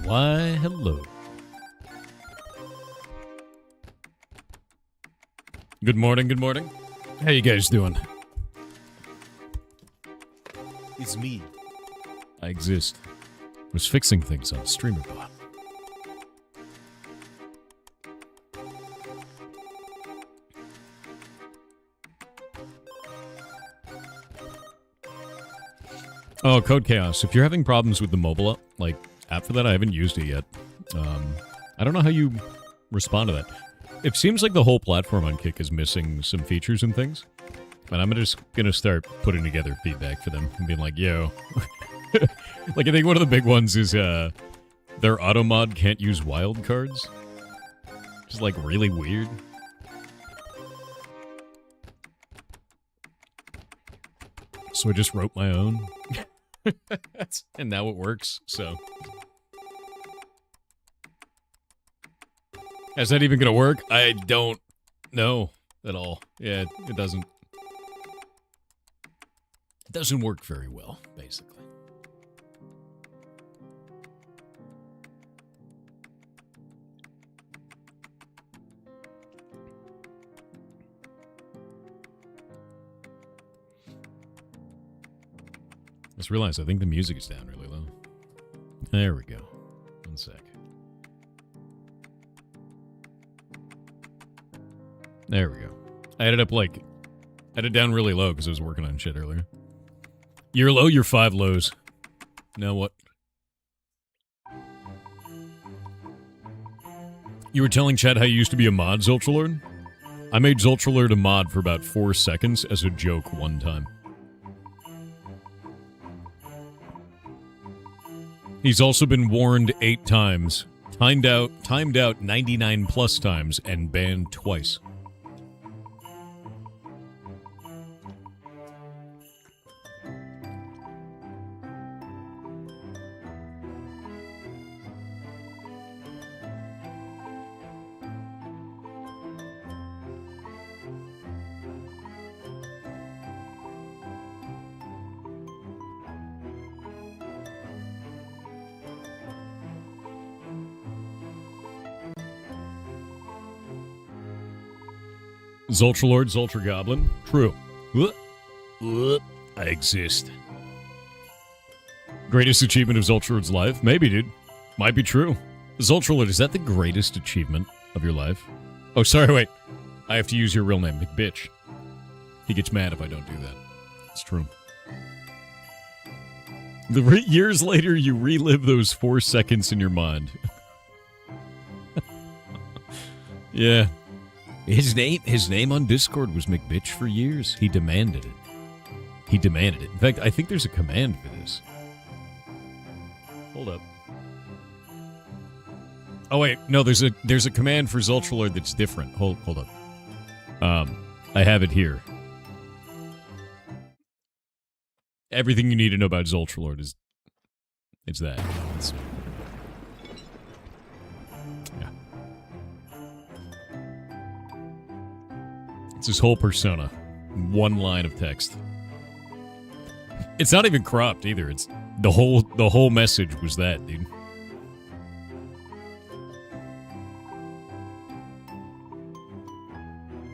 Why, hello. Good morning, good morning. How you guys doing? It's me. I exist. Was fixing things on StreamerBot. Oh, Code Chaos. If you're having problems with the mobile app for that, I haven't used it yet. I don't know how you respond to that. It seems like the whole platform on Kick is missing some features and things. And I'm just gonna start putting together feedback for them and being like, yo. Like, I think one of the big ones is their auto mod can't use wildcards. Which is, like, really weird. So I just wrote my own. And now it works, so. Is that even gonna work? I don't know at all. Yeah, it doesn't. It doesn't work very well, basically. Just realized I think the music is down really low. There we go. 1 sec. There we go. I had it down really low because I was working on shit earlier. You're low, you're 5 lows. Now what? You were telling Chad how you used to be a mod, Zultralord? I made Zultralord a mod for about 4 seconds as a joke one time. He's also been warned 8 times, timed out 99 plus times, and banned twice. Zultralord, Zultragoblin. True. I exist. Greatest achievement of Zultralord's life? Maybe, dude. Might be true. Zultralord, is that the greatest achievement of your life? Oh, sorry, wait. I have to use your real name, McBitch. He gets mad if I don't do that. It's true. Years later, you relive those 4 seconds in your mind. Yeah. His name on Discord was McBitch for years. He demanded it. He demanded it. In fact, I think there's a command for this. Hold up. Oh wait, no, there's a command for Zultralord that's different. Hold up. I have it here. Everything you need to know about Zultralord is that. Yeah. It's his whole persona. 1 line of text. It's not even cropped either. It's the whole message was that, dude.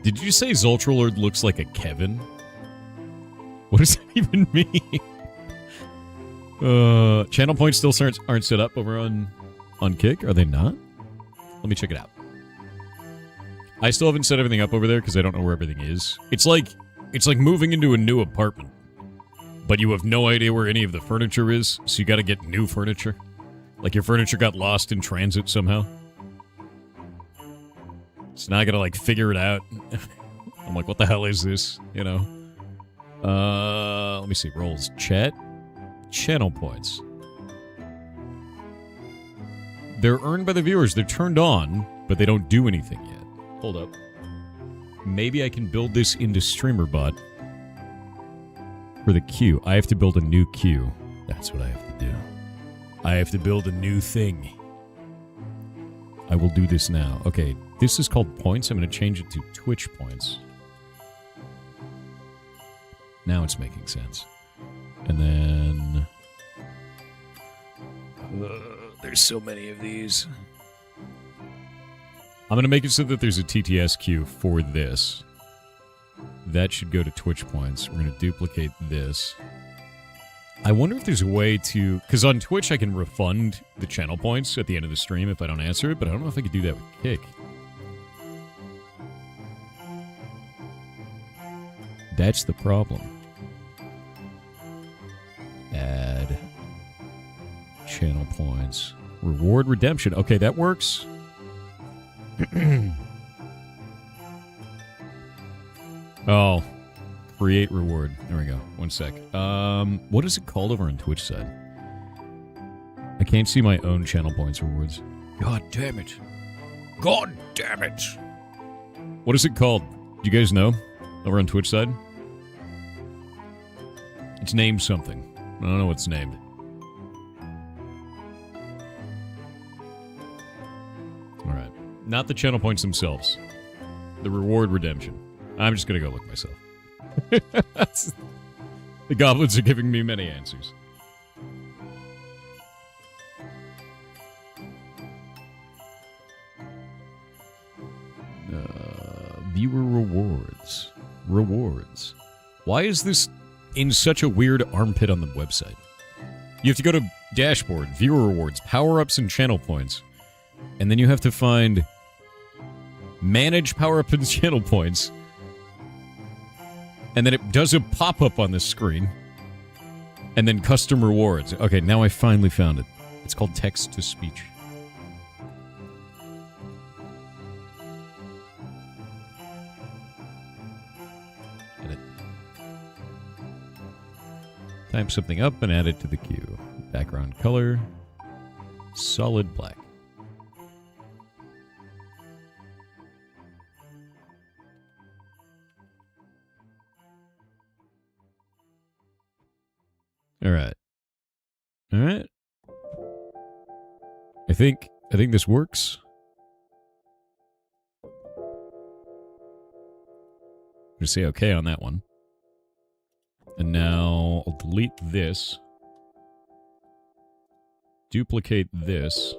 Did you say Zultralord looks like a Kevin? What does that even mean? Channel points still aren't set up over on Kick? Are they not? Let me check it out. I still haven't set everything up over there because I don't know where everything is. It's like moving into a new apartment, but you have no idea where any of the furniture is, so you got to get new furniture. Like your furniture got lost in transit somehow. So now I gotta figure it out. I'm like, what the hell is this? You know. Let me see. Roles. Chat. Channel points. They're earned by the viewers. They're turned on, but they don't do anything yet. Hold up. Maybe I can build this into StreamerBot for the queue. I have to build a new queue. That's what I have to do. I have to build a new thing. I will do this now. Okay, this is called points. I'm going to change it to Twitch points. Now it's making sense. And then... there's so many of these. I'm going to make it so that there's a TTS queue for this. That should go to Twitch points. We're going to duplicate this. I wonder if there's a way to... Because on Twitch, I can refund the channel points at the end of the stream if I don't answer it, but I don't know if I could do that with Kick. That's the problem. Add channel points. Reward redemption. Okay, that works. Oh. Create reward. There we go. One sec. What is it called over on Twitch side? I can't see my own channel points rewards. God damn it. God damn it. What is it called? Do you guys know? Over on Twitch side? It's named something. I don't know what it's named. Alright. Not the channel points themselves. The reward redemption. I'm just gonna go look myself. The goblins are giving me many answers. Viewer rewards. Rewards. Why is this in such a weird armpit on the website? You have to go to dashboard, viewer rewards, power-ups, and channel points. And then you have to find manage power-up and channel points. And then it does a pop-up on the screen. And then custom rewards. Okay, now I finally found it. It's called text-to-speech. Edit. Type something up and add it to the queue. Background color. Solid black. Alright. Alright. I think this works. I'm gonna say okay on that one. And now I'll delete this. Duplicate this.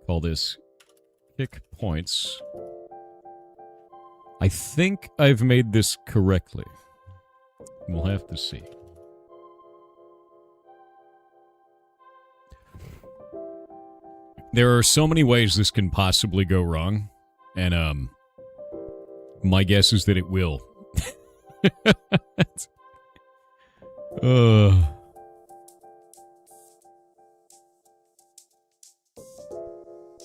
Call this kick points. I think I've made this correctly. We'll have to see. There are so many ways this can possibly go wrong, and my guess is that it will.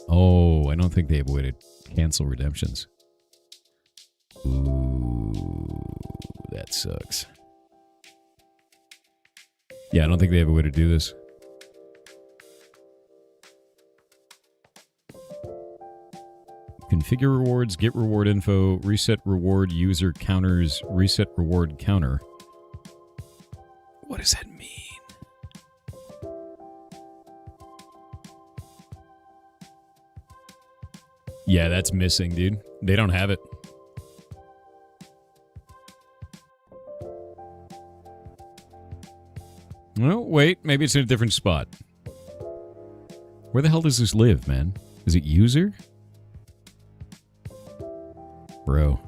Oh, I don't think they have a way to cancel redemptions. Ooh, that sucks. Yeah, I don't think they have a way to do this. Configure rewards, get reward info, reset reward user counters, reset reward counter. What does that mean? Yeah, that's missing, dude. They don't have it. Well, wait. Maybe it's in a different spot. Where the hell does this live, man? Is it user? Bro.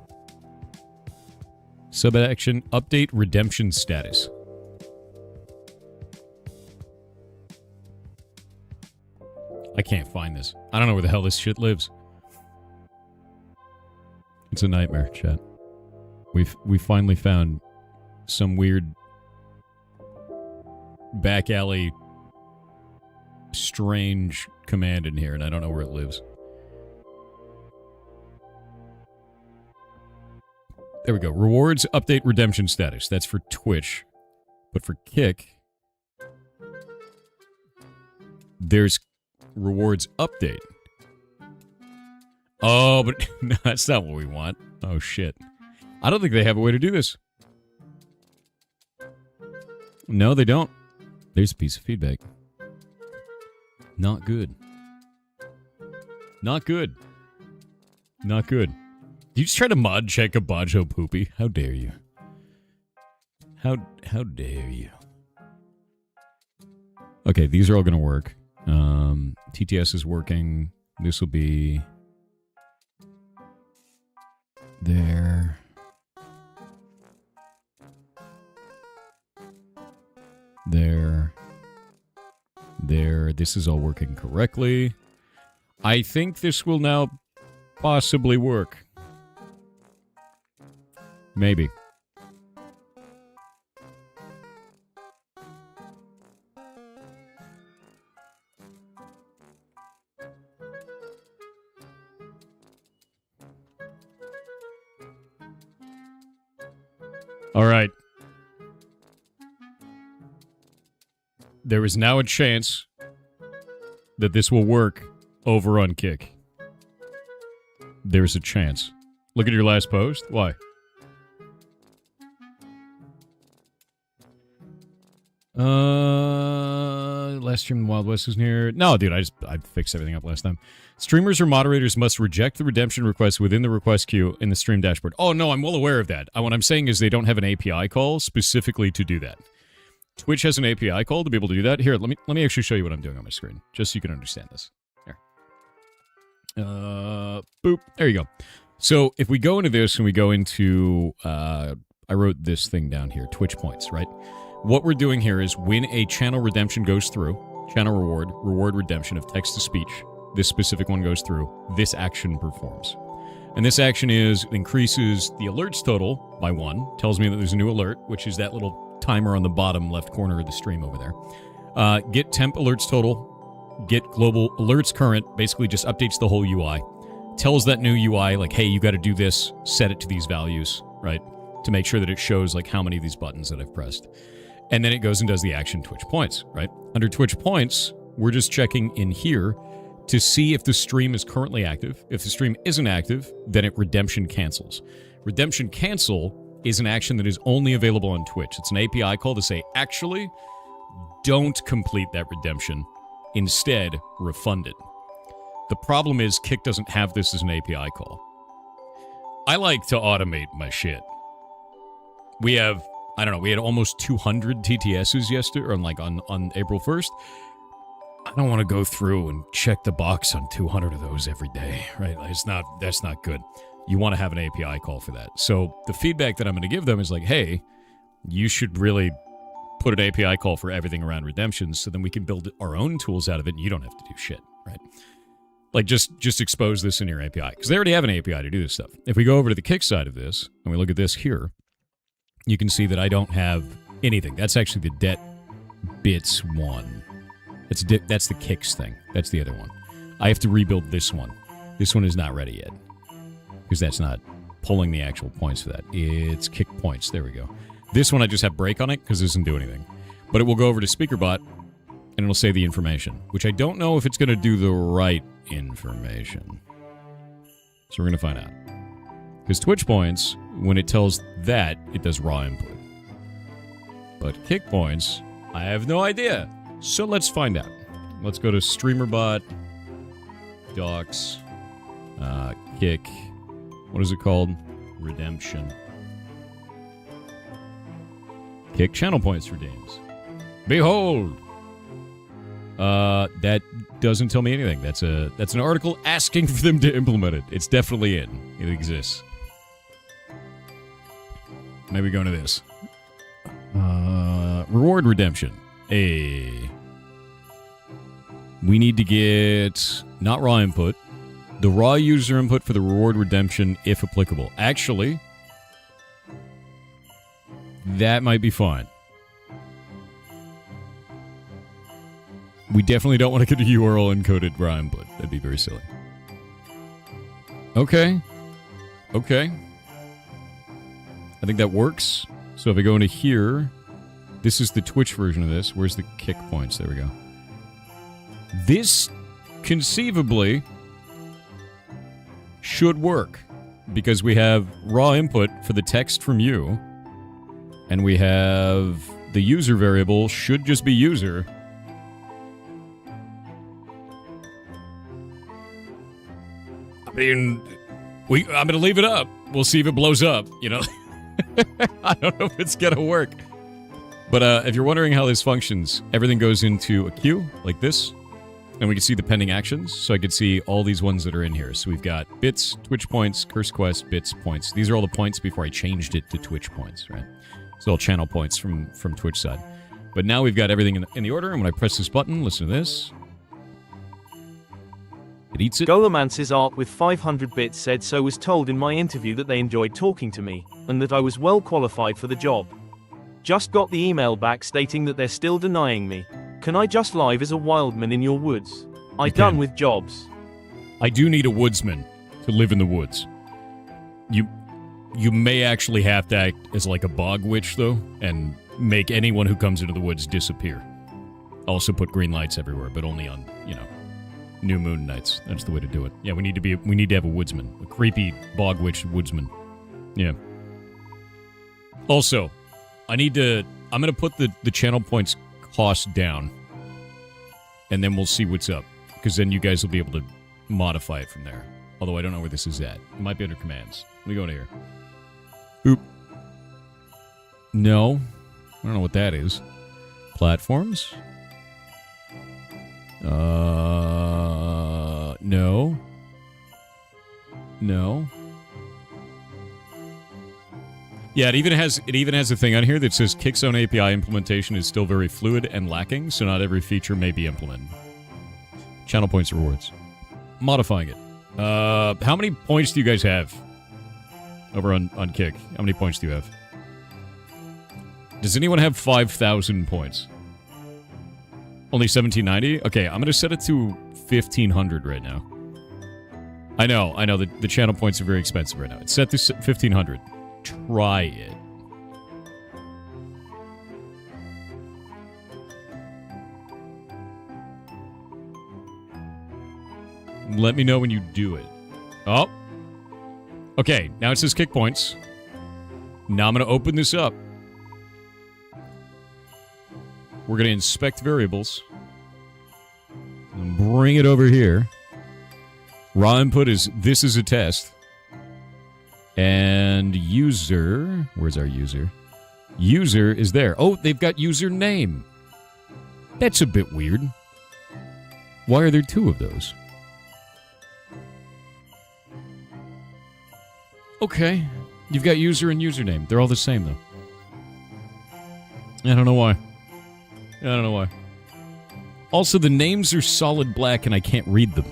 Sub-action, update redemption status. I can't find this. I don't know where the hell this shit lives. It's a nightmare, chat. We finally found some weird back alley strange command in here, and I don't know where it lives. There we go. Rewards, update redemption status. That's for Twitch. But for Kick, there's rewards update. Oh, but no, that's not what we want. Oh, shit. I don't think they have a way to do this. No, they don't. There's a piece of feedback. Not good. Not good. Not good. You just try to mod check a Bajo Poopy? How dare you? How dare you? Okay, these are all going to work. TTS is working. This will be there. There. There. This is all working correctly. I think this will now possibly work. Maybe. All right. There is now a chance that this will work over on Kick. There's a chance. Look at your last post. Why? Last stream in the Wild West was near. No, dude, I fixed everything up last time. Streamers or moderators must reject the redemption request within the request queue in the stream dashboard. Oh, no, I'm well aware of that. What I'm saying is they don't have an API call specifically to do that. Twitch has an API call to be able to do that. Here, let me actually show you what I'm doing on my screen, just so you can understand this. Here. Boop. There you go. So if we go into this and we go into, I wrote this thing down here, Twitch points, right? What we're doing here is when a channel redemption goes through, channel reward redemption of text-to-speech, this specific one goes through, this action performs. And this action is, it increases the alerts total by 1, tells me that there's a new alert, which is that little timer on the bottom left corner of the stream over there. Get temp alerts total, get global alerts current, basically just updates the whole UI. Tells that new UI, like, hey, you got to do this, set it to these values, right? To make sure that it shows, like, how many of these buttons that I've pressed. And then it goes and does the action Twitch points, right? Under Twitch points, we're just checking in here to see if the stream is currently active. If the stream isn't active, then it redemption cancels. Redemption cancel is an action that is only available on Twitch. It's an API call to say, actually, don't complete that redemption. Instead, refund it. The problem is Kick doesn't have this as an API call. I like to automate my shit. We have, I don't know, we had almost 200 TTSs yesterday, or on April 1st. I don't want to go through and check the box on 200 of those every day, right? That's not good. You want to have an API call for that. So the feedback that I'm going to give them is like, hey, you should really put an API call for everything around redemptions so then we can build our own tools out of it and you don't have to do shit, right? Like, just expose this in your API. Because they already have an API to do this stuff. If we go over to the Kick side of this, and we look at this here, you can see that I don't have anything. That's actually the det bits one. That's the Kicks thing. That's the other one. I have to rebuild this one. This one is not ready yet. Because that's not pulling the actual points for that. It's Kick points. There we go. This one I just have break on it because it doesn't do anything. But it will go over to SpeakerBot, and it'll say the information. Which I don't know if it's going to do the right information. So we're going to find out. Because Twitch points, when it tells that, it does raw input. But Kick points, I have no idea. So let's find out. Let's go to StreamerBot, Docs, Kick. What is it called? Redemption. Kick channel points redeems. Behold! That doesn't tell me anything. That's an article asking for them to implement it. It's definitely in. It exists. Maybe go into this. Reward redemption. We need to get not raw input, the raw user input for the reward redemption if applicable. Actually, that might be fine. We definitely don't want to get a URL encoded raw input. That'd be very silly. Okay. I think that works. So if I go into here, this is the Twitch version of this. Where's the Kick points? There we go. This, conceivably, should work. Because we have raw input for the text from you. And we have the user variable should just be user. I mean, I'm going to leave it up. We'll see if it blows up, you know. I don't know if it's going to work. But if you're wondering how this functions, everything goes into a queue like this, and we can see the pending actions. So I could see all these ones that are in here. So we've got bits, Twitch points, curse quest, bits, points. These are all the points before I changed it to Twitch points, right? It's all channel points from Twitch side. But now we've got everything in the order, and when I press this button, listen to this. It eats it. Golomance's art with 500 bits said so was told in my interview that they enjoyed talking to me, and that I was well qualified for the job. Just got the email back stating that they're still denying me. Can I just live as a wildman in your woods? I done with jobs. I do need a woodsman to live in the woods. You may actually have to act as like a bog witch, though, and make anyone who comes into the woods disappear. Also put green lights everywhere, but only on, new moon nights. That's the way to do it. Yeah, we need to have a woodsman. A creepy bog witch woodsman. Yeah. Also, I'm gonna put the channel points cost down, and then we'll see what's up, because then you guys will be able to modify it from there. Although I don't know where this is at. It might be under commands. Let me go into here. Oop. No. I don't know what that is. Platforms? No. No. Yeah, it even has a thing on here that says Kickzone API implementation is still very fluid and lacking, so not every feature may be implemented. Channel points rewards. Modifying it. How many points do you guys have over on Kick? How many points do you have? Does anyone have 5,000 points? Only 1,790? Okay, I'm going to set it to 1,500 right now. I know. The channel points are very expensive right now. It's set to 1,500. Try it. Let me know when you do it. Oh. Okay, now it says kick points. Now I'm going to open this up. We're going to inspect variables. And bring it over here. Raw input is, this is a test. And user, where's our user? User is there. Oh, they've got username. That's a bit weird. Why are there two of those? Okay. You've got user and username. They're all the same, though. I don't know why. Also, the names are solid black and I can't read them.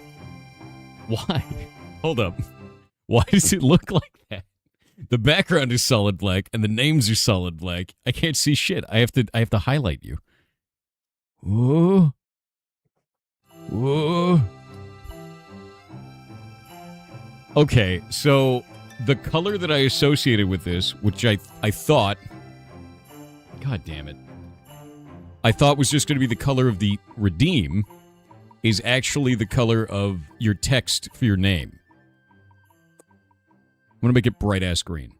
Why? Hold up. Why does it look like that? The background is solid black and the names are solid black. I can't see shit. I have to highlight you. Whoa. Whoa. Okay, so the color that I associated with this, which I thought... God damn it. I thought was just going to be the color of the redeem, is actually the color of your text for your name. I'm going to make it bright-ass green.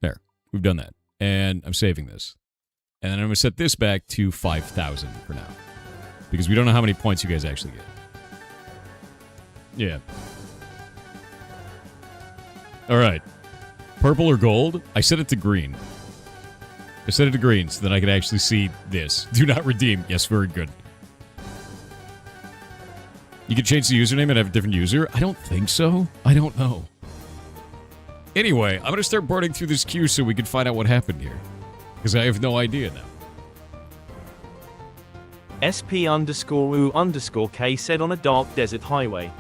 There. We've done that. And I'm saving this. And then I'm going to set this back to 5,000 for now. Because we don't know how many points you guys actually get. Yeah. Alright. Purple or gold? I set it to green. I set it to green so that I could actually see this. Do not redeem. Yes, very good. You can change the username and have a different user? I don't think so. I don't know. Anyway, I'm going to start burning through this queue so we can find out what happened here. Because I have no idea now. SP_U_K said on a dark desert highway.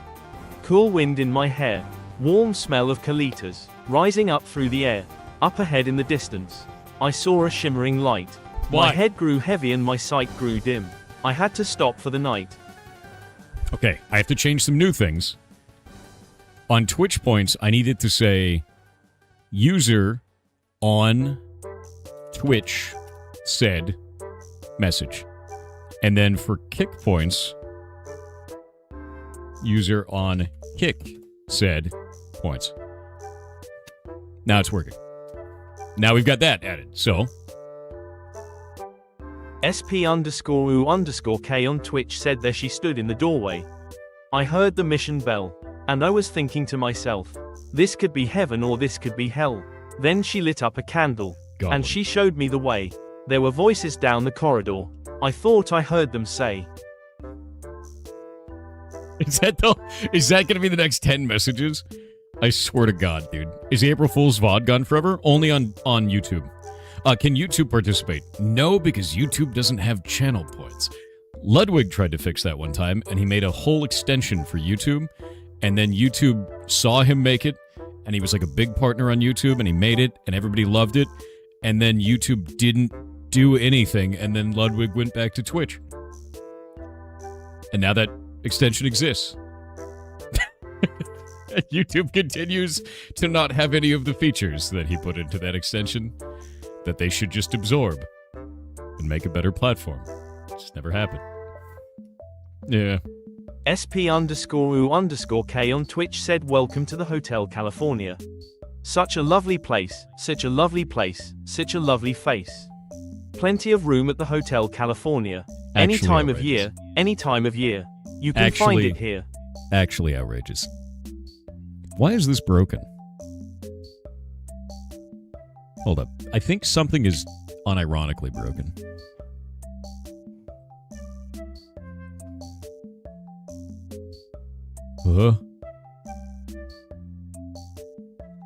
Cool wind in my hair. Warm smell of colitas. Rising up through the air. Up ahead in the distance. I saw a shimmering light. What? My head grew heavy and my sight grew dim. I had to stop for the night. Okay, I have to change some new things. On Twitch points, I needed to say user on Twitch said message. And then for kick points, user on kick said points. Now it's working. Now we've got that added, so... SP_U_K on Twitch said there she stood in the doorway. I heard the mission bell, and I was thinking to myself, this could be heaven or this could be hell. Then she lit up a candle, and she showed me the way. There were voices down the corridor. I thought I heard them say. Is that gonna be the next 10 messages? I swear to God, dude. Is April Fool's VOD gone forever? Only on YouTube. Can YouTube participate? No, because YouTube doesn't have channel points. Ludwig tried to fix that one time, and he made a whole extension for YouTube, and then YouTube saw him make it, and he was like a big partner on YouTube, and he made it, and everybody loved it, and then YouTube didn't do anything, and then Ludwig went back to Twitch. And now that extension exists. YouTube continues to not have any of the features that he put into that extension that they should just absorb and make a better platform. It just never happened. Yeah. SP_U_K on Twitch said welcome to the Hotel California. Such a lovely place, such a lovely place, such a lovely face. Plenty of room at the Hotel California. Any time of year, any time of year. You can find it here. Actually outrageous. Why is this broken? Hold up. I think something is unironically broken.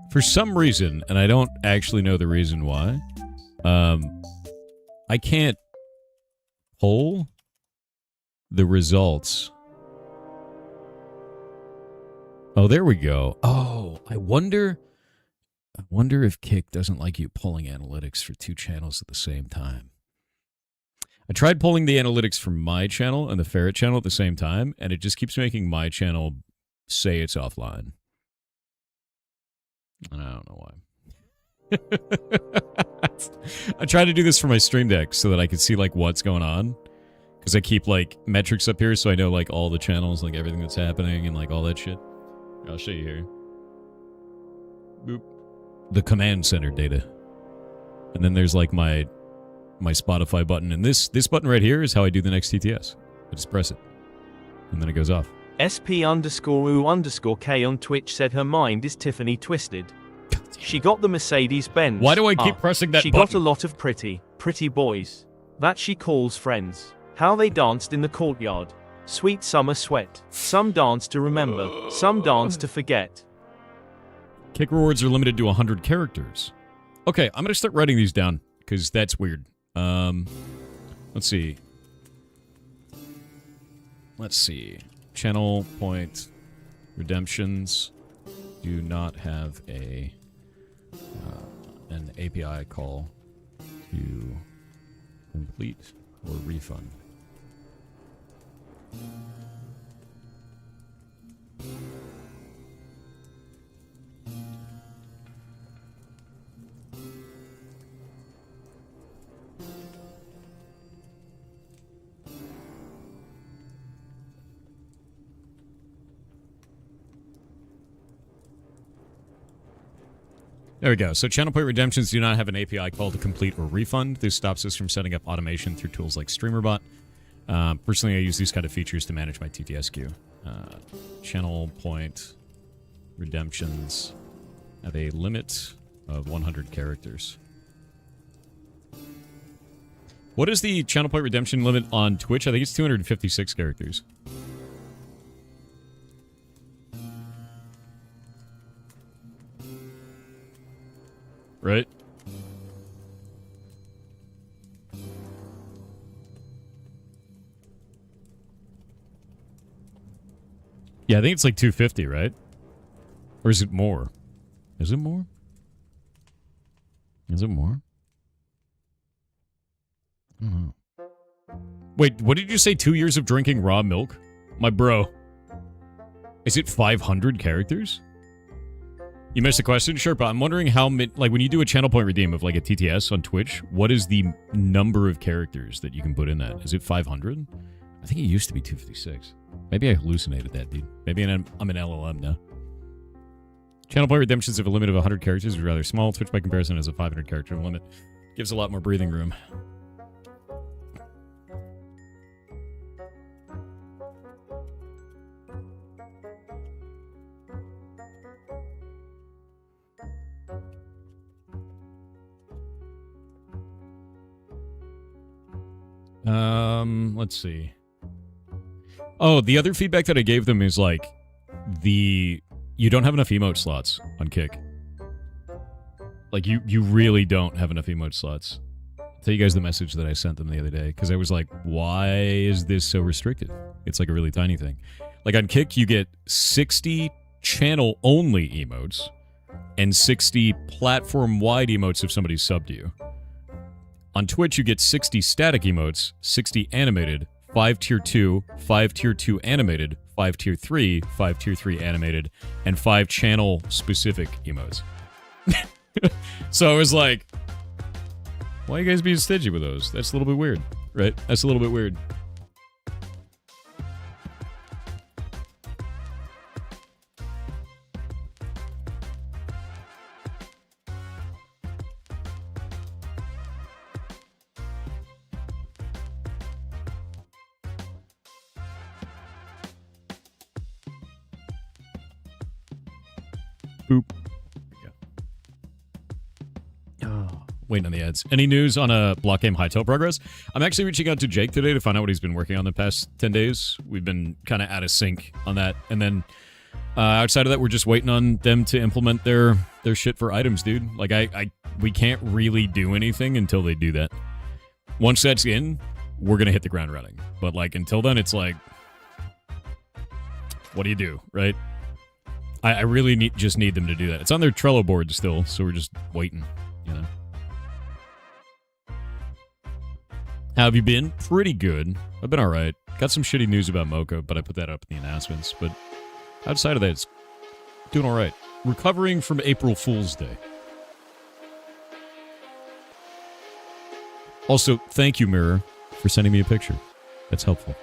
For some reason, and I don't actually know the reason why, I can't pull the results. Oh, there we go. Oh, I wonder if Kick doesn't like you pulling analytics for two channels at the same time. I tried pulling the analytics from my channel and the Ferret channel at the same time, and it just keeps making my channel say it's offline. And I don't know why. I tried to do this for my Stream Deck so that I could see, like, what's going on. Because I keep, like, metrics up here so I know, like, all the channels, like, everything that's happening and, like, all that shit. I'll show you here. Boop. The command center data. And then there's, like, my Spotify button. And this button right here is how I do the next TTS. I just press it. And then it goes off. SP_U_K on Twitch said her mind is Tiffany twisted. She got the Mercedes-Benz. Why do I keep pressing that button? She button? got a lot of pretty boys. That she calls friends. How they danced in the courtyard. Sweet summer sweat. Some dance to remember. Some dance to forget. Kick rewards are limited to 100 characters. Okay, I'm going to start writing these down, because that's weird. Let's see. Channel point redemptions do not have an API call to complete or refund. There we go. So channel point redemptions do not have an API call to complete or refund. This stops us from setting up automation through tools like StreamerBot. Personally, I use these kind of features to manage my TTS queue. Channel point redemptions have a limit of 100 characters. What is the channel point redemption limit on Twitch? I think it's 256 characters. Right? Yeah, I think it's like 250, right? Or is it more? Is it more? Is it more? I don't know. Wait, what did you say? 2 years of drinking raw milk? My bro. Is it 500 characters? You missed the question? Sure, but I'm wondering how many, like, when you do a channel point redeem of, like, a TTS on Twitch, what is the number of characters that you can put in that? Is it 500? I think it used to be 256. Maybe I hallucinated that, dude. Maybe I'm an LLM now. Channel point redemptions have a limit of 100 characters, is rather small. Twitch, by comparison, has a 500 character limit. Gives a lot more breathing room. Let's see. Oh, the other feedback that I gave them is like you don't have enough emote slots on Kick. Like you really don't have enough emote slots. I'll tell you guys the message that I sent them the other day because I was like, why is this so restricted? It's like a really tiny thing. Like on Kick, you get 60 channel only emotes and 60 platform wide emotes if somebody's subbed you. On Twitch, you get 60 static emotes, 60 animated, 5 tier 2, 5 tier 2 animated, 5 tier 3, 5 tier 3 animated, and 5 channel specific emotes. So I was like, why are you guys being stingy with those? That's a little bit weird, right? That's a little bit weird. Boop. Waiting on the ads. Any news on a block game Hytale progress? I'm actually reaching out to Jake today to find out what he's been working on the past 10 days. We've been kind of out of sync on that. And then outside of that, we're just waiting on them to implement their shit for items, dude. Like, we can't really do anything until they do that. Once that's in, we're going to hit the ground running. But, like, until then, it's like, what do you do, right? I really just need them to do that. It's on their Trello board still, so we're just waiting, you know? How have you been? Pretty good. I've been alright. Got some shitty news about Mocha, but I put that up in the announcements. But outside of that, it's doing alright. Recovering from April Fool's Day. Also, thank you, Mirror, for sending me a picture. That's helpful.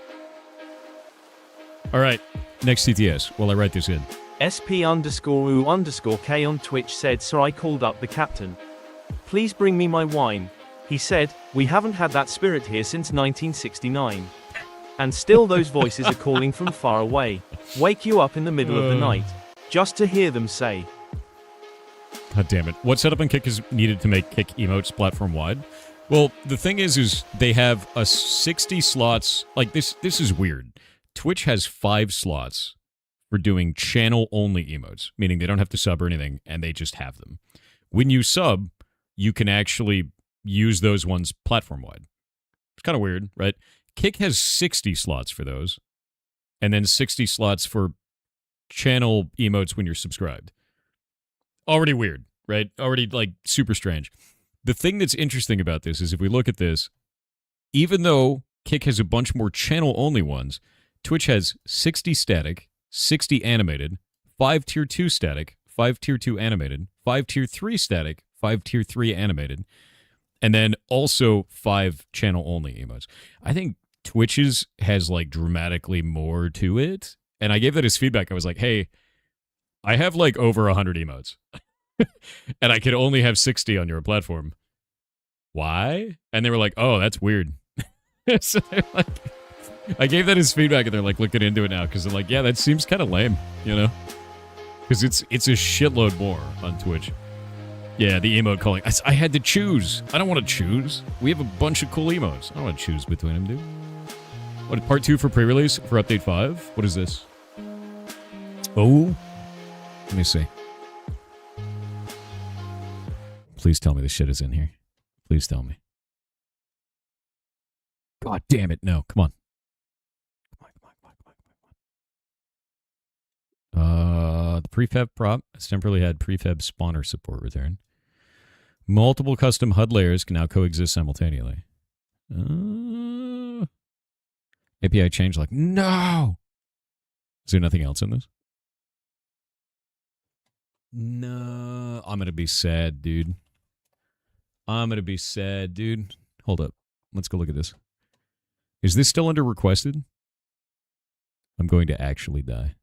Alright, next TTS, while I write this in. SP_U_K on Twitch said, "Sir, I called up the captain. Please bring me my wine." He said, "We haven't had that spirit here since 1969. And still those voices are calling from far away. Wake you up in the middle of the night. Just to hear them say." God damn it. What setup and Kick is needed to make Kick emotes platform wide? Well, the thing is they have a 60 slots. Like, this is weird. Twitch has 5 slots for doing channel-only emotes, meaning they don't have to sub or anything, and they just have them. When you sub, you can actually use those ones platform-wide. It's kind of weird, right? Kick has 60 slots for those, and then 60 slots for channel emotes when you're subscribed. Already weird, right? Already, like, super strange. The thing that's interesting about this is if we look at this, even though Kick has a bunch more channel-only ones, Twitch has 60 static, 60 animated, 5 tier 2 static, 5 tier 2 animated, 5 tier 3 static, 5 tier 3 animated, and then also 5 channel only emotes. I think Twitch's has like dramatically more to it. And I gave that as feedback. I was like, hey, I have like over 100 emotes. And I could only have 60 on your platform. Why? And they were like, oh, that's weird. So they're like, I gave that as feedback, and they're like looking into it now because they're like, yeah, that seems kind of lame, you know? Because it's a shitload more on Twitch. Yeah, the emote calling. I had to choose. I don't want to choose. We have a bunch of cool emotes. I don't want to choose between them, dude. What, part 2 for pre-release for update 5? What is this? Oh, let me see. Please tell me this shit is in here. Please tell me. God damn it! No, come on. The prefab prop has temporarily had prefab spawner support return. Multiple custom HUD layers can now coexist simultaneously. API change like, no! Is there nothing else in this? No. I'm going to be sad, dude. I'm going to be sad, dude. Hold up. Let's go look at this. Is this still under requested? I'm going to actually die.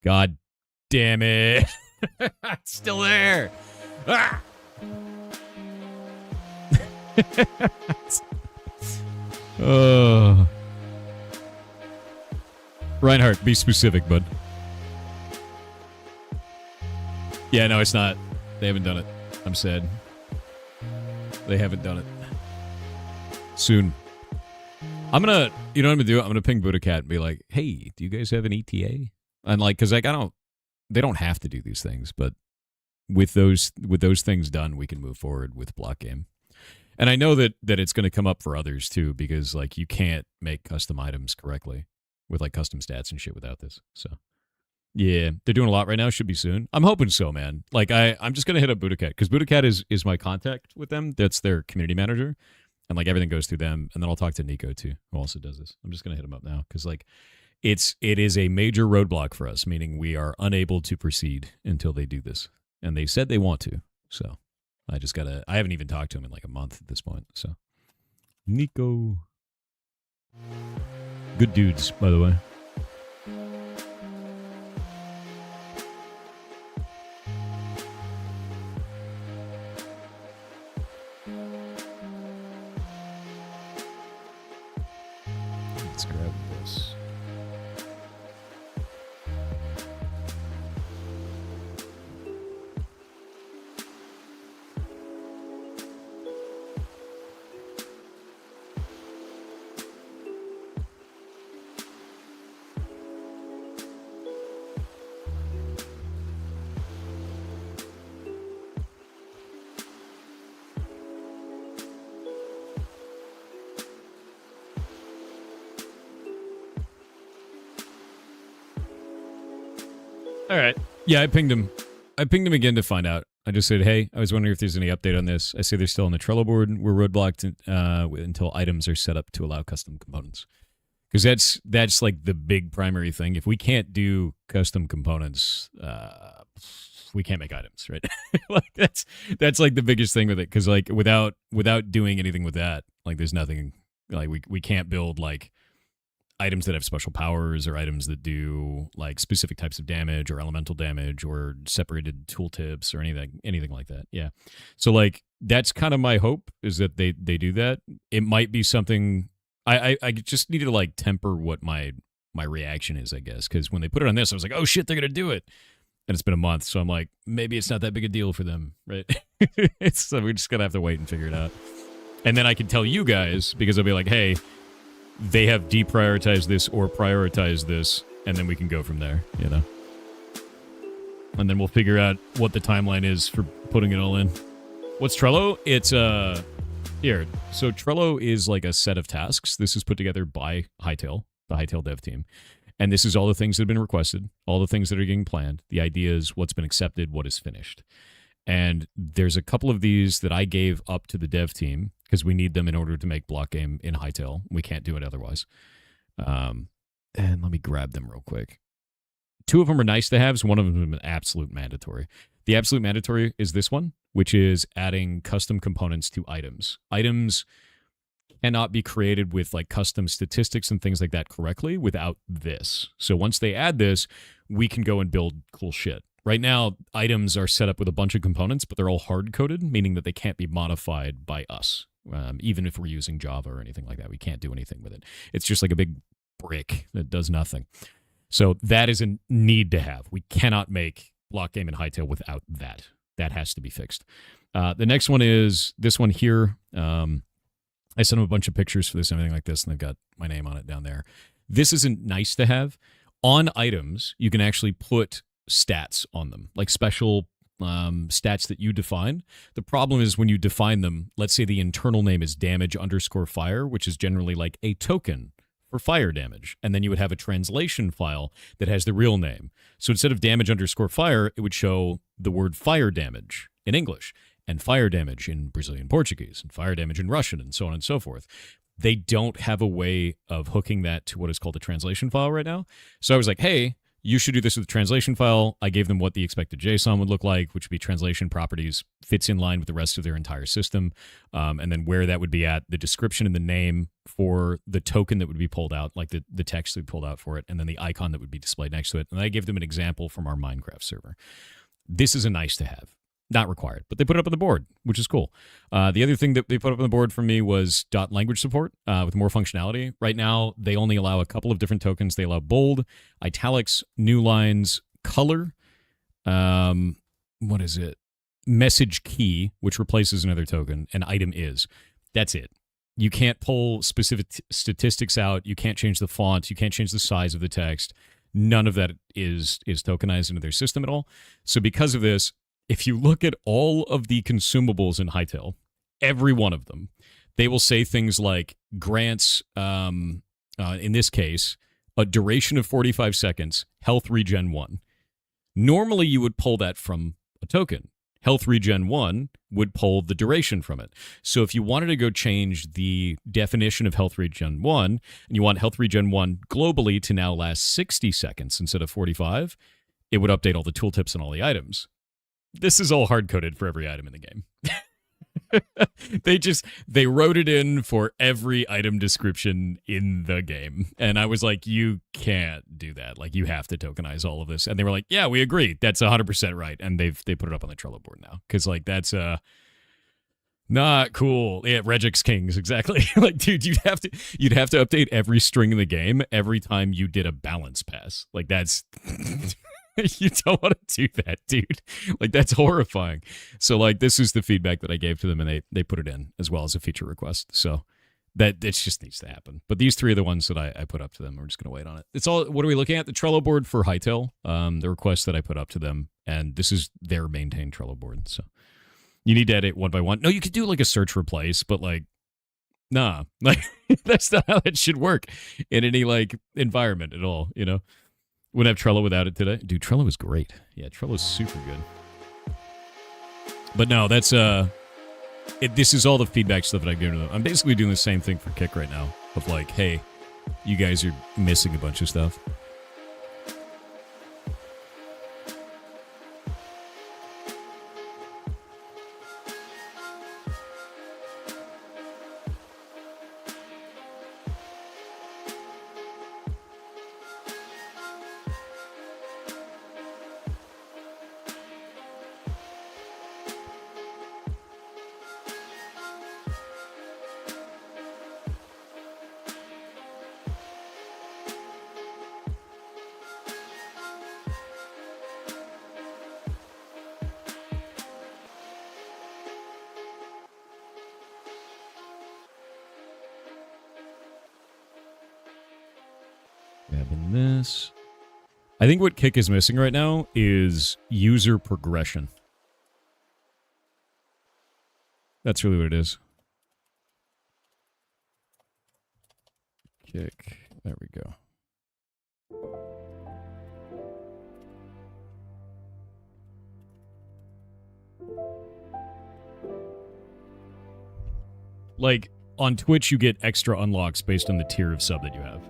God damn it. It's still there. Ah! Reinhardt, be specific, bud. Yeah, no, it's not. They haven't done it. I'm sad. They haven't done it. Soon. You know what I'm gonna do? I'm gonna ping Buddha and be like, hey, do you guys have an ETA? And like, cause like they don't have to do these things, but with those things done, we can move forward with block game. And I know that it's gonna come up for others too, because like you can't make custom items correctly with like custom stats and shit without this. So yeah, they're doing a lot right now. Should be soon. I'm hoping so, man. Like I'm just gonna hit up Buddha because Buddha is my contact with them. That's their community manager. And like everything goes through them, and then I'll talk to Nico too, who also does this. I'm just gonna hit him up now because like it is a major roadblock for us, meaning we are unable to proceed until they do this, and they said they want to. So I haven't even talked to him in like a month at this point. So Nico, good dudes, by the way. Let's grab this. All right. Yeah, I pinged him. I pinged him again to find out. I just said, hey, I was wondering if there's any update on this. I say they're still on the Trello board. We're roadblocked until items are set up to allow custom components. Because that's like the big primary thing. If we can't do custom components, we can't make items, right? Like that's like the biggest thing with it. Because like without doing anything with that, like there's nothing. Like we can't build like items that have special powers or items that do like specific types of damage or elemental damage or separated tooltips or anything like that. Yeah. So like that's kind of my hope is that they do that. It might be something I just need to like temper what my reaction is, I guess, because when they put it on this, I was like, oh shit, they're gonna do it. And it's been a month, so I'm like, maybe it's not that big a deal for them, right? So we're just gonna have to wait and figure it out. And then I can tell you guys, because I'll be like, hey, they have deprioritized this or prioritized this, and then we can go from there, you know? And then we'll figure out what the timeline is for putting it all in. What's Trello? It's, here. So Trello is like a set of tasks. This is put together by Hightail, the Hightail dev team. And this is all the things that have been requested, all the things that are getting planned, the ideas, what's been accepted, what is finished. And there's a couple of these that I gave up to the dev team because we need them in order to make block game in Hightail. We can't do it otherwise. And let me grab them real quick. Two of them are nice to haves. One of them is an absolute mandatory. The absolute mandatory is this one, which is adding custom components to items. Items cannot be created with like custom statistics and things like that correctly without this. So once they add this, we can go and build cool shit. Right now, items are set up with a bunch of components, but they're all hard-coded, meaning that they can't be modified by us. Even if we're using Java or anything like that, we can't do anything with it. It's just like a big brick that does nothing. So that is a need to have. We cannot make block game in Hightail without that. That has to be fixed. The next one is this one here. I sent them a bunch of pictures for this and everything like this, and they've got my name on it down there. This isn't nice to have. On items, you can actually put stats on them, like special stats that you define. The problem is when you define them, let's say the internal name is damage_fire, which is generally like a token for fire damage. And then you would have a translation file that has the real name. So instead of damage_fire, it would show the word fire damage in English and fire damage in Brazilian Portuguese and fire damage in Russian and so on and so forth. They don't have a way of hooking that to what is called a translation file right now. So I was like, hey, you should do this with a translation file. I gave them what the expected JSON would look like, which would be translation properties, fits in line with the rest of their entire system, and then where that would be at, the description and the name for the token that would be pulled out, like the text that would be pulled out for it, and then the icon that would be displayed next to it. And I gave them an example from our Minecraft server. This is a nice to have. Not required, but they put it up on the board, which is cool. The other thing that they put up on the board for me was .language support with more functionality. Right now, they only allow a couple of different tokens. They allow bold, italics, new lines, color, what is it? Message key, which replaces another token, and item is. That's it. You can't pull specific statistics out. You can't change the font. You can't change the size of the text. None of that is tokenized into their system at all. So because of this, if you look at all of the consumables in Hightail, every one of them, they will say things like grants, in this case, a duration of 45 seconds, health regen 1. Normally, you would pull that from a token. Health regen 1 would pull the duration from it. So if you wanted to go change the definition of health regen 1, and you want health regen 1 globally to now last 60 seconds instead of 45, it would update all the tooltips and all the items. This is all hard-coded for every item in the game. They wrote it in for every item description in the game. And I was like, you can't do that. Like, you have to tokenize all of this. And they were like, yeah, we agree. That's 100% right. And they put it up on the Trello board now. Because, like, that's not cool. Yeah, Regex Kings, exactly. Like, dude, you'd have to update every string in the game every time you did a balance pass. Like, that's... You don't want to do that, dude. Like, that's horrifying. So, like, this is the feedback that I gave to them, and they put it in as well as a feature request. So that it just needs to happen. But these three are the ones that I put up to them. We're just going to wait on it. It's all, what are we looking at? The Trello board for Hightail, the request that I put up to them, and this is their maintained Trello board. So you need to edit one by one. No, you could do, like, a search replace, but, like, nah. Like, that's not how that should work in any, like, environment at all, you know? Wouldn't have Trello without it today. Dude, Trello is great. Yeah, Trello's super good. But no, that's this is all the feedback stuff that I give to them. I'm basically doing the same thing for Kick right now. Of like, hey, you guys are missing a bunch of stuff. Grabbing this. I think what Kick is missing right now is user progression. That's really what it is. Kick. There we go. Like, on Twitch, you get extra unlocks based on the tier of sub that you have.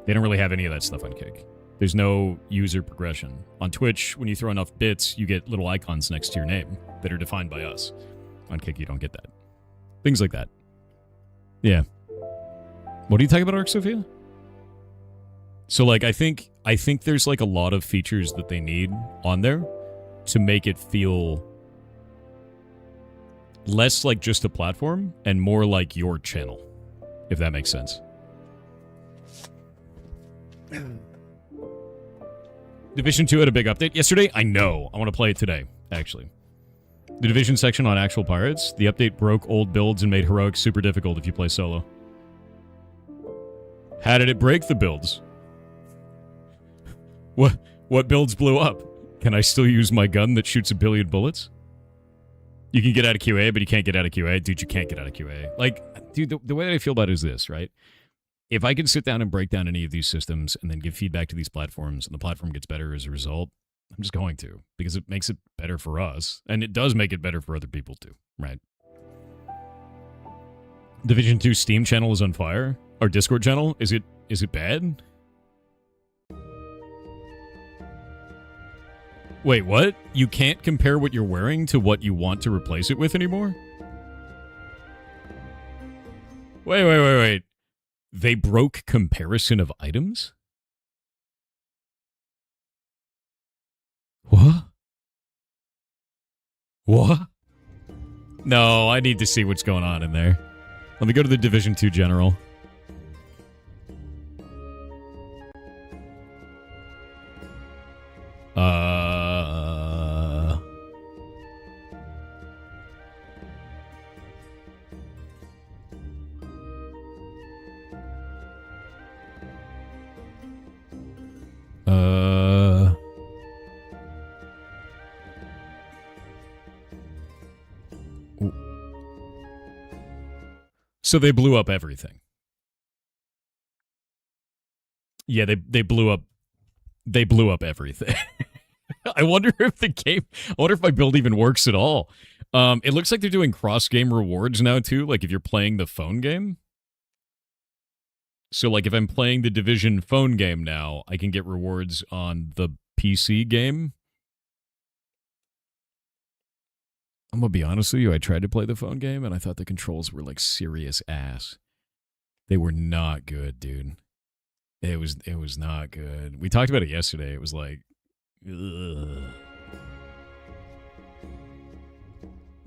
They don't really have any of that stuff on Kick. There's no user progression. On Twitch, when you throw enough bits, you get little icons next to your name that are defined by us. On Kick, you don't get that. Things like that. Yeah. What are you talking about, Arc Sophia? So, like, I think there's, like, a lot of features that they need on there to make it feel less like just a platform and more like your channel, if that makes sense. Division 2 had a big update yesterday. I know. I want to play it today, actually. The Division section on actual pirates. The update broke old builds and made heroics super difficult if you play solo. How did it break the builds? What builds blew up? Can I still use my gun that shoots 1 billion bullets? You can get out of QA, but you can't get out of QA. Dude, you can't get out of QA. Like, dude, the way that I feel about it is this, right? If I can sit down and break down any of these systems and then give feedback to these platforms and the platform gets better as a result, I'm just going to, because it makes it better for us. And it does make it better for other people too, right? Division 2 Steam channel is on fire. Our Discord channel, is it bad? Wait, what? You can't compare what you're wearing to what you want to replace it with anymore? Wait. They broke comparison of items? What? What? No, I need to see what's going on in there. Let me go to the Division 2 General. So they blew up everything. Yeah, they blew up everything. I wonder if my build even works at all. It looks like they're doing cross-game rewards now too, like if you're playing the phone game. So like if I'm playing the Division phone game now, I can get rewards on the PC game. I'm gonna be honest with you, I tried to play the phone game and I thought the controls were like serious ass. They were not good, dude. It was not good. We talked about it yesterday. It was like, ugh.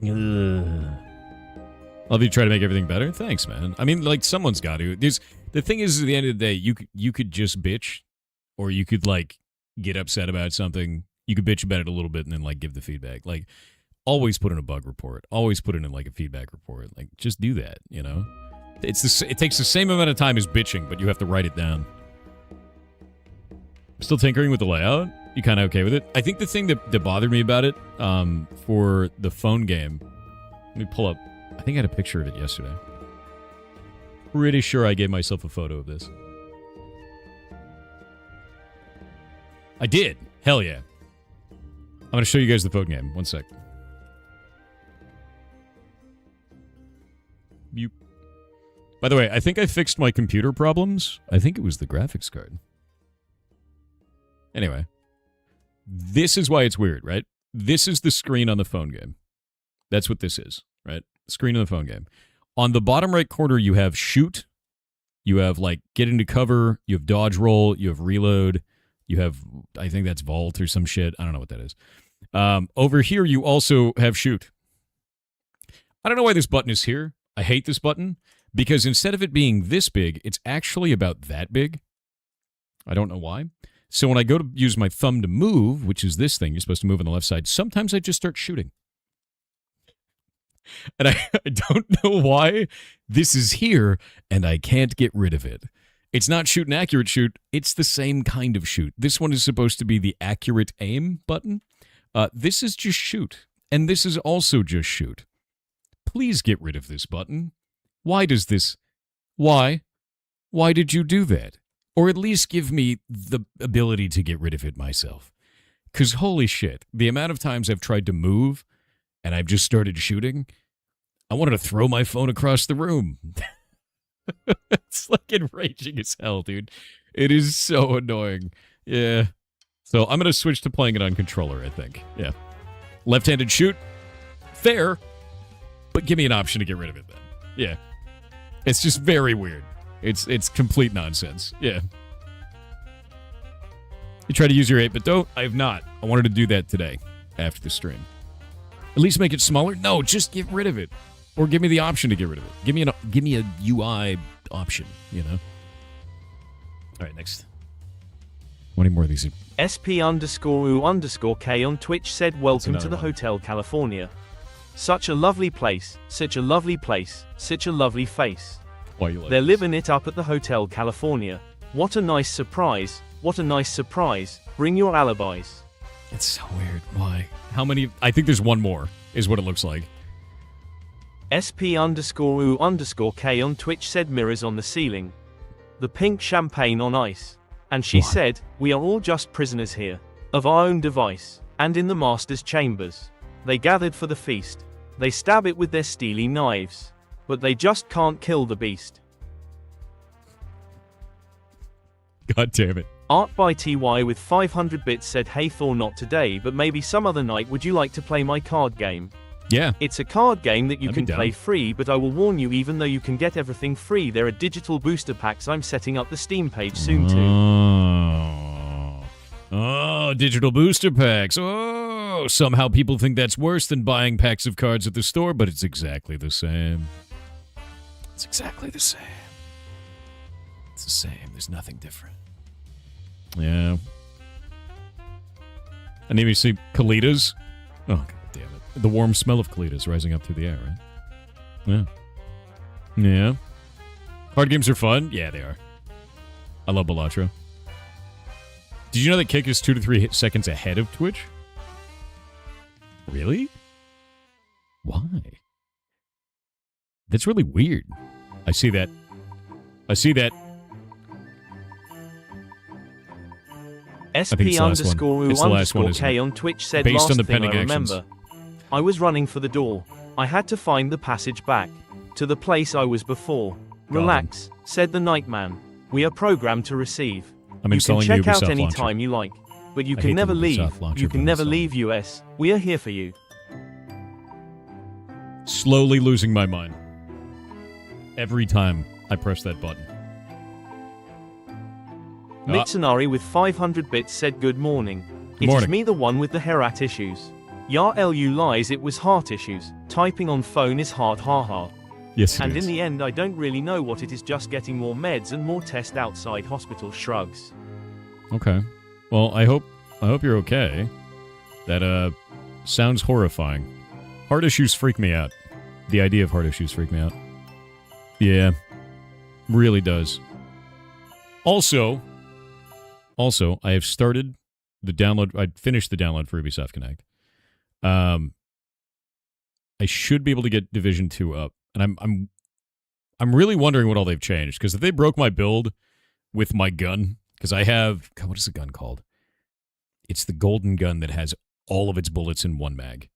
Ugh. Love you try to make everything better. Thanks, man. I mean, like someone's got to. The thing is, at the end of the day, you could just bitch, or you could like get upset about something. You could bitch about it a little bit and then like give the feedback. Like always put in a bug report. Always put in like a feedback report. Like just do that. You know, it takes the same amount of time as bitching, but you have to write it down. Still tinkering with the layout? You kind of okay with it? I think the thing that bothered me about it for the phone game, let me pull up. I think I had a picture of it yesterday. Pretty sure I gave myself a photo of this. I did. Hell yeah. I'm going to show you guys the phone game. One sec. By the way, I think I fixed my computer problems. I think it was the graphics card. Anyway, this is why it's weird, right? This is the screen on the phone game. That's what this is, right? Screen on the phone game. On the bottom right corner, you have shoot. You have, like, get into cover. You have dodge roll. You have reload. You have, I think that's vault or some shit. I don't know what that is. Over here, you also have shoot. I don't know why this button is here. I hate this button because instead of it being this big, it's actually about that big. I don't know why. So when I go to use my thumb to move, which is this thing, you're supposed to move on the left side, sometimes I just start shooting. And I don't know why this is here, and I can't get rid of it. It's not shoot and accurate shoot. It's the same kind of shoot. This one is supposed to be the accurate aim button. This is just shoot, and this is also just shoot. Please get rid of this button. Why does this... Why? Why did you do that? Or at least give me the ability to get rid of it myself. Because holy shit, the amount of times I've tried to move and I've just started shooting, I wanted to throw my phone across the room. It's like enraging as hell, dude. It is so annoying. Yeah. So I'm going to switch to playing it on controller, I think. Yeah. Left-handed shoot. Fair. But give me an option to get rid of it then. Yeah. It's just very weird. It's complete nonsense. Yeah. You try to use your 8-bit don't? I have not. I wanted to do that today after the stream. At least make it smaller? No, just get rid of it. Or give me the option to get rid of it. Give me a UI option, you know? All right, next. How many more of these? SP_U_K on Twitch said, welcome to the Hotel California. Such a lovely place, such a lovely place, such a lovely face. Why you like They're this? living it up at the Hotel California. What a nice surprise. What a nice surprise. Bring your alibis. It's so weird. Why? How many? I think there's one more, is what it looks like. SP_U_K on Twitch said, mirrors on the ceiling. The pink champagne on ice. And she said, we are all just prisoners here. Of our own device. And in the master's chambers. They gathered for the feast. They stab it with their steely knives. But they just can't kill the beast. God damn it. Art by TY with 500 bits said, hey Thor, not today but maybe some other night, would you like to play my card game? Yeah. It's a card game that you That'd can be play down. free, but I will warn you, even though you can get everything free, there are digital booster packs. I'm setting up the Steam page soon too. Oh, digital booster packs. Oh, somehow people think that's worse than buying packs of cards at the store, but it's exactly the same. It's exactly the same. It's the same. There's nothing different. Yeah. And then you see Kalitas. Oh, God damn it. The warm smell of Kalitas rising up through the air, right? Yeah. Yeah. Card games are fun? Yeah, they are. I love Balatro. Did you know that Kick is 2 to 3 seconds ahead of Twitch? Really? Why? That's really weird. I see that. I see that. SP underscore It's the last one, underscore isn't K it? on Twitch said Based last on the thing I pending actions. remember. I was running for the door. I had to find the passage back to the place I was before. Relax, said the Nightman. We are programmed to receive. I'm You can installing check the out Ubisoft any launcher. time you like, but you I can hate the never leave. Ubisoft launcher, You but can I'm never installing leave US. We are here for you. Slowly losing my mind. Every time I press that button. Mitsunari with 500 bits said good morning. It is morning. me, the one with the Herat issues. Ya lu lies, it was heart issues. Typing on phone is hard, haha. Yes, it And is. in the end, I don't really know what it is, just getting more meds and more tests outside hospital. Shrugs. Okay. Well, I hope you're okay. That sounds horrifying. Heart issues freak me out. The idea of heart issues freak me out. Yeah. Really does. Also, I have started the download. I finished the download for Ubisoft Connect. I should be able to get Division 2 up. And I'm really wondering what all they've changed, because if they broke my build with my gun, because I have, God, what is the gun called? It's the golden gun that has all of its bullets in one mag.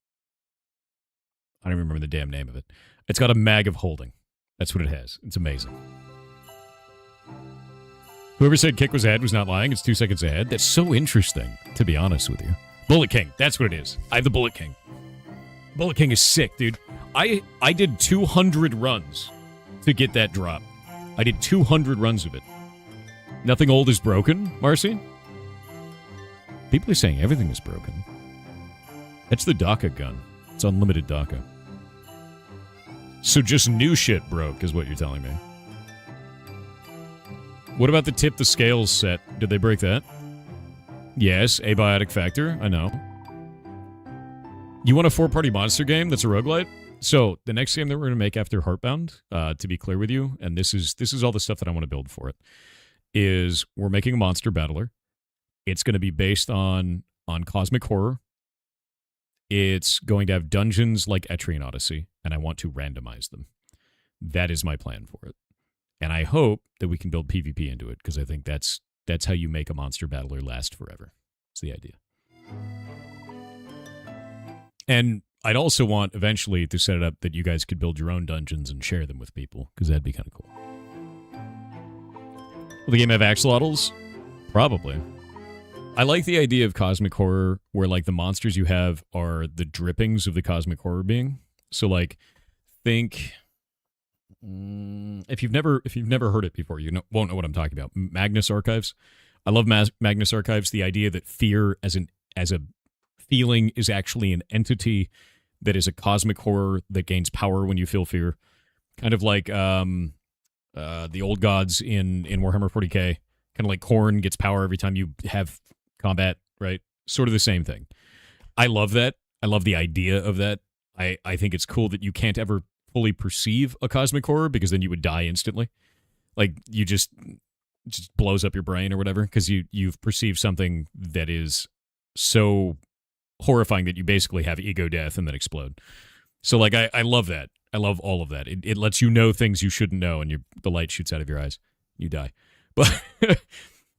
I don't remember the damn name of it. It's got a mag of holding. That's what it has. It's amazing. Whoever said Kick was ahead was not lying. It's 2 seconds ahead. That's so interesting, to be honest with you. Bullet King. That's what it is. I have the Bullet King. Bullet King is sick, dude. I did 200 runs to get that drop. I did 200 runs of it. Nothing old is broken, Marcy? People are saying everything is broken. That's the DACA gun. It's unlimited DACA. So just new shit broke, is what you're telling me. What about the Tip the Scales set? Did they break that? Yes, Abiotic Factor. I know. You want a 4-party monster game that's a roguelite? So, the next game that we're going to make after Heartbound, to be clear with you, and this is all the stuff that I want to build for it, is we're making a monster battler. It's going to be based on cosmic horror. It's going to have dungeons like Etrian Odyssey, and I want to randomize them. That is my plan for it. And I hope that we can build PvP into it, because I think that's how you make a monster battler last forever. It's the idea. And I'd also want eventually to set it up that you guys could build your own dungeons and share them with people, because that'd be kind of cool. Will the game have axolotls? Probably. I like the idea of cosmic horror where, like, the monsters you have are the drippings of the cosmic horror being. So, like, think... If you've never heard it before, you won't know what I'm talking about. Magnus Archives. I love Magnus Archives. The idea that fear as a feeling is actually an entity that is a cosmic horror that gains power when you feel fear. Kind of like the old gods in Warhammer 40k. Kind of like Khorne gets power every time you have combat, right? Sort of the same thing. I love that. I love the idea of that. I think it's cool that you can't ever fully perceive a cosmic horror, because then you would die instantly. Like, you just blows up your brain or whatever, because you've perceived something that is so horrifying that you basically have ego death and then explode. So, like, I love that. I love all of that. It lets you know things you shouldn't know, and the light shoots out of your eyes. You die. But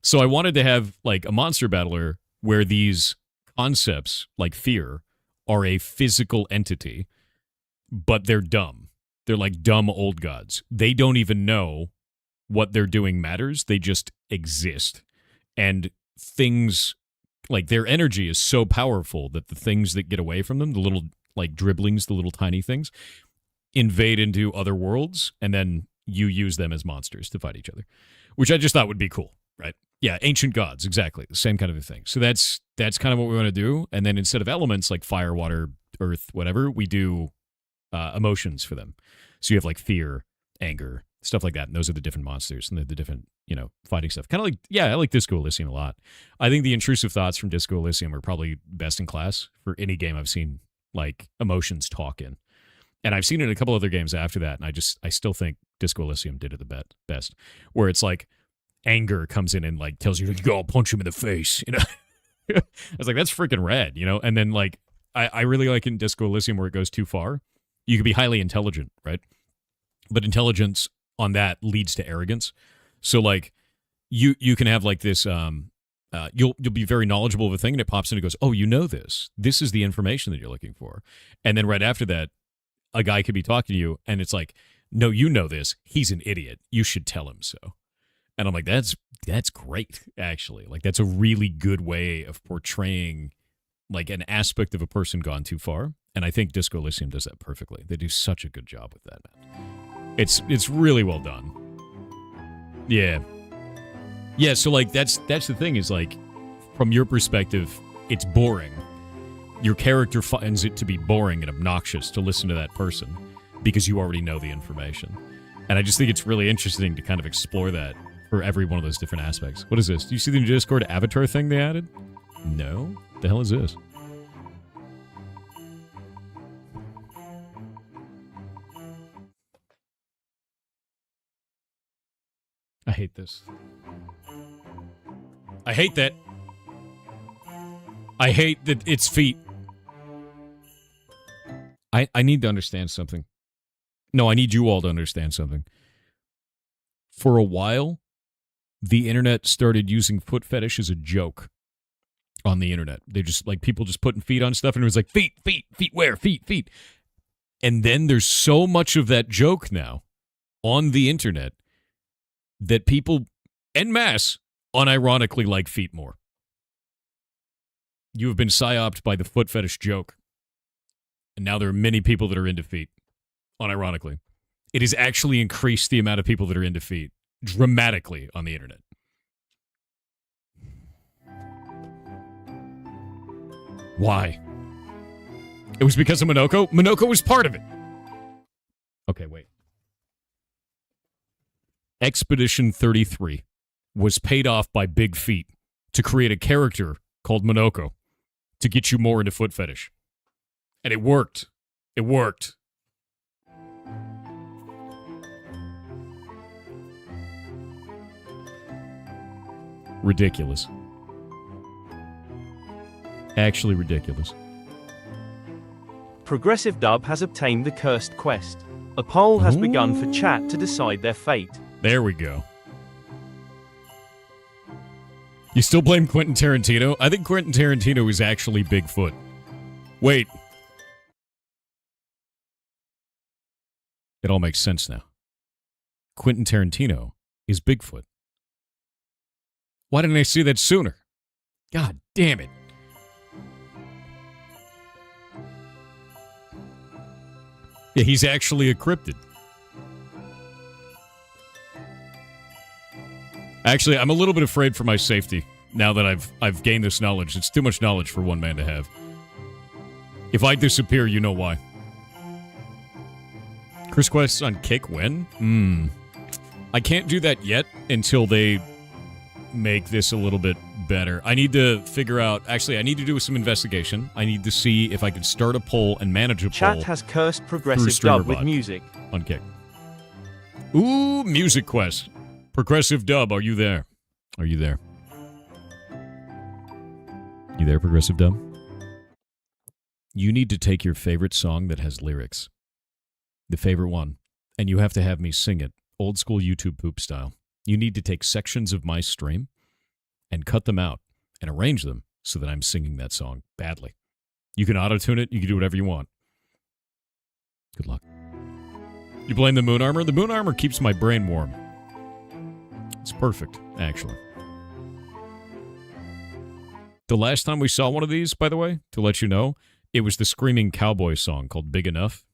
so I wanted to have, like, a monster battler where these concepts, like fear, are a physical entity, but they're dumb. They're like dumb old gods. They don't even know what they're doing matters. They just exist. And things, like, their energy is so powerful that the things that get away from them, the little, like, dribblings, the little tiny things, invade into other worlds, and then you use them as monsters to fight each other, which I just thought would be cool, right? Yeah, ancient gods, exactly. The same kind of a thing. So that's kind of what we want to do. And then instead of elements like fire, water, earth, whatever, we do emotions for them. So you have, like, fear, anger, stuff like that. And those are the different monsters and the different, fighting stuff. Kind of like, yeah, I like Disco Elysium a lot. I think the intrusive thoughts from Disco Elysium are probably best in class for any game I've seen, like, emotions talk in. And I've seen it in a couple other games after that, and I still think Disco Elysium did it the best. Where it's like anger comes in and, like, tells you to go punch him in the face. I was like, that's freaking rad, And then, like, I really like in Disco Elysium where it goes too far. You can be highly intelligent, right? But intelligence on that leads to arrogance. So like you can have like this you'll be very knowledgeable of a thing, and it pops in and goes, oh, you know this. This is the information that you're looking for. And then right after that, a guy could be talking to you, and it's like, no, you know this. He's an idiot. You should tell him so. And I'm like, that's great, actually. Like, that's a really good way of portraying like an aspect of a person gone too far. And I think Disco Elysium does that perfectly. They do such a good job with that, man. It's really well done. Yeah. Yeah, so like that's the thing is like from your perspective, it's boring. Your character finds it to be boring and obnoxious to listen to that person because you already know the information. And I just think it's really interesting to kind of explore that for every one of those different aspects. What is this? Do you see the Discord avatar thing they added? No. What the hell is this? I hate this. I hate that. I hate that it's feet. I need to understand something. No, I need you all to understand something. For a while, the internet started using foot fetish as a joke on the internet. They just, like, people just putting feet on stuff, and it was like, feet, where? Feet. And then there's so much of that joke now on the internet that people, en masse, unironically like feet more. You have been psyoped by the foot fetish joke. And now there are many people that are into feet, unironically. It has actually increased the amount of people that are into feet dramatically on the internet. Why? It was because of Monoko? Monoko was part of it. Okay, wait. Expedition 33 was paid off by Big Feet to create a character called Monoko to get you more into foot fetish. And it worked. It worked. Ridiculous. Actually ridiculous. Progressive Dub has obtained the cursed quest. A poll has begun for chat to decide their fate. There we go. You still blame Quentin Tarantino? I think Quentin Tarantino is actually Bigfoot. Wait. It all makes sense now. Quentin Tarantino is Bigfoot. Why didn't I see that sooner? God damn it. Yeah, he's actually a cryptid. Actually, I'm a little bit afraid for my safety now that I've gained this knowledge. It's too much knowledge for one man to have. If I disappear, you know why. Chris Quest on Kick when? I can't do that yet until they make this a little bit better. I need to figure out... Actually, I need to do some investigation. I need to see if I can start a poll and manage a poll. Chat has cursed Progressive Dub with music. On Kick. Ooh, Music Quest. Progressive Dub, are you there? Are you there? You there, Progressive Dub? You need to take your favorite song that has lyrics. The favorite one. And you have to have me sing it. Old school YouTube poop style. You need to take sections of my stream and cut them out and arrange them so that I'm singing that song badly. You can auto-tune it. You can do whatever you want. Good luck. You blame the moon armor? The moon armor keeps my brain warm. It's perfect, actually. The last time we saw one of these, by the way, to let you know, it was the Screaming Cowboy song called Big Enough.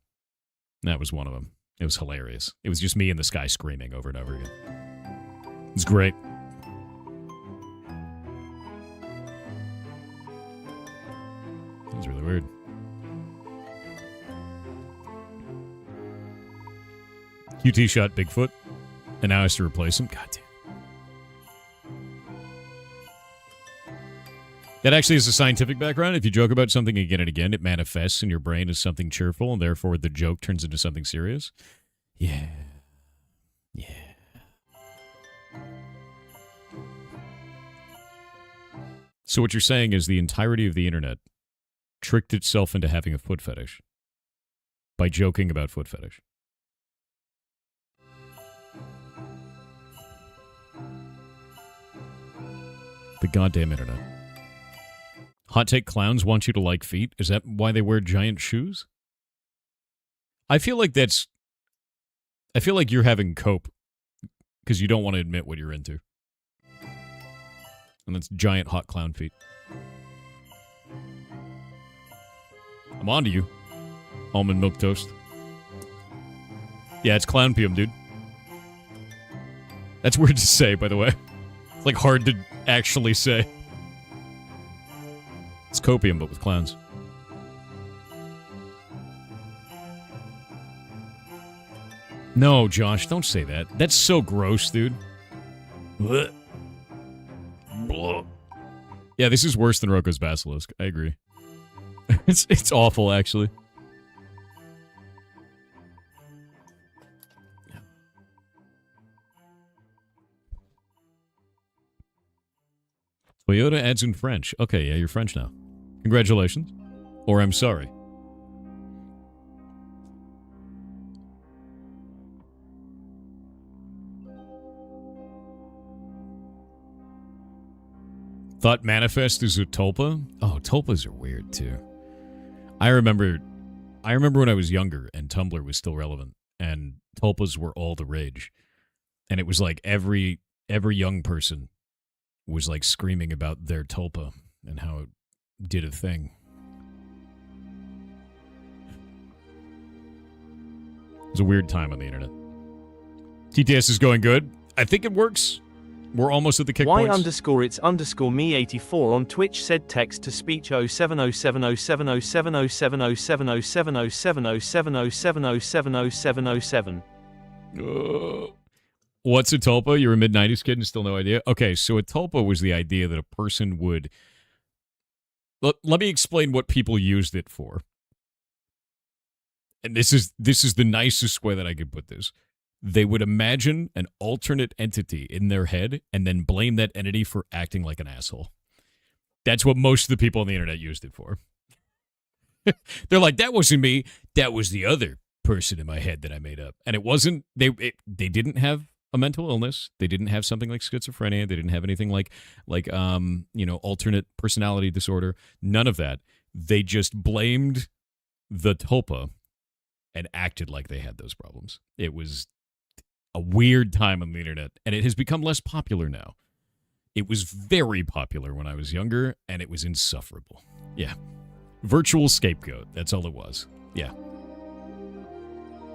That was one of them. It was hilarious. It was just me in the sky screaming over and over again. It was great. That was really weird. QT shot Bigfoot, and now has to replace him. God damn. That actually is a scientific background. If you joke about something again and again, it manifests in your brain as something cheerful, and therefore the joke turns into something serious. Yeah. Yeah. So what you're saying is the entirety of the internet tricked itself into having a foot fetish by joking about foot fetish. The goddamn internet. Hot take: clowns want you to like feet. Is that why they wear giant shoes? I feel like you're having cope because you don't want to admit what you're into. And that's giant hot clown feet. I'm on to you. Almond milk toast. Yeah, it's clownpium, dude. That's weird to say, by the way. It's like hard to actually say. It's copium, but with clowns. No, Josh, don't say that. That's so gross, dude. Blech. Blech. Yeah, this is worse than Roko's Basilisk. I agree. It's awful, actually. Toyota adds in French. Okay, yeah, you're French now. Congratulations. Or I'm sorry. Thought Manifest is a tulpa? Oh, tulpas are weird, too. I remember when I was younger and Tumblr was still relevant and tulpas were all the rage. And it was like every young person was like screaming about their tulpa and how it did a thing. It was a weird time on the internet. TTS is going good. I think it works. We're almost at the kick points. Y_it's_me84 on Twitch said text to speech 07070707070707070707070707070707070707070707070707070707070707070707070707070707070707070707070707070707070707070707070707070707070707070707070707070707070707070707070707070707070707070707070707070707070707070707070707070707070707070. Okay, so a tulpa, you're in mid-90s kid and still no idea? Okay, so a tulpa was the idea that a person would... Let me explain what people used it for. And this is the nicest way that I could put this. They would imagine an alternate entity in their head and then blame that entity for acting like an asshole. That's what most of the people on the internet used it for. They're like, that wasn't me, that was the other person in my head that I made up. And it wasn't, they didn't have a mental illness. They didn't have something like schizophrenia. They didn't have anything like alternate personality disorder. None of that. They just blamed the tulpa and acted like they had those problems. It was a weird time on the internet, and it has become less popular now. It was very popular when I was younger, and it was insufferable. Yeah. Virtual scapegoat. That's all it was. Yeah.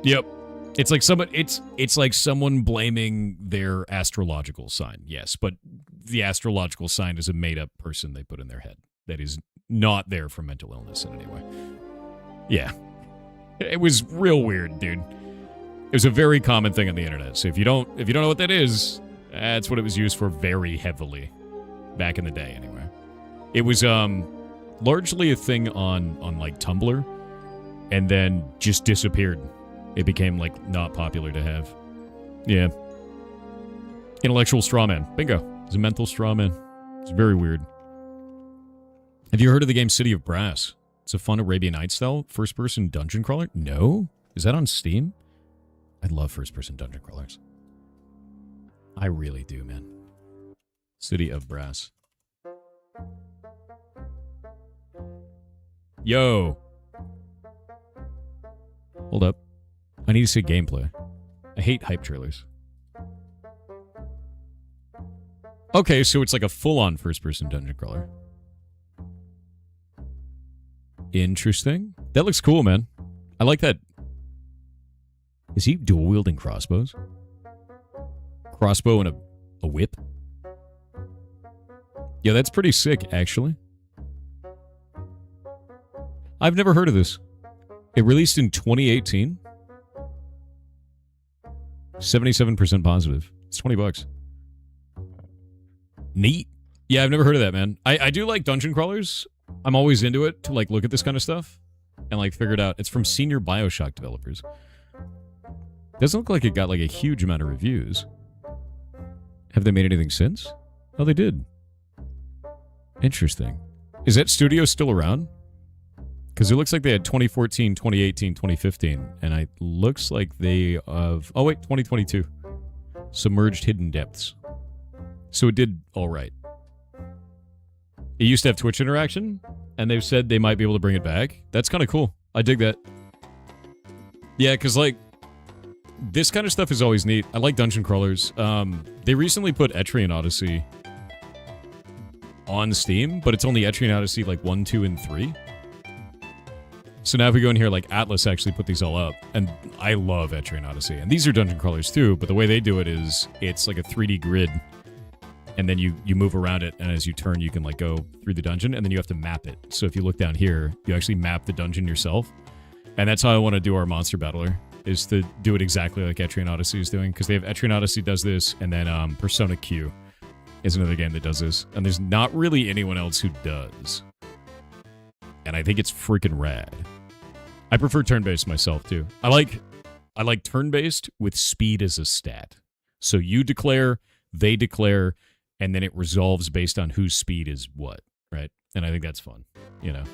Yep. It's like someone blaming their astrological sign. Yes, but the astrological sign is a made-up person they put in their head that is not there for mental illness in any way. Yeah. It was real weird, dude. It was a very common thing on the internet. So if you don't know what that is, that's what it was used for very heavily back in the day anyway. It was largely a thing on like Tumblr and then just disappeared. It became like not popular to have. Yeah. Intellectual strawman. Bingo. It's a mental strawman. It's very weird. Have you heard of the game City of Brass? It's a fun Arabian Nights style first-person dungeon crawler. No? Is that on Steam? I love first-person dungeon crawlers. I really do, man. City of Brass. Yo. Hold up. I need to see gameplay. I hate hype trailers. Okay, so it's like a full-on first-person dungeon crawler. Interesting. That looks cool, man. I like that. Is he dual-wielding crossbows? Crossbow and a whip? Yeah, that's pretty sick, actually. I've never heard of this. It released in 2018. 77% positive. It's $20. Neat. Yeah, I've never heard of that, man. I do like dungeon crawlers. I'm always into it to like look at this kind of stuff and like figure it out. It's from senior BioShock developers. Doesn't look like it got like a huge amount of reviews. Have they made anything since? Oh, they did. Interesting. Is that studio still around? Because it looks like they had 2014, 2018, 2015, and it looks like they have... Oh, wait, 2022. Submerged Hidden Depths. So it did all right. It used to have Twitch interaction, and they've said they might be able to bring it back. That's kind of cool. I dig that. Yeah, because, like, this kind of stuff is always neat. I like dungeon crawlers. They recently put Etrian Odyssey on Steam, but it's only Etrian Odyssey, like, 1, 2, and 3. So now if we go in here, like, Atlas actually put these all up, and I love Etrian Odyssey. And these are dungeon crawlers, too, but the way they do it is it's like a 3D grid, and then you move around it, and as you turn, you can, like, go through the dungeon, and then you have to map it. So if you look down here, you actually map the dungeon yourself. And that's how I want to do our monster battler, is to do it exactly like Etrian Odyssey is doing, because they have Etrian Odyssey does this, and then Persona Q is another game that does this. And there's not really anyone else who does. And I think it's freaking rad. I prefer turn-based myself, too. I like turn-based with speed as a stat. So you declare, they declare, and then it resolves based on whose speed is what, right? And I think that's fun, you know?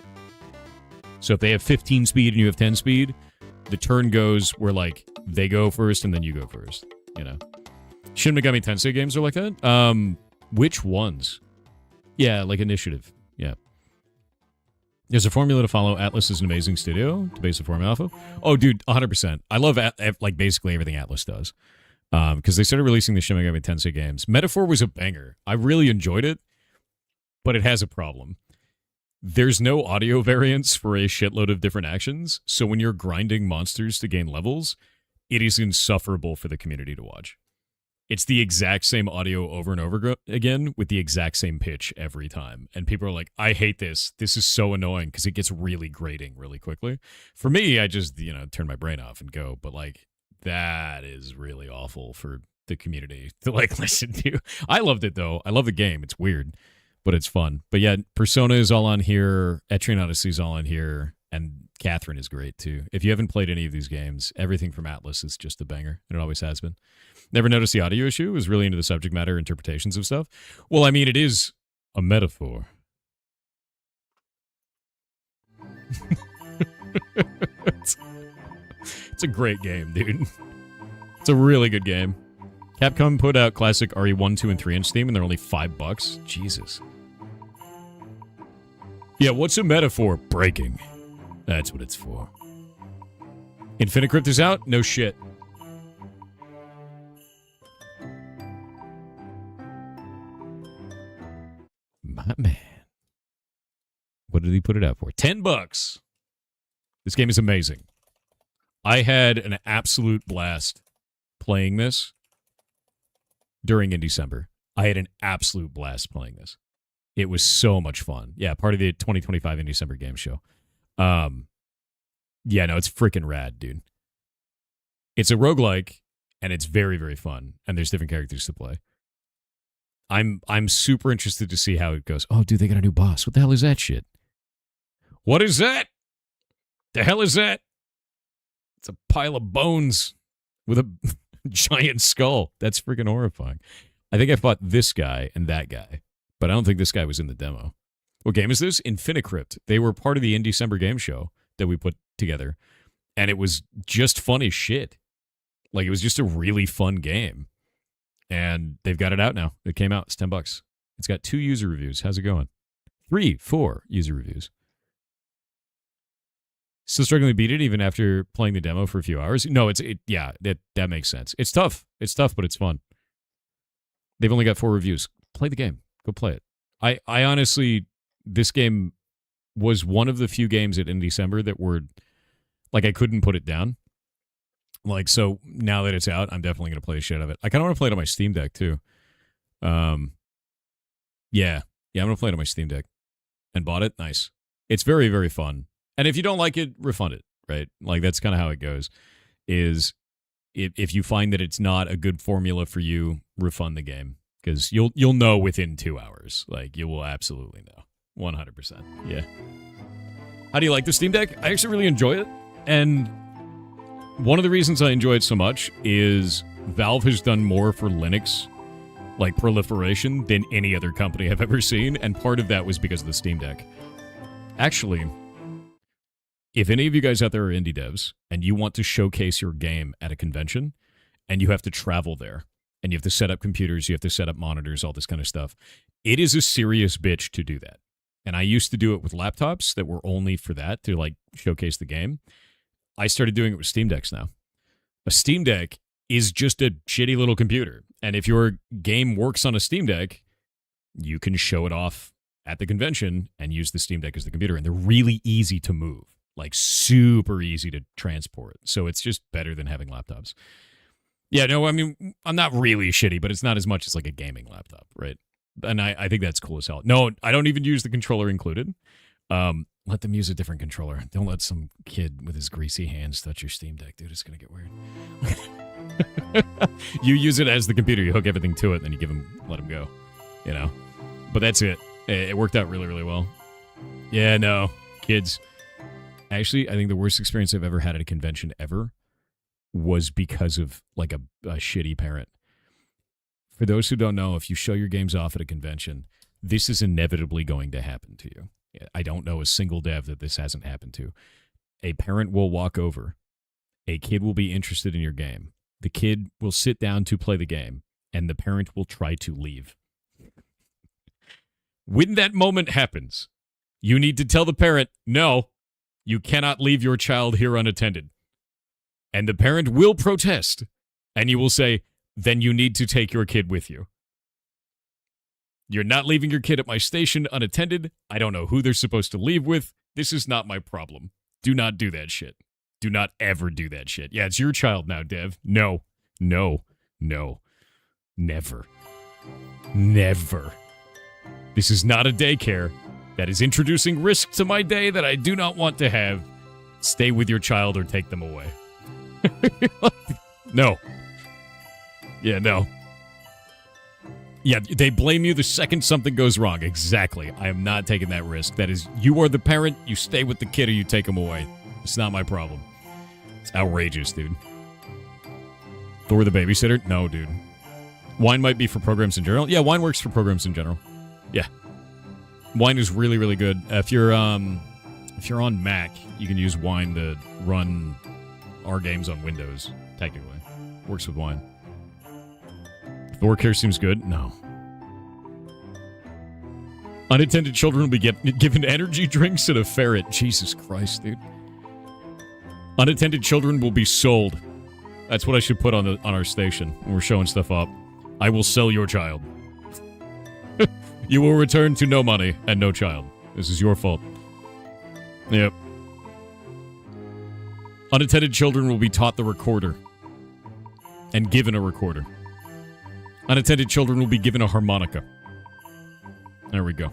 So if they have 15 speed and you have 10 speed, the turn goes where, like, they go first and then you go first, you know? Shin Megami Tensei games are like that? Which ones? Yeah, like Initiative, yeah. There's a formula to follow. Atlas is an amazing studio to base the formula off of. Oh, dude, 100%. I love, like, basically everything Atlas does. Because they started releasing the Shin Megami Tensei games. Metaphor was a banger. I really enjoyed it, but it has a problem. There's no audio variants for a shitload of different actions, so when you're grinding monsters to gain levels, it is insufferable for the community to watch. It's the exact same audio over and over again with the exact same pitch every time. And people are like, I hate this. This is so annoying because it gets really grating really quickly. For me, I just, turn my brain off and go. But, like, that is really awful for the community to, like, listen to. I loved it, though. I love the game. It's weird, but it's fun. But, yeah, Persona is all on here. Etrian Odyssey is all on here. And Catherine is great, too. If you haven't played any of these games, everything from Atlas is just a banger. And it always has been. Never noticed the audio issue. Was really into the subject matter interpretations of stuff. Well, I mean, it is a metaphor. It's a great game, dude. It's a really good game. Capcom put out classic RE1, 2, and 3 on Steam, and they're only $5. Jesus. Yeah, what's a metaphor? Breaking. That's what it's for. Infinicrypt is out? No shit. My man. What did he put it out for? $10. This game is amazing. I had an absolute blast playing this during in December. I had an absolute blast playing this. It was so much fun. Yeah, part of the 2025 in December game show. Yeah, no, it's freaking rad, dude. It's a roguelike, and it's very, very fun. And there's different characters to play. I'm super interested to see how it goes. Oh, dude, they got a new boss. What the hell is that shit? What is that? The hell is that? It's a pile of bones with a giant skull. That's freaking horrifying. I think I fought this guy and that guy, but I don't think this guy was in the demo. What game is this? Infinicrypt. They were part of the in December game show that we put together, and it was just fun as shit. Like, it was just a really fun game. And they've got it out now. It came out. It's $10. It's got 2 user reviews. How's it going? 4 user reviews. Still struggling to beat it even after playing the demo for a few hours? No, that makes sense. It's tough. It's tough, but it's fun. They've only got 4 reviews. Play the game. Go play it. I honestly, this game was one of the few games in December that were, like, I couldn't put it down. Like, so now that it's out, I'm definitely going to play the shit out of it. I kind of want to play it on my Steam Deck, too. Yeah, I'm going to play it on my Steam Deck. And bought it? Nice. It's very, very fun. And if you don't like it, refund it, right? Like, that's kind of how it goes. Is if you find that it's not a good formula for you, refund the game. Because you'll know within 2 hours. Like, you will absolutely know. 100%. Yeah. How do you like the Steam Deck? I actually really enjoy it. And one of the reasons I enjoy it so much is Valve has done more for Linux, like, proliferation than any other company I've ever seen, and part of that was because of the Steam Deck. Actually, if any of you guys out there are indie devs, and you want to showcase your game at a convention, and you have to travel there, and you have to set up computers, you have to set up monitors, all this kind of stuff, it is a serious bitch to do that. and I used to do it with laptops that were only for that, to like showcase the game. I started doing it with Steam Decks now. A Steam Deck is just a shitty little computer. And if your game works on a Steam Deck, you can show it off at the convention and use the Steam Deck as the computer. And they're really easy to move, like super easy to transport. So it's just better than having laptops. Yeah, no, I mean, I'm not really shitty, but it's not as much as like a gaming laptop, right? And I think that's cool as hell. No, I don't even use the controller included. Let them use a different controller. Don't let some kid with his greasy hands touch your Steam Deck, dude. It's going to get weird. You use it as the computer. You hook everything to it, then you let him go. You know? But that's it. It worked out really, really well. Yeah, no. Kids. Actually, I think the worst experience I've ever had at a convention ever was because of like a shitty parent. For those who don't know, if you show your games off at a convention, this is inevitably going to happen to you. I don't know a single dev that this hasn't happened to. A parent will walk over. A kid will be interested in your game. The kid will sit down to play the game, and the parent will try to leave. When that moment happens, you need to tell the parent, no, you cannot leave your child here unattended. And the parent will protest, and you will say, then you need to take your kid with you. You're not leaving your kid at my station unattended. I don't know who they're supposed to leave with. This is not my problem. Do not do that shit. Do not ever do that shit. Yeah, it's your child now, Dev. No, no, no. Never. Never. This is not a daycare. That is introducing risk to my day that I do not want to have. Stay with your child or take them away. No. Yeah, no. Yeah, they blame you the second something goes wrong. Exactly. I am not taking that risk. That is, you are the parent, you stay with the kid or you take him away. It's not my problem. It's outrageous, dude. Thor the babysitter? No, dude. Wine might be for programs in general. Yeah, wine works for programs in general. Yeah. Wine is really, really good. If you're on Mac, you can use Wine to run our games on Windows, technically. Works with Wine. Thor care seems good. No. Unattended children will be given energy drinks and a ferret. Jesus Christ, dude. Unattended children will be sold. That's what I should put on our station when we're showing stuff up. I will sell your child. You will return to no money and no child. This is your fault. Yep. Unattended children will be taught the recorder and given a recorder. Unattended children will be given a harmonica. There we go.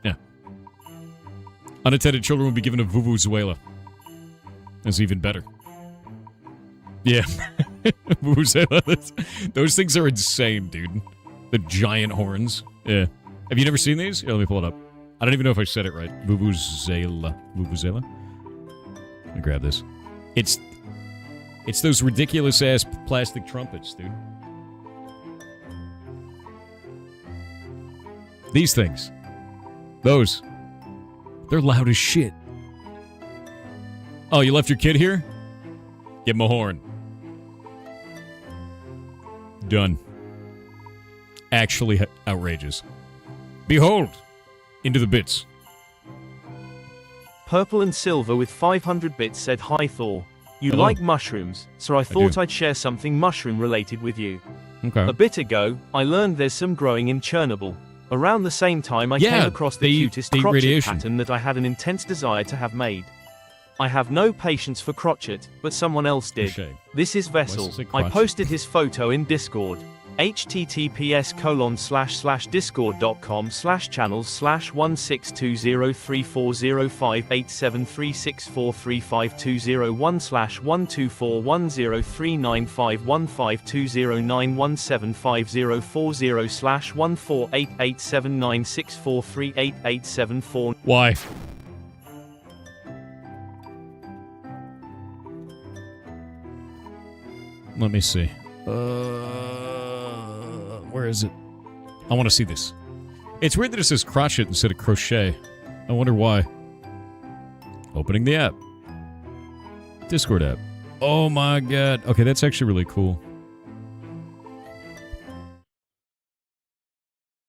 Yeah. Unattended children will be given a vuvuzela. That's even better. Yeah. Vuvuzela. Those things are insane, dude. The giant horns. Yeah. Have you never seen these? Here, let me pull it up. I don't even know if I said it right. Vuvuzela. Vuvuzela? Let me grab this. It's those ridiculous-ass plastic trumpets, dude. These things. Those. They're loud as shit. Oh, you left your kid here? Give him a horn. Done. Actually outrageous. Behold! Into the bits. Purple and Silver with 500 bits said, hi Thor. You Hello. like mushrooms, so I thought do. I'd share something mushroom related with you. Okay. A bit ago, I learned there's some growing in Chernobyl. Around the same time I came across the cutest crotchet radiation pattern that I had an intense desire to have made. I have no patience for crotchet, but someone else did. Crochet. This is Vessel. I posted his photo in Discord. https://discord.com/channels/1620344088736438874. Why? Let me see. Where is it? I want to see this. It's weird that it says crotchet instead of crochet. I wonder why. Opening the app. Discord app. Oh my god. Okay, that's actually really cool.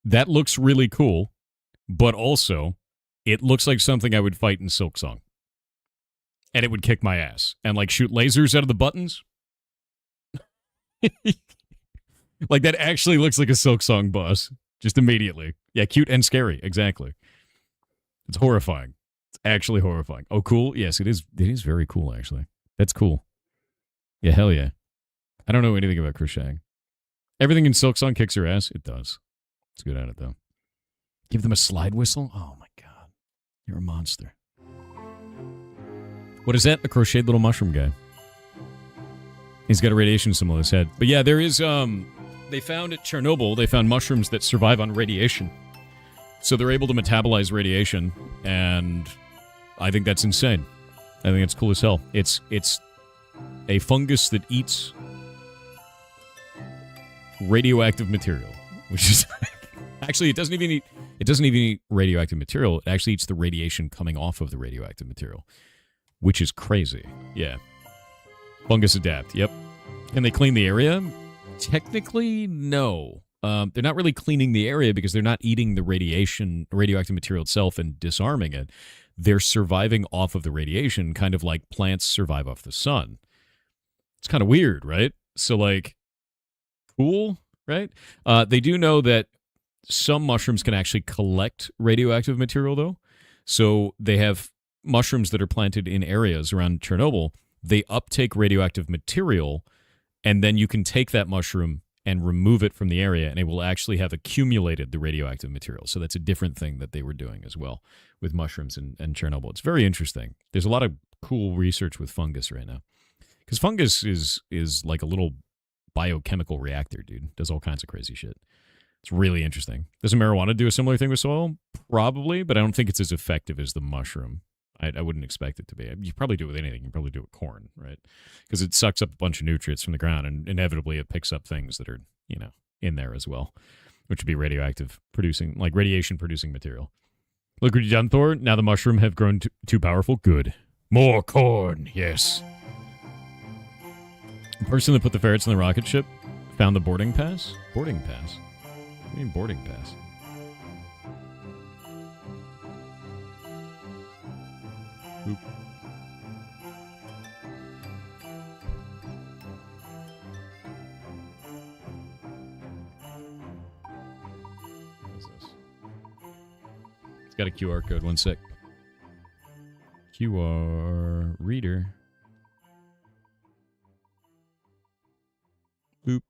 That looks really cool. but also it looks like something I would fight in Silksong. And it would kick my ass. And, like, shoot lasers out of the buttons. Like, that actually looks like a Silksong boss. Just immediately. Yeah, cute and scary. Exactly. It's horrifying. It's actually horrifying. Oh, cool? Yes, it is. It is very cool, actually. That's cool. Yeah, hell yeah. I don't know anything about crocheting. Everything in Silksong kicks your ass? It does. It's good at it, though. Give them a slide whistle? Oh, my God. You're a monster. What is that? A crocheted little mushroom guy. He's got a radiation symbol on his head. But yeah, there is, they found at Chernobyl, they found mushrooms that survive on radiation. So they're able to metabolize radiation, and I think that's insane. I think it's cool as hell. It's a fungus that eats radioactive material, which is actually it doesn't even eat radioactive material. It actually eats the radiation coming off of the radioactive material, which is crazy. Yeah. Fungus adapt. Yep. Can they clean the area? Technically, no. They're not really cleaning the area because they're not eating the radioactive material itself and disarming it. They're surviving off of the radiation, kind of like plants survive off the sun. It's kind of weird, right? So, like, cool, right? They do know that some mushrooms can actually collect radioactive material, though. So they have mushrooms that are planted in areas around Chernobyl. They uptake radioactive material, and then you can take that mushroom and remove it from the area, and it will actually have accumulated the radioactive material. So that's a different thing that they were doing as well with mushrooms and Chernobyl. It's very interesting. There's a lot of cool research with fungus right now. Because fungus is like a little biochemical reactor, dude. Does all kinds of crazy shit. It's really interesting. Does marijuana do a similar thing with soil? Probably, but I don't think it's as effective as the mushroom. I wouldn't expect it to be. You probably do it with anything. You probably do it with corn, right? Because it sucks up a bunch of nutrients from the ground, and inevitably it picks up things that are, in there as well, which would be radioactive producing, like radiation producing material. Look what you done, Thor. Now the mushroom have grown too powerful. Good. More corn. Yes. The person that put the ferrets in the rocket ship found the boarding pass? Boarding pass? What do you mean boarding pass? Oop. What is this? It's got a QR code. One sec. QR reader. Boop.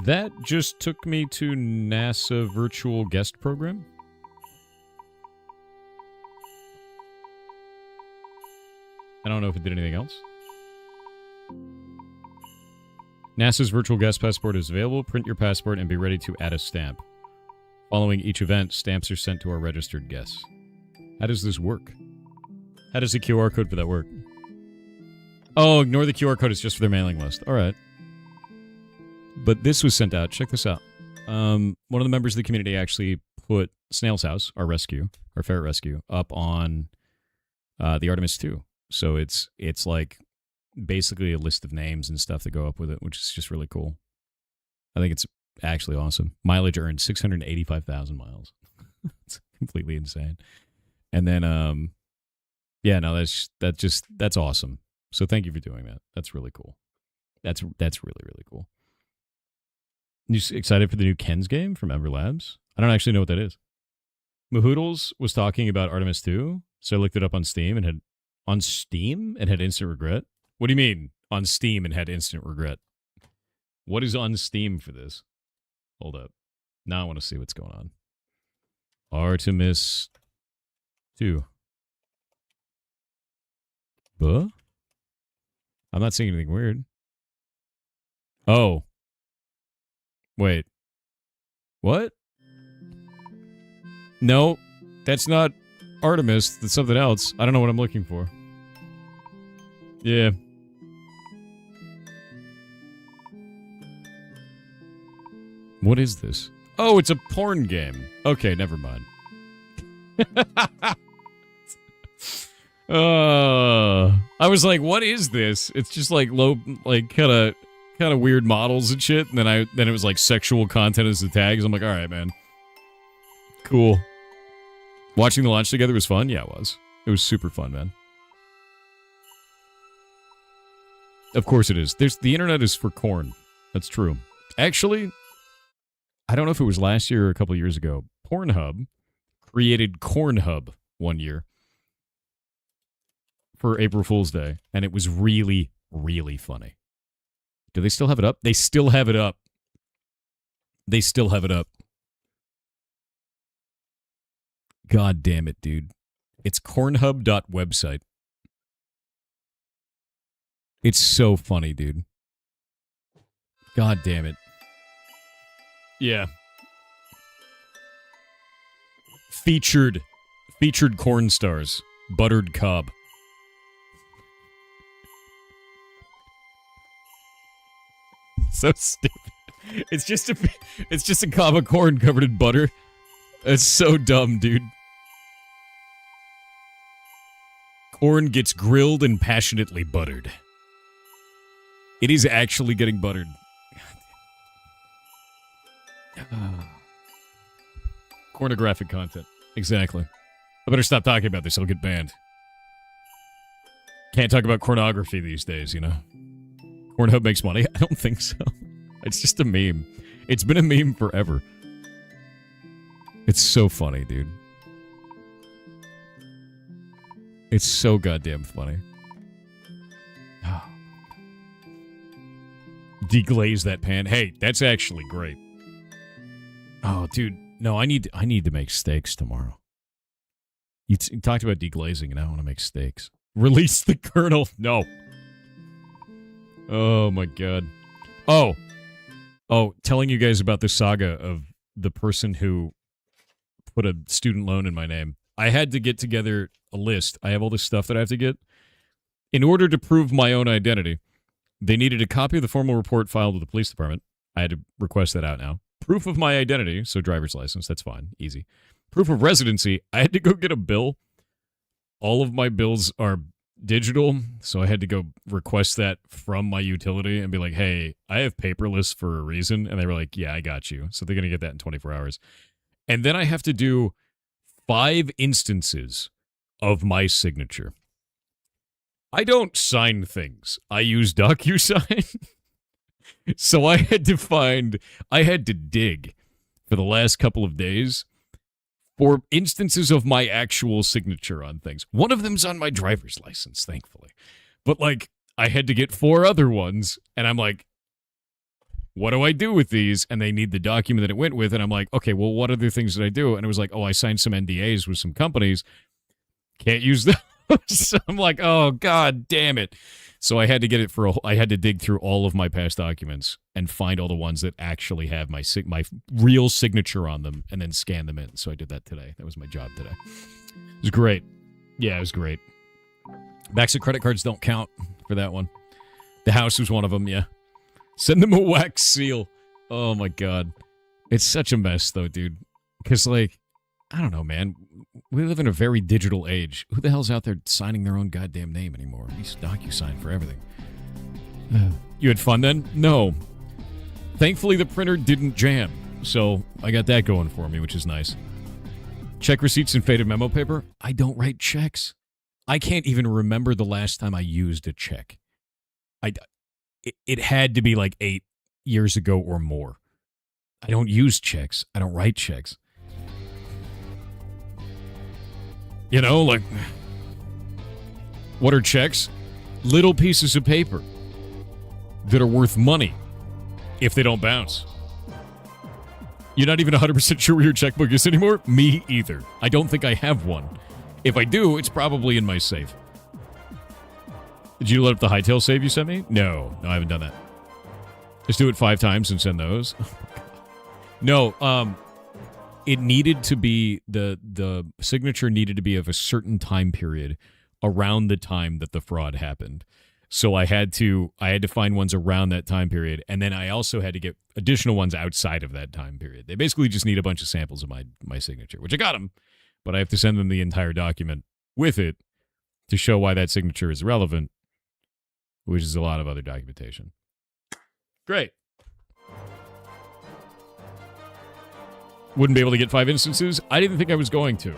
That just took me to NASA virtual guest program. I don't know if it did anything else. NASA's virtual guest passport is available. Print your passport and be ready to add a stamp. Following each event, stamps are sent to our registered guests. How does this work? How does the QR code for that work? Oh, ignore the QR code. It's just for their mailing list. All right. But this was sent out. Check this out. One of the members of the community actually put Snail's House, our ferret rescue, up on the Artemis 2. So it's like basically a list of names and stuff that go up with it, which is just really cool. I think it's actually awesome. Mileage earned 685,000 miles. It's completely insane. And then, yeah, no, that's awesome. So thank you for doing that. That's really cool. That's really, really cool. You excited for the new Ken's game from Ember Labs? I don't actually know what that is. Mahoodles was talking about Artemis 2, so I looked it up on Steam and had instant regret. What do you mean on Steam and had instant regret? What is on Steam for this? Hold up. Now I want to see what's going on. Artemis 2. Buh? I'm not seeing anything weird. Oh. Wait. What? No, that's not Artemis. That's something else. I don't know what I'm looking for. Yeah. What is this? Oh, it's a porn game. Okay, never mind. I was like, what is this? It's just like low, like kind of weird models and shit. And then it was like sexual content as the tags. I'm like, all right, man. Cool. Watching the launch together was fun. Yeah, it was. It was super fun, man. Of course it is. The internet is for corn. That's true. Actually, I don't know if it was last year or a couple of years ago. Pornhub created Cornhub one year for April Fool's Day, and it was really, really funny. Do they still have it up? They still have it up. They still have it up. God damn it, dude. It's cornhub.website. It's so funny, dude. God damn it. Yeah. Featured corn stars. Buttered cob. So stupid. It's just a cob of corn covered in butter. It's so dumb, dude. Corn gets grilled and passionately buttered. It is actually getting buttered. Pornographic content. Exactly. I better stop talking about this. I'll get banned. Can't talk about pornography these days, you know? Pornhub makes money? I don't think so. It's just a meme. It's been a meme forever. It's so funny, dude. It's so goddamn funny. Deglaze that pan. Hey, that's actually great. Oh, dude. No, I need to make steaks tomorrow. You talked about deglazing, and I want to make steaks. Release the kernel. No. Oh, my God. Oh, telling you guys about the saga of the person who put a student loan in my name. I had to get together a list. I have all this stuff that I have to get. In order to prove my own identity, they needed a copy of the formal report filed with the police department. I had to request that out now. Proof of my identity, so driver's license, that's fine, easy. Proof of residency, I had to go get a bill. All of my bills are digital, so I had to go request that from my utility and be like, hey, I have paperless for a reason. And they were like, yeah, I got you. So they're going to get that in 24 hours. And then I have to do 5 instances of my signature. I don't sign things. I use DocuSign. So I had to dig for the last couple of days for instances of my actual signature on things. One of them's on my driver's license, thankfully. But, like, I had to get 4 other ones, and I'm like, what do I do with these? And they need the document that it went with, and I'm like, okay, well, what other things did I do? And it was like, oh, I signed some NDAs with some companies. Can't use those. So I'm like, oh, God damn it. So I had to get it I had to dig through all of my past documents and find all the ones that actually have my real signature on them and then scan them in. So I did that today. That was my job today. It was great. Yeah, it was great. Backs of credit cards don't count for that one. The house was one of them, yeah. Send them a wax seal. Oh, my God. It's such a mess, though, dude. Because, like, I don't know, man. We live in a very digital age. Who the hell's out there signing their own goddamn name anymore? We used to DocuSign for everything. You had fun then? No. Thankfully, the printer didn't jam, so I got that going for me, which is nice. Check receipts and faded memo paper? I don't write checks. I can't even remember the last time I used a check. It had to be like 8 years ago or more. I don't use checks. I don't write checks. You know, like, what are checks? Little pieces of paper that are worth money if they don't bounce. You're not even 100% sure where your checkbook is anymore? Me either. I don't think I have one. If I do, it's probably in my safe. Did you load up the Hightail save you sent me? No, I haven't done that. Just do it 5 times and send those. No, it needed to be, the signature needed to be of a certain time period around the time that the fraud happened. So I had to find ones around that time period, and then I also had to get additional ones outside of that time period. They basically just need a bunch of samples of my signature, which I got them, but I have to send them the entire document with it to show why that signature is relevant, which is a lot of other documentation. Great. Wouldn't be able to get 5 instances. I didn't think I was going to.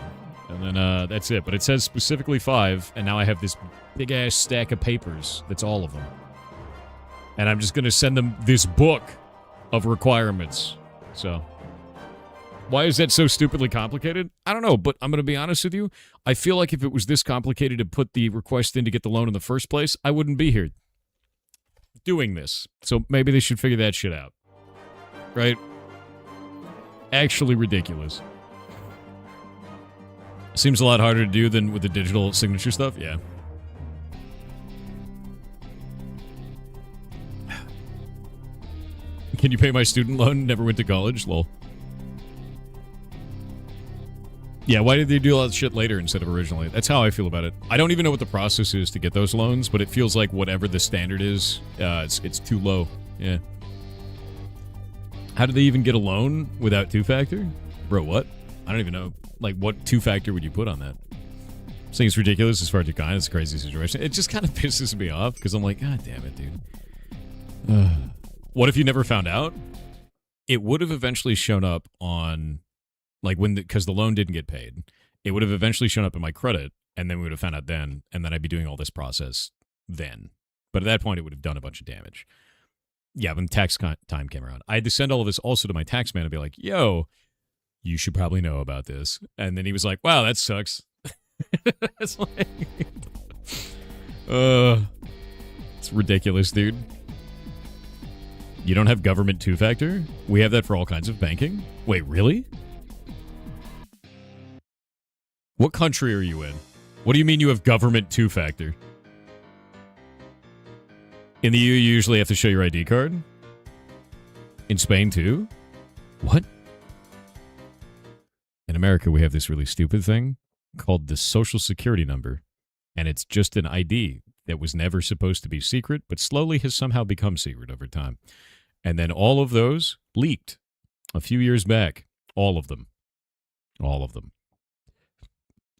And then that's it. But it says specifically 5, and now I have this big-ass stack of papers. That's all of them. And I'm just going to send them this book of requirements. So, why is that so stupidly complicated? I don't know, but I'm going to be honest with you. I feel like if it was this complicated to put the request in to get the loan in the first place, I wouldn't be here doing this. So maybe they should figure that shit out. Right? Actually ridiculous. Seems a lot harder to do than with the digital signature stuff. Yeah. Can you pay my student loan? Never went to college? Lol. Yeah, why did they do all that shit later instead of originally? That's how I feel about it. I don't even know what the process is to get those loans, but it feels like whatever the standard is, it's too low. Yeah. How did they even get a loan without two-factor? Bro, what? I don't even know. Like, what two-factor would you put on that? I think it's ridiculous as far as you're kind. It's a crazy situation. It just kind of pisses me off because I'm like, God damn it, dude. What if you never found out? It would have eventually shown up on, like, because the loan didn't get paid. It would have eventually shown up in my credit, and then we would have found out then, and then I'd be doing all this process then. But at that point, it would have done a bunch of damage. Yeah, when tax time came around. I had to send all of this also to my tax man and be like, yo, you should probably know about this. And then he was like, wow, that sucks. It's like, it's ridiculous, dude. You don't have government two-factor? We have that for all kinds of banking? Wait, really? What country are you in? What do you mean you have government two-factor? In the EU, you usually have to show your ID card? In Spain, too? What? In America, we have this really stupid thing called the Social Security number, and it's just an ID that was never supposed to be secret, but slowly has somehow become secret over time. And then all of those leaked a few years back. All of them. All of them.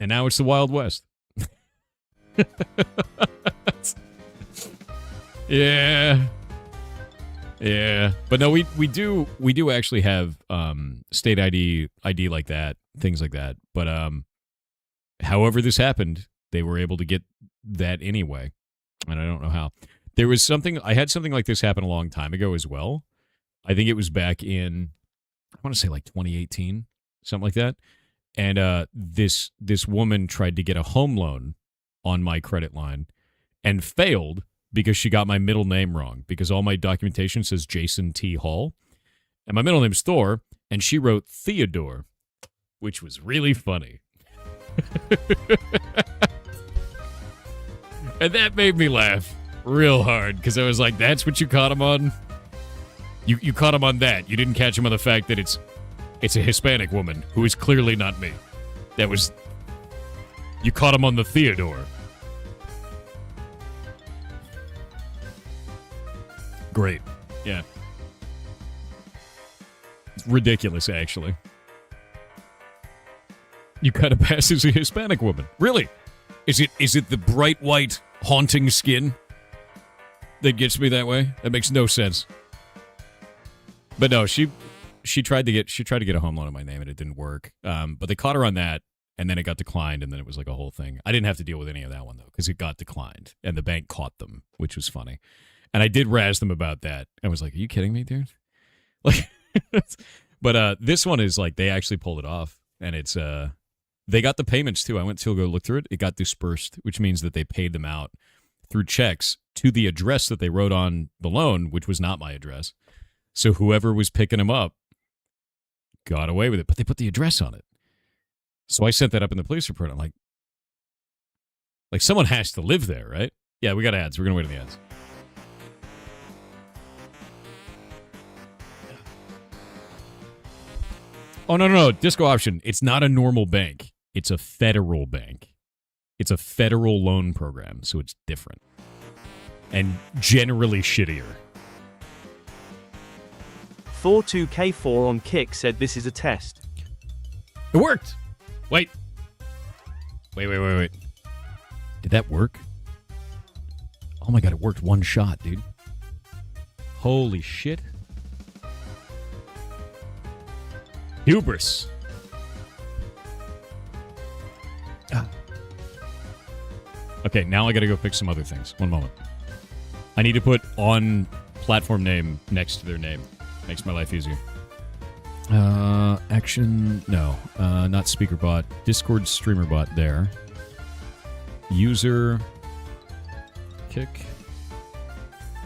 And now it's the Wild West. Yeah. Yeah. But no, we do actually have state ID like that, things like that. But however this happened, they were able to get that anyway. And I don't know how. I had something like this happen a long time ago as well. I think it was back in, I want to say like 2018, something like that. And this woman tried to get a home loan on my credit line and failed because she got my middle name wrong, because all my documentation says Jason T. Hall, and my middle name's Thor, and she wrote Theodore, which was really funny. And that made me laugh real hard, because I was like, that's what you caught him on? You caught him on that. You didn't catch him on the fact that it's a Hispanic woman who is clearly not me. You caught him on the Theodore. Great. Yeah. It's ridiculous, actually. You kind of pass as a Hispanic woman. Really? Is it the bright white haunting skin that gets me that way? That makes no sense. But no, she tried to get a home loan in my name and it didn't work. But they caught her on that, and then it got declined, and then it was like a whole thing. I didn't have to deal with any of that one though, because it got declined, and the bank caught them, which was funny. And I did razz them about that. I was like, "Are you kidding me, dude?" Like, but this one is like they actually pulled it off, and it's they got the payments too. I went to go look through it. It got dispersed, which means that they paid them out through checks to the address that they wrote on the loan, which was not my address. So whoever was picking them up got away with it, but they put the address on it. So I sent that up in the police report. I'm like someone has to live there, right? Yeah, we got ads. We're gonna wait on the ads. Oh, no. Disco option. It's not a normal bank. It's a federal bank. It's a federal loan program, so it's different. And generally shittier. 42K4 on Kick said this is a test. It worked! Wait. Wait. Did that work? Oh my god, it worked one shot, dude. Holy shit. Hubris. Okay, now I gotta go fix some other things. One moment. I need to put on platform name next to their name. Makes my life easier. Action... No. Not speaker bot. Discord streamer bot there. User... Kick.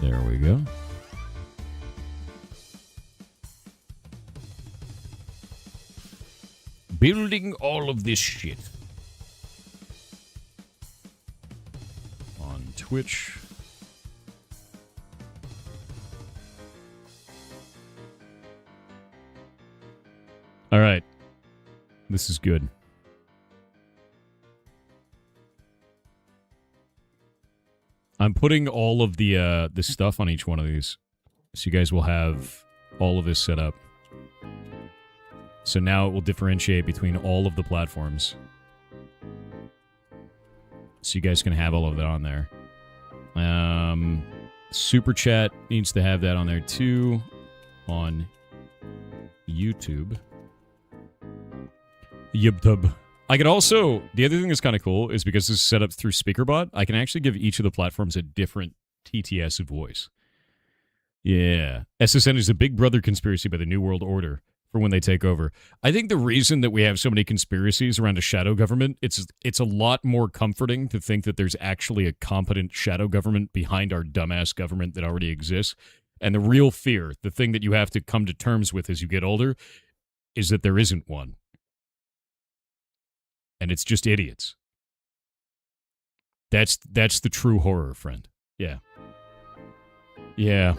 There we go. Building all of this shit. On Twitch. All right. This is good. I'm putting all of the stuff on each one of these. So you guys will have all of this set up. So now it will differentiate between all of the platforms. So you guys can have all of that on there. Super Chat needs to have that on there too. On YouTube. YouTube. I could also... The other thing that's kind of cool is because this is set up through SpeakerBot, I can actually give each of the platforms a different TTS voice. Yeah. SSN is a big brother conspiracy by the New World Order for when they take over. I think the reason that we have so many conspiracies around a shadow government, it's a lot more comforting to think that there's actually a competent shadow government behind our dumbass government that already exists. And the real fear, the thing that you have to come to terms with as you get older, is that there isn't one. And it's just idiots. That's the true horror, friend. Yeah. Yeah.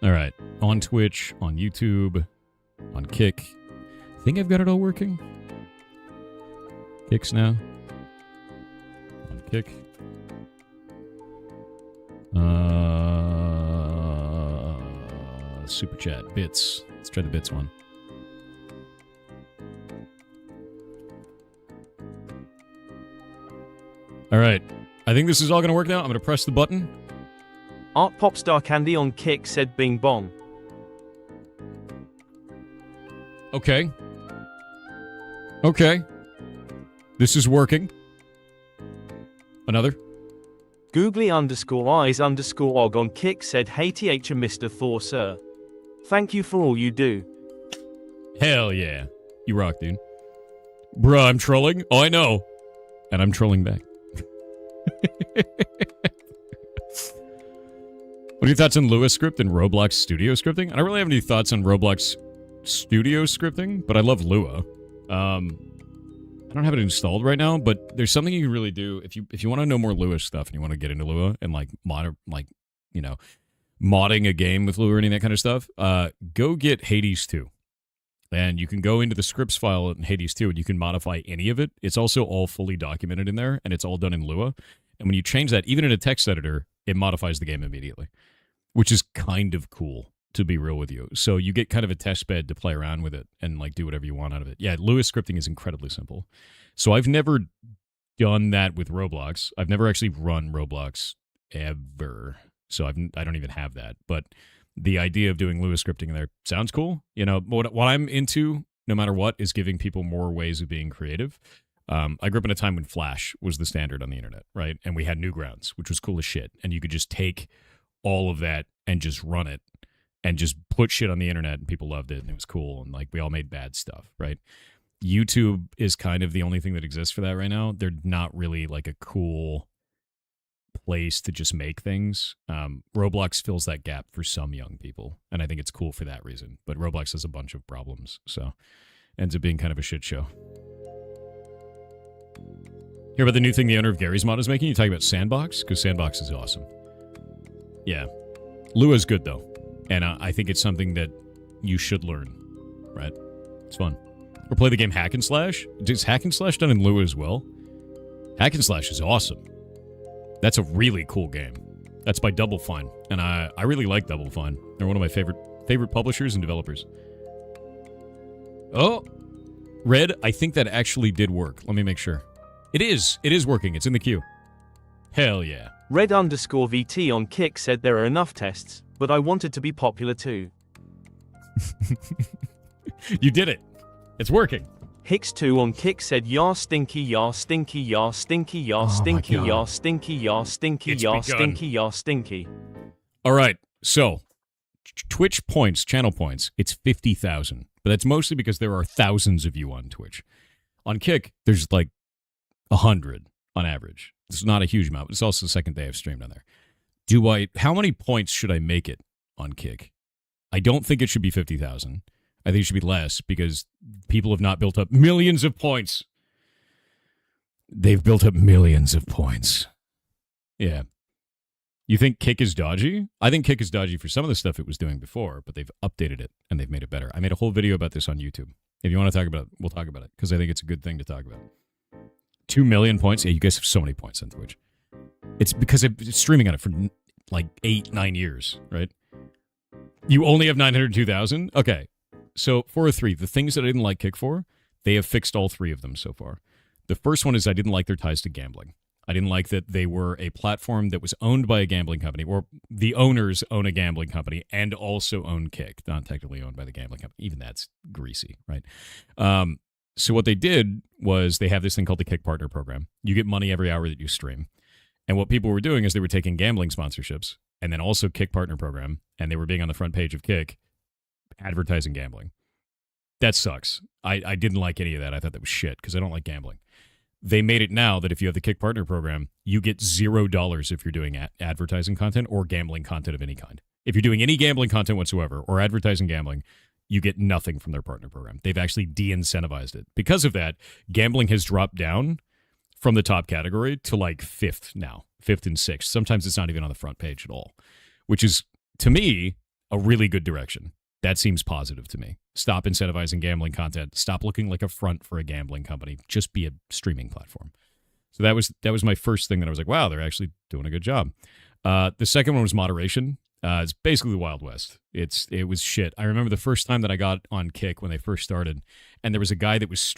All right. On Twitch, on YouTube, on Kick. I think I've got it all working. Kicks now. On Kick. Super Chat. Bits. Let's try the Bits one. All right. I think this is all going to work now. I'm going to press the button. Art Popstar Candy on Kick said bing bong. Okay. Okay. This is working. Another. Googly_eyes_og on Kick said hey th Mr. Thor sir. Thank you for all you do. Hell yeah. You rock, dude. Bruh, I'm trolling? Oh, I know. And I'm trolling back. What are your thoughts on Lua script and Roblox studio scripting? I don't really have any thoughts on Roblox studio scripting, but I love Lua. I don't have it installed right now, but there's something you can really do if you want to know more Lua stuff and you want to get into Lua and like modding a game with Lua or any of that kind of stuff. Go get Hades 2. And you can go into the scripts file in Hades 2 and you can modify any of it. It's also all fully documented in there, and it's all done in Lua. And when you change that, even in a text editor, it modifies the game immediately, which is kind of cool, to be real with you. So you get kind of a test bed to play around with it and like do whatever you want out of it. Yeah, Lua scripting is incredibly simple. So I've never done that with Roblox. I've never actually run Roblox ever. So I don't even have that. But the idea of doing Lua scripting in there sounds cool. You know, what I'm into, no matter what, is giving people more ways of being creative. I grew up in a time when Flash was the standard on the internet, right? And we had Newgrounds, which was cool as shit. And you could just take all of that and just run it and just put shit on the internet, and people loved it, and it was cool. And like we all made bad stuff, right? YouTube is kind of the only thing that exists for that right now. They're not really like a cool place to just make things. Roblox fills that gap for some young people, and I think it's cool for that reason. But Roblox has a bunch of problems, so ends up being kind of a shit show. Hear about the new thing the owner of Gary's Mod is making? You talking about Sandbox? Because Sandbox is awesome. Yeah. Lua's good, though. And I think it's something that you should learn, right? It's fun. Or play the game Hack and Slash. Is Hack and Slash done in Lua as well? Hack and Slash is awesome. That's a really cool game. That's by Double Fine, and I really like Double Fine. They're one of my favorite publishers and developers. Oh, Red, I think that actually did work. Let me make sure. It is working. It's in the queue. Hell yeah. Red_VT on Kick said there are enough tests, but I wanted to be popular too. You did it. It's working. Hicks2 on Kick said yah stinky, yah stinky, yah stinky, yah stinky, yah stinky, yah stinky, yah stinky, yah stinky. All right, so Twitch points, channel points, it's 50,000. But that's mostly because there are thousands of you on Twitch. On Kick, there's like 100 on average. It's not a huge amount, but it's also the second day I've streamed on there. How many points should I make it on Kick? I don't think it should be 50,000. I think it should be less because people have not built up millions of points. They've built up millions of points. Yeah. You think Kick is dodgy? I think Kick is dodgy for some of the stuff it was doing before, but they've updated it and they've made it better. I made a whole video about this on YouTube. If you want to talk about it, we'll talk about it because I think it's a good thing to talk about. 2 million points? Yeah, you guys have so many points on Twitch. It's because I've been streaming on it for like 8-9 years, right? You only have 902,000? Okay. So 403, the things that I didn't like Kick for, they have fixed all 3 of them so far. The first one is I didn't like their ties to gambling. I didn't like that they were a platform that was owned by a gambling company, or the owners own a gambling company and also own Kick, not technically owned by the gambling company. Even that's greasy, right? So what they did was they have this thing called the Kick Partner Program. You get money every hour that you stream. And what people were doing is they were taking gambling sponsorships and then also Kick Partner Program, and they were being on the front page of Kick advertising gambling. That sucks. I didn't like any of that. I thought that was shit because I don't like gambling. They made it now that if you have the Kick Partner Program, you get $0 if you're doing advertising content or gambling content of any kind. If you're doing any gambling content whatsoever or advertising gambling, you get nothing from their partner program. They've actually de-incentivized it. Because of that, gambling has dropped down from the top category to like 5th now, 5th and 6th. Sometimes it's not even on the front page at all, which is, to me, a really good direction. That seems positive to me. Stop incentivizing gambling content. Stop looking like a front for a gambling company. Just be a streaming platform. So that was my first thing that I was like, wow, they're actually doing a good job. The second one was moderation. It's basically the Wild West. It was shit. I remember the first time that I got on Kick when they first started, and there was a guy that was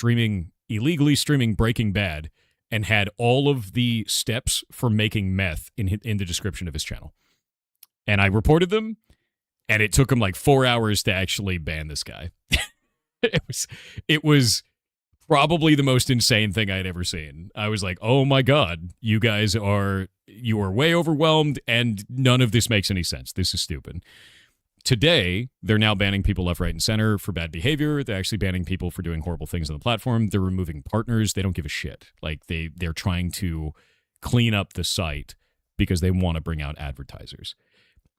illegally streaming Breaking Bad and had all of the steps for making meth in the description of his channel. And I reported them, and it took him like 4 hours to actually ban this guy. It was probably the most insane thing I'd ever seen. I was like, oh my God, you are way overwhelmed, and none of this makes any sense. This is stupid. Today, they're now banning people left, right, and center for bad behavior. They're actually banning people for doing horrible things on the platform. They're removing partners. They don't give a shit. Like they're trying to clean up the site because they want to bring out advertisers.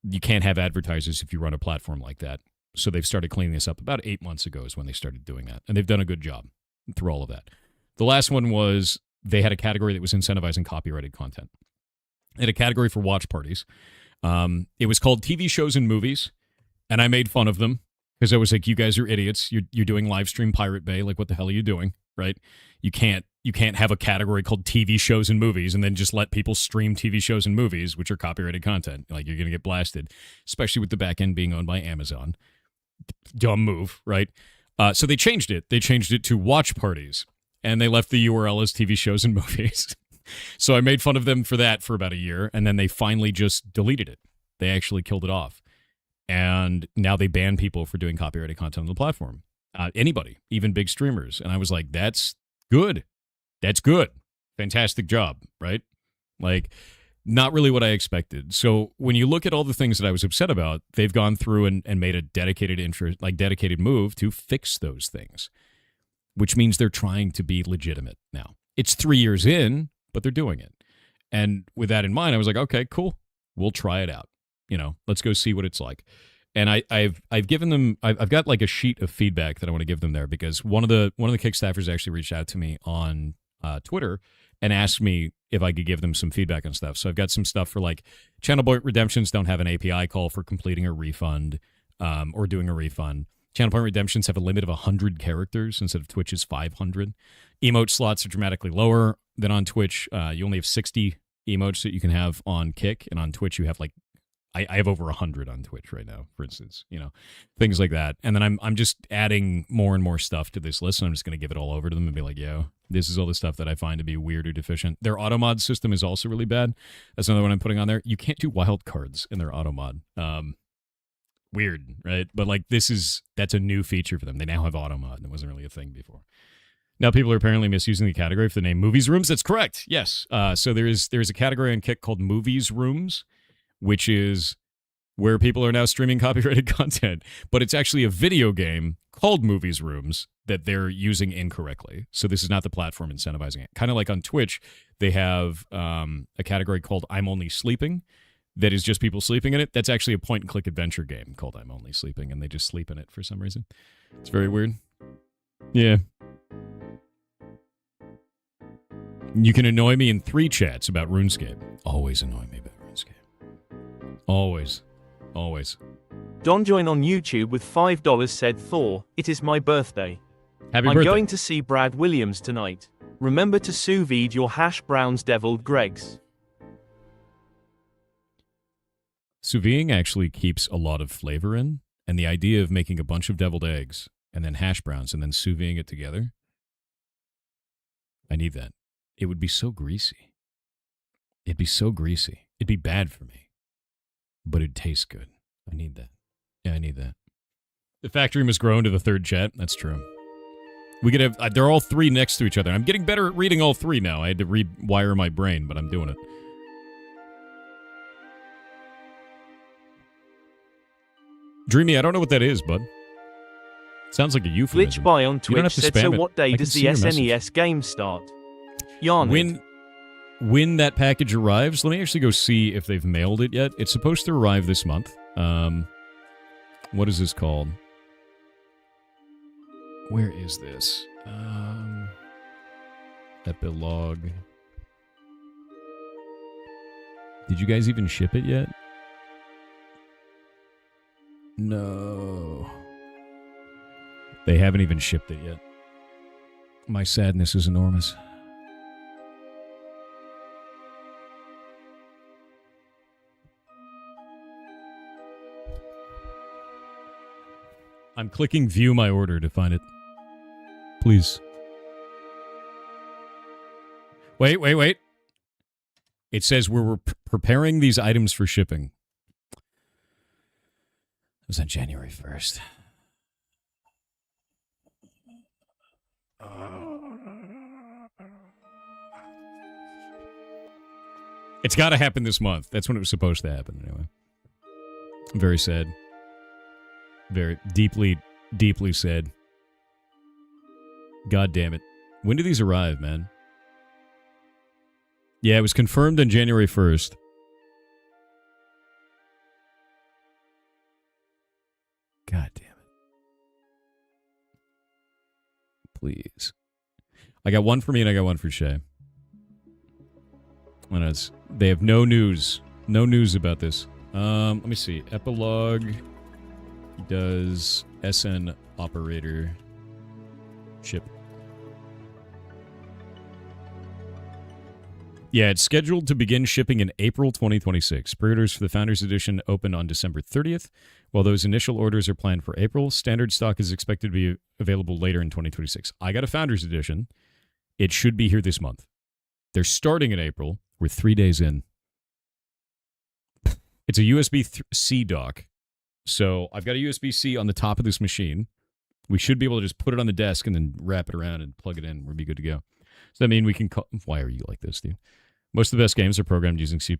You can't have advertisers if you run a platform like that. So they've started cleaning this up. About 8 months ago is when they started doing that. And they've done a good job through all of that. The last one was they had a category that was incentivizing copyrighted content. They had a category for watch parties. It was called TV shows and movies. And I made fun of them because I was like, you guys are idiots. You're doing live stream Pirate Bay. Like, what the hell are you doing? Right? You can't have a category called TV shows and movies and then just let people stream TV shows and movies, which are copyrighted content. Like, you're going to get blasted, especially with the back end being owned by Amazon. Dumb move, right? So they changed it. They changed it to watch parties, and they left the URL as TV shows and movies. So I made fun of them for that for about a year, and then they finally just deleted it. They actually killed it off. And now they ban people for doing copyrighted content on the platform. Anybody, even big streamers. And I was like, that's good. That's good. Fantastic job, right? Like, not really what I expected. So when you look at all the things that I was upset about, they've gone through and made a dedicated move to fix those things, which means they're trying to be legitimate now. It's 3 years in, but they're doing it. And with that in mind, I was like, okay, cool. We'll try it out. Let's go see what it's like. And I've given them, I've got like a sheet of feedback that I want to give them there because one of the Kick staffers actually reached out to me on Twitter and asked me if I could give them some feedback on stuff. So I've got some stuff for like channel point redemptions don't have an API call for completing a refund or doing a refund. Channel point redemptions have a limit of 100 characters instead of Twitch's 500. Emote slots are dramatically lower than on Twitch. You only have 60 emotes that you can have on Kick, and on Twitch you have like I have over 100 on Twitch right now, for instance, things like that. And then I'm just adding more and more stuff to this list, and I'm just going to give it all over to them and be like, yo, this is all the stuff that I find to be weird or deficient. Their auto mod system is also really bad. That's another one I'm putting on there. You can't do wild cards in their auto mod. Weird, right? But like that's a new feature for them. They now have auto mod, and it wasn't really a thing before. Now people are apparently misusing the category for the name Movies Rooms. That's correct. Yes. So there's a category on Kick called Movies Rooms, which is where people are now streaming copyrighted content, but it's actually a video game called Movies Rooms that they're using incorrectly. So this is not the platform incentivizing it. Kind of like on Twitch, they have a category called I'm Only Sleeping that is just people sleeping in it. That's actually a point-and-click adventure game called I'm Only Sleeping, and they just sleep in it for some reason. It's very weird. Yeah. You can annoy me in 3 chats about RuneScape. Always annoy me about RuneScape. Always. Always. Don Join on YouTube with $5 said, Thor, it is my birthday. Happy I'm birthday. going to see Brad Williams tonight. Remember to sous vide your hash browns deviled Greggs. Sous videing actually keeps a lot of flavor in, and the idea of making a bunch of deviled eggs and then hash browns and then sous videing it together, I need that. It would be so greasy. It'd be so greasy. It'd be bad for me, but it'd taste good. I need that. Yeah, I need that. The factory must grow into the 3rd chat. That's true. We could have. They're all 3 next to each other. I'm getting better at reading all 3 now. I had to rewire my brain, but I'm doing it. Dreamy, I don't know what that is, bud. Sounds like a euphemism. Glitch by on You don't have Twitch to said, so spam it. what I day can does see the your message. SNES game start? Yarn. When that package arrives, let me actually go see if they've mailed it yet. It's supposed to arrive this month. What is this called? Where is this? Epilogue. Did you guys even ship it yet? No. They haven't even shipped it yet. My sadness is enormous. I'm clicking view my order to find it. Please. Wait. It says we're preparing these items for shipping. It was on January 1st. It's got to happen this month. That's when it was supposed to happen, anyway. I'm very sad. Very deeply, deeply sad. God damn it. When do these arrive, man? Yeah, it was confirmed on January 1st. God damn it. Please. I got one for me and I got one for Shay. And they have no news. No news about this. Let me see. Epilogue does SN operator ship. Yeah, it's scheduled to begin shipping in April 2026. Pre-orders for the Founders Edition open on December 30th. While those initial orders are planned for April, standard stock is expected to be available later in 2026. I got a Founders Edition. It should be here this month. They're starting in April. We're 3 days in. It's a USB-C dock. So I've got a USB-C on the top of this machine. We should be able to just put it on the desk and then wrap it around and plug it in. We'll be good to go. Does that mean we can call... Why are you like this, dude? Most of the best games are programmed using C++.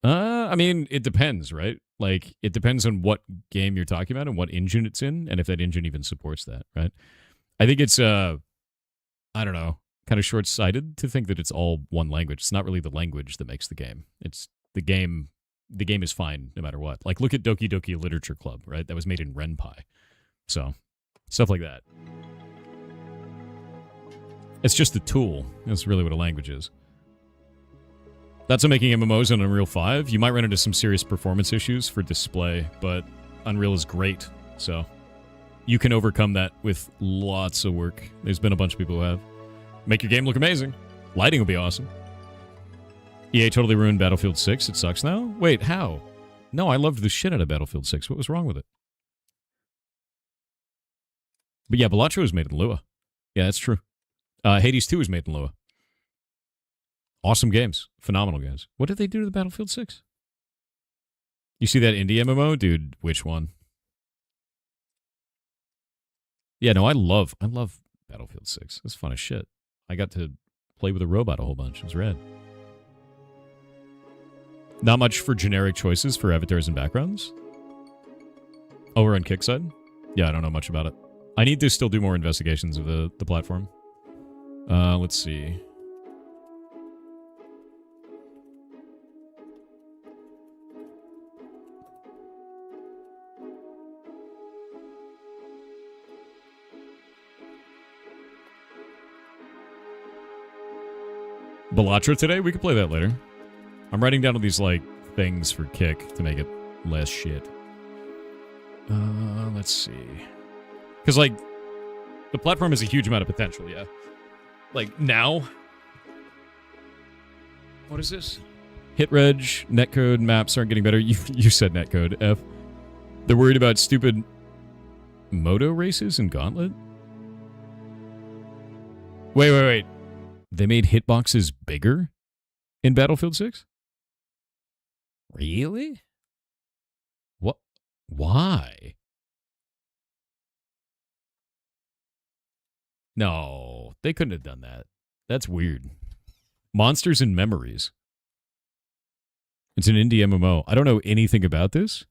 I mean, it depends, right? Like, it depends on what game you're talking about and what engine it's in, and if that engine even supports that, right? I think it's, I don't know, kind of short-sighted to think that it's all one language. It's not really the language that makes the game. It's the game is fine no matter what. Like, look at Doki Doki Literature Club, right? That was made in Ren'Py. So, stuff like that. It's just a tool. That's really what a language is. That's what making MMOs on Unreal 5. You might run into some serious performance issues for display, but Unreal is great, so you can overcome that with lots of work. There's been a bunch of people who have. Make your game look amazing. Lighting will be awesome. EA totally ruined Battlefield 6. It sucks now? Wait, how? No, I loved the shit out of Battlefield 6. What was wrong with it? But yeah, Balatro was made in Lua. Yeah, that's true. Hades 2 was made in Lua. Awesome games. Phenomenal games. What did they do to the Battlefield 6? You see that indie MMO? Dude, which one? Yeah, no, I love Battlefield 6. It's fun as shit. I got to play with a robot a whole bunch. It was rad. Not much for generic choices for avatars and backgrounds. Over on Kickside? Yeah, I don't know much about it. I need to still do more investigations of the platform. Let's see. Balatro today? We could play that later. I'm writing down all these, like, things for Kick to make it less shit. Let's see. Because, like, the platform has a huge amount of potential, yeah. Like, now... What is this? Hitreg, netcode, maps aren't getting better. You said netcode, F. They're worried about stupid moto races in Gauntlet? Wait. They made hitboxes bigger in Battlefield 6? Really? What? Why? No, they couldn't have done that. That's weird. Monsters and Memories. It's an indie MMO. I don't know anything about this.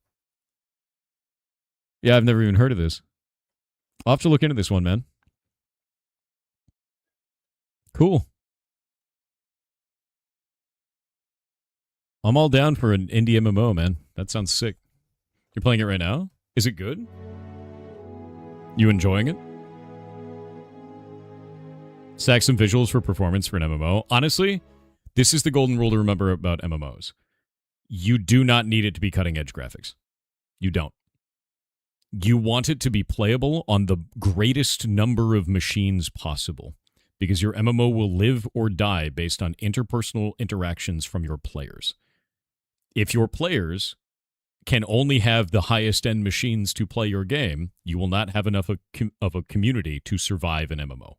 Yeah, I've never even heard of this. I'll have to look into this one, man. Cool. I'm all down for an indie MMO, man. That sounds sick. You're playing it right now? Is it good? You enjoying it? Stack some visuals for performance for an MMO. Honestly, this is the golden rule to remember about MMOs. You do not need it to be cutting-edge graphics. You don't. You want it to be playable on the greatest number of machines possible, because your MMO will live or die based on interpersonal interactions from your players. If your players can only have the highest-end machines to play your game, you will not have enough of a community to survive an MMO.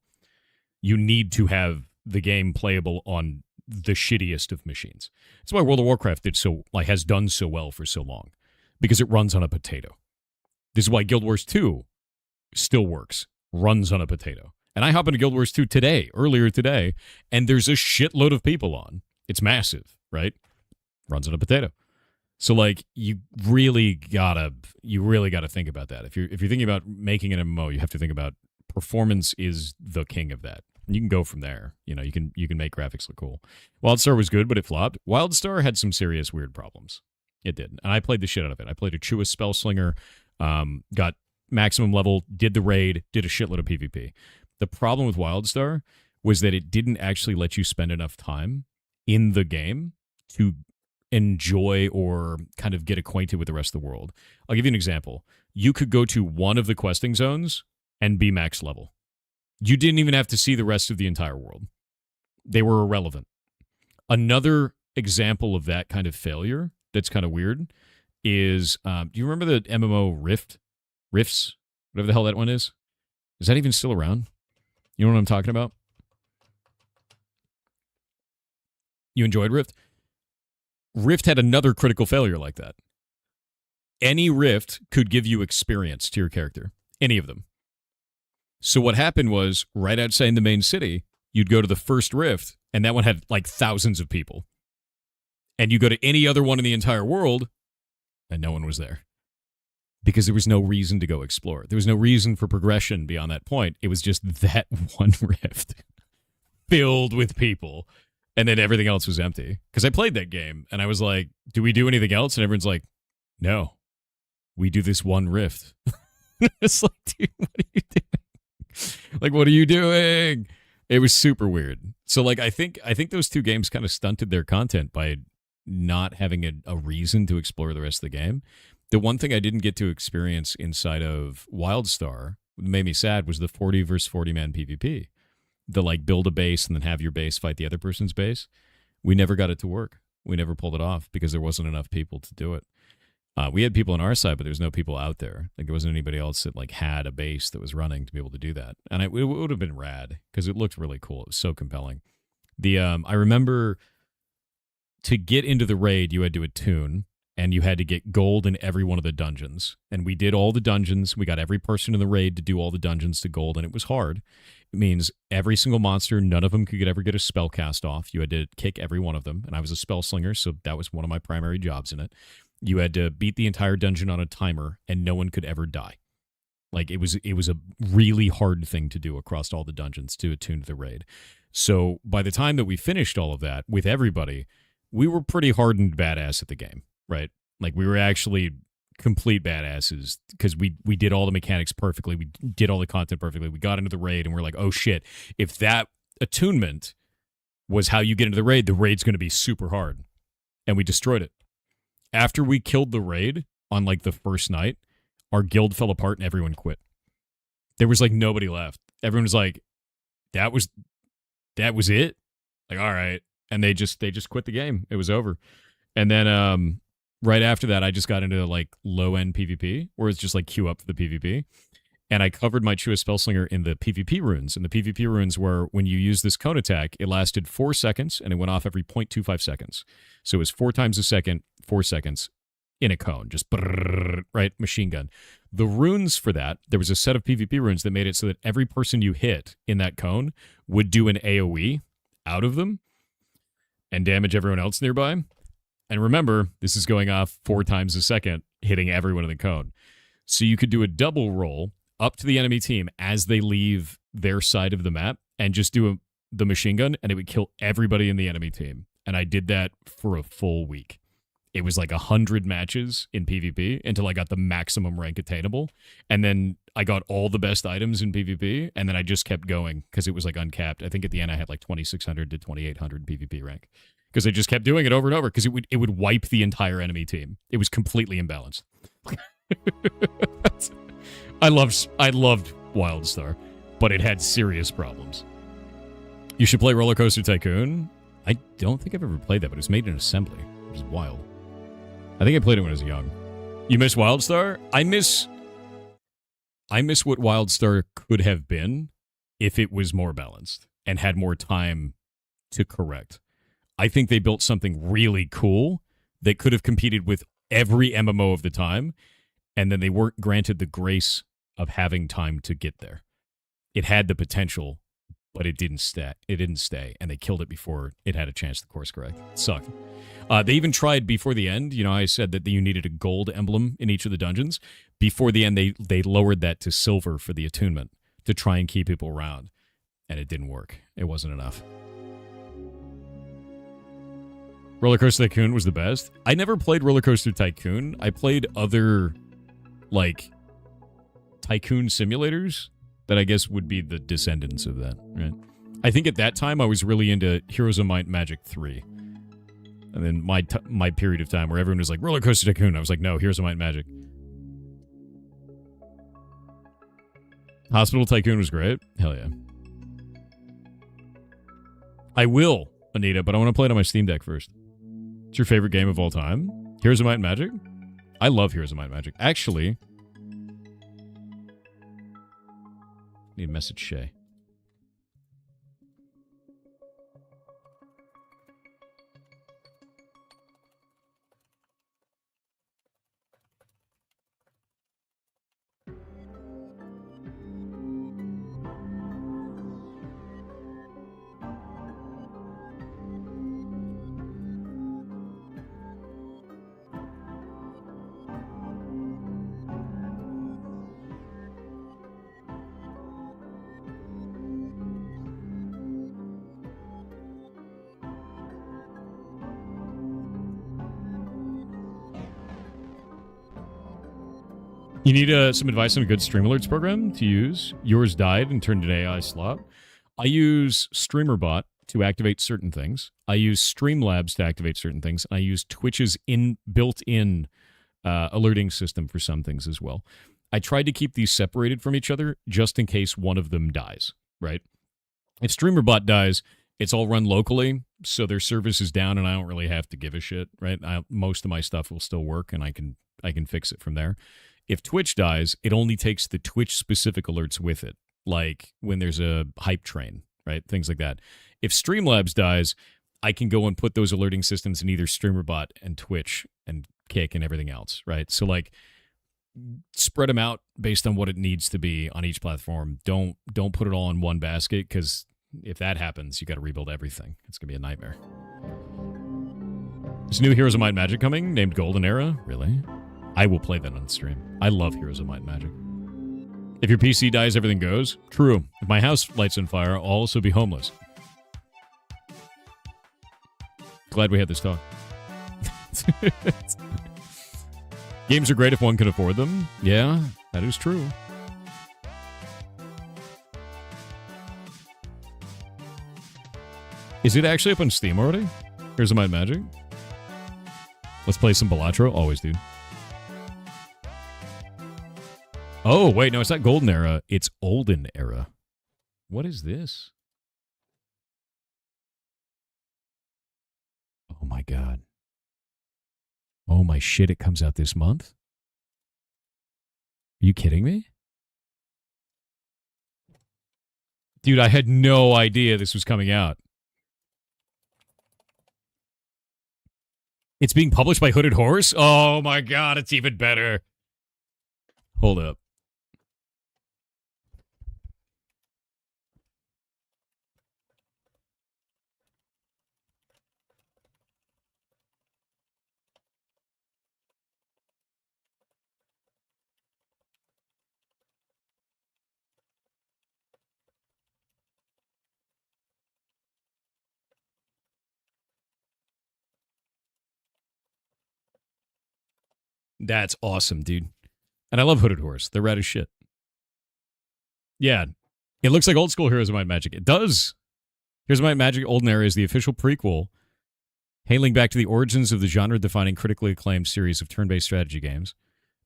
You need to have the game playable on the shittiest of machines. That's why World of Warcraft has done so well for so long, because it runs on a potato. This is why Guild Wars 2 still works, runs on a potato. And I hop into Guild Wars 2 earlier today, and there's a shitload of people on. It's massive, right? Runs on a potato. So, like, you really gotta think about that. If you're thinking about making an MMO, you have to think about performance is the king of that. You can go from there. You know, you can make graphics look cool. WildStar was good, but it flopped. WildStar had some serious weird problems. It did. And I played the shit out of it. I played a Chua Spellslinger, got maximum level, did the raid, did a shitload of PvP. The problem with WildStar was that it didn't actually let you spend enough time in the game to enjoy or kind of get acquainted with the rest of the world. I'll give you an example. You could go to one of the questing zones and be max level. You didn't even have to see the rest of the entire world. They were irrelevant. Another example of that kind of failure that's kind of weird is, do you remember the MMO Rifts? Whatever the hell that one is? Is that even still around? You know what I'm talking about? You enjoyed Rift? Rift had another critical failure like that. Any Rift could give you experience to your character. Any of them. So what happened was, right outside the main city, you'd go to the first Rift, and that one had like thousands of people. And you go to any other one in the entire world, and no one was there. Because there was no reason to go explore. There was no reason for progression beyond that point. It was just that one Rift filled with people. And then everything else was empty. Because I played that game, and I was like, do we do anything else? And everyone's like, no. We do this one Rift. It's like, dude, what are you doing? Like, what are you doing? It was super weird. So, like, I think those two games kind of stunted their content by not having a reason to explore the rest of the game. The one thing I didn't get to experience inside of WildStar that made me sad was the 40 versus 40 man PvP. The, like, build a base and then have your base fight the other person's base. we never got it to work. We never pulled it off because there wasn't enough people to do it. We had people on our side, but there was no people out there. Like there wasn't anybody else that like had a base that was running to be able to do that. And it would have been rad because it looked really cool. It was so compelling. I remember to get into the raid, you had to attune, and you had to get gold in every one of the dungeons. And we did all the dungeons. We got every person in the raid to do all the dungeons to gold, and it was hard. It means every single monster, none of them could ever get a spell cast off. You had to kick every one of them. And I was a spell slinger, so that was one of my primary jobs in it. You had to beat the entire dungeon on a timer, and no one could ever die. Like it was a really hard thing to do across all the dungeons to attune to the raid. So by the time that we finished all of that with everybody, we were pretty hardened badass at the game, right? Like we were actually complete badasses because we did all the mechanics perfectly. We did all the content perfectly. We got into the raid and we're like, oh shit, if that attunement was how you get into the raid's going to be super hard. And we destroyed it. After we killed the raid on like the first night, our guild fell apart and everyone quit. There was like nobody left. Everyone was like, that was it? Like, all right. And they just quit the game. It was over. And then right after that, I just got into like low-end PvP, where it's just like queue up for the PvP. And I covered my Chua Spellslinger in the PvP runes. And the PvP runes were when you use this cone attack, it lasted 4 seconds and it went off every 0.25 seconds. So it was 4 times a second, 4 seconds in a cone. Just brrr, right? Machine gun. The runes for that, there was a set of PvP runes that made it so that every person you hit in that cone would do an AoE out of them and damage everyone else nearby. And remember, this is going off 4 times a second, hitting everyone in the cone. So you could do a double roll up to the enemy team as they leave their side of the map and just do the machine gun, and it would kill everybody in the enemy team. And I did that for a full week. It was like 100 matches in PvP until I got the maximum rank attainable. And then I got all the best items in PvP, and then I just kept going because it was like uncapped. I think at the end I had like 2,600 to 2,800 PvP rank because I just kept doing it over and over because it would wipe the entire enemy team. It was completely imbalanced. I loved WildStar, but it had serious problems. You should play Roller Coaster Tycoon. I don't think I've ever played that, but it was made in assembly, which is wild. I think I played it when I was young. You miss WildStar? I miss what WildStar could have been if it was more balanced and had more time to correct. I think they built something really cool that could have competed with every MMO of the time, and then they weren't granted the grace of having time to get there. It had the potential, but it didn't stay, and they killed it before it had a chance to course correct. It sucked. They even tried before the end. You know, I said that you needed a gold emblem in each of the dungeons. Before the end, they lowered that to silver for the attunement to try and keep people around, and it didn't work. It wasn't enough. Roller Coaster Tycoon was the best. I never played Roller Coaster Tycoon. I played other, like, tycoon simulators that I guess would be the descendants of that, right? I think at that time I was really into Heroes of Might and Magic 3. And then my period of time where everyone was like, Roller Coaster Tycoon. I was like, no, Heroes of Might and Magic. Hospital Tycoon was great. Hell yeah. I will, Anita, but I want to play it on my Steam Deck first. What's your favorite game of all time? Heroes of Might and Magic? I love Heroes of Might and Magic. Actually, need to message Shay. You need some advice on a good Stream Alerts program to use. Yours died and turned into AI slop. I use StreamerBot to activate certain things. I use Streamlabs to activate certain things. I use Twitch's built-in alerting system for some things as well. I tried to keep these separated from each other just in case one of them dies, right? If StreamerBot dies, it's all run locally, so their service is down, and I don't really have to give a shit, right? Most of my stuff will still work, and I can fix it from there. If Twitch dies, it only takes the Twitch-specific alerts with it, like when there's a hype train, right? Things like that. If Streamlabs dies, I can go and put those alerting systems in either StreamerBot and Twitch and Kick and everything else, right? So, like, spread them out based on what it needs to be on each platform. Don't put it all in one basket, because if that happens, you got to rebuild everything. It's going to be a nightmare. There's new Heroes of Might and Magic coming named Golden Era. Really? I will play that on stream. I love Heroes of Might and Magic. If your PC dies, everything goes. True. If my house lights on fire, I'll also be homeless. Glad we had this talk. Games are great if one can afford them. Yeah, that is true. Is it actually up on Steam already? Here's a Might Magic. Let's play some Balatro. Always, dude. Oh, wait, no, it's not Golden Era. It's Olden Era. What is this? Oh, my God. Oh, my shit, it comes out this month? Are you kidding me? Dude, I had no idea this was coming out. It's being published by Hooded Horse? Oh my God, it's even better. Hold up. That's awesome, dude. And I love Hooded Horse. They're rad as shit. Yeah. It looks like old school Heroes of Might and Magic. It does. Heroes of Might and Magic Olden Era is the official prequel, hailing back to the origins of the genre-defining, critically acclaimed series of turn-based strategy games.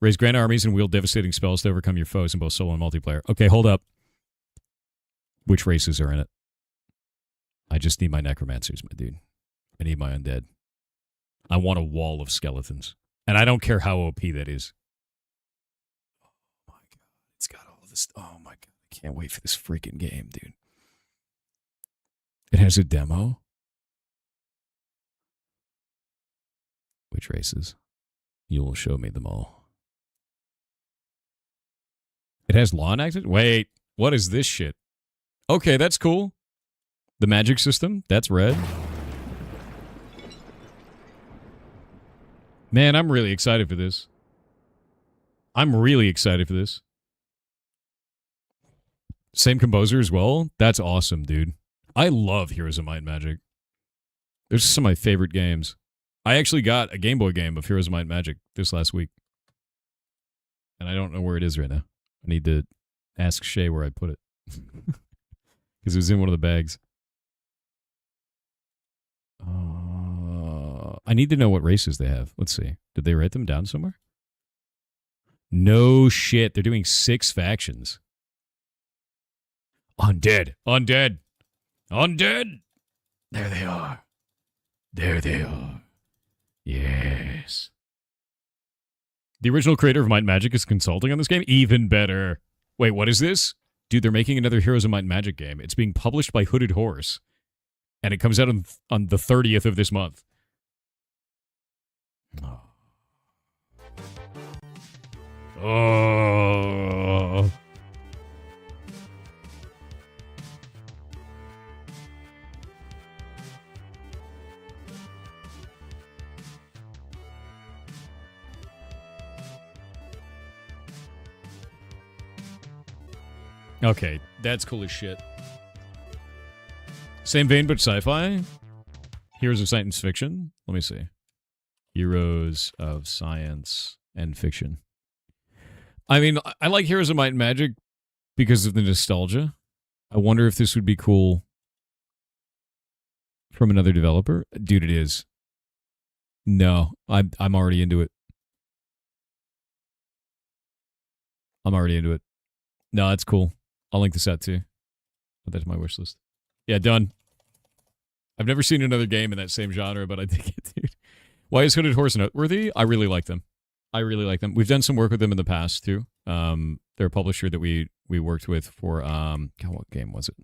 Raise grand armies and wield devastating spells to overcome your foes in both solo and multiplayer. Okay, hold up. Which races are in it? I just need my necromancers, my dude. I need my undead. I want a wall of skeletons. And I don't care how OP that is. Oh my God. It's got all of this. Oh my God. I can't wait for this freaking game, dude. It has a demo. Which races? You will show me them all. It has law enacted? Wait, what is this shit? Okay, that's cool. The magic system, that's red. Man, I'm really excited for this. I'm really excited for this. Same composer as well? That's awesome, dude. I love Heroes of Might and Magic. They're some of my favorite games. I actually got a Game Boy game of Heroes of Might and Magic this last week. And I don't know where it is right now. I need to ask Shay where I put it. Because it was in one of the bags. I need to know what races they have. Let's see. Did they write them down somewhere? No shit. They're doing 6 factions. Undead. Undead. Undead. There they are. There they are. Yes. The original creator of Might and Magic is consulting on this game? Even better. Wait, what is this? Dude, they're making another Heroes of Might and Magic game. It's being published by Hooded Horse. And it comes out on the 30th of this month. Oh. Oh. Okay, that's cool as shit. Same vein, but sci-fi? Heroes of Science Fiction? Let me see. Heroes of Science and Fiction. I mean, I like Heroes of Might and Magic because of the nostalgia. I wonder if this would be cool from another developer. Dude, it is. No, I'm already into it. I'm already into it. No, that's cool. I'll link this out too. Put that to my wish list. Yeah, done. I've never seen another game in that same genre, but I think it, dude. Why is Hooded Horse noteworthy? I really like them. We've done some work with them in the past too. They're a publisher that we worked with for God, what game was it?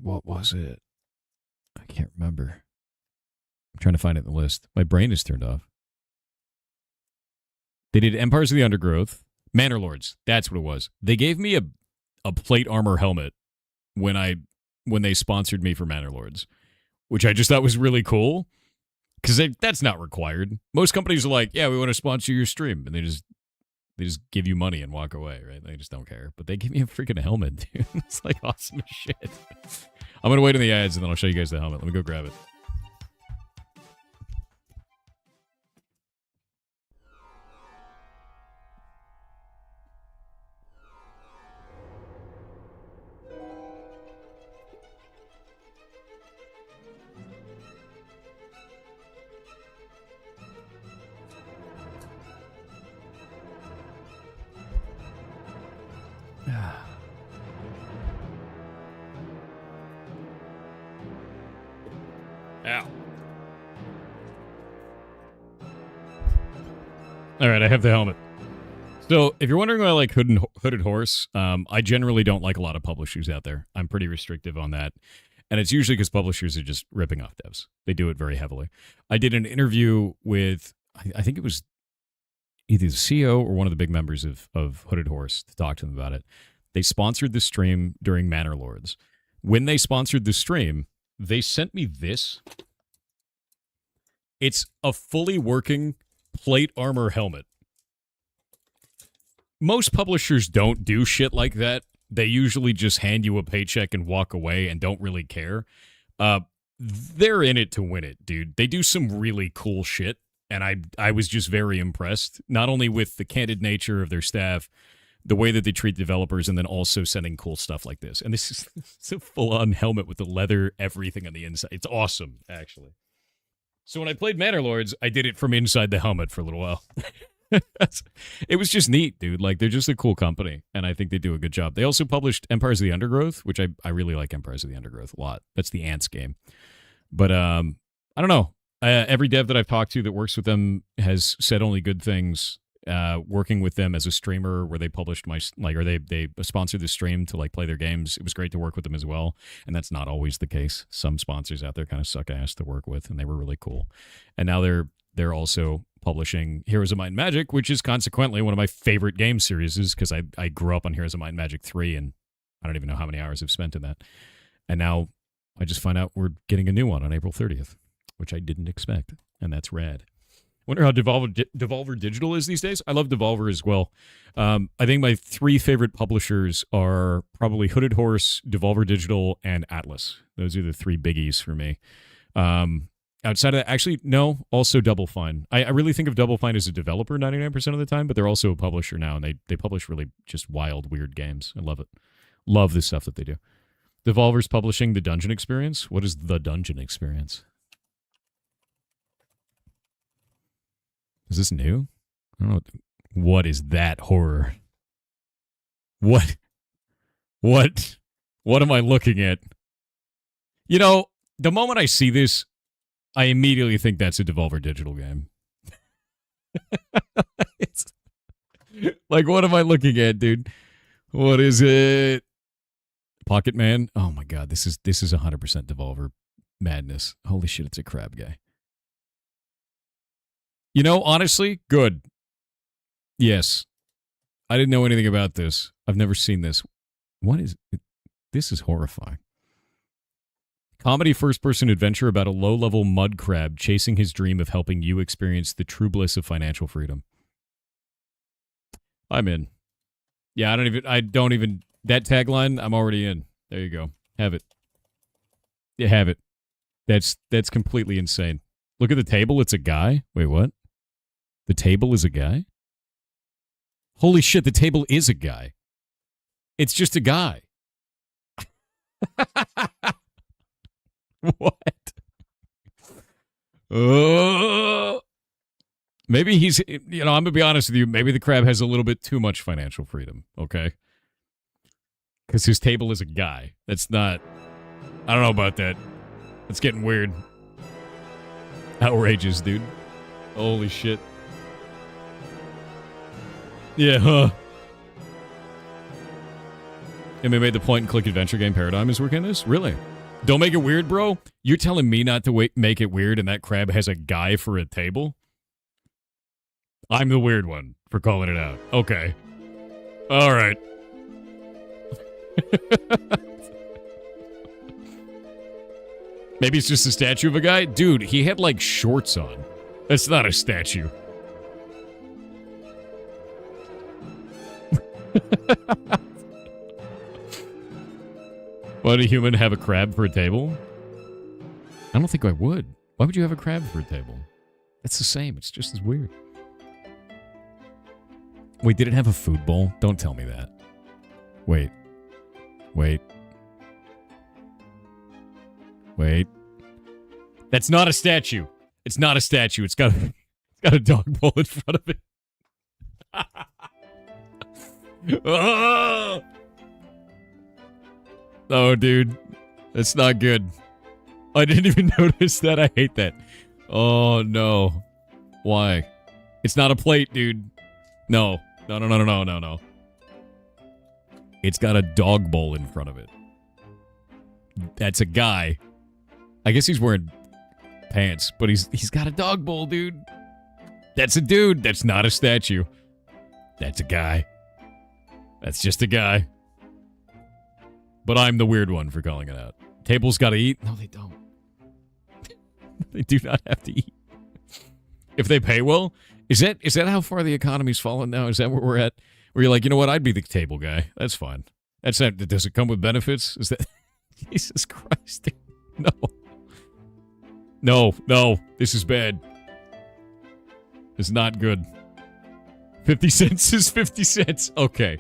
What was it? I can't remember. I'm trying to find it in the list. My brain is turned off. They did Empires of the Undergrowth, Manor Lords. That's what it was. They gave me a plate armor helmet when they sponsored me for Manor Lords, which I just thought was really cool because that's not required. Most companies are like, yeah, we want to sponsor your stream, and they just give you money and walk away, right? They just don't care. But they give me a freaking helmet, dude. It's like awesome as shit. I'm gonna wait in the ads and then I'll show you guys the helmet. Let me go grab it. Ow. All right, I have the helmet. So, if you're wondering why I like Hooded Horse, I generally don't like a lot of publishers out there. I'm pretty restrictive on that. And it's usually because publishers are just ripping off devs. They do it very heavily. I did an interview with, I think it was either the CEO or one of the big members of Hooded Horse to talk to them about it. They sponsored the stream during Manor Lords. When they sponsored the stream, they sent me this. It's a fully working plate armor helmet. Most publishers don't do shit like that. They usually just hand you a paycheck and walk away and don't really care. They're in it to win it, dude. They do some really cool shit, and I was just very impressed, not only with the candid nature of their staff, the way that they treat developers, and then also sending cool stuff like this. And this is it's a full-on helmet with the leather, everything on the inside. It's awesome, actually. So when I played Manor Lords, I did it from inside the helmet for a little while. It was just neat, dude. Like, they're just a cool company, and I think they do a good job. They also published Empires of the Undergrowth, which I really like Empires of the Undergrowth a lot. That's the Ants game. But I don't know. Every dev that I've talked to that works with them has said only good things. Working with them as a streamer, where they published they sponsored the stream to like play their games. It was great to work with them as well, and that's not always the case. Some sponsors out there kind of suck ass to work with, and they were really cool. And now they're also publishing Heroes of Might and Magic, which is consequently one of my favorite game series, because I grew up on Heroes of Might and Magic 3, and I don't even know how many hours I've spent in that. And now I just find out we're getting a new one on April 30th, which I didn't expect, and that's rad. Wonder how Devolver Digital is these days. I love Devolver as well. I think my three favorite publishers are probably Hooded Horse, Devolver Digital, and Atlas. Those are the three biggies for me. Outside of that, actually, no, also Double Fine. I really think of Double Fine as a developer 99% of the time, but they're also a publisher now, and they publish really just wild, weird games. I love it. Love the stuff that they do. Devolver's publishing The Dungeon Experience. What is The Dungeon Experience? Is this new? I don't know. What is that horror? What am I looking at? You know, the moment I see this, I immediately think that's a Devolver Digital game. It's, like, what am I looking at, dude? What is it? Pocket Man? Oh my god, this is 100% Devolver madness. Holy shit, it's a crab guy. You know, honestly, good. Yes. I didn't know anything about this. I've never seen this. What is it? This is horrifying. Comedy first-person adventure about a low-level mud crab chasing his dream of helping you experience the true bliss of financial freedom. I'm in. Yeah, I don't even, that tagline, I'm already in. There you go. Have it. You have it. That's completely insane. Look at the table. It's a guy. Wait, what? The table is a guy? Holy shit, the table is a guy. It's just a guy. What? Maybe he's, I'm going to be honest with you, maybe the crab has a little bit too much financial freedom, okay? Because his table is a guy. That's not... I don't know about that. It's getting weird. Outrageous, dude. Holy shit. Yeah, huh? And they made the point and click adventure game paradigm is working on this? Really? Don't make it weird, bro? You're telling me not to make it weird and that crab has a guy for a table? I'm the weird one for calling it out. Okay. All right. Maybe it's just a statue of a guy? Dude, he had like shorts on. That's not a statue. Would a human have a crab for a table? I don't think I would. Why would you have a crab for a table? It's the same. It's just as weird. Wait, did it have a food bowl? Don't tell me that. Wait. Wait. Wait. That's not a statue. It's not a statue. It's got a dog bowl in front of it. Oh! Oh, dude. That's not good. I didn't even notice that. I hate that. Oh, no. Why? It's not a plate, dude. No. No. It's got a dog bowl in front of it. That's a guy. I guess he's wearing pants, but he's got a dog bowl, dude. That's a dude. That's not a statue. That's a guy. That's just a guy. But I'm the weird one for calling it out. Tables gotta eat? No, they don't. They do not have to eat. If they pay well? Is that how far the economy's fallen now? Is that where we're at? Where you're like, you know what? I'd be the table guy. That's fine. That's not, does it come with benefits? Is that... Jesus Christ. No. No. This is bad. It's not good. 50 cents is 50 cents. Okay.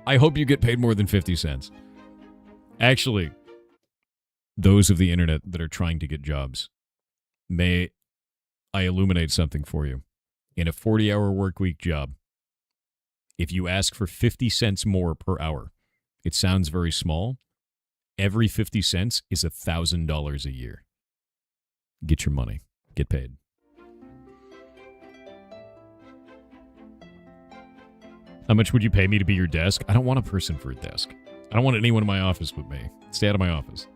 I hope you get paid more than 50 cents. Actually, those of the internet that are trying to get jobs, may I illuminate something for you. In a 40-hour work week job, if you ask for 50 cents more per hour, it sounds very small. Every 50 cents is $1,000 a year. Get your money. Get paid. How much would you pay me to be your desk? I don't want a person for a desk. I don't want anyone in my office with me. Stay out of my office.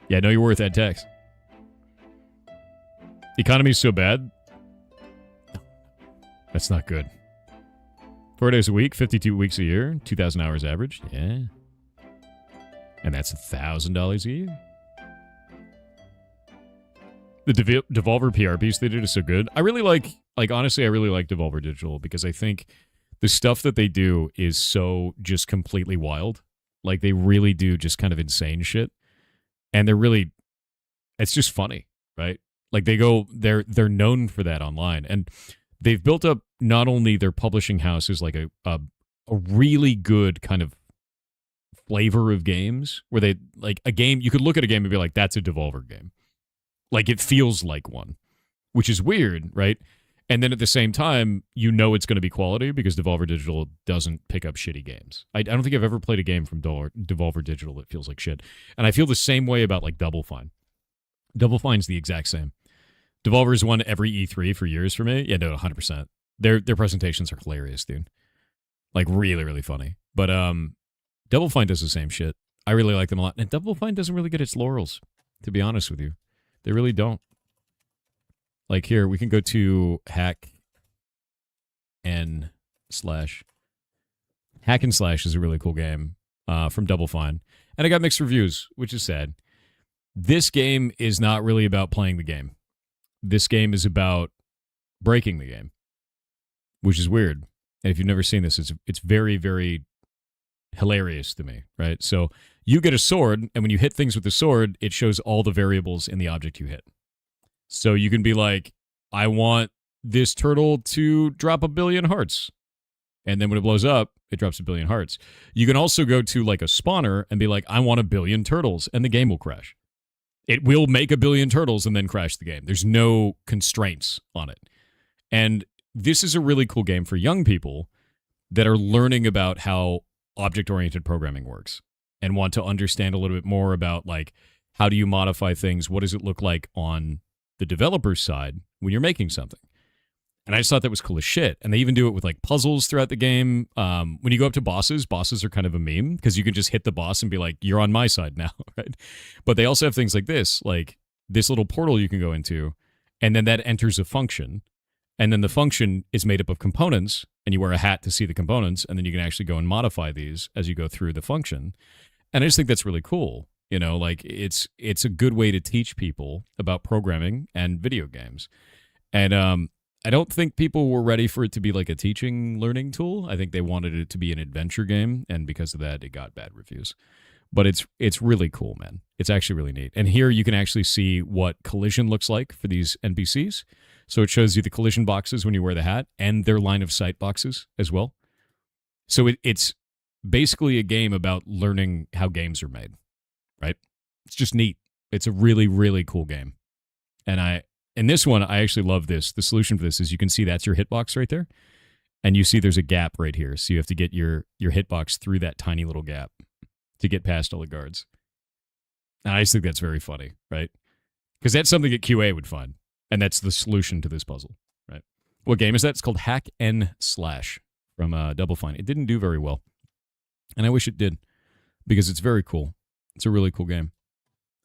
Yeah, know your worth, Ed Tex. The economy's so bad. That's not good. 4 days a week, 52 weeks a year, 2,000 hours average. Yeah. And that's $1,000 a year. The Devolver PR piece they did is so good. I really like honestly, I really like Devolver Digital because I think the stuff that they do is so just completely wild. Like, they really do just kind of insane shit. And it's just funny, right? Like, they're known for that online. And they've built up not only their publishing house as like a really good kind of flavor of games where they, like, a game, you could look at a game and be like, that's a Devolver game. Like, it feels like one, which is weird, right? And then at the same time, you know it's going to be quality because Devolver Digital doesn't pick up shitty games. I don't think I've ever played a game from Devolver Digital that feels like shit. And I feel the same way about, like, Double Fine. Double Fine's the exact same. Devolver's won every E3 for years for me. Yeah, no, 100%. Their presentations are hilarious, dude. Like, really, really funny. But Double Fine does the same shit. I really like them a lot. And Double Fine doesn't really get its laurels, to be honest with you. They really don't. Like, here, we can go to Hack and Slash. Hack and Slash is a really cool game from Double Fine. And I got mixed reviews, which is sad. This game is not really about playing the game. This game is about breaking the game, which is weird. And if you've never seen this, it's very, very hilarious to me, right? So you get a sword, and when you hit things with the sword, it shows all the variables in the object you hit. So you can be like, I want this turtle to drop 1 billion hearts. And then when it blows up, it drops 1 billion hearts. You can also go to like a spawner and be like, I want 1 billion turtles, and the game will crash. It will make 1 billion turtles and then crash the game. There's no constraints on it. And this is a really cool game for young people that are learning about how object-oriented programming works and want to understand a little bit more about, like, how do you modify things? What does it look like on the developer's side when you're making something? And I just thought that was cool as shit. And they even do it with, like, puzzles throughout the game. When you go up to bosses are kind of a meme because you can just hit the boss and be like, you're on my side now, right? But they also have things like this, like this little portal you can go into, and then that enters a function. And then the function is made up of components, and you wear a hat to see the components, and then you can actually go and modify these as you go through the function. And I just think that's really cool. You know, like it's a good way to teach people about programming and video games. And I don't think people were ready for it to be like a teaching learning tool. I think they wanted it to be an adventure game, and because of that, it got bad reviews. But it's really cool, man. It's actually really neat. And here you can actually see what collision looks like for these NPCs. So it shows you the collision boxes when you wear the hat and their line of sight boxes as well. So it's basically a game about learning how games are made, right? It's just neat. It's a really, really cool game. And in this one, I actually love this. The solution for this is you can see that's your hitbox right there. And you see there's a gap right here. So you have to get your hitbox through that tiny little gap to get past all the guards. And I just think that's very funny, right? Because that's something that QA would find. And that's the solution to this puzzle, right? What game is that? It's called Hack N Slash from Double Fine. It didn't do very well. And I wish it did because it's very cool. It's a really cool game.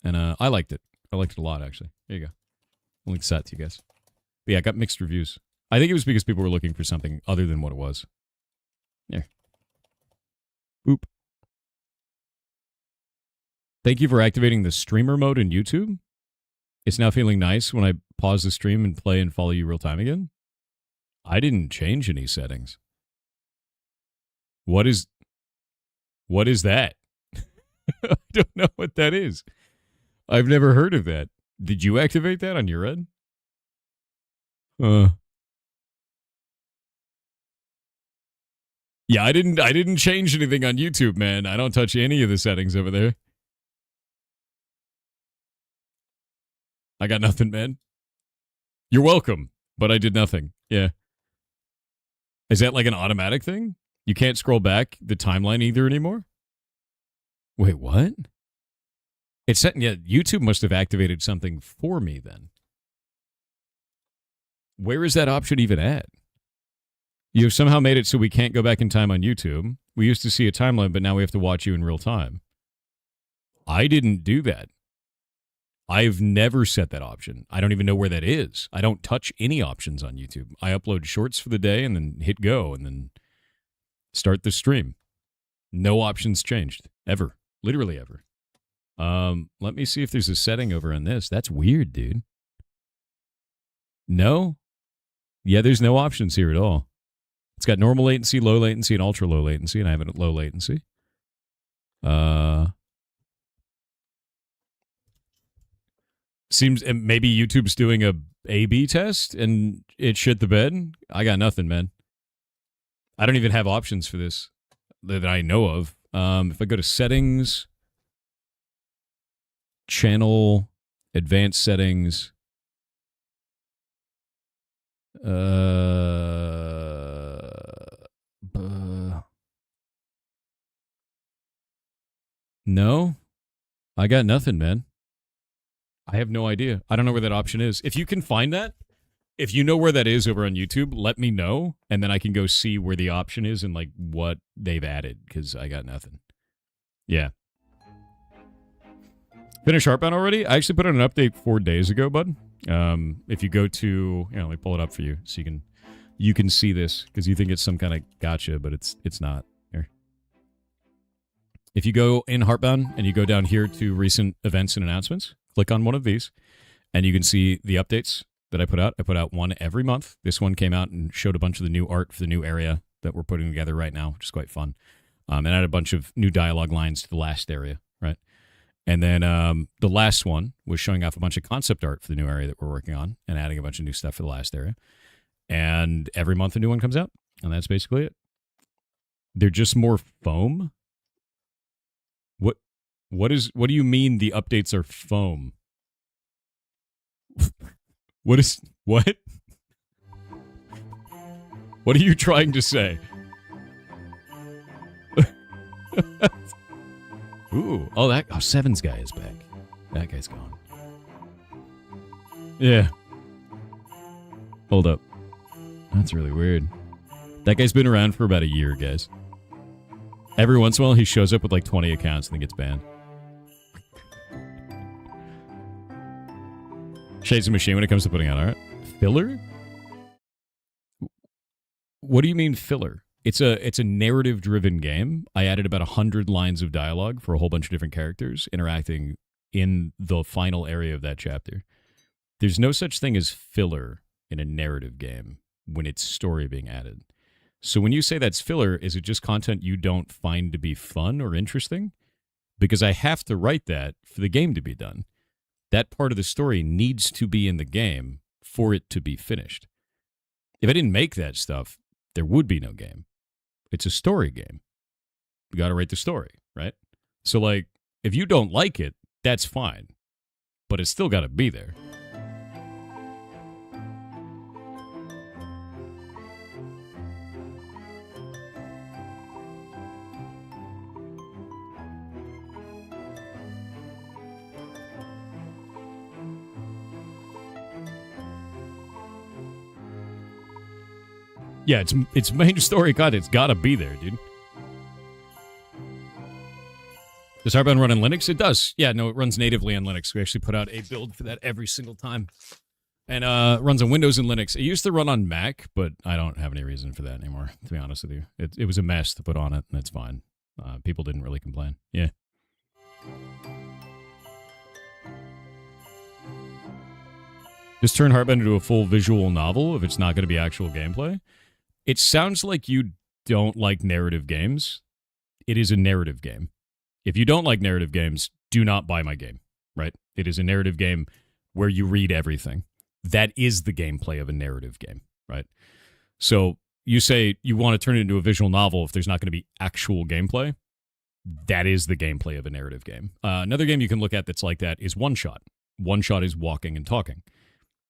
And I liked it. I liked it a lot, actually. There you go. I'll link that to you guys. But yeah, I got mixed reviews. I think it was because people were looking for something other than what it was. There. Boop. Thank you for activating the streamer mode in YouTube. It's now feeling nice when I pause the stream and play and follow you real time again. I didn't change any settings. What is that? I don't know what that is. I've never heard of that. Did you activate that on your end? Yeah, I didn't change anything on YouTube, man. I don't touch any of the settings over there. I got nothing, man. You're welcome, but I did nothing. Yeah. Is that like an automatic thing? You can't scroll back the timeline either anymore? Wait, what? It's set, yeah, YouTube must have activated something for me then. Where is that option even at? You've somehow made it so we can't go back in time on YouTube. We used to see a timeline, but now we have to watch you in real time. I didn't do that. I've never set that option. I don't even know where that is. I don't touch any options on YouTube. I upload shorts for the day and then hit go and then start the stream. No options changed. Ever. Literally ever. Let me see if there's a setting over on this. That's weird, dude. No? Yeah, there's no options here at all. It's got normal latency, low latency, and ultra low latency, and I have it at low latency. Seems maybe YouTube's doing a A/B test and it shit the bed. I got nothing, man. I don't even have options for this that I know of. If I go to settings, channel, advanced settings, no, I got nothing, man. I have no idea. I don't know where that option is. If you can find that, if you know where that is over on YouTube, let me know, and then I can go see where the option is and like what they've added, because I got nothing. Yeah. Finish Heartbound already? I actually put out an update 4 days ago, bud. If you go to, let me pull it up for you so you can see this, because you think it's some kind of gotcha, but it's not. Here. If you go in Heartbound and you go down here to recent events and announcements, click on one of these, and you can see the updates that I put out. I put out one every month. This one came out and showed a bunch of the new art for the new area that we're putting together right now, which is quite fun. And added a bunch of new dialogue lines to the last area, right? And then the last one was showing off a bunch of concept art for the new area that we're working on and adding a bunch of new stuff for the last area. And every month a new one comes out, and that's basically it. They're just more foam? What do you mean the updates are foam? What? What are you trying to say? Ooh. Oh, Seven's guy is back. That guy's gone. Yeah. Hold up. That's really weird. That guy's been around for about a year, guys. Every once in a while, he shows up with like 20 accounts and then gets banned. Shades of Machine when it comes to putting out art. Filler? What do you mean filler? It's a narrative-driven game. I added about 100 lines of dialogue for a whole bunch of different characters interacting in the final area of that chapter. There's no such thing as filler in a narrative game when it's story being added. So when you say that's filler, is it just content you don't find to be fun or interesting? Because I have to write that for the game to be done. That part of the story needs to be in the game for it to be finished. If I didn't make that stuff, there would be no game. It's a story game. You got to write the story, right? So, like, if you don't like it, that's fine. But it's still got to be there. Yeah, it's main story content. It's got to be there, dude. Does Heartbound run on Linux? It does. Yeah, no, it runs natively on Linux. We actually put out a build for that every single time. And runs on Windows and Linux. It used to run on Mac, but I don't have any reason for that anymore, to be honest with you. It was a mess to put on it, and that's fine. People didn't really complain. Yeah. Just turn Heartbound into a full visual novel if it's not going to be actual gameplay. It sounds like you don't like narrative games. It is a narrative game. If you don't like narrative games, do not buy my game, right? It is a narrative game where you read everything. That is the gameplay of a narrative game, right? So you say you want to turn it into a visual novel if there's not going to be actual gameplay. That is the gameplay of a narrative game. Another game you can look at that's like that is One Shot. One Shot is walking and talking.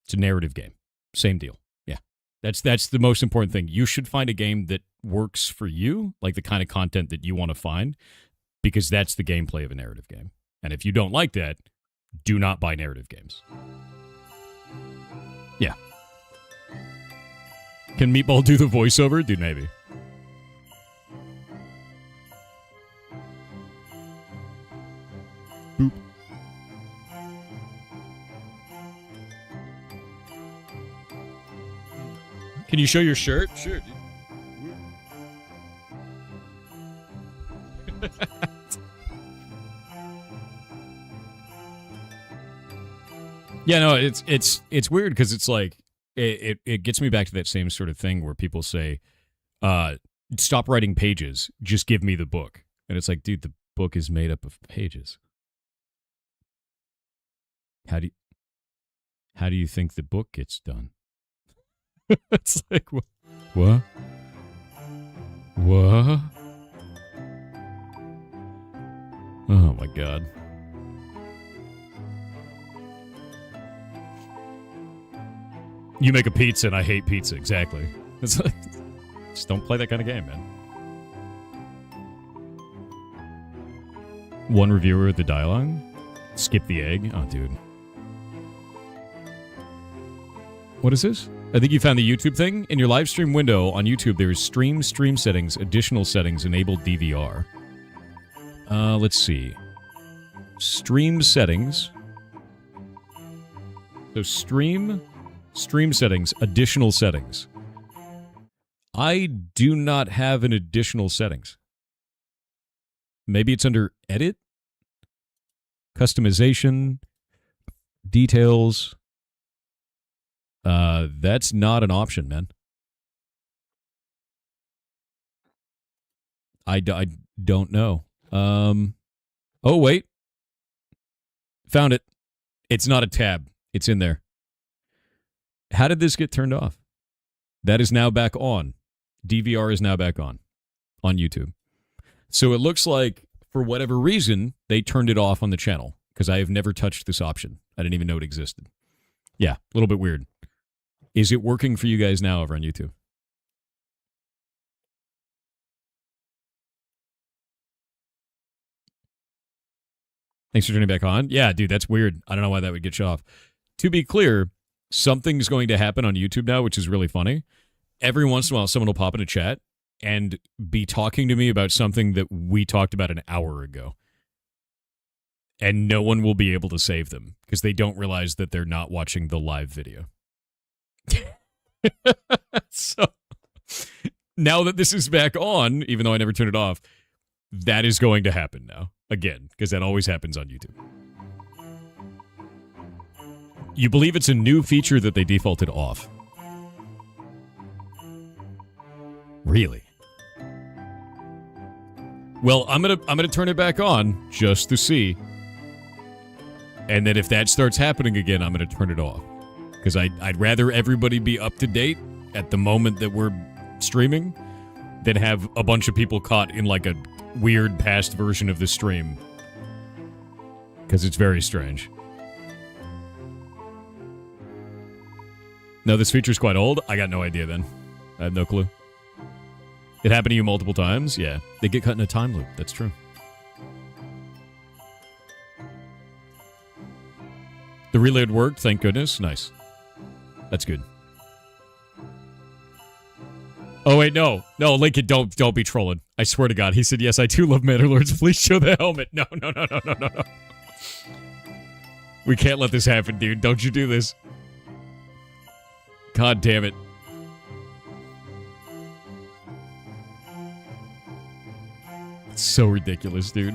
It's a narrative game. Same deal. That's the most important thing. You should find a game that works for you, like the kind of content that you want to find, because that's the gameplay of a narrative game. And if you don't like that, do not buy narrative games. Yeah. Can Meatball do the voiceover? Dude, maybe. Boop. Can you show your shirt? Sure, dude. Yeah, no, it's weird because it's like it gets me back to that same sort of thing where people say, "Stop writing pages, just give me the book," and it's like, dude, the book is made up of pages. How do you think the book gets done? It's like, what? What? Oh my god. You make a pizza and I hate pizza, exactly. It's like, just don't play that kind of game, man. One reviewer of the dialogue? Skip the egg? Oh, dude. What is this? I think you found the YouTube thing. In your live stream window on YouTube, there is stream settings, additional settings, enabled DVR. Let's see. Stream settings. So stream settings, additional settings. I do not have an additional settings. Maybe it's under edit, customization, details. That's not an option, man. I don't know. Oh, wait. Found it. It's not a tab. It's in there. How did this get turned off? That is now back on. DVR is now back on YouTube. So it looks like, for whatever reason, they turned it off on the channel, because I have never touched this option. I didn't even know it existed. Yeah, a little bit weird. Is it working for you guys now over on YouTube? Thanks for turning back on. Yeah, dude, that's weird. I don't know why that would get you off. To be clear, something's going to happen on YouTube now, which is really funny. Every once in a while, someone will pop in a chat and be talking to me about something that we talked about an hour ago. And no one will be able to save them because they don't realize that they're not watching the live video. So now that this is back on, even though I never turned it off, that is going to happen now. Again, because that always happens on YouTube. You believe it's a new feature that they defaulted off? Really? Well, I'm gonna turn it back on just to see. And then if that starts happening again, I'm gonna turn it off. Because I'd rather everybody be up to date at the moment that we're streaming than have a bunch of people caught in like a weird past version of the stream. Because it's very strange. No, this feature's quite old. I got no idea then. I have no clue. It happened to you multiple times? Yeah. They get cut in a time loop. That's true. The reload worked, thank goodness. Nice. That's good. Oh, wait, no. No, Lincoln, don't be trolling. I swear to God. He said, yes, I too love Manderlords. Please show the helmet. No. We can't let this happen, dude. Don't you do this. God damn it. It's so ridiculous, dude.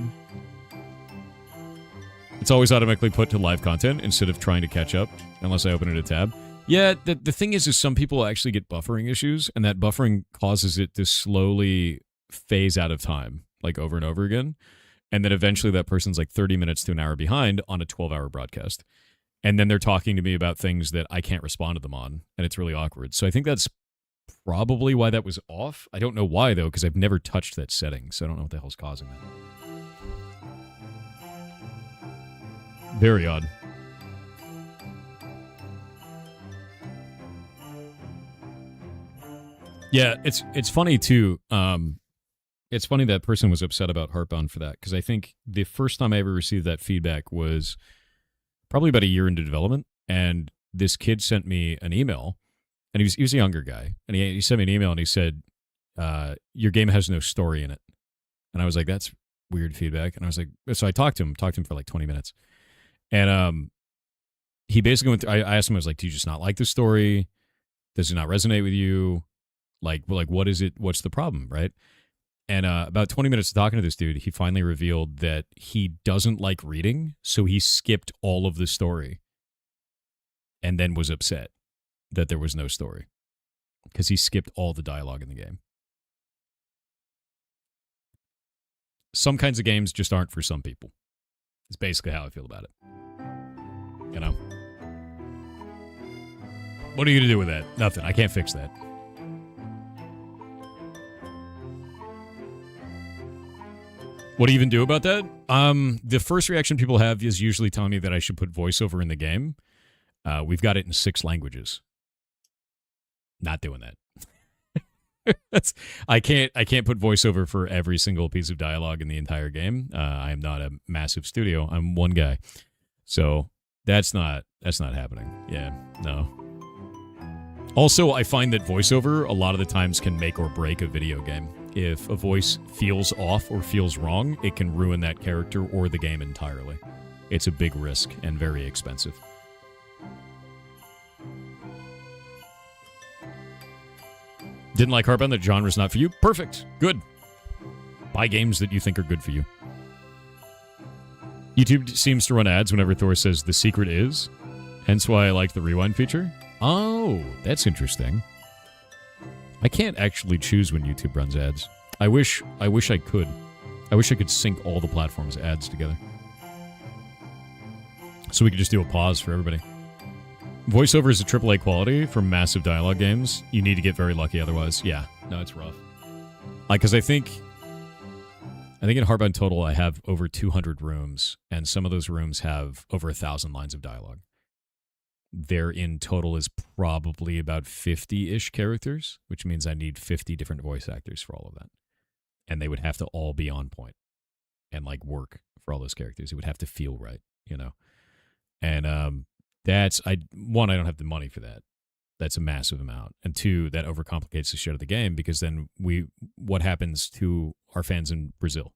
It's always automatically put to live content instead of trying to catch up, unless I open it a tab. Yeah, the thing is some people actually get buffering issues, and that buffering causes it to slowly phase out of time, like over and over again. And then eventually that person's like 30 minutes to an hour behind on a 12-hour broadcast. And then they're talking to me about things that I can't respond to them on, and it's really awkward. So I think that's probably why that was off. I don't know why, though, because I've never touched that setting, so I don't know what the hell's causing that. Very odd. Yeah, it's funny, too. It's funny that person was upset about Heartbound for that, because I think the first time I ever received that feedback was probably about a year into development, and this kid sent me an email, and he was a younger guy, and he sent me an email, and he said, your game has no story in it. And I was like, that's weird feedback. And I was like, so I talked to him for like 20 minutes. And he basically went through, I asked him, I was like, do you just not like the story? Does it not resonate with you? Like what is it? What's the problem, right? And about 20 minutes of talking to this dude, he finally revealed that he doesn't like reading, so he skipped all of the story and then was upset that there was no story because he skipped all the dialogue in the game. Some kinds of games just aren't for some people. It's basically how I feel about it. You know? What are you going to do with that? Nothing. I can't fix that. What do you even do about that? The first reaction people have is usually telling me that I should put voiceover in the game. We've got it in 6 languages. Not doing that. I can't put voiceover for every single piece of dialogue in the entire game. I am not a massive studio. I'm one guy. So that's not happening. Yeah, no. Also, I find that voiceover a lot of the times can make or break a video game. If a voice feels off or feels wrong, it can ruin that character or the game entirely. It's a big risk and very expensive. Didn't like Heartbound, that genre's not for you? Perfect. Good. Buy games that you think are good for you. YouTube seems to run ads whenever Thor says the secret is, hence why I like the rewind feature. Oh, that's interesting. I can't actually choose when YouTube runs ads. I wish I could. I wish I could sync all the platforms' ads together. So we could just do a pause for everybody. Voiceover is a AAA quality for massive dialogue games. You need to get very lucky otherwise. Yeah, no, it's rough. Because I think in Heartbound total I have over 200 rooms, and some of those rooms have over 1,000 lines of dialogue. There in total is probably about 50-ish characters, which means I need 50 different voice actors for all of that. And they would have to all be on point. and like work for all those characters. It would have to feel right, you know. And that's I don't have the money for that. That's a massive amount. And two, that overcomplicates the shit of the game because then what happens to our fans in Brazil?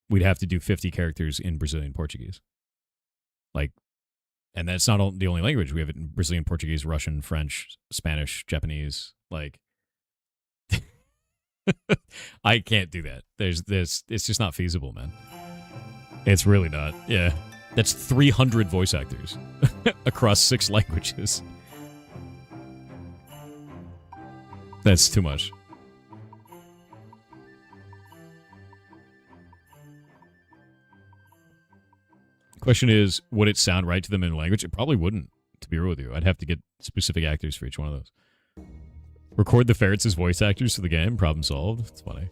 We'd have to do 50 characters in Brazilian Portuguese. Like, and that's not the only language. We have it in Brazilian Portuguese, Russian, French, Spanish, Japanese. Like, I can't do that. It's just not feasible, man. It's really not. Yeah. That's 300 voice actors across 6 languages. That's too much. Question is, would it sound right to them in language? It probably wouldn't, to be real with you. I'd have to get specific actors for each one of those. Record the ferrets as voice actors for the game. Problem solved. It's funny.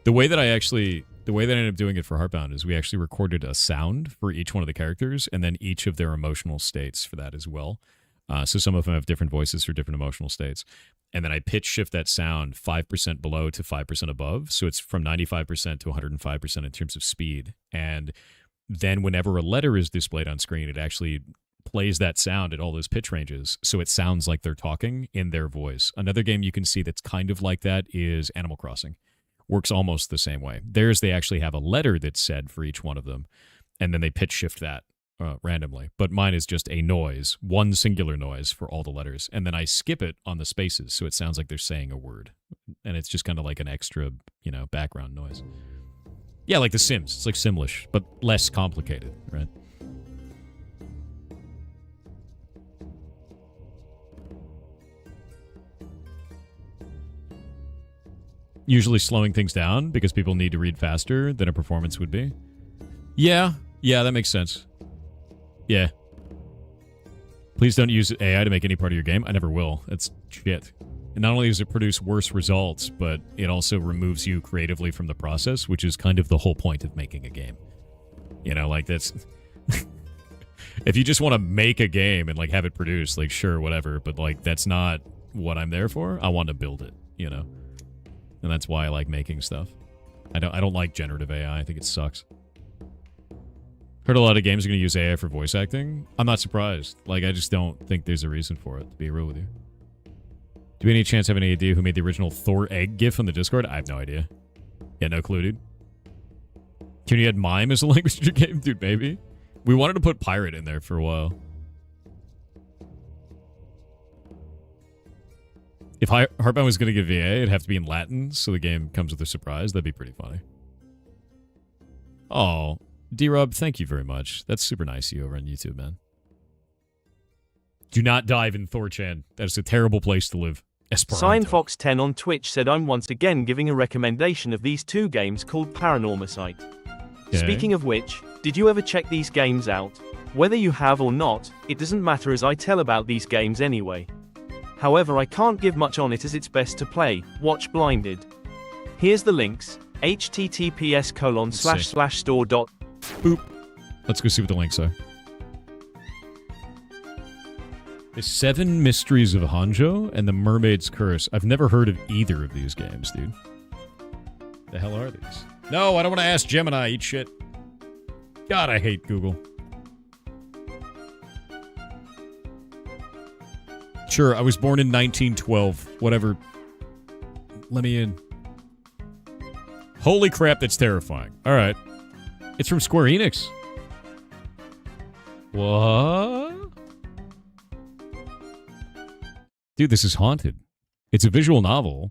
The way that I ended up doing it for Heartbound is we actually recorded a sound for each one of the characters and then each of their emotional states for that as well. So some of them have different voices for different emotional states. And then I pitch shift that sound 5% below to 5% above. So it's from 95% to 105% in terms of speed. And then whenever a letter is displayed on screen, it actually plays that sound at all those pitch ranges. So it sounds like they're talking in their voice. Another game you can see that's kind of like that is Animal Crossing. Works almost the same way. Theirs, they actually have a letter that's said for each one of them. And then they pitch shift that randomly. But mine is just a noise, one singular noise for all the letters. And then I skip it on the spaces. So it sounds like they're saying a word. And it's just kind of like an extra, background noise. Yeah, like The Sims. It's like Simlish, but less complicated, right? Usually slowing things down because people need to read faster than a performance would be. Yeah, that makes sense. Yeah. Please don't use AI to make any part of your game. I never will. That's shit. And not only does it produce worse results, but it also removes you creatively from the process, which is kind of the whole point of making a game. That's... If you just want to make a game and, have it produced, sure, whatever, but, that's not what I'm there for. I want to build it, And that's why I like making stuff. I don't like generative AI. I think it sucks. Heard a lot of games are going to use AI for voice acting. I'm not surprised. I just don't think there's a reason for it, to be real with you. Do we any chance have any idea who made the original Thor egg gif on the Discord? I have no idea. Yeah, no clue, dude. Can you add mime as a language in your game? Dude, maybe. We wanted to put pirate in there for a while. If Heartbound was going to get VA, it'd have to be in Latin, so the game comes with a surprise. That'd be pretty funny. Oh, D-Rub, thank you very much. That's super nice of you over on YouTube, man. Do not dive in Thor-chan. That is a terrible place to live. Esperanto. SignFox10 on Twitch said, I'm once again giving a recommendation of these 2 games called Paranormasight. Okay. Speaking of which, did you ever check these games out? Whether you have or not, it doesn't matter as I tell about these games anyway. However, I can't give much on it as it's best to play, watch blinded. Here's the links, https://store. Boop. Let's go see what the links are. The 7 Mysteries of Hanjo and The Mermaid's Curse. I've never heard of either of these games, dude. The hell are these? No, I don't want to ask Gemini. Eat shit. God, I hate Google. Sure, I was born in 1912. Whatever. Let me in. Holy crap, that's terrifying. All right. It's from Square Enix. What? Dude, this is haunted. It's a visual novel,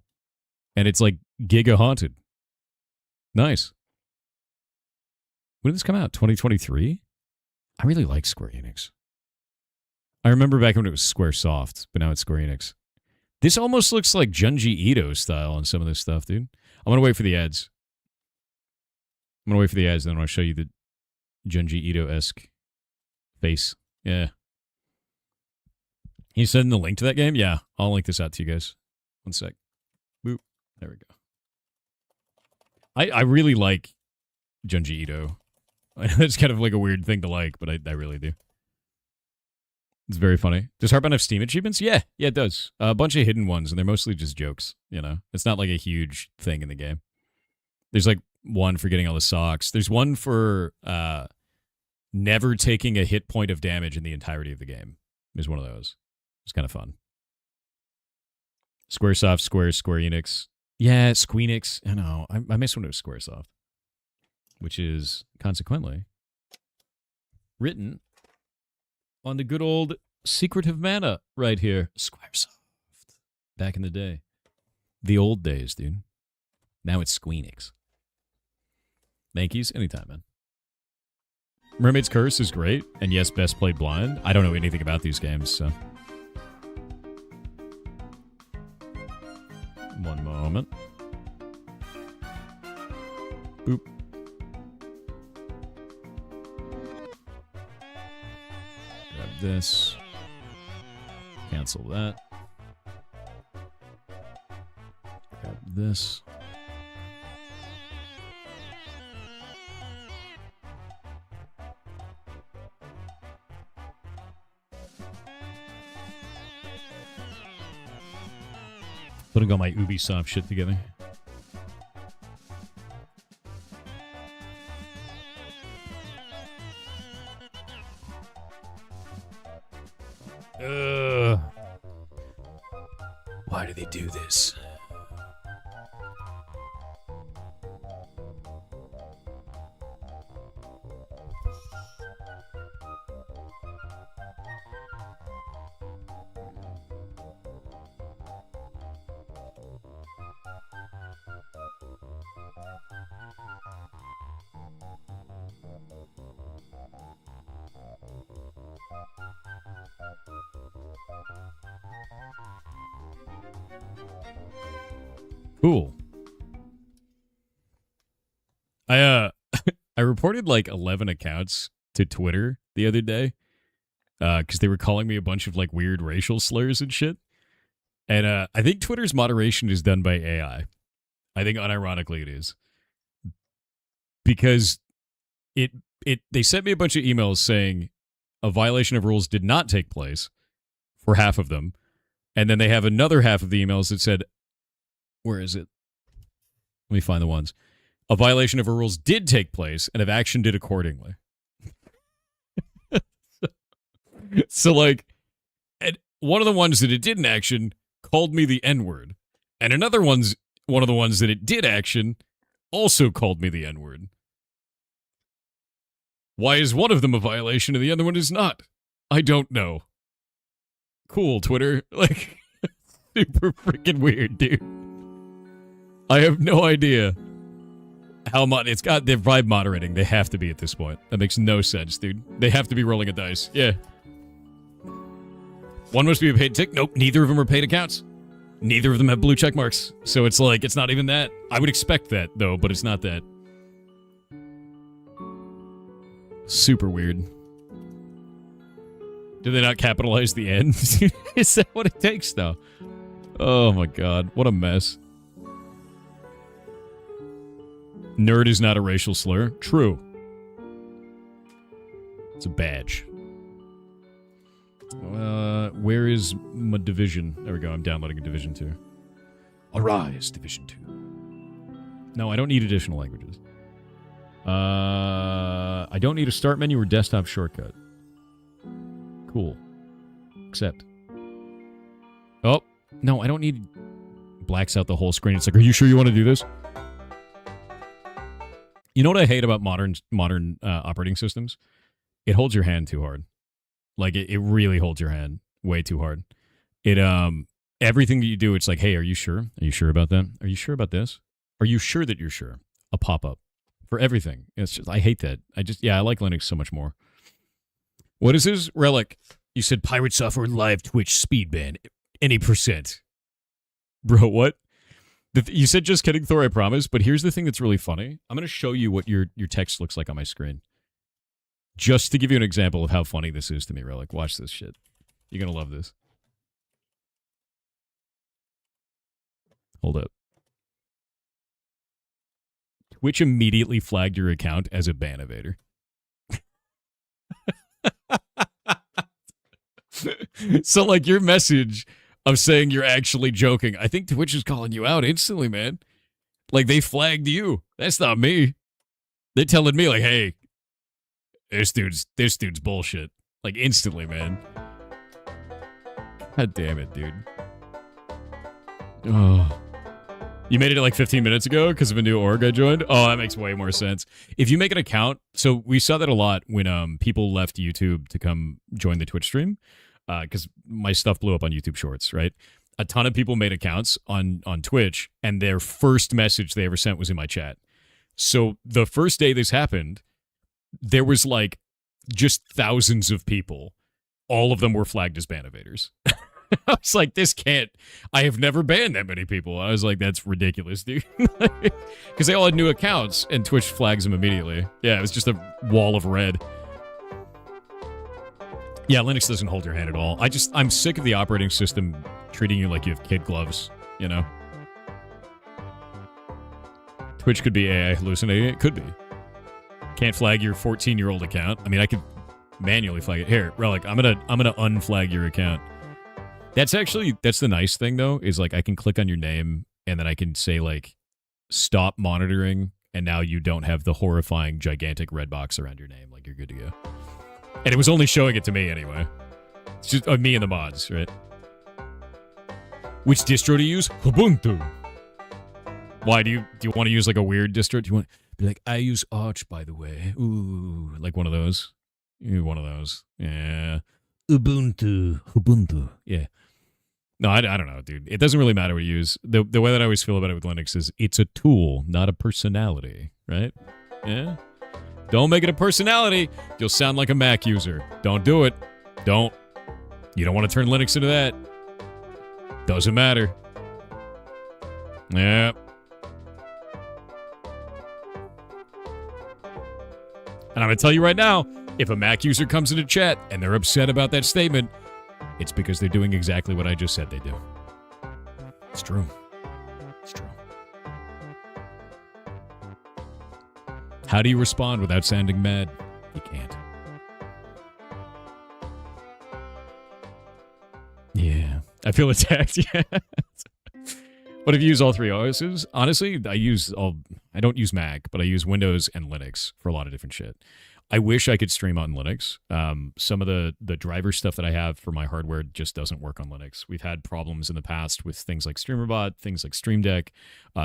and it's giga haunted. Nice. When did this come out? 2023? I really like Square Enix. I remember back when it was Squaresoft, but now it's Square Enix. This almost looks like Junji Ito style on some of this stuff, dude. I'm going to wait for the ads. I'm going to wait for the ads, and then I'll show you the Junji Ito-esque face. Yeah. You send the link to that game? Yeah, I'll link this out to you guys. One sec. Boop. There we go. I really like Junji Ito. I know it's kind of a weird thing to like, but I really do. It's very funny. Does Heartbound have Steam achievements? Yeah, it does. A bunch of hidden ones, and they're mostly just jokes, It's not a huge thing in the game. There's one for getting all the socks. There's one for never taking a hit point of damage in the entirety of the game. There's one of those. It's kind of fun. Squaresoft, Square Enix. Yeah, Squeenix. I know. I miss when it was Squaresoft. Which is, consequently, written on the good old secretive mana right here. Squaresoft. Back in the day. The old days, dude. Now it's Squeenix. Thank yous. Anytime, man. Mermaid's Curse is great. And yes, best played blind. I don't know anything about these games, so. One moment. Boop. Grab this. Cancel that. Grab this. Putting all my Ubisoft shit together. Why do they do this? Cool. I reported like 11 accounts to Twitter the other day because they were calling me a bunch of like weird racial slurs and shit. And I think Twitter's moderation is done by AI. I think unironically it is. Because they sent me a bunch of emails saying a violation of rules did not take place for half of them. And then they have another half of the emails that said, where is it? Let me find the ones. A violation of our rules did take place and have actioned it accordingly. So like, and one of the ones that it didn't action called me the N-word. And one of the ones that it did action also called me the N-word. Why is one of them a violation and the other one is not? I don't know. Cool, Twitter. Like, super freaking weird, dude. I have no idea how much it's got. They're vibe moderating. They have to be at this point. That makes no sense, dude. They have to be rolling a dice. Yeah. One must be a paid tick. Nope. Neither of them are paid accounts. Neither of them have blue check marks. So it's like, it's not even that. I would expect that, though, but it's not that. Super weird. Did they not capitalize the N? Is that what it takes, though? Oh, my God. What a mess. Nerd is not a racial slur. True. It's a badge. Where is my division? There we go. I'm downloading a Division 2. Arise, Division 2. No, I don't need additional languages. I don't need a start menu or desktop shortcut. Cool. Accept. Oh, no, I don't need... Blacks out the whole screen. It's like, are you sure you want to do this? You know what I hate about modern operating systems? It holds your hand too hard. Like, it really holds your hand way too hard. It everything that you do, it's like, hey, are you sure? Are you sure about that? Are you sure about this? Are you sure that you're sure? A pop-up for everything. It's just, I hate that. I like Linux so much more. What is this? Relic. You said Pirate Software Live Twitch speed ban. Any %. Bro, what? You said just kidding, Thor, I promise. But here's the thing that's really funny. I'm going to show you what your text looks like on my screen. Just to give you an example of how funny this is to me, Relic. Watch this shit. You're going to love this. Hold up. Twitch immediately flagged your account as a ban evader. So, like, your message of saying you're actually joking, I think Twitch is calling you out instantly, man. Like, they flagged you. That's not me. They're telling me, like, hey, this dude's bullshit. Like, instantly, man. God damn it, dude. Oh. You made it like 15 minutes ago because of a new org I joined? Oh, that makes way more sense. If you make an account, so we saw that a lot when people left YouTube to come join the Twitch stream, because my stuff blew up on YouTube Shorts, right? A ton of people made accounts on Twitch, and their first message they ever sent was in my chat. So the first day this happened, there was like just thousands of people. All of them were flagged as ban evaders. I was like, this can't. I have never banned that many people. I was like, that's ridiculous, dude. Because they all had new accounts, and Twitch flags them immediately. Yeah, it was just a wall of red. Yeah, Linux doesn't hold your hand at all. I'm sick of the operating system treating you like you have kid gloves, you know? Twitch could be AI hallucinating. It could be. Can't flag your 14-year-old account. I mean, I could manually flag it. Here, Relic, I'm gonna unflag your account. That's the nice thing, though, is like I can click on your name and then I can say, like, stop monitoring, and now you don't have the horrifying, gigantic red box around your name. Like, you're good to go. And it was only showing it to me anyway. It's just me and the mods, right? Which distro to use? Ubuntu. Why do you want to use like a weird distro? Do you want to be like, I use Arch, by the way? Ooh, like one of those. One of those. Yeah. Ubuntu. Yeah. No, I don't know, dude. It doesn't really matter what you use. The way that I always feel about it with Linux is it's a tool, not a personality, right? Yeah? Don't make it a personality. You'll sound like a Mac user. Don't do it. Don't. You don't want to turn Linux into that. Doesn't matter. Yeah. And I'm going to tell you right now, if a Mac user comes into chat and they're upset about that statement, it's because they're doing exactly what I just said they do. It's true. It's true. How do you respond without sounding mad? You can't. Yeah. I feel attacked. Yeah. What if you use all three OSs? Honestly, I don't use Mac, but I use Windows and Linux for a lot of different shit. I wish I could stream on Linux. Some of the driver stuff that I have for my hardware just doesn't work on Linux. We've had problems in the past with things like StreamerBot, things like Stream Deck,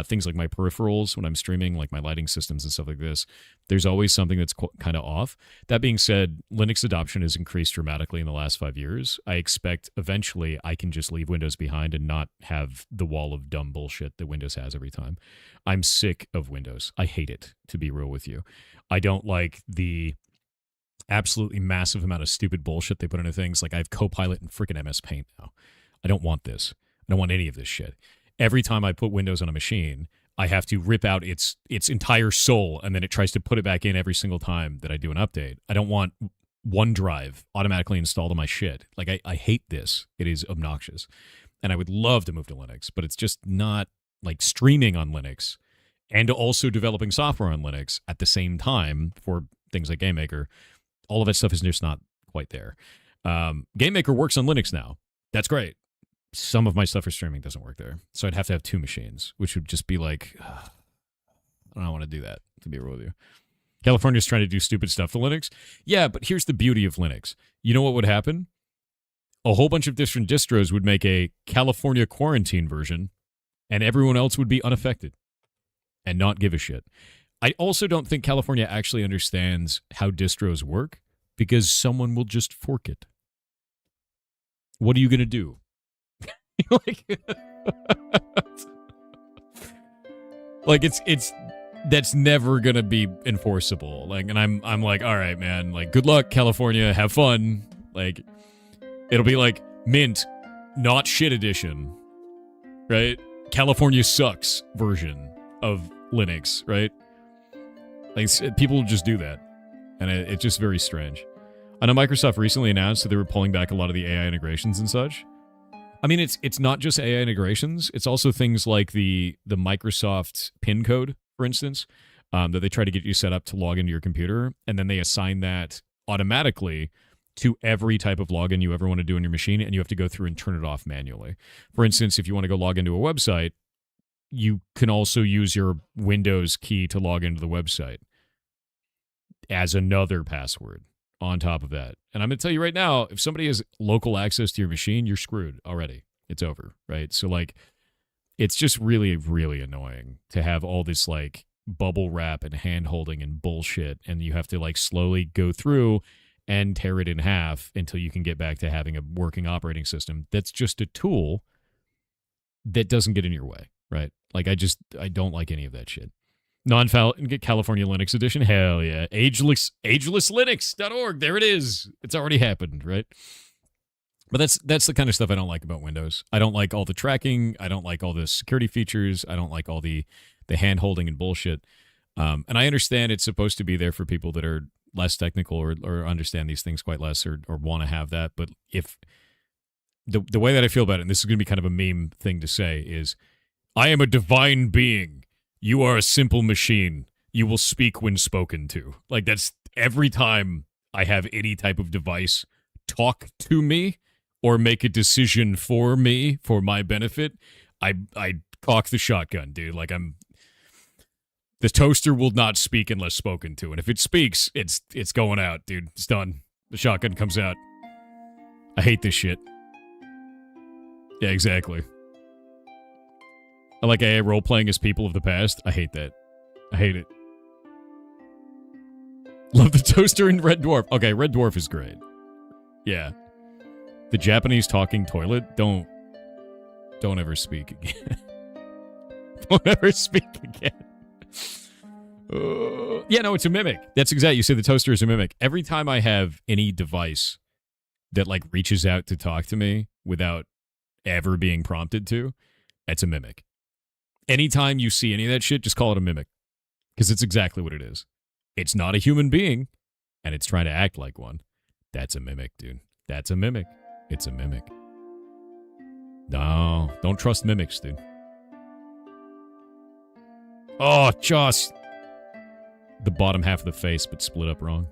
things like my peripherals when I'm streaming, like my lighting systems and stuff like this. There's always something that's kind of off. That being said, Linux adoption has increased dramatically in the last 5 years. I expect eventually I can just leave Windows behind and not have the wall of dumb bullshit that Windows has every time. I'm sick of Windows. I hate it, to be real with you. I don't like the absolutely massive amount of stupid bullshit they put into things. Like I have Copilot and freaking MS Paint now. I don't want this. I don't want any of this shit. Every time I put Windows on a machine, I have to rip out its entire soul, and then it tries to put it back in every single time that I do an update. I don't want OneDrive automatically installed on my shit. Like I hate this. It is obnoxious. And I would love to move to Linux, but it's just not like streaming on Linux and also developing software on Linux at the same time for things like GameMaker. All of that stuff is just not quite there. GameMaker works on Linux now. That's great. Some of my stuff for streaming doesn't work there. So I'd have to have two machines, which would just be like, I don't want to do that, to be real with you. California's trying to do stupid stuff to Linux. Yeah, but here's the beauty of Linux. You know what would happen? A whole bunch of different distros would make a California quarantine version, and everyone else would be unaffected and not give a shit. I also don't think California actually understands how distros work because someone will just fork it. What are you going to do? like it's that's never going to be enforceable. Like, and I'm like, all right, man, like good luck, California, have fun. Like it'll be like Mint, not shit edition, right? California sucks version of Linux, right? Like people will just do that, and it's just very strange. I know Microsoft recently announced that they were pulling back a lot of the AI integrations and such. I mean, it's not just AI integrations; it's also things like the Microsoft PIN code, for instance, that they try to get you set up to log into your computer, and then they assign that automatically to every type of login you ever want to do on your machine, and you have to go through and turn it off manually. For instance, if you want to go log into a website, you can also use your Windows key to log into the website as another password on top of that. And I'm going to tell you right now, if somebody has local access to your machine, you're screwed already. It's over, right? So, like, it's just really, really annoying to have all this, like, bubble wrap and hand-holding and bullshit, and you have to, like, slowly go through and tear it in half until you can get back to having a working operating system that's just a tool that doesn't get in your way, right? Like, I don't like any of that shit. California Linux edition, hell yeah. agelesslinux.org, there it is. It's already happened, right? But that's the kind of stuff I don't like about Windows. I don't like all the tracking. I don't like all the security features. I don't like all the hand-holding and bullshit. And I understand it's supposed to be there for people that are less technical or understand these things quite less or want to have that. But if the way that I feel about it, and this is going to be kind of a meme thing to say, is I am a divine being. You are a simple machine. You will speak when spoken to. Like, that's every time I have any type of device talk to me or make a decision for me for my benefit, I cock the shotgun, dude. Like, the toaster will not speak unless spoken to. And if it speaks, it's going out, dude. It's done. The shotgun comes out. I hate this shit. Yeah, exactly. I like AA role-playing as people of the past. I hate that. I hate it. Love the toaster in Red Dwarf. Okay, Red Dwarf is great. Yeah. The Japanese talking toilet, don't ever speak again. Don't ever speak again. Yeah, no, it's a mimic. That's exactly. You say the toaster is a mimic. Every time I have any device that, like, reaches out to talk to me without ever being prompted to, it's a mimic. Anytime you see any of that shit, just call it a mimic. Because it's exactly what it is. It's not a human being, and it's trying to act like one. That's a mimic, dude. That's a mimic. It's a mimic. No, don't trust mimics, dude. Oh, just the bottom half of the face, but split up wrong.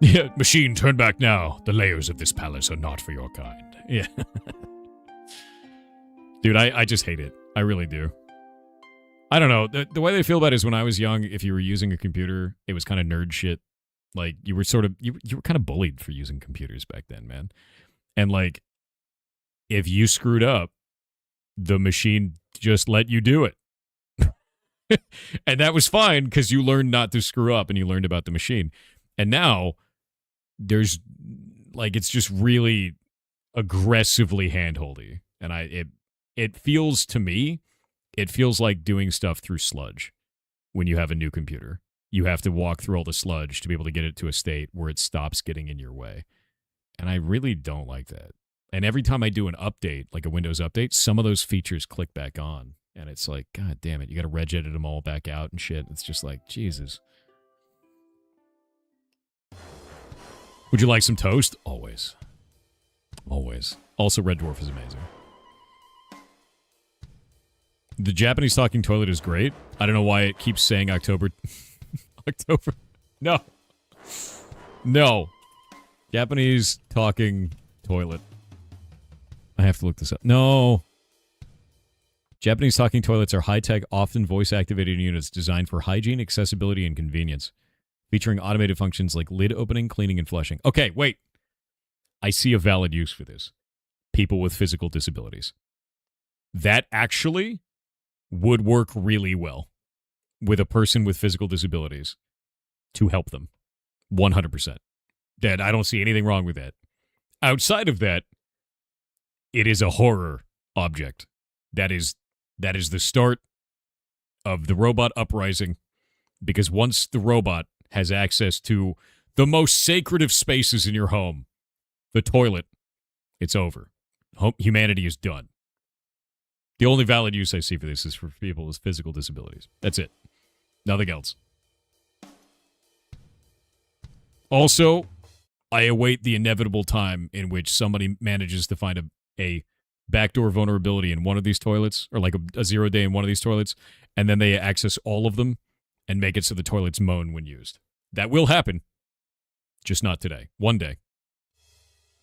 Yeah, machine, turn back now. The layers of this palace are not for your kind. Yeah. Dude, I just hate it. I really do. I don't know. The way they feel about it is when I was young, if you were using a computer, it was kind of nerd shit. Like, you were sort of, you were kind of bullied for using computers back then, man. And, like, if you screwed up, the machine just let you do it. And that was fine because you learned not to screw up and you learned about the machine. And now there's, like, it's just really aggressively hand-holdy. And it feels to me, it feels like doing stuff through sludge when you have a new computer. You have to walk through all the sludge to be able to get it to a state where it stops getting in your way. And I really don't like that. And every time I do an update, like a Windows update, some of those features click back on. And it's like, God damn it, you got to regedit them all back out and shit. It's just like, Jesus. Would you like some toast? Always. Always. Also, Red Dwarf is amazing. The Japanese talking toilet is great. I don't know why it keeps saying October. October. No. No. Japanese talking toilet. I have to look this up. No. Japanese talking toilets are high-tech, often voice-activated units designed for hygiene, accessibility, and convenience, featuring automated functions like lid opening, cleaning, and flushing. Okay, wait. I see a valid use for this. People with physical disabilities. That actually would work really well with a person with physical disabilities to help them. 100%. Dad, I don't see anything wrong with that. Outside of that, it is a horror object. That is the start of the robot uprising, because once the robot has access to the most sacred of spaces in your home, the toilet, it's over. Humanity is done. The only valid use I see for this is for people with physical disabilities. That's it. Nothing else. Also, I await the inevitable time in which somebody manages to find a backdoor vulnerability in one of these toilets, or like a 0 day in one of these toilets, and then they access all of them and make it so the toilets moan when used. That will happen. Just not today. One day.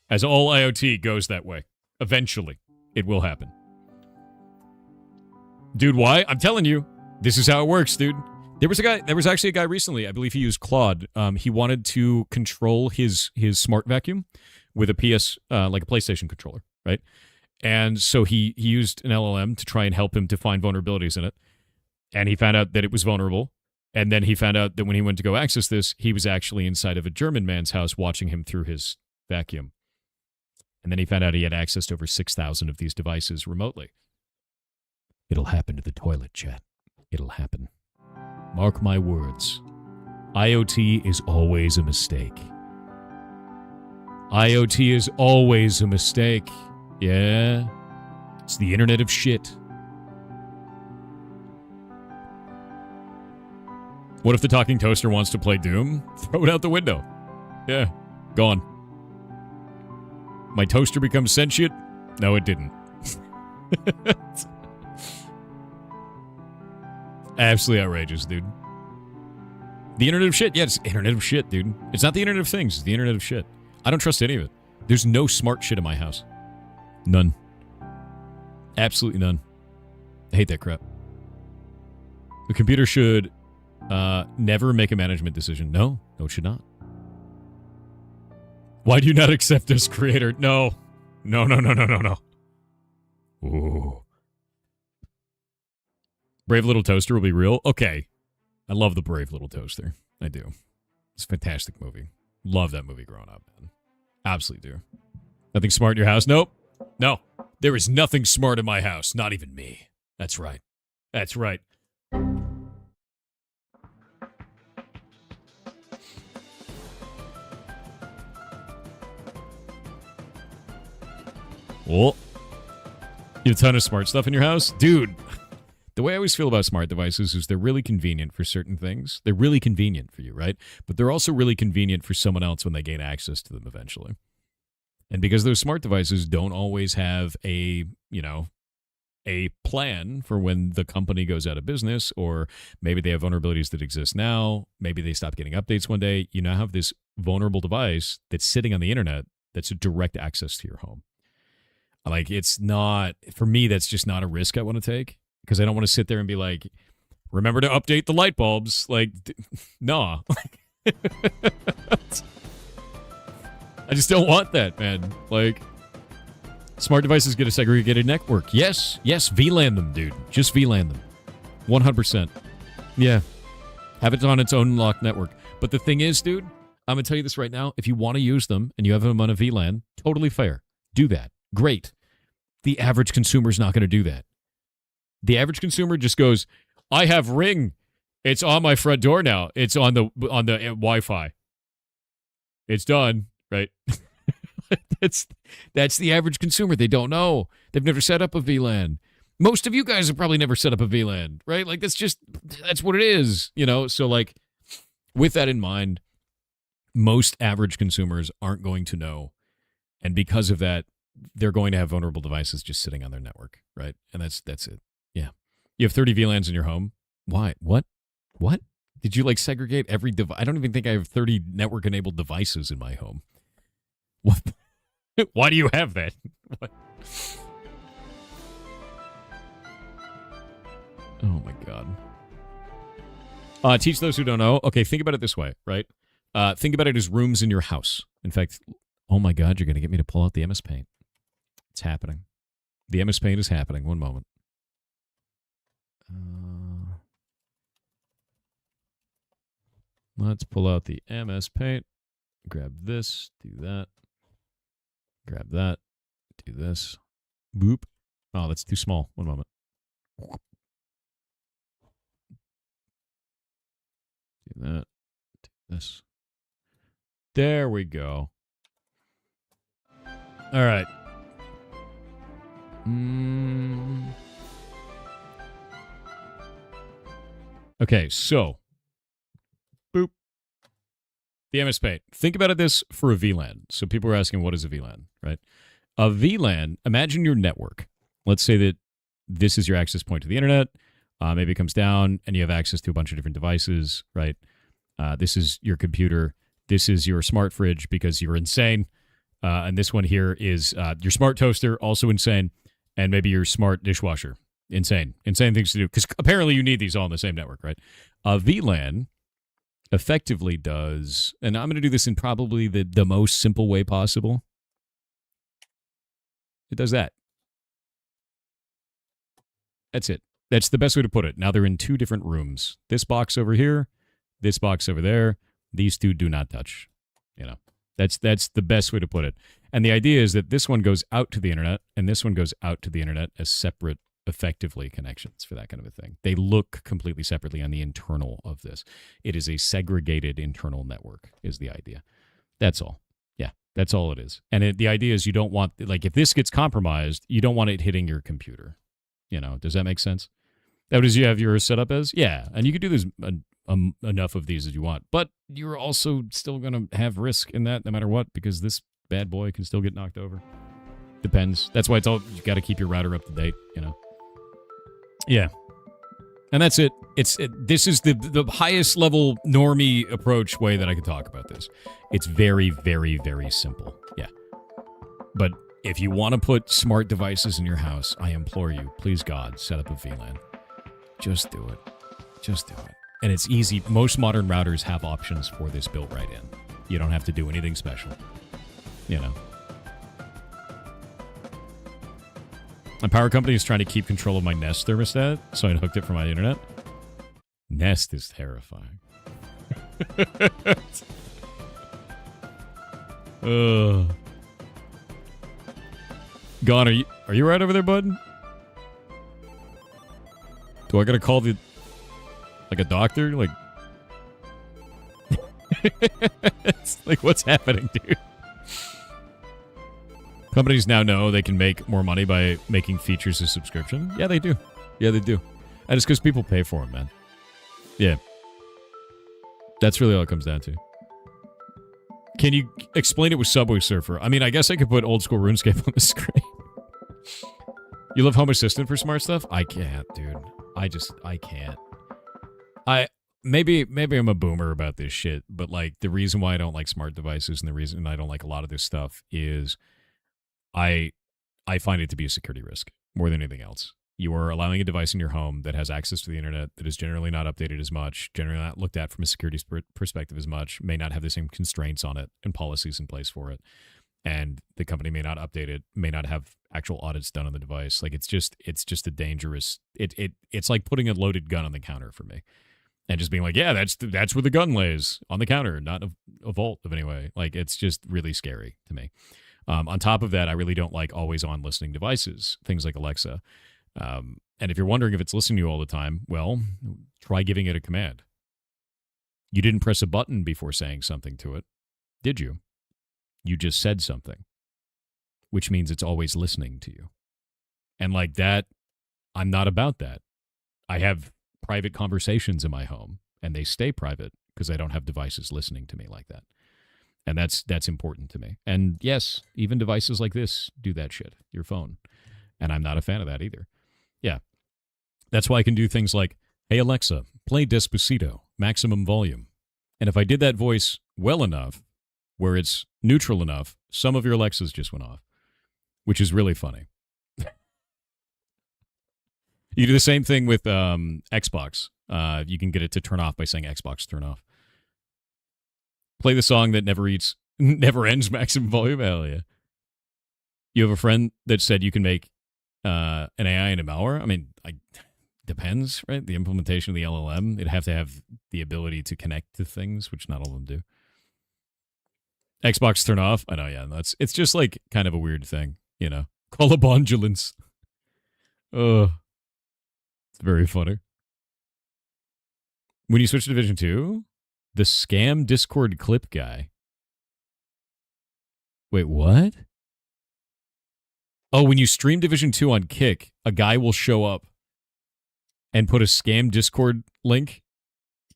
As all IoT goes that way. Eventually, it will happen. Dude, why? I'm telling you, this is how it works, dude. There was actually a guy recently, I believe he used Claude. He wanted to control his smart vacuum with a like a PlayStation controller, right? And so he used an LLM to try and help him to find vulnerabilities in it. And he found out that it was vulnerable. And then he found out that when he went to go access this, he was actually inside of a German man's house watching him through his vacuum. And then he found out he had access to over 6,000 of these devices remotely. It'll happen to the toilet, chat. It'll happen. Mark my words. IoT is always a mistake. IoT is always a mistake. Yeah. It's the internet of shit. What if the talking toaster wants to play Doom? Throw it out the window. Yeah. Gone. My toaster becomes sentient? No, it didn't. Absolutely outrageous, dude. The internet of shit. Yeah, it's internet of shit, dude. It's not the internet of things. It's the internet of shit. I don't trust any of it. There's no smart shit in my house. None. Absolutely none. I hate that crap. The computer should never make a management decision. No, it should not. Why do you not accept as creator? No. No. Ooh. Brave Little Toaster will be real? Okay. I love the Brave Little Toaster. I do. It's a fantastic movie. Love that movie growing up, man. Absolutely do. Nothing smart in your house? Nope. No. There is nothing smart in my house. Not even me. That's right. That's right. Oh. You have a ton of smart stuff in your house? Dude. The way I always feel about smart devices is they're really convenient for certain things. They're really convenient for you, right? But they're also really convenient for someone else when they gain access to them eventually. And because those smart devices don't always have a plan for when the company goes out of business, or maybe they have vulnerabilities that exist now, maybe they stop getting updates one day, you now have this vulnerable device that's sitting on the internet that's a direct access to your home. Like, it's not, for me, that's just not a risk I want to take. Because I don't want to sit there and be like, remember to update the light bulbs. Like, nah. I just don't want that, man. Like, smart devices get a segregated network. Yes, VLAN them, dude. Just VLAN them. 100%. Yeah. Have it on its own locked network. But the thing is, dude, I'm going to tell you this right now. If you want to use them and you have them on a VLAN, totally fair. Do that. Great. The average consumer's not going to do that. The average consumer just goes, I have Ring. It's on my front door now. It's on the Wi-Fi. It's done, right? That's the average consumer. They don't know. They've never set up a VLAN. Most of you guys have probably never set up a VLAN, right? Like, that's what it is, you know? So, like, with that in mind, most average consumers aren't going to know. And because of that, they're going to have vulnerable devices just sitting on their network, right? And that's it. Yeah. You have 30 VLANs in your home. Why? What? Did you, like, segregate every device? I don't even think I have 30 network-enabled devices in my home. What? Why do you have that? What? Oh, my God. Teach those who don't know. Okay, think about it this way, right? Think about it as rooms in your house. In fact, oh, my God, you're going to get me to pull out the MS Paint. It's happening. The MS Paint is happening. One moment. Let's pull out the MS Paint. Grab this. Do that. Grab that. Do this. Boop. Oh, that's too small. One moment. Do that. Do this. There we go. All right. Okay, so. Boop. The MS Paint. Think about it this for a VLAN. So people are asking, what is a VLAN, right? A VLAN, imagine your network. Let's say that this is your access point to the internet. Maybe it comes down and you have access to a bunch of different devices, right? This is your computer. This is your smart fridge because you're insane. And this one here is your smart toaster, also insane. And maybe your smart dishwasher. Insane things to do, because apparently you need these all on the same network, right? VLAN effectively does, and I'm going to do this in probably the most simple way possible. It does that. That's it. That's the best way to put it. Now they're in two different rooms. This box over here, this box over there. These two do not touch. You know, that's the best way to put it. And the idea is that this one goes out to the internet, and this one goes out to the internet as separate, effectively, connections for that kind of a thing. They look completely separately on the internal of this. It is a segregated internal network is the idea. That's all. Yeah, that's all it is. And the idea is you don't want, like, if this gets compromised, you don't want it hitting your computer. You know, does that make sense? That does you have yours set up as? Yeah, and you can do this enough of these as you want, but you're also still going to have risk in that no matter what, because this bad boy can still get knocked over. Depends. That's why it's all, you got to keep your router up to date, you know. Yeah. And that's it. This is the highest level normie approach way that I could talk about this. It's very, very, very simple. Yeah. But if you want to put smart devices in your house, I implore you, please God, set up a VLAN. Just do it. Just do it. And it's easy. Most modern routers have options for this built right in. You don't have to do anything special. You know. My power company is trying to keep control of my Nest thermostat, so I hooked it from my internet. Nest is terrifying. Gone, are you right over there, bud? Do I gotta call like a doctor? Like, it's like, what's happening, dude? Companies now know they can make more money by making features a subscription. Yeah, they do. Yeah, they do. And it's because people pay for them, man. Yeah. That's really all it comes down to. Can you explain it with Subway Surfer? I mean, I guess I could put old school RuneScape on the screen. You love Home Assistant for smart stuff? I can't, dude. I can't. Maybe I'm a boomer about this shit, but like the reason why I don't like smart devices and the reason I don't like a lot of this stuff is I find it to be a security risk more than anything else. You are allowing a device in your home that has access to the internet, that is generally not updated as much, generally not looked at from a security perspective as much, may not have the same constraints on it and policies in place for it. And the company may not update it, may not have actual audits done on the device. Like it's just a dangerous. It's like putting a loaded gun on the counter for me, and just being like, yeah, that's where the gun lays, on the counter, not a vault of any way. Like it's just really scary to me. On top of that, I really don't like always on listening devices, things like Alexa. And if you're wondering if it's listening to you all the time, well, try giving it a command. You didn't press a button before saying something to it, did you? You just said something, which means it's always listening to you. And like that, I'm not about that. I have private conversations in my home, and they stay private because I don't have devices listening to me like that. And that's important to me. And yes, even devices like this do that shit, your phone. And I'm not a fan of that either. Yeah. That's why I can do things like, hey, Alexa, play Despacito, maximum volume. And if I did that voice well enough, where it's neutral enough, some of your Alexas just went off, which is really funny. You do the same thing with Xbox. You can get it to turn off by saying Xbox turn off. Play the song that never ends, maximum volume. Hell yeah. You have a friend that said you can make an AI in a malware. I mean, depends, right? The implementation of the LLM, it'd have to have the ability to connect to things, which not all of them do. Xbox turn off. I know, yeah. It's just like kind of a weird thing, you know. Call a bondulance. It's very funny. When you switch to Division 2, the scam Discord clip guy. Wait, what? Oh, when you stream Division 2 on Kick, a guy will show up and put a scam Discord link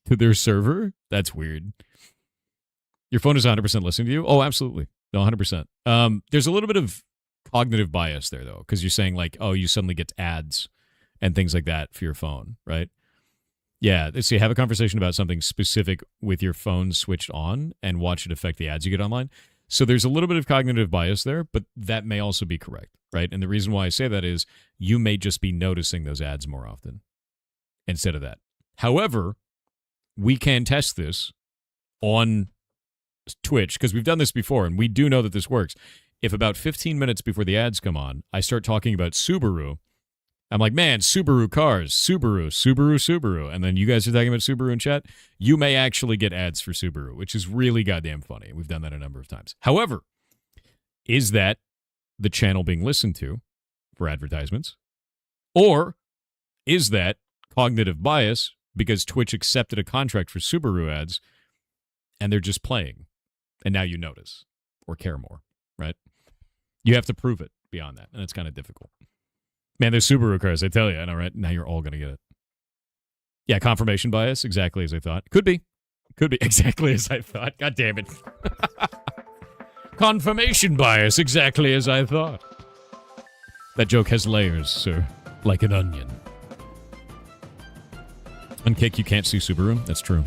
to their server? That's weird. Your phone is 100% listening to you? Oh, absolutely. No, 100%. There's a little bit of cognitive bias there, though, because you're saying, like, oh, you suddenly get ads and things like that for your phone, right? Yeah, so you have a conversation about something specific with your phone switched on and watch it affect the ads you get online. So there's a little bit of cognitive bias there, but that may also be correct. right? And the reason why I say that is you may just be noticing those ads more often instead of that. However, we can test this on Twitch because we've done this before and we do know that this works. If about 15 minutes before the ads come on, I start talking about Subaru, I'm like, man, Subaru cars, Subaru. And then you guys are talking about Subaru in chat. You may actually get ads for Subaru, which is really goddamn funny. We've done that a number of times. However, is that the channel being listened to for advertisements? Or is that cognitive bias because Twitch accepted a contract for Subaru ads and they're just playing? And now you notice or care more, right? You have to prove it beyond that, and it's kind of difficult. Man, there's Subaru cars, I tell you. I know, right? Now you're all going to get it. Yeah, confirmation bias, exactly as I thought. Could be. Exactly as I thought. God damn it. Confirmation bias, exactly as I thought. That joke has layers, sir. Like an onion. On Kick, you can't see Subaru. That's true.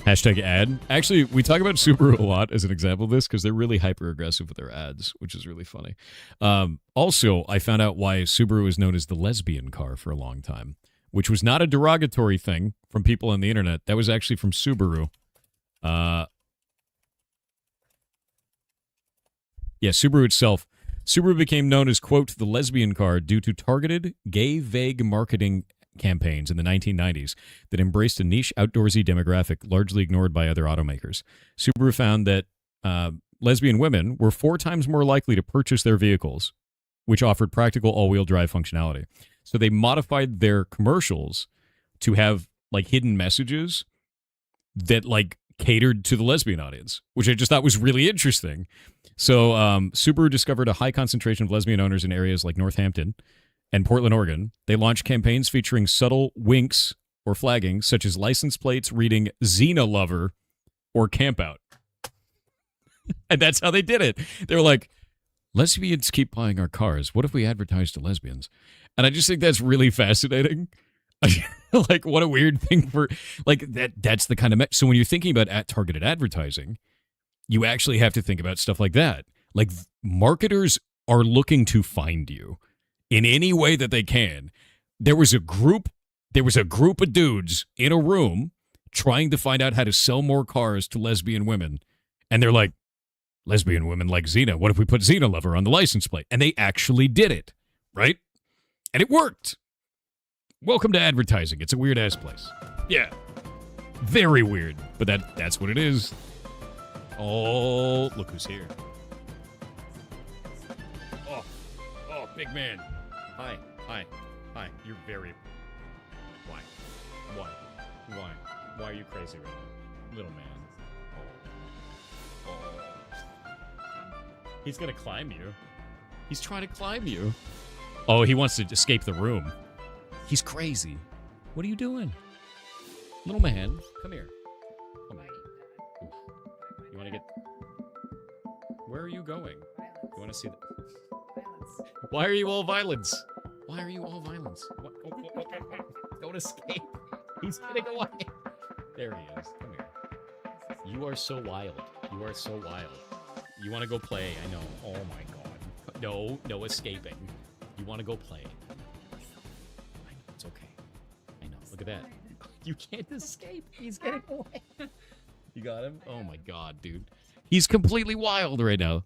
Hashtag ad. Actually, we talk about Subaru a lot as an example of this because they're really hyper-aggressive with their ads, which is really funny. Also, I found out why Subaru is known as the lesbian car for a long time, which was not a derogatory thing from people on the internet. That was actually from Subaru. Yeah, Subaru itself. Subaru became known as, quote, the lesbian car due to targeted, gay, vague marketing campaigns in the 1990s that embraced a niche outdoorsy demographic largely ignored by other automakers. Subaru found that lesbian women were 4 times more likely to purchase their vehicles, which offered practical all-wheel drive functionality. So they modified their commercials to have like hidden messages that like catered to the lesbian audience, which I just thought was really interesting. So Subaru discovered a high concentration of lesbian owners in areas like Northampton and Portland, Oregon. They launched campaigns featuring subtle winks or flagging, such as license plates reading Xena Lover or Camp Out. And that's how they did it. They were like, lesbians keep buying our cars. What if we advertise to lesbians? And I just think that's really fascinating. Like, what a weird thing for, like, that's the kind of, so when you're thinking about targeted advertising, you actually have to think about stuff like that. Like, marketers are looking to find you in any way that they can. There was a group of dudes in a room trying to find out how to sell more cars to lesbian women. And they're like, lesbian women like Xena. What if we put Xena Lover on the license plate? And they actually did it, right? And it worked. Welcome to advertising. It's a weird-ass place. Yeah. Very weird. But that's what it is. Oh, look who's here. Oh, big man. Hi. You're very... Why? Why are you crazy right now? Little man. Oh. He's gonna climb you. He's trying to climb you. Oh, he wants to escape the room. He's crazy. What are you doing? Little man, come here. Come here. You want to get... Where are you going? You want to see the... Why are you all violence? Why are you all violence? What? Don't escape. He's getting away. There he is. Come here. You are so wild. You are so wild. You want to go play? I know. Oh my god. No escaping. You want to go play? I know. It's okay. I know. Look at that. You can't escape. He's getting away. You got him? Oh my god, dude. He's completely wild right now.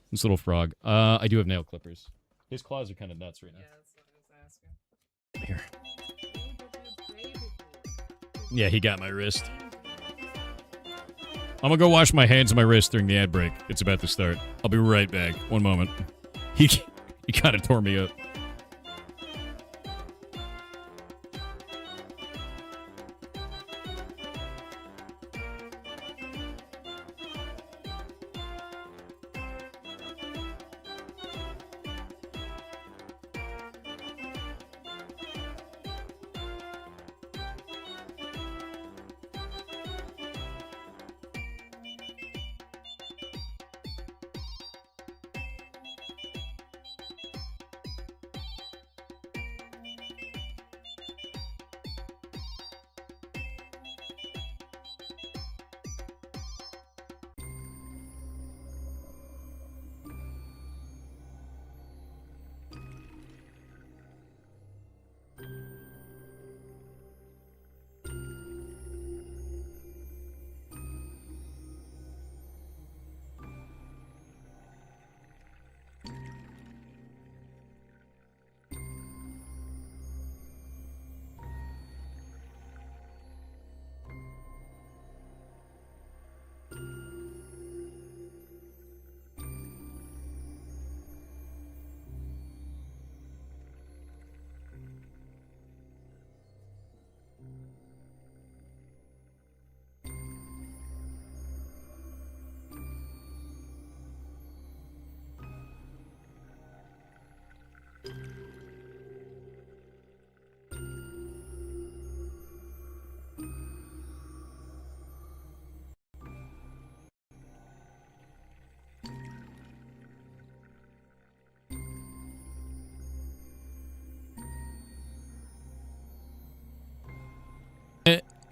This little frog. I do have nail clippers. His claws are kind of nuts right now. Yeah, that's what I was asking. Here. Yeah, he got my wrist. I'm gonna go wash my hands and my wrist during the ad break. It's about to start. I'll be right back. One moment. He kind of tore me up.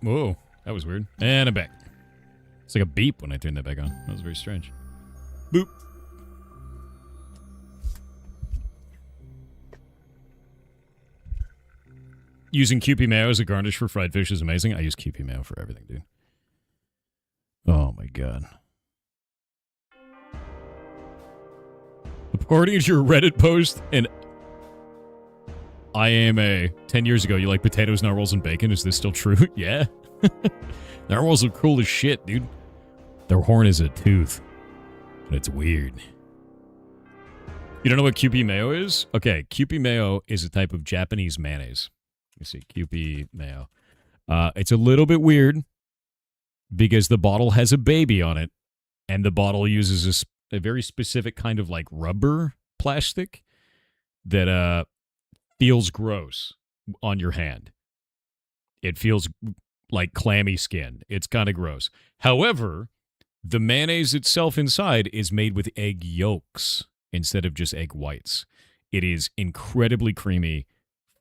Whoa, that was weird. And I'm back. It's like a beep when I turned that back on. That was very strange. Boop. Using Kewpie mayo as a garnish for fried fish is amazing. I use Kewpie mayo for everything, dude. Oh my god. According to your Reddit post, and IAMA 10 years ago, you like potatoes, narwhals, and bacon. Is this still true? Yeah. Narwhals are cool as shit, dude. Their horn is a tooth. And it's weird. You don't know what Kewpie mayo is? Okay, Kewpie mayo is a type of Japanese mayonnaise. You see, Kewpie mayo. It's a little bit weird because the bottle has a baby on it, and the bottle uses a very specific kind of like rubber plastic that feels gross on your hand. It feels like clammy skin. It's kind of gross. However, the mayonnaise itself inside is made with egg yolks instead of just egg whites. It is incredibly creamy,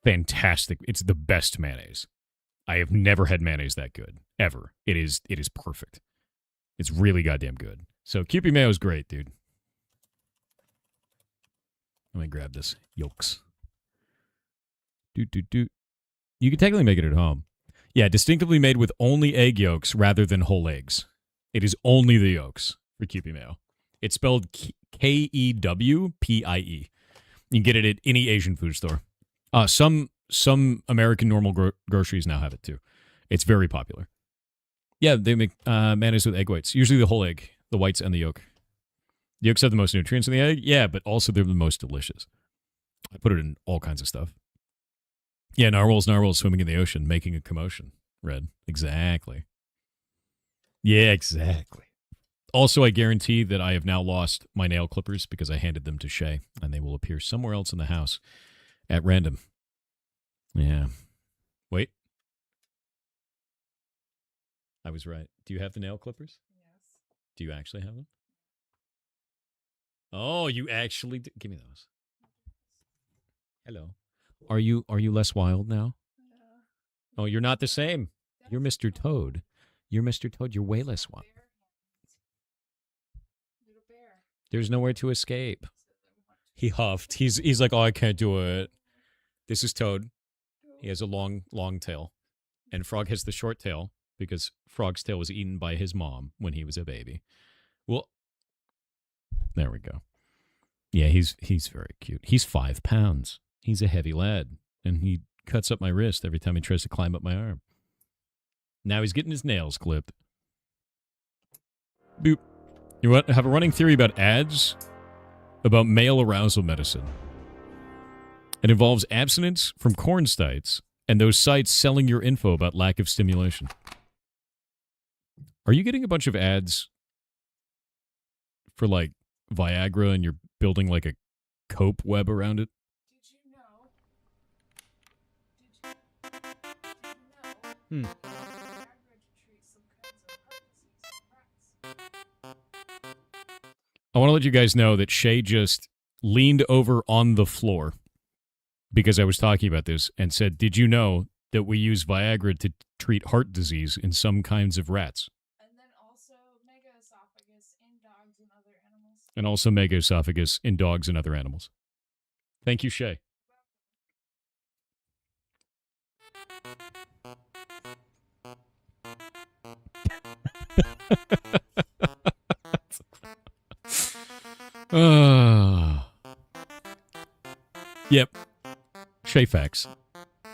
fantastic. It's the best mayonnaise. I have never had mayonnaise that good, ever. It is perfect. It's really goddamn good. So Kewpie mayo is great, dude. Let me grab this. Yolks. Doot. You can technically make it at home. Yeah, distinctively made with only egg yolks rather than whole eggs. It is only the yolks for Kewpie mayo. It's spelled Kewpie. You can get it at any Asian food store. Some American normal groceries now have it too. It's very popular. Yeah, they make mayonnaise with egg whites. Usually the whole egg, the whites and the yolk. The yolks have the most nutrients in the egg. Yeah, but also they're the most delicious. I put it in all kinds of stuff. Yeah, narwhals swimming in the ocean, making a commotion. Red. Exactly. Yeah, exactly. Also, I guarantee that I have now lost my nail clippers because I handed them to Shay, and they will appear somewhere else in the house at random. Yeah. Wait. I was right. Do you have the nail clippers? Yes. Do you actually have them? Oh, you actually do. Give me those. Hello. Are you less wild now? Yeah. Oh, you're not the same. You're Mr. Toad. You're Mr. Toad. You're way less wild. There's nowhere to escape. He huffed. He's like, oh, I can't do it. This is Toad. He has a long tail. And Frog has the short tail because Frog's tail was eaten by his mom when he was a baby. Well, there we go. Yeah, he's very cute. He's 5 pounds. He's a heavy lad. And he cuts up my wrist every time he tries to climb up my arm. Now he's getting his nails clipped. Boop. You have a running theory about ads? About male arousal medicine. It involves abstinence from corn sites and those sites selling your info about lack of stimulation. Are you getting a bunch of ads for like Viagra and you're building like a cope web around it? Did you know? I want to let you guys know that Shay just leaned over on the floor because I was talking about this and said, did you know that we use Viagra to treat heart disease in some kinds of rats? And then also megaesophagus in dogs and other animals. And also megaesophagus in dogs and other animals. Thank you, Shay. Yep. Shay facts.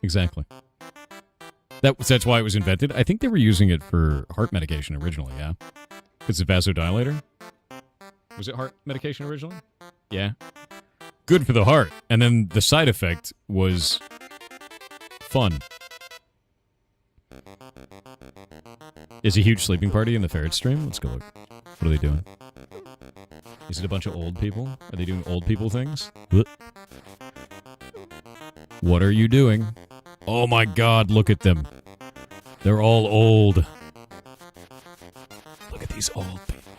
Exactly. That's why it was invented. I think they were using it for heart medication originally, yeah? It's a vasodilator. Was it heart medication originally? Yeah. Good for the heart. And then the side effect was fun. Is a huge sleeping party in the ferret stream? Let's go look. What are they doing? Is it a bunch of old people? Are they doing old people things? What are you doing? Oh my god, look at them. They're all old. Look at these old people.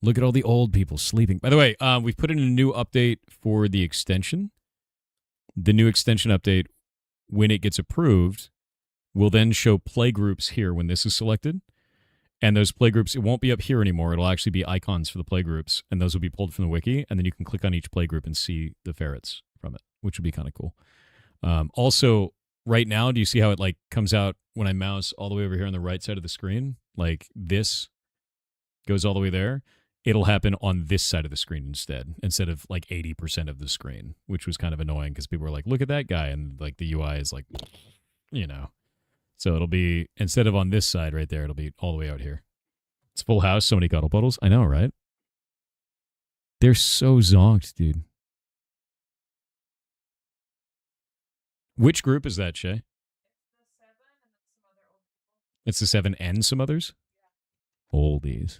Look at all the old people sleeping. By the way, we've put in a new update for the extension. The new extension update, when it gets approved, will then show playgroups here when this is selected. And those playgroups, it won't be up here anymore. It'll actually be icons for the playgroups, and those will be pulled from the wiki, and then you can click on each playgroup and see the ferrets from it, which would be kind of cool. Also, right now, do you see how it like comes out when I mouse all the way over here on the right side of the screen? Like this goes all the way there. It'll happen on this side of the screen instead of like 80% of the screen, which was kind of annoying because people were like, look at that guy. And like the UI is like, you know. So it'll be, instead of on this side right there, it'll be all the way out here. It's full house, so many cuddle puddles. I know, right? They're so zonked, dude. Which group is that, Shay? It's the 7 and some others? Oldies.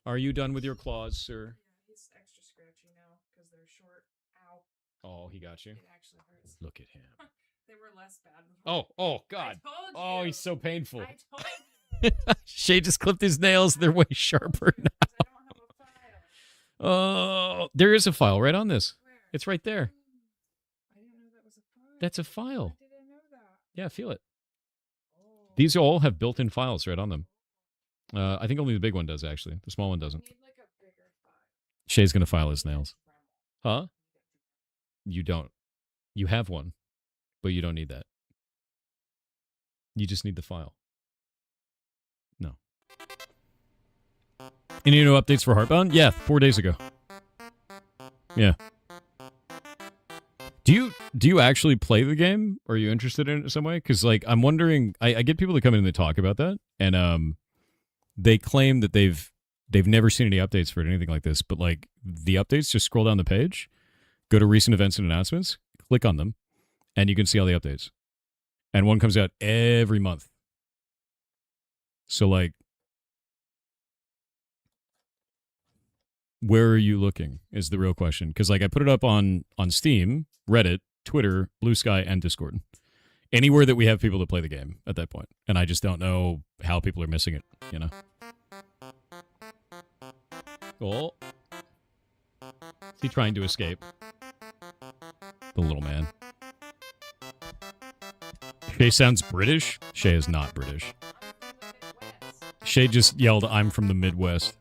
Are you done with your claws, sir? Yeah, he's extra scratchy now because they're short. Ow. Oh, he got you? It actually hurts. Look at him. They were less bad before. Oh, God. I told Oh, you. he's so painful. I told you. Shay just clipped his nails. They're way sharper now. I don't have a file. Oh, there is a file right on this. Where? It's right there. I didn't know that was a file. That's a file. I didn't know that. Yeah, feel it. Oh. These all have built-in files right on them. I think only the big one does, actually. The small one I doesn't. need like a bigger file. Shay's going to file his nails. Huh? You don't. You have one, but you don't need that. You just need the file. No. Any new updates for Heartbound? Yeah, 4 days ago. Yeah. Do you actually play the game? Are you interested in it in some way? Because like I'm wondering, I get people that come in and they talk about that, and they claim that they've never seen any updates for it, anything like this. But like the updates, just scroll down the page, go to recent events and announcements, click on them, and you can see all the updates. And one comes out every month. So like, where are you looking is the real question. Because like I put it up on Steam, Reddit, Twitter, Blue Sky, and Discord. Anywhere that we have people that play the game at that point. And I just don't know how people are missing it, you know? Oh. Is he trying to escape? The little man. Shay sounds British? Shay is not British. Shay just yelled, I'm from the Midwest.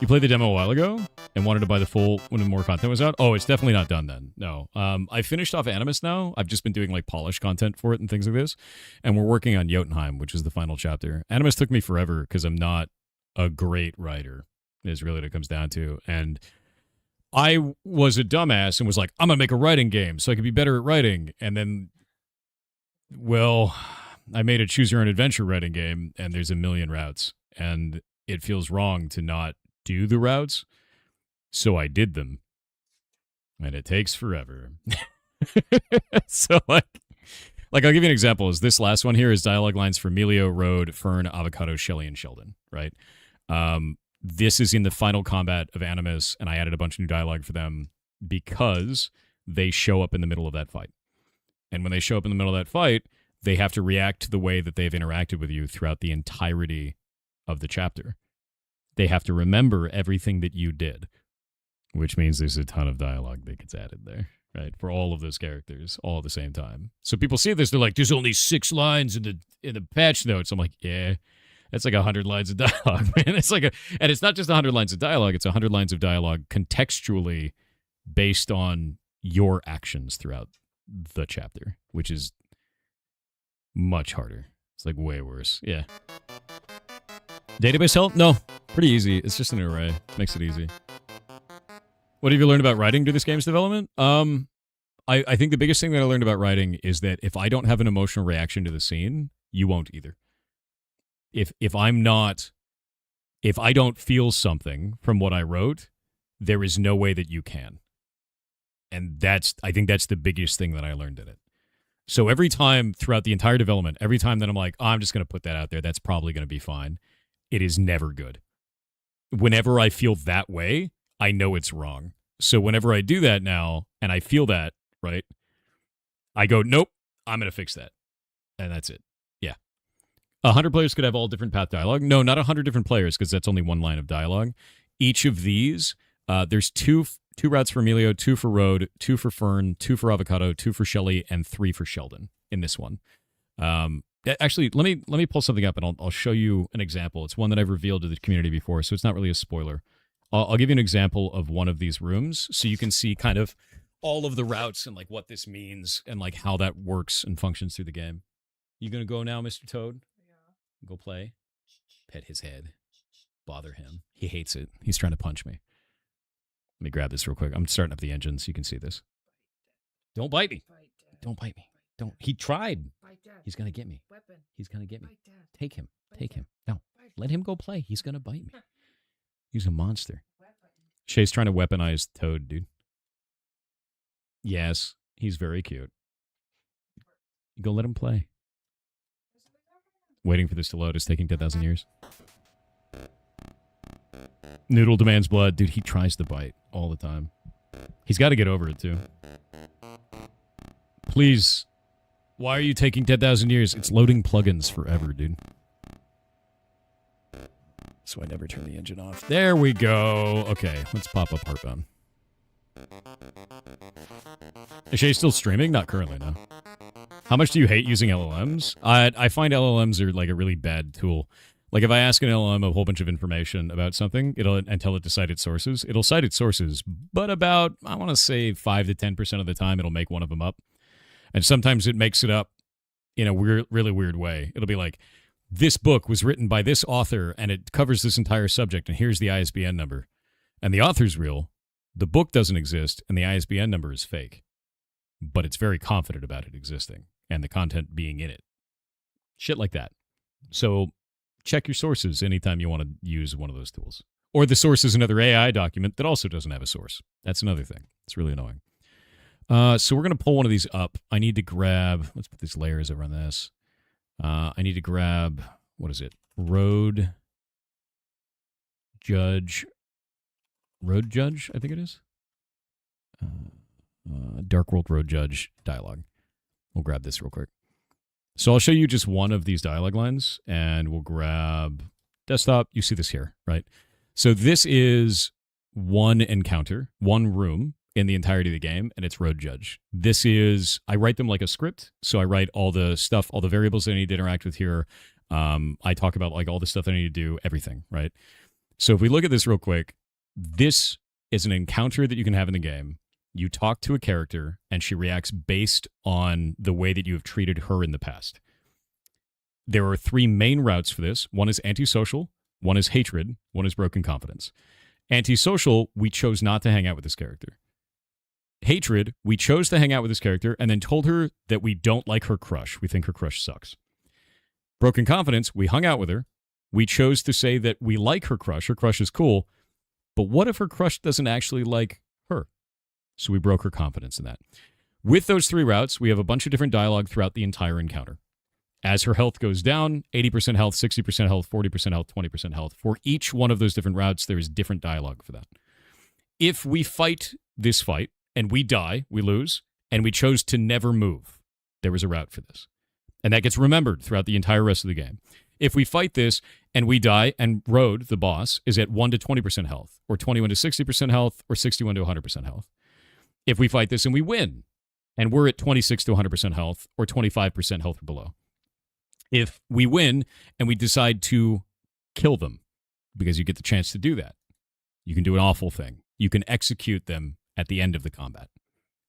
You played the demo a while ago and wanted to buy the full when more content was out? Oh, it's definitely not done then. No. I finished off Animus now. I've just been doing like polish content for it and things like this. And we're working on Jotunheim, which is the final chapter. Animus took me forever because I'm not a great writer, is really what it comes down to. And I was a dumbass and was like, I'm going to make a writing game so I could be better at writing. And then, well, I made a choose your own adventure writing game and there's a million routes. And it feels wrong to not do the routes. So I did them. And it takes forever. So like I'll give you an example. Is this last one here is dialogue lines for Melio, Road, Fern, Avocado, Shelly, and Sheldon, right? This is in the final combat of Animus, and I added a bunch of new dialogue for them because they show up in the middle of that fight. And when they show up in the middle of that fight, they have to react to the way that they've interacted with you throughout the entirety of the chapter. They have to remember everything that you did, which means there's a ton of dialogue that gets added there, right? For all of those characters, all at the same time. So people see this, they're like, there's only 6 lines in the patch notes. I'm like, yeah, that's like 100 lines of dialogue, man. And it's not just 100 lines of dialogue, it's 100 lines of dialogue contextually based on your actions throughout the chapter, which is much harder. It's like way worse. Yeah. Database help? No. Pretty easy. It's just an array. Makes it easy. What have you learned about writing through this game's development? I think the biggest thing that I learned about writing is that if I don't have an emotional reaction to the scene, you won't either. If I don't feel something from what I wrote, there is no way that you can. And I think that's the biggest thing that I learned in it. So every time throughout the entire development, every time that I'm like, oh, I'm just going to put that out there, that's probably going to be fine, it is never good. Whenever I feel that way, I know it's wrong. So whenever I do that now, and I feel that, right, I go, nope, I'm going to fix that. And that's it. Yeah. 100 players could have all different path dialogue. No, not 100 different players, because that's only one line of dialogue. Each of these, there's two 2 routes for Emilio, 2 for Road, 2 for Fern, 2 for Avocado, 2 for Shelly, and 3 for Sheldon in this one. Actually, let me pull something up, and I'll show you an example. It's one that I've revealed to the community before, so it's not really a spoiler. I'll give you an example of one of these rooms, so you can see kind of all of the routes and like what this means and like how that works and functions through the game. You gonna go now, Mr. Toad? Yeah. Go play. Pet his head. Bother him. He hates it. He's trying to punch me. Let me grab this real quick. I'm starting up the engine so you can see this. Don't bite me. Don't bite me. Don't. He tried. He's going to get me. He's going to get me. Take him. Take him. No. Let him go play. He's going to bite me. He's a monster. Shay's trying to weaponize Toad, dude. Yes. He's very cute. You go let him play. Waiting for this to load is taking 10,000 years. Noodle demands blood. Dude, he tries to bite all the time. He's got to get over it, too. Please. Why are you taking 10,000 years? It's loading plugins forever, dude. So I never turn the engine off. There we go. Okay, let's pop up Heartbound. Is Shay still streaming? Not currently, no. How much do you hate using LLMs? I find LLMs are like a really bad tool. Like if I ask an LLM a whole bunch of information about something, and tell it to cite its sources, it'll cite its sources, but about, I want to say 5 to 10% of the time, it'll make one of them up. And sometimes it makes it up in a really weird way. It'll be like, this book was written by this author, and it covers this entire subject, and here's the ISBN number. And the author's real, the book doesn't exist, and the ISBN number is fake. But it's very confident about it existing, and the content being in it. Shit like that. So check your sources anytime you want to use one of those tools. Or the source is another AI document that also doesn't have a source. That's another thing. It's really annoying. So we're going to pull one of these up. I need to grab, let's put these layers over on this. I need to grab, what is it? Road Judge, I think it is. Dark World Road Judge dialogue. We'll grab this real quick. So I'll show you just one of these dialogue lines, and we'll grab desktop. You see this here, right? So this is one encounter, one room in the entirety of the game, and it's Road Judge. This is, I write them like a script, so I write all the stuff, all the variables that I need to interact with here. I talk about like all the stuff that I need to do, everything, right? So if we look at this real quick, this is an encounter that you can have in the game. You talk to a character, and she reacts based on the way that you have treated her in the past. There are 3 main routes for this. One is antisocial, one is hatred, one is broken confidence. Antisocial, we chose not to hang out with this character. Hatred, we chose to hang out with this character and then told her that we don't like her crush. We think her crush sucks. Broken confidence, we hung out with her. We chose to say that we like her crush is cool, but what if her crush doesn't actually like her? So we broke her confidence in that. With those 3 routes, we have a bunch of different dialogue throughout the entire encounter. As her health goes down, 80% health, 60% health, 40% health, 20% health. For each one of those different routes, there is different dialogue for that. If we fight this fight, and we die, we lose, and we chose to never move, there was a route for this. And that gets remembered throughout the entire rest of the game. If we fight this, and we die, and Road, the boss, is at 1 to 20% health, or 21 to 60% health, or 61 to 100% health. If we fight this and we win, and we're at 26 to 100% health, or 25% health or below. If we win, and we decide to kill them, because you get the chance to do that, you can do an awful thing. You can execute them at the end of the combat.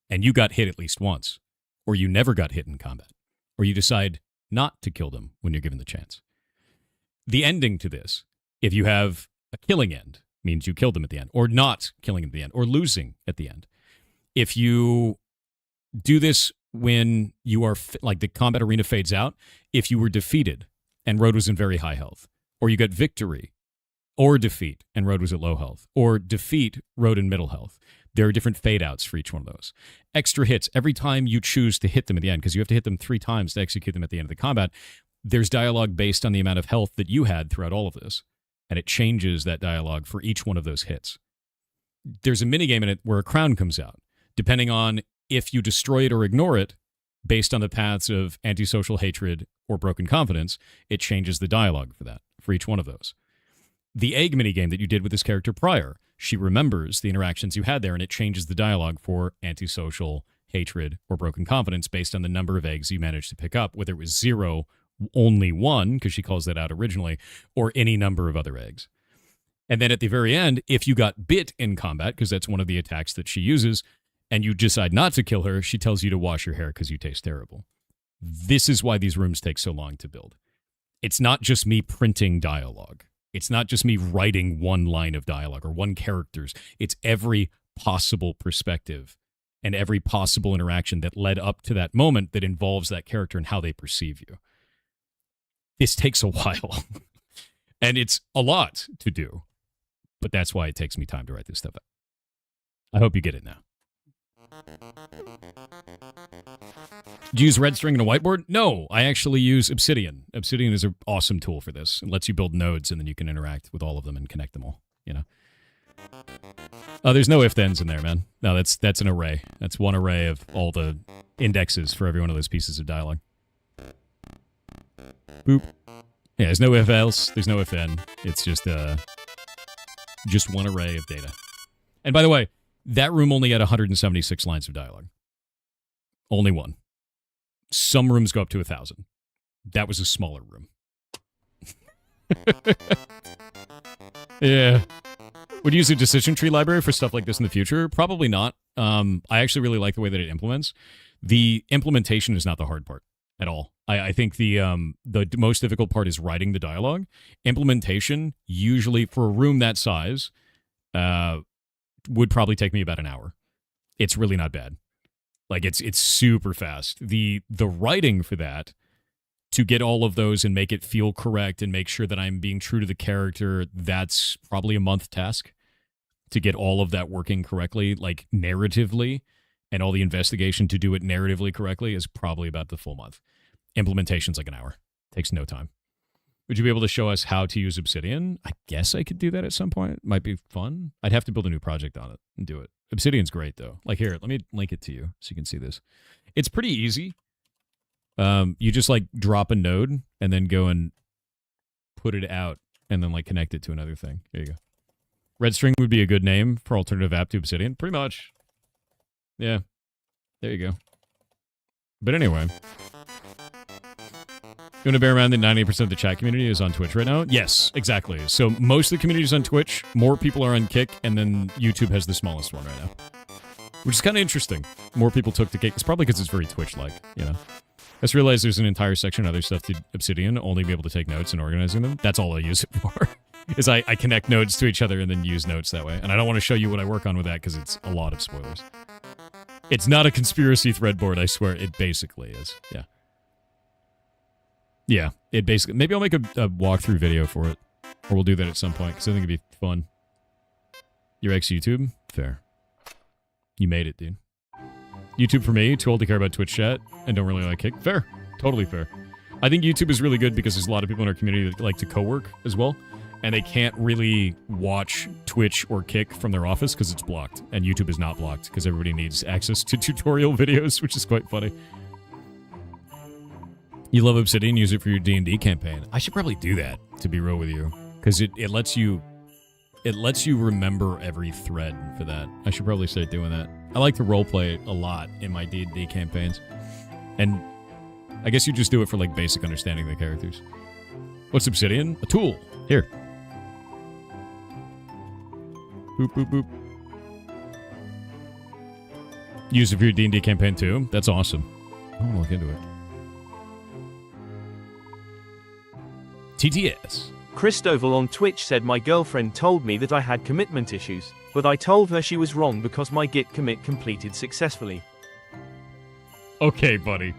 And you got hit at least once, or you never got hit in combat, or you decide not to kill them when you're given the chance. The ending to this, if you have a killing end, means you killed them at the end, or not killing them at the end, or losing at the end. If you do this when you are, like the combat arena fades out, if you were defeated and Road was in very high health, or you got victory, or defeat and Road was at low health, or defeat, Road in middle health. There are different fade outs for each one of those. Extra hits, every time you choose to hit them at the end, because you have to hit them 3 times to execute them at the end of the combat, there's dialogue based on the amount of health that you had throughout all of this. And it changes that dialogue for each one of those hits. There's a minigame in it where a crown comes out. Depending on if you destroy it or ignore it, based on the paths of antisocial, hatred, or broken confidence, it changes the dialogue for that, for each one of those. The egg minigame that you did with this character prior, she remembers the interactions you had there, and it changes the dialogue for antisocial, hatred, or broken confidence based on the number of eggs you managed to pick up, whether it was 0, only 1, because she calls that out originally, or any number of other eggs. And then at the very end, if you got bit in combat, because that's one of the attacks that she uses, and you decide not to kill her, she tells you to wash your hair because you taste terrible. This is why these rooms take so long to build. It's not just me printing dialogue. It's not just me writing one line of dialogue or one character's. It's every possible perspective and every possible interaction that led up to that moment that involves that character and how they perceive you. This takes a while. And it's a lot to do. But that's why it takes me time to write this stuff out. I hope you get it now. Do you use red string and a whiteboard? No, I actually use Obsidian. Obsidian is an awesome tool for this. It lets you build nodes, and then you can interact with all of them and connect them all, you know? Oh, there's no if-thens in there, man. No, that's an array. That's one array of all the indexes for every one of those pieces of dialogue. Boop. Yeah, there's no if-else. There's no if-then. It's just one array of data. And by the way, that room only had 176 lines of dialogue. Only one. Some rooms go up to 1,000. That was a smaller room. Yeah. Would you use a decision tree library for stuff like this in the future? Probably not. I actually really like the way that it implements. The implementation is not the hard part at all. I think the most difficult part is writing the dialogue. Implementation, usually for a room that size, would probably take me about an hour. It's really not bad. Like, it's super fast. The writing for that, to get all of those and make it feel correct and make sure that I'm being true to the character, that's probably a month task to get all of that working correctly, like narratively, and all the investigation to do it narratively correctly is probably about the full month. Implementation's like an hour. Takes no time. Would you be able to show us how to use Obsidian? I guess I could do that at some point. It might be fun. I'd have to build a new project on it and do it. Obsidian's great, though. Like, here, let me link it to you so you can see this. It's pretty easy. You just, like, drop a node and then go and put it out and then, like, connect it to another thing. There you go. Redstring would be a good name for alternative app to Obsidian. Pretty much. Yeah. There you go. But anyway. You want to bear in mind that 98% of the chat community is on Twitch right now? Yes, exactly. So most of the community is on Twitch, more people are on Kick, and then YouTube has the smallest one right now. Which is kind of interesting. More people took to Kick. It's probably because it's very Twitch-like, you know? I just realized there's an entire section of other stuff to Obsidian, only be able to take notes and organizing them. That's all I use it for. Is I connect nodes to each other and then use notes that way. And I don't want to show you what I work on with that because it's a lot of spoilers. It's not a conspiracy thread board, I swear. It basically is. Yeah. Yeah, it basically... Maybe I'll make a walkthrough video for it. Or we'll do that at some point, because I think it'd be fun. Your ex-YouTube? Fair. You made it, dude. YouTube for me, too old to care about Twitch chat, and don't really like Kick. Fair. Totally fair. I think YouTube is really good because there's a lot of people in our community that like to co-work as well, and they can't really watch Twitch or Kick from their office because it's blocked, and YouTube is not blocked because everybody needs access to tutorial videos, which is quite funny. You love Obsidian, use it for your D&D campaign. I should probably do that, to be real with you, because it lets you remember every thread for that. I should probably start doing that. I like to roleplay a lot in my D&D campaigns, and I guess you just do it for like basic understanding of the characters. What's Obsidian? A tool. Here. Boop, boop, boop. Use it for your D&D campaign too? That's awesome. I want to look into it. TTS. Christoval on Twitch said my girlfriend told me that I had commitment issues, but I told her she was wrong because my git commit completed successfully. Okay, buddy.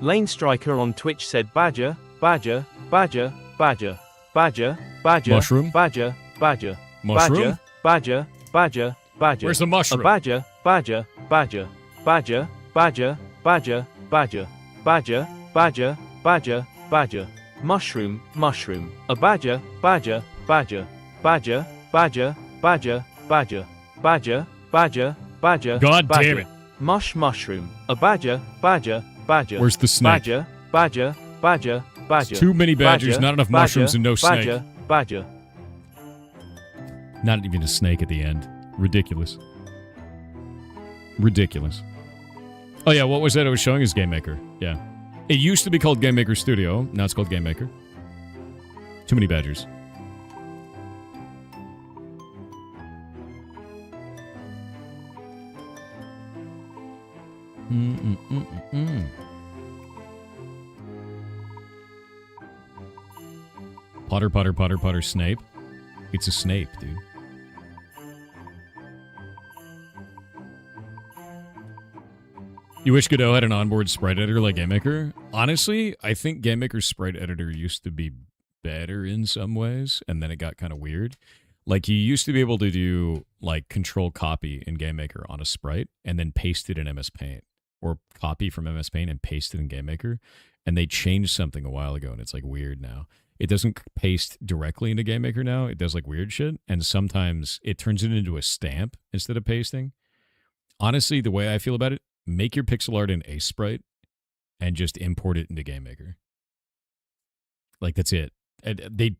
Lane Striker on Twitch said badger, badger, badger, badger, badger, badger, mushroom, badger, badger, mushroom, badger, badger, badger. Where's the mushroom? A badger, badger, badger, badger, badger, badger, badger, badger, badger, badger, badger, mushroom, mushroom. A badger, badger, badger, badger, badger, badger, badger, badger, badger, badger. God damn it. Mushroom. A badger, badger, badger. Where's the snake? Badger, badger, badger, badger. Too many badgers, not enough mushrooms, and no snake. Badger, badger. Not even a snake at the end. Ridiculous. Ridiculous. Oh yeah, what was that I was showing us? Game Maker. Yeah. It used to be called Game Maker Studio. Now it's called Game Maker. Too many badgers. Potter, Potter, Potter, Potter, Snape. It's a Snape, dude. You wish Godot had an onboard sprite editor like GameMaker? Honestly, I think GameMaker's sprite editor used to be better in some ways, and then it got kind of weird. Like, you used to be able to do, like, control copy in GameMaker on a sprite, and then paste it in MS Paint. Or copy from MS Paint and paste it in GameMaker. And they changed something a while ago, and it's, like, weird now. It doesn't paste directly into GameMaker now. It does, like, weird shit, and sometimes it turns it into a stamp instead of pasting. Honestly, the way I feel about it, make your pixel art in Sprite and just import it into GameMaker. Like, that's it.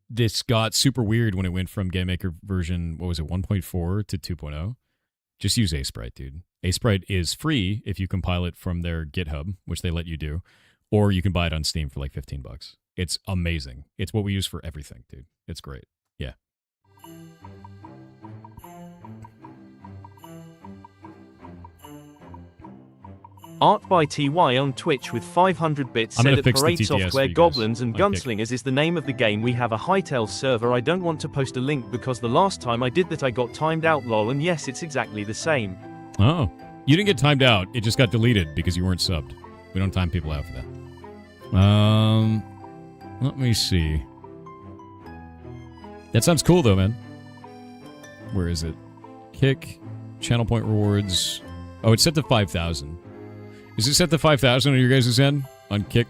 This got super weird when it went from GameMaker version, what was it, 1.4 to 2.0. Just use Sprite, dude. Sprite is free if you compile it from their GitHub, which they let you do, or you can buy it on Steam for like $15. It's amazing. It's what we use for everything, dude. It's great. Yeah. Art by TY on Twitch with 500 bits said that Parade Software Goblins and Gunslingers is the name of the game. We have a Hytale server. I don't want to post a link because the last time I did that I got timed out, lol, and yes, it's exactly the same. Oh. You didn't get timed out. It just got deleted because you weren't subbed. We don't time people out for that. Let me see. That sounds cool though, man. Where is it? Kick, channel point rewards. Oh, it's set to 5,000. Is it set to 5,000 on your guys' end? On Kick?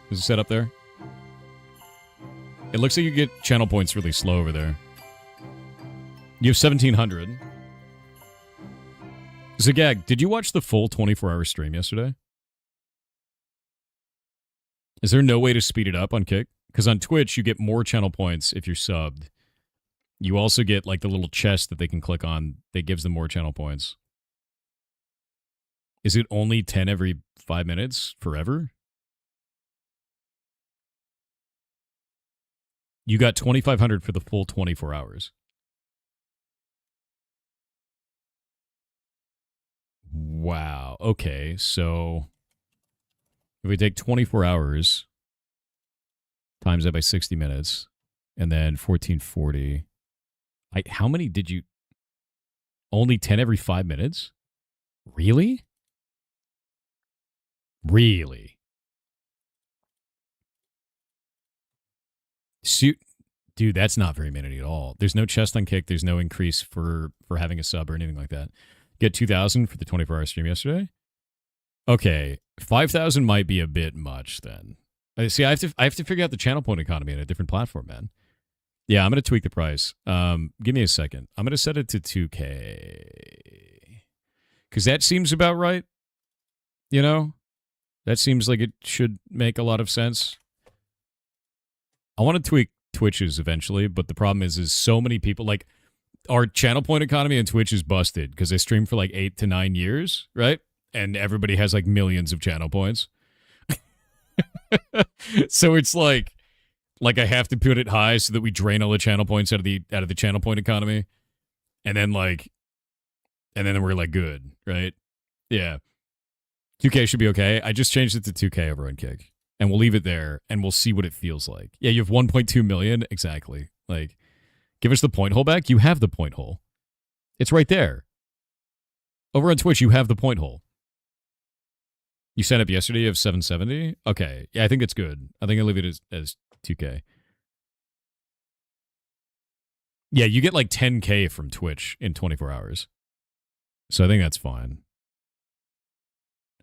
Is it set up there? It looks like you get channel points really slow over there. You have 1,700. Zagag, did you watch the full 24-hour stream yesterday? Is there no way to speed it up on Kick? Because on Twitch, you get more channel points if you're subbed. You also get, like, the little chest that they can click on that gives them more channel points. Is it only 10 every 5 minutes forever? You got 2,500 for the full 24 hours. Wow. Okay, so if we take 24 hours, times that by 60 minutes, and then 1,440. How many did you... Only 10 every 5 minutes? Really? Really? Dude, that's not very many at all. There's no chest on Kick. There's no increase for having a sub or anything like that. Get 2,000 for the 24-hour stream yesterday? Okay, 5,000 might be a bit much then. See, I have to figure out the channel point economy on a different platform, man. Yeah, I'm going to tweak the price. Give me a second. I'm going to set it to 2K. Because that seems about right. You know? That seems like it should make a lot of sense. I want to tweak Twitches eventually, but the problem is so many people, like, our channel point economy on Twitch is busted because they stream for like 8 to 9 years, right? And everybody has like millions of channel points. So it's like I have to put it high so that we drain all the channel points out of the channel point economy. And then we're like good, right? Yeah. 2K should be okay. I just changed it to 2K over on Kick. And we'll leave it there, and we'll see what it feels like. Yeah, you have 1.2 million. Exactly. Like, give us the point hole back. You have the point hole. It's right there. Over on Twitch, you have the point hole. You signed up yesterday, you have 770? Okay. Yeah, I think it's good. I think I'll leave it as 2K. Yeah, you get like 10K from Twitch in 24 hours. So I think that's fine.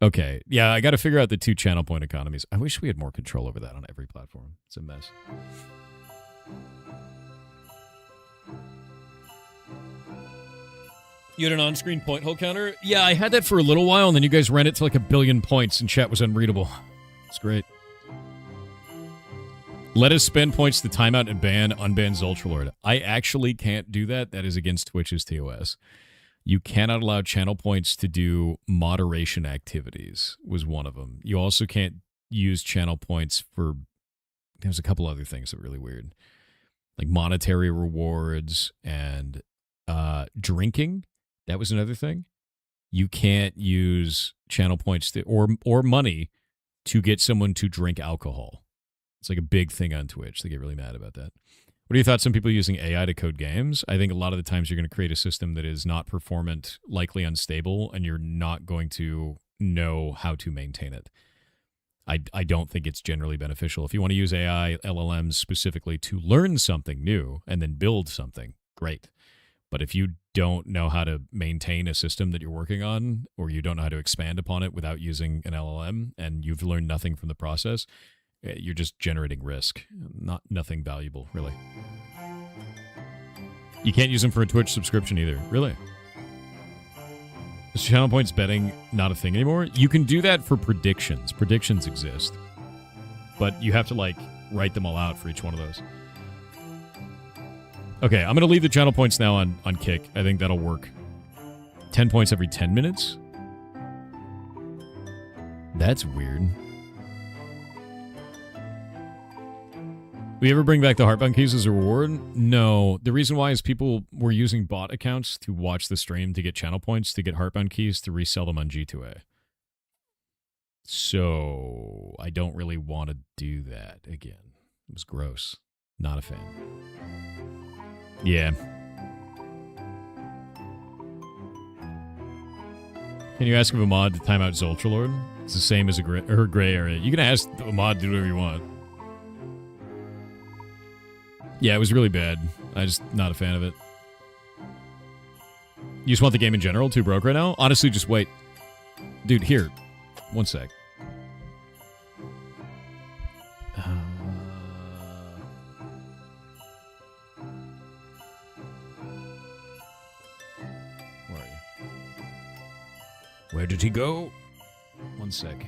Okay. Yeah, I got to figure out the 2 channel point economies. I wish we had more control over that on every platform. It's a mess. You had an on-screen point hole counter? Yeah, I had that for a little while, and then you guys ran it to like 1 billion points, and chat was unreadable. It's great. Let us spend points to timeout and unban Zultralord. I actually can't do that. That is against Twitch's TOS. You cannot allow channel points to do moderation activities, was one of them. You also can't use channel points for, there's a couple other things that are really weird. Like monetary rewards and drinking. That was another thing. You can't use channel points to, or money to get someone to drink alcohol. It's like a big thing on Twitch. They get really mad about that. What are your thoughts on people using AI to code games? I think a lot of the times you're going to create a system that is not performant, likely unstable, and you're not going to know how to maintain it. I don't think it's generally beneficial. If you want to use AI, LLMs specifically to learn something new and then build something, great. But if you don't know how to maintain a system that you're working on, or you don't know how to expand upon it without using an LLM, and you've learned nothing from the process, you're just generating risk. Nothing valuable, really. You can't use them for a Twitch subscription either. Really? Is channel points betting not a thing anymore? You can do that for predictions. Predictions exist. But you have to, like, write them all out for each one of those. Okay, I'm going to leave the channel points now on Kick. I think that'll work. 10 points every 10 minutes? That's weird. We ever bring back the Heartbound keys as a reward? No. The reason why is people were using bot accounts to watch the stream to get channel points, to get Heartbound keys, to resell them on G2A. So, I don't really want to do that again. It was gross. Not a fan. Yeah. Can you ask if a mod to time out Zultralord? It's the same as her gray area. You can ask a mod to do whatever you want. Yeah, it was really bad. I'm just not a fan of it. You just want the game in general too broke right now? Honestly, just wait. Dude, here. One sec. Where are you? Where did he go? One sec.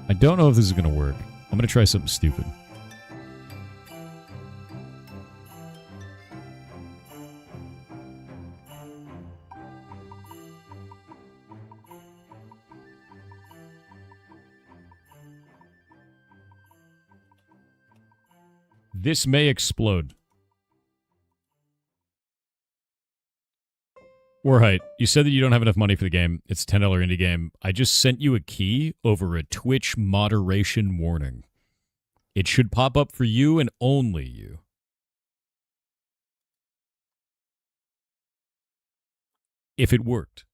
I don't know if this is going to work. I'm going to try something stupid. This may explode. Warhite, you said that you don't have enough money for the game. It's a $10 indie game. I just sent you a key over a Twitch moderation warning. It should pop up for you and only you. If it worked.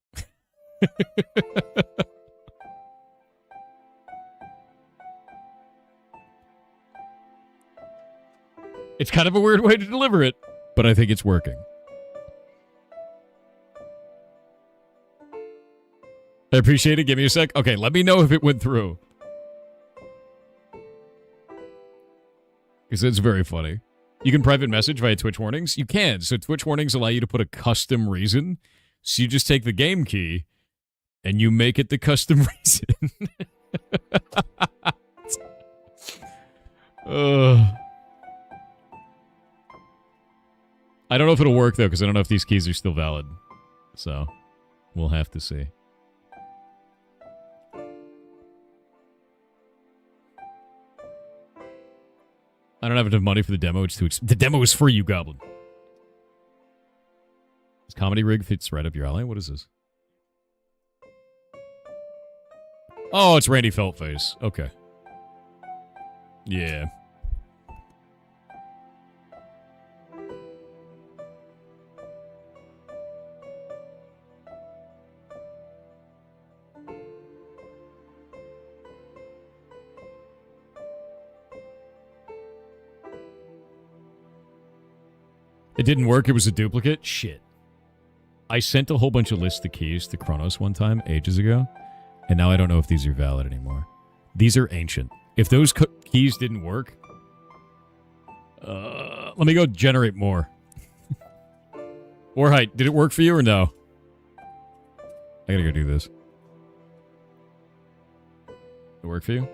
It's kind of a weird way to deliver it, but I think it's working. I appreciate it. Give me a sec. Okay, let me know if it went through. Because it's very funny. You can private message via Twitch warnings. You can. So Twitch warnings allow you to put a custom reason. So you just take the game key and you make it the custom reason. I don't know if it'll work, though, because I don't know if these keys are still valid. So, we'll have to see. I don't have enough money for the demo. It's too the demo is for you, Goblin. This comedy rig fits right up your alley. What is this? Oh, it's Randy Feltface. Okay. Yeah. It didn't work. It was a duplicate. Shit. I sent a whole bunch of lists of keys to Kronos one time, ages ago, and now I don't know if these are valid anymore. These are ancient. If those keys didn't work, let me go generate more. Warhite, did it work for you or no? I gotta go do this. Did it work for you?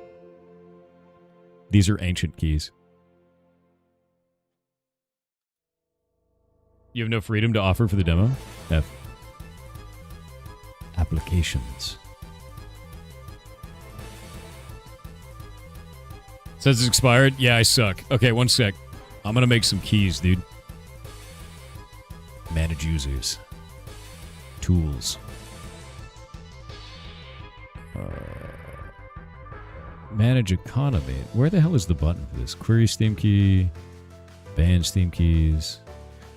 These are ancient keys. You have no freedom to offer for the demo? F. Applications. Says it's expired? Yeah, I suck. Okay, one sec. I'm gonna make some keys, dude. Manage users. Tools. Manage economy. Where the hell is the button for this? Query Steam key. Ban Steam keys.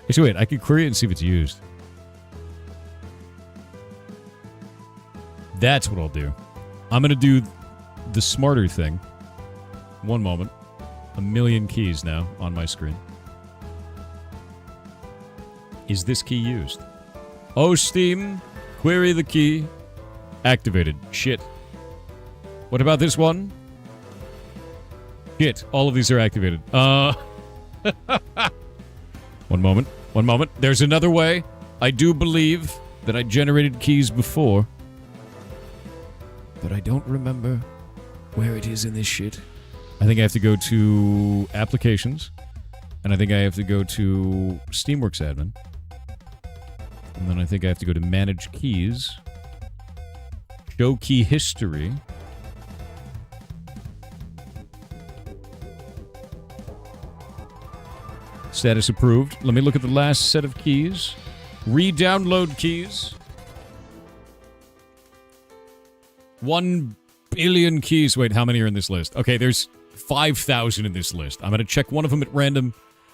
Actually, wait. I could query it and see if it's used. That's what I'll do. I'm going to do the smarter thing. One moment. 1,000,000 keys now on my screen. Is this key used? Oh, Steam. Query the key. Activated. Shit. What about this one? Shit. All of these are activated. One moment. One moment. There's another way. I do believe that I generated keys before. But I don't remember where it is in this shit. I think I have to go to Applications. And I think I have to go to Steamworks Admin. And then I think I have to go to Manage Keys. Show Key History. Status approved. Let me look at the last set of keys. Re-download keys. 1,000,000,000 keys. Wait, how many are in this list? Okay, there's 5,000 in this list. I'm going to check one of them at random.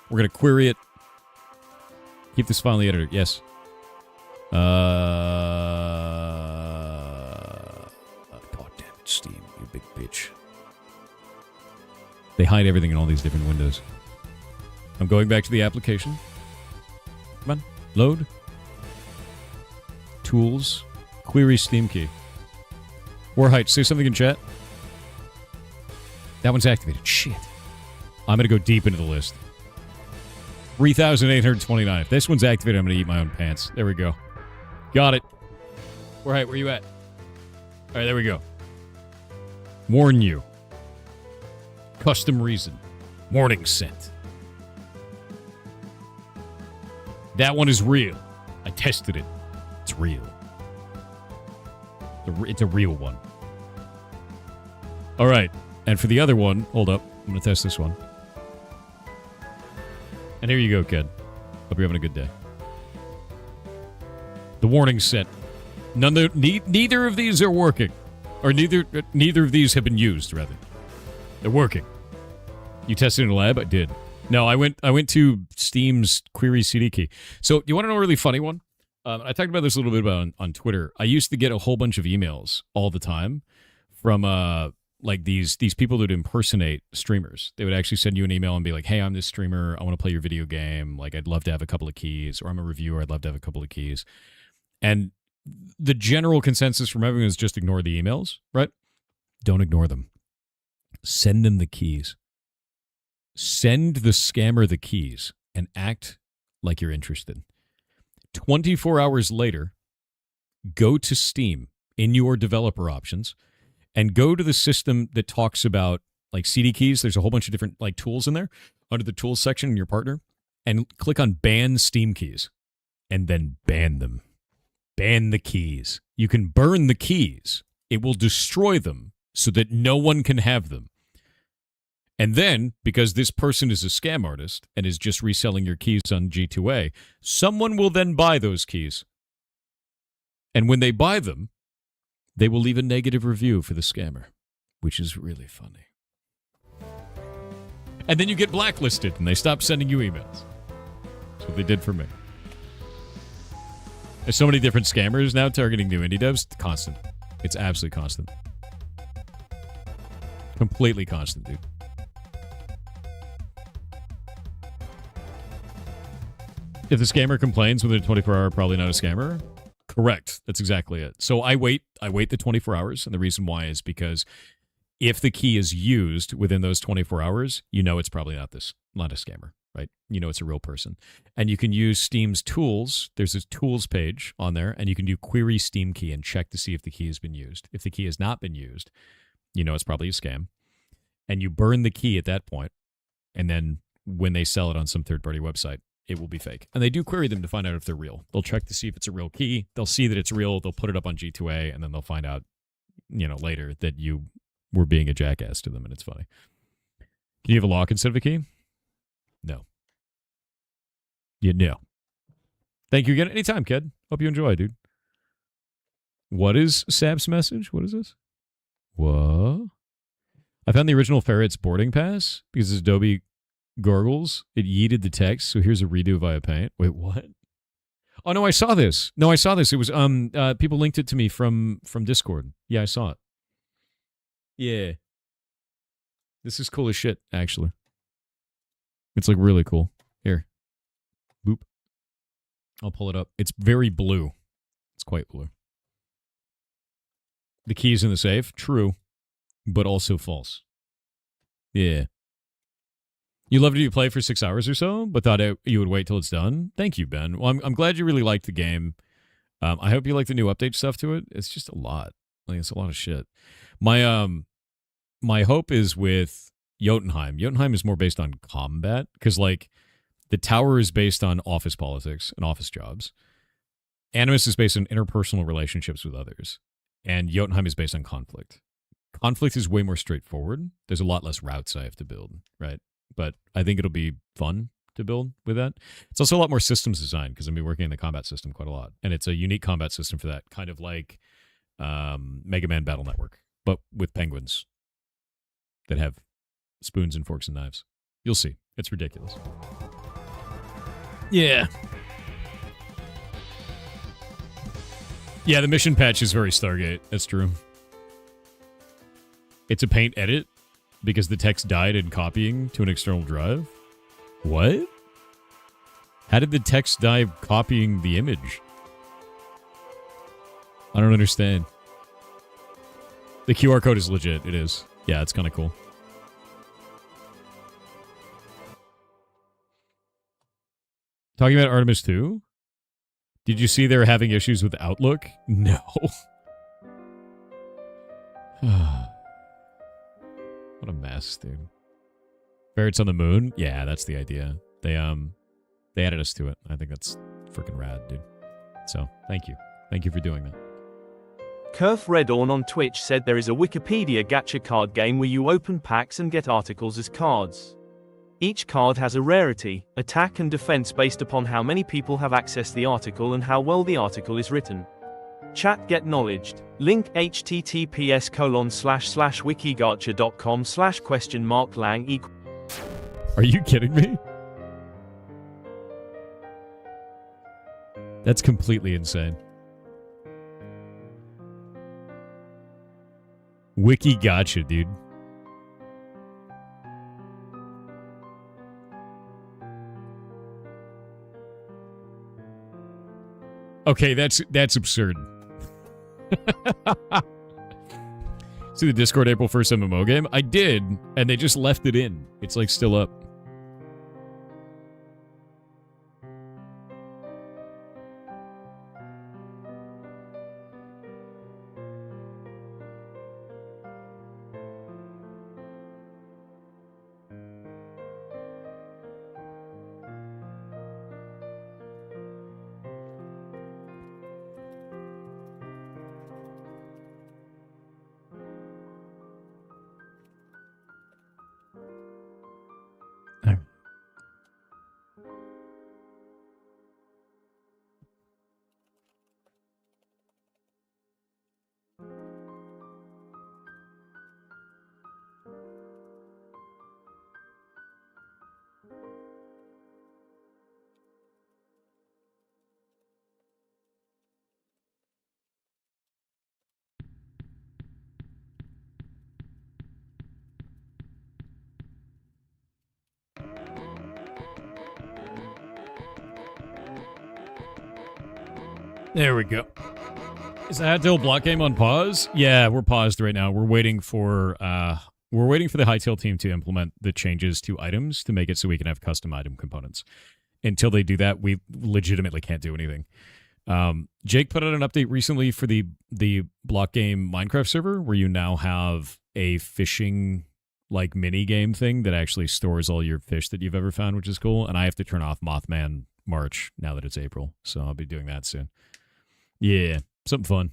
We're going to query it. Keep this file in the editor. Yes. God damn it, Steam, you big bitch. They hide everything in all these different windows. I'm going back to the application. Come on. Load. Tools. Query Steam key. Warhite, say something in chat. That one's activated. Shit. I'm going to go deep into the list. 3,829. If this one's activated, I'm going to eat my own pants. There we go. Got it. Warhite, where you at? All right, there we go. Warn you. Custom reason. Warning sent. That one is real. I tested it. It's real. It's a real one. All right. And for the other one, hold up. I'm going to test this one. And here you go, kid. Hope you're having a good day. The warning set. Neither of these are working. Or neither of these have been used, rather. They're working. You tested in a lab? I did. No, I went to Steam's query CD key. So, you want to know a really funny one? I talked about this a little bit about on Twitter. I used to get a whole bunch of emails all the time from like these people that would impersonate streamers. They would actually send you an email and be like, "Hey, I'm this streamer. I want to play your video game. Like, I'd love to have a couple of keys." Or, "I'm a reviewer. I'd love to have a couple of keys." And the general consensus from everyone is just ignore the emails, right? Don't ignore them. Send them the keys. Send the scammer the keys and act like you're interested. 24 hours later, go to Steam in your developer options and go to the system that talks about like CD keys. There's a whole bunch of different like tools in there under the tools section in your partner, and click on ban Steam keys and then ban them. Ban the keys. You can burn the keys. It will destroy them so that no one can have them. And then, because this person is a scam artist and is just reselling your keys on G2A, someone will then buy those keys. And when they buy them, they will leave a negative review for the scammer, which is really funny. And then you get blacklisted and they stop sending you emails. That's what they did for me. There's so many different scammers now targeting new indie devs. It's constant. It's absolutely constant. Completely constant, dude. If the scammer complains within 24 hours, probably not a scammer. Correct. That's exactly it. So I wait the 24 hours, and the reason why is because If the key is used within those 24 hours, you know it's probably not a scammer, right? You know it's a real person. And you can use Steam's tools. There's this tools page on there, and you can do query Steam key and check to see if the key has been used. If the key has not been used, you know it's probably a scam. And you burn the key at that point, and then when they sell it on some third-party website, it will be fake. And they do query them to find out if they're real. They'll check to see if it's a real key. They'll see that it's real. They'll put it up on G2A, and then they'll find out, later that you were being a jackass to them, and it's funny. Can you have a lock instead of a key? No. No. Thank you again. Anytime, kid. Hope you enjoy, dude. What is Sab's message? What is this? What? I found the original Ferret's boarding pass because it's Adobe Gargles. It yeeted the text, so here's a redo via Paint. Wait, what? Oh, no, I saw this. It was, people linked it to me from Discord. Yeah, I saw it. Yeah. This is cool as shit, actually. It's, like, really cool. Here. Boop. I'll pull it up. It's very blue. It's quite blue. The key's in the safe. True. But also false. Yeah. You loved it, you play for 6 hours or so, but thought you would wait till it's done? Thank you, Ben. Well, I'm glad you really liked the game. I hope you like the new update stuff to it. It's just a lot. Like, it's a lot of shit. My hope is with Jotunheim. Jotunheim is more based on combat, because, like, the tower is based on office politics and office jobs. Animus is based on interpersonal relationships with others. And Jotunheim is based on conflict. Conflict is way more straightforward. There's a lot less routes I have to build, right? But I think it'll be fun to build with that. It's also a lot more systems design, because I've been working in the combat system quite a lot. And it's a unique combat system for that, kind of like Mega Man Battle Network, but with penguins that have spoons and forks and knives. You'll see. It's ridiculous. Yeah. Yeah, the mission patch is very Stargate. That's true. It's a Paint edit because the text died in copying to an external drive? What? How did the text die copying the image? I don't understand. The QR code is legit. It is. Yeah, it's kind of cool. Talking about Artemis 2? Did you see they were having issues with Outlook? No. What a mess, dude. Ferrets on the moon? Yeah, that's the idea. They added us to it. I think that's freaking rad, dude. So, thank you. Thank you for doing that. Kerf Redorn on Twitch said there is a Wikipedia gacha card game where you open packs and get articles as cards. Each card has a rarity, attack and defense based upon how many people have accessed the article and how well the article is written. Chat get knowledged. Link https://wikigacha.com/?lang equal. Are you kidding me? That's completely insane. Wiki gotcha, dude. Okay, that's absurd. See the Discord April 1st MMO game? I did, and they just left it in. It's like still up. There we go. Is that still block game on pause? Yeah, we're paused right now. We're waiting for the Hightail team to implement the changes to items to make it so we can have custom item components. Until they do that, we legitimately can't do anything. Jake put out an update recently for the block game Minecraft server where you now have a fishing like mini game thing that actually stores all your fish that you've ever found, which is cool. And I have to turn off Mothman March now that it's April, so I'll be doing that soon. Yeah, something fun.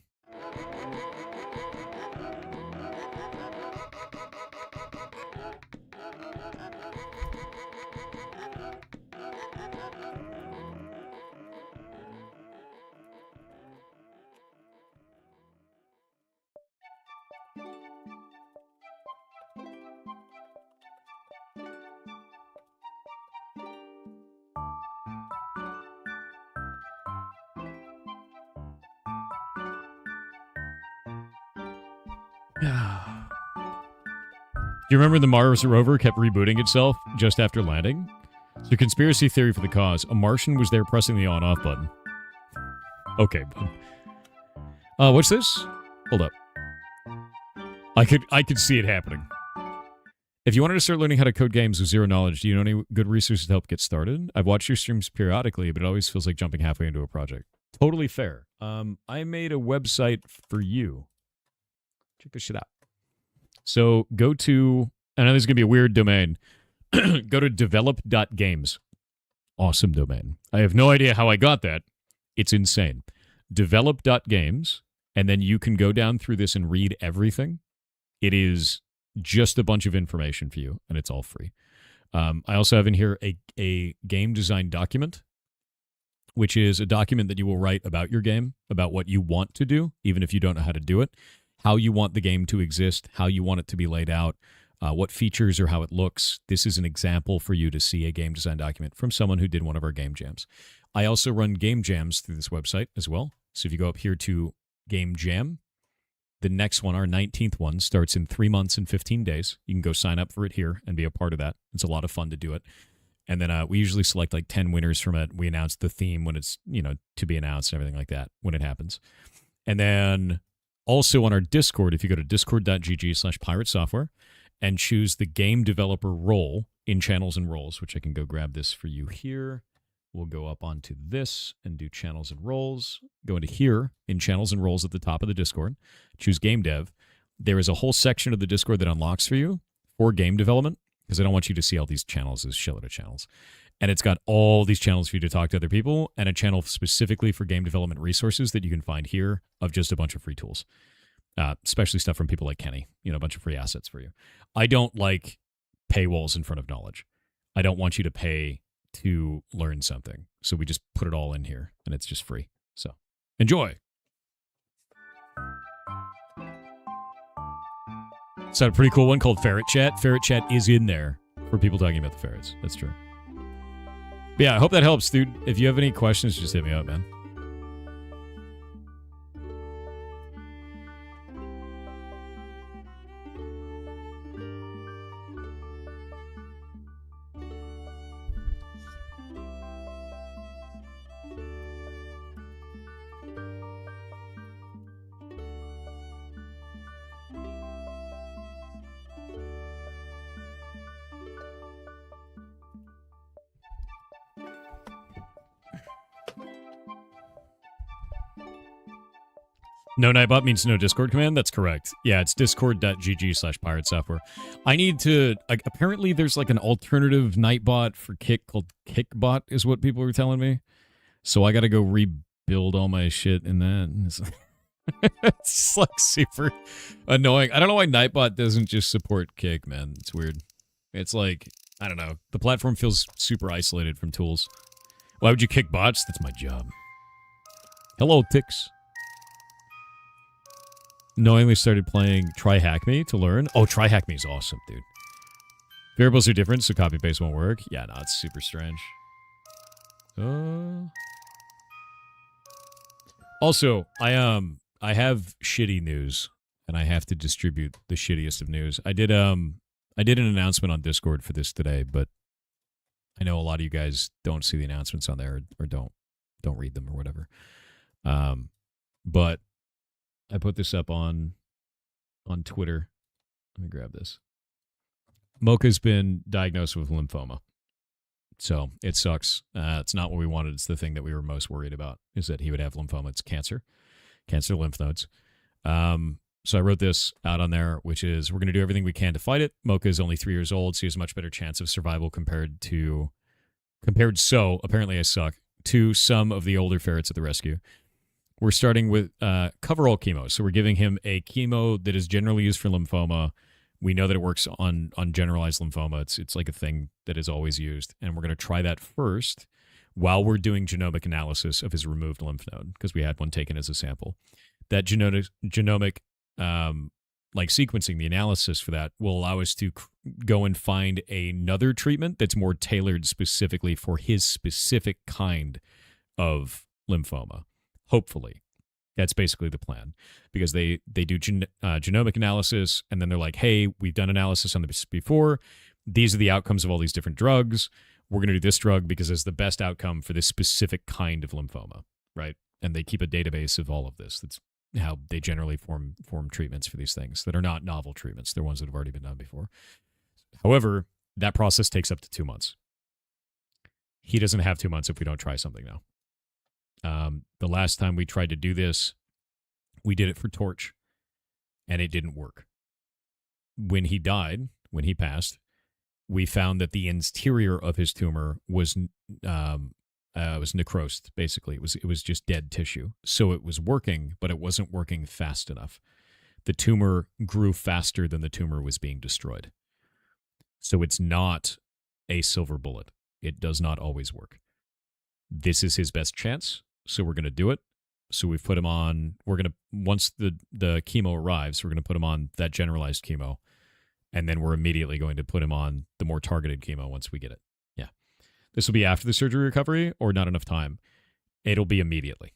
Do you remember the Mars rover kept rebooting itself just after landing? So conspiracy theory for the cause. A Martian was there pressing the on-off button. Okay, bud. What's this? Hold up. I could see it happening. If you wanted to start learning how to code games with zero knowledge, do you know any good resources to help get started? I've watched your streams periodically, but it always feels like jumping halfway into a project. Totally fair. I made a website for you. Check this shit out. So go to, I know this is going to be a weird domain. Go to develop.games. Awesome domain. I have no idea how I got that. It's insane. Develop.games, and then you can go down through this and read everything. It is just a bunch of information for you, and it's all free. I also have in here a game design document, which is a document that you will write about your game, about what you want to do, even if you don't know how to do it, how you want the game to exist, how you want it to be laid out, what features or how it looks. This is an example for you to see a game design document from someone who did one of our game jams. I also run game jams through this website as well. So if you go up here to Game Jam, the next one, our 19th one, starts in 3 months and 15 days. You can go sign up for it here and be a part of that. It's a lot of fun to do it. And then we usually select like 10 winners from it. We announce the theme when it's, to be announced and everything like that when it happens. And then also on our Discord, if you go to discord.gg/piratesoftware and choose the game developer role in channels and roles, which I can go grab this for you here. We'll go up onto this and do channels and roles. Go into here in channels and roles at the top of the Discord. Choose game dev. There is a whole section of the Discord that unlocks for you for game development, because I don't want you to see all these channels as shitload of channels. And it's got all these channels for you to talk to other people, and a channel specifically for game development resources that you can find here of just a bunch of free tools, especially stuff from people like Kenny, a bunch of free assets for you. I don't like paywalls in front of knowledge. I don't want you to pay to learn something. So we just put it all in here, and it's just free. So enjoy. It's a pretty cool one called Ferret Chat. Ferret Chat is in there for people talking about the ferrets. That's true. But yeah, I hope that helps, dude. If you have any questions, just hit me up, man. No Nightbot means no Discord command? That's correct. Yeah, it's discord.gg/piratesoftware. I need to... apparently there's like an alternative Nightbot for Kick called Kickbot is what people were telling me. So I gotta go rebuild all my shit in that. It's just like super annoying. I don't know why Nightbot doesn't just support Kick, man. It's weird. It's like, I don't know. The platform feels super isolated from tools. Why would you kick bots? That's my job. Hello, Tix. Knowingly started playing Try Hack Me to learn. Oh, Try Hack Me is awesome, dude. Variables are different, so copy paste won't work. Yeah, no, it's super strange. Also, I have shitty news, and I have to distribute the shittiest of news. I did an announcement on Discord for this today, but I know a lot of you guys don't see the announcements on there or don't read them or whatever. But I put this up on Twitter. Let me grab this. Mocha's been diagnosed with lymphoma. So it sucks. It's not what we wanted. It's the thing that we were most worried about, is that he would have lymphoma. It's cancer lymph nodes. So I wrote this out on there, which is, we're going to do everything we can to fight it. Mocha is only 3 years old, so he has a much better chance of survival compared, apparently I suck, to some of the older ferrets at the rescue. We're starting with coverall chemo. So we're giving him a chemo that is generally used for lymphoma. We know that it works on generalized lymphoma. It's like a thing that is always used. And we're going to try that first while we're doing genomic analysis of his removed lymph node, because we had one taken as a sample. That genomic like sequencing, the analysis for that will allow us to go and find another treatment that's more tailored specifically for his specific kind of lymphoma. Hopefully. That's basically the plan, because they do genomic analysis, and then they're like, hey, we've done analysis on this before. These are the outcomes of all these different drugs. We're going to do this drug because it's the best outcome for this specific kind of lymphoma, right? And they keep a database of all of this. That's how they generally form treatments for these things that are not novel treatments. They're ones that have already been done before. However, that process takes up to 2 months. He doesn't have 2 months if we don't try something now. The last time we tried to do this, we did it for Torch, and it didn't work. When he died, when he passed, we found that the interior of his tumor was necrosed. Basically, it was just dead tissue. So it was working, but it wasn't working fast enough. The tumor grew faster than the tumor was being destroyed. So it's not a silver bullet. It does not always work. This is his best chance, so we're going to do it. So we've put him on, once the chemo arrives, we're going to put him on that generalized chemo, and then we're immediately going to put him on the more targeted chemo once we get it. Yeah. This will be after the surgery recovery or not enough time. It'll be immediately.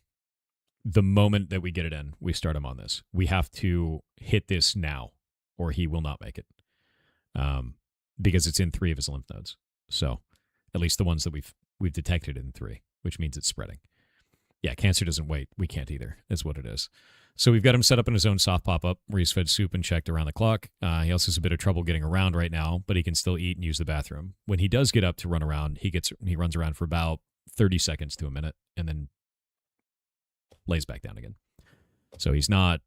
The moment that we get it in, we start him on this. We have to hit this now, or he will not make it. Because it's in 3 of his lymph nodes. So at least the ones that we've detected in 3, which means it's spreading. Yeah, cancer doesn't wait. We can't either, is what it is. So we've got him set up in his own soft pop-up where he's fed soup and checked around the clock. He also has a bit of trouble getting around right now, but he can still eat and use the bathroom. When he does get up to run around, he runs around for about 30 seconds to a minute and then lays back down again. So he's not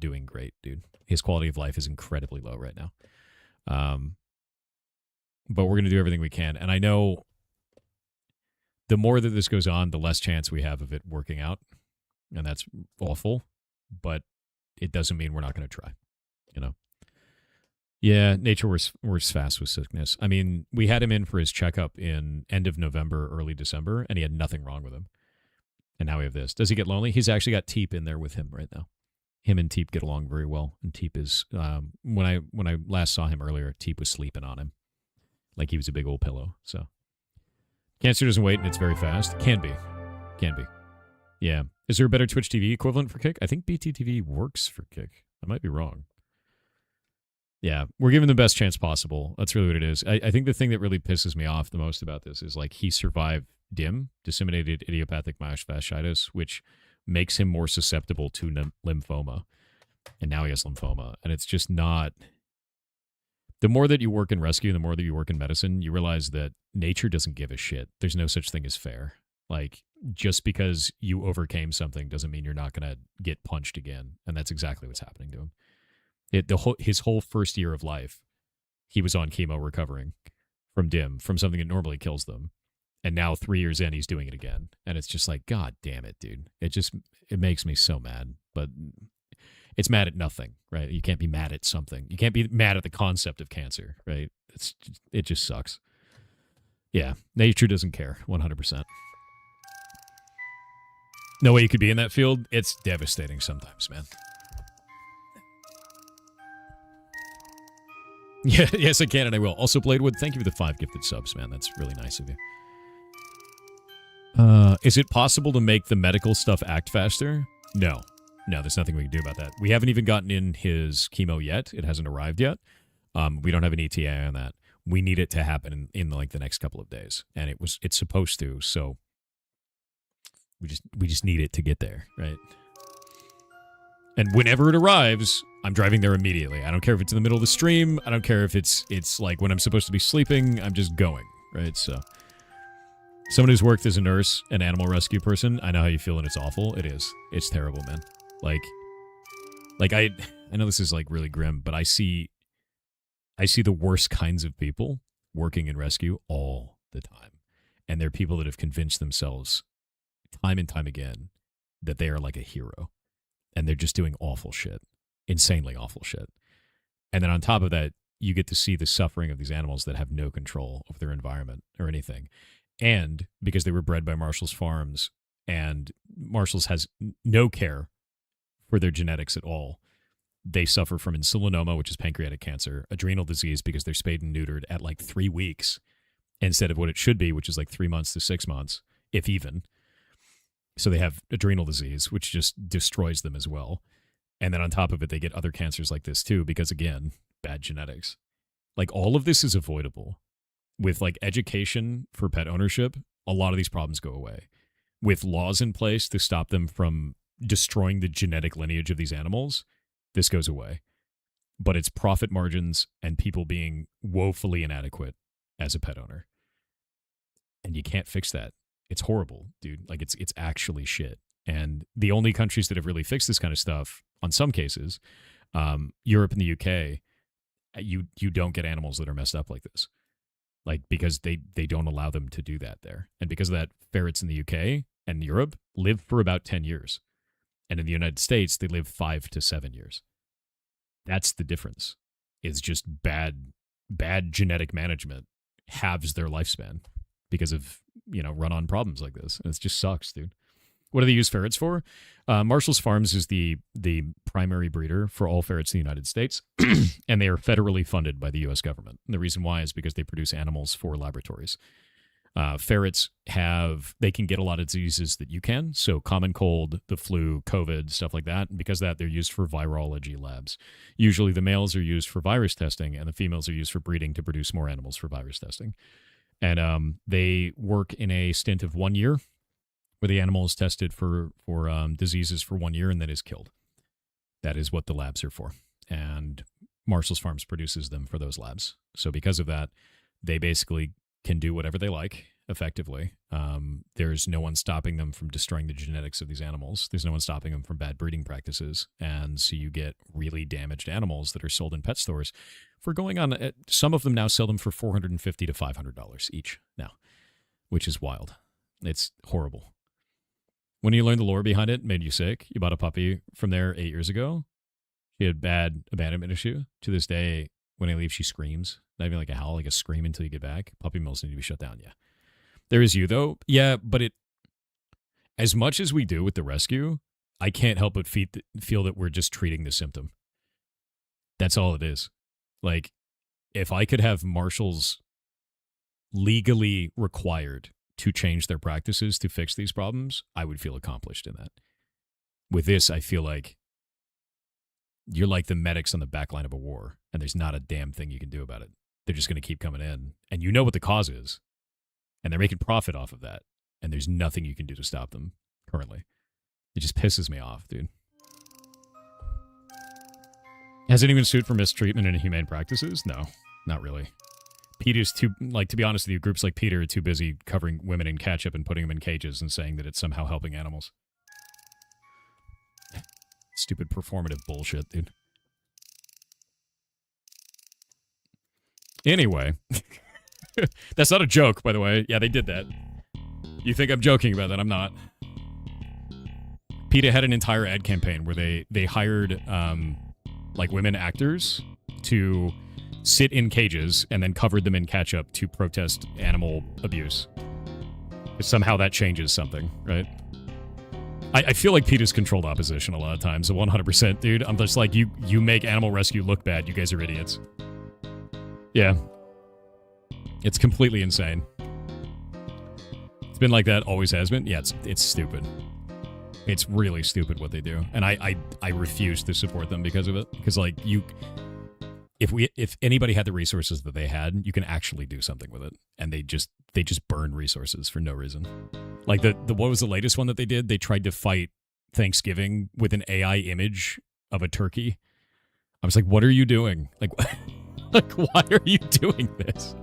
doing great, dude. His quality of life is incredibly low right now. But we're going to do everything we can. And I know the more that this goes on, the less chance we have of it working out. And that's awful. But it doesn't mean we're not going to try, you know? Yeah, nature works fast with sickness. I mean, we had him in for his checkup in end of November, early December, and he had nothing wrong with him. And now we have this. Does he get lonely? He's actually got Teep in there with him right now. Him and Teep get along very well. And Teep is, when I last saw him earlier, Teep was sleeping on him. Like he was a big old pillow, so. Cancer doesn't wait, and it's very fast. Can be. Yeah. Is there a better Twitch TV equivalent for Kick? I think BTTV works for Kick. I might be wrong. Yeah, we're giving the best chance possible. That's really what it is. I think the thing that really pisses me off the most about this is, like, he survived DIM, disseminated idiopathic myofasciitis, which makes him more susceptible to lymphoma. And now he has lymphoma. And it's just not... The more that you work in rescue, the more that you work in medicine, you realize that nature doesn't give a shit. There's no such thing as fair. Like, just because you overcame something doesn't mean you're not going to get punched again. And that's exactly what's happening to him. His whole first year of life, he was on chemo recovering from DIM, from something that normally kills them. And now 3 years in, he's doing it again. And it's just like, God damn it, dude. It makes me so mad. But it's mad at nothing, right? You can't be mad at something. You can't be mad at the concept of cancer, right? It just sucks. Yeah, nature doesn't care, 100%. No way you could be in that field. It's devastating sometimes, man. Yeah, yes, I can, and I will. Also, Bladewood, thank you for the 5 gifted subs, man. That's really nice of you. Is it possible to make the medical stuff act faster? No. No, there's nothing we can do about that. We haven't even gotten in his chemo yet. It hasn't arrived yet. We don't have an ETA on that. We need it to happen in like the next couple of days, and it's supposed to. So we just need it to get there, right? And whenever it arrives, I'm driving there immediately. I don't care if it's in the middle of the stream. I don't care if it's like when I'm supposed to be sleeping. I'm just going, right? So, someone who's worked as a nurse, an animal rescue person, I know how you feel, and it's awful. It is. It's terrible, man. Like I know this is like really grim, but I see the worst kinds of people working in rescue all the time. And they're people that have convinced themselves time and time again that they are like a hero. And they're just doing awful shit, insanely awful shit. And then on top of that, you get to see the suffering of these animals that have no control over their environment or anything. And because they were bred by Marshall's Farms, and Marshall's has no care for their genetics at all, they suffer from insulinoma, which is pancreatic cancer, adrenal disease because they're spayed and neutered at like 3 weeks instead of what it should be, which is like 3 months to 6 months, if even. So they have adrenal disease, which just destroys them as well. And then on top of it, they get other cancers like this too, because again, bad genetics. Like all of this is avoidable. With like education for pet ownership, a lot of these problems go away. With laws in place to stop them from destroying the genetic lineage of these animals, this goes away. But it's profit margins and people being woefully inadequate as a pet owner. And you can't fix that. It's horrible, dude. Like it's actually shit. And the only countries that have really fixed this kind of stuff, on some cases, Europe and the UK, you don't get animals that are messed up like this. Like because they don't allow them to do that there. And because of that, ferrets in the UK and Europe live for about 10 years. And in the United States, they live 5 to 7 years. That's the difference. It's just bad genetic management halves their lifespan because of, run-on problems like this. And it just sucks, dude. What do they use ferrets for? Marshall's Farms is the primary breeder for all ferrets in the United States, and they are federally funded by the U.S. government. And the reason why is because they produce animals for laboratories. Ferrets they can get a lot of diseases that you can. So common cold, the flu, COVID, stuff like that. And because of that, they're used for virology labs. Usually the males are used for virus testing and the females are used for breeding to produce more animals for virus testing. And they work in a stint of 1 year where the animal is tested for diseases for 1 year and then is killed. That is what the labs are for. And Marshall's Farms produces them for those labs. So because of that, they basically can do whatever they like, effectively. There's no one stopping them from destroying the genetics of these animals. There's no one stopping them from bad breeding practices. And so you get really damaged animals that are sold in pet stores for going on. Some of them now sell them for $450 to $500 each now, which is wild. It's horrible. When you learn the lore behind it, made you sick. You bought a puppy from there 8 years ago. She had bad abandonment issue. To this day, when I leave, she screams. Not even like a howl, like a scream until you get back. Puppy mills need to be shut down, yeah. There is you, though. Yeah, but as much as we do with the rescue, I can't help but feel that we're just treating the symptom. That's all it is. Like, if I could have Marshall's legally required to change their practices to fix these problems, I would feel accomplished in that. With this, I feel like you're like the medics on the back line of a war, and there's not a damn thing you can do about it. They're just going to keep coming in, and you know what the cause is, and they're making profit off of that, and there's nothing you can do to stop them currently. It just pisses me off, dude. Has anyone sued for mistreatment and inhumane practices? No, not really. PETA's to be honest with you, groups like PETA are too busy covering women in ketchup and putting them in cages and saying that it's somehow helping animals. Stupid performative bullshit, dude. Anyway. That's not a joke, by the way. Yeah, they did that. You think I'm joking about that? I'm not. PETA had an entire ad campaign where they hired women actors to sit in cages and then covered them in ketchup to protest animal abuse. Somehow that changes something, right? I feel like PETA's controlled opposition a lot of times, 100%, dude. I'm just like, you make animal rescue look bad. You guys are idiots. Yeah. It's completely insane. It's been like that, always has been. Yeah, it's stupid. It's really stupid what they do. And I refuse to support them because of it. Because, like, if anybody had the resources that they had, you can actually do something with it. And they just burn resources for no reason. Like what was the latest one that they did? They tried to fight Thanksgiving with an AI image of a turkey. I was like, what are you doing? Like, like why are you doing this?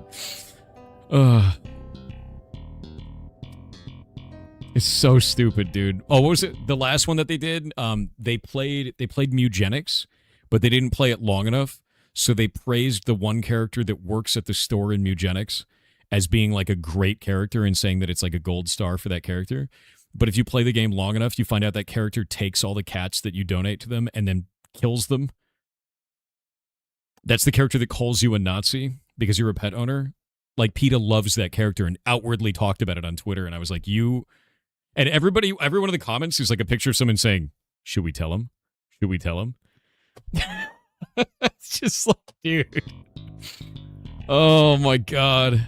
It's so stupid, dude. Oh, what was it? The last one that they did? They played Mugenics, but they didn't play it long enough. So they praised the one character that works at the store in Mugenics as being like a great character and saying that it's like a gold star for that character. But if you play the game long enough, you find out that character takes all the cats that you donate to them and then kills them. That's the character that calls you a Nazi because you're a pet owner. Like, PETA loves that character and outwardly talked about it on Twitter. And I was like, you... And every one of the comments is like a picture of someone saying, should we tell him? Should we tell him? It's just like, dude. Oh my God.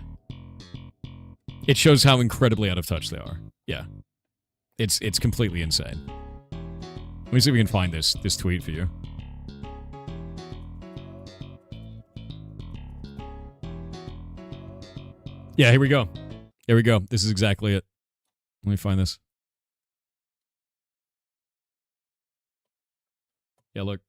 It shows how incredibly out of touch they are. Yeah. It's completely insane. Let me see if we can find this tweet for you. Yeah, here we go. Here we go. This is exactly it. Let me find this. Yeah, look.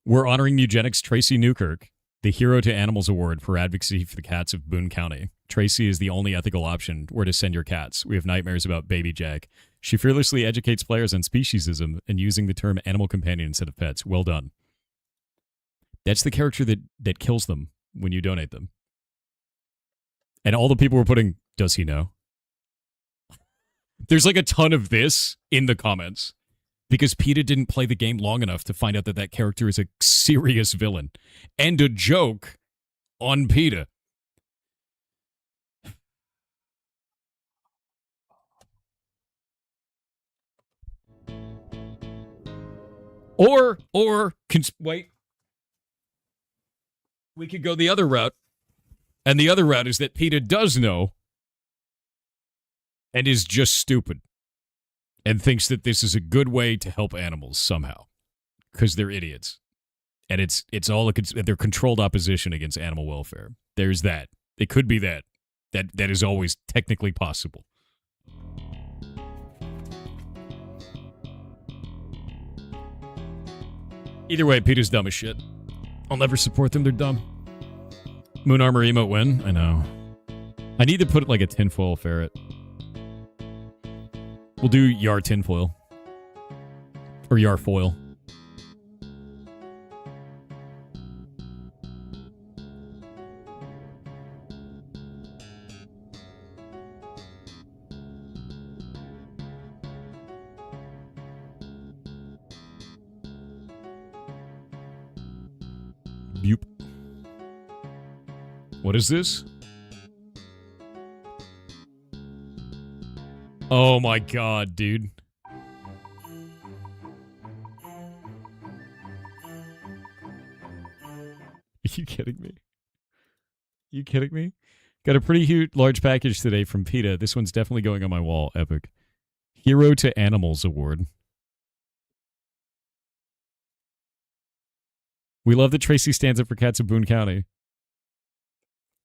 We're honoring Eugenics Tracy Newkirk, the Hero to Animals Award for advocacy for the cats of Boone County. Tracy is the only ethical option where to send your cats. We have nightmares about Baby Jack. She fearlessly educates players on speciesism and using the term animal companion instead of pets. Well done. That's the character that kills them when you donate them. And all the people were putting, does he know? There's like a ton of this in the comments because PETA didn't play the game long enough to find out that that character is a serious villain and a joke on PETA. Or, wait. We could go the other route. And the other route is that PETA does know and is just stupid and thinks that this is a good way to help animals somehow because they're idiots. And it's all they're controlled opposition against animal welfare. There's that. It could be that. That is always technically possible. Either way, PETA's dumb as shit. I'll never support them. They're dumb. Moon Armor emote win? I know. I need to put like a tinfoil ferret. We'll do Yar tinfoil. Or Yar foil. Yup. What is this? Oh my God, dude. Are you kidding me? You kidding me? Got a pretty huge, large package today from PETA. This one's definitely going on my wall. Epic. Hero to Animals Award. We love that Tracy stands up for cats of Boone County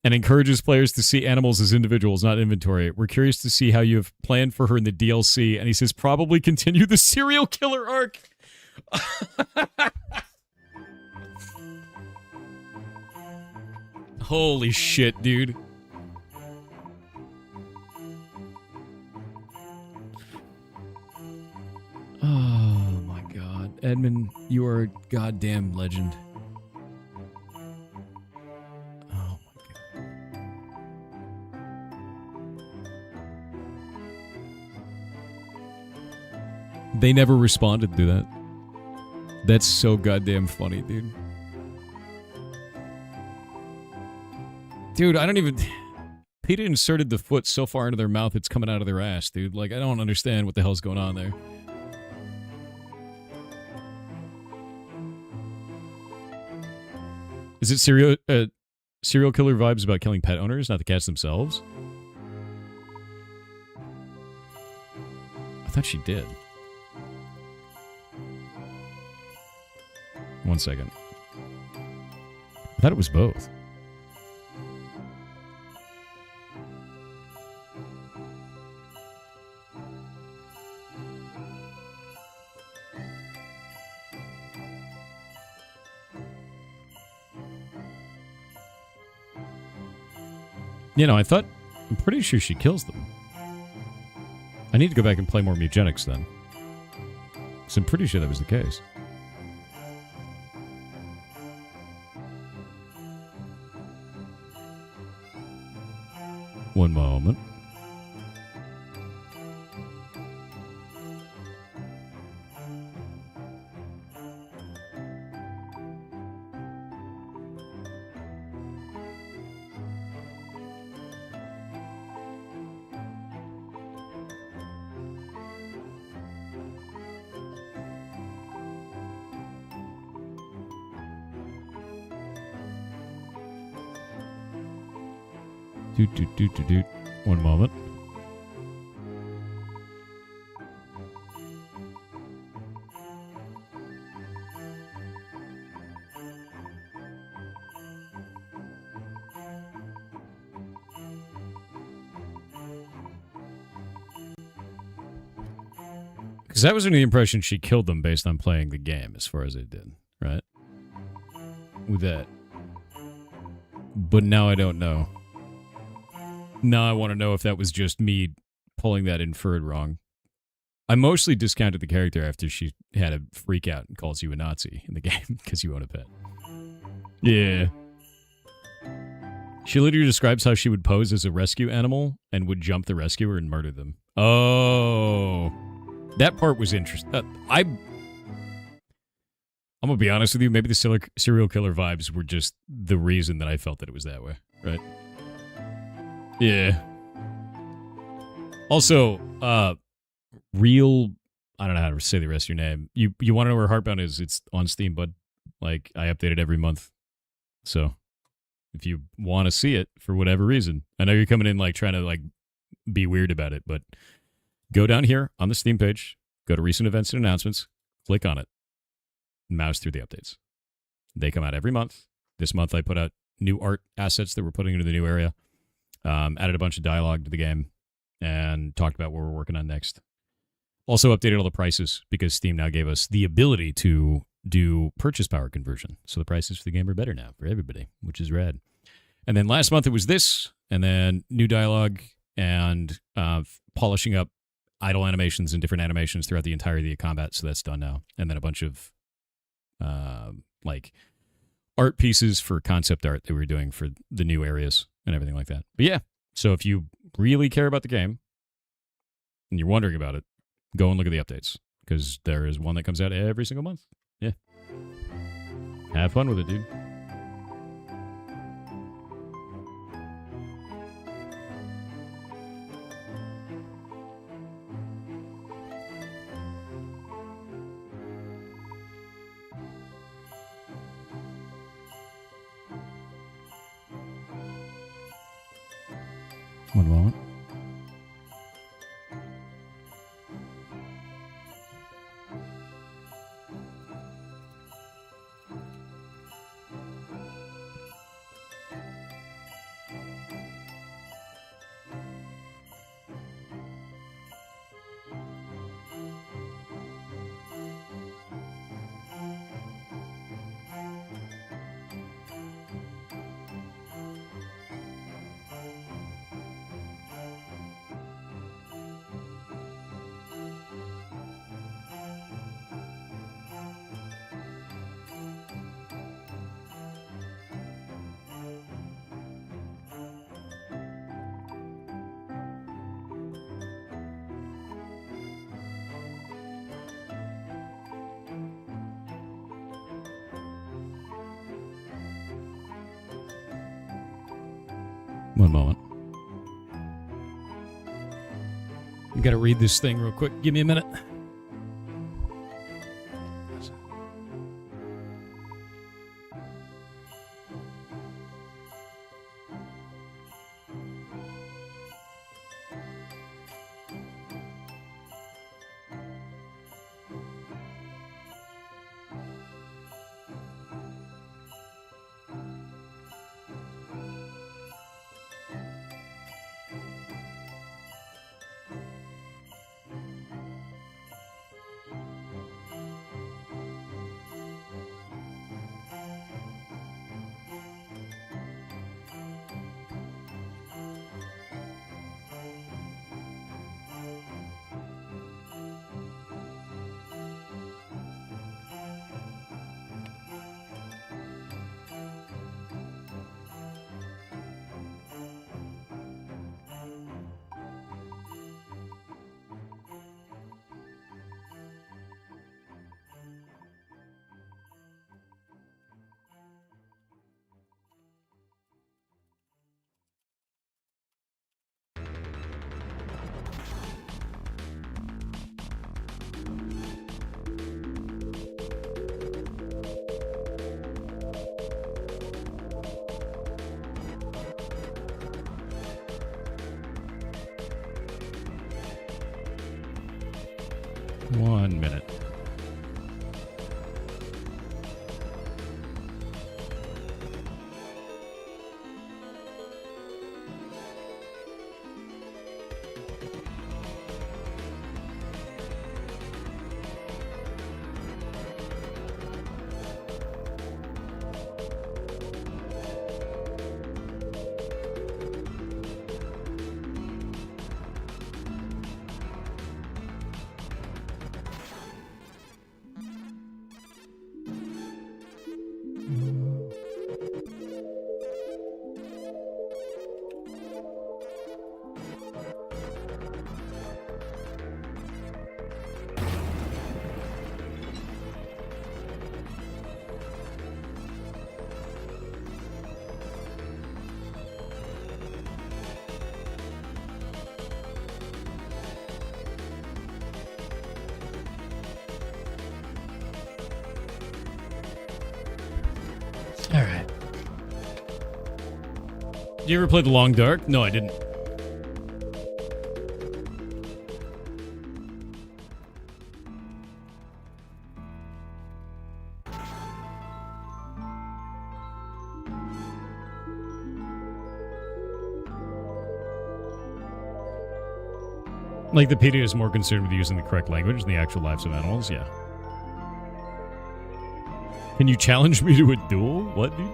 and encourages players to see animals as individuals, not inventory. We're curious to see how you have planned for her in the DLC. And he says, probably continue the serial killer arc. Holy shit, dude. Oh my God. Edmund, you are a goddamn legend. Oh my God. They never responded to that. That's so goddamn funny, dude. Dude, I don't even... PETA inserted the foot so far into their mouth it's coming out of their ass, dude. Like, I don't understand what the hell's going on there. Is it serial killer vibes about killing pet owners, not the cats themselves? I thought she did. One second. I thought it was both. You know, I'm pretty sure she kills them. I need to go back and play more Mutagenics then. Because I'm pretty sure that was the case. One moment. Doot. One moment. Because that was under the impression she killed them based on playing the game, as far as I did, right? With that. But now I don't know. Now I want to know if that was just me pulling that inferred wrong. I mostly discounted the character after she had a freak out and calls you a Nazi in the game because you own a pet. Yeah. She literally describes how she would pose as a rescue animal and would jump the rescuer and murder them. Oh. That part was interesting. I'm going to be honest with you. Maybe the serial killer vibes were just the reason that I felt that it was that way, right? Yeah. Also, real... I don't know how to say the rest of your name. You want to know where Heartbound is? It's on Steam, bud. Like, I update it every month. So, if you want to see it, for whatever reason. I know you're coming in, like, trying to, like, be weird about it, but go down here on the Steam page, go to recent events and announcements, click on it, mouse through the updates. They come out every month. This month I put out new art assets that we're putting into the new area. Added a bunch of dialogue to the game and talked about what we're working on next. Also updated all the prices because Steam now gave us the ability to do purchase power conversion. So the prices for the game are better now for everybody, which is rad. And then last month it was this, and then new dialogue and polishing up idle animations and different animations throughout the entirety of combat. So that's done now. And then a bunch of like art pieces for concept art that we were doing for the new areas and everything like that. But yeah, so if you really care about the game and you're wondering about it, go and look at the updates because there is one that comes out every single month. Yeah. Have fun with it, dude. One moment. One moment. I gotta read this thing real quick. Give me a minute. 1 minute. All right. Did you ever play The Long Dark? No, I didn't. Like the PETA is more concerned with using the correct language than the actual lives of animals? Yeah. Can you challenge me to a duel? What, dude?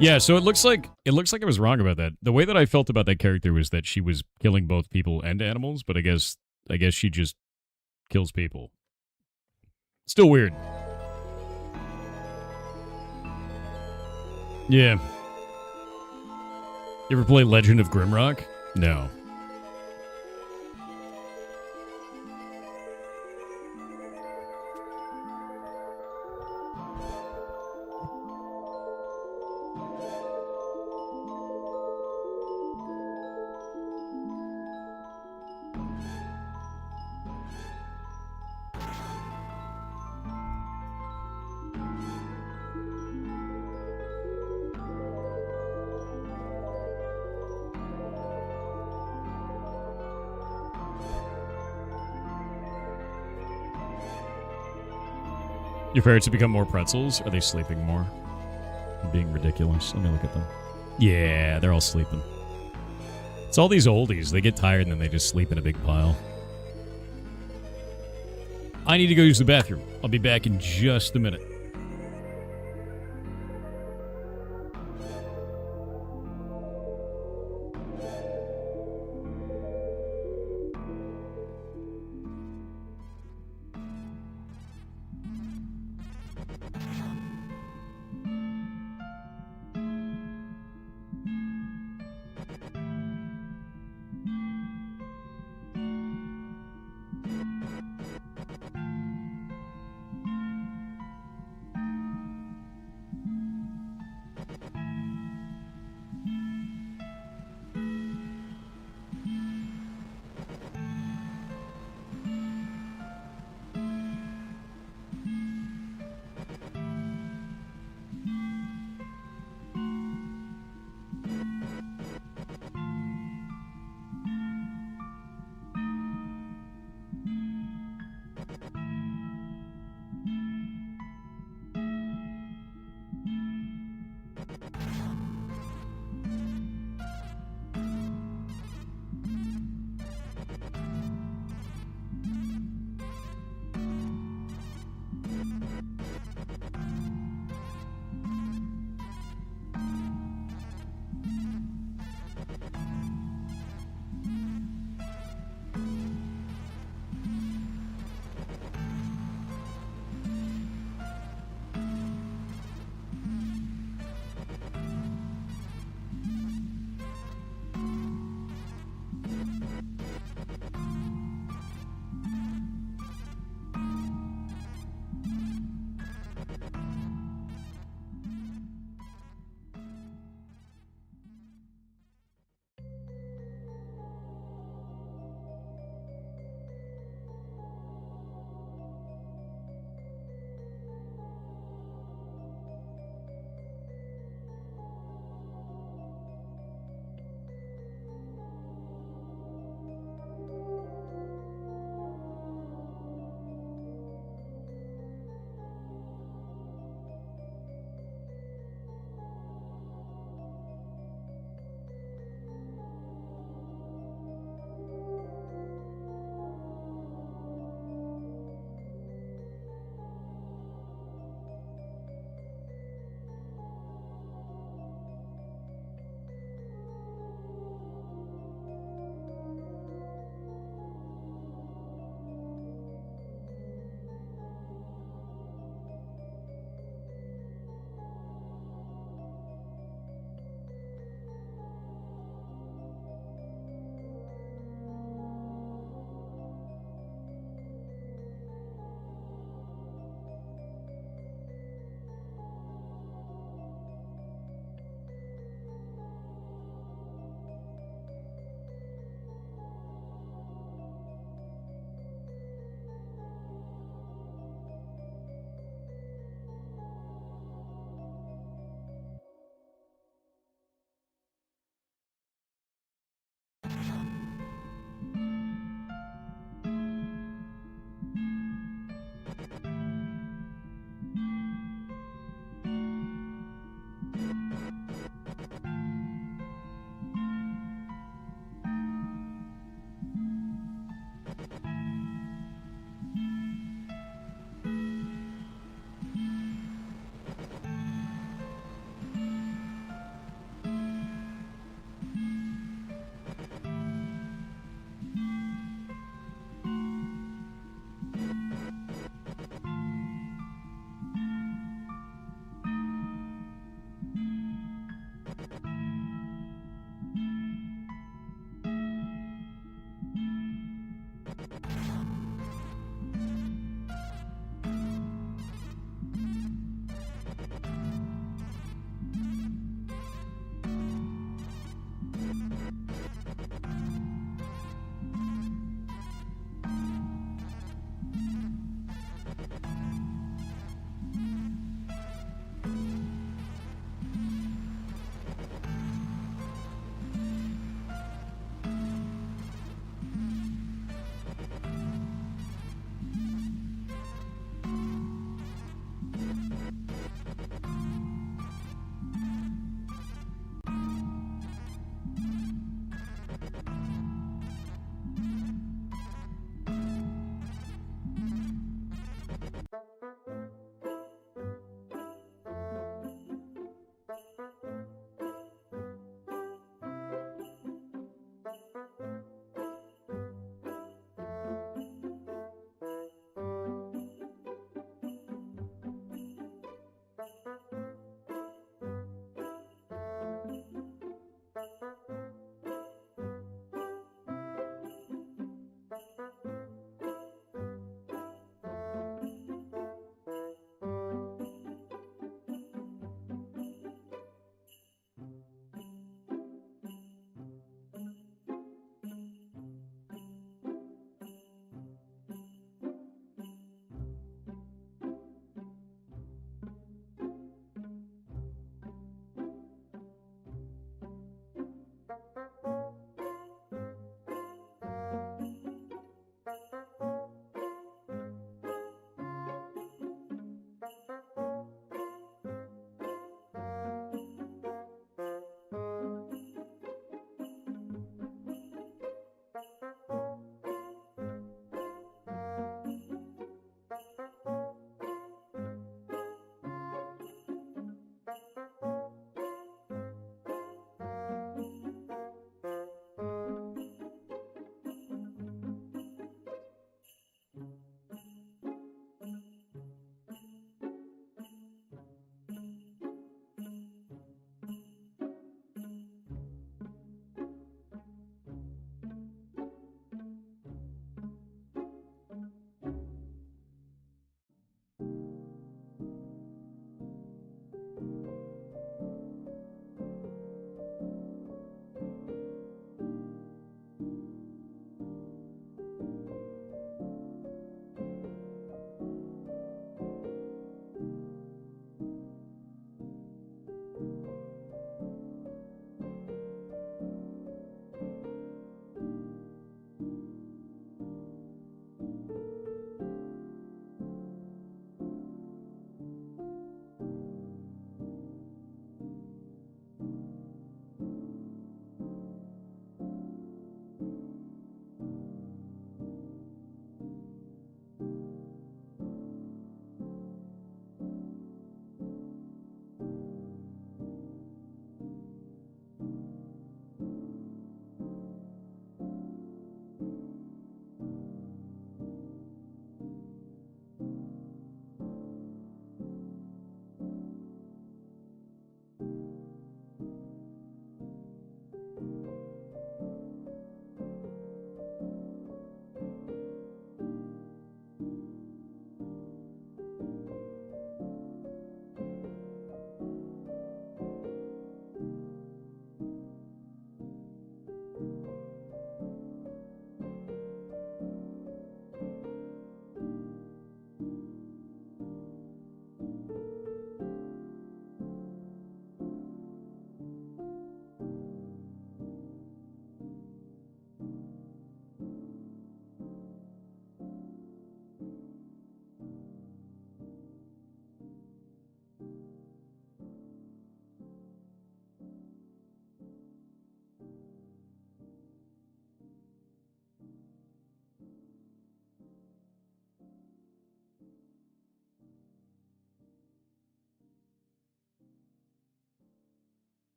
Yeah, so it looks like I was wrong about that. The way that I felt about that character was that she was killing both people and animals, but I guess she just kills people. Still weird. Yeah. You ever play Legend of Grimrock? No. Your ferrets have become more pretzels? Are they sleeping more? Being ridiculous. Let me look at them. Yeah, they're all sleeping. It's all these oldies. They get tired and then they just sleep in a big pile. I need to go use the bathroom. I'll be back in just a minute.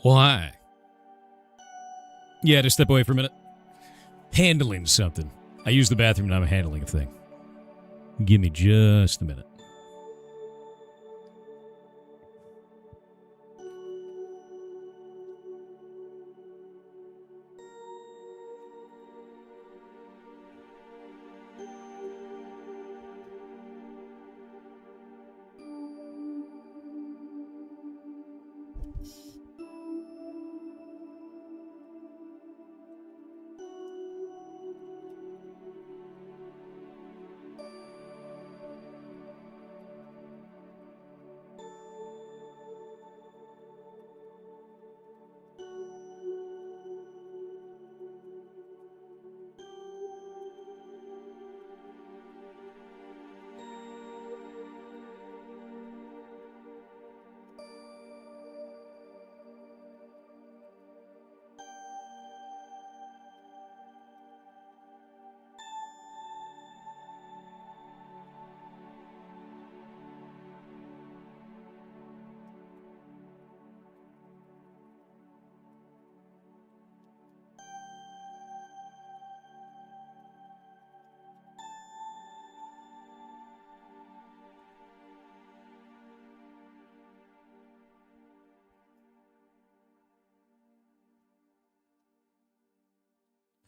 Why? Yeah, to step away for a minute. Handling something. I use the bathroom and I'm handling a thing. Give me just a minute.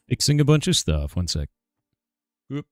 Fixing a bunch of stuff. One sec. Oop.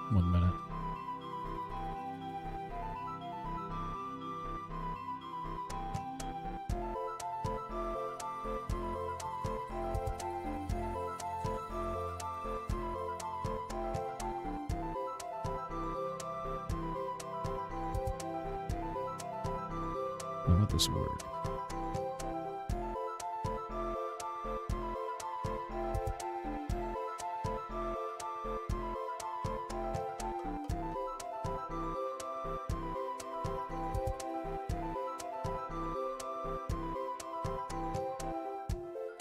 1 minute. I want this word.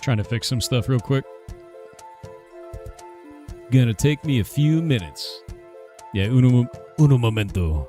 Trying to fix some stuff real quick. Gonna take me a few minutes. Yeah, uno momento.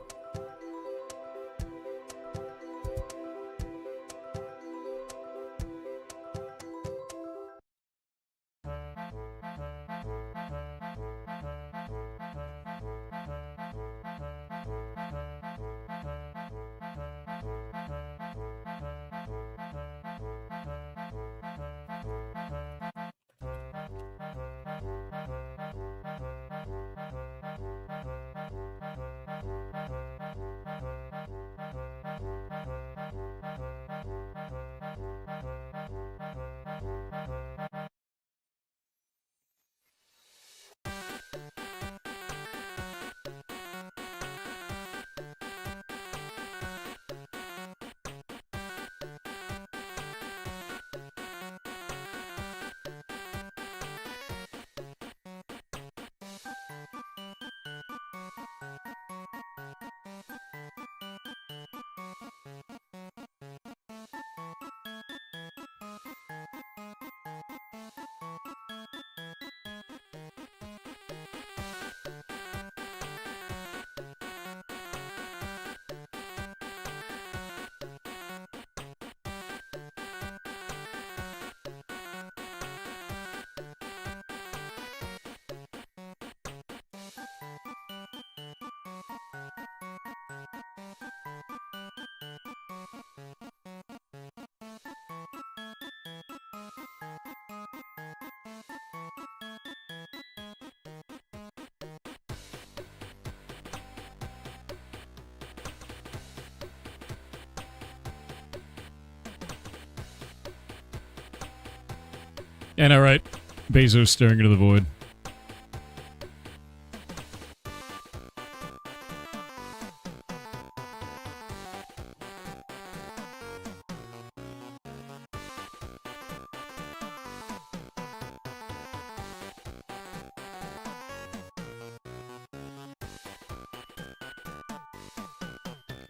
And alright, Bezos staring into the void.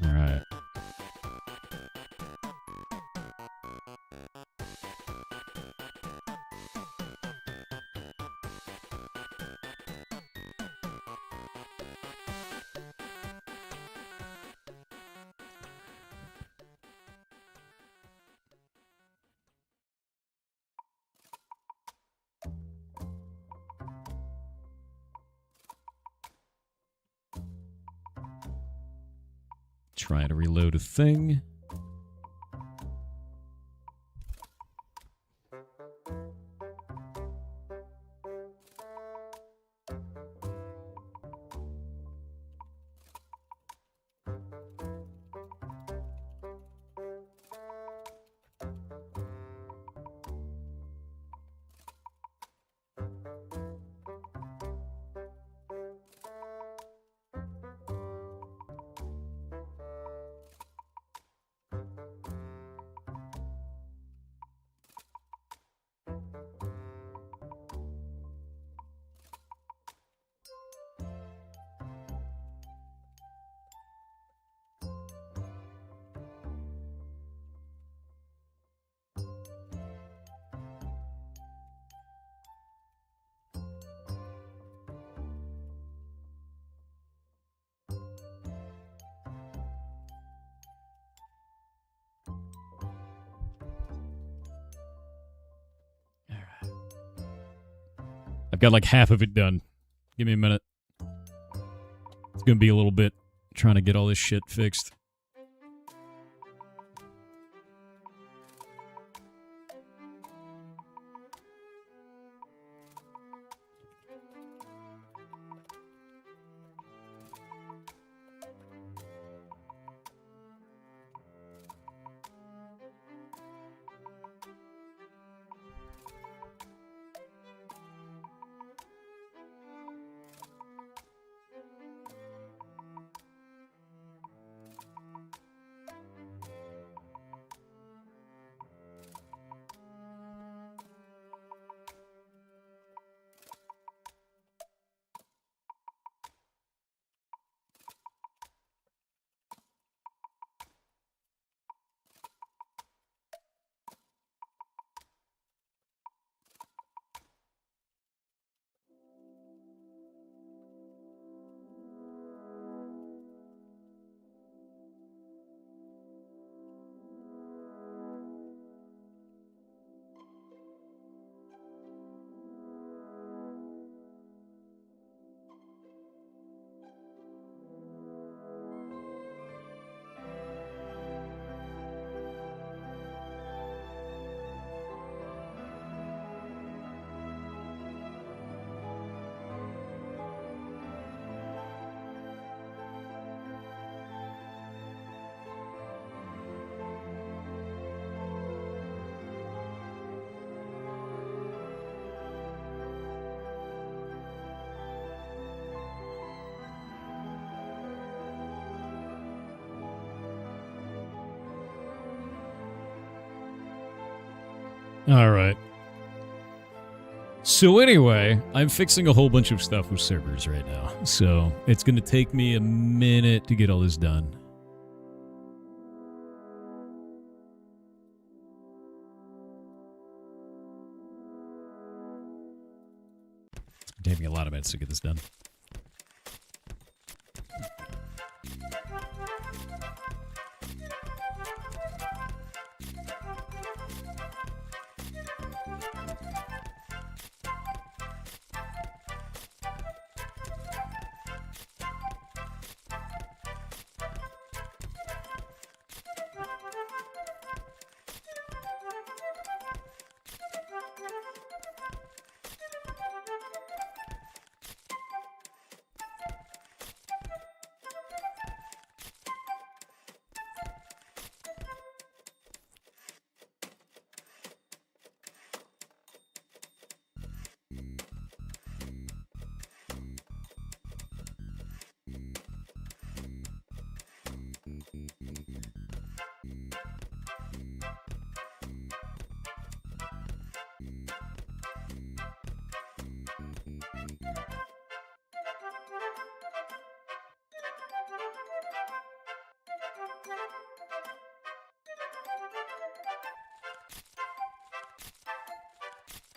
Alright. Try to reload a thing. I've got like half of it done. Give me a minute. It's going to be a little bit trying to get all this shit fixed. All right. So anyway, I'm fixing a whole bunch of stuff with servers right now. So it's going to take me a minute to get all this done. It's going to take me a lot of minutes to get this done.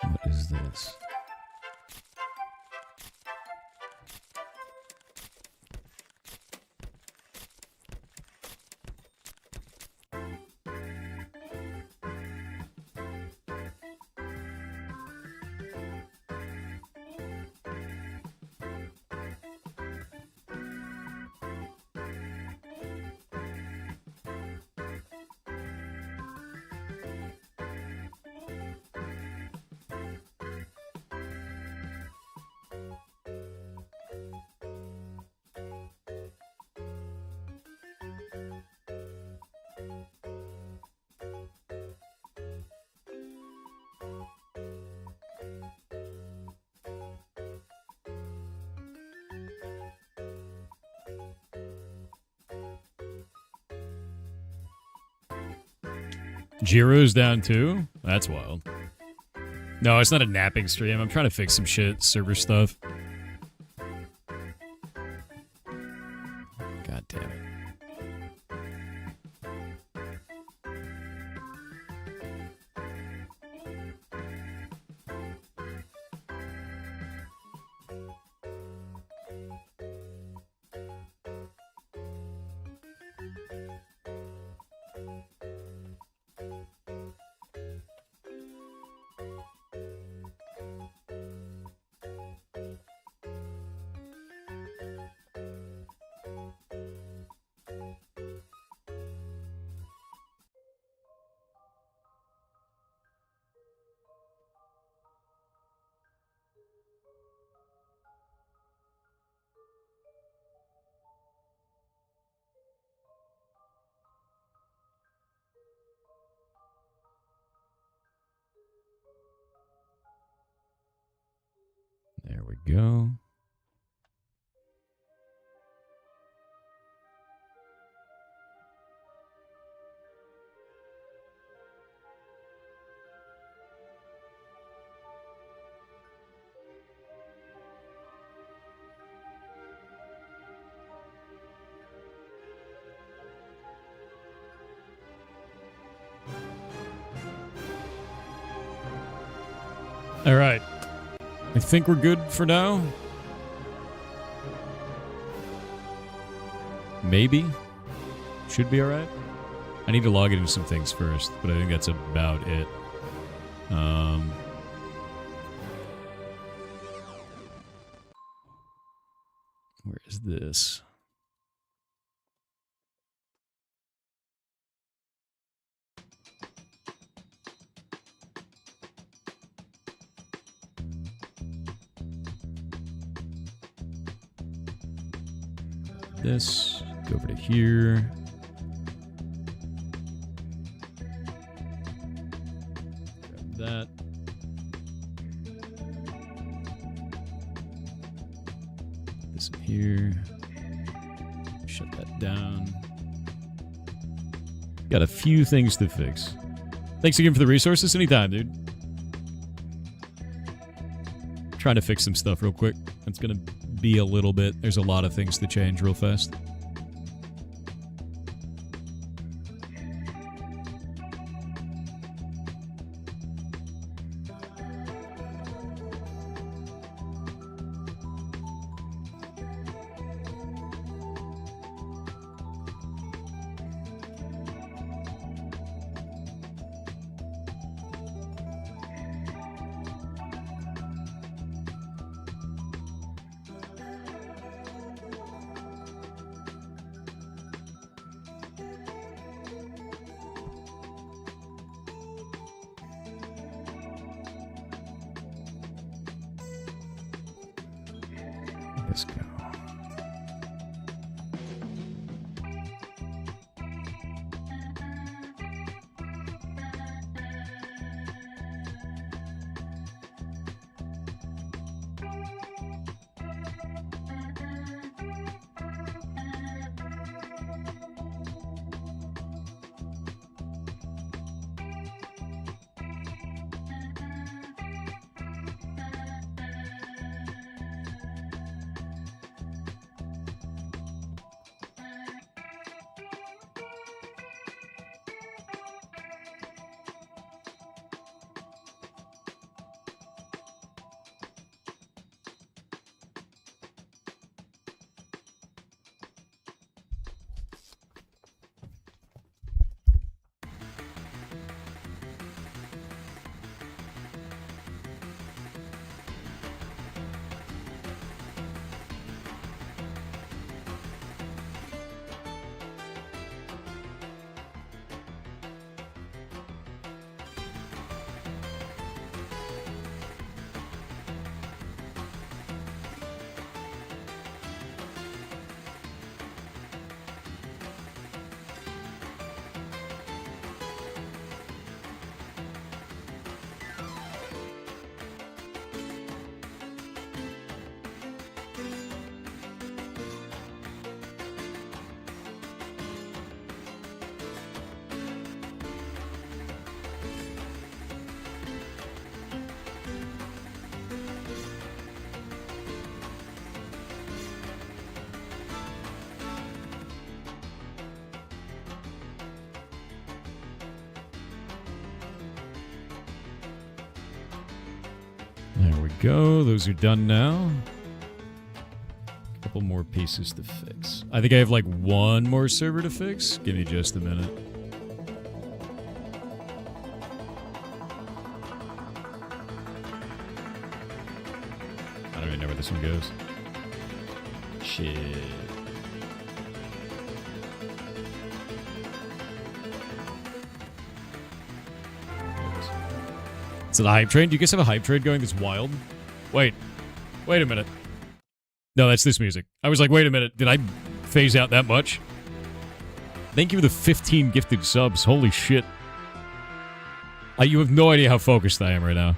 What is this? Jiro's down too? That's wild. No, it's not a napping stream. I'm trying to fix some shit, server stuff. God damn it. There we go. All right. I think we're good for now. Maybe. Should be all right. I need to log into some things first, but I think that's about it. Where is this? This, go over to here. Grab that. This in here. Shut that down. Got a few things to fix. Thanks again for the resources. Anytime, dude. Trying to fix some stuff real quick. It's gonna be a little bit. There's a lot of things to change real fast. Let's go. There we go. Those are done now. A couple more pieces to fix. I think I have like one more server to fix. Give me just a minute. I don't even know where this one goes. Shit. So the hype train? Do you guys have a hype train going that's wild? Wait a minute. No, that's this music. I was like, wait a minute. Did I phase out that much? Thank you for the 15 gifted subs. Holy shit. You have no idea how focused I am right now.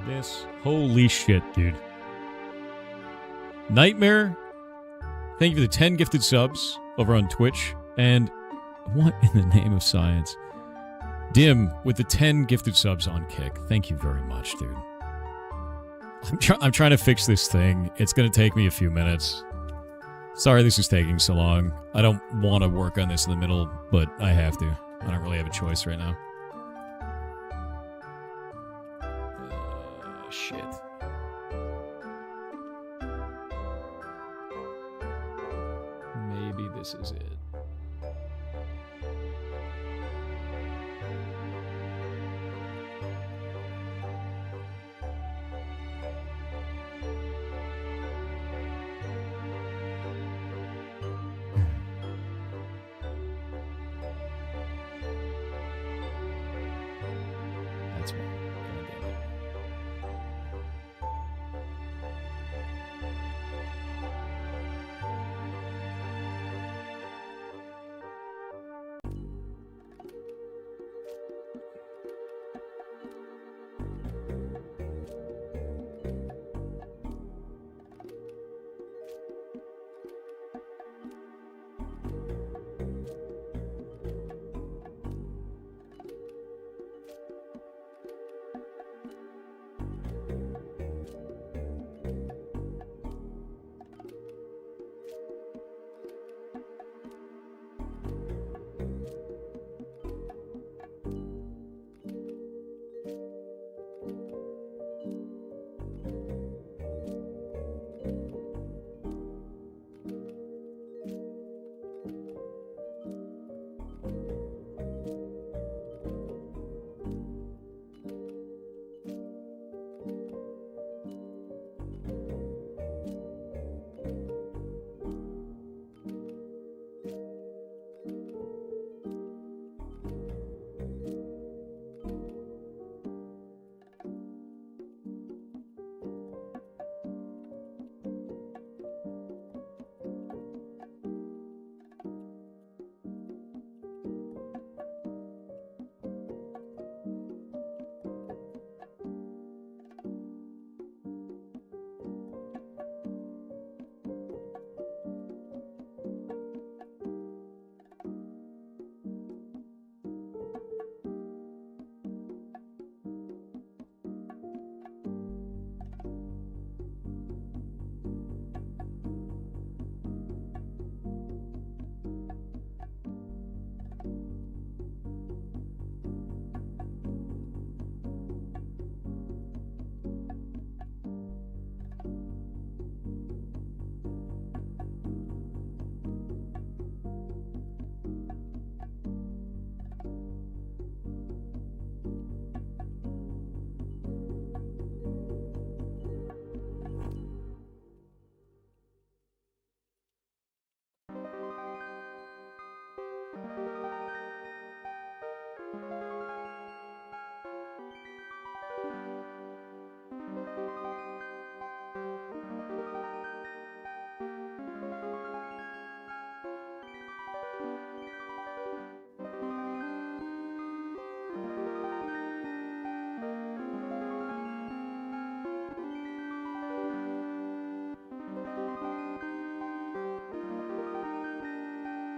this. Holy shit, dude. Nightmare, thank you for the 10 gifted subs over on Twitch. And what in the name of science? Dim with the 10 gifted subs on Kick. Thank you very much, dude. I'm trying to fix this thing. It's going to take me a few minutes. Sorry this is taking so long. I don't want to work on this in the middle, but I have to. I don't really have a choice right now. Shit. Maybe this is it. That's me. God damn it.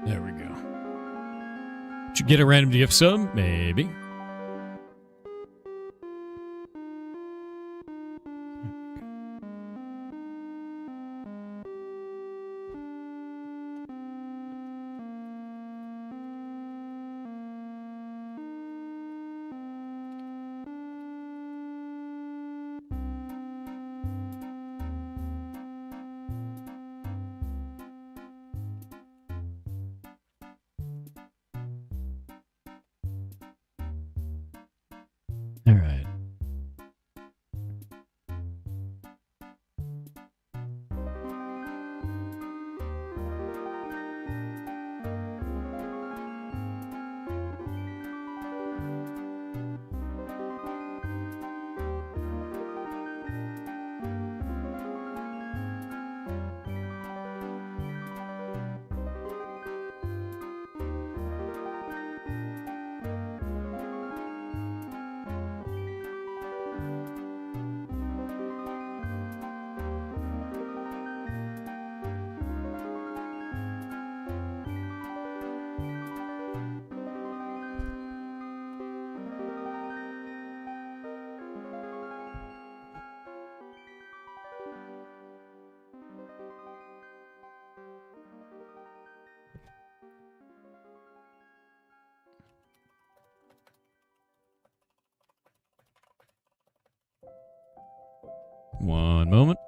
There we go. Did you get a random gift sub? Maybe. All right. One moment.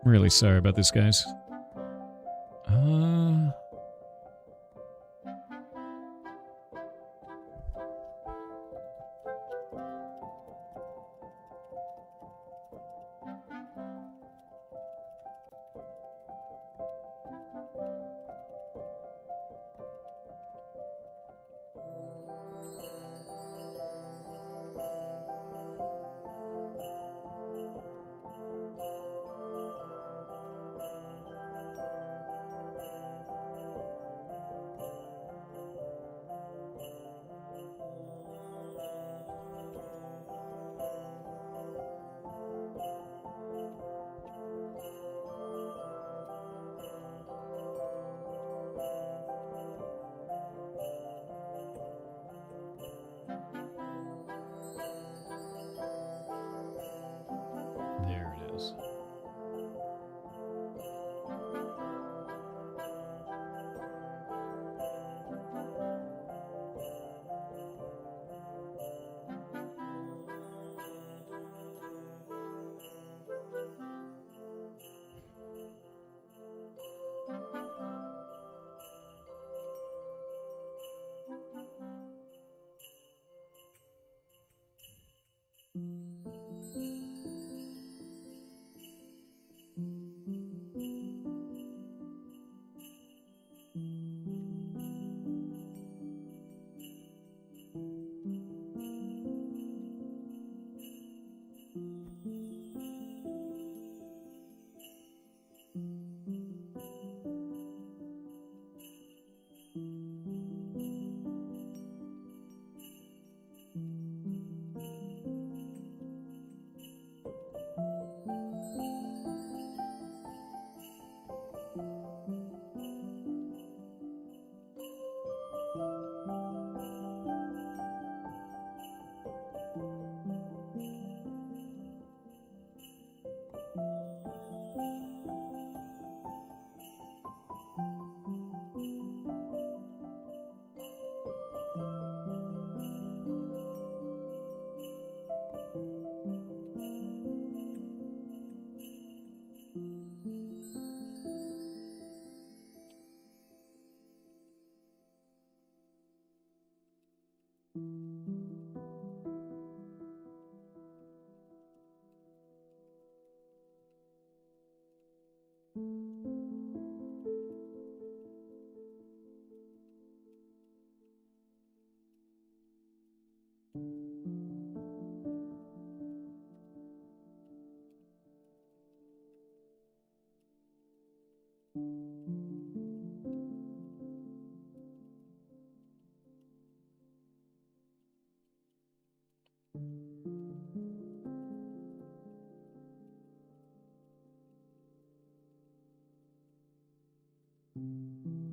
Really sorry about this, guys. There it is.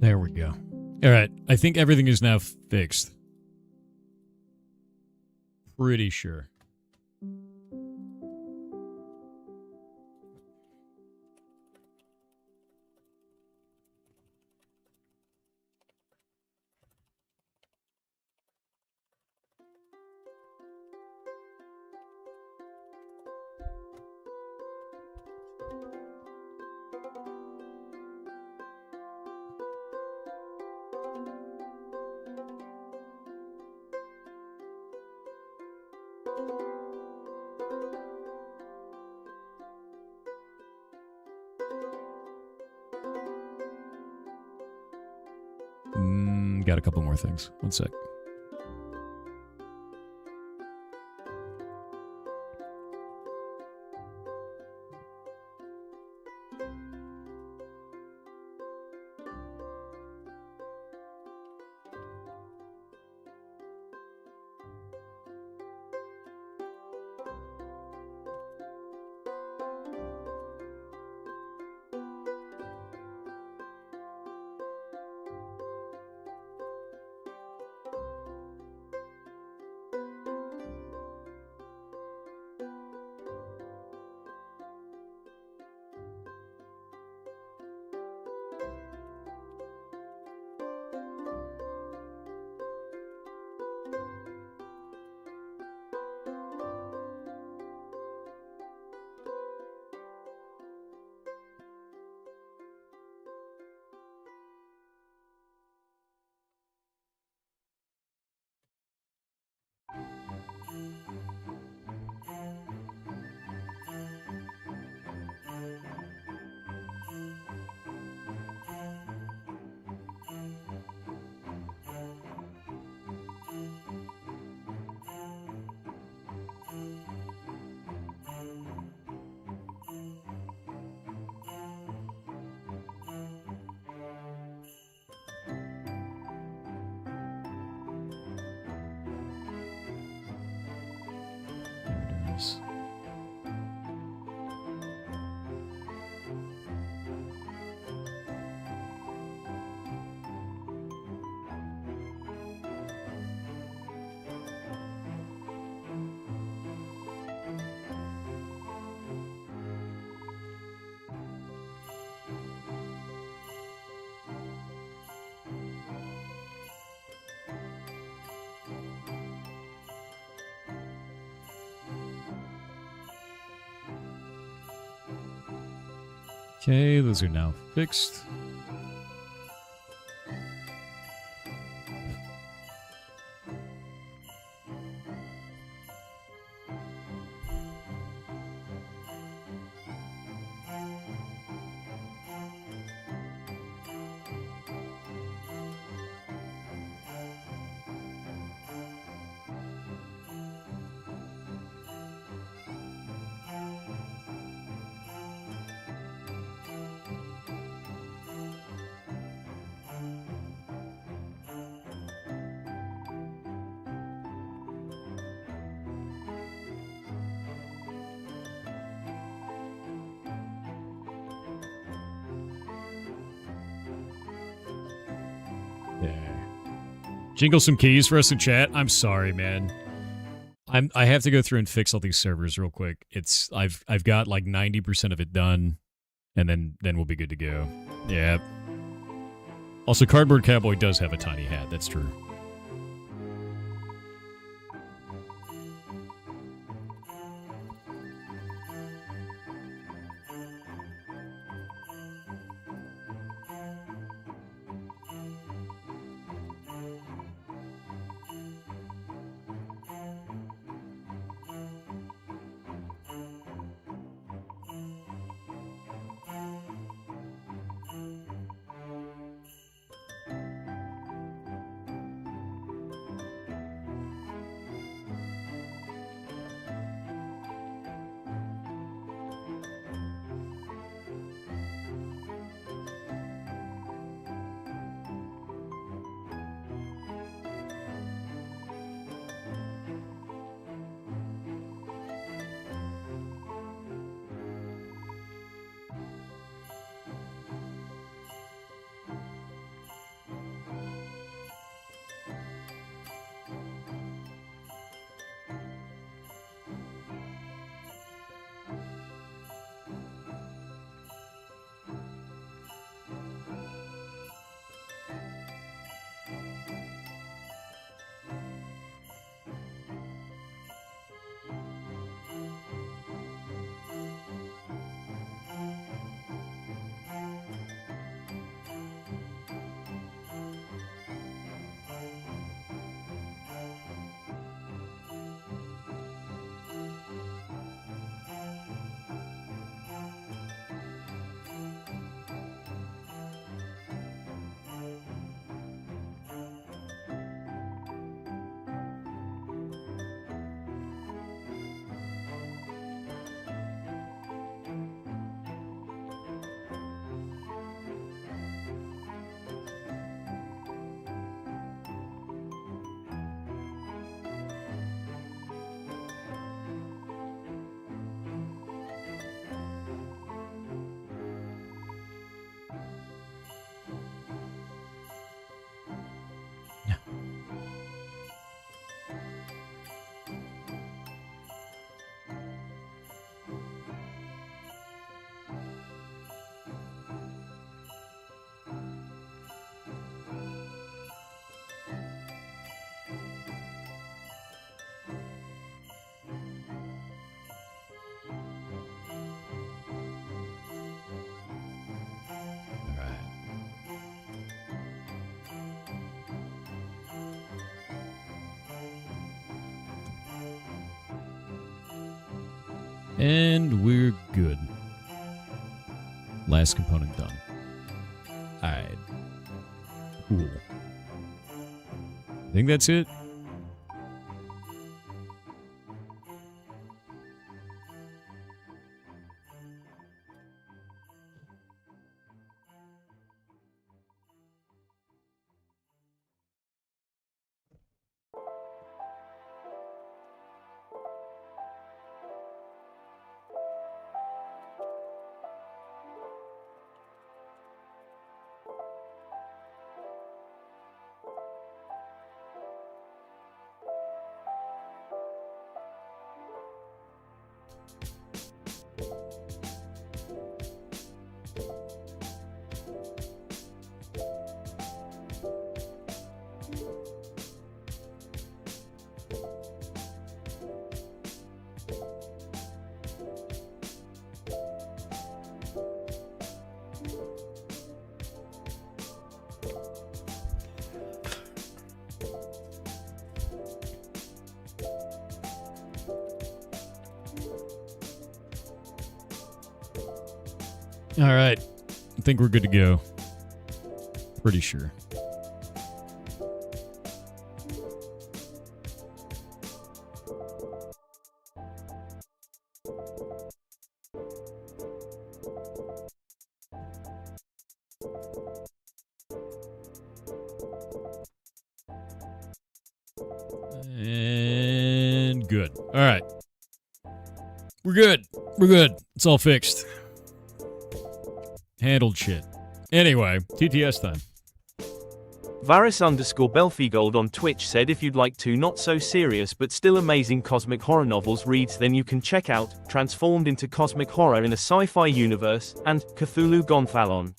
There we go. All right. I think everything is now fixed. Pretty sure. Got a couple more things. One sec. Okay, those are now fixed. Jingle some keys for us in chat. I'm sorry, man. I have to go through and fix all these servers real quick. I've got like 90% of it done, and then we'll be good to go. Yeah. Also, Cardboard Cowboy does have a tiny hat. That's true. And we're good. Last component done. Alright. Cool. I think that's it. All right. I think we're good to go. Pretty sure. And good. All right. We're good. We're good. It's all fixed. Handled shit. Anyway, TTS time. Varys_Belfigold on Twitch said if you'd like two not so serious but still amazing cosmic horror novels reads, then you can check out Transformed into Cosmic Horror in a Sci-Fi Universe and Cthulhu Gonfalon.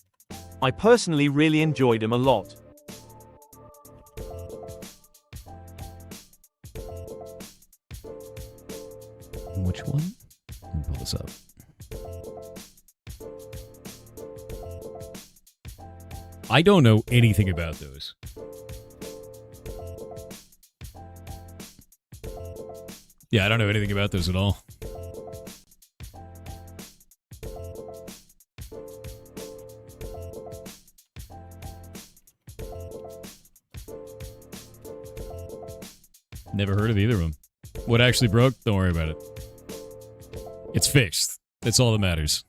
I personally really enjoyed them a lot. Which one? Let me pull this up. I don't know anything about those. Yeah, I don't know anything about those at all. Never heard of either of them. What actually broke? Don't worry about it. It's fixed. That's all that matters.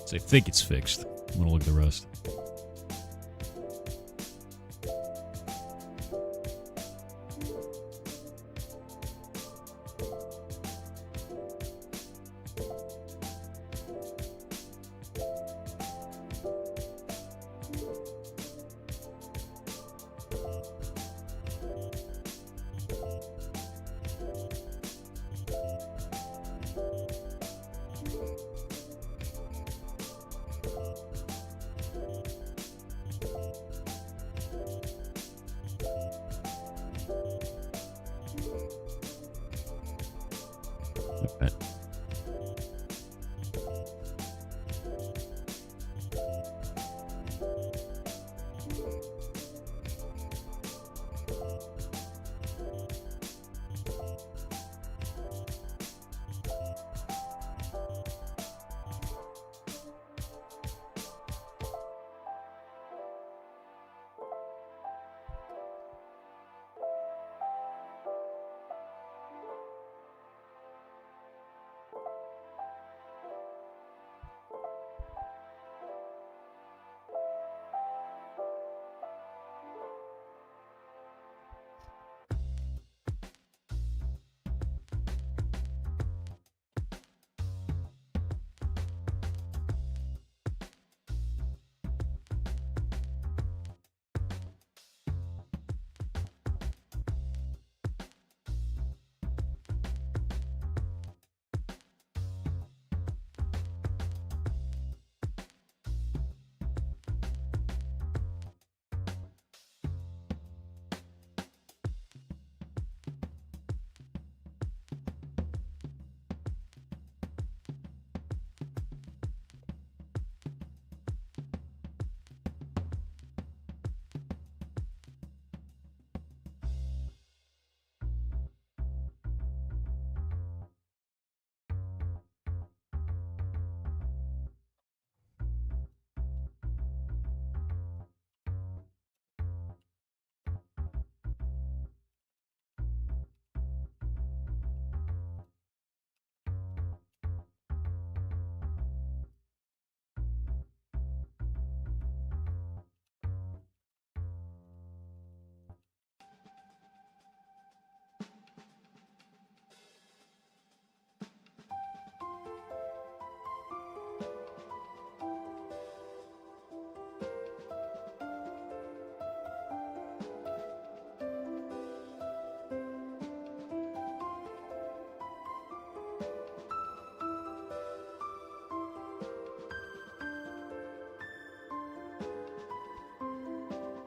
So I think it's fixed. I'm gonna look at the rest. Okay.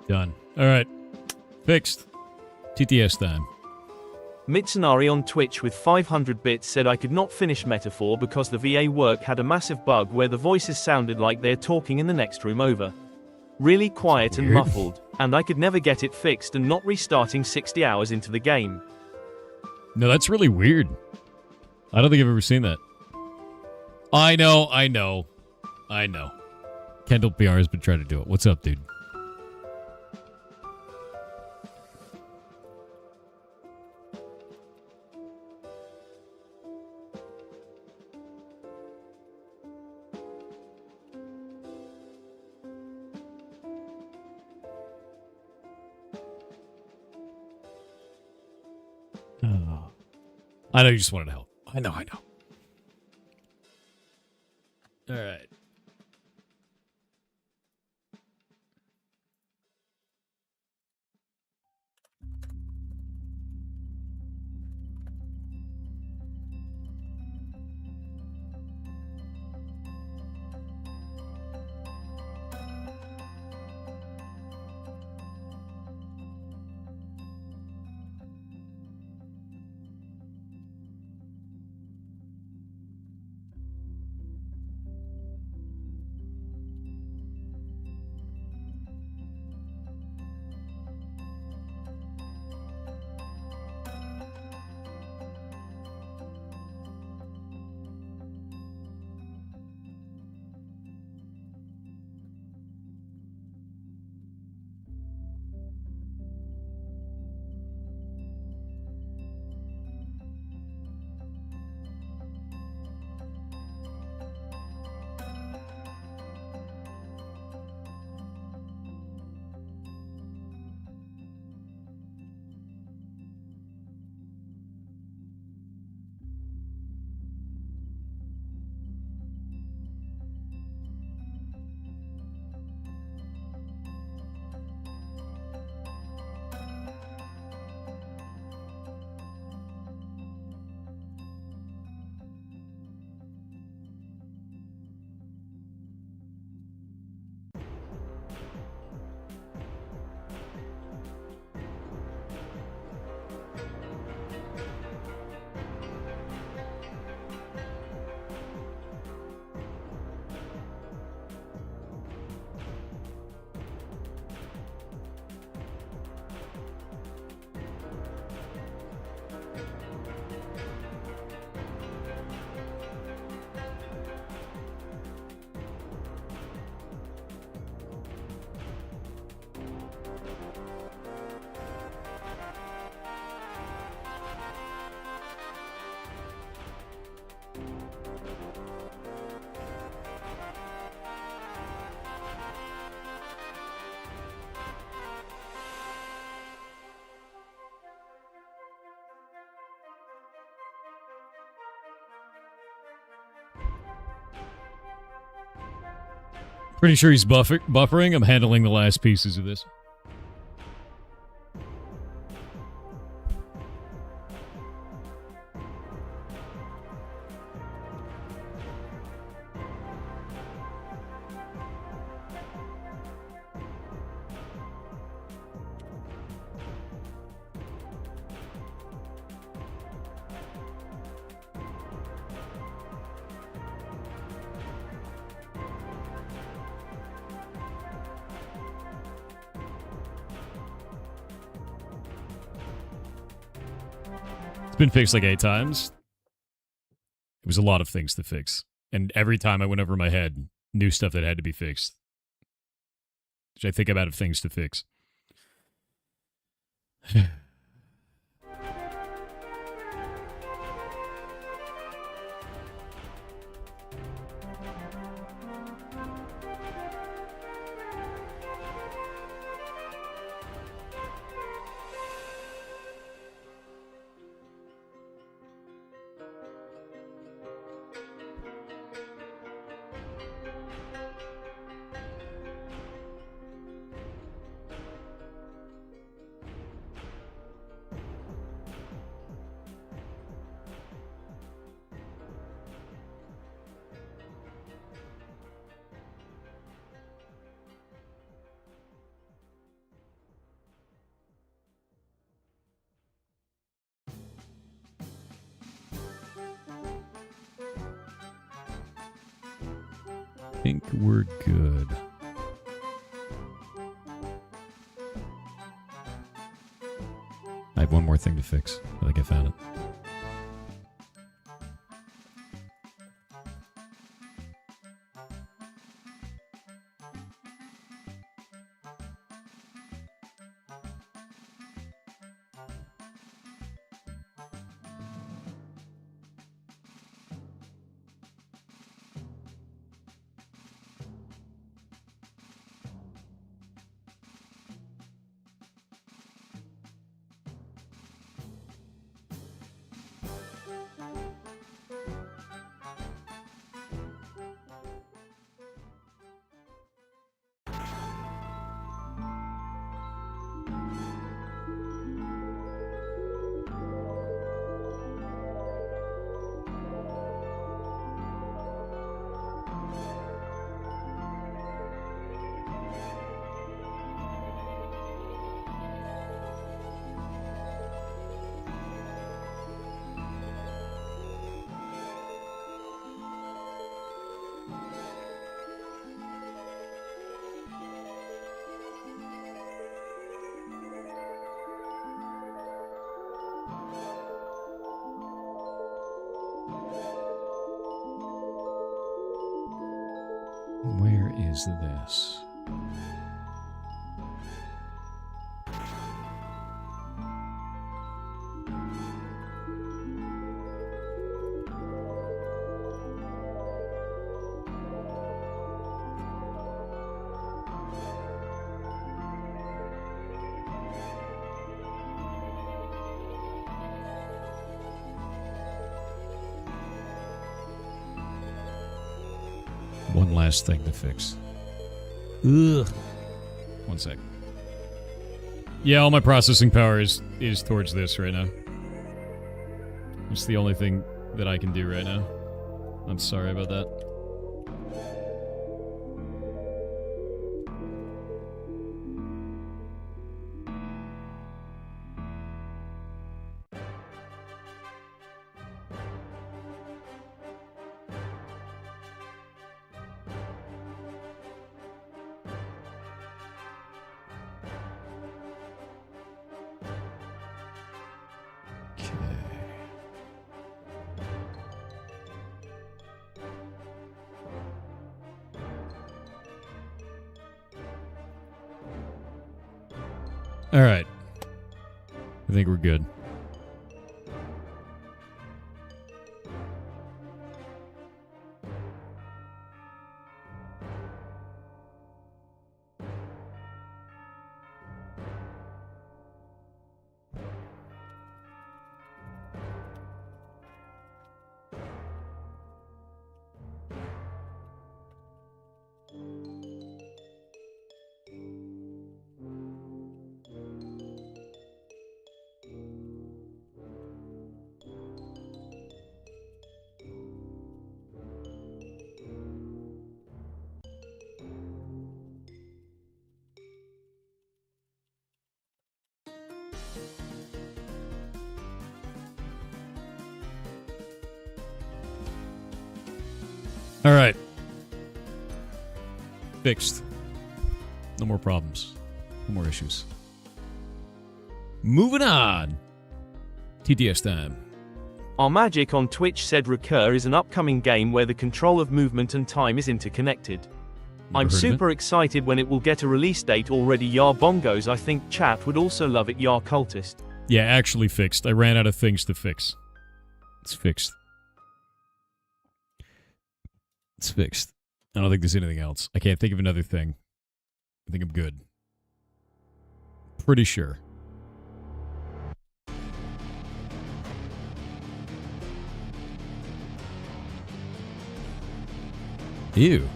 Done. All right. Fixed. TTS time. Mitsunari on Twitch with 500 bits said I could not finish Metaphor because the VA work had a massive bug where the voices sounded like they're talking in the next room over. Really quiet and Weird. muffled, and I could never get it fixed and not restarting 60 hours into the game. No, that's really weird. I don't think I've ever seen that. I know. Kendall PR has been trying to do it. What's up, dude? I know you just wanted to help. I know. All right. Pretty sure he's buffering. I'm handling the last pieces of this. Been fixed like 8 times. It was a lot of things to fix, and every time I went over my head, new stuff that had to be fixed, which I think I'm out of things to fix. think we're good. I have one more thing to fix. I think I found it. Where is this? One last thing to fix. Ugh. One sec. Yeah, all my processing power is towards this right now. It's the only thing that I can do right now. I'm sorry about that. All right. I think we're good. All right. Fixed. No more problems. No more issues. Moving on. TTS time. Our Magic on Twitch said Recur is an upcoming game where the control of movement and time is interconnected. I'm super excited when it will get a release date already. Yar bongos, I think chat would also love it. Yar cultist. Yeah, actually fixed. I ran out of things to fix. It's fixed. It's fixed. I don't think there's anything else. I can't think of another thing. I think I'm good. Pretty sure. Ew.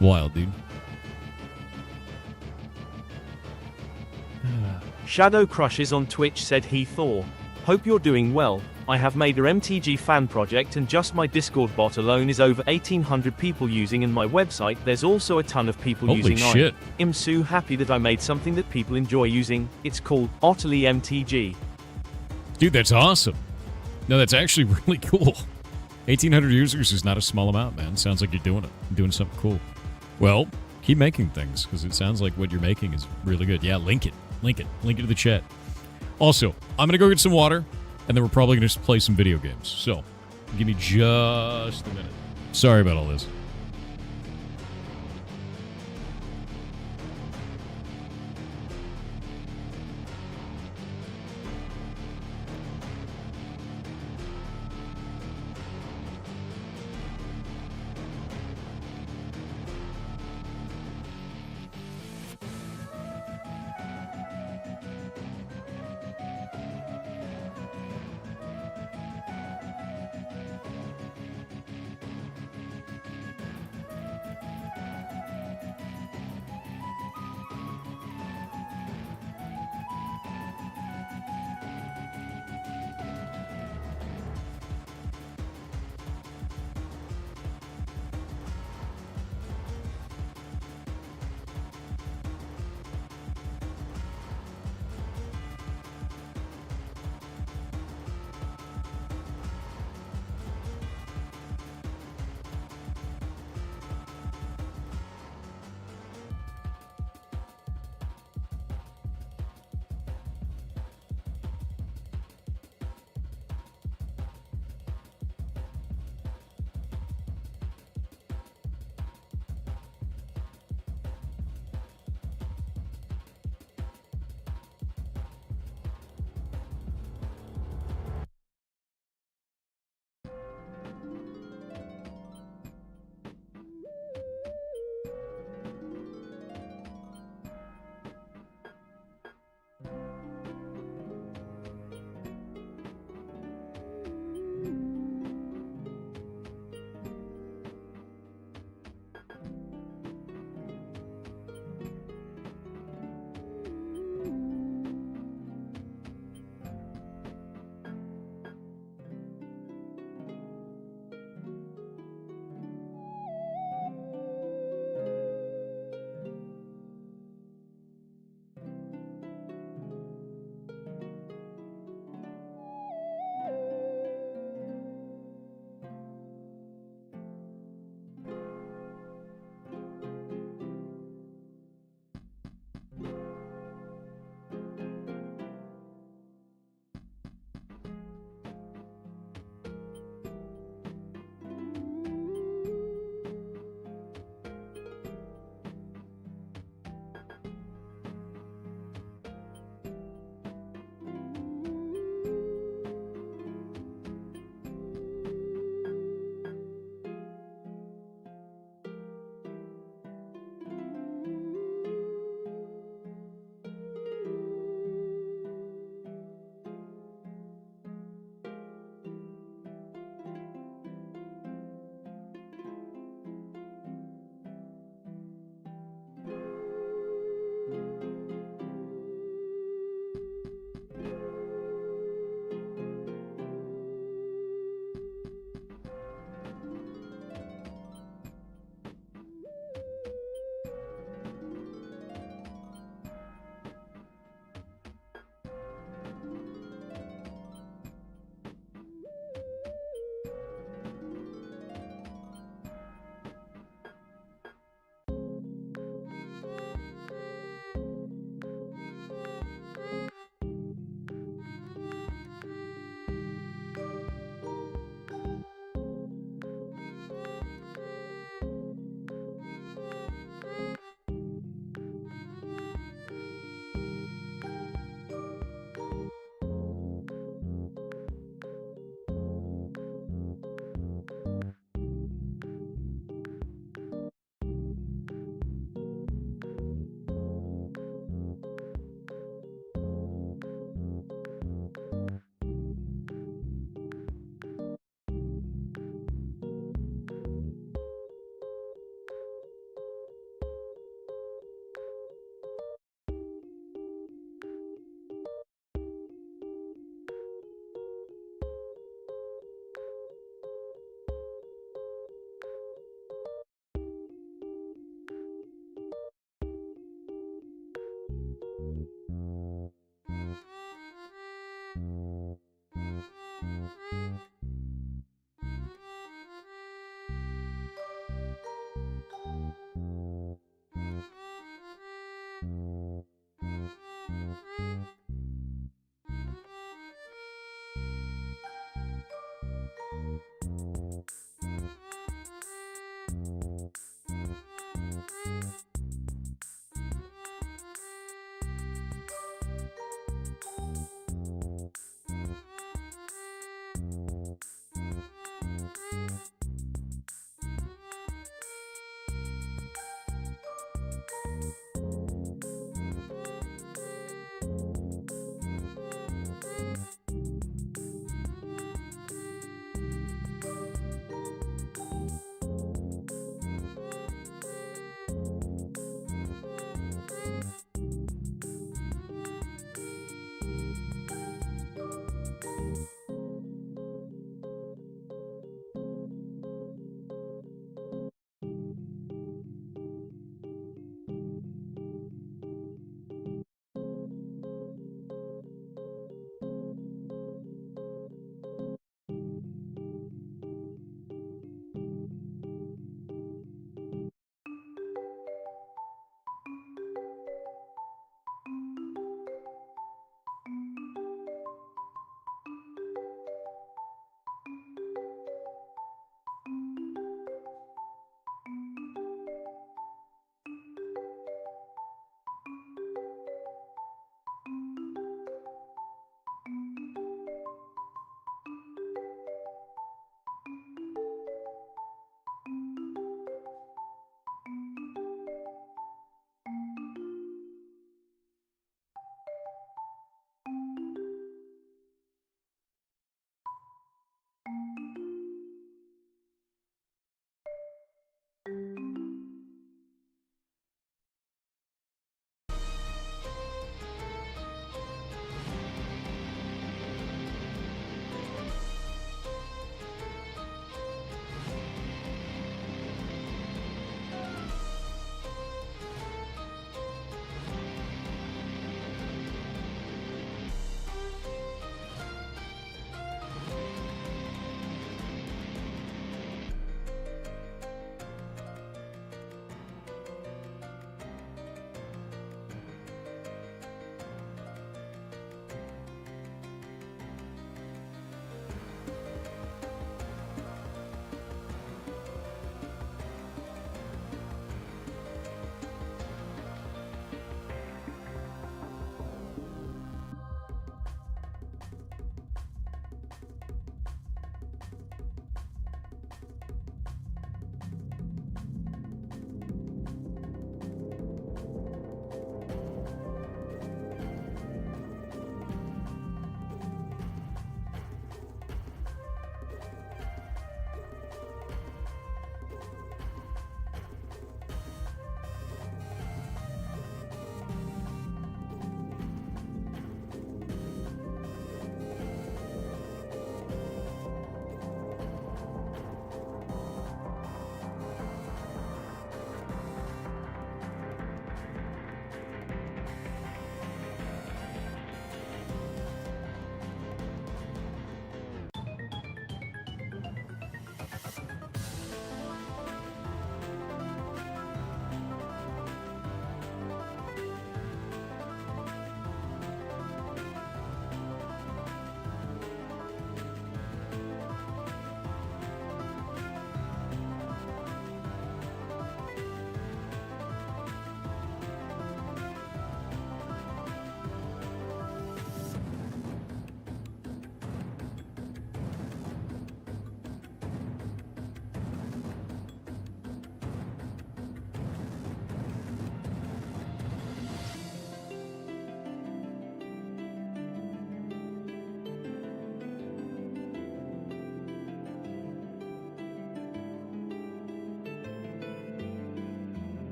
Wild, dude. Shadow Crushes on Twitch said he Thor. Hope you're doing well. I have made a MTG fan project and just my Discord bot alone is over 1800 people using, and my website there's also a ton of people Holy using. shit. I'm so happy that I made something that people enjoy using. It's called Otterly MTG. Dude, that's awesome. No, that's actually really cool. 1,800 users is not a small amount, man. Sounds like you're doing it. Doing something cool. Well, keep making things, because it sounds like what you're making is really good. Yeah, link it. Link it. Link it to the chat. Also, I'm going to go get some water, and then we're probably going to play some video games. So, give me just a minute. Sorry about all this.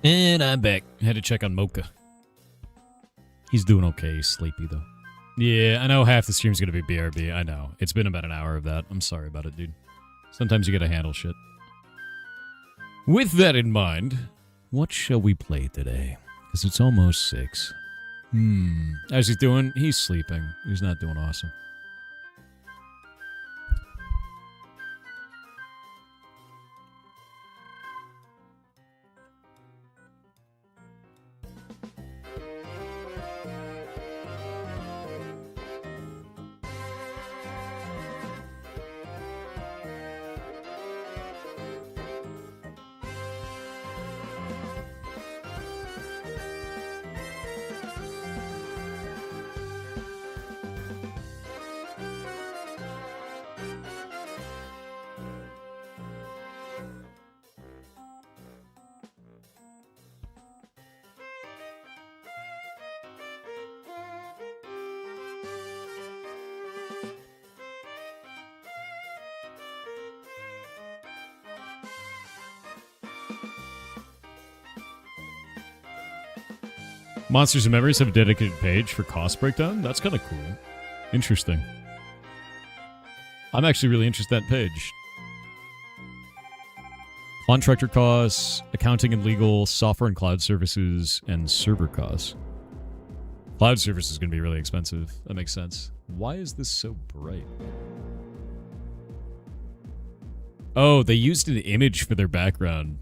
And I'm back. Had to check on Mocha. He's doing okay. He's sleepy, though. Yeah, I know half the stream's gonna be BRB. I know. It's been about an hour of that. I'm sorry about it, dude. Sometimes you gotta handle shit. With that in mind, what shall we play today? Because it's almost 6. How's he doing? He's sleeping. He's not doing awesome. Monsters and Memories have a dedicated page for cost breakdown? That's kind of cool. Interesting. I'm actually really interested in that page. Contractor costs, accounting and legal, software and cloud services, and server costs. Cloud service is going to be really expensive. That makes sense. Why is this so bright? Oh, they used an image for their background.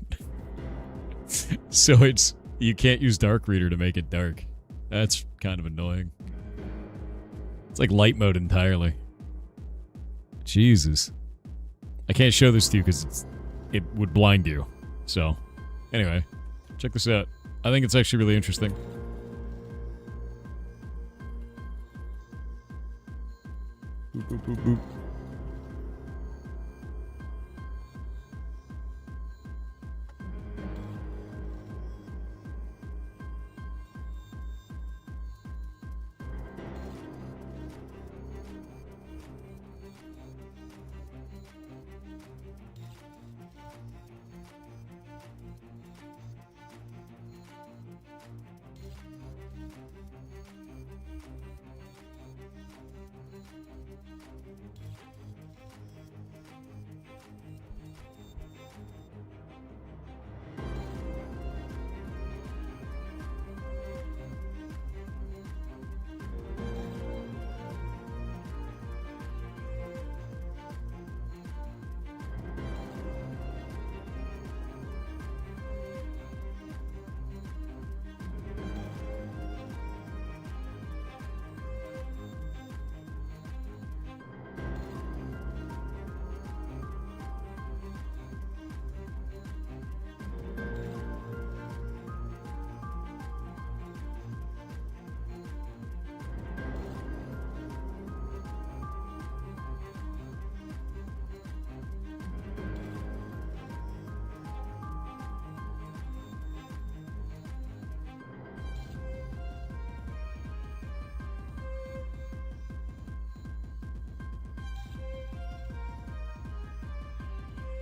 So it's... You can't use Dark Reader to make it dark. That's kind of annoying. It's like light mode entirely. Jesus. I can't show this to you because it would blind you. So, anyway, check this out. I think it's actually really interesting. Boop, boop, boop, boop.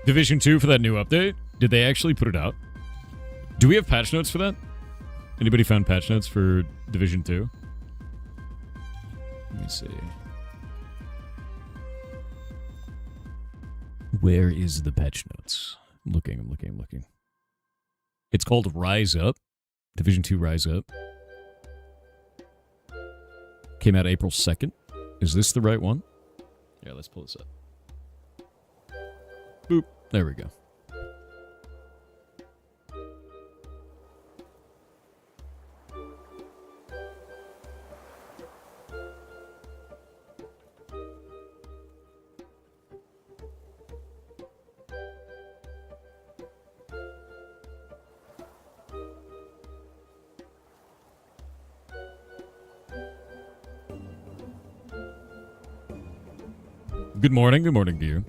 Division 2 for that new update? Did they actually put it out? Do we have patch notes for that? Anybody found patch notes for Division 2? Let me see. Where is the patch notes? I'm looking. It's called Rise Up. Division 2 Rise Up. Came out April 2nd. Is this the right one? Yeah, let's pull this up. Boop. There we go. Good morning to you.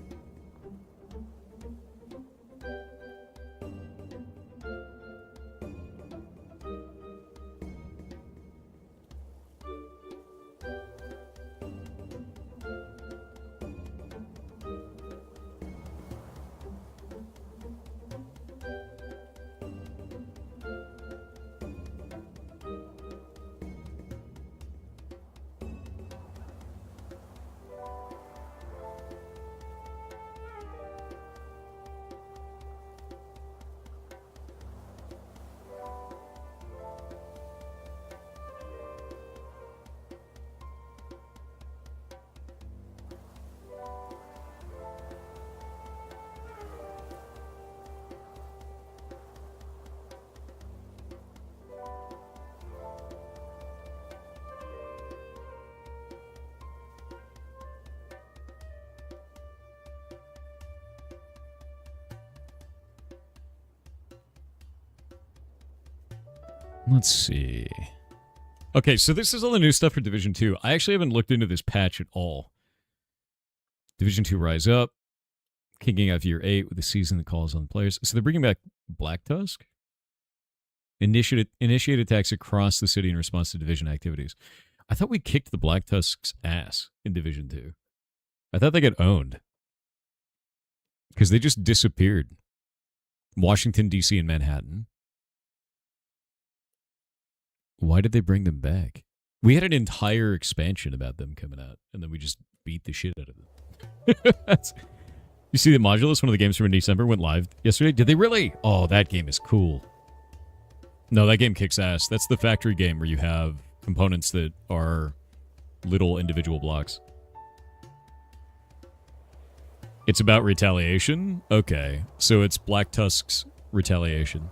Let's see. Okay, so this is all the new stuff for Division 2. I actually haven't looked into this patch at all. Division 2 Rise Up. Kicking off Year 8 with a season that calls on players. So they're bringing back Black Tusk? Initiate attacks across the city in response to Division activities. I thought we kicked the Black Tusk's ass in Division 2. I thought they got owned. Because they just disappeared. Washington, D.C. and Manhattan. Why did they bring them back? We had an entire expansion about them coming out, and then we just beat the shit out of them. You see that Modulus, one of the games from in December, went live yesterday? Did they really? Oh, that game is cool. No, that game kicks ass. That's the factory game where you have components that are little individual blocks. It's about retaliation? Okay, so it's Black Tusk's retaliation.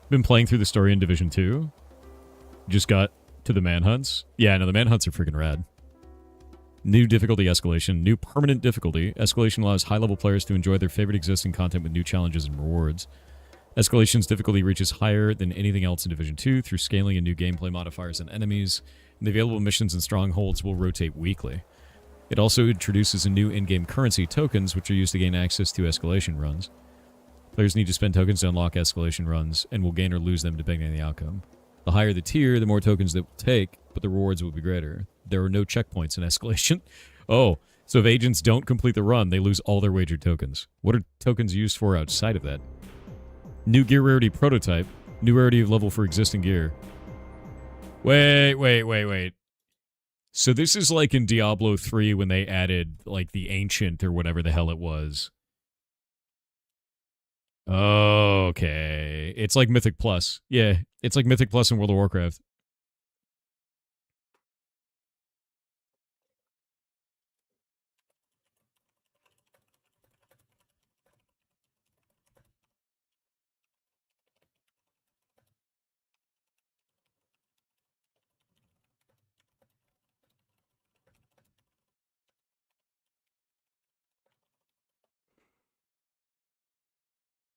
Been playing through the story in Division 2. Just got to the manhunts. Yeah, no, the manhunts are freaking rad. New difficulty escalation. New permanent difficulty. Escalation allows high-level players to enjoy their favorite existing content with new challenges and rewards. Escalation's difficulty reaches higher than anything else in Division 2 through scaling and new gameplay modifiers and enemies. And the available missions and strongholds will rotate weekly. It also introduces a new in-game currency, tokens, which are used to gain access to escalation runs. Players need to spend tokens to unlock escalation runs, and will gain or lose them depending on the outcome. The higher the tier, the more tokens they will take, but the rewards will be greater. There are no checkpoints in escalation. Oh, so if agents don't complete the run, they lose all their wagered tokens. What are tokens used for outside of that? New gear rarity prototype. New rarity of level for existing gear. Wait. So this is like in Diablo 3 when they added, like, the Ancient or whatever the hell it was. Okay. It's like Mythic Plus. Yeah, it's like Mythic Plus in World of Warcraft.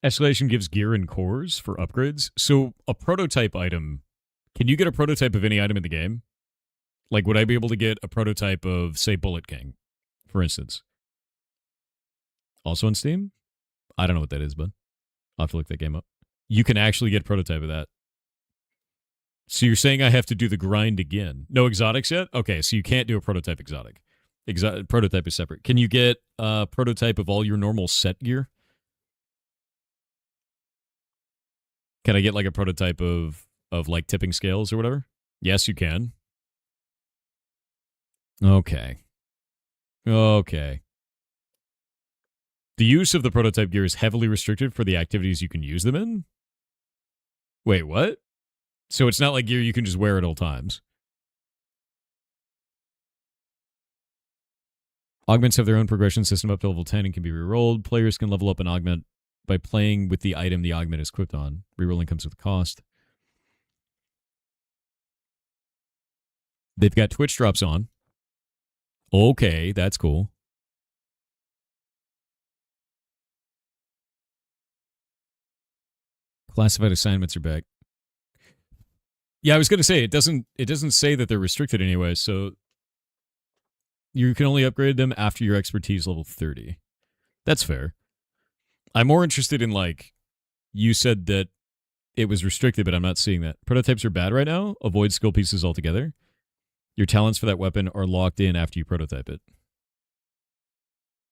Escalation gives gear and cores for upgrades. So a prototype item, can you get a prototype of any item in the game? Like, would I be able to get a prototype of, say, Bullet King, for instance? Also on Steam? I don't know what that is, bud. I'll have to look that game up. You can actually get a prototype of that. So you're saying I have to do the grind again? No exotics yet? Okay, so you can't do a prototype exotic. Prototype is separate. Can you get a prototype of all your normal set gear? Can I get like a prototype of like tipping scales or whatever? Yes, you can. Okay. The use of the prototype gear is heavily restricted for the activities you can use them in? Wait, what? So it's not like gear you can just wear at all times. Augments have their own progression system up to level 10 and can be rerolled. Players can level up an augment by playing with the item the augment is equipped on. Rerolling comes with a cost. They've got Twitch drops on. Okay, that's cool. Classified assignments are back. Yeah, I was going to say, it doesn't say that they're restricted anyway, so you can only upgrade them after your expertise level 30. That's fair. I'm more interested in, like, you said that it was restricted, but I'm not seeing that. Prototypes are bad right now. Avoid skill pieces altogether. Your talents for that weapon are locked in after you prototype it.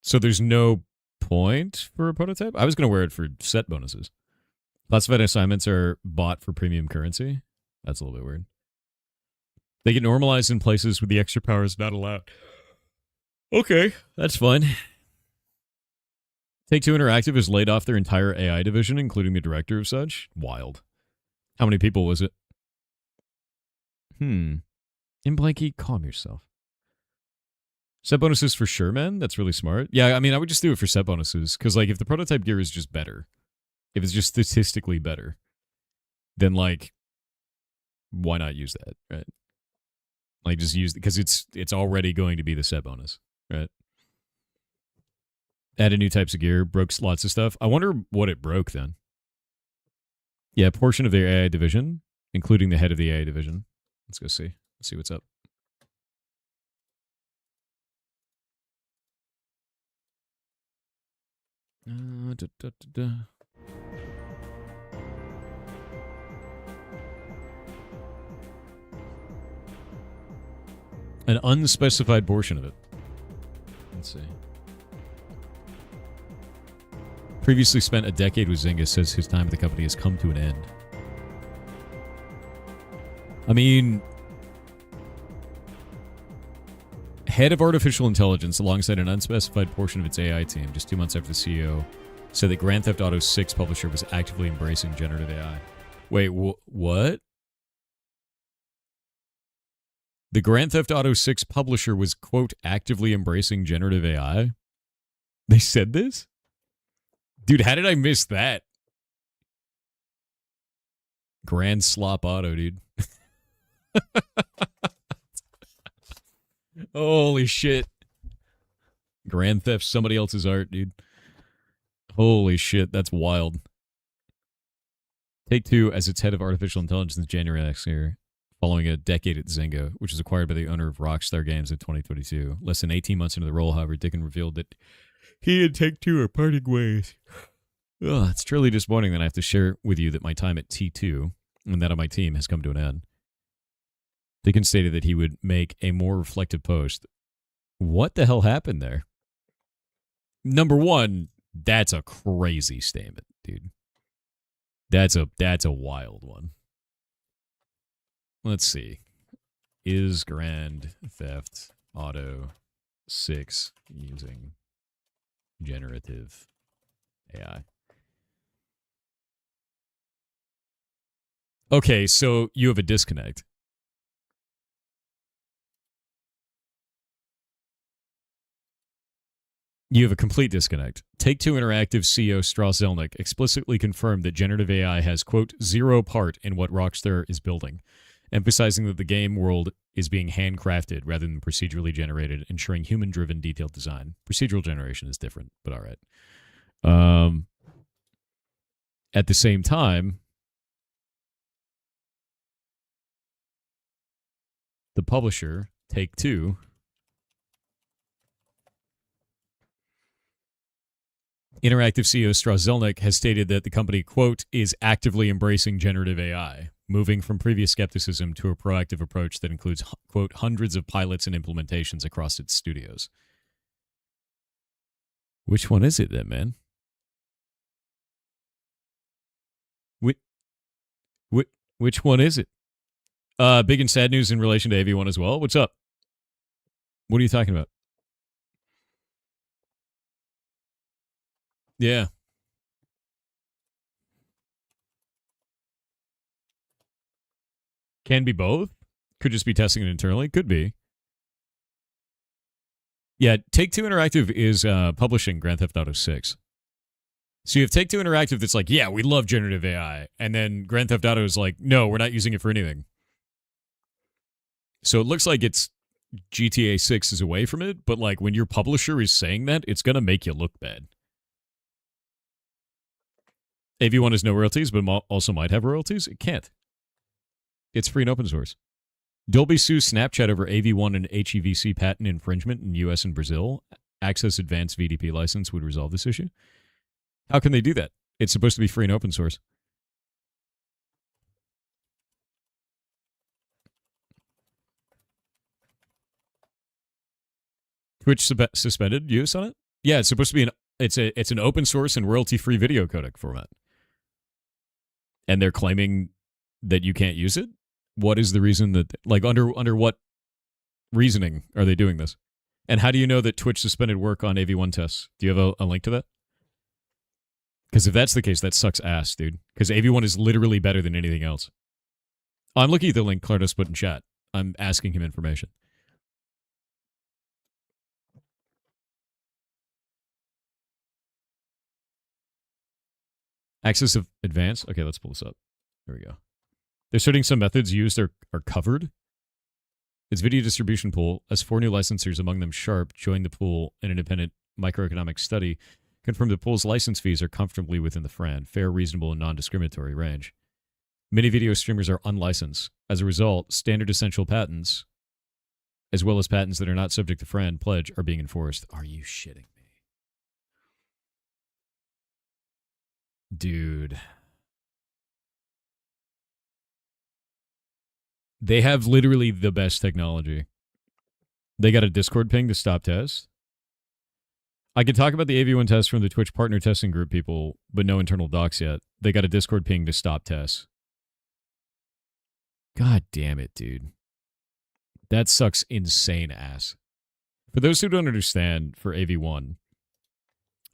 So there's no point for a prototype? I was going to wear it for set bonuses. Classified assignments are bought for premium currency. That's a little bit weird. They get normalized in places with the extra powers not allowed. Okay, that's fine. Take-Two Interactive has laid off their entire AI division, including the director of such. Wild. How many people was it? Blanky, calm yourself. Set bonuses for sure, man. That's really smart. Yeah, I mean, I would just do it for set bonuses, because, like, if the prototype gear is just better, if it's just statistically better, then, like, why not use that, right? Like, just use it, because it's already going to be the set bonus, right? Added new types of gear, broke lots of stuff. I wonder what it broke then. Yeah, portion of their AI division, including the head of the AI division. Let's go see. Let's see what's up. Da, da, da, da. An unspecified portion of it. Let's see. Previously spent a decade with Zynga, says his time at the company has come to an end. I mean, head of artificial intelligence alongside an unspecified portion of its AI team, just 2 months after the CEO said that Grand Theft Auto 6 publisher was actively embracing generative AI. Wait, what? The Grand Theft Auto 6 publisher was, quote, actively embracing generative AI? They said this? Dude, how did I miss that? Grand Slop Auto, dude. Holy shit. Grand Theft, somebody else's art, dude. Holy shit, that's wild. Take-Two as its head of artificial intelligence in January next year, following a decade at Zynga, which was acquired by the owner of Rockstar Games in 2022. Less than 18 months into the role, however, Dickon revealed that he and Take-Two are parting ways. Ugh, it's truly disappointing that I have to share with you that my time at T2 and that of my team has come to an end. Dickon stated that he would make a more reflective post. What the hell happened there? Number one, that's a crazy statement, dude. That's a wild one. Let's see. Is Grand Theft Auto 6 using generative AI? Okay, so you have a disconnect. You have a complete disconnect. Take-Two Interactive CEO Strauss Zelnick explicitly confirmed that generative AI has, quote, zero part in what Rockstar is building, emphasizing that the game world is being handcrafted rather than procedurally generated, ensuring human-driven detailed design. Procedural generation is different, but all right. At the same time, the publisher, Take-Two, Interactive CEO Strauss Zelnick has stated that the company, quote, is actively embracing generative AI, moving from previous skepticism to a proactive approach that includes, quote, hundreds of pilots and implementations across its studios. Which one is it then, man? Which one is it? Big and sad news in relation to AV1 as well. What's up? What are you talking about? Yeah. Can be both. Could just be testing it internally. Could be. Yeah, Take-Two Interactive is publishing Grand Theft Auto 6. So you have Take-Two Interactive that's like, yeah, we love generative AI. And then Grand Theft Auto is like, no, we're not using it for anything. So it looks like it's GTA 6 is away from it, but like when your publisher is saying that, it's going to make you look bad. AV1 has no royalties, but also might have royalties. It can't. It's free and open source. Dolby sues Snapchat over AV1 and HEVC patent infringement in US and Brazil. Access Advanced VDP license would resolve this issue. How can they do that? It's supposed to be free and open source. Twitch suspended use on it? Yeah, it's supposed to be it's an open source and royalty-free video codec format. And they're claiming that you can't use it? What is the reason that, like, under what reasoning are they doing this? And how do you know that Twitch suspended work on AV1 tests? Do you have a link to that? Because if that's the case, that sucks ass, dude. Because AV1 is literally better than anything else. I'm looking at the link Clardos put in chat. I'm asking him information. Access of Advanced? Okay, let's pull this up. There we go. They're certain some methods used are covered. Its video distribution pool, as 4 new licensors, among them Sharp, joined the pool, an independent microeconomic study confirmed that pool's license fees are comfortably within the FRAN, fair, reasonable, and non-discriminatory range. Many video streamers are unlicensed. As a result, standard essential patents, as well as patents that are not subject to FRAN pledge, are being enforced. Are you shitting me? Dude. They have literally the best technology. They got a Discord ping to stop tests. I could talk about the AV1 test from the Twitch partner testing group people, but no internal docs yet. They got a Discord ping to stop tests. God damn it, dude. That sucks insane ass. For those who don't understand, for AV1,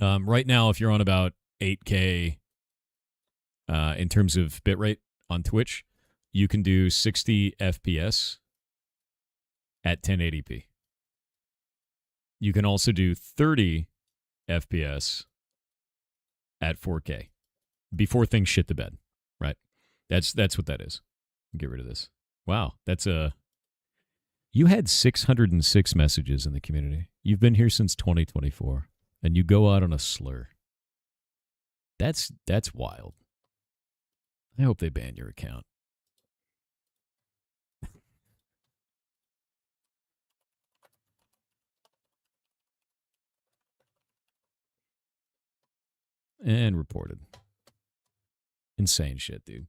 right now, if you're on about 8K in terms of bitrate on Twitch, you can do 60 FPS at 1080p. You can also do 30 FPS at 4K before things shit the bed, right? That's what that is. Get rid of this. Wow, that's a... You had 606 messages in the community. You've been here since 2024, and you go out on a slur. That's wild. I hope they ban your account. And reported. Insane shit, dude.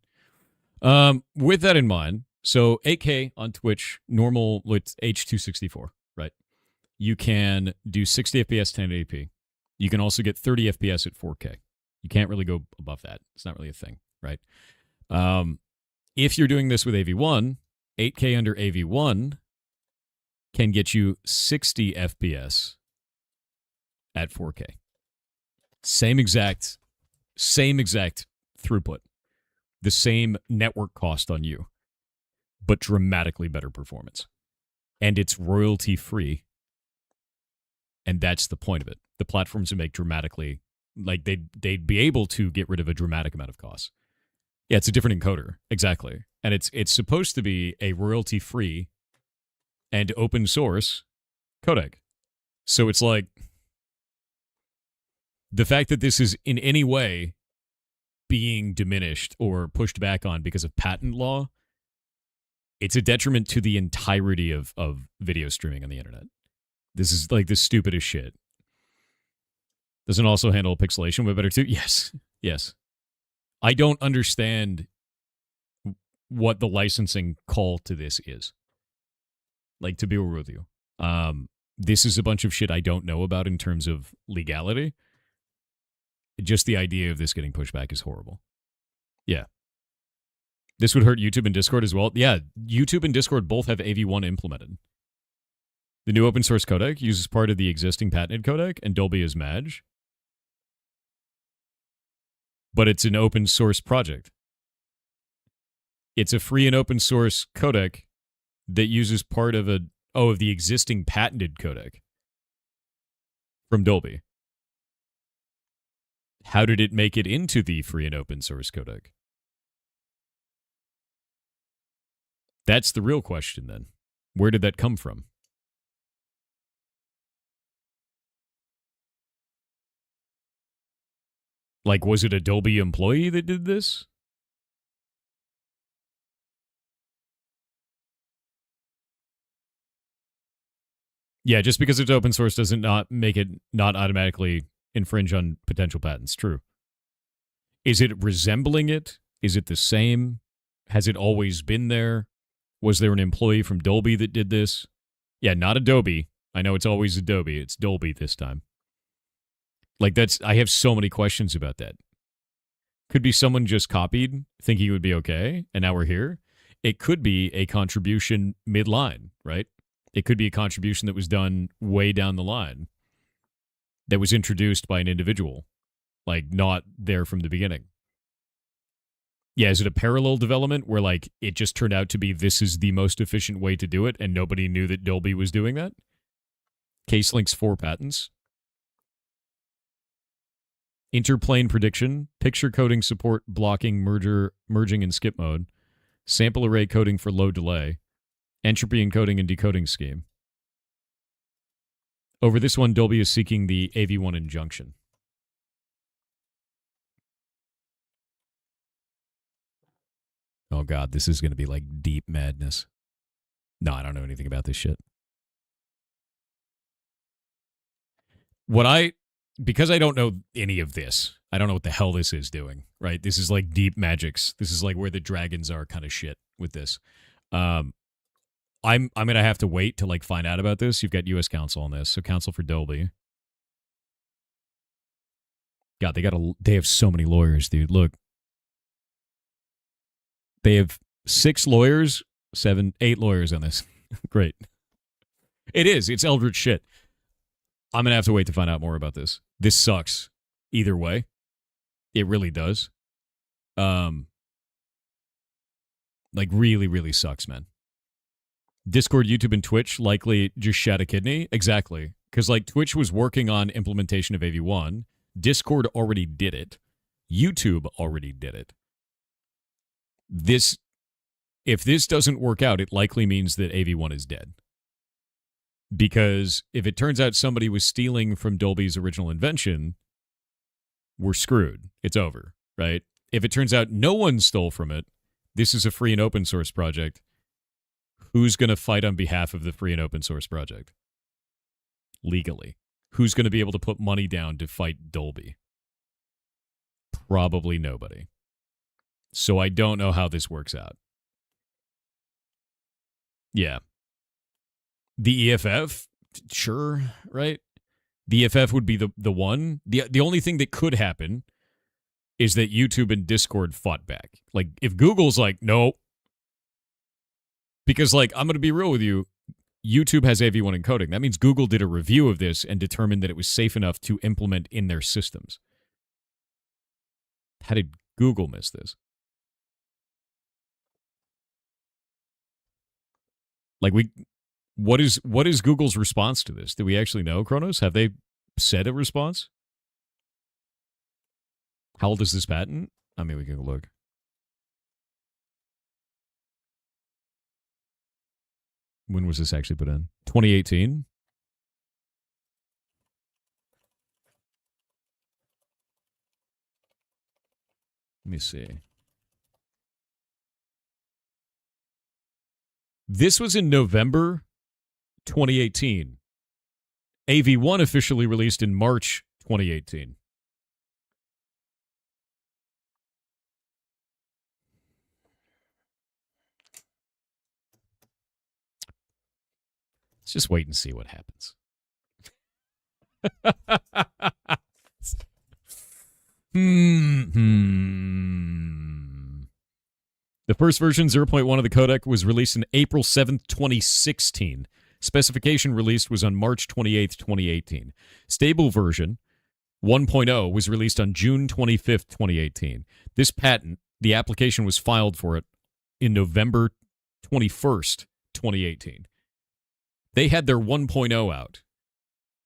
With that in mind, so 8K on Twitch, normal, it's H264, right? You can do 60 FPS 1080p. You can also get 30 FPS at 4K. You can't really go above that. It's not really a thing, right? If you're doing this with AV1, 8K under AV1 can get you 60 FPS at 4K. Same exact throughput. The same network cost on you, but dramatically better performance. And it's royalty free. And that's the point of it. The platforms would make dramatically, like they'd be able to get rid of a dramatic amount of costs. Yeah, it's a different encoder. Exactly. And it's supposed to be a royalty free and open source codec. So it's like the fact that this is in any way being diminished or pushed back on because of patent law, it's a detriment to the entirety of video streaming on the internet. This is like the stupidest shit. Doesn't also handle pixelation way better too? Yes. Yes. I don't understand what the licensing call to this is. Like, to be real with you. This is a bunch of shit I don't know about in terms of legality. Just the idea of this getting pushed back is horrible. Yeah. This would hurt YouTube and Discord as well. Yeah, YouTube and Discord both have AV1 implemented. The new open source codec uses part of the existing patented codec, and Dolby is Madge. But it's an open source project. It's a free and open source codec that uses part of of the existing patented codec from Dolby. How did it make it into the free and open source codec? That's the real question then. Where did that come from? Like, was it a Dolby employee that did this? Yeah, just because it's open source doesn't not make it not automatically infringe on potential patents. True. Is it resembling it? Is it the same? Has it always been there? Was there an employee from Dolby that did this? Yeah, not Adobe. I know it's always Adobe. It's Dolby this time. Like, I have so many questions about that. Could be someone just copied, thinking it would be okay, and now we're here. It could be a contribution midline, right? It could be a contribution that was done way down the line, that was introduced by an individual, like not there from the beginning. Yeah, is it a parallel development where like it just turned out to be this is the most efficient way to do it and nobody knew that Dolby was doing that? Case links 4 patents. Interplane prediction, picture coding support blocking merging and skip mode, sample array coding for low delay, entropy encoding and decoding scheme. Over this one, Dolby is seeking the AV1 injunction. Oh, God, this is going to be like deep madness. No, I don't know anything about this shit. Because I don't know any of this, I don't know what the hell this is doing, right? This is like deep magics. This is like where the dragons are kind of shit with this. I'm gonna have to wait to like find out about this. You've got U.S. counsel on this, so counsel for Dolby. God, they have so many lawyers, dude. Look, they have 6 lawyers, 8 lawyers on this. Great. It's eldritch shit. I'm gonna have to wait to find out more about this. This sucks either way. It really does. Like really, really sucks, man. Discord, YouTube, and Twitch likely just shat a kidney. Exactly. Because like Twitch was working on implementation of AV1. Discord already did it. YouTube already did it. If this doesn't work out, it likely means that AV1 is dead. Because if it turns out somebody was stealing from Dolby's original invention, we're screwed. It's over, right? If it turns out no one stole from it, this is a free and open source project. Who's going to fight on behalf of the free and open source project? Legally. Who's going to be able to put money down to fight Dolby? Probably nobody. So I don't know how this works out. Yeah. The EFF? Sure, right? The EFF would be the one. The only thing that could happen is that YouTube and Discord fought back. Like, if Google's like, no. Because, like, I'm going to be real with you. YouTube has AV1 encoding. That means Google did a review of this and determined that it was safe enough to implement in their systems. How did Google miss this? Like, what is Google's response to this? Do we actually know, Kronos? Have they said a response? How old is this patent? I mean, we can look. When was this actually put in? 2018? Let me see. This was in November 2018. AV1 officially released in March 2018. Let's just wait and see what happens. The first version, 0.1 of the codec, was released on April 7th, 2016. Specification released was on March 28th, 2018. Stable version, 1.0, was released on June 25th, 2018. This patent, the application was filed for it in November 21st, 2018. They had their 1.0 out.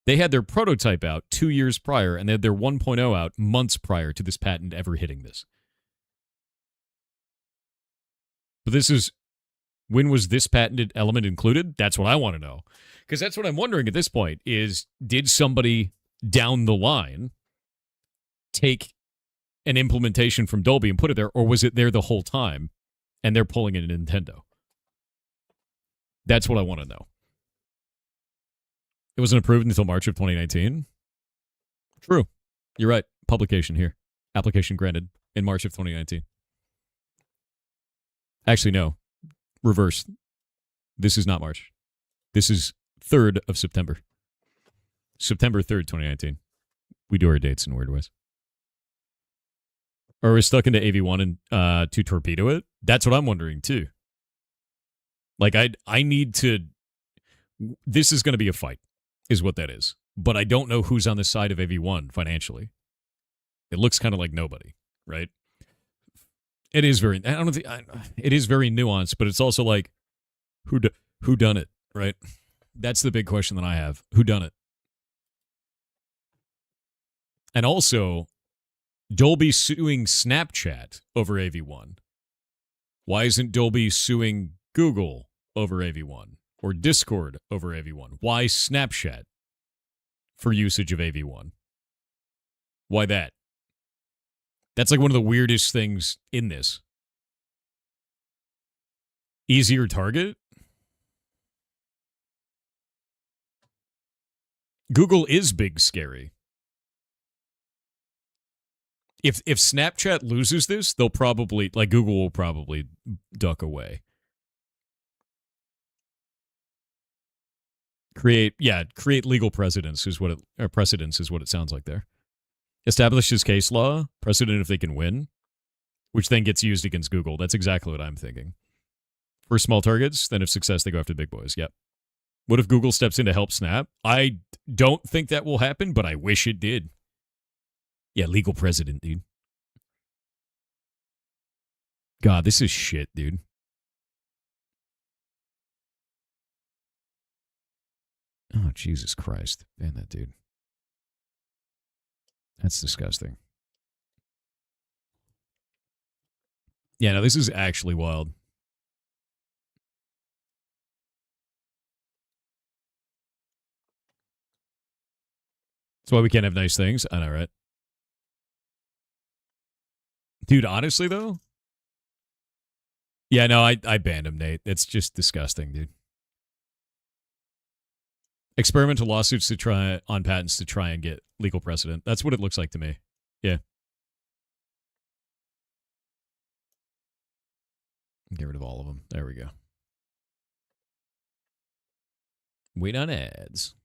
They had their prototype out 2 years prior, and they had their 1.0 out months prior to this patent ever hitting this. But this is, when was this patented element included? That's what I want to know. Because that's what I'm wondering at this point is, did somebody down the line take an implementation from Dolby and put it there, or was it there the whole time and they're pulling it in Nintendo? That's what I want to know. It wasn't approved until March of 2019. True. You're right. Publication here. Application granted in March of 2019. Actually, no. Reverse. This is not March. This is 3rd of September. September 3rd, 2019. We do our dates in weird ways. Or we're stuck into AV1 and to torpedo it? That's what I'm wondering, too. Like, I need to... This is going to be a fight, is what that is. But I don't know who's on the side of AV1 financially. It looks kind of like nobody, right? It is very... I don't think... It is very nuanced, but it's also like, who done it, right? That's the big question that I have. Who done it? And also, Dolby suing Snapchat over AV1. Why isn't Dolby suing Google over AV1? Or Discord over AV1? Why Snapchat? for usage of AV1. Why that? That's like one of the weirdest things in this. Easier target? Google is big scary. If Snapchat loses this, they'll probably, like, Google will probably duck away. Create legal precedents is what it sounds like there. Establishes case law, precedent if they can win, which then gets used against Google. That's exactly what I'm thinking. For small targets, then if success, they go after the big boys. Yep. What if Google steps in to help Snap? I don't think that will happen, but I wish it did. Yeah, legal precedent, dude. God, this is shit, dude. Oh, Jesus Christ. Ban that dude. That's disgusting. Yeah, no, this is actually wild. That's why we can't have nice things. I know, right? Dude, honestly, though? Yeah, no, I banned him, Nate. It's just disgusting, dude. Experimental lawsuits to try on patents to try and get legal precedent. That's what it looks like to me. Yeah. Get rid of all of them. There we go. Wait on ads.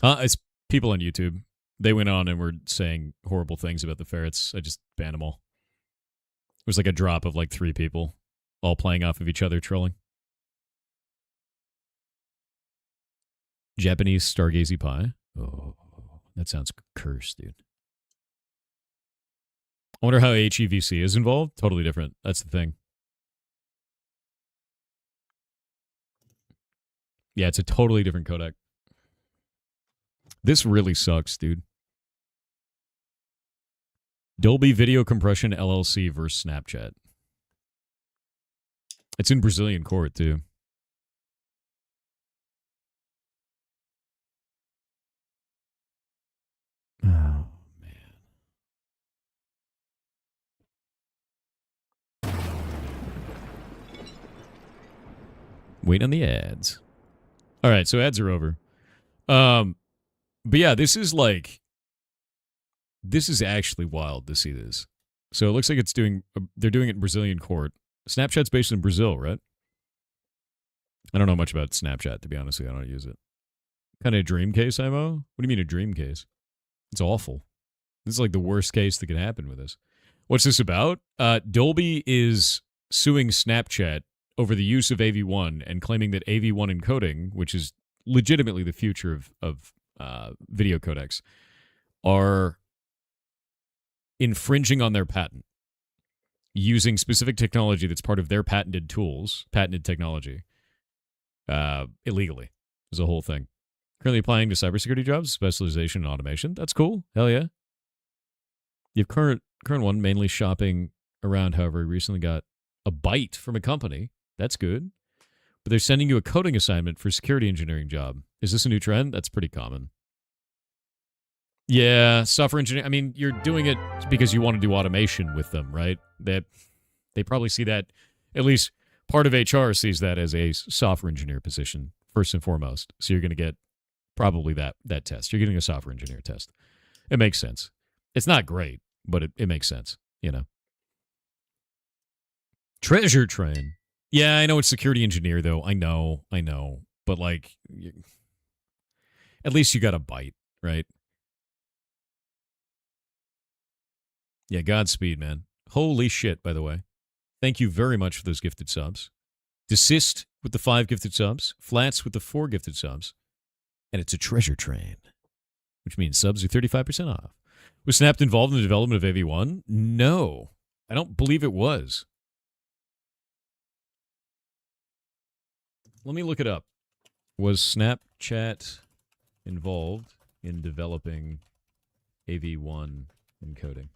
It's people on YouTube. They went on and were saying horrible things about the ferrets. I just banned them all. It was like a drop of like 3 people all playing off of each other, trolling. Japanese stargazy pie. Oh, that sounds cursed, dude. I wonder how HEVC is involved. Totally different. That's the thing. Yeah, it's a totally different codec. This really sucks, dude. Dolby Video Compression LLC versus Snapchat. It's in Brazilian court, too. Oh, man. Wait on the ads. All right, so ads are over. But yeah, this is actually wild to see this. So it looks like they're doing it in Brazilian court. Snapchat's based in Brazil, right? I don't know much about Snapchat, to be honest with you. I don't use it. Kind of a dream case, Imo? What do you mean a dream case? It's awful. This is like the worst case that can happen with this. What's this about? Dolby is suing Snapchat over the use of AV1 and claiming that AV1 encoding, which is legitimately the future of video codecs, are infringing on their patent using specific technology that's part of their patented technology, illegally. Is a whole thing. Currently applying to cybersecurity jobs, specialization in automation. That's cool. Hell yeah. You have current one mainly shopping around, however, recently got a bite from a company. That's good. But they're sending you a coding assignment for a security engineering job. Is this a new trend? That's pretty common. Yeah, software engineering. I mean, you're doing it because you want to do automation with them, right? They probably see that, at least part of HR sees that as a software engineer position, first and foremost. So you're going to get probably that test. You're getting a software engineer test. It makes sense. It's not great, but it makes sense, you know. Treasure train. Yeah, I know it's security engineer, though. I know. But, like, at least you got a bite, right? Yeah, Godspeed, man. Holy shit, by the way. Thank you very much for those gifted subs. Desist with the 5 gifted subs. Flats with the 4 gifted subs. And it's a treasure train, which means subs are 35% off. Was Snap involved in the development of AV1? No, I don't believe it was. Let me look it up. Was Snapchat involved in developing AV1 encoding?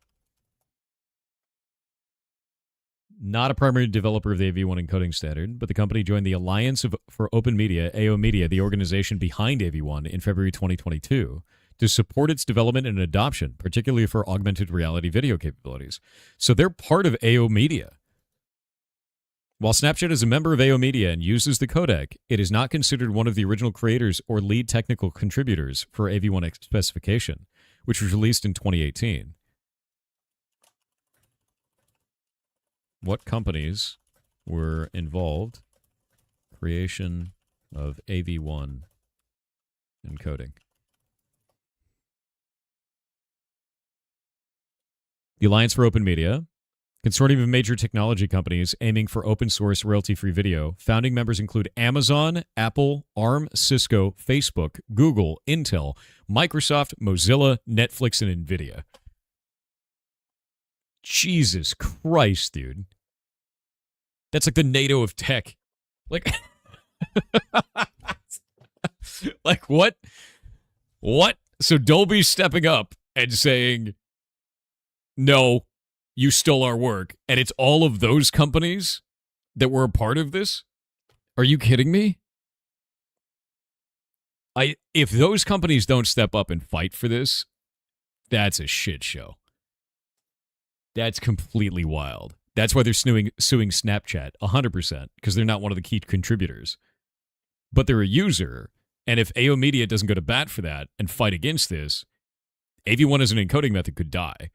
not a primary developer of the AV1 encoding standard, but the company joined the Alliance for Open Media, AO Media, the organization behind AV1, in February 2022 to support its development and adoption, particularly for augmented reality video capabilities. So they're part of AO Media. While Snapchat is a member of AO Media and uses the codec, it is not considered one of the original creators or lead technical contributors for AV1 specification, which was released in 2018. What companies were involved? Creation of AV1 encoding. The Alliance for Open Media, consortium of major technology companies aiming for open source royalty-free video. Founding members include Amazon, Apple, ARM, Cisco, Facebook, Google, Intel, Microsoft, Mozilla, Netflix, and NVIDIA. Jesus Christ, dude. That's like the NATO of tech. Like, like what? What? So Dolby's stepping up and saying, no, you stole our work. And it's all of those companies that were a part of this? Are you kidding me? If those companies don't step up and fight for this, that's a shit show. That's completely wild. That's why they're suing Snapchat 100%, because they're not one of the key contributors. But they're a user, and if AO Media doesn't go to bat for that and fight against this, AV1 as an encoding method could die.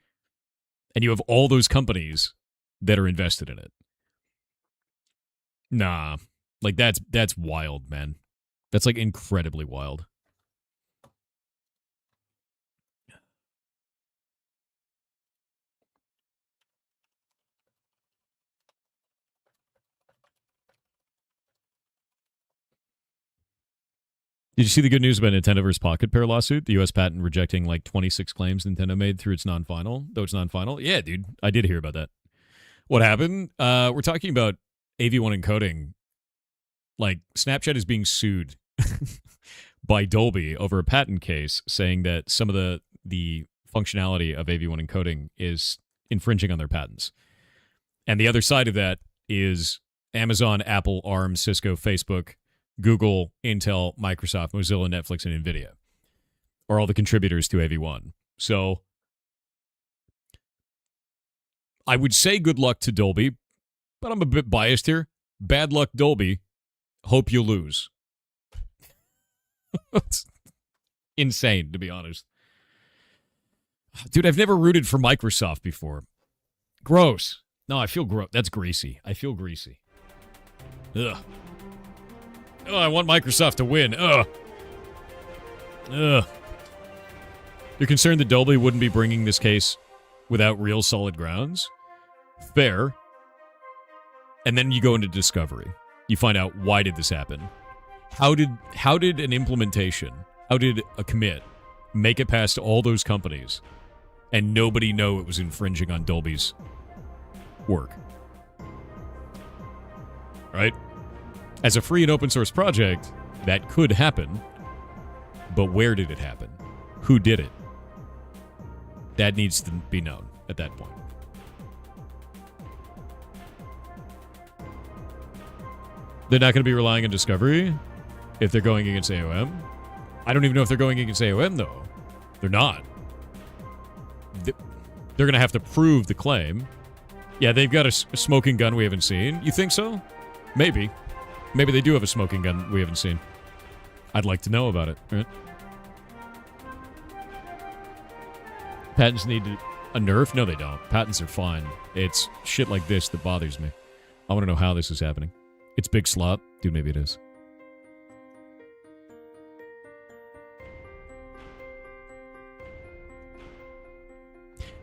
And you have all those companies that are invested in it. Nah. Like, that's wild, man. That's, like, incredibly wild. Did you see the good news about Nintendo versus Pocket Pair lawsuit? The U.S. patent rejecting like 26 claims Nintendo made through its non-final, though it's non-final. Yeah, dude, I did hear about that. What happened? We're talking about AV1 encoding. Like, Snapchat is being sued by Dolby over a patent case saying that some of the functionality of AV1 encoding is infringing on their patents. And the other side of that is Amazon, Apple, ARM, Cisco, Facebook, Google, Intel, Microsoft, Mozilla, Netflix, and NVIDIA are all the contributors to AV1. So I would say good luck to Dolby, but I'm a bit biased here. Bad luck, Dolby. Hope you lose. It's insane, to be honest. Dude, I've never rooted for Microsoft before. Gross. No, I feel gross. That's greasy. I feel greasy. Ugh. Oh, I want Microsoft to win. Ugh. Ugh. You're concerned that Dolby wouldn't be bringing this case without real solid grounds? Fair. And then you go into discovery. You find out, why did this happen? How did an implementation, how did a commit make it past all those companies and nobody know it was infringing on Dolby's work? Right? As a free and open source project, that could happen, but where did it happen? Who did it? That needs to be known at that point. They're not going to be relying on discovery if they're going against AOM. I don't even know if they're going against AOM, though. They're not. They're going to have to prove the claim. Yeah, they've got a smoking gun we haven't seen. You think so? Maybe. Maybe they do have a smoking gun we haven't seen. I'd like to know about it, right? Patents need a nerf? No, they don't. Patents are fine. It's shit like this that bothers me. I want to know how this is happening. It's big slop? Dude, maybe it is.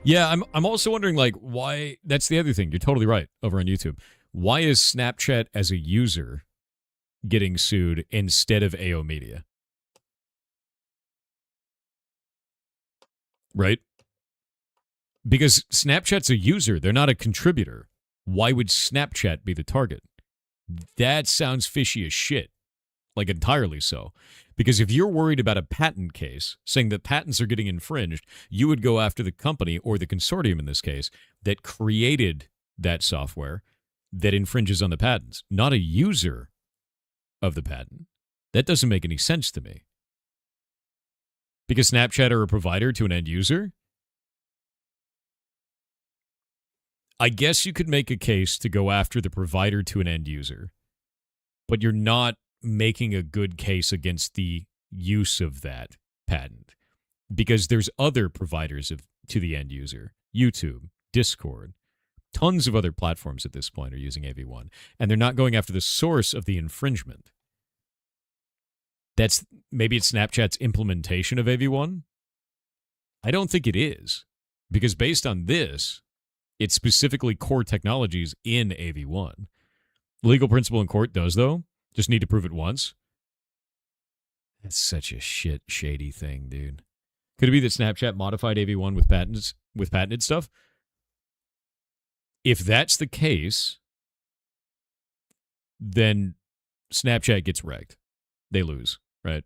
Yeah, I'm also wondering, like, why... That's the other thing. You're totally right over on YouTube. Why is Snapchat as a user getting sued instead of AO Media? Right? Because Snapchat's a user. They're not a contributor. Why would Snapchat be the target? That sounds fishy as shit. Like, entirely so. Because if you're worried about a patent case, saying that patents are getting infringed, you would go after the company, or the consortium in this case, that created that software, that infringes on the patents, not a user of the patent. That doesn't make any sense to me. Because Snapchat are a provider to an end user? I guess you could make a case to go after the provider to an end user, but you're not making a good case against the use of that patent because there's other providers to the end user. YouTube, Discord, tons of other platforms at this point are using AV1, and they're not going after the source of the infringement. Maybe it's Snapchat's implementation of AV1. I don't think it is, because based on this, it's specifically core technologies in AV1. Legal principle in court does, though. Just need to prove it once. That's such a shady thing, dude. Could it be that Snapchat modified AV1 with patented stuff? If that's the case, then Snapchat gets wrecked. They lose, right?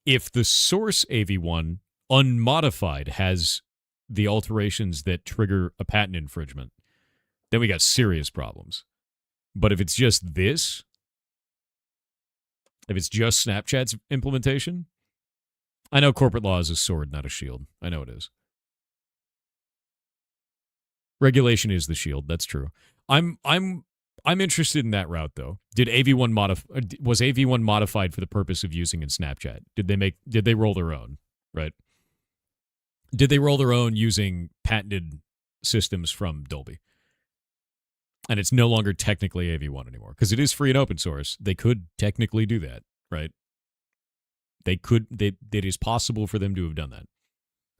If the source AV1 unmodified has the alterations that trigger a patent infringement, then we got serious problems. But if it's just this, if it's just Snapchat's implementation, I know corporate law is a sword, not a shield. I know it is. Regulation is the shield. That's true. I'm interested in that route though. Was AV1 modified for the purpose of using in Snapchat? Did they roll their own, right? Did they roll their own using patented systems from Dolby? And it's no longer technically AV1 anymore because it is free and open source. They could technically do that, right? It is possible for them to have done that.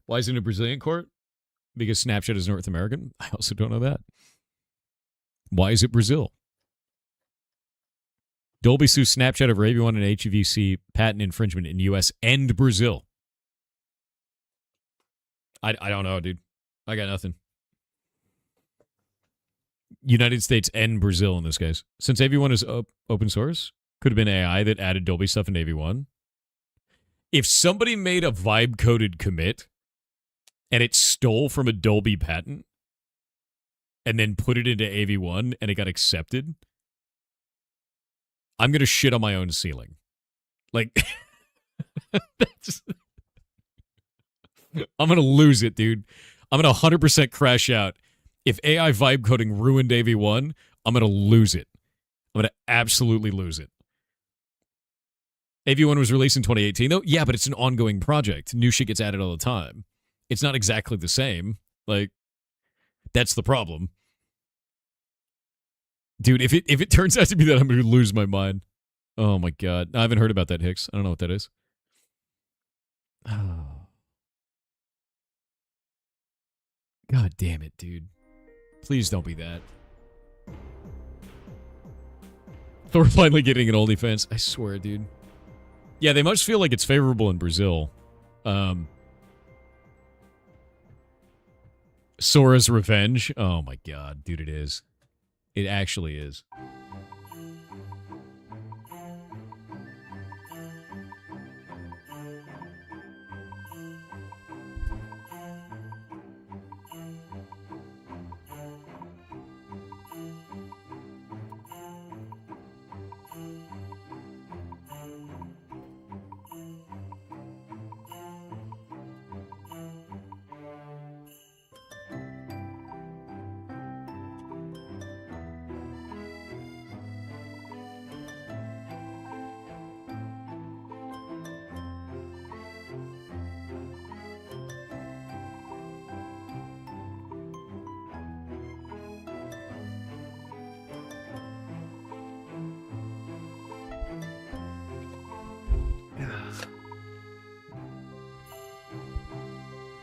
Why is it in a Brazilian court? Because Snapchat is North American? I also don't know that. Why is it Brazil? Dolby sues Snapchat over AV1 and HEVC patent infringement in U.S. and Brazil. I don't know, dude. I got nothing. United States and Brazil in this case. Since AV1 is open source, could have been AI that added Dolby stuff in AV1. If somebody made a vibe-coded commit and it stole from a Dolby patent and then put it into AV1 and it got accepted, I'm going to shit on my own ceiling. Like, I'm going to lose it, dude. I'm going to 100% crash out. If AI vibe coding ruined AV1, I'm going to lose it. I'm going to absolutely lose it. AV1 was released in 2018, though. Yeah, but it's an ongoing project. New shit gets added all the time. It's not exactly the same. Like, that's the problem. Dude, if it turns out to be that, I'm going to lose my mind. Oh, my God. I haven't heard about that, Hicks. I don't know what that is. Oh. God damn it, dude. Please don't be that. Thor finally getting an OnlyFans. I swear, dude. Yeah, they must feel like it's favorable in Brazil. Sora's Revenge. Oh my God, dude, it is. It actually is.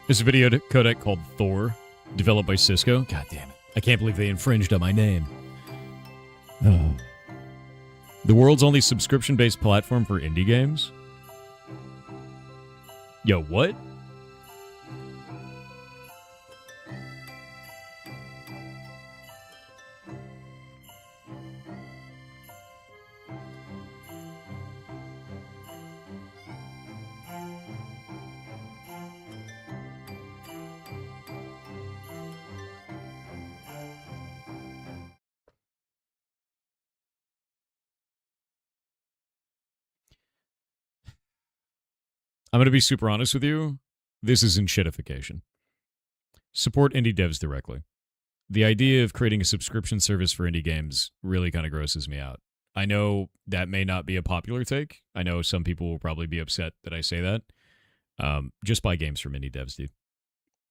There's a video codec called Thor, developed by Cisco. God damn it. I can't believe they infringed on my name. Oh. The world's only subscription-based platform for indie games? Yo, what? I'm going to be super honest with you. This isn't shitification. Support indie devs directly. The idea of creating a subscription service for indie games really kind of grosses me out. I know that may not be a popular take. I know some people will probably be upset that I say that. Just buy games from indie devs, dude.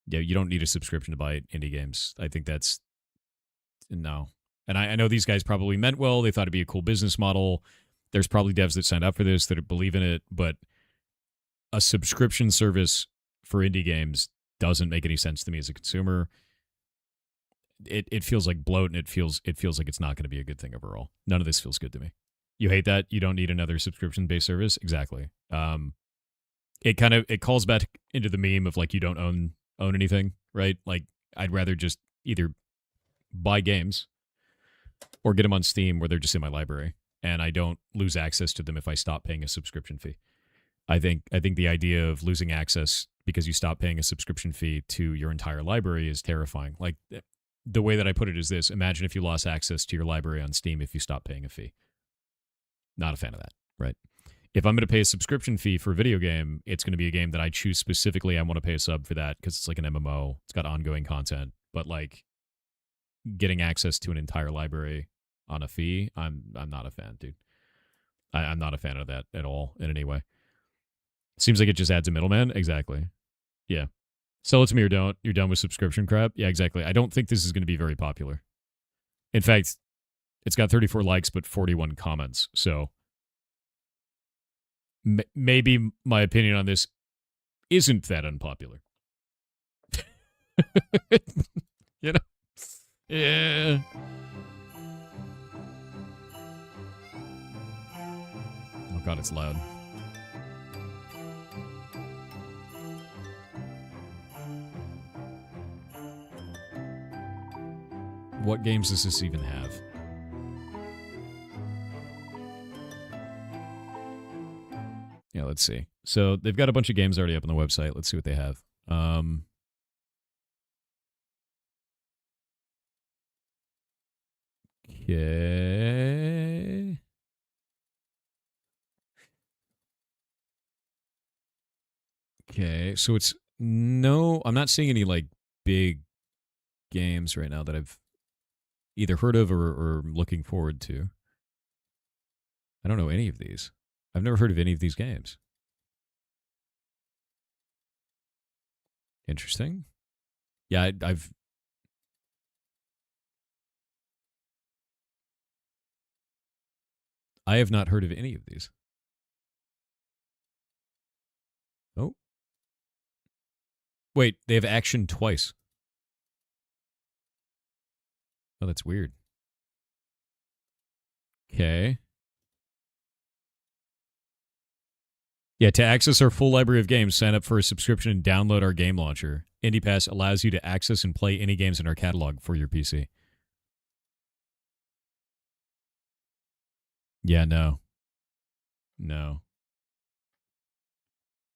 Yeah, you don't need a subscription to buy indie games. I think that's... No. And I know these guys probably meant well. They thought it'd be a cool business model. There's probably devs that signed up for this that believe in it, but a subscription service for indie games doesn't make any sense to me as a consumer. It feels like bloat, and it feels like it's not going to be a good thing overall. None of this feels good to me. You hate that? You don't need another subscription-based service? Exactly. It calls back into the meme of like you don't own anything, right? Like I'd rather just either buy games or get them on Steam where they're just in my library and I don't lose access to them if I stop paying a subscription fee. I think the idea of losing access because you stop paying a subscription fee to your entire library is terrifying. Like the way that I put it is this: imagine if you lost access to your library on Steam if you stopped paying a fee. Not a fan of that, right? If I'm going to pay a subscription fee for a video game, it's going to be a game that I choose specifically. I want to pay a sub for that because it's like an MMO. It's got ongoing content. But like getting access to an entire library on a fee, I'm not a fan, dude. I'm not a fan of that at all in any way. Seems like it just adds a middleman. Exactly. Yeah. Sell it to me or don't. You're done with subscription crap. Yeah, exactly. I don't think this is going to be very popular. In fact, it's got 34 likes but 41 comments. So maybe my opinion on this isn't that unpopular. You know? Yeah. Oh god, it's loud. What games does this even have? Yeah, let's see. So they've got a bunch of games already up on the website. Let's see what they have. Okay. Okay, so it's no, I'm not seeing any like big games right now that I've either heard of or looking forward to. I don't know any of these. I've never heard of any of these games. Interesting. Yeah, I have not heard of any of these. Oh. Wait, they have action twice. Oh, that's weird. Okay. Yeah, to access our full library of games, sign up for a subscription and download our game launcher. IndiePass allows you to access and play any games in our catalog for your PC. Yeah, no. No.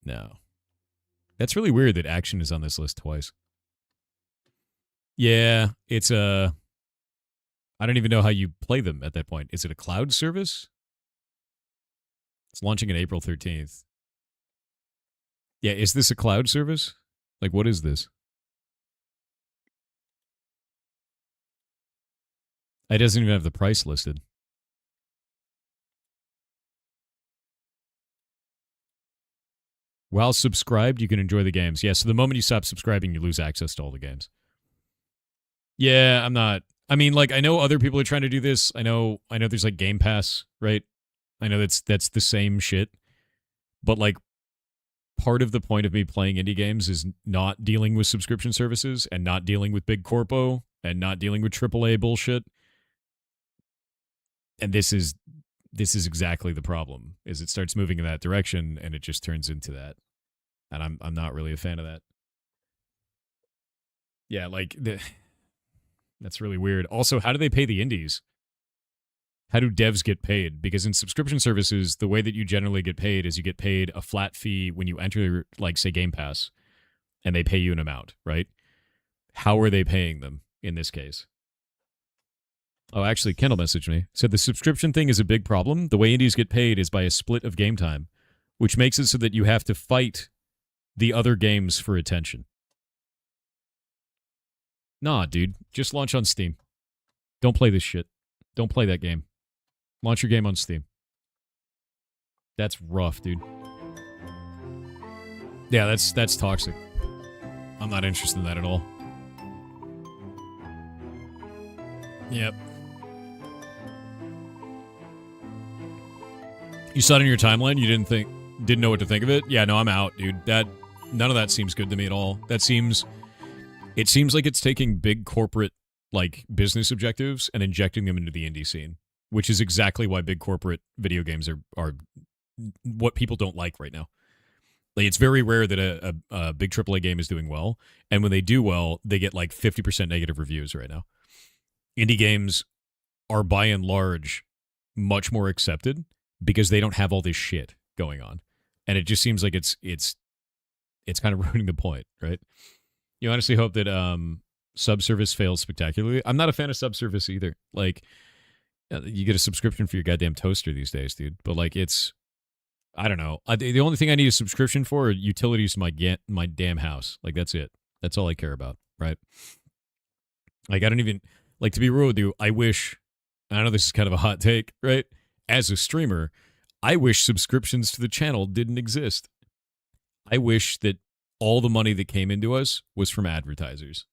No. That's really weird that action is on this list twice. Yeah, it's a... I don't even know how you play them at that point. Is it a cloud service? It's launching on April 13th. Yeah, is this a cloud service? Like, what is this? It doesn't even have the price listed. While subscribed, you can enjoy the games. Yeah, so the moment you stop subscribing, you lose access to all the games. Yeah, I'm not... I mean, like, I know other people are trying to do this. I know there's, like, Game Pass, right? I know that's the same shit. But, like, part of the point of me playing indie games is not dealing with subscription services and not dealing with big corpo and not dealing with AAA bullshit. And this is exactly the problem, is it starts moving in that direction and it just turns into that. And I'm not really a fan of that. Yeah, like... That's really weird. Also, how do they pay the indies? How do devs get paid? Because in subscription services, the way that you generally get paid is you get paid a flat fee when you enter, like, say, Game Pass, and they pay you an amount, right? How are they paying them in this case? Oh, actually, Kendall messaged me. Said the subscription thing is a big problem. The way indies get paid is by a split of game time. which makes it so that you have to fight the other games for attention. Nah, dude. Just launch on Steam. Don't play this shit. Don't play that game. Launch your game on Steam. That's rough, dude. Yeah, that's toxic. I'm not interested in that at all. Yep. You saw it in your timeline, you didn't know what to think of it? Yeah, no, I'm out, dude. None of that seems good to me at all. It seems like it's taking big corporate like business objectives and injecting them into the indie scene, which is exactly why big corporate video games are what people don't like right now. Like, it's very rare that a big AAA game is doing well, and when they do well, they get like 50% negative reviews right now. Indie games are by and large much more accepted because they don't have all this shit going on, and it just seems like it's kind of ruining the point, right? You honestly hope that Subservice fails spectacularly. I'm not a fan of Subservice either. Like, you get a subscription for your goddamn toaster these days, dude. But like, I don't know. The only thing I need a subscription for are utilities to my damn house. Like, that's it. That's all I care about, right? Like, I don't even, like, to be real with you, I know this is kind of a hot take, right? As a streamer, I wish subscriptions to the channel didn't exist. I wish that all the money that came into us was from advertisers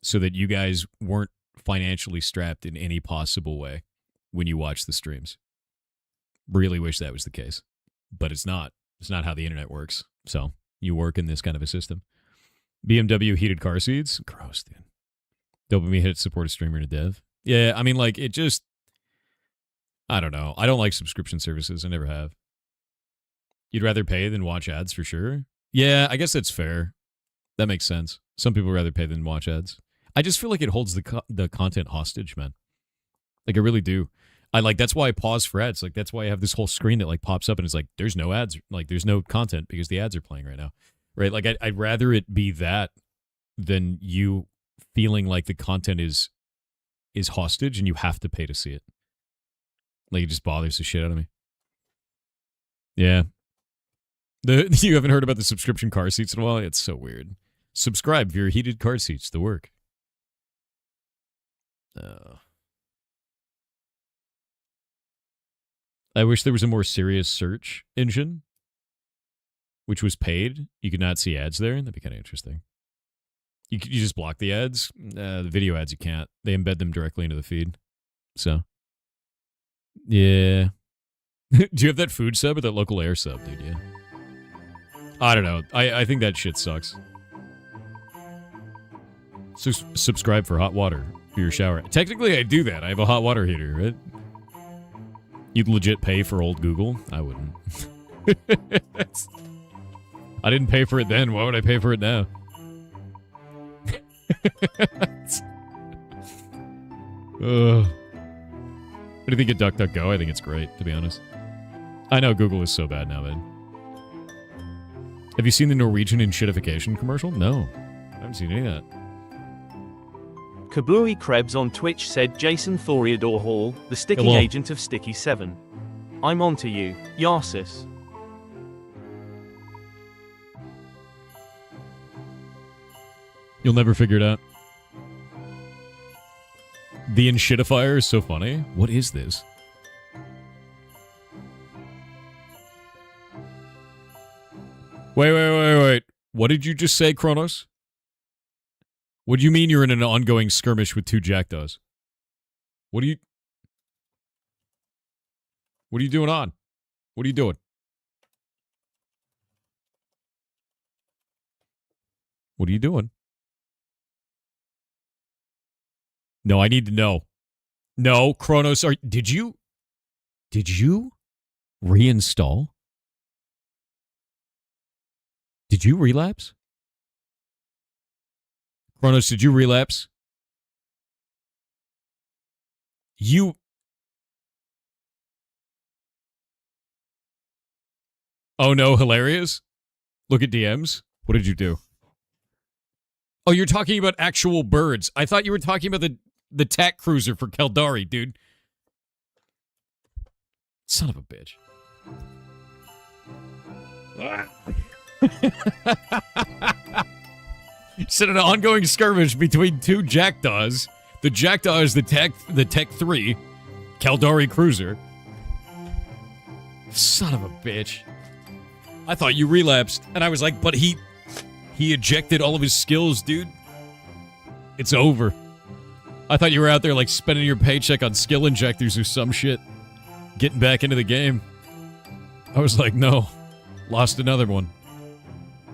so that you guys weren't financially strapped in any possible way when you watch the streams. Really wish that was the case. But it's not. It's not how the internet works. So you work in this kind of a system. BMW heated car seats? Gross, dude. Dopamine hit support a streamer and a dev. Yeah, I mean, like, it just, I don't know. I don't like subscription services. I never have. You'd rather pay than watch ads for sure? Yeah, I guess that's fair. That makes sense. Some people rather pay than watch ads. I just feel like it holds the content hostage, man. Like, I really do. That's why I pause for ads. Like, that's why I have this whole screen that like pops up and it's like, there's no ads. Like, there's no content because the ads are playing right now. Right? Like, I'd rather it be that than you feeling like the content is hostage and you have to pay to see it. Like, it just bothers the shit out of me. Yeah. You haven't heard about the subscription car seats in a while? It's so weird. Subscribe for your heated car seats to work. I wish there was a more serious search engine, which was paid. You could not see ads there. That'd be kind of interesting. You just block the ads. The video ads you can't. They embed them directly into the feed. So, yeah. Do you have that food sub or that local air sub, dude? Yeah. I don't know. I think that shit sucks. So subscribe for hot water for your shower. Technically, I do that. I have a hot water heater, right? You'd legit pay for old Google? I wouldn't. I didn't pay for it then. Why would I pay for it now? What do you think of DuckDuckGo? I think it's great, to be honest. I know Google is so bad now, man. Have you seen the Norwegian enshittification commercial? No. I haven't seen any of that. Kablooey Krebs on Twitch said Jason Thoriador Hall, the sticking Hello. agent of Sticky 7. I'm onto you, Yarsis. You'll never figure it out. The enshittifier is so funny. What is this? Wait. What did you just say, Kronos? What do you mean you're in an ongoing skirmish with two jackdaws? What are you doing on? What are you doing? What are you doing? No, I need to know. No, Kronos, did you reinstall? Did you relapse? Kronos, did you relapse? Oh no, hilarious? Look at DMs. What did you do? Oh, you're talking about actual birds. I thought you were talking about the TAC cruiser for Keldari, dude. Son of a bitch. Said an ongoing skirmish between two jackdaws. The jackdaw is the Tech 3 Caldari cruiser. Son of a bitch. I thought you relapsed, and I was like, but he ejected all of his skills, dude. It's over. I thought you were out there like spending your paycheck on skill injectors or some shit. Getting back into the game. I was like, no. Lost another one.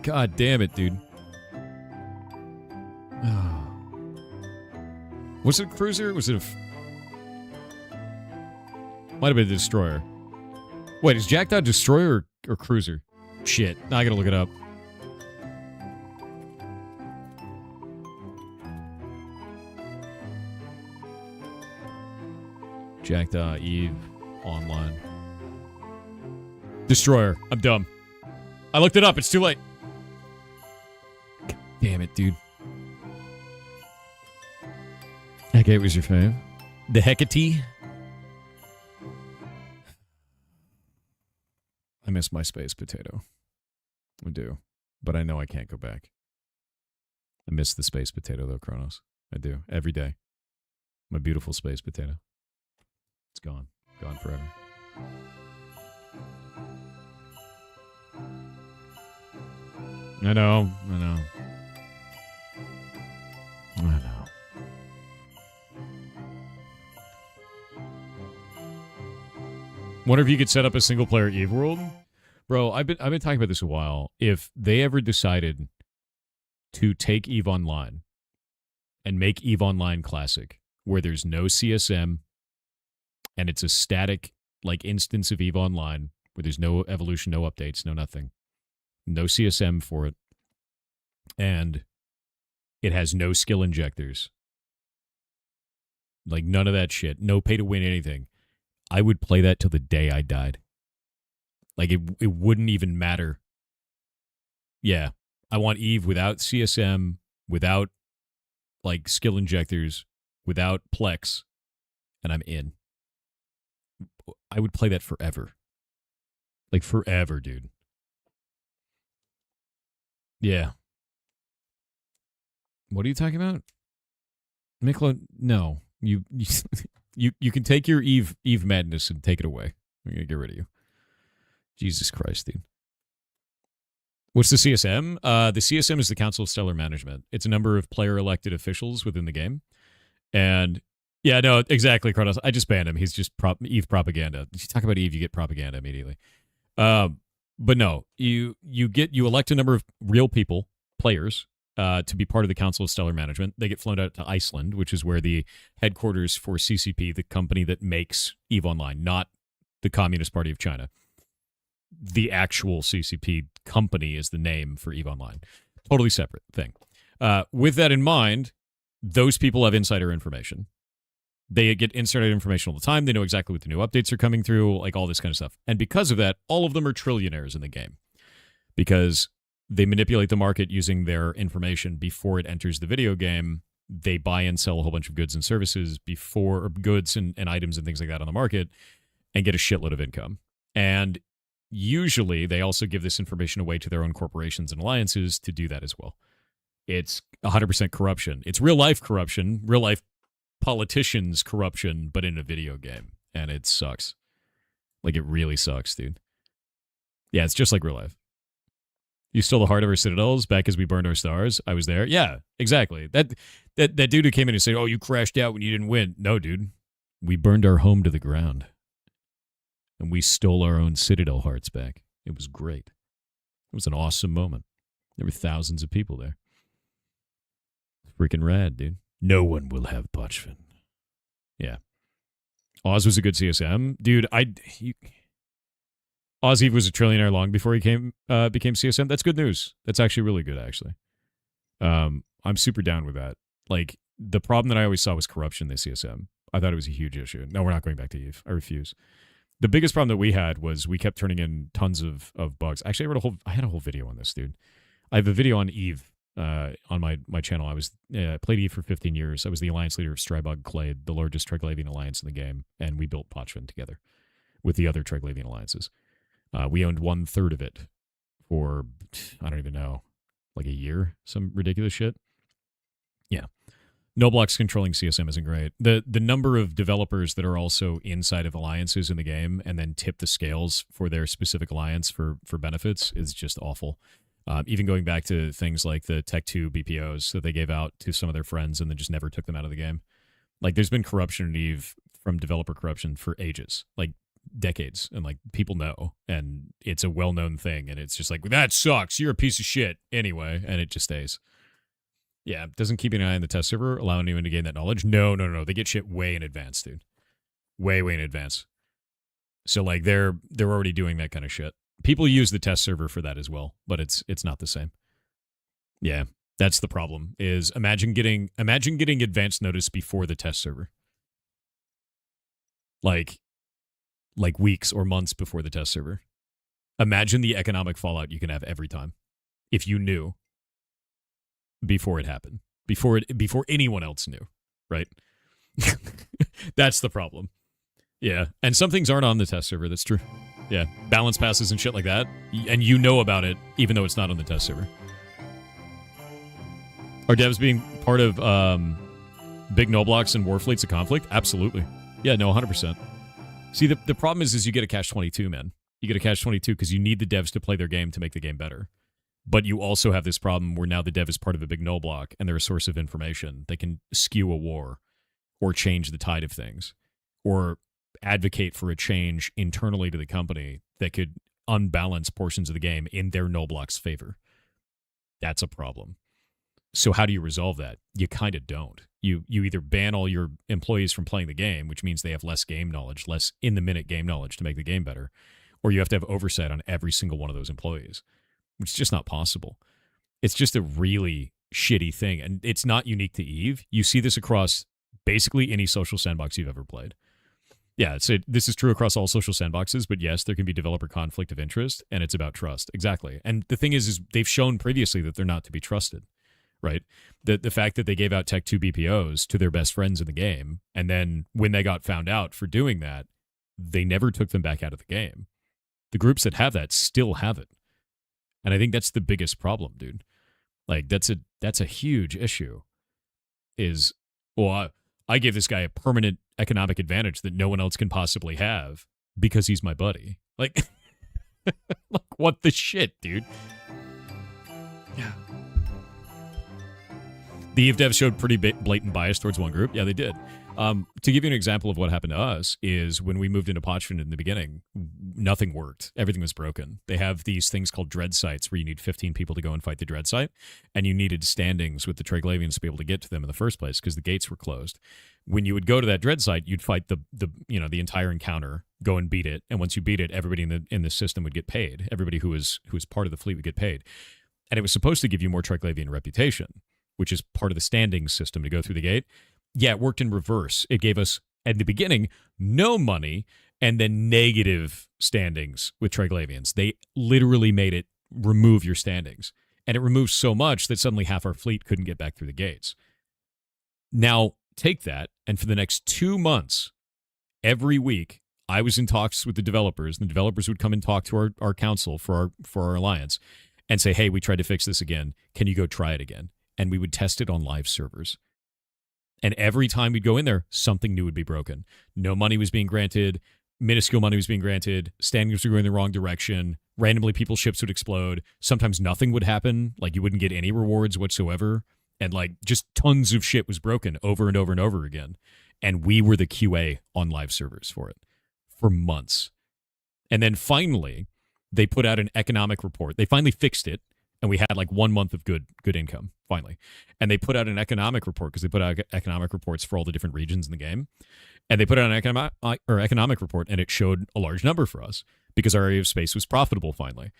God damn it, dude. Was it a cruiser? Was it a... Might have been a destroyer. Wait, is Jackdaw destroyer or cruiser? Shit. Now I gotta look it up. Jackdaw, Eve, online. Destroyer. I'm dumb. I looked it up. It's too late. God damn it, dude. Hecate was your fave. The Hecate. I miss my space potato. I do. But I know I can't go back. I miss the space potato, though, Kronos. I do. Every day. My beautiful space potato. It's gone. Gone forever. I know. I know. I know. Wonder if you could set up a single-player Eve world? Bro, I've been talking about this a while. If they ever decided to take Eve Online and make Eve Online classic, where there's no CSM, and it's a static, like, instance of Eve Online, where there's no evolution, no updates, no nothing, no CSM for it, and it has no skill injectors, like, none of that shit, no pay-to-win anything, I would play that till the day I died. Like, it wouldn't even matter. Yeah, I want Eve without CSM, without, like, skill injectors, without Plex, and I'm in. I would play that forever. Like, forever, dude. Yeah. What are you talking about? Miklo, no. You can take your Eve madness and take it away. I'm going to get rid of you. Jesus Christ, dude. What's the CSM? The CSM is the Council of Stellar Management. It's a number of player-elected officials within the game. And, yeah, no, exactly, Kronos. I just banned him. He's just Eve propaganda. If you talk about Eve, you get propaganda immediately. But no, you elect a number of real people, players, to be part of the Council of Stellar Management. They get flown out to Iceland, which is where the headquarters for CCP, the company that makes EVE Online, not the Communist Party of China. The actual CCP company is the name for EVE Online. Totally separate thing. With that in mind, those people have insider information. They get insider information all the time. They know exactly what the new updates are coming through, like all this kind of stuff. And because of that, all of them are trillionaires in the game. Because they manipulate the market using their information before it enters the video game. They buy and sell a whole bunch of goods and services before, or goods and items and things like that on the market, and get a shitload of income. And usually they also give this information away to their own corporations and alliances to do that as well. It's 100% corruption. It's real life corruption, real life politicians corruption, but in a video game. And it sucks. Like, it really sucks, dude. Yeah, it's just like real life. You stole the heart of our citadels back as we burned our stars. I was there. Yeah, exactly. That dude who came in and said, oh, you crashed out when you didn't win. No, dude. We burned our home to the ground. And we stole our own citadel hearts back. It was great. It was an awesome moment. There were thousands of people there. Freaking rad, dude. No one will have Pochvin. Yeah. Oz was a good CSM. Dude, Oz Eve was a trillionaire long before he became CSM. That's good news. That's actually really good, actually. I'm super down with that. Like, the problem that I always saw was corruption in the CSM. I thought it was a huge issue. No, we're not going back to Eve. I refuse. The biggest problem that we had was we kept turning in tons of bugs. Actually, I had a whole video on this, dude. I have a video on Eve on my channel. I played Eve for 15 years. I was the alliance leader of Strybog Clade, the largest Treglavian alliance in the game, and we built Pochvin together with the other Treglavian alliances. We owned 1/3 of it for, I don't even know, like a year, some ridiculous shit. Yeah. Noblox controlling CSM isn't great. The number of developers that are also inside of alliances in the game and then tip the scales for their specific alliance for benefits is just awful. Even going back to things like the Tech 2 BPOs that they gave out to some of their friends and then just never took them out of the game. Like, there's been corruption in EVE from developer corruption for ages, like decades, and like people know, and it's a well-known thing, and it's just like, that sucks, you're a piece of shit anyway, and it just stays. Yeah, doesn't keeping an eye on the test server allow anyone to gain that knowledge? No. They get shit way in advance, dude. Way in advance. So like they're already doing that kind of shit. People use the test server for that as well, but it's not the same. Yeah, that's the problem. Is imagine getting advance notice before the test server. Like weeks or months before the test server. Imagine the economic fallout you can have every time if you knew before it happened, before anyone else knew, right? That's the problem. Yeah, and some things aren't on the test server. That's true. Yeah, balance passes and shit like that, and you know about it even though it's not on the test server. Are devs being part of big Noblox and Warfleets a conflict? Absolutely. Yeah, no, 100%. See, the problem is you get a catch-22, man. You get a catch-22 because you need the devs to play their game to make the game better. But you also have this problem where now the dev is part of a big no block and they're a source of information. They can skew a war or change the tide of things or advocate for a change internally to the company that could unbalance portions of the game in their no block's favor. That's a problem. So how do you resolve that? You kind of don't. You either ban all your employees from playing the game, which means they have less game knowledge, less in-the-minute game knowledge to make the game better, or you have to have oversight on every single one of those employees. It's just not possible. It's just a really shitty thing. And it's not unique to EVE. You see this across basically any social sandbox you've ever played. Yeah, this is true across all social sandboxes, but yes, there can be developer conflict of interest, and it's about trust. Exactly. And the thing is they've shown previously that they're not to be trusted, right? The fact that they gave out Tech 2 BPOs to their best friends in the game, and then when they got found out for doing that, they never took them back out of the game. The groups that have that still have it. And I think that's the biggest problem, dude. Like, that's a huge issue. Is, well, I gave this guy a permanent economic advantage that no one else can possibly have because he's my buddy. Like, like what the shit, dude? Yeah. The EVE devs showed pretty blatant bias towards one group. Yeah, they did. To give you an example of what happened to us is when we moved into Potchman in the beginning, nothing worked. Everything was broken. They have these things called dread sites where you need 15 people to go and fight the dread site, and you needed standings with the Triglavians to be able to get to them in the first place because the gates were closed. When you would go to that dread site, you'd fight the entire encounter, go and beat it, and once you beat it, everybody in the system would get paid. Everybody who was part of the fleet would get paid, and it was supposed to give you more Triglavian reputation, which is part of the standings system to go through the gate. Yeah, it worked in reverse. It gave us, at the beginning, no money and then negative standings with Triglavians. They literally made it remove your standings. And it removed so much that suddenly half our fleet couldn't get back through the gates. Now, take that, and for the next 2 months, every week, I was in talks with the developers, and the developers would come and talk to our council for our alliance and say, hey, we tried to fix this again. Can you go try it again? And we would test it on live servers. And every time we'd go in there, something new would be broken. No money was being granted. Minuscule money was being granted. Standings were going the wrong direction. Randomly, people's ships would explode. Sometimes nothing would happen. Like, you wouldn't get any rewards whatsoever. And, like, just tons of shit was broken over and over and over again. And we were the QA on live servers for it for months. And then finally, they put out an economic report. They finally fixed it. And we had like 1 month of good income, finally. And they put out an economic report because they put out economic reports for all the different regions in the game. And they put out an economic report, and it showed a large number for us because our area of space was profitable, finally.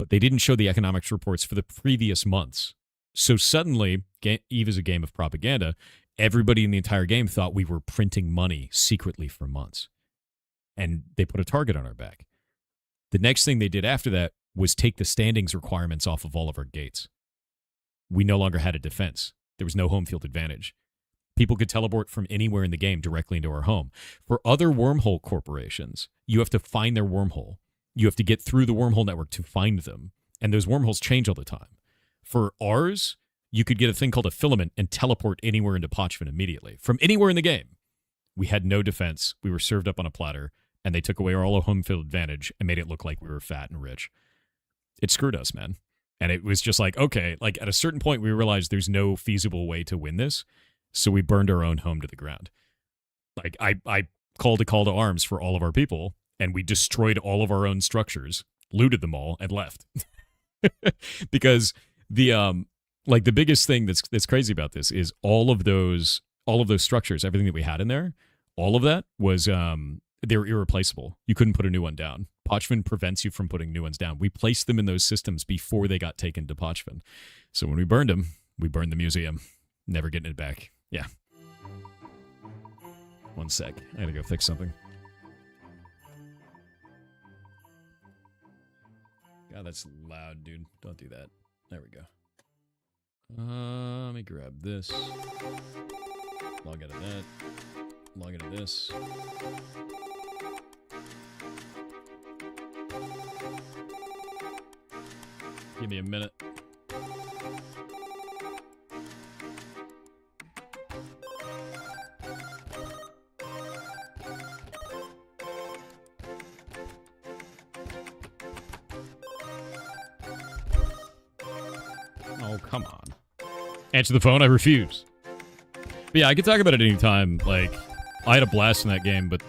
But they didn't show the economics reports for the previous months. So suddenly, EVE is a game of propaganda. Everybody in the entire game thought we were printing money secretly for months. And they put a target on our back. The next thing they did after that was take the standings requirements off of all of our gates. We no longer had a defense. There was no home field advantage. People could teleport from anywhere in the game directly into our home. For other wormhole corporations, you have to find their wormhole. You have to get through the wormhole network to find them. and those wormholes change all the time. For ours, you could get a thing called a filament and teleport anywhere into Pochven immediately. From anywhere in the game. We had no defense. We were served up on a platter, and they took away all our home field advantage and made it look like we were fat and rich. It screwed us, man. And it was just like, okay, like at a certain point, we realized there's no feasible way to win this, so we burned our own home to the ground. Like, I called a call to arms for all of our people, and we destroyed all of our own structures, looted them all, and left. Because the biggest thing that's crazy about this is all of those structures, everything that we had in there, all of that was they were irreplaceable. You couldn't put a new one down. Pochven prevents you from putting new ones down. We placed them in those systems before they got taken to Pochven. So when we burned them, we burned the museum. Never getting it back. Yeah. One sec. I gotta go fix something. God, that's loud, dude. Don't do that. There we go. Let me grab this. Log out of that. Log out of this. Give me a minute. Oh, come on. Answer the phone, I refuse. But yeah, I could talk about it anytime. Like, I had a blast in that game, but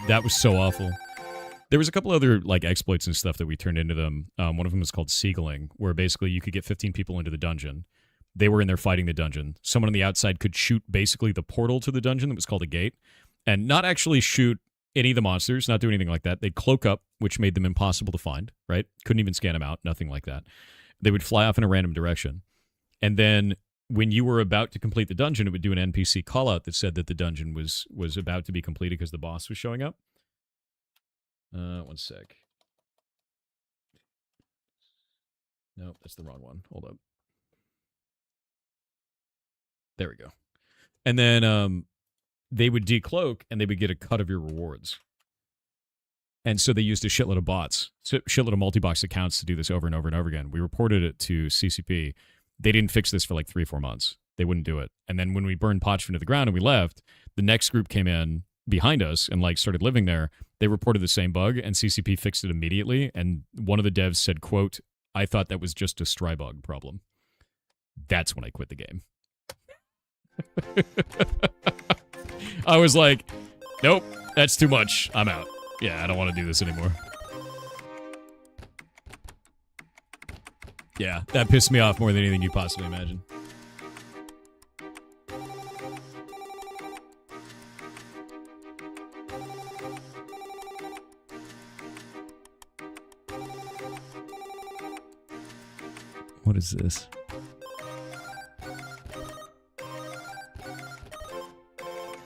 that was so awful. There was a couple other like exploits and stuff that we turned into them. One of them was called Seagling, where basically you could get 15 people into the dungeon. They were in there fighting the dungeon. Someone on the outside could shoot basically the portal to the dungeon that was called a gate, and not actually shoot any of the monsters, not do anything like that. They'd cloak up, which made them impossible to find, right? Couldn't even scan them out, nothing like that. They would fly off in a random direction. And then when you were about to complete the dungeon, it would do an NPC callout that said that the dungeon was about to be completed because the boss was showing up. One sec. Nope, that's the wrong one. Hold up. There we go. And then they would decloak, and they would get a cut of your rewards. And so they used a shitload of bots, shitload of multi-box accounts to do this over and over and over again. We reported it to CCP. They didn't fix this for like 3 or 4 months. They wouldn't do it. And then when we burned Pochven to the ground and we left, the next group came in behind us and like started living there. They reported the same bug, and CCP fixed it immediately. And one of the devs said, quote, "I thought that was just a Strybog problem." That's when I quit the game. I was like, nope, that's too much. I'm out. Yeah, I don't want to do this anymore. Yeah, that pissed me off more than anything you possibly imagine. What is this?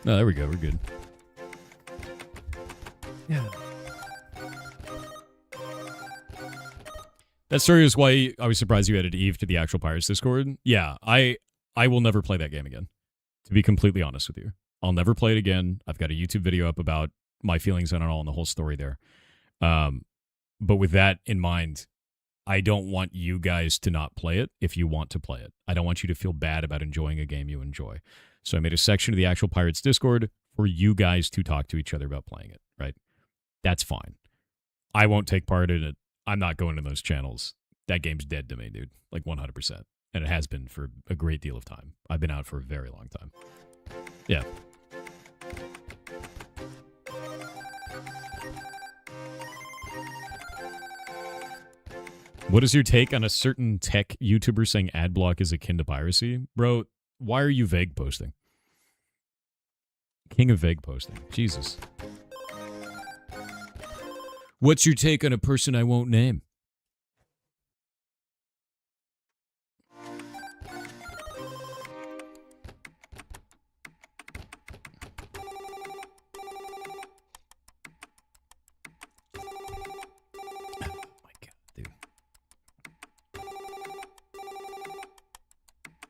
No, there we go. We're good. Yeah. That story is why I was surprised you added Eve to the actual Pirates Discord. Yeah, I will never play that game again, to be completely honest with you. I'll never play it again. I've got a YouTube video up about my feelings on it all and the whole story there. But with that in mind, I don't want you guys to not play it if you want to play it. I don't want you to feel bad about enjoying a game you enjoy. So I made a section of the actual Pirates Discord for you guys to talk to each other about playing it, right? That's fine. I won't take part in it. I'm not going to those channels. That game's dead to me, dude. Like 100%. And it has been for a great deal of time. I've been out for a very long time. Yeah. What is your take on a certain tech YouTuber saying ad block is akin to piracy? Bro, why are you vague posting? King of vague posting. Jesus. What's your take on a person I won't name?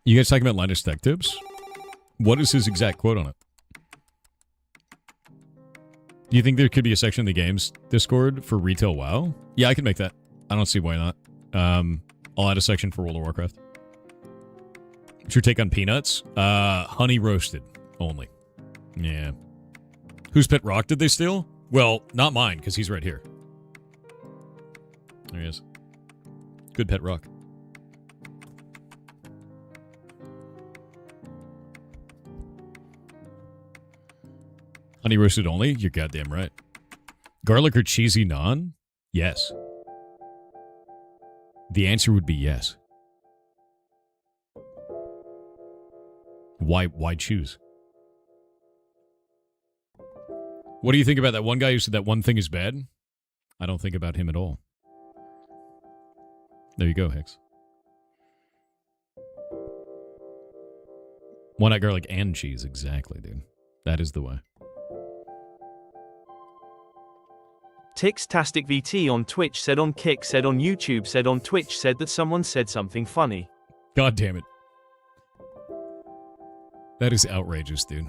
You guys talking about Linus Tech Tips? What is his exact quote on it? Do you think there could be a section in the games Discord for retail WoW? Yeah, I could make that. I don't see why not. I'll add a section for World of Warcraft. What's your take on peanuts? Honey roasted only. Yeah. Whose pet rock did they steal? Well, not mine, because he's right here. There he is. Good pet rock. Honey roasted only? You're goddamn right. Garlic or cheesy naan? Yes. The answer would be yes. Why choose? What do you think about that one guy who said that one thing is bad? I don't think about him at all. There you go, Hicks. Why not garlic and cheese? Exactly, dude. That is the way. Tixtastic VT on Twitch said on Kick said on YouTube said on Twitch said that someone said something funny. God damn it. That is outrageous, dude.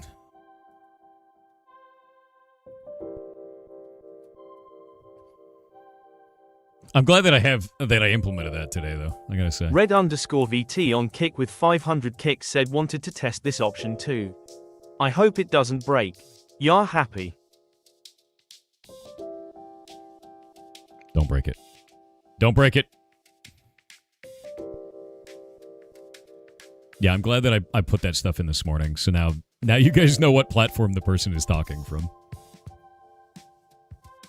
I'm glad that I implemented that today, though. I gotta say. Red_VT on Kick with 500 kicks said wanted to test this option too. I hope it doesn't break. You're happy. Don't break it. Don't break it. Yeah, I'm glad that I put that stuff in this morning. So now you guys know what platform the person is talking from.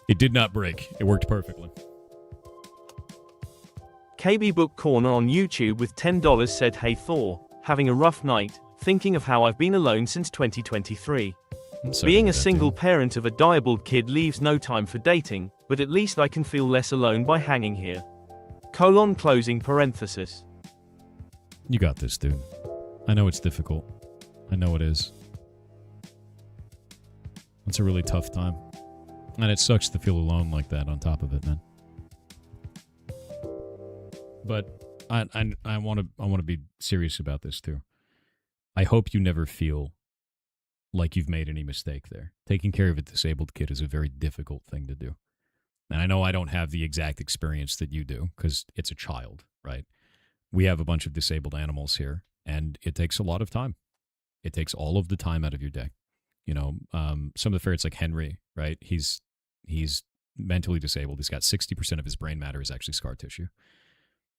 It did not break. It worked perfectly. KB Book Corner on YouTube with $10 said, "Hey Thor, having a rough night, thinking of how I've been alone since 2023. Being a single parent of a diabled kid leaves no time for dating, but at least I can feel less alone by hanging here. Closing parenthesis. You got this, dude. I know it's difficult. I know it is. It's a really tough time. And it sucks to feel alone like that on top of it, man. But I want to be serious about this too. I hope you never feel like you've made any mistake there. Taking care of a disabled kid is a very difficult thing to do. And I know I don't have the exact experience that you do because it's a child, right? We have a bunch of disabled animals here, and it takes a lot of time. It takes all of the time out of your day. You know, some of the ferrets like Henry, right? He's mentally disabled. He's got 60% of his brain matter is actually scar tissue.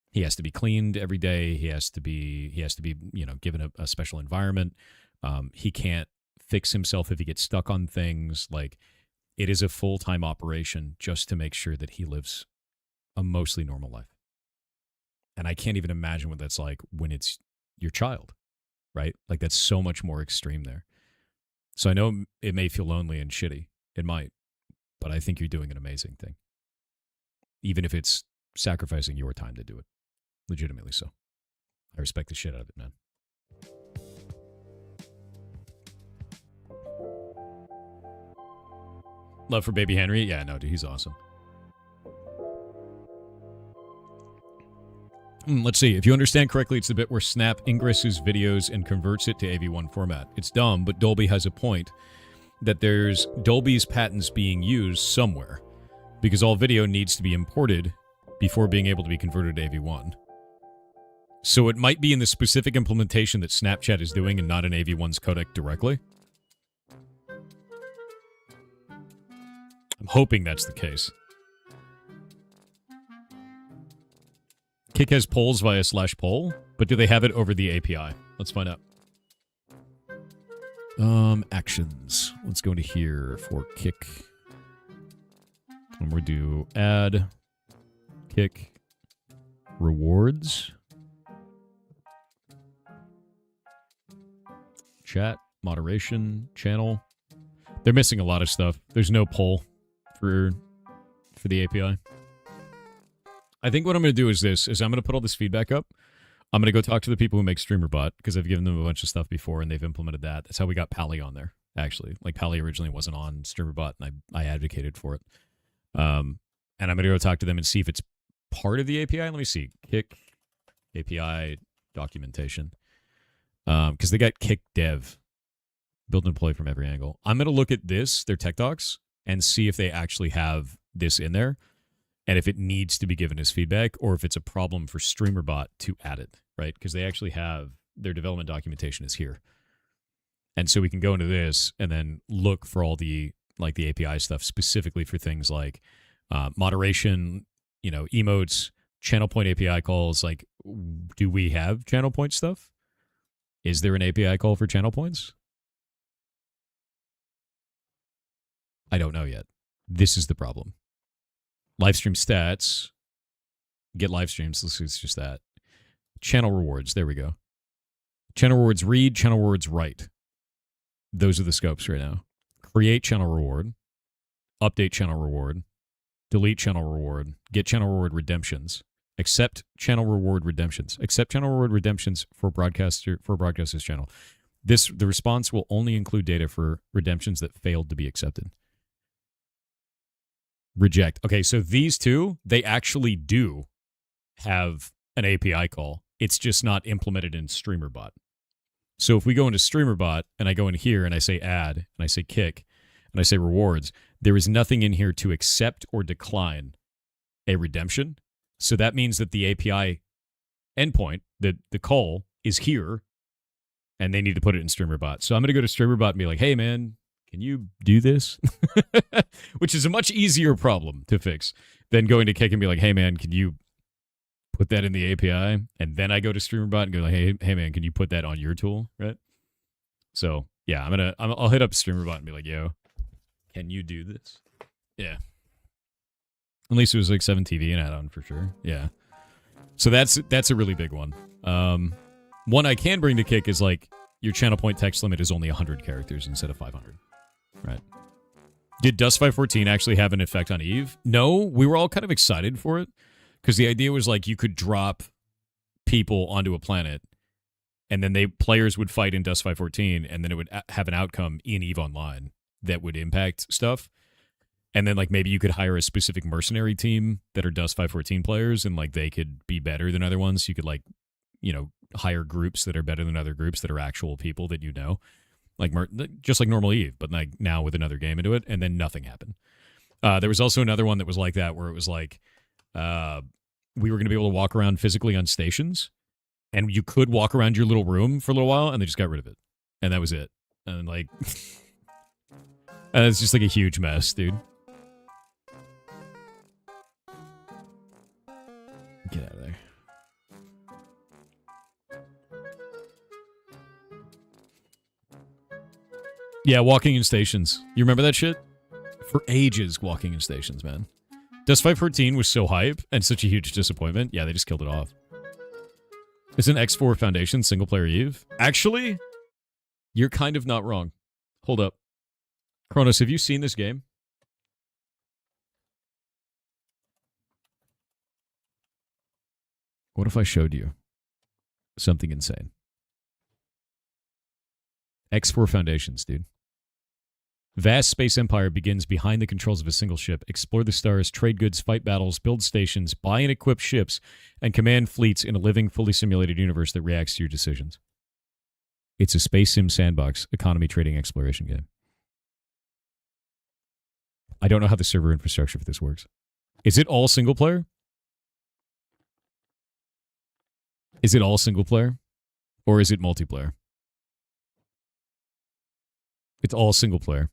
He has to be cleaned every day. He has to be, you know, given a special environment. He can't fix himself if he gets stuck on things. Like, it is a full-time operation just to make sure that he lives a mostly normal life. And I can't even imagine what that's like when it's your child, right? Like, that's so much more extreme there. So I know it may feel lonely and shitty. It might. But I think you're doing an amazing thing. Even if it's sacrificing your time to do it. Legitimately so. I respect the shit out of it, man. Love for baby Henry? Yeah, no, dude, he's awesome. Let's see. If you understand correctly, it's the bit where Snap ingresses videos and converts it to AV1 format. It's dumb, but Dolby has a point that there's Dolby's patents being used somewhere because all video needs to be imported before being able to be converted to AV1. So it might be in the specific implementation that Snapchat is doing and not in AV1's codec directly. I'm hoping that's the case. Kick has polls via /poll, but do they have it over the API? Let's find out. Actions. Let's go into here for Kick. And we'll do add Kick rewards. Chat, moderation, channel. They're missing a lot of stuff. There's no poll for the API. I think what I'm going to do is this, is I'm going to put all this feedback up. I'm going to go talk to the people who make StreamerBot, because I've given them a bunch of stuff before, and they've implemented that. That's how we got Pally on there, actually. Like, Pally originally wasn't on StreamerBot, and I advocated for it. And I'm going to go talk to them and see if it's part of the API. Let me see. Kick API documentation. Because they got Kick Dev. Build and deploy from every angle. I'm going to look at this, their tech docs, and see if they actually have this in there. and if it needs to be given as feedback, or if it's a problem for StreamerBot to add it, right? Because they actually have their development documentation is here. And so we can go into this and then look for all the API stuff specifically for things like moderation, emotes, channel point API calls. Like, do we have channel point stuff? Is there an API call for channel points? I don't know yet. This is the problem. Livestream stats. Get live streams. It's just that. Channel rewards. There we go. Channel rewards read, channel rewards write. Those are the scopes right now. Create channel reward. Update channel reward. Delete channel reward. Get channel reward redemptions. Accept channel reward redemptions. Accept channel reward redemptions for broadcaster's channel. The response will only include data for redemptions that failed to be accepted. Reject. Okay, so these two, they actually do have an API call. It's just not implemented in StreamerBot. So if we go into StreamerBot and I go in here and I say add and I say kick and I say rewards, there is nothing in here to accept or decline a redemption. So that means that the API endpoint, the call, is here and they need to put it in StreamerBot. So I'm going to go to StreamerBot and be like, hey, man, can you do this? Which is a much easier problem to fix than going to kick and be like, hey, man, can you put that in the API? And then I go to StreamerBot and go like, hey, man, can you put that on your tool? Right? So yeah, I'll hit up StreamerBot and be like, yo, can you do this? Yeah. At least it was like 7TV and add-on for sure. Yeah. So that's a really big one. One I can bring to kick is like your channel point text limit is only 100 characters instead of 500. Right. Did Dust 514 actually have an effect on Eve? No, we were all kind of excited for it because the idea was like you could drop people onto a planet and then players would fight in Dust 514 and then it would have an outcome in Eve Online that would impact stuff. And then like maybe you could hire a specific mercenary team that are Dust 514 players and like they could be better than other ones. You could like, hire groups that are better than other groups that are actual people that like just like normal Eve, but like now with another game into it, and then nothing happened. There was also another one that was like that where it was like we were going to be able to walk around physically on stations, and you could walk around your little room for a little while, and they just got rid of it, and that was it. And like, and it's just like a huge mess, dude. Get out of there. Yeah, walking in stations. You remember that shit? For ages, walking in stations, man. Dust 514 was so hype and such a huge disappointment. Yeah, they just killed it off. Is an X4 Foundation single-player Eve? Actually, you're kind of not wrong. Hold up. Kronos, have you seen this game? What if I showed you something insane? X4 Foundations, dude. Vast space empire begins behind the controls of a single ship. Explore the stars, trade goods, fight battles, build stations, buy and equip ships, and command fleets in a living, fully simulated universe that reacts to your decisions. It's a space sim sandbox, economy trading exploration game. I don't know how the server infrastructure for this works. Is it all single player? Is it all single player? Or is it multiplayer? It's all single player.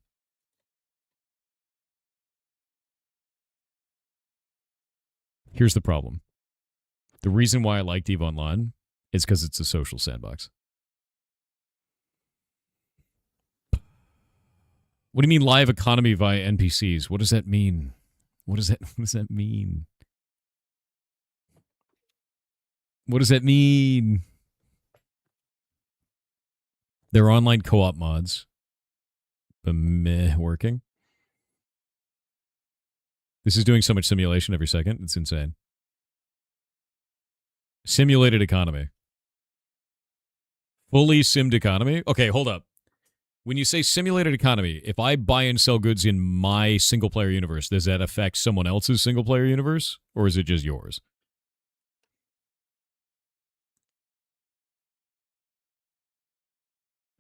Here's the problem. The reason why I liked EVE Online is because it's a social sandbox. What do you mean live economy via NPCs? What does that mean? What does that mean? What does that mean? There are online co-op mods. But meh, working. This is doing so much simulation every second. It's insane. Simulated economy. Fully simmed economy? Okay, hold up. When you say simulated economy, if I buy and sell goods in my single-player universe, does that affect someone else's single-player universe? Or is it just yours?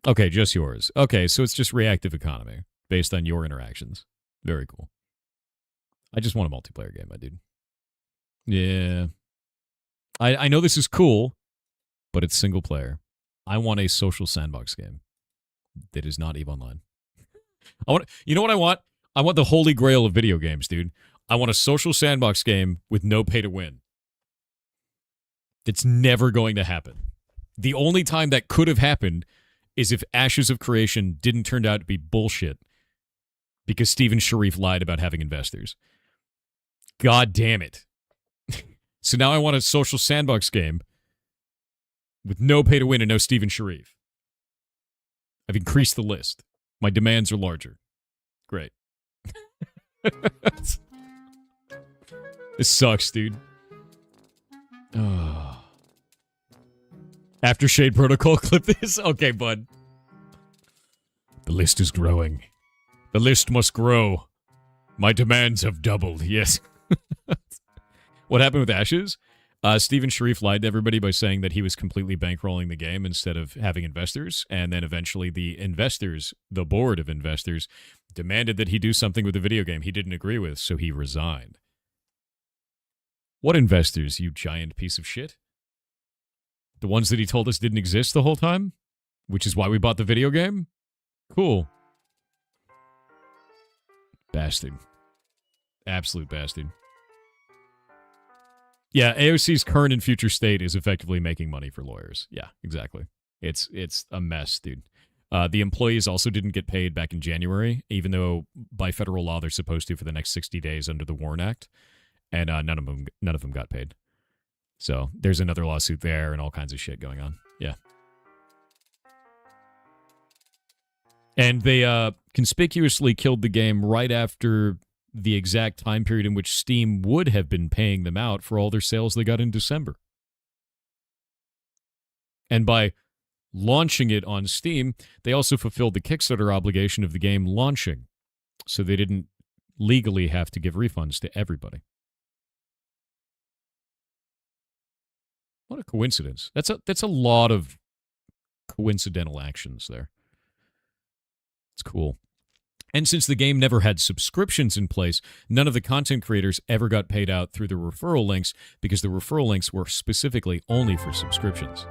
Okay, just yours. Okay, so it's just reactive economy based on your interactions. Very cool. I just want a multiplayer game, my dude. Yeah. I know this is cool, but it's single player. I want a social sandbox game that is not EVE Online. You know what I want? I want the holy grail of video games, dude. I want a social sandbox game with no pay to win. It's never going to happen. The only time that could have happened is if Ashes of Creation didn't turn out to be bullshit because Steven Sharif lied about having investors. God damn it. So now I want a social sandbox game with no pay to win and no Steven Sharif. I've increased the list. My demands are larger. Great. This sucks, dude. Oh. After Shade Protocol, clip this? Okay, bud. The list is growing. The list must grow. My demands have doubled, yes. What happened with Ashes? Steven Sharif lied to everybody by saying that he was completely bankrolling the game instead of having investors, and then eventually the investors, the board of investors, demanded that he do something with the video game he didn't agree with, so he resigned. What investors, you giant piece of shit? The ones that he told us didn't exist the whole time? Which is why we bought the video game? Cool. Bastard. Absolute bastard. Yeah, AOC's current and future state is effectively making money for lawyers. Yeah, exactly. It's a mess, dude. The employees also didn't get paid back in January, even though by federal law they're supposed to for the next 60 days under the WARN Act, and none of them got paid. So there's another lawsuit there and all kinds of shit going on. Yeah. And they conspicuously killed the game right after the exact time period in which Steam would have been paying them out for all their sales they got in December. And by launching it on Steam, they also fulfilled the Kickstarter obligation of the game launching, so they didn't legally have to give refunds to everybody. What a coincidence. That's a lot of coincidental actions there. It's cool. And since the game never had subscriptions in place, none of the content creators ever got paid out through the referral links because the referral links were specifically only for subscriptions.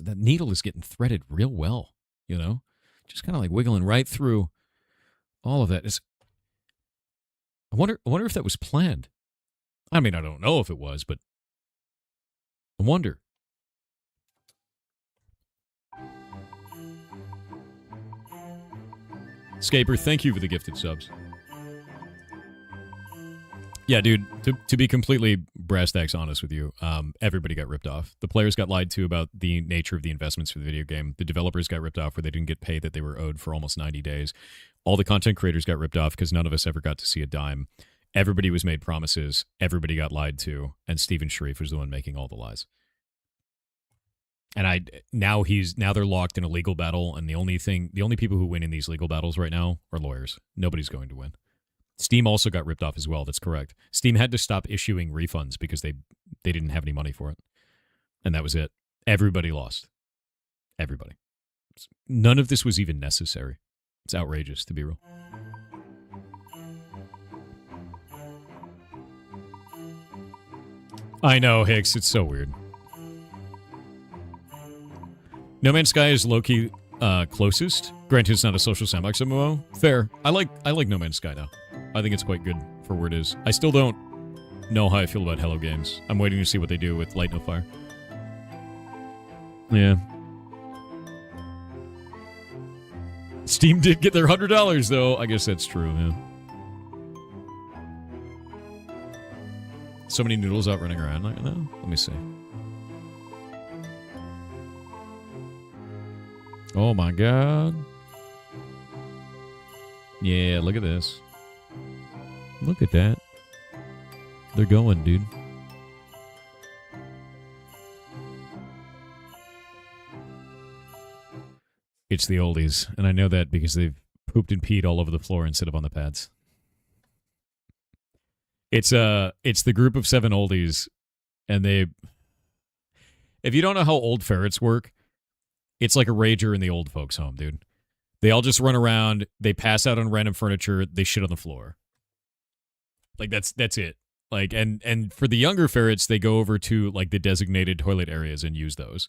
That needle is getting threaded real well, you know? Just kind of like wiggling right through all of that. I wonder if that was planned. I mean, I don't know if it was, but I wonder. Scaper, thank you for the gifted subs. Yeah, dude, to be completely brass tacks honest with you, everybody got ripped off. The players got lied to about the nature of the investments for the video game. The developers got ripped off where they didn't get paid that they were owed for almost 90 days. All the content creators got ripped off because none of us ever got to see a dime. Everybody was made promises. Everybody got lied to. And Steven Sharif was the one making all the lies. And now they're locked in a legal battle, and the only people who win in these legal battles right now are lawyers. Nobody's going to win. Steam also got ripped off as well. That's correct. Steam had to stop issuing refunds because they didn't have any money for it. And that was it. Everybody lost. Everybody. None of this was even necessary. It's outrageous, to be real. I know, Hicks. It's so weird. No Man's Sky is low-key closest. Granted, it's not a social sandbox MMO. Fair. I like No Man's Sky now. I think it's quite good for where it is. I still don't know how I feel about Hello Games. I'm waiting to see what they do with Light No Fire. Yeah. Steam did get their $100 though. I guess that's true, yeah. So many noodles out running around right now. Let me see. Oh my god. Yeah, look at this. Look at that. They're going, dude. It's the oldies, and I know that because they've pooped and peed all over the floor instead of on the pads. It's the group of 7 oldies, and they... If you don't know how old ferrets work, it's like a rager in the old folks' home, dude. They all just run around, they pass out on random furniture, they shit on the floor. Like, that's it. Like, and for the younger ferrets, they go over to like the designated toilet areas and use those.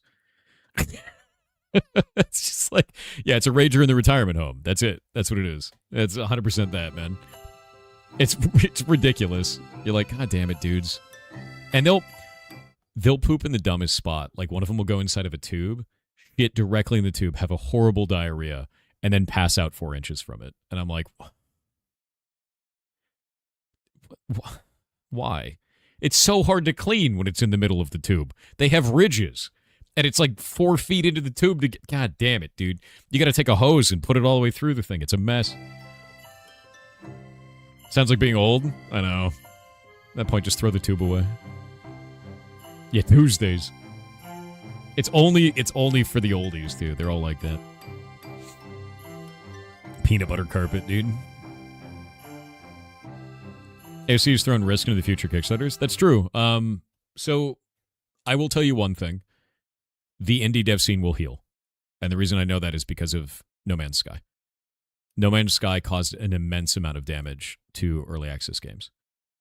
It's just like, yeah, it's a rager in the retirement home. That's it. That's what it is. It's 100% that, man. It's ridiculous. You're like, God damn it, dudes. And they'll poop in the dumbest spot. Like one of them will go inside of a tube, shit directly in the tube, have a horrible diarrhea, and then pass out 4 inches from it. And I'm like, why? It's so hard to clean when it's in the middle of the tube. They have ridges, and it's like 4 feet into the tube to get. God damn it, dude! You got to take a hose and put it all the way through the thing. It's a mess. Sounds like being old. I know. At that point, just throw the tube away. Yeah, Tuesdays. It's only for the oldies, dude. They're all like that. Peanut butter carpet, dude. AOC is throwing risk into the future Kickstarters. That's true. So I will tell you one thing. The indie dev scene will heal. And the reason I know that is because of No Man's Sky. No Man's Sky caused an immense amount of damage to early access games.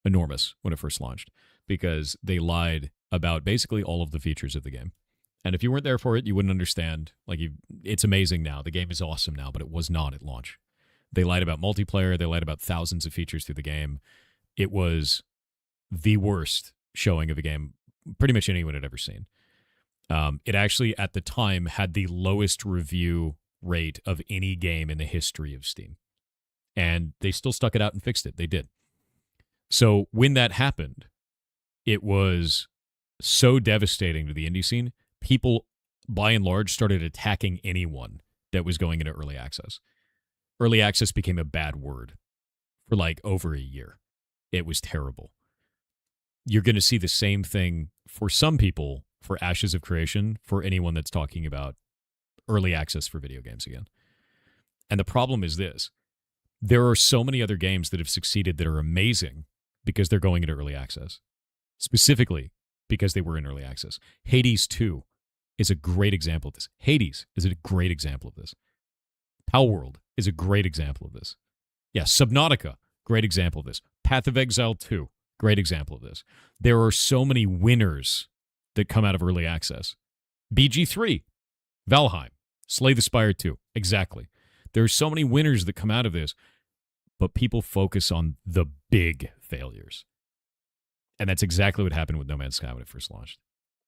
Enormous when it first launched. Because they lied about basically all of the features of the game. And if you weren't there for it, you wouldn't understand. Like, it's amazing now. The game is awesome now, but it was not at launch. They lied about multiplayer. They lied about thousands of features through the game. It was the worst showing of a game pretty much anyone had ever seen. It actually, at the time, had the lowest review rate of any game in the history of Steam. And they still stuck it out and fixed it. They did. So when that happened, it was so devastating to the indie scene. People, by and large, started attacking anyone that was going into early access. Early access became a bad word for like over a year. It was terrible. You're going to see the same thing for some people for Ashes of Creation, for anyone that's talking about early access for video games again. And the problem is this. There are so many other games that have succeeded that are amazing because they're going into early access. Specifically because they were in early access. Hades 2 is a great example of this. Hades is a great example of this. Palworld is a great example of this. Yeah, Subnautica, great example of this. Path of Exile 2, great example of this. There are so many winners that come out of early access. BG3, Valheim, Slay the Spire 2, exactly. There are so many winners that come out of this, but people focus on the big failures. And that's exactly what happened with No Man's Sky when it first launched.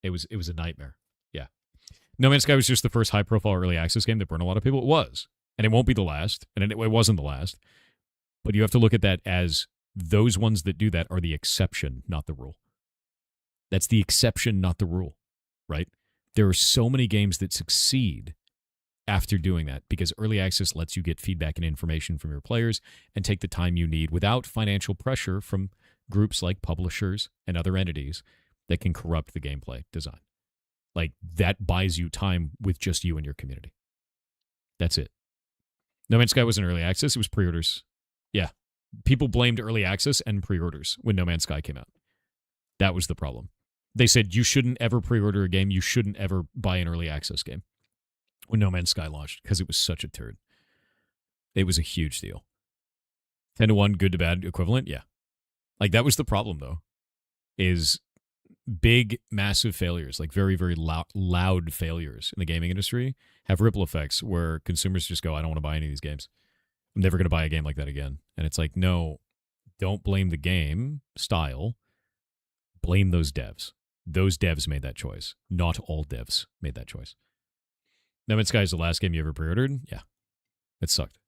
It was a nightmare. Yeah. No Man's Sky was just the first high-profile early access game that burned a lot of people. It was. And it won't be the last. And it wasn't the last. But you have to look at that as those ones that do that are the exception, not the rule. That's the exception, not the rule, right? There are so many games that succeed after doing that because early access lets you get feedback and information from your players and take the time you need without financial pressure from groups like publishers and other entities that can corrupt the gameplay design. Like, that buys you time with just you and your community. That's it. No Man's Sky wasn't early access. It was pre-orders. Yeah. People blamed early access and pre-orders when No Man's Sky came out. That was the problem. They said you shouldn't ever pre-order a game. You shouldn't ever buy an early access game when No Man's Sky launched because it was such a turd. It was a huge deal. 10 to 1, good to bad equivalent? Yeah. Like, that was the problem, though, is big, massive failures, like very, very loud failures in the gaming industry have ripple effects where consumers just go, I don't want to buy any of these games. I'm never going to buy a game like that again. And it's like, no, don't blame the game style. Blame those devs. Those devs made that choice. Not all devs made that choice. No Man's Sky is the last game you ever pre-ordered? Yeah. It sucked.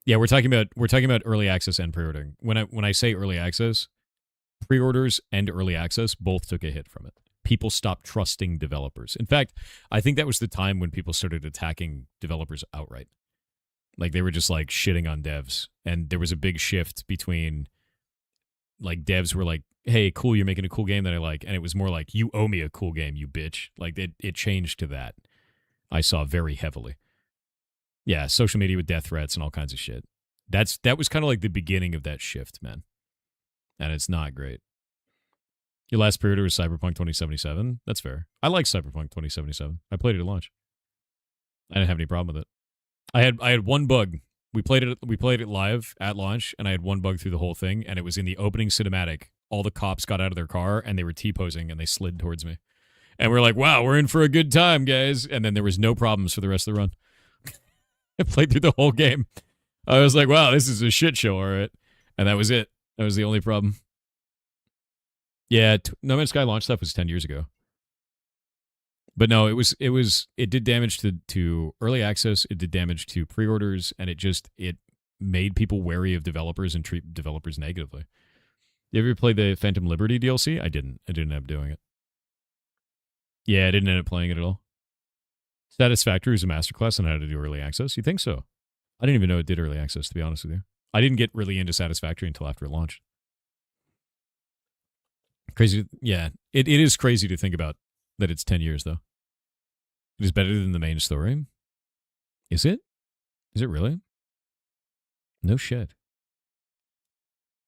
Yeah, we're talking about early access and pre-ordering. When I say early access, pre-orders and early access both took a hit from it. People stopped trusting developers. In fact, I think that was the time when people started attacking developers outright. Like, they were just like shitting on devs, and there was a big shift between like devs were like, hey, cool, you're making a cool game that I like, and it was more like, you owe me a cool game, you bitch. Like, it changed to that. I saw very heavily. Yeah, social media with death threats and all kinds of shit. That was kind of like the beginning of that shift, man. And it's not great. Your last pre-order was Cyberpunk 2077. That's fair. I like Cyberpunk 2077. I played it at launch. I didn't have any problem with it. I had one bug. We played it live at launch, and I had one bug through the whole thing, and it was in the opening cinematic all the cops got out of their car and they were T-posing and they slid towards me. And we're like, wow, we're in for a good time, guys. And then there was no problems for the rest of the run. I played through the whole game. I was like, wow, this is a shit show, all right. And that was it. That was the only problem. Yeah, No Man's Sky launch stuff was 10 years ago. But no, it did damage to early access, it did damage to pre-orders, and it made people wary of developers and treat developers negatively. You ever play the Phantom Liberty DLC? I didn't end up doing it. Yeah, I didn't end up playing it at all. Satisfactory is a masterclass on how to do early access. You think so? I didn't even know it did early access, to be honest with you. I didn't get really into Satisfactory until after it launched. Crazy. Yeah, it is crazy to think about that it's 10 years, though. It is better than the main story. Is it? Is it really? No shit.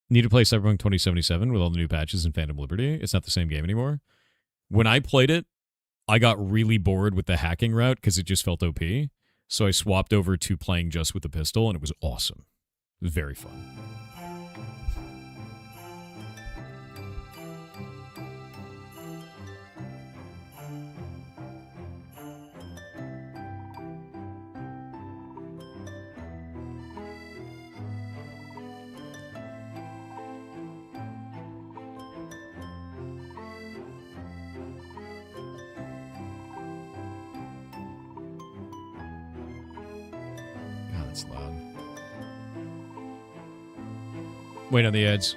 Need to play Cyberpunk 2077 with all the new patches and Phantom Liberty. It's not the same game anymore. When I played it, I got really bored with the hacking route because it just felt OP. So I swapped over to playing just with the pistol, and it was awesome. It was very fun. God, that's loud. Wait on the ads.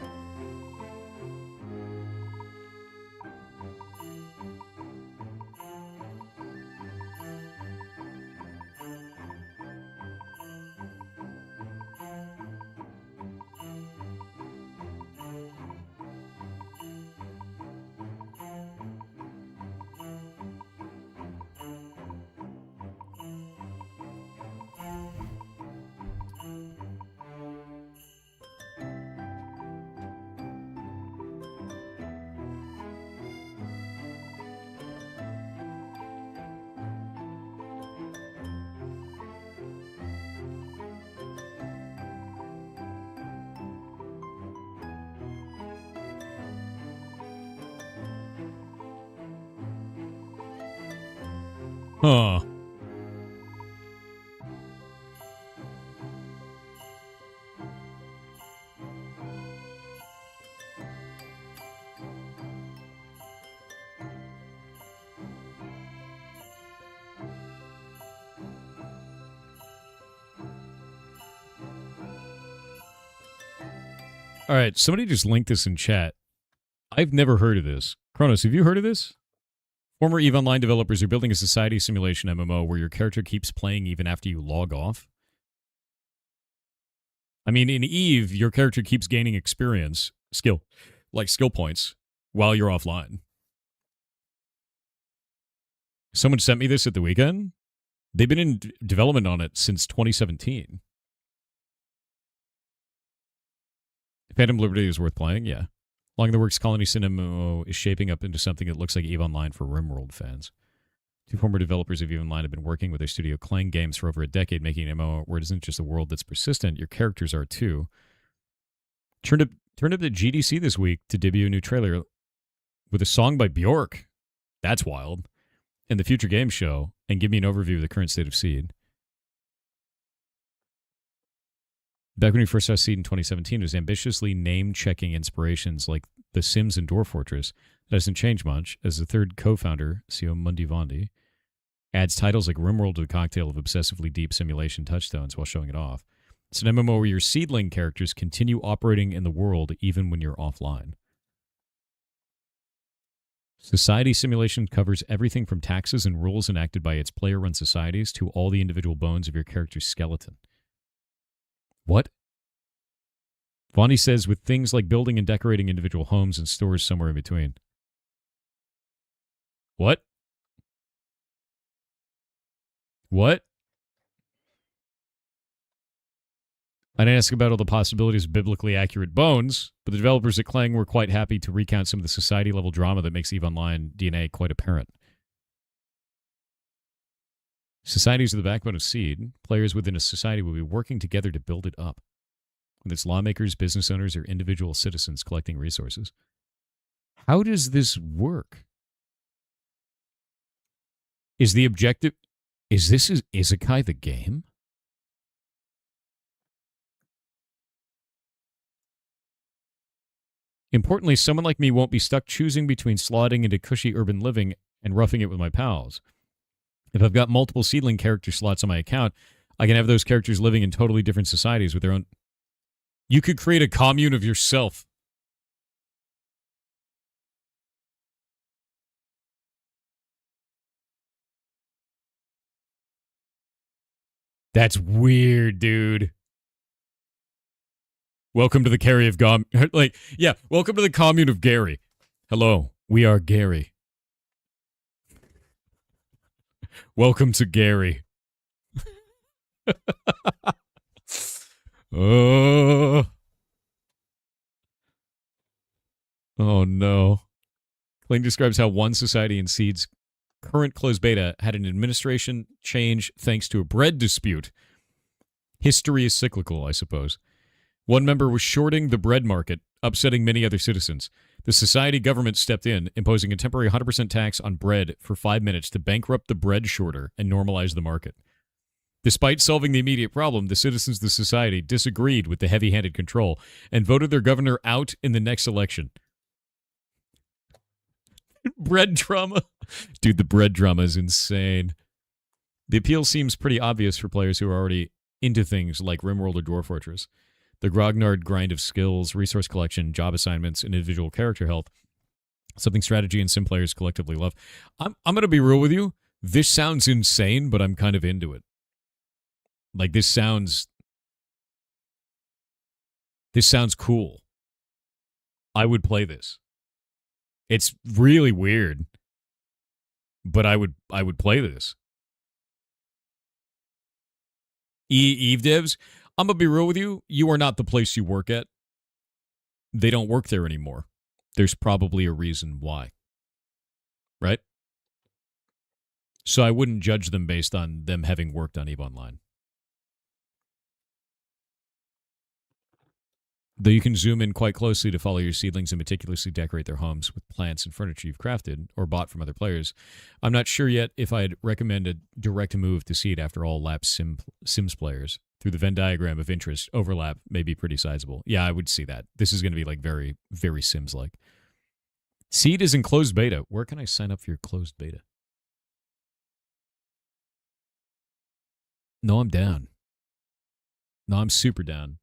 Huh. All right, somebody just linked this in chat. I've never heard of this. Kronos, have you heard of this? Former EVE Online developers are building a society simulation MMO where your character keeps playing even after you log off. I mean, in EVE, your character keeps gaining experience, skill points, while you're offline. Someone sent me this at the weekend. They've been in development on it since 2017. Phantom Liberty is worth playing, yeah. Along the Works Colony Sin MMO is shaping up into something that looks like EVE Online for RimWorld fans. Two former developers of EVE Online have been working with their studio Clang Games for over a decade, making an MMO where it isn't just a world that's persistent, your characters are too. Turned up to GDC this week to debut a new trailer with a song by Bjork. That's wild. And the Future Games Show, and give me an overview of the current state of Seed. Back when we first saw Seed in 2017, it was ambitiously name-checking inspirations like The Sims and Dwarf Fortress. That hasn't changed much, as the third co-founder, CEO Mundi Vondi, adds titles like RimWorld to the cocktail of obsessively deep simulation touchstones while showing it off. It's an MMO where your seedling characters continue operating in the world even when you're offline. Society simulation covers everything from taxes and rules enacted by its player-run societies to all the individual bones of your character's skeleton. What? Vondi says with things like building and decorating individual homes and stores somewhere in between. What? What? I didn't ask about all the possibilities of biblically accurate bones, but the developers at Clang were quite happy to recount some of the society-level drama that makes EVE Online DNA quite apparent. Societies are the backbone of Seed. Players within a society will be working together to build it up, with its lawmakers, business owners, or individual citizens collecting resources. How does this work? Is the objective... Is this Isekai the game? Importantly, someone like me won't be stuck choosing between slotting into cushy urban living and roughing it with my pals. If I've got multiple seedling character slots on my account, I can have those characters living in totally different societies with their own... You could create a commune of yourself. That's weird, dude. Welcome to the Carry of Gom... Like, yeah, welcome to the commune of Gary. Hello, we are Gary. Welcome to Gary. Oh no. Kling describes how one society in Seed's current closed beta had an administration change thanks to a bread dispute. History is cyclical, I suppose. One member was shorting the bread market, upsetting many other citizens. The society government stepped in, imposing a temporary 100% tax on bread for 5 minutes to bankrupt the bread shorter and normalize the market. Despite solving the immediate problem, the citizens of the society disagreed with the heavy-handed control and voted their governor out in the next election. Bread drama. Dude, the bread drama is insane. The appeal seems pretty obvious for players who are already into things like RimWorld or Dwarf Fortress. The grognard grind of skills, resource collection, job assignments, and individual character health. Something strategy and sim players collectively love. I'm going to be real with you. This sounds insane, but I'm kind of into it. Like, this sounds cool. I would play this. It's really weird, but I would play this. Eve devs, I'm going to be real with you. You are not the place you work at. They don't work there anymore. There's probably a reason why. Right? So I wouldn't judge them based on them having worked on EVE Online. Though you can zoom in quite closely to follow your seedlings and meticulously decorate their homes with plants and furniture you've crafted or bought from other players, I'm not sure yet if I'd recommend a direct move to Seed after all lapsed Sims players. Through the Venn diagram of interest, overlap may be pretty sizable. Yeah, I would see that. This is going to be like very, very Sims-like. Seed is in closed beta. Where can I sign up for your closed beta? No, I'm down. No, I'm super down.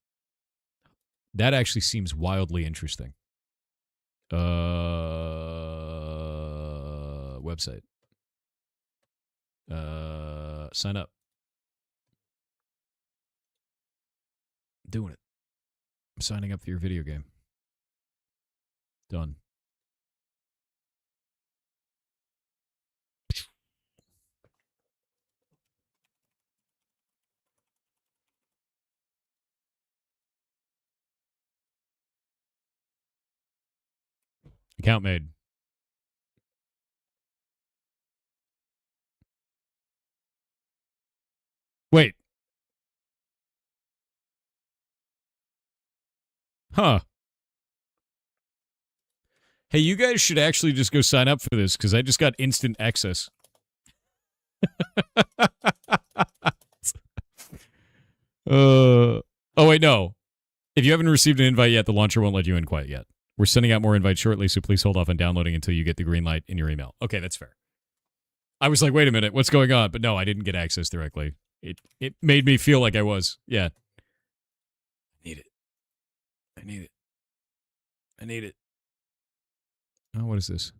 That actually seems wildly interesting. Website. Sign up. Doing it. I'm signing up for your video game. Done. Account made. Wait. Huh. Hey, you guys should actually just go sign up for this because I just got instant access. Oh, wait, no. If you haven't received an invite yet, the launcher won't let you in quite yet. We're sending out more invites shortly, so please hold off on downloading until you get the green light in your email. Okay, that's fair. I was like, wait a minute, what's going on? But no, I didn't get access directly. It made me feel like I was. Yeah. I need it. I need it. I need it. Oh, what is this?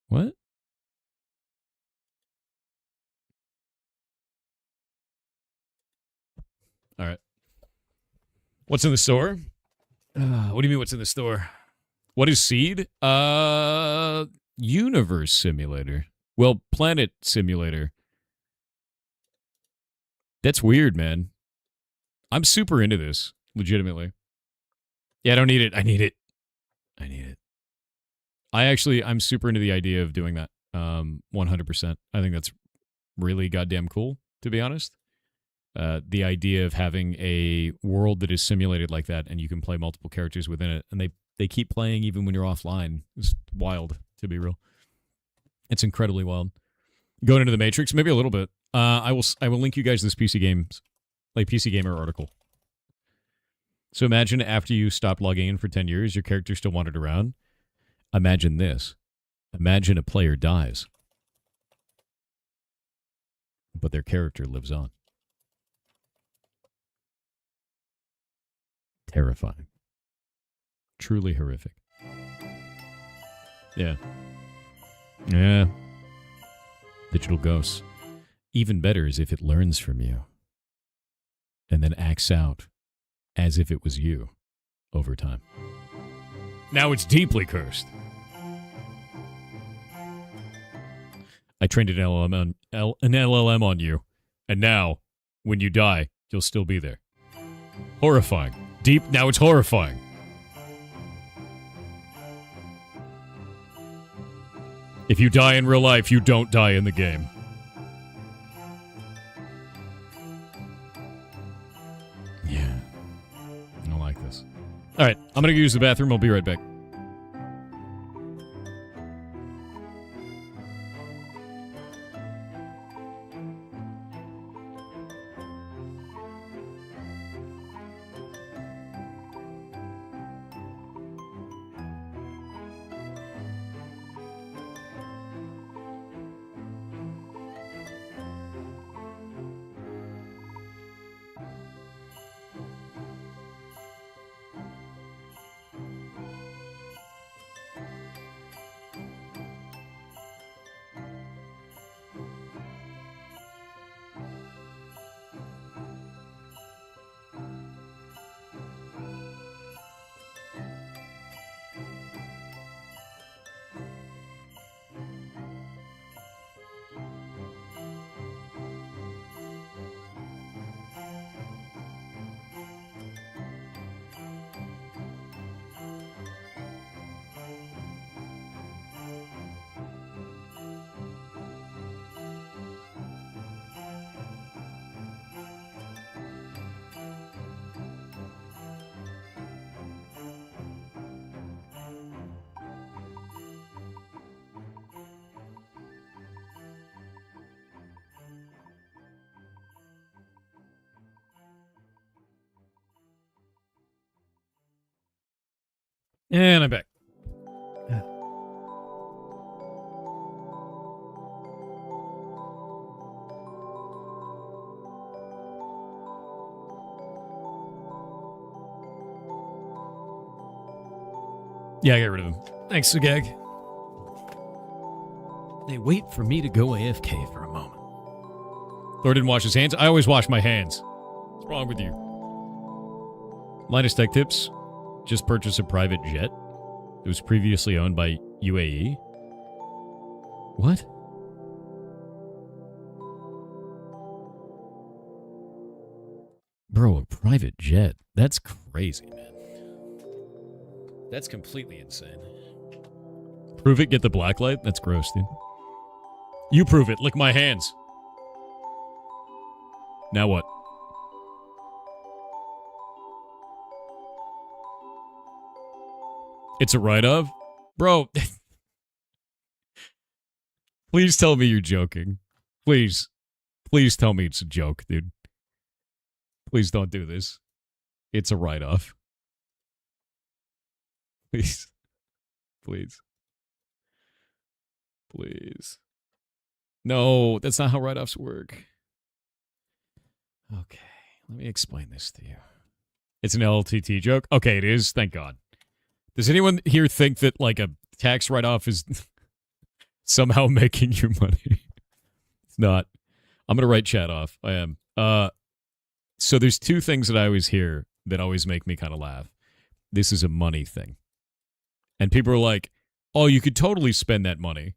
What? All right. What's in the store? What do you mean what's in the store? What is Seed? Universe Simulator. Well, Planet Simulator. That's weird, man. I'm super into this, legitimately. Yeah, I don't need it. I need it. I need it. I'm super into the idea of doing that. 100%. I think that's really goddamn cool, to be honest. The idea of having a world that is simulated like that and you can play multiple characters within it, and they keep playing even when you're offline, is wild, to be real. It's incredibly wild. Going into the Matrix, maybe a little bit. I will link you guys this PC Gamer article. So imagine after you stopped logging in for 10 years, your character still wandered around. Imagine this. Imagine a player dies, but their character lives on. Terrifying. Truly horrific. Yeah. Yeah. Digital ghosts. Even better is if it learns from you and then acts out as if it was you over time. Now it's deeply cursed. I trained an LLM on you, and now, when you die, you'll still be there. Horrifying. Now it's horrifying. If you die in real life, you don't die in the game. Yeah. I don't like this. All right, I'm going to use the bathroom. I'll be right back. And I'm back. Yeah, I got rid of him. Thanks, Sugag. They wait for me to go AFK for a moment. Thor didn't wash his hands. I always wash my hands. What's wrong with you? Linus Tech Tips. Just purchased a private jet. It was previously owned by UAE. What? Bro, a private jet. That's crazy, man. That's completely insane. Prove it, get the blacklight? That's gross, dude. You prove it. Lick my hands. Now what? It's a write-off? Bro. Please tell me you're joking. Please. Please tell me it's a joke, dude. Please don't do this. It's a write-off. Please. Please. Please. No, that's not how write-offs work. Okay, let me explain this to you. It's an LTT joke? Okay, it is. Thank God. Does anyone here think that, like, a tax write-off is somehow making you money? It's not. I'm going to write chat off. I am. So there's two things that I always hear that always make me kind of laugh. This is a money thing. And people are like, oh, you could totally spend that money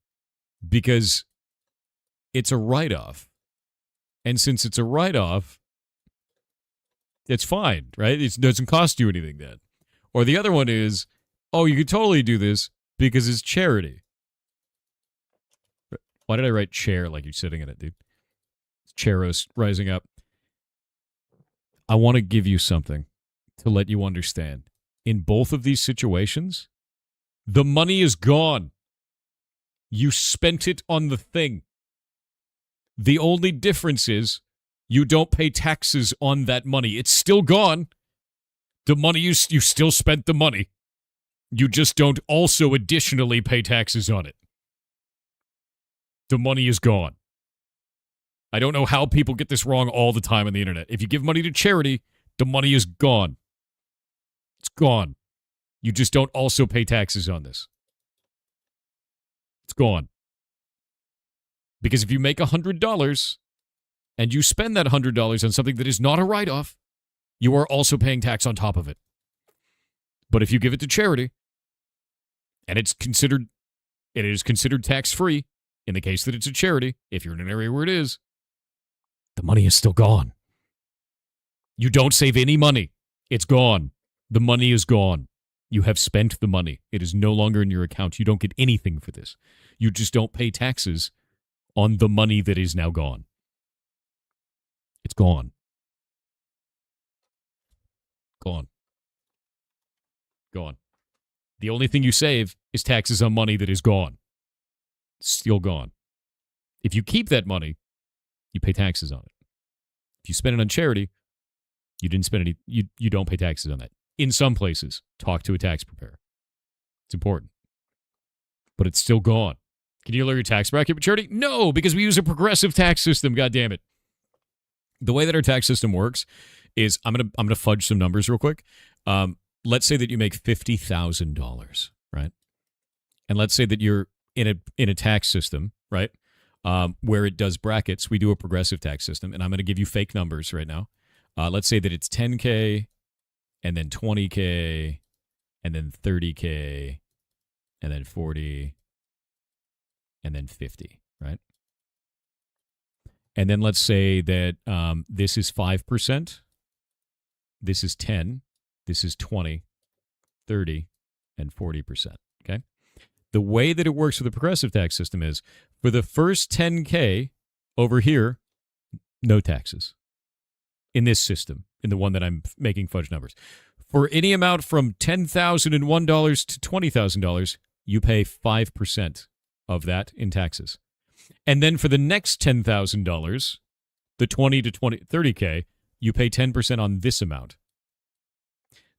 because it's a write-off. And since it's a write-off, it's fine, right? It doesn't cost you anything then. Or the other one is, oh, you could totally do this because it's charity. Why did I write chair like you're sitting in it, dude? It's Charos rising up. I want to give you something to let you understand. In both of these situations, the money is gone. You spent it on the thing. The only difference is you don't pay taxes on that money. It's still gone. The money, you still spent the money. You just don't also additionally pay taxes on it. The money is gone. I don't know how people get this wrong all the time on the internet. If you give money to charity, the money is gone. It's gone. You just don't also pay taxes on this. It's gone. Because if you make $100 and you spend that $100 on something that is not a write-off, you are also paying tax on top of it. But if you give it to charity, and it is considered tax-free, in the case that it's a charity, if you're in an area where it is, the money is still gone. You don't save any money. It's gone. The money is gone. You have spent the money. It is no longer in your account. You don't get anything for this. You just don't pay taxes on the money that is now gone. It's gone. Gone. Gone. The only thing you save is taxes on money that is gone. Still gone. If you keep that money, you pay taxes on it. If you spend it on charity, you didn't spend any, you don't pay taxes on that. In some places, talk to a tax preparer. It's important. But it's still gone. Can you lower your tax bracket with charity? No, because we use a progressive tax system, God damn it. The way that our tax system works is, I'm gonna fudge some numbers real quick. Let's say that you make $50,000, right? And let's say that you're in a tax system, right? Where it does brackets. We do a progressive tax system, and I'm going to give you fake numbers right now. Let's say that it's 10K, and then 20K, and then 30K, and then 40, and then 50, right? And then let's say that this is 5%, this is 10, this is 20, 30, and 40%, okay? The way that it works with the progressive tax system is, for the first 10K over here, no taxes. In this system, in the one that I'm making fudge numbers. For any amount from $10,001 to $20,000, you pay 5% of that in taxes. And then for the next $10,000, the 20 to 30K, you pay 10% on this amount.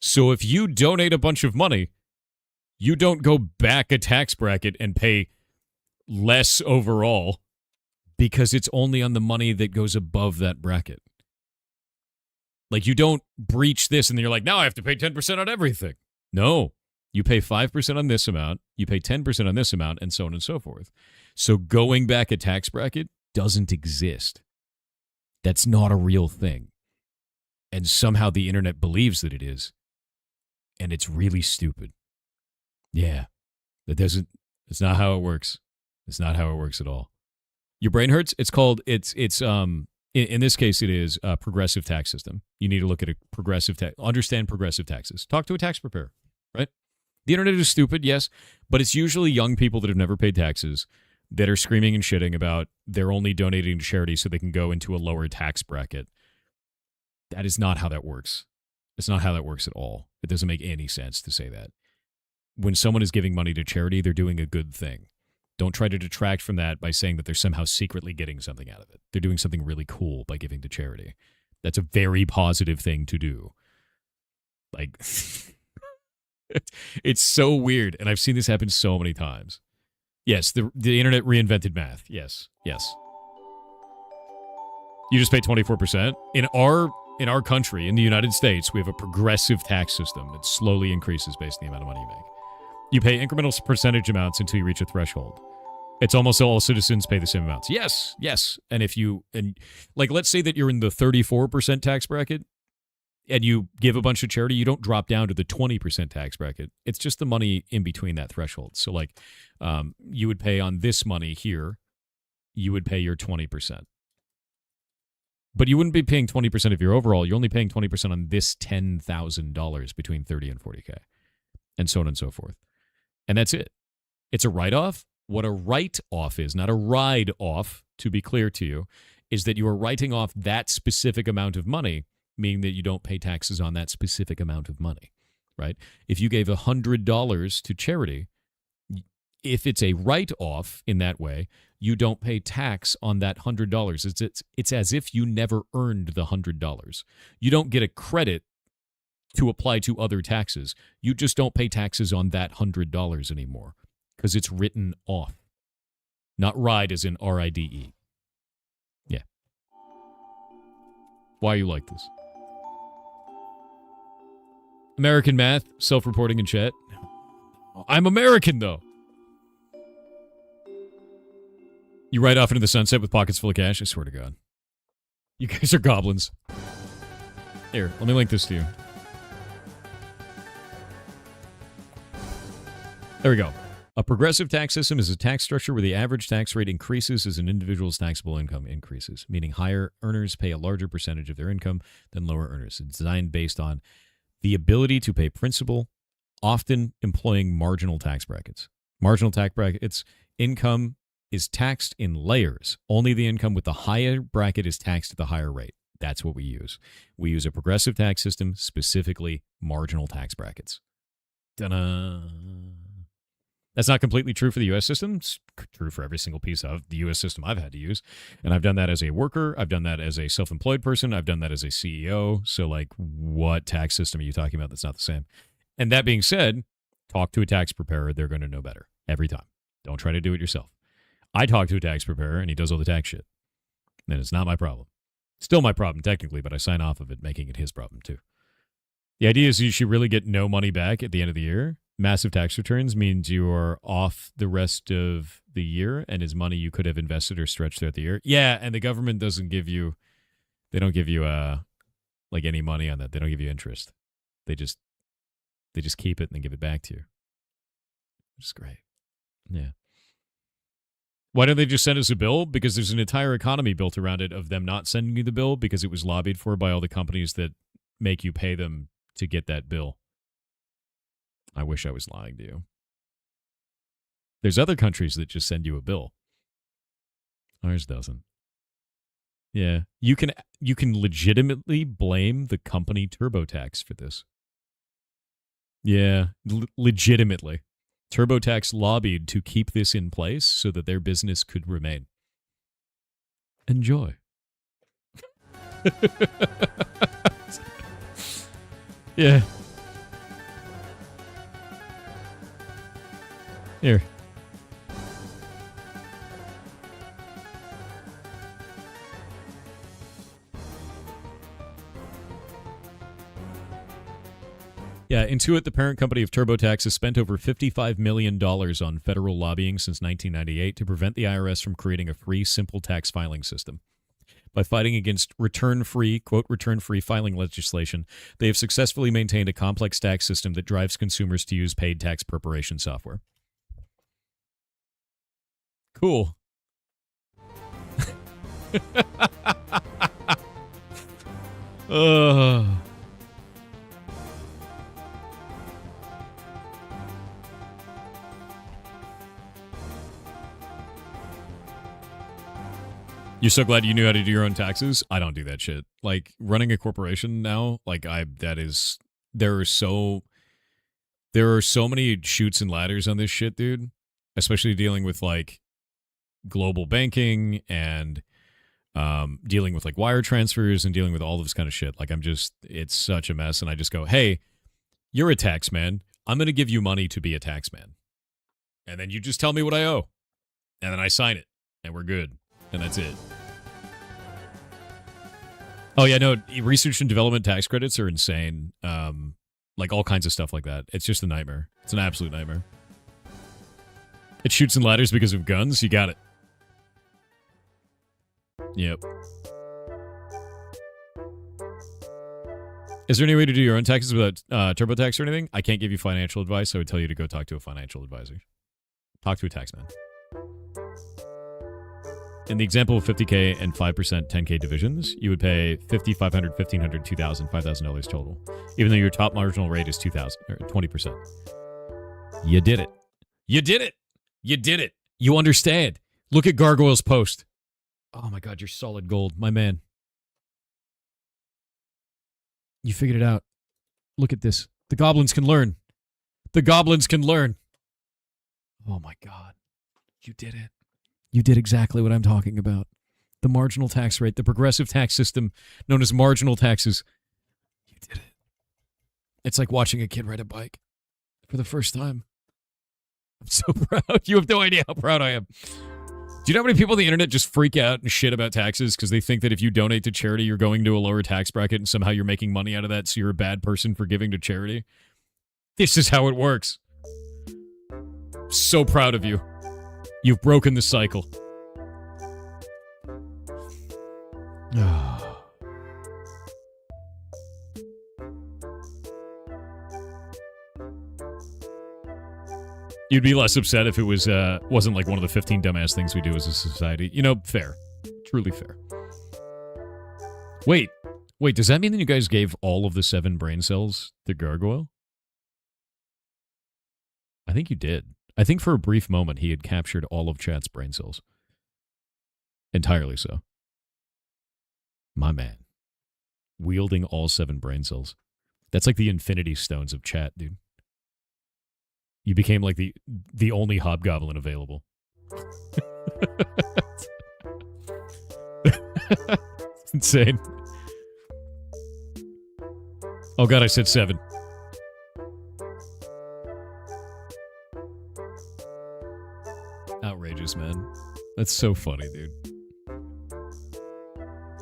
So if you donate a bunch of money, you don't go back a tax bracket and pay less overall because it's only on the money that goes above that bracket. Like, you don't breach this and then you're like, now I have to pay 10% on everything. No, you pay 5% on this amount, you pay 10% on this amount, and so on and so forth. So going back a tax bracket doesn't exist. That's not a real thing. And somehow the internet believes that it is. And it's really stupid. Yeah, it's not how it works. It's not how it works at all. Your brain hurts? In this case, it is a progressive tax system. You need to look at a progressive tax, understand progressive taxes. Talk to a tax preparer, right? The internet is stupid, yes, but it's usually young people that have never paid taxes that are screaming and shitting about they're only donating to charity so they can go into a lower tax bracket. That is not how that works. It's not how that works at all. It doesn't make any sense to say that. When someone is giving money to charity, they're doing a good thing. Don't try to detract from that by saying that they're somehow secretly getting something out of it. They're doing something really cool by giving to charity. That's a very positive thing to do. Like, it's so weird, and I've seen this happen so many times. Yes, the internet reinvented math. Yes. You just pay 24%. In our country, in the United States, we have a progressive tax system that slowly increases based on the amount of money you make. You pay incremental percentage amounts until you reach a threshold. It's almost all citizens pay the same amounts. Yes. And let's say that you're in the 34% tax bracket and you give a bunch of charity, you don't drop down to the 20% tax bracket. It's just the money in between that threshold. So you would pay on this money here, you would pay your 20%. But you wouldn't be paying 20% of your overall. You're only paying 20% on this $10,000 between 30 and 40K, and so on and so forth. And that's it. It's a write-off. What a write-off is, not a ride-off, to be clear to you, is that you are writing off that specific amount of money, meaning that you don't pay taxes on that specific amount of money, right? If you gave $100 to charity, if it's a write-off in that way, you don't pay tax on that $100. It's as if you never earned the $100. You don't get a credit to apply to other taxes. You just don't pay taxes on that $100 anymore because it's written off. Not ride as in RIDE. Yeah. Why are you like this? American math, self-reporting in chat. I'm American, though. You ride off into the sunset with pockets full of cash? I swear to God. You guys are goblins. Here, let me link this to you. There we go. A progressive tax system is a tax structure where the average tax rate increases as an individual's taxable income increases, meaning higher earners pay a larger percentage of their income than lower earners. It's designed based on the ability to pay principal, often employing marginal tax brackets. Marginal tax brackets, income is taxed in layers. Only the income with the higher bracket is taxed at the higher rate. That's what we use. We use a progressive tax system, specifically marginal tax brackets. Ta-da. That's not completely true for the U.S. system. It's true for every single piece of the U.S. system I've had to use. And I've done that as a worker. I've done that as a self-employed person. I've done that as a CEO. So, like, what tax system are you talking about that's not the same? And that being said, talk to a tax preparer. They're going to know better every time. Don't try to do it yourself. I talk to a tax preparer, and he does all the tax shit. Then it's not my problem. Still my problem, technically, but I sign off of it, making it his problem, too. The idea is you should really get no money back at the end of the year. Massive tax returns means you are off the rest of the year, and is money you could have invested or stretched throughout the year. Yeah, and the government doesn't give you, they don't give you, like, any money on that. They don't give you interest. They just keep it and then give it back to you. Which is great. Yeah. Why don't they just send us a bill? Because there's an entire economy built around it of them not sending you the bill because it was lobbied for by all the companies that make you pay them to get that bill. I wish I was lying to you. There's other countries that just send you a bill. Ours doesn't. Yeah. You can legitimately blame the company TurboTax for this. Yeah, legitimately. TurboTax lobbied to keep this in place so that their business could remain. Enjoy. Yeah. Here. Yeah, Intuit, the parent company of TurboTax, has spent over $55 million on federal lobbying since 1998 to prevent the IRS from creating a free, simple tax filing system. By fighting against return-free, quote, return-free filing legislation, they have successfully maintained a complex tax system that drives consumers to use paid tax preparation software. Cool. You're so glad you knew how to do your own taxes? I don't do that shit. Like, running a corporation now, like, there are so many chutes and ladders on this shit, dude. Especially dealing with, like, global banking and dealing with, like, wire transfers and dealing with all this kind of shit. Like, it's such a mess. And I just go, hey, you're a tax man. I'm going to give you money to be a tax man. And then you just tell me what I owe. And then I sign it. And we're good. And that's it. Oh, yeah, no, research and development tax credits are insane. Like, all kinds of stuff like that. It's just a nightmare. It's an absolute nightmare. It shoots and ladders because of guns? You got it. Yep. Is there any way to do your own taxes without TurboTax or anything? I can't give you financial advice. I would tell you to go talk to a financial advisor. Talk to a tax man. In the example of 50K and 5% 10K divisions, you would pay $50, $500, $1,500, $2,000, $5,000 total, even though your top marginal rate is $2,000 or 20%. You did it. You did it. You did it. You understand. Look at Gargoyle's post. Oh my God, you're solid gold, my man. You figured it out. Look at this. The goblins can learn. The goblins can learn. Oh my god. You did it. You did exactly what I'm talking about. The marginal tax rate, the progressive tax system known as marginal taxes. You did it. It's like watching a kid ride a bike for the first time. I'm so proud. You have no idea how proud I am. Do you know how many people on the internet just freak out and shit about taxes because they think that if you donate to charity, you're going to a lower tax bracket and somehow you're making money out of that, so you're a bad person for giving to charity? This is how it works. So proud of you. You've broken the cycle. You'd be less upset if it was wasn't like one of the 15 dumbass things we do as a society. You know, fair. Truly fair. Wait, does that mean that you guys gave all of the 7 brain cells to Gargoyle? I think you did. I think for a brief moment he had captured all of chat's brain cells. Entirely so. My man. Wielding all 7 brain cells. That's like the infinity stones of chat, dude. You became like the only hobgoblin available. It's insane. Oh god, I said 7. Outrageous, man. That's so funny, dude.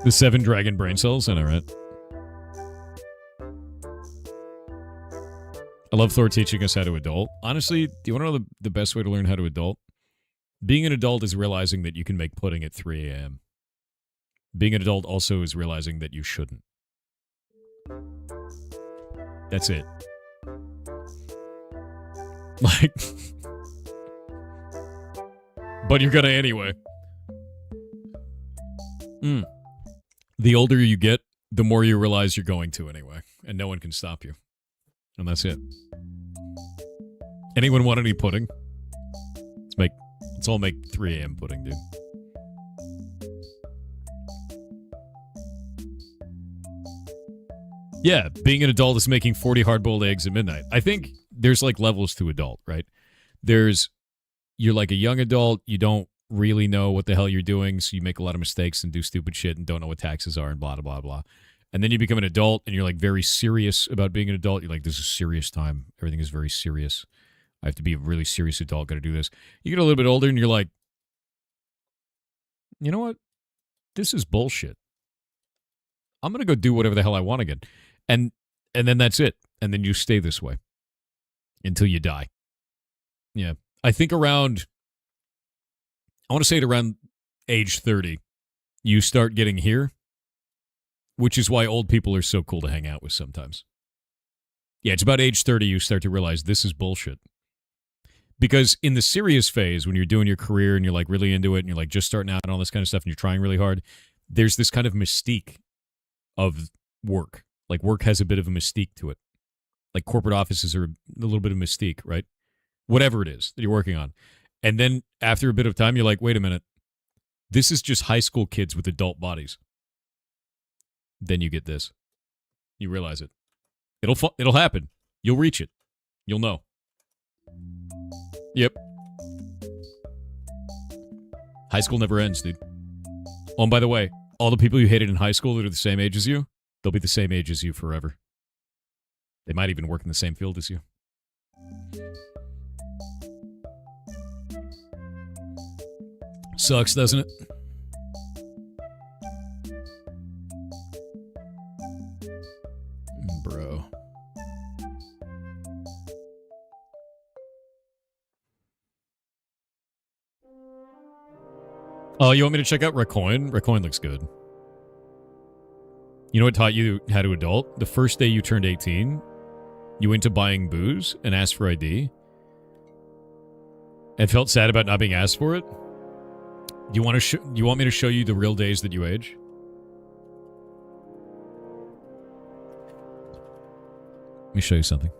The 7 dragon brain cells, I know, right? I love Thor teaching us how to adult. Honestly, do you want to know the best way to learn how to adult? Being an adult is realizing that you can make pudding at 3 a.m. Being an adult also is realizing that you shouldn't. That's it. Like, but you're gonna anyway. The older you get, the more you realize you're going to anyway, and no one can stop you. And that's it. Anyone want any pudding? Let's all make 3 a.m. pudding, dude. Yeah, being an adult is making 40 hard-boiled eggs at midnight. I think there's like levels to adult, right? You're like a young adult, you don't really know what the hell you're doing, so you make a lot of mistakes and do stupid shit and don't know what taxes are and blah, blah, blah, blah. And then you become an adult and you're like very serious about being an adult. You're like, this is serious time. Everything is very serious. I have to be a really serious adult. Got to do this. You get a little bit older and you're like, you know what? This is bullshit. I'm going to go do whatever the hell I want again. And then that's it. And then you stay this way until you die. Yeah. I think I want to say at around age 30, you start getting here. Which is why old people are so cool to hang out with sometimes. Yeah, it's about age 30 you start to realize this is bullshit. Because in the serious phase, when you're doing your career and you're like really into it and you're like just starting out and all this kind of stuff and you're trying really hard, there's this kind of mystique of work. Like work has a bit of a mystique to it. Like corporate offices are a little bit of mystique, right? Whatever it is that you're working on. And then after a bit of time, you're like, wait a minute. This is just high school kids with adult bodies. Then you get this. You realize it. It'll happen. You'll reach it. You'll know. Yep. High school never ends, dude. Oh, and by the way, all the people you hated in high school that are the same age as you, they'll be the same age as you forever. They might even work in the same field as you. Sucks, doesn't it? Bro. Oh, you want me to check out Racoin? Racoin looks good. You know what taught you how to adult? The first day you turned 18, you went to buying booze and asked for ID and felt sad about not being asked for it. Do you want me to show you the real days that you age? Let me show you something.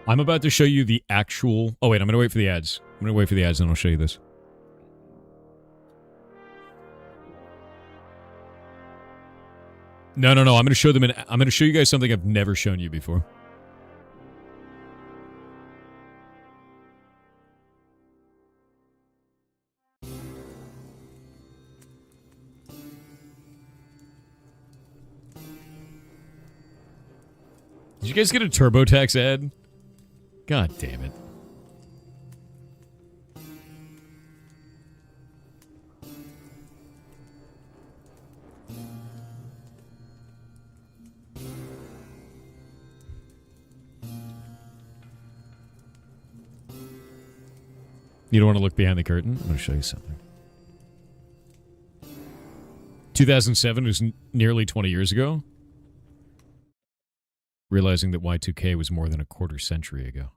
I'm about to show you the actual... Oh, wait, I'm going to wait for the ads. I'm going to wait for the ads, and I'll show you this. No. I'm going to show them... I'm going to show you guys something I've never shown you before. Did you guys get a TurboTax ad? God damn it. You don't want to look behind the curtain? I'm going to show you something. 2007 was nearly 20 years ago. Realizing that Y2K was more than a quarter century ago.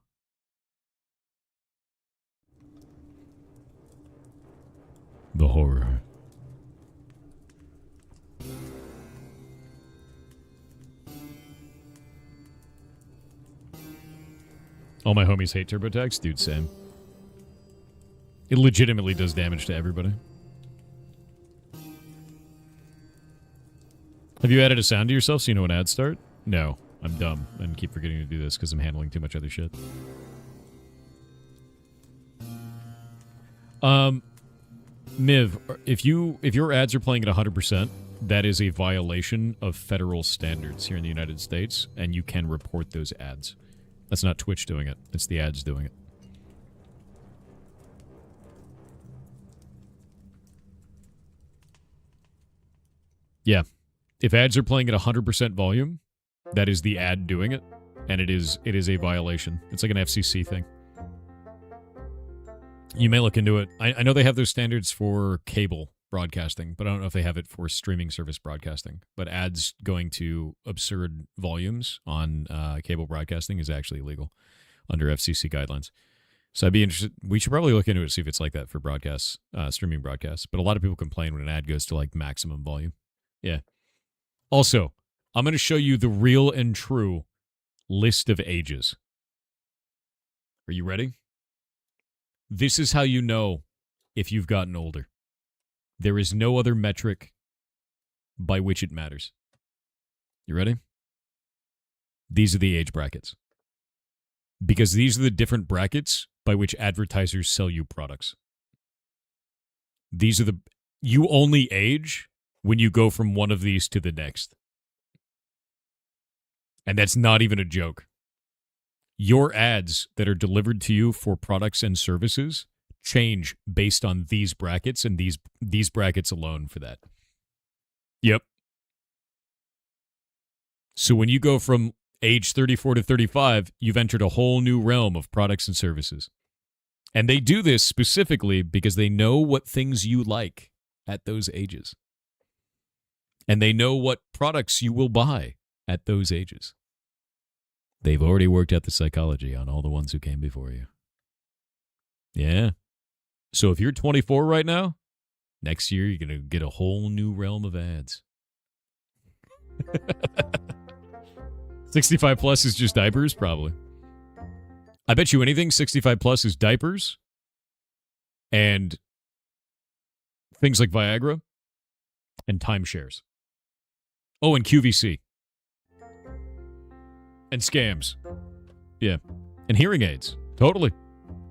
The horror. All my homies hate TurboTax? Dude, same. It legitimately does damage to everybody. Have you added a sound to yourself so you know when ads start? No. I'm dumb and keep forgetting to do this because I'm handling too much other shit. Miv, if your ads are playing at 100%, that is a violation of federal standards here in the United States, and you can report those ads. That's not Twitch doing it. It's the ads doing it. Yeah. If ads are playing at 100% volume, that is the ad doing it, and it is a violation. It's like an FCC thing. You may look into it. I know they have those standards for cable broadcasting, but I don't know if they have it for streaming service broadcasting. But ads going to absurd volumes on cable broadcasting is actually illegal under FCC guidelines. So I'd be interested. We should probably look into it, see if it's like that for broadcasts, streaming broadcasts. But a lot of people complain when an ad goes to like maximum volume. Yeah. Also, I'm going to show you the real and true list of ages. Are you ready? This is how you know if you've gotten older. There is no other metric by which it matters. You ready? These are the age brackets. Because these are the different brackets by which advertisers sell you products. These are the... You only age when you go from one of these to the next. And that's not even a joke. Your ads that are delivered to you for products and services change based on these brackets and these brackets alone for that. Yep. So when you go from age 34 to 35, you've entered a whole new realm of products and services. And they do this specifically because they know what things you like at those ages. And they know what products you will buy at those ages. They've already worked out the psychology on all the ones who came before you. Yeah. So if you're 24 right now, next year you're going to get a whole new realm of ads. 65 plus is just diapers? Probably. I bet you anything 65 plus is diapers and things like Viagra and timeshares. Oh, and QVC. And scams. Yeah. And hearing aids. Totally.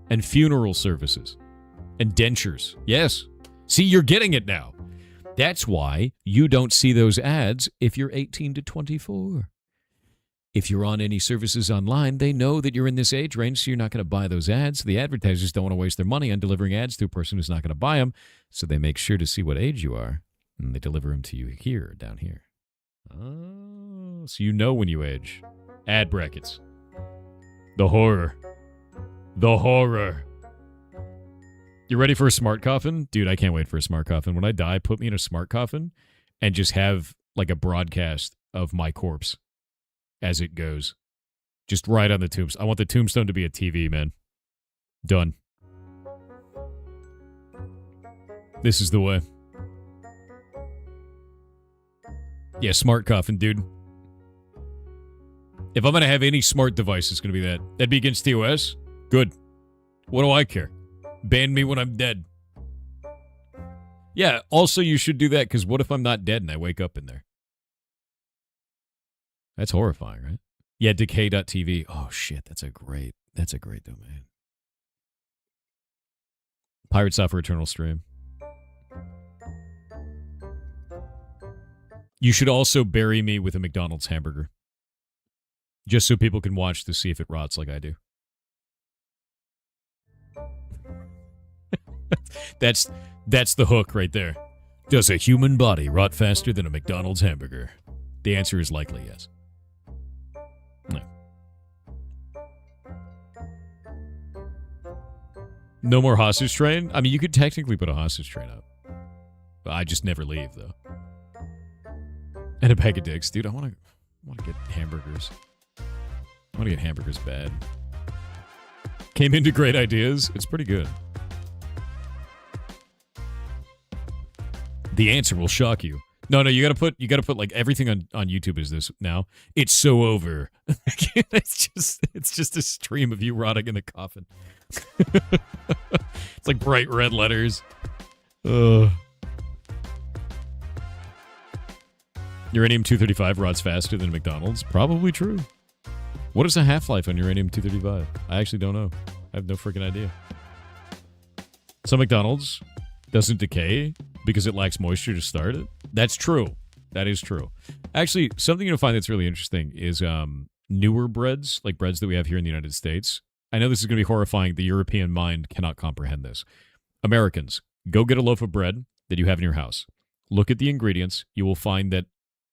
And funeral services. And dentures. Yes. See, you're getting it now. That's why you don't see those ads if you're 18 to 24. If you're on any services online, they know that you're in this age range, so you're not going to buy those ads. The advertisers don't want to waste their money on delivering ads to a person who's not going to buy them, so they make sure to see what age you are, and they deliver them to you here, down here. Oh, so you know when you age. Ad brackets. The horror. The horror. You ready for a smart coffin? Dude, I can't wait for a smart coffin. When I die, put me in a smart coffin and just have like a broadcast of my corpse as it goes. Just right on the tombstone. I want the tombstone to be a TV, man. Done. This is the way. Yeah, smart coffin, dude. If I'm going to have any smart device, it's going to be that. That'd be against TOS? Good. What do I care? Ban me when I'm dead. Yeah, also you should do that, because what if I'm not dead and I wake up in there? That's horrifying, right? Yeah, decay.tv. Oh, shit, that's a great domain. Pirate Software Eternal Stream. You should also bury me with a McDonald's hamburger. Just so people can watch to see if it rots like I do. That's the hook right there. Does a human body rot faster than a McDonald's hamburger? The answer is likely yes. No. No more hostage train? I mean, you could technically put a hostage train up. But I just never leave, though. And a bag of dicks. Dude, I want to get hamburgers. I want to get hamburgers bad. Came into great ideas. It's pretty good. The answer will shock you. No, you gotta put like everything on YouTube is this now. It's so over. it's just a stream of you rotting in the coffin. It's like bright red letters. Uranium-235 rots faster than McDonald's? Probably true. What is the half-life on uranium-235? I actually don't know. I have no freaking idea. Some McDonald's doesn't decay because it lacks moisture to start it. That's true. That is true. Actually, something you'll find that's really interesting is newer breads, like breads that we have here in the United States. I know this is going to be horrifying. The European mind cannot comprehend this. Americans, go get a loaf of bread that you have in your house. Look at the ingredients. You will find that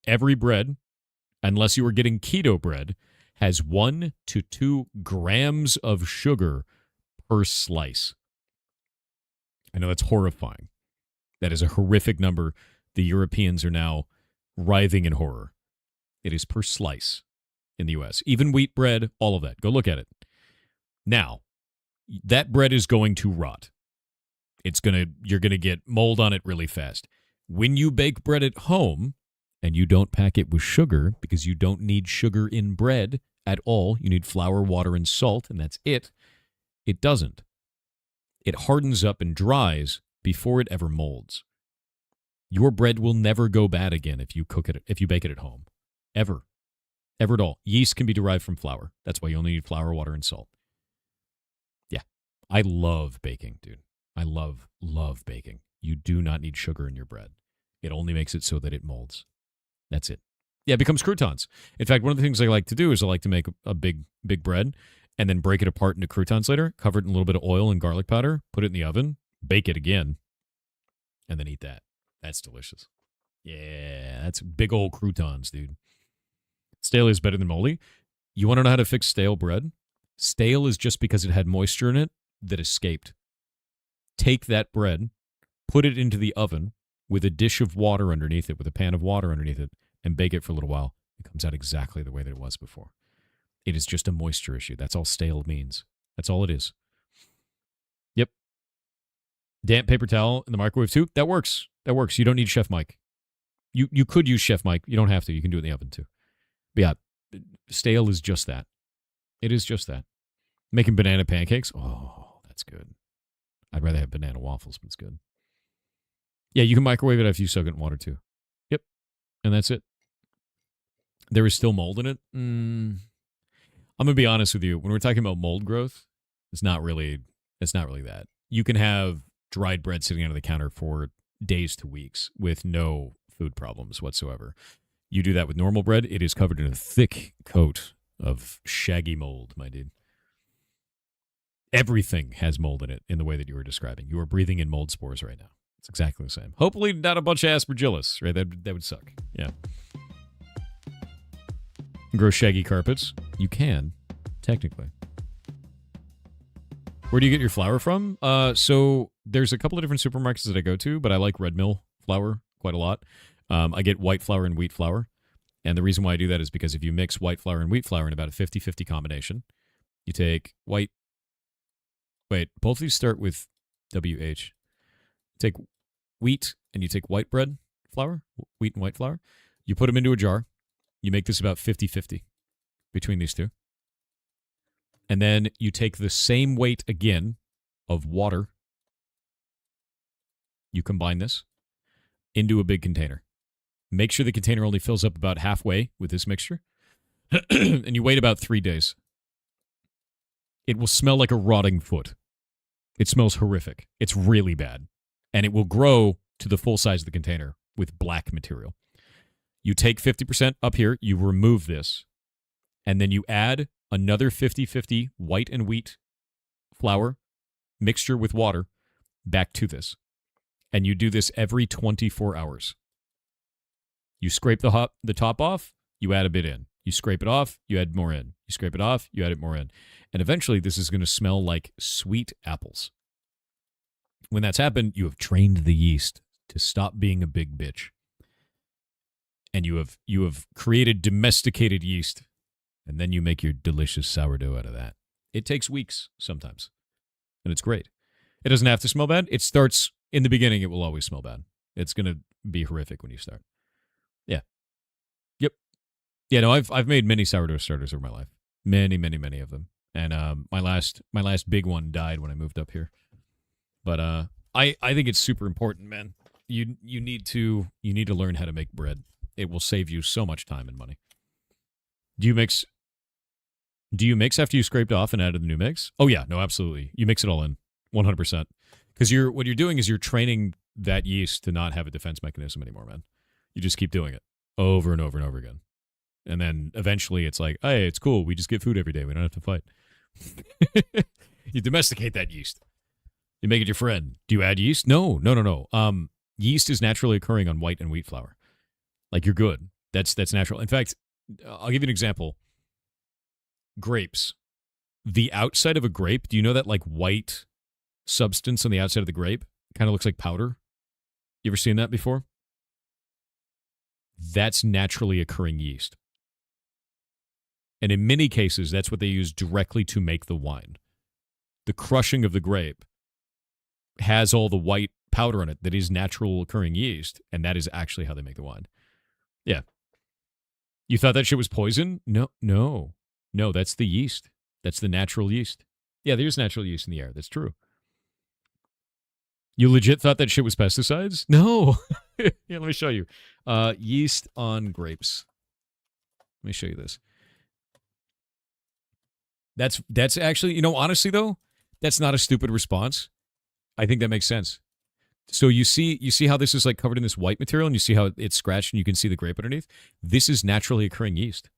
every bread, unless you are getting keto bread, has 1 to 2 grams of sugar per slice. I know that's horrifying. That is a horrific number. The Europeans are now writhing in horror. It is per slice in the U.S. Even wheat bread, all of that. Go look at it. Now, that bread is going to rot. You're gonna get mold on it really fast. When you bake bread at home, and you don't pack it with sugar, because you don't need sugar in bread at all, you need flour, water, and salt, and that's it. It doesn't. It hardens up and dries before it ever molds. Your bread will never go bad again if you bake it at home. Ever. Ever at all. Yeast can be derived from flour. That's why you only need flour, water, and salt. Yeah. I love baking, dude. I love baking. You do not need sugar in your bread. It only makes it so that it molds. That's it. Yeah, it becomes croutons. In fact, one of the things I like to do is I like to make a big bread and then break it apart into croutons later, cover it in a little bit of oil and garlic powder, put it in the oven, bake it again, and then eat that. That's delicious. Yeah, that's big old croutons, dude. Stale is better than moldy. You want to know how to fix stale bread? Stale is just because it had moisture in it that escaped. Take that bread, put it into the oven with a dish of water underneath it, with a pan of water underneath it, and bake it for a little while. It comes out exactly the way that it was before. It is just a moisture issue. That's all stale means. That's all it is. Yep. Damp paper towel in the microwave too? That works. That works. You don't need Chef Mike. You could use Chef Mike. You don't have to. You can do it in the oven too. But yeah, stale is just that. It is just that. Making banana pancakes? Oh, that's good. I'd rather have banana waffles, but it's good. Yeah, you can microwave it if you soak it in water too. Yep. And that's it. There is still mold in it. I'm going to be honest with you. When we're talking about mold growth, it's not really that. You can have dried bread sitting under the counter for days to weeks with no food problems whatsoever. You do that with normal bread, it is covered in a thick coat of shaggy mold, my dude. Everything has mold in it in the way that you were describing. You are breathing in mold spores right now. It's exactly the same. Hopefully not a bunch of aspergillus, right? That would suck. Yeah. Grow shaggy carpets. You can, technically. Where do you get your flour from? So there's a couple of different supermarkets that I go to, but I like Red Mill flour quite a lot. I get white flour and wheat flour. And the reason why I do that is because if you mix white flour and wheat flour in about a 50-50 combination, you take white... Wait, both of these start with WH. Take wheat and you take white bread flour, wheat and white flour. You put them into a jar. You make this about 50-50. between these two. And then you take the same weight again of water. You combine this into a big container. Make sure the container only fills up about halfway with this mixture. And you wait about 3 days. It will smell like a rotting foot. It smells horrific. It's really bad. And it will grow to the full size of the container with black material. You take 50% up here, you remove this, and then you add another 50-50 white and wheat flour mixture with water back to this. And you do this every 24 hours. You scrape the top off, you add a bit in. You scrape it off, you add more in. You scrape it off, you add it more in. And eventually this is going to smell like sweet apples. When that's happened, you have trained the yeast to stop being a big bitch. And you have created domesticated yeast. And then you make your delicious sourdough out of that. It takes weeks sometimes. And it's great. It doesn't have to smell bad. It starts, in the beginning, it will always smell bad. It's going to be horrific when you start. Yeah. Yep. Yeah, no, I've made many sourdough starters over my life. Many, many, many of them. And my last big one died when I moved up here. But I think it's super important, man. You need to learn how to make bread. It will save you so much time and money. Do you mix after you scraped off and added the new mix? Oh yeah, no, absolutely. You mix it all in, 100%. Because what you're doing is you're training that yeast to not have a defense mechanism anymore, man. You just keep doing it over and over and over again. And then eventually it's like, hey, it's cool. We just get food every day. We don't have to fight. You domesticate that yeast. You make it your friend. Do you add yeast? No. Yeast is naturally occurring on white and wheat flour. Like, you're good. That's natural. In fact, I'll give you an example. Grapes. The outside of a grape, do you know that like white substance on the outside of the grape kind of looks like powder? You ever seen that before? That's naturally occurring yeast. And in many cases, that's what they use directly to make the wine. The crushing of the grape has all the white powder on it that is natural occurring yeast, and that is actually how they make the wine. Yeah. You thought that shit was poison? No, that's the yeast. That's the natural yeast. Yeah, there's natural yeast in the air. That's true. You legit thought that shit was pesticides? No. Yeah, let me show you. Yeast on grapes. Let me show you this. That's actually, honestly though, that's not a stupid response. I think that makes sense. So you see how this is like covered in this white material, and you see how it's scratched and you can see the grape underneath? This is naturally occurring yeast.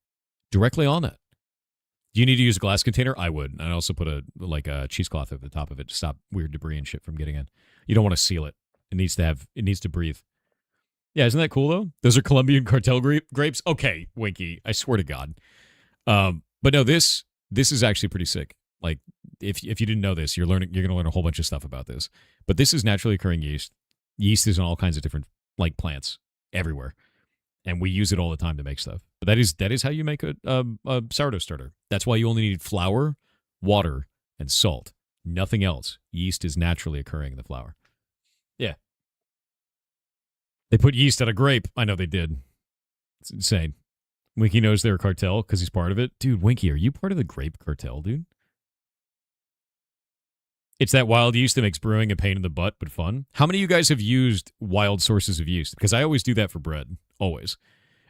Directly on that. Do you need to use a glass container? I would. I'd also put a cheesecloth over the top of it to stop weird debris and shit from getting in. You don't want to seal it. It needs to breathe. Yeah, isn't that cool though? Those are Colombian cartel grapes. Okay, Winky, I swear to God. But no, this is actually pretty sick. Like, if you didn't know this, you're going to learn a whole bunch of stuff about this. But this is naturally occurring yeast. Yeast is in all kinds of different like plants everywhere, and we use it all the time to make stuff. But that is how you make a sourdough starter. That's why you only need flour, water, and salt. Nothing else. Yeast is naturally occurring in the flour. Yeah. They put yeast on a grape. I know they did. It's insane. Winky knows they're a cartel because he's part of it. Dude, Winky, are you part of the grape cartel, dude? It's that wild yeast that makes brewing a pain in the butt, but fun. How many of you guys have used wild sources of yeast? Because I always do that for bread. Always.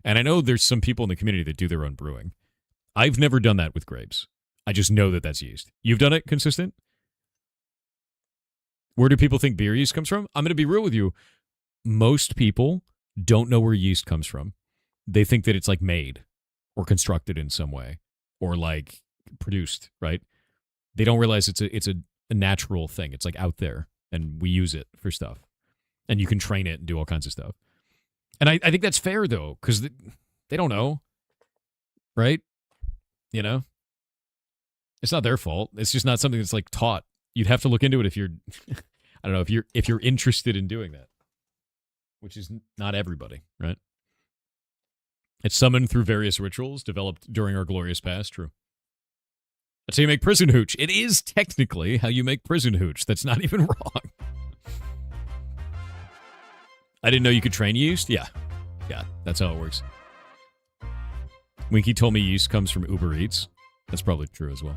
And I know there's some people in the community that do their own brewing. I've never done that with grapes. I just know that that's yeast. You've done it, Consistent? Where do people think beer yeast comes from? I'm going to be real with you. Most people don't know where yeast comes from. They think that it's like made or constructed in some way or like produced, right? They don't realize it's a natural thing. It's like out there, and we use it for stuff. And you can train it and do all kinds of stuff. And I think that's fair, though, because they don't know, right? It's not their fault. It's just not something that's like taught. You'd have to look into it if you're, I don't know, if you're interested in doing that, which is not everybody, right? It's summoned through various rituals developed during our glorious past. True. That's how you make prison hooch. It is technically how you make prison hooch. That's not even wrong. I didn't know you could train yeast. Yeah, that's how it works. Winky told me yeast comes from Uber Eats. That's probably true as well.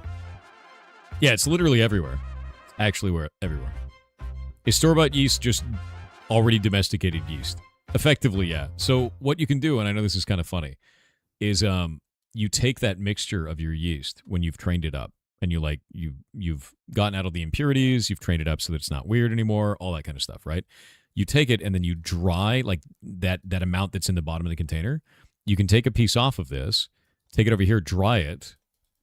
Yeah, it's literally everywhere. Actually, everywhere. Is store-bought yeast just already domesticated yeast? Effectively, yeah. So what you can do, and I know this is kind of funny, is you take that mixture of your yeast when you've trained it up, and you've gotten out of the impurities, you've trained it up so that it's not weird anymore, all that kind of stuff, right? You take it and then you dry like that amount that's in the bottom of the container. You can take a piece off of this, take it over here, dry it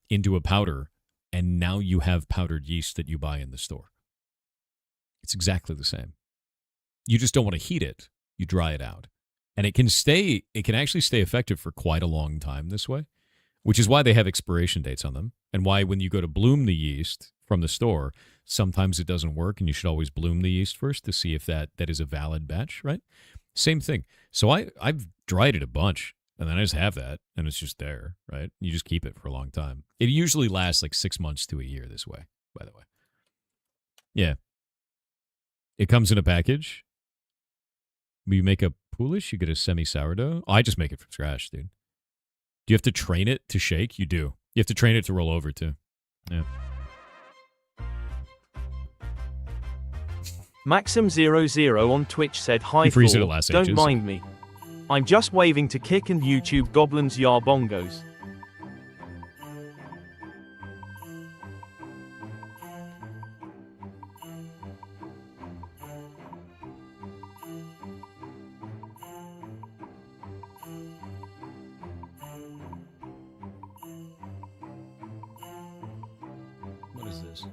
into a powder, and now you have powdered yeast that you buy in the store. It's exactly the same. You just don't want to heat it. You dry it out. And it can actually stay effective for quite a long time this way, which is why they have expiration dates on them, and why when you go to bloom the yeast from the store, sometimes it doesn't work, and you should always bloom the yeast first to see if that is a valid batch, right? Same thing. So I've dried it a bunch, and then I just have that, and it's just there, right? You just keep it for a long time. It usually lasts like 6 months to a year this way, by the way. Yeah. It comes in a package. You make a poolish, you get a semi-sourdough. Oh, I just make it from scratch, dude. Do you have to train it to shake? You do. You have to train it to roll over, too. Yeah. Maxim00 on Twitch said, "Hi, You freeze it at Thor, last don't ages. mind me. I'm just waving to Kick and YouTube Goblins Yar Bongos." What is this?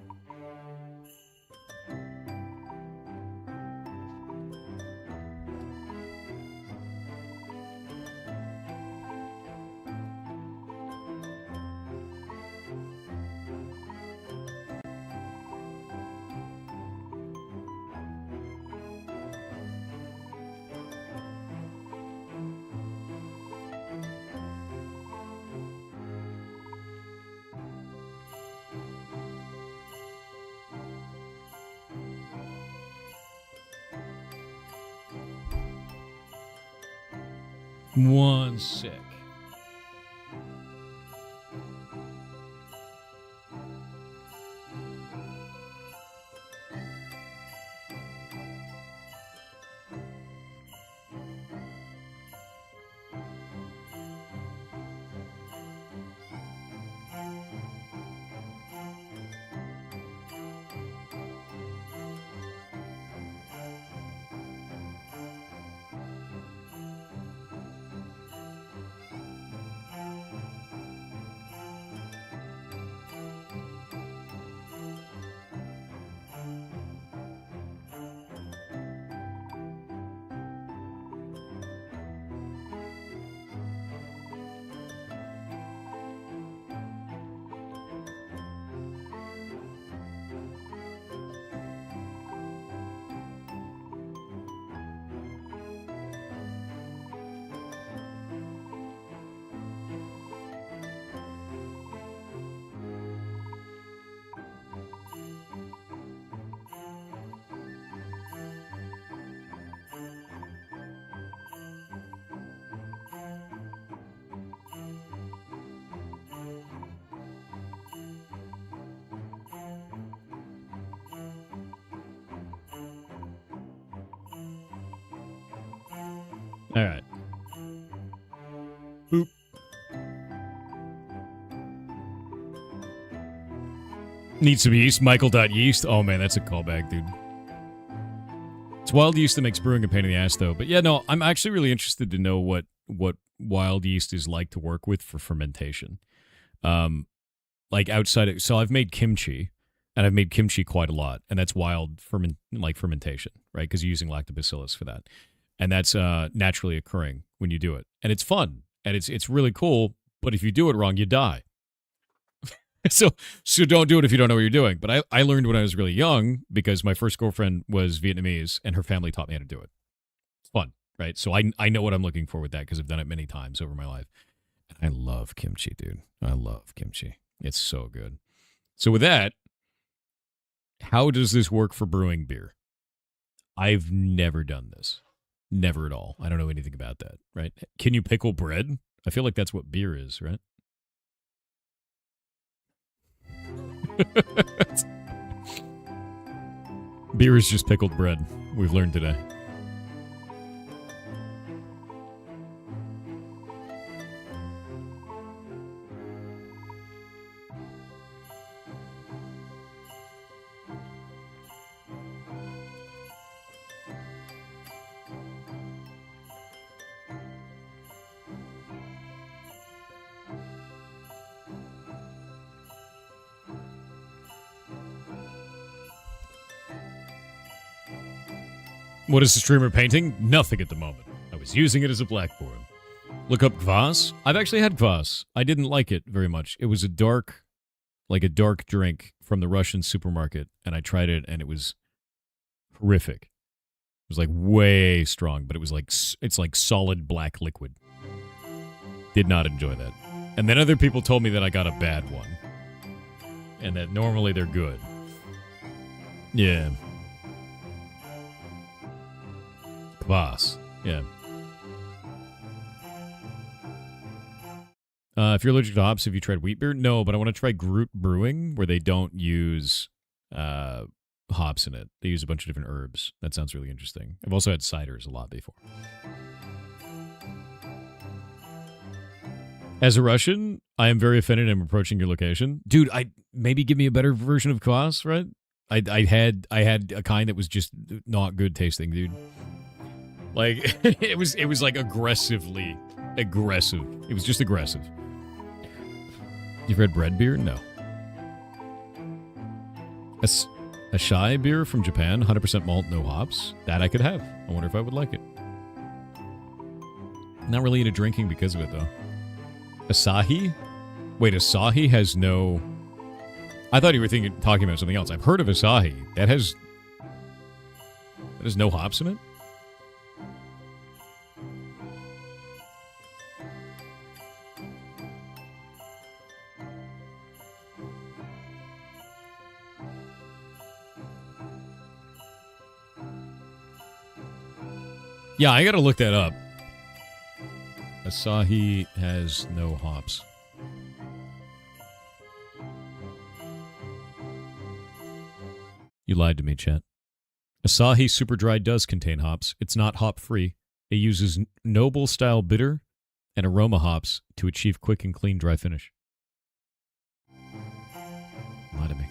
One sec. All right. Boop. Needs some yeast. Michael.yeast. Oh, man, that's a callback, dude. It's wild yeast that makes brewing a pain in the ass, though. But yeah, no, I'm actually really interested to know what wild yeast is like to work with for fermentation. Like outside of, so I've made kimchi, and I've made kimchi quite a lot, and that's wild fermentation, right? Because you're using lactobacillus for that. And that's naturally occurring when you do it. And it's fun, and it's really cool, but if you do it wrong, you die. So don't do it if you don't know what you're doing. But I learned when I was really young because my first girlfriend was Vietnamese, and her family taught me how to do it. It's fun, right? So I know what I'm looking for with that because I've done it many times over my life. I love kimchi, dude. I love kimchi. It's so good. So with that, how does this work for brewing beer? I've never done this. Never at all. I don't know anything about that, right? Can you pickle bread? I feel like that's what beer is, right? Beer is just pickled bread. We've learned today. What is the streamer painting? Nothing at the moment. I was using it as a blackboard. Look up kvass. I've actually had kvass. I didn't like it very much. It was a dark drink from the Russian supermarket, and I tried it, and it was horrific. It was like way strong, but it was like, it's like solid black liquid. Did not enjoy that. And then other people told me that I got a bad one. And that normally they're good. Yeah. Kvass. Yeah. If you're allergic to hops, have you tried wheat beer? No, but I want to try Groot Brewing, where they don't use hops in it. They use a bunch of different herbs. That sounds really interesting. I've also had ciders a lot before. As a Russian, I am very offended I'm approaching your location. Dude, maybe give me a better version of kvass, right? I had a kind that was just not good tasting, dude. Like, it was like aggressively aggressive. It was just aggressive. You've read bread beer? No. A shy beer from Japan, 100% malt, no hops. That I could have. I wonder if I would like it. Not really into drinking because of it, though. Asahi? Wait, Asahi has no... I thought you were talking about something else. I've heard of Asahi. That has no hops in it? Yeah, I gotta look that up. Asahi has no hops. You lied to me, chat. Asahi Super Dry does contain hops. It's not hop-free. It uses noble-style bitter and aroma hops to achieve quick and clean dry finish. Lie to me.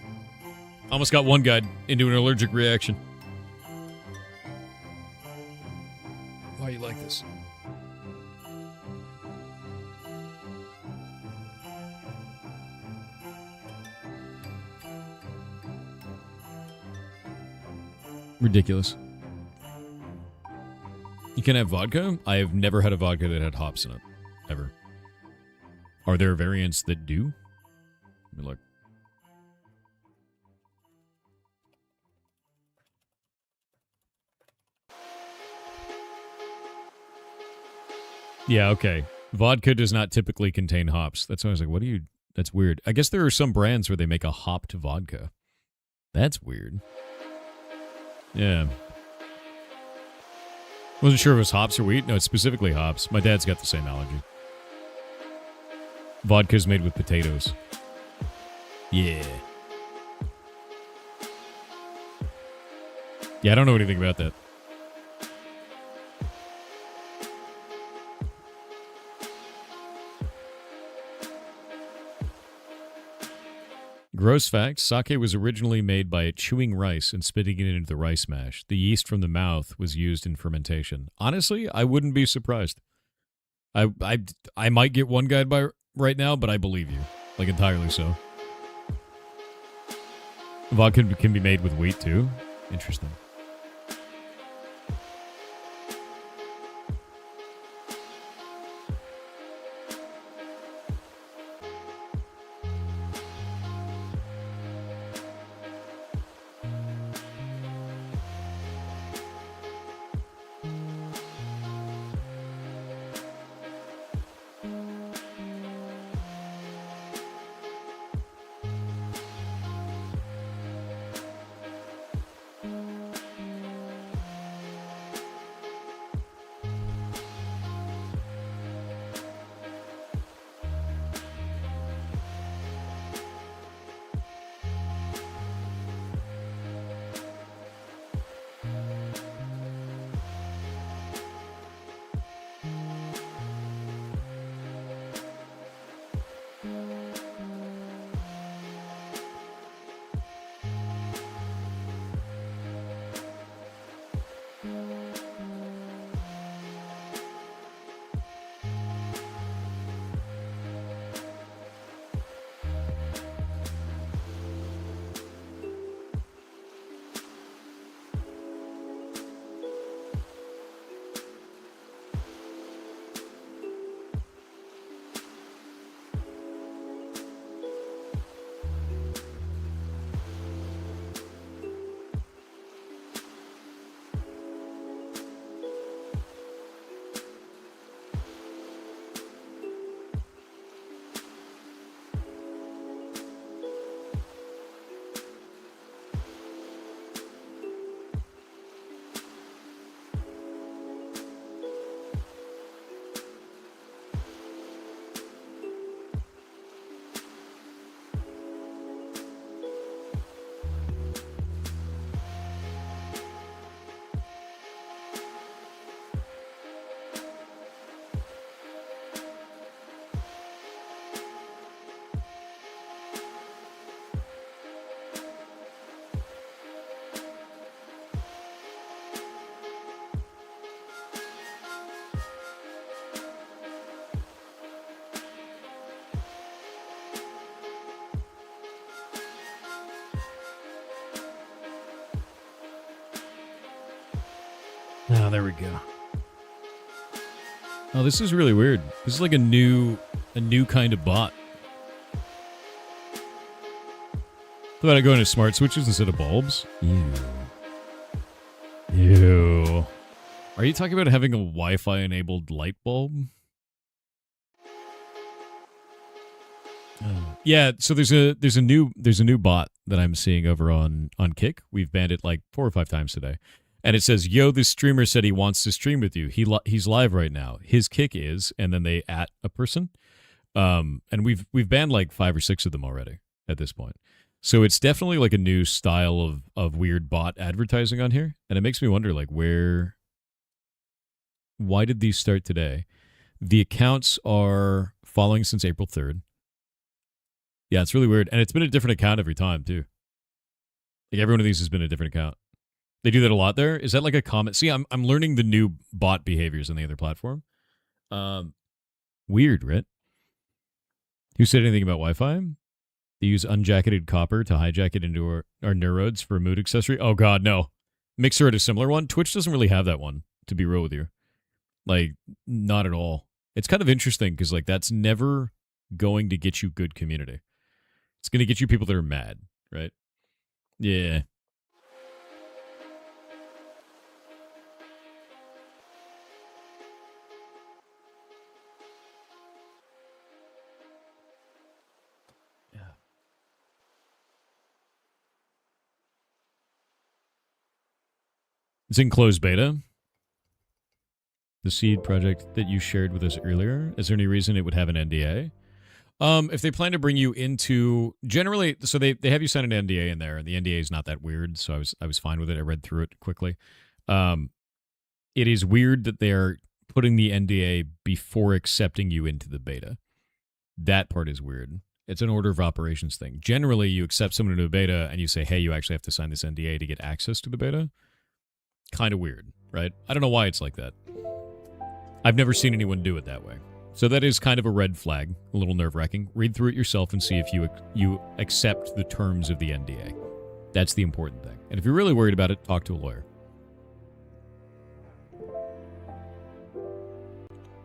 Almost got one guy into an allergic reaction. Why you like this? Ridiculous. You can have vodka? I have never had a vodka that had hops in it. Ever. Are there variants that do? Let me look. Yeah, okay. Vodka does not typically contain hops. That's why I was like, what do you... That's weird. I guess there are some brands where they make a hopped vodka. That's weird. Yeah. Wasn't sure if it was hops or wheat. No, it's specifically hops. My dad's got the same allergy. Vodka's made with potatoes. Yeah. Yeah, I don't know anything about that. Gross fact, sake was originally made by chewing rice and spitting it into the rice mash. The yeast from the mouth was used in fermentation. Honestly, I wouldn't be surprised. I might get one guide by right now, but I believe you. Like, entirely so. Vodka can be made with wheat, too. Interesting. Oh, there we go. Oh, this is really weird. This is like a new kind of bot. Thought I'd go into smart switches instead of bulbs. Ew. Ew. Are you talking about having a Wi-Fi enabled light bulb? Oh. Yeah, so there's a new bot that I'm seeing over on Kick. We've banned it like 4 or 5 times today. And it says, "Yo, this streamer said he wants to stream with you. He's live right now. His kick is," and then they at a person. And we've banned like 5 or 6 of them already at this point. So it's definitely like a new style of weird bot advertising on here, and it makes me wonder like why did these start today? The accounts are following since April 3rd. Yeah, it's really weird, and it's been a different account every time too. Like every one of these has been a different account. They do that a lot there. Is that like a comment? See, I'm learning the new bot behaviors on the other platform. Weird, right? Who said anything about Wi-Fi? They use unjacketed copper to hijack it into our neurodes for a mood accessory. Oh God, no. Mixer had a similar one. Twitch doesn't really have that one, to be real with you. Like, not at all. It's kind of interesting because like that's never going to get you good community. It's going to get you people that are mad, right? Yeah. It's in closed beta. The seed project that you shared with us earlier. Is there any reason it would have an NDA? If they plan to bring you into generally, so they have you sign an NDA in there, and the NDA is not that weird, so I was fine with it. I read through it quickly. It is weird that they're putting the NDA before accepting you into the beta. That part is weird. It's an order of operations thing. Generally, you accept someone into a beta and you say, "Hey, you actually have to sign this NDA to get access to the beta." Kind of weird, right? I don't know why it's like that. I've never seen anyone do it that way. So that is kind of a red flag, a little nerve-wracking. Read through it yourself and see if you accept the terms of the NDA. That's the important thing. And if you're really worried about it, talk to a lawyer.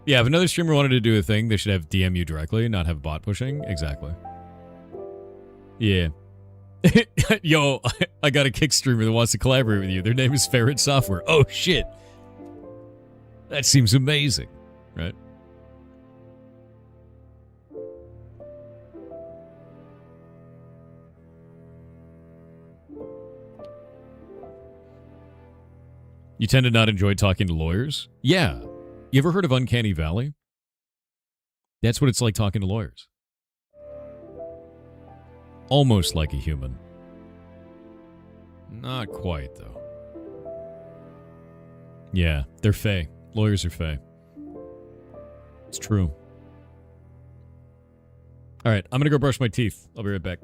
Yeah, if another streamer wanted to do a thing, they should have DM you directly, not have bot pushing. Exactly. Yeah. Yo, I got a Kick streamer that wants to collaborate with you. Their name is Ferret Software. Oh, shit. That seems amazing, right? You tend to not enjoy talking to lawyers? Yeah. You ever heard of Uncanny Valley? That's what it's like talking to lawyers. Almost like a human. Not quite, though. Yeah, they're fey. Lawyers are fey. It's true. All right, I'm gonna go brush my teeth. I'll be right back.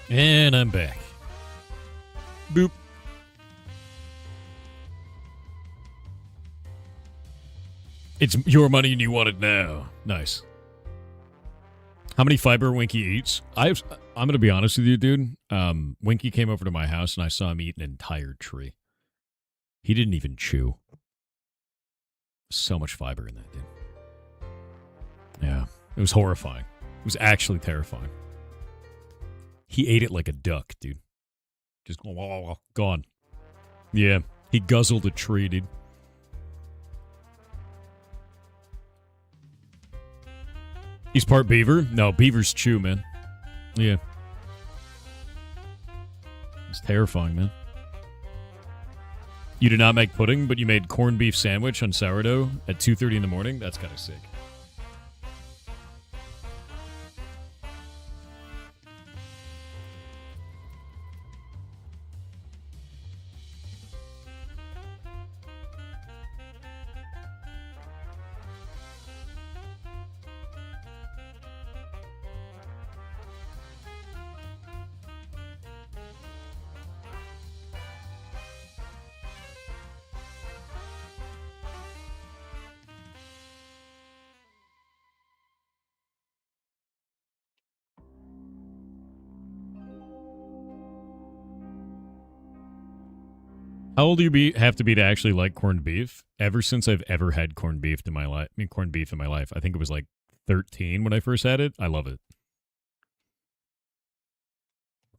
And I'm back. Boop. It's your money and you want it now. Nice. How many fiber Winky eats? I'm going to be honest with you, dude. Winky came over to my house and I saw him eat an entire tree. He didn't even chew. So much fiber in that, dude. Yeah. It was horrifying. It was actually terrifying. He ate it like a duck, dude. Just gone. Yeah. He guzzled a tree, dude. He's part beaver? No, beavers chew, man. Yeah. It's terrifying, man. You did not make pudding, but you made corned beef sandwich on sourdough at 2:30 in the morning? That's kind of sick. How old do you have to be to actually like corned beef? Ever since I've ever had corned beef in my life, corned beef in my life. I think it was like 13 when I first had it. I love it.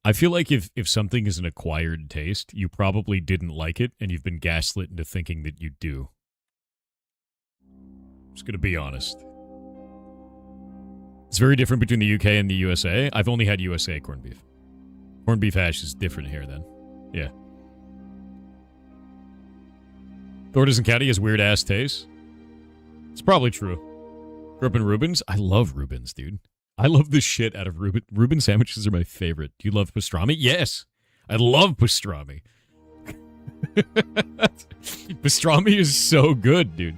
I feel like if something is an acquired taste, you probably didn't like it, and you've been gaslit into thinking that you do. Just gonna be honest. It's very different between the UK and the USA. I've only had USA corned beef. Corned beef hash is different here then. Yeah. Thornton County has weird-ass taste. It's probably true. Grew up in Reuben's. I love Reuben's, dude. I love the shit out of Reuben. Reuben sandwiches are my favorite. Do you love pastrami? Yes. I love pastrami. Pastrami is so good, dude.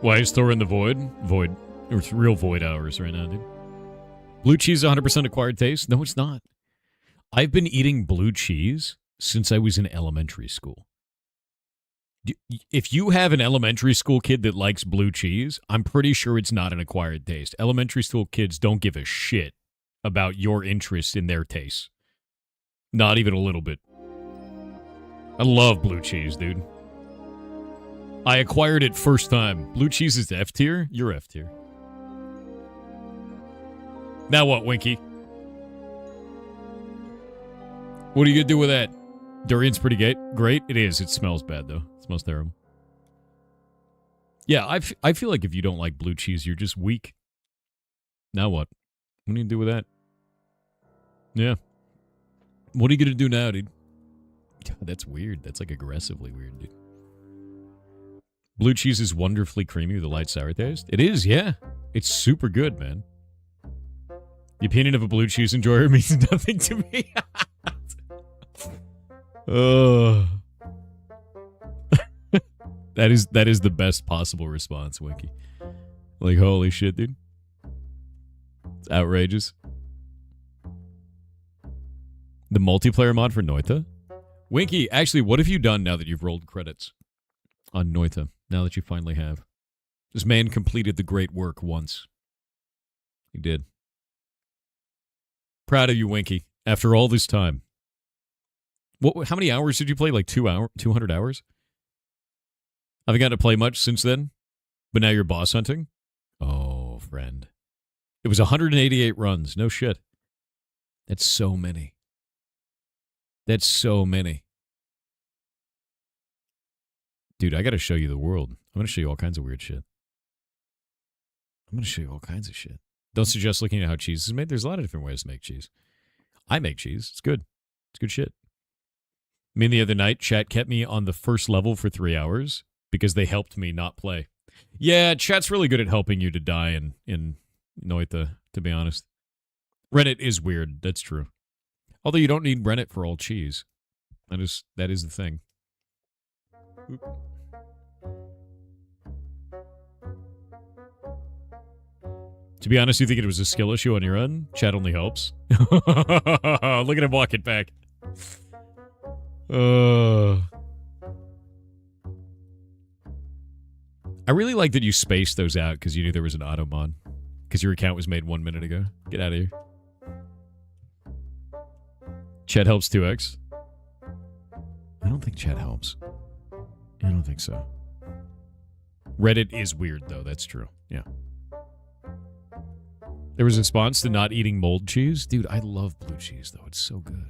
Why is Thor in the void? Void. It's real void hours right now, dude. Blue cheese is 100% acquired taste? No, it's not. I've been eating blue cheese since I was in elementary school. If you have an elementary school kid that likes blue cheese, I'm pretty sure it's not an acquired taste. Elementary school kids don't give a shit about your interest in their tastes. Not even a little bit. I love blue cheese, dude. I acquired it first time. Blue cheese is F tier? You're F tier. Now what, Winky? What are you going to do with that? Durian's pretty great. It is. It smells bad, though. It smells terrible. Yeah, I feel like if you don't like blue cheese, you're just weak. Now what? What do you do with that? Yeah. What are you going to do now, dude? That's weird. That's like aggressively weird, dude. Blue cheese is wonderfully creamy with a light sour taste. It is, yeah. It's super good, man. The opinion of a blue cheese enjoyer means nothing to me. That is the best possible response, Winky. Like, holy shit, dude. It's outrageous. The multiplayer mod for Noita? Winky, actually, what have you done now that you've rolled credits on Noita? Now that you finally have. This man completed the great work once. He did. Proud of you, Winky. After all this time. How many hours did you play? Like 200 hours? Haven't gotten to play much since then? But now you're boss hunting? Oh, friend. It was 188 runs. No shit. That's so many. That's so many. Dude, I gotta show you the world. I'm gonna show you all kinds of weird shit. I'm gonna show you all kinds of shit. Don't suggest looking at how cheese is made. There's a lot of different ways to make cheese. I make cheese. It's good. It's good shit. I mean, the other night, chat kept me on the first level for 3 hours because they helped me not play. Yeah, chat's really good at helping you to die in Noita, to be honest. Reddit is weird. That's true. Although you don't need Reddit for all cheese. That is the thing. Oop. To be honest, you think it was a skill issue on your end? Chat only helps. Look at him walking back. I really like that you spaced those out because you knew there was an auto mod. Because your account was made 1 minute ago. Get out of here. Chat helps 2x. I don't think chat helps. I don't think so. Reddit is weird, though. That's true. Yeah. There was a response to not eating mold cheese. Dude, I love blue cheese, though. It's so good.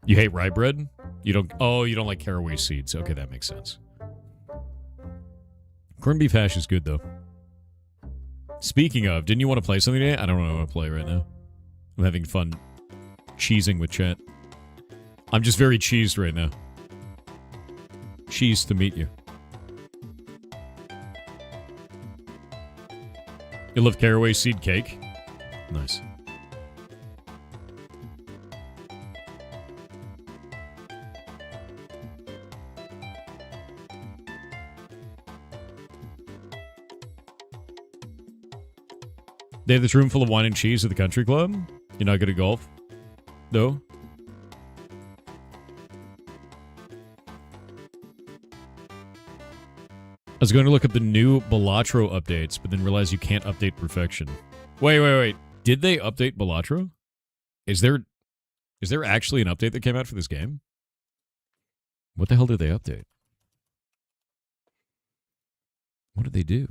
You hate rye bread? You don't... Oh, you don't like caraway seeds. Okay, that makes sense. Corned beef hash is good, though. Speaking of, didn't you want to play something today? I don't know what I want to play right now. I'm having fun cheesing with chat. I'm just very cheesed right now. Cheesed to meet you. You love caraway seed cake? Nice. They have this room full of wine and cheese at the country club? You're not good at golf? No? I was going to look up the new Balatro updates, but then realized you can't update perfection. Wait. Did they update Balatro? Is there actually an update that came out for this game? What the hell did they update? What did they do?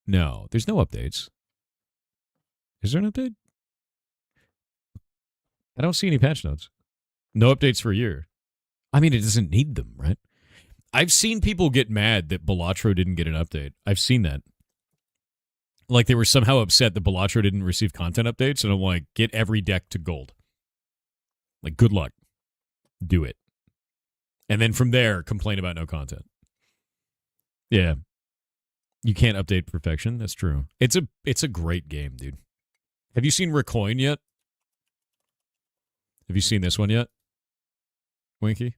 No, there's no updates. Is there an update? I don't see any patch notes. No updates for a year. I mean, it doesn't need them, right? I've seen people get mad that Balatro didn't get an update. I've seen that. Like, they were somehow upset that Balatro didn't receive content updates, and I'm like, get every deck to gold. Like, good luck. Do it. And then from there, complain about no content. Yeah. You can't update perfection. That's true. It's a great game, dude. Have you seen Recoin yet? Have you seen this one yet? Winky?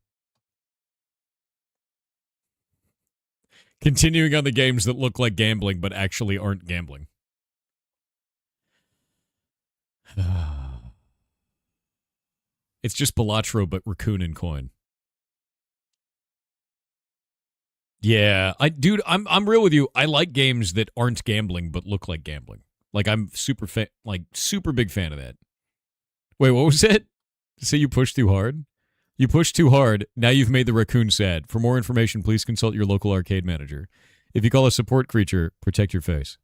Continuing on the games that look like gambling but actually aren't gambling. It's just Balatro but raccoon and coin. Yeah, I'm real with you. I like games that aren't gambling but look like gambling. Like I'm super big fan of that. Wait, what was it? Say you pushed too hard? You pushed too hard. Now you've made the raccoon sad. For more information, please consult your local arcade manager. If you call a support creature, protect your face.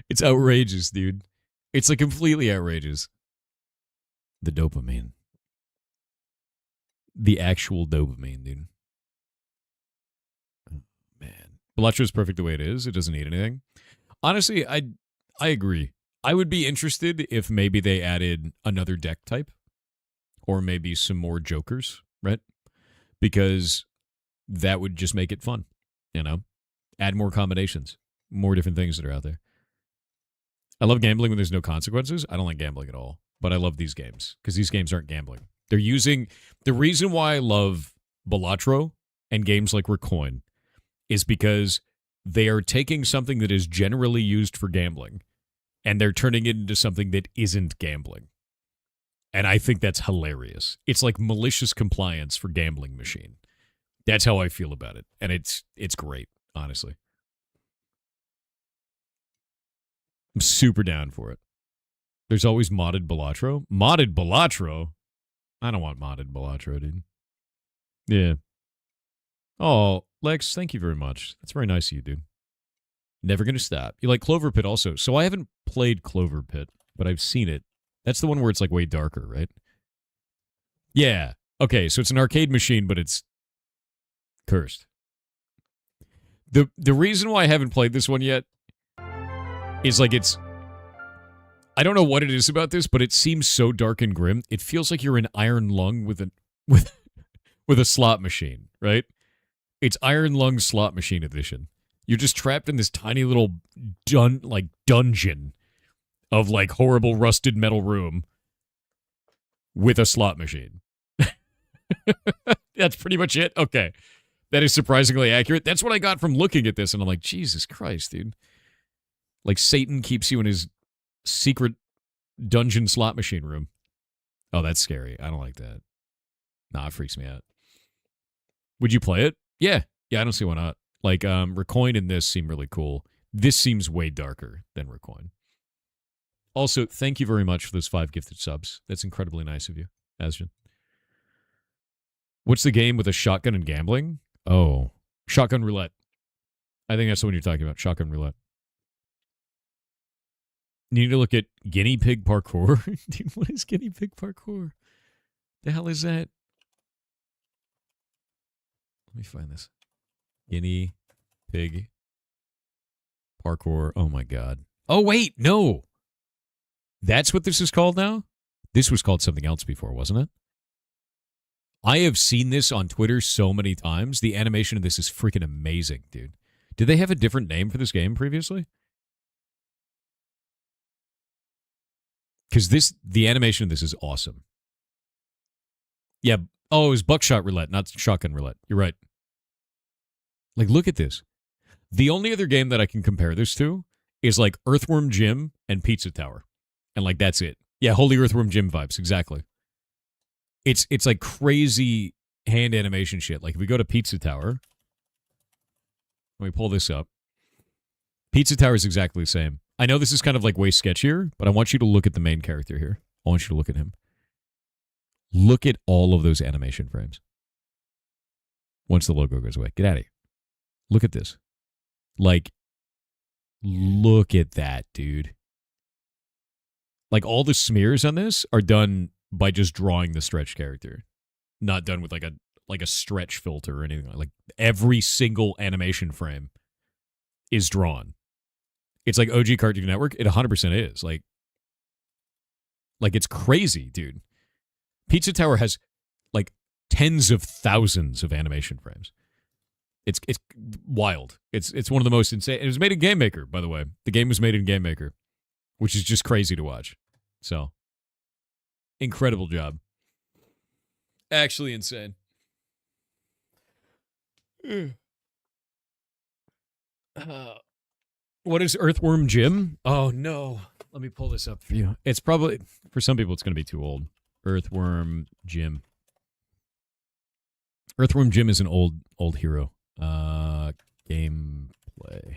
It's outrageous, dude. It's like completely outrageous. The dopamine. The actual dopamine, dude. Oh, man. Balatro is perfect the way it is. It doesn't need anything. Honestly, I agree. I would be interested if maybe they added another deck type or maybe some more jokers, right? Because that would just make it fun, you know? Add more combinations, more different things that are out there. I love gambling when there's no consequences. I don't like gambling at all, but I love these games because these games aren't gambling. They're using the reason why I love Balatro and games like Recoin is because they are taking something that is generally used for gambling and they're turning it into something that isn't gambling. And I think that's hilarious. It's like malicious compliance for gambling machine. That's how I feel about it. And it's great, honestly. I'm super down for it. There's always modded Balatro. Modded Balatro? I don't want modded Balatro, dude. Yeah. Oh, Lex, thank you very much. That's very nice of you, dude. Never gonna stop. You like Clover Pit also. So I haven't played Clover Pit, but I've seen it. That's the one where it's like way darker, right? Yeah. Okay, so it's an arcade machine, but it's cursed. The reason why I haven't played this one yet is like it's I don't know what it is about this, but it seems so dark and grim. It feels like you're in Iron Lung with a slot machine, right? It's Iron Lung slot machine edition. You're just trapped in this tiny little dungeon of like horrible rusted metal room with a slot machine. That's pretty much it. Okay. That is surprisingly accurate. That's what I got from looking at this, and I'm like, Jesus Christ, dude. Like Satan keeps you in his secret dungeon slot machine room. Oh, that's scary. I don't like that. Nah, it freaks me out. Would you play it? Yeah. Yeah, I don't see why not. Like, Recoin and this seem really cool. This seems way darker than Recoin. Also, thank you very much for those 5 gifted subs. That's incredibly nice of you, Asjan. What's the game with a shotgun and gambling? Oh, Shotgun Roulette. I think that's the one you're talking about, Shotgun Roulette. You need to look at guinea pig parkour. Dude, what is guinea pig parkour? The hell is that? Let me find this. Guinea pig parkour. Oh my god. Oh wait, no. That's what this is called now? This was called something else before, wasn't it? I have seen this on Twitter so many times. The animation of this is freaking amazing, dude. Did they have a different name for this game previously? Because the animation of this is awesome. Yeah. Oh, it was Buckshot Roulette, not Shotgun Roulette. You're right. Like, look at this. The only other game that I can compare this to is like Earthworm Jim and Pizza Tower. And like, that's it. Yeah, Holy Earthworm Jim vibes. Exactly. It's like crazy hand animation shit. Like if we go to Pizza Tower, let me pull this up. Pizza Tower is exactly the same. I know this is kind of like way sketchier, but I want you to look at the main character here. I want you to look at him. Look at all of those animation frames. Once the logo goes away. Get out of here. Look at this. Like, look at that, dude. Like, all the smears on this are done by just drawing the stretch character. Not done with, like a stretch filter or anything. Like, every single animation frame is drawn. It's like OG Cartoon Network. It 100% is. Like, it's crazy, dude. Pizza Tower has, like, tens of thousands of animation frames. It's wild. It's one of the most insane. It was made in Game Maker, by the way. The game was made in Game Maker, which is just crazy to watch. So, incredible job. Actually insane. What is Earthworm Jim? Oh, no. Let me pull this up for you. It's probably, for some people, it's going to be too old. Earthworm Jim. Earthworm Jim is an old hero. Gameplay. Let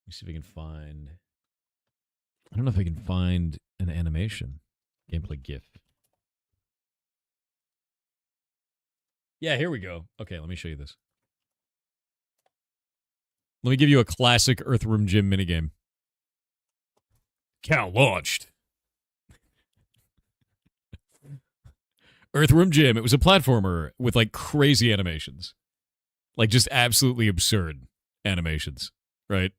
me see if I can find... I don't know if I can find an animation. Gameplay GIF. Yeah, here we go. Okay, let me show you this. Let me give you a classic Earthworm Jim minigame. Count launched. Earthworm Jim. It was a platformer with like crazy animations. Like just absolutely absurd animations, right?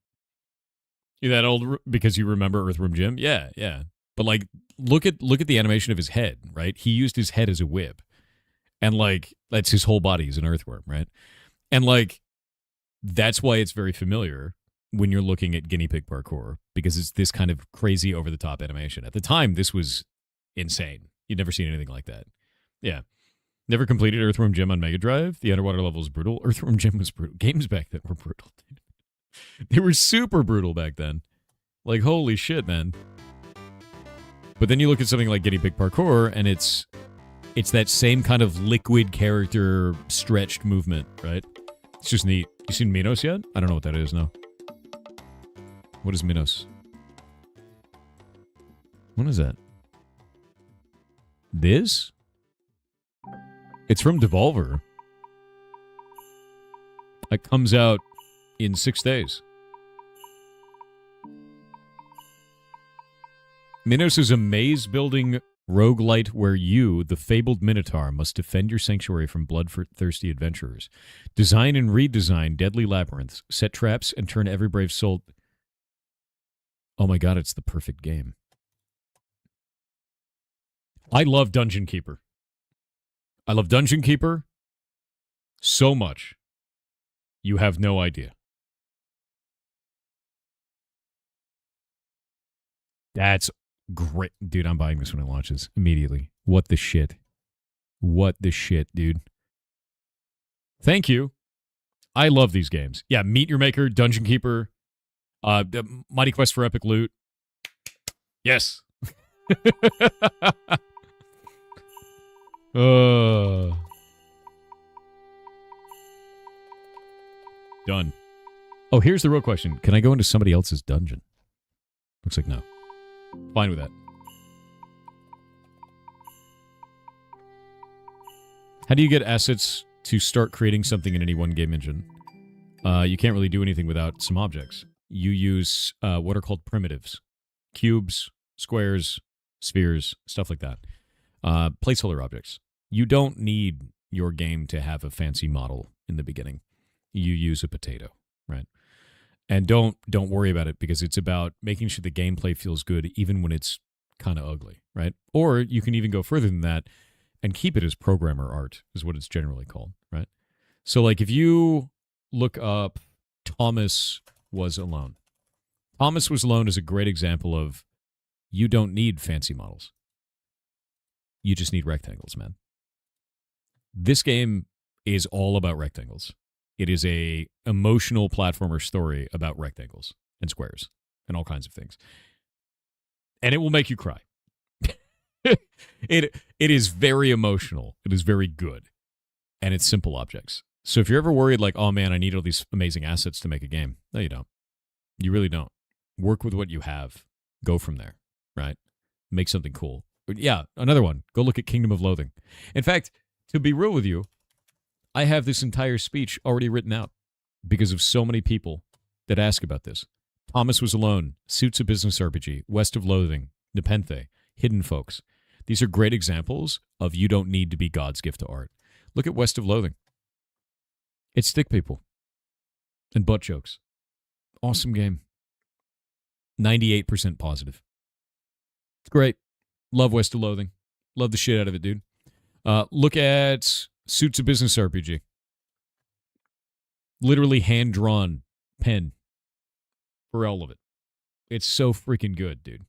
You that old because you remember Earthworm Jim? Yeah, yeah. But like look at the animation of his head, right? He used his head as a whip. And like that's his whole body is an earthworm, right? And like that's why it's very familiar when you're looking at guinea pig parkour, because it's this kind of crazy over the top animation. At the time, this was insane. You'd never seen anything like that. Yeah. Never completed Earthworm Jim on Mega Drive. The underwater level was brutal. Earthworm Jim was brutal. Games back then were brutal, dude. They were super brutal back then. Like, holy shit, man. But then you look at something like Guinea Pig Parkour, and it's that same kind of liquid character stretched movement, right? It's just neat. You seen Minos yet? I don't know what that is now. What is Minos? What is that? This? It's from Devolver. It comes out in 6 days. Minos is a maze-building roguelite where you, the fabled Minotaur, must defend your sanctuary from bloodthirsty adventurers. Design and redesign deadly labyrinths, set traps, and turn every brave soul... Oh my god, it's the perfect game. I love Dungeon Keeper. I love Dungeon Keeper so much. You have no idea. That's great. Dude, I'm buying this when it launches immediately. What the shit? What the shit, dude? Thank you. I love these games. Yeah, Meet Your Maker, Dungeon Keeper, Mighty Quest for Epic Loot. Yes. Done. Oh, here's the real question. Can I go into somebody else's dungeon? Looks like no. Fine with that. How do you get assets to start creating something in any one game engine? You can't really do anything without some objects. You use what are called primitives. Cubes, squares, spheres, stuff like that. Placeholder objects. You don't need your game to have a fancy model in the beginning. You use a potato, right? And don't worry about it, because it's about making sure the gameplay feels good even when it's kind of ugly, right? Or you can even go further than that and keep it as programmer art, is what it's generally called, right? So like if you look up Thomas Was Alone. Thomas Was Alone is a great example of you don't need fancy models. You just need rectangles, man. This game is all about rectangles. It is a emotional platformer story about rectangles and squares and all kinds of things. And it will make you cry. It is very emotional. It is very good. And it's simple objects. So if you're ever worried like, oh man, I need all these amazing assets to make a game. No, you don't. You really don't. Work with what you have. Go from there, right? Make something cool. Yeah, another one. Go look at Kingdom of Loathing. In fact, to be real with you, I have this entire speech already written out because of so many people that ask about this. Thomas Was Alone, Suits a Business RPG, West of Loathing, Nepenthe, Hidden Folks. These are great examples of you don't need to be God's gift to art. Look at West of Loathing. It's stick people and butt jokes. Awesome game. 98% positive. It's great. Love West of Loathing. Love the shit out of it, dude. Look at Suits a Business RPG. Literally hand-drawn pen for all of it. It's so freaking good, dude.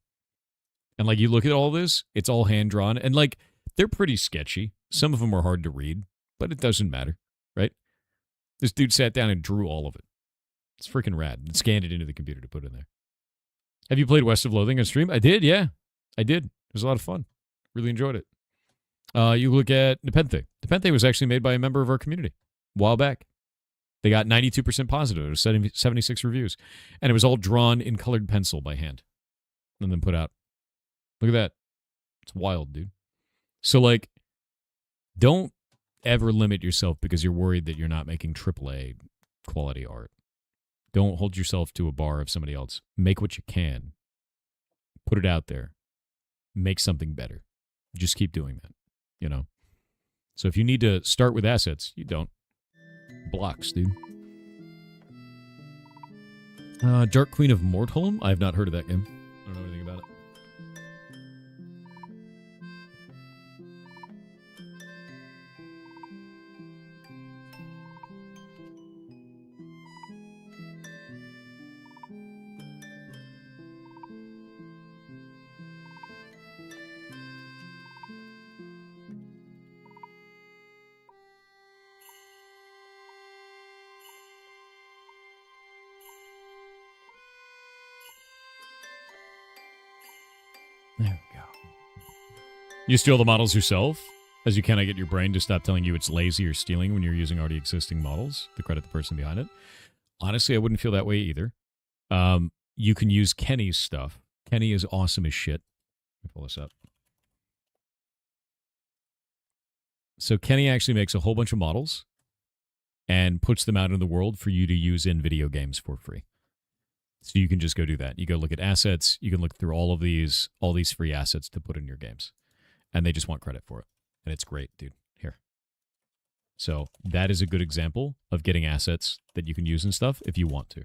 And like you look at all this, it's all hand-drawn. And like they're pretty sketchy. Some of them are hard to read. but it doesn't matter, right? This dude sat down and drew all of it. It's freaking rad. And scanned it into the computer to put in there. Have you played West of Loathing on stream? I did, yeah. I did. It was a lot of fun. Really enjoyed it. You look at Nepenthe. Nepenthe was actually made by a member of our community a while back. They got 92% positive. It was 76 reviews. And it was all drawn in colored pencil by hand. And then put out. Look at that. It's wild, dude. So, like, don't ever limit yourself because you're worried that you're not making AAA quality art. Don't hold yourself to a bar of somebody else. Make what you can. Put it out there. Make something better. Just keep doing that, you know? So if you need to start with assets, you don't. Blocks, dude. Dark Queen of Mortholm? I have not heard of that game. I don't know anything about it. There we go. You steal the models yourself, as you cannot get your brain to stop telling you it's lazy or stealing when you're using already existing models to credit the person behind it. Honestly, I wouldn't feel that way either. You can use Kenny's stuff. Kenny is awesome as shit. Let me pull this up. So Kenny actually makes a whole bunch of models and puts them out in the world for you to use in video games for free. So you can just go do that. You go look at assets. You can look through all these free assets to put in your games. And they just want credit for it. And it's great, dude. Here. So that is a good example of getting assets that you can use and stuff if you want to.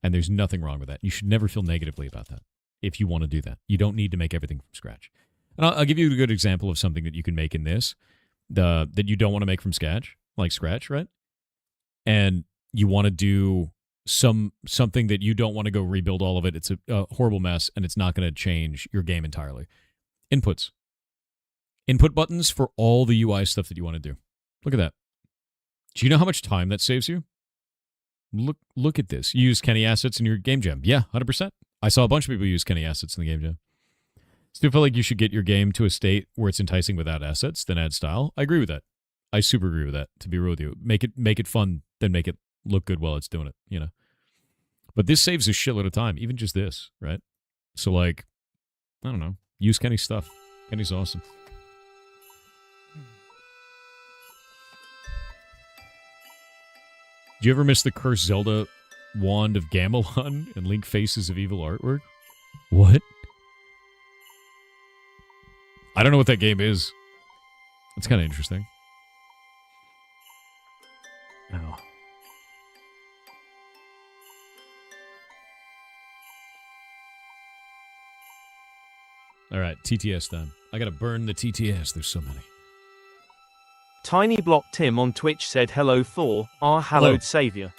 And there's nothing wrong with that. You should never feel negatively about that if you want to do that. You don't need to make everything from scratch. And I'll give you a good example of something that you can make in this that you don't want to make from scratch, right? And you want to do something that you don't want to go rebuild all of it. It's a horrible mess, and it's not going to change your game entirely. Inputs. Input buttons for all the UI stuff that you want to do. Look at that. Do you know how much time that saves you? Look at this. You use Kenny assets in your game jam. Yeah, 100%. I saw a bunch of people use Kenny assets in the game jam. Still feel like you should get your game to a state where it's enticing without assets, then add style. I agree with that. I super agree with that, to be real with you. Make it fun, then make it look good while it's doing it, you know? But this saves a shitload of time, even just this, right? So, like, I don't know. Use Kenny's stuff. Kenny's awesome. Did you ever miss the Cursed Zelda Wand of Gamelon and Link Faces of Evil artwork? What? I don't know what that game is. It's kind of interesting. Oh. All right, TTS time. I gotta burn the TTS. There's so many. Tiny Block Tim on Twitch said, "Hello Thor, our hallowed savior.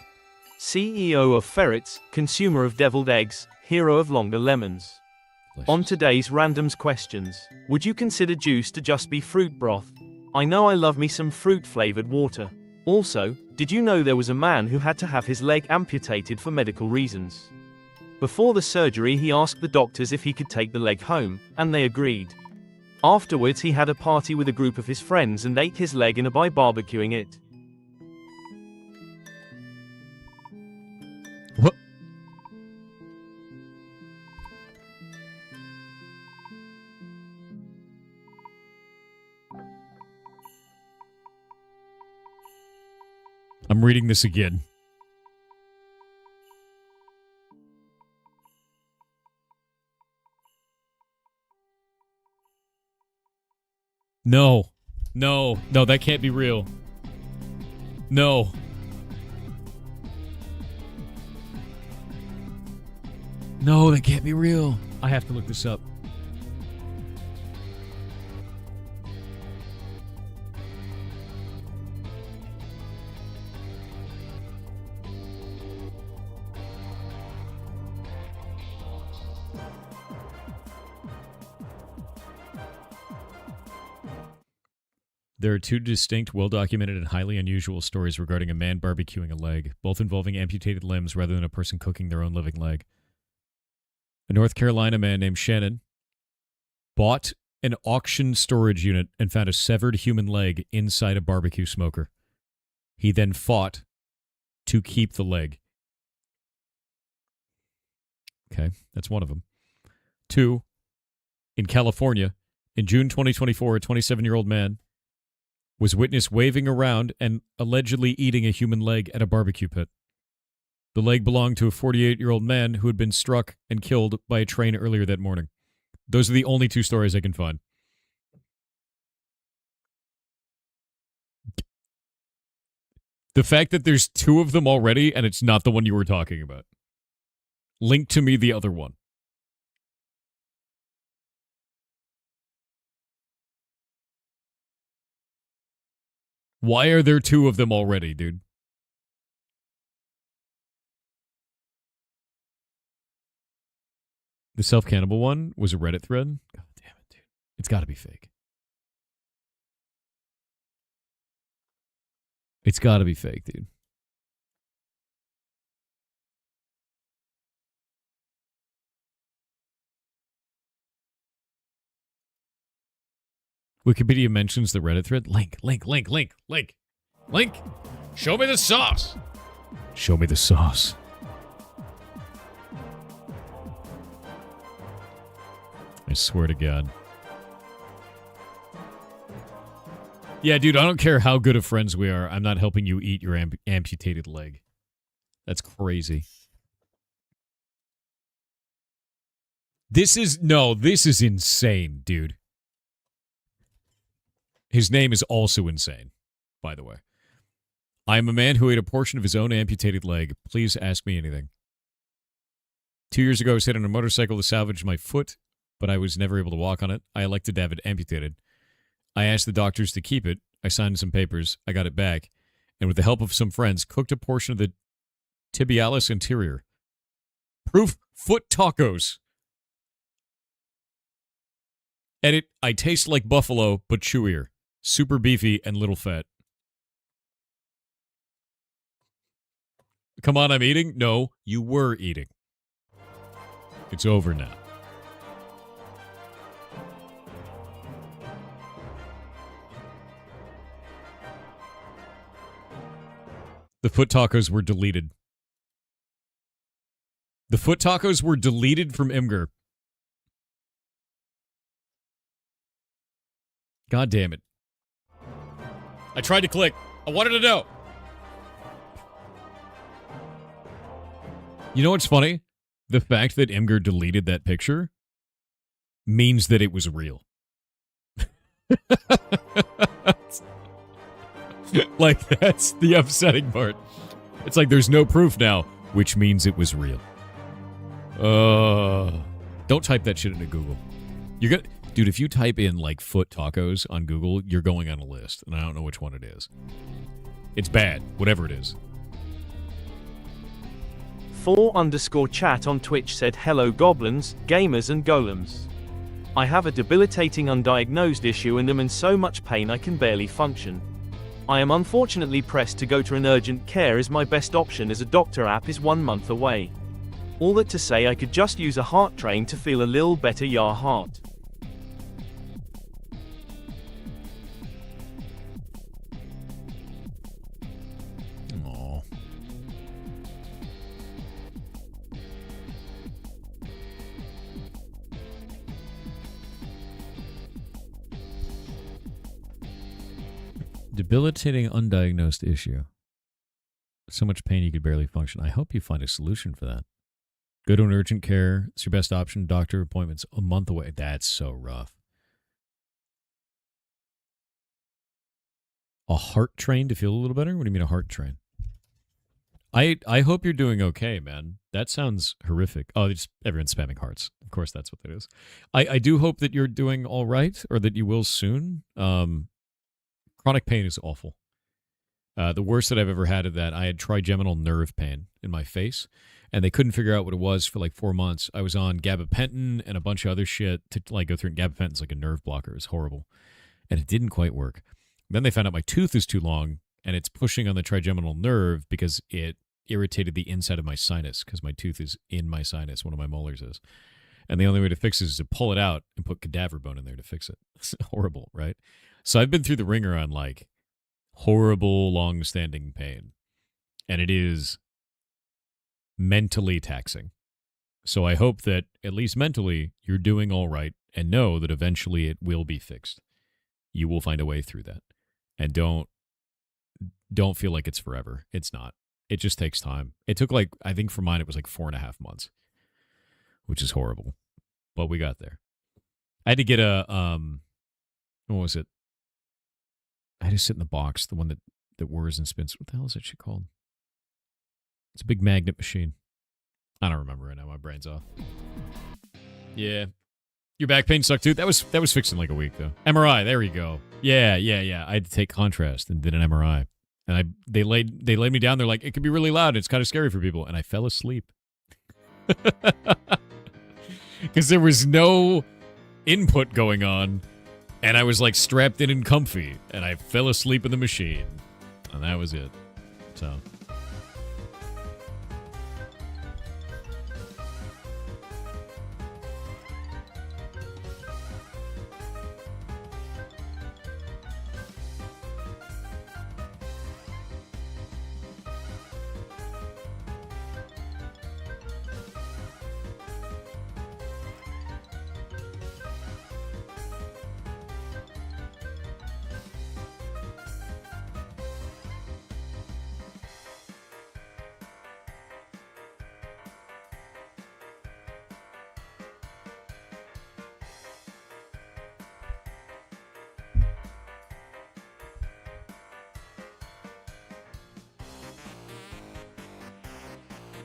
CEO of ferrets, consumer of deviled eggs, hero of longer lemons." Delicious. On today's randoms questions, would you consider juice to just be fruit broth? I know I love me some fruit-flavored water. Also, did you know there was a man who had to have his leg amputated for medical reasons? Before the surgery, he asked the doctors if he could take the leg home, and they agreed. Afterwards, he had a party with a group of his friends and ate his leg by barbecuing it. What? I'm reading this again. No, that can't be real. No. No, that can't be real. I have to look this up. There are two distinct, well-documented, and highly unusual stories regarding a man barbecuing a leg, both involving amputated limbs rather than a person cooking their own living leg. A North Carolina man named Shannon bought an auction storage unit and found a severed human leg inside a barbecue smoker. He then fought to keep the leg. Okay, that's one of them. 2, in California, in June 2024, a 27-year-old man was witnessed waving around and allegedly eating a human leg at a barbecue pit. The leg belonged to a 48-year-old man who had been struck and killed by a train earlier that morning. Those are the only 2 stories I can find. The fact that there's 2 of them already and it's not the one you were talking about. Link to me the other one. Why are there 2 of them already, dude? The self-cannibal one was a Reddit thread? God damn it, dude. It's got to be fake. It's got to be fake, dude. Wikipedia mentions the Reddit thread. Link. Show me the sauce. Show me the sauce. I swear to God. Yeah, dude, I don't care how good of friends we are. I'm not helping you eat your amputated leg. That's crazy. This is insane, dude. His name is also insane, by the way. I am a man who ate a portion of his own amputated leg. Please ask me anything. 2 years ago, I was hit on a motorcycle to salvage my foot, but I was never able to walk on it. I elected to have it amputated. I asked the doctors to keep it. I signed some papers. I got it back. And with the help of some friends, cooked a portion of the tibialis anterior. Proof foot tacos. Edit, I taste like buffalo, but chewier. Super beefy and little fat. Come on, I'm eating? No, you were eating. It's over now. The foot tacos were deleted. The foot tacos were deleted from Imgur. God damn it. I tried to click. I wanted to know. You know what's funny? The fact that Imgur deleted that picture means that it was real. Like, that's the upsetting part. It's like there's no proof now, which means it was real. Don't type that shit into Google. You're gonna... Dude, if you type in, like, foot tacos on Google, you're going on a list, and I don't know which one it is. It's bad, whatever it is. 4_chat on Twitch said, hello goblins, gamers and golems. I have a debilitating undiagnosed issue and am in so much pain I can barely function. I am unfortunately pressed to go to an urgent care as my best option as a doctor app is 1 month away. All that to say I could just use a heart train to feel a little better, ya heart. Aww. Debilitating undiagnosed issue. So much pain you could barely function. I hope you find a solution for that. Go to an urgent care. It's your best option. Doctor appointments a month away. That's so rough. A heart train to feel a little better? What do you mean a heart train? I hope you're doing okay, man. That sounds horrific. Oh, just everyone's spamming hearts. Of course, that's what that is. I do hope that you're doing all right, or that you will soon. Chronic pain is awful. The worst that I've ever had of that, I had trigeminal nerve pain in my face, and they couldn't figure out what it was for like 4 months. I was on gabapentin and a bunch of other shit to like go through. And gabapentin's like a nerve blocker. It's horrible, and it didn't quite work. Then they found out my tooth is too long, and it's pushing on the trigeminal nerve because it irritated the inside of my sinus because my tooth is in my sinus, one of my molars is. And the only way to fix it is to pull it out and put cadaver bone in there to fix it. It's horrible, right? So I've been through the ringer on like horrible, long-standing pain. And it is mentally taxing. So I hope that at least mentally you're doing all right and know that eventually it will be fixed. You will find a way through that. And don't feel like it's forever. It's not. It just takes time. It took like, I think for mine, it was like 4.5 months, which is horrible. But we got there. I had to get a, what was it? I had to sit in the box, the one that whirs and spins. What the hell is that shit called? It's a big magnet machine. I don't remember right now. My brain's off. Yeah. Your back pain sucked too? That was fixed in like a week though. MRI, there you go. Yeah. I had to take contrast and did an MRI. And they laid me down. They're like, it could be really loud. It's kind of scary for people. And I fell asleep. Because there was no input going on. And I was like strapped in and comfy. And I fell asleep in the machine. And that was it. So.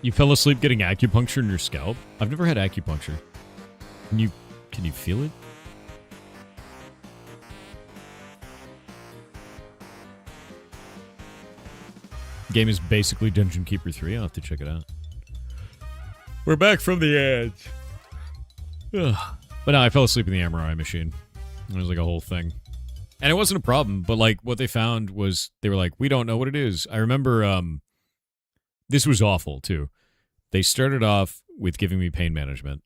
You fell asleep getting acupuncture in your scalp? I've never had acupuncture. Can you feel it? Game is basically Dungeon Keeper 3. I'll have to check it out. We're back from the edge. Ugh. But no, I fell asleep in the MRI machine. It was like a whole thing. And it wasn't a problem, but like what they found was they were like, we don't know what it is. I remember this was awful too. They started off with giving me pain management,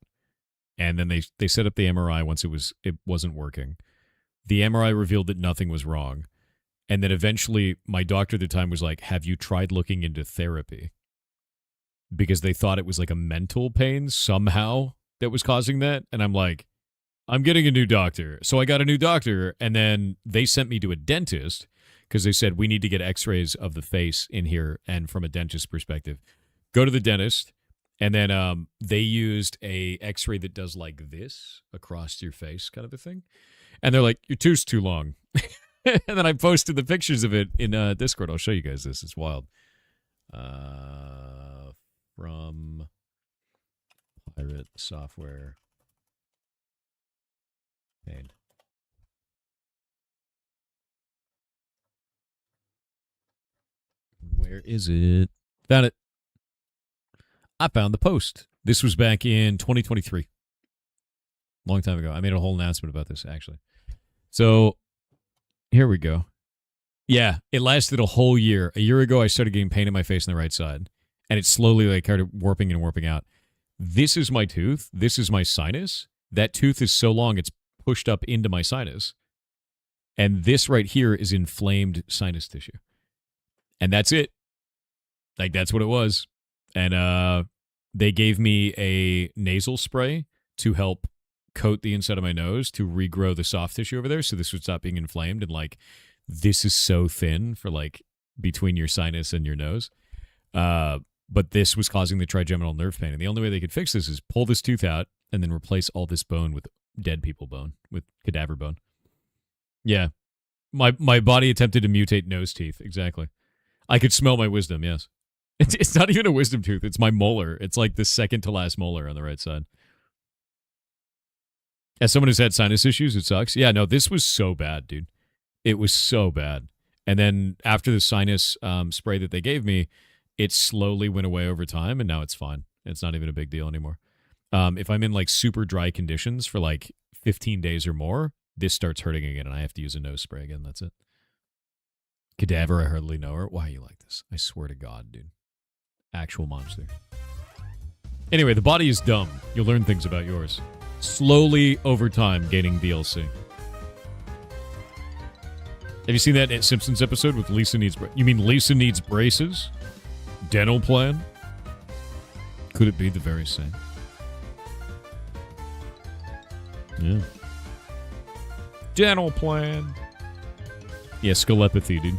and then they set up the MRI once it wasn't working. The MRI revealed that nothing was wrong, and then eventually my doctor at the time was like, have you tried looking into therapy? Because they thought it was like a mental pain somehow that was causing that, and I'm like, I'm getting a new doctor. So I got a new doctor, and then they sent me to a dentist because they said we need to get x-rays of the face in here, and from a dentist perspective. Go to the dentist, and then they used a x-ray that does like this across your face kind of a thing. And they're like, your tooth's too long. And then I posted the pictures of it in Discord. I'll show you guys this. It's wild. From Pirate Software. Pain. Where is it? Found it. I found the post. This was back in 2023. Long time ago. I made a whole announcement about this, actually. So, here we go. Yeah, it lasted a whole year. A year ago, I started getting pain in my face on the right side. And it slowly like started warping and warping out. This is my tooth. This is my sinus. That tooth is so long, it's pushed up into my sinus. And this right here is inflamed sinus tissue. And that's it. Like, that's what it was. And they gave me a nasal spray to help coat the inside of my nose to regrow the soft tissue over there so this would stop being inflamed. And, like, this is so thin for, like, between your sinus and your nose. But this was causing the trigeminal nerve pain. And the only way they could fix this is pull this tooth out and then replace all this bone with dead people bone, with cadaver bone. Yeah. My body attempted to mutate nose teeth. Exactly. I could smell my wisdom, yes. It's not even a wisdom tooth. It's my molar. It's like the second to last molar on the right side. As someone who's had sinus issues, it sucks. Yeah, no, this was so bad, dude. It was so bad. And then after the sinus spray that they gave me, it slowly went away over time, and now it's fine. It's not even a big deal anymore. If I'm in like super dry conditions for like 15 days or more, this starts hurting again, and I have to use a nose spray again. That's it. Cadaver, I hardly know her. Why are you like this? I swear to God, dude. Actual monster. Anyway, the body is dumb. You'll learn things about yours. Slowly, over time, gaining DLC. Have you seen that Simpsons episode with Lisa needs... You mean Lisa needs braces? Dental plan? Could it be the very same? Yeah. Dental plan. Yeah, scalepathy, dude.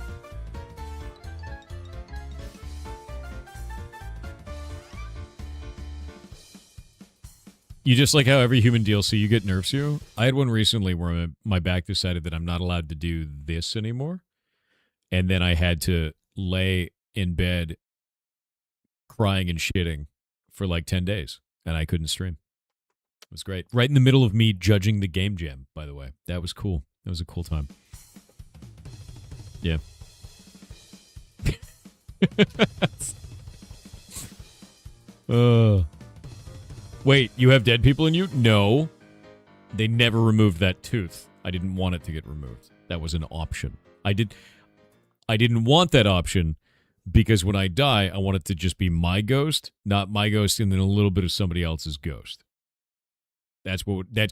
You just like how every human DLC you get nerfs you? I had one recently where my back decided that I'm not allowed to do this anymore. And then I had to lay in bed crying and shitting for like 10 days. And I couldn't stream. It was great. Right in the middle of me judging the game jam, by the way. That was cool. That was a cool time. Yeah. Wait, you have dead people in you? No. They never removed that tooth. I didn't want it to get removed. That was an option. I didn't want that option because when I die, I want it to just be my ghost, not my ghost and then a little bit of somebody else's ghost. That's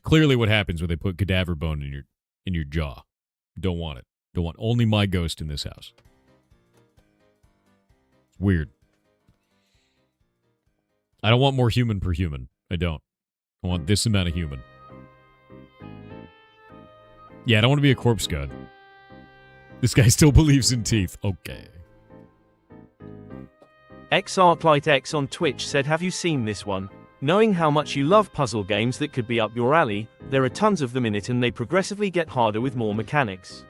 clearly what happens when they put cadaver bone in your jaw. Don't want it. Don't want only my ghost in this house. It's weird. I don't want more human per human. I don't. I want this amount of human. Yeah, I don't want to be a corpse god. This guy still believes in teeth. Okay. XArclightX on Twitch said, have you seen this one? Knowing how much you love puzzle games that could be up your alley, there are tons of them in it and they progressively get harder with more mechanics.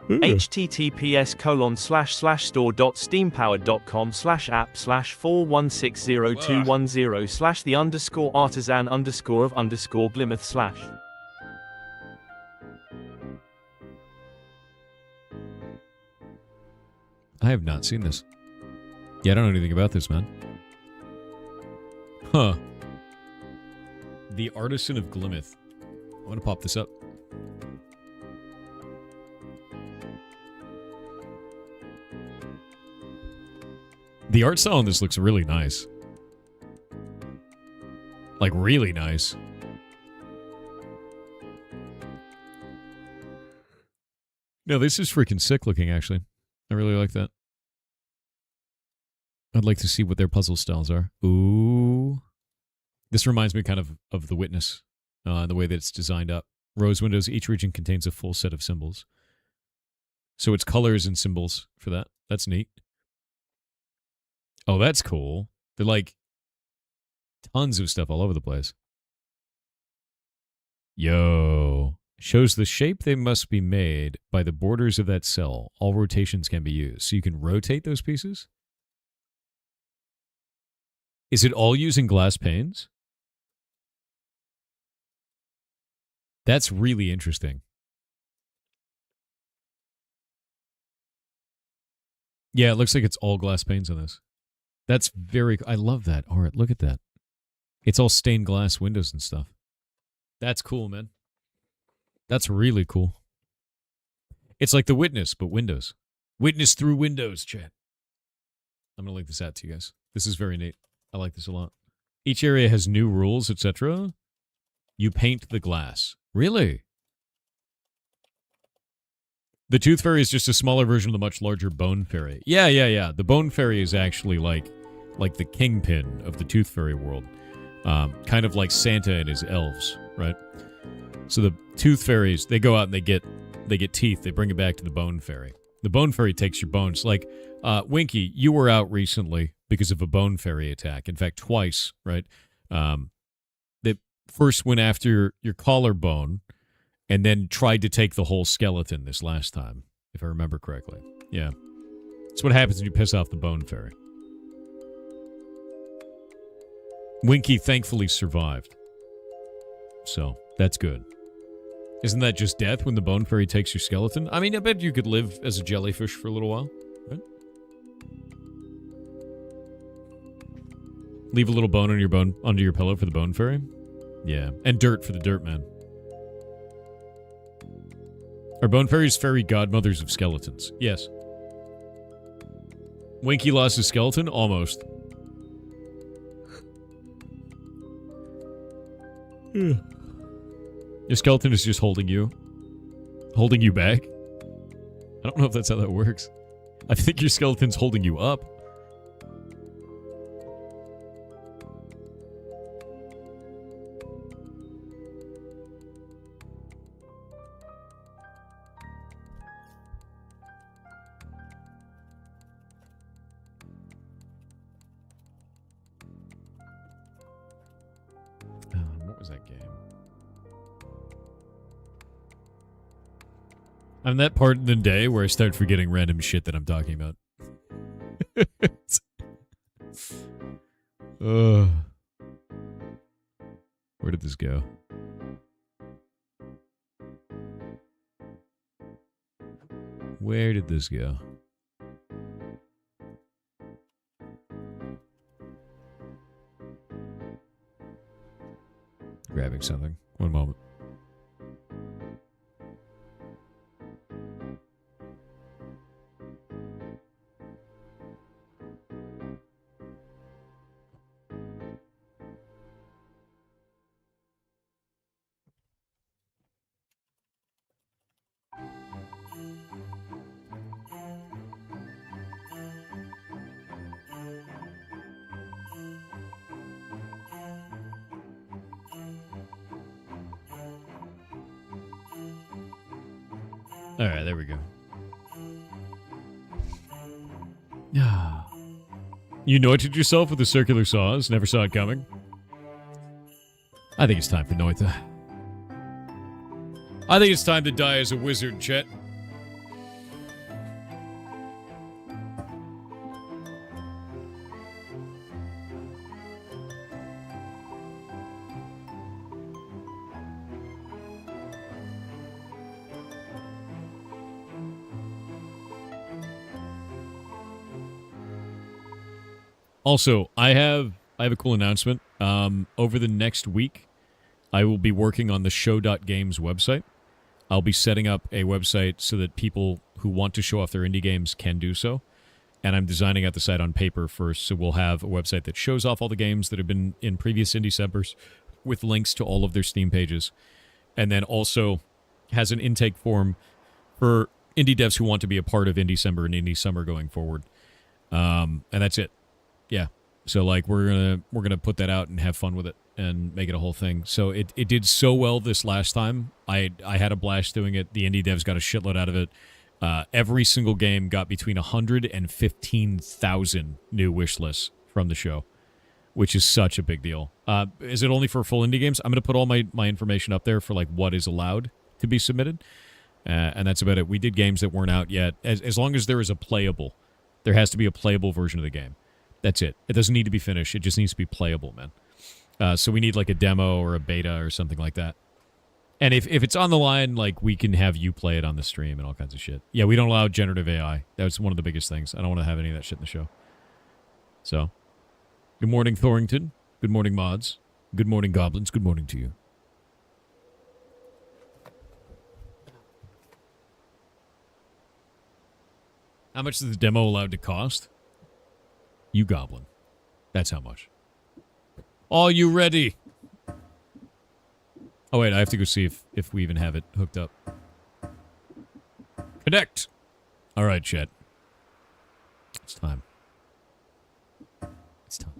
https://store.steampowered.com/app/4160210/the_artisan_of_Plymouth/. I have not seen this. Yeah, I don't know anything about this, man. Huh. The Artisan of Glymouth. I want to pop this up. The art style on this looks really nice. Like, really nice. No, this is freaking sick looking, actually. I really like that. I'd like to see what their puzzle styles are. Ooh. This reminds me kind of The Witness, the way that it's designed up. Rose windows, each region contains a full set of symbols. So it's colors and symbols for that. That's neat. Oh, that's cool. They're like tons of stuff all over the place. Yo. Shows the shape they must be made by the borders of that cell. All rotations can be used. So you can rotate those pieces? Is it all using glass panes? That's really interesting. Yeah, it looks like it's all glass panes on this. That's very... I love that. All right, look at that. It's all stained glass windows and stuff. That's cool, man. That's really cool. It's like The Witness, but windows. Witness through windows, chat. I'm going to link this out to you guys. This is very neat. I like this a lot. Each area has new rules, etc. You paint the glass. Really? The Tooth Fairy is just a smaller version of the much larger Bone Fairy. Yeah. The Bone Fairy is actually like the kingpin of the Tooth Fairy world. Kind of like Santa and his elves, right? So the Tooth Fairies, they go out and they get teeth. They bring it back to the Bone Fairy. The Bone Fairy takes your bones. Like, Winky, you were out recently because of a Bone Fairy attack. In fact, twice, right? They first went after your collarbone and then tried to take the whole skeleton this last time, if I remember correctly. Yeah. That's what happens when you piss off the Bone Fairy. Winky thankfully survived. So, that's good. Isn't that just death when the Bone Fairy takes your skeleton? I mean, I bet you could live as a jellyfish for a little while, right? Leave a little bone under your pillow for the Bone Fairy? Yeah. And dirt for the Dirt Man. Are Bone Fairies fairy godmothers of skeletons? Yes. Winky lost his skeleton? Almost. Your skeleton is just holding you. Holding you back? I don't know if that's how that works. I think your skeleton's holding you up. What was that game? I'm that part in the day where I start forgetting random shit that I'm talking about. Where did this go? Where did this go? Grabbing something. One moment. Alright, there we go. You noited yourself with the circular saws? Never saw it coming? I think it's time for Noita. I think it's time to die as a wizard, Chet. Also, I have a cool announcement. Over the next week, I will be working on the show.games website. I'll be setting up a website so that people who want to show off their indie games can do so. And I'm designing out the site on paper first, so we'll have a website that shows off all the games that have been in previous Indie Decembers with links to all of their Steam pages. And then also has an intake form for indie devs who want to be a part of Indie December and Indie Summer going forward. And that's it. Yeah, so like we're gonna put that out and have fun with it and make it a whole thing. So it did so well this last time. I had a blast doing it. The indie devs got a shitload out of it. Every single game got between 100 and 15,000 new wish lists from the show, which is such a big deal. Is it only for full indie games? I'm gonna put all my information up there for like what is allowed to be submitted, and that's about it. We did games that weren't out yet. As long as there is there has to be a playable version of the game. That's it. It doesn't need to be finished. It just needs to be playable, man. So we need like a demo or a beta or something like that. And if it's on the line, like we can have you play it on the stream and all kinds of shit. Yeah, we don't allow generative AI. That's one of the biggest things. I don't want to have any of that shit in the show. So, good morning, Thorington. Good morning, mods. Good morning, goblins. Good morning to you. How much is the demo allowed to cost? You goblin. That's how much. Are you ready? Oh, wait, I have to go see if we even have it hooked up. Connect! Alright, Chet. It's time. It's time.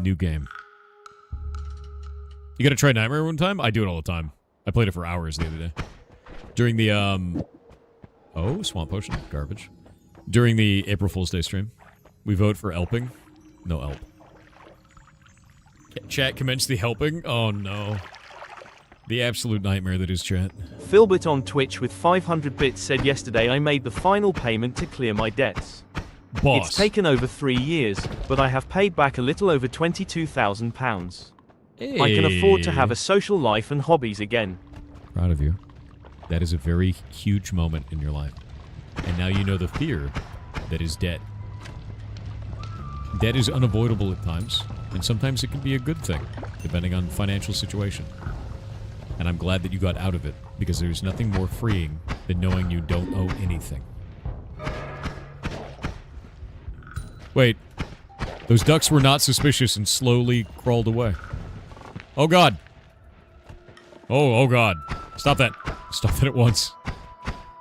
New game. You gotta try Nightmare one time? I do it all the time. I played it for hours the other day. During the, Oh, Swamp Potion. Garbage. During the April Fool's Day stream, we vote for Elping. No Elp. Chat commenced the helping? Oh no. The absolute nightmare that is chat. Philbert on Twitch with 500 bits said yesterday I made the final payment to clear my debts. Boss. It's taken over 3 years, but I have paid back a little over £22,000. Hey. I can afford to have a social life and hobbies again. Proud of you. That is a very huge moment in your life. And now you know the fear that is debt. Debt is unavoidable at times, and sometimes it can be a good thing, depending on financial situation. And I'm glad that you got out of it, because there's nothing more freeing than knowing you don't owe anything. Wait. Those ducks were not suspicious and slowly crawled away. Oh god. Oh god. Stop that. Stop that at once.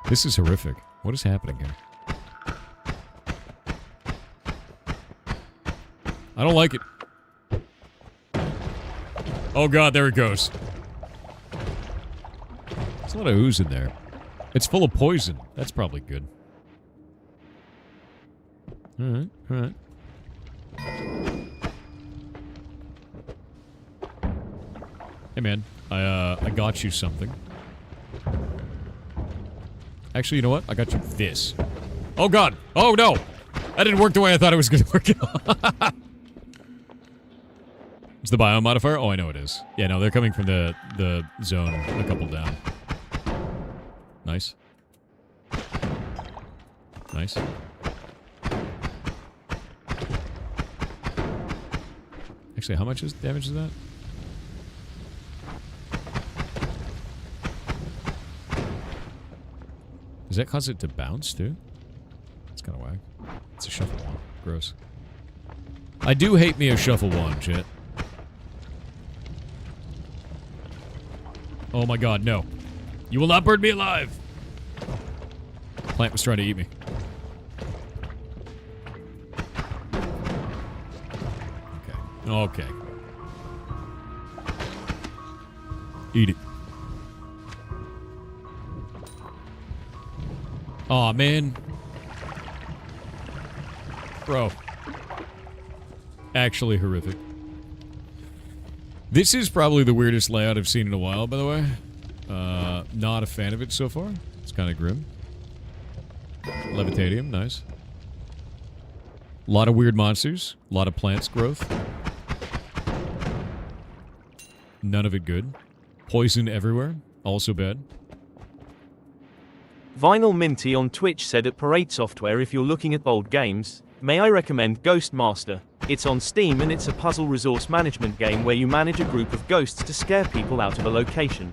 This is horrific. What is happening here? I don't like it. Oh god, there it goes. There's a lot of ooze in there. It's full of poison. That's probably good. Alright, alright. Hey man, I got you something. Actually, you know what? I got you this. Oh god! Oh no! That didn't work the way I thought it was gonna work. It's the biome modifier? Oh, I know it is. Yeah, no, they're coming from the zone a couple down. Nice. Nice. Actually, how much damage is that? Does that cause it to bounce, too? That's kind of whack. It's a shuffle wand. Gross. I do hate me a shuffle wand, chat. Oh my god, no. You will not burn me alive! Plant was trying to eat me. Okay. Okay. Eat it. Aw, man. Bro. Actually horrific. This is probably the weirdest layout I've seen in a while, by the way. Not a fan of it so far. It's kind of grim. Levitadium, nice. A lot of weird monsters. A lot of plants growth. None of it good. Poison everywhere. Also bad. Vinyl Minty on Twitch said at Parade Software, if you're looking at old games, may I recommend Ghost Master? It's on Steam and it's a puzzle resource management game where you manage a group of ghosts to scare people out of a location.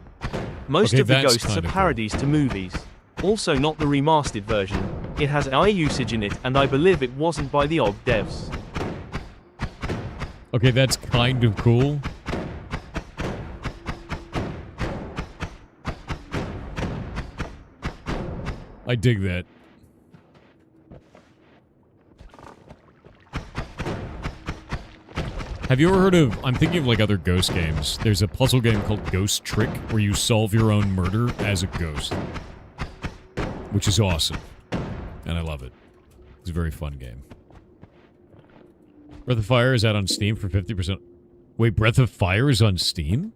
Most of the ghosts are parodies to movies. Also not the remastered version. It has AI usage in it and I believe it wasn't by the old devs. Okay, that's kind of cool. I dig that. Have you ever heard of, I'm thinking of like other ghost games. There's a puzzle game called Ghost Trick where you solve your own murder as a ghost. Which is awesome. And I love it. It's a very fun game. Breath of Fire is out on Steam for 50%. Wait, Breath of Fire is on Steam?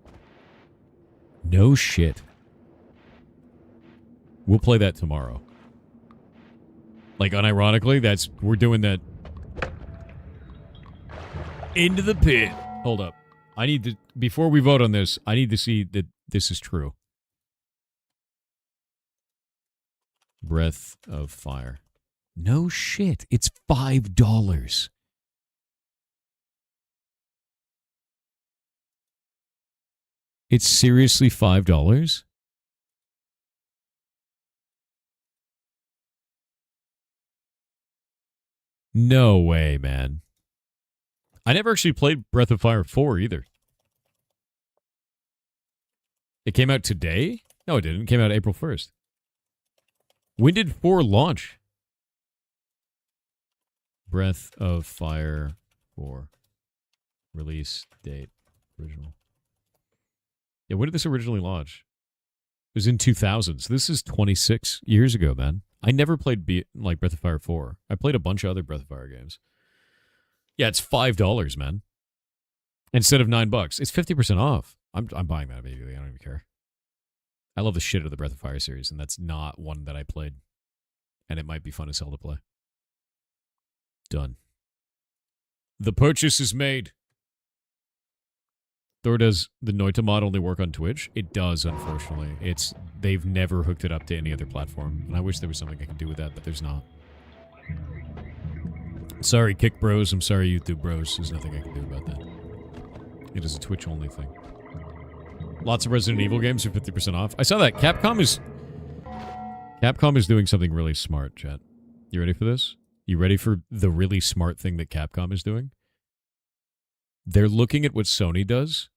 No shit. We'll play that tomorrow. Like, unironically, we're doing that. Into the pit. Hold up. I need to, before we vote on this, I need to see that this is true. Breath of Fire. No shit. It's $5. It's seriously $5? No way, man. I never actually played Breath of Fire 4 either. It came out today? No, it didn't. It came out April 1st. When did 4 launch? Breath of Fire 4. Release date. Original. Yeah, when did this originally launch? It was in 2000s. This is 26 years ago, man. I never played Breath of Fire 4. I played a bunch of other Breath of Fire games. Yeah, it's $5, man. Instead of $9. It's 50% off. I'm buying that immediately. I don't even care. I love the shit out of the Breath of Fire series, and that's not one that I played. And it might be fun as hell to play. Done. The purchase is made. Or does the Noita mod only work on Twitch? It does, unfortunately. They've never hooked it up to any other platform. And I wish there was something I could do with that, but there's not. Sorry, Kick Bros. I'm sorry, YouTube Bros. There's nothing I can do about that. It is a Twitch-only thing. Lots of Resident Evil games are 50% off. I saw that. Capcom is doing something really smart, chat. You ready for this? You ready for the really smart thing that Capcom is doing? They're looking at what Sony does,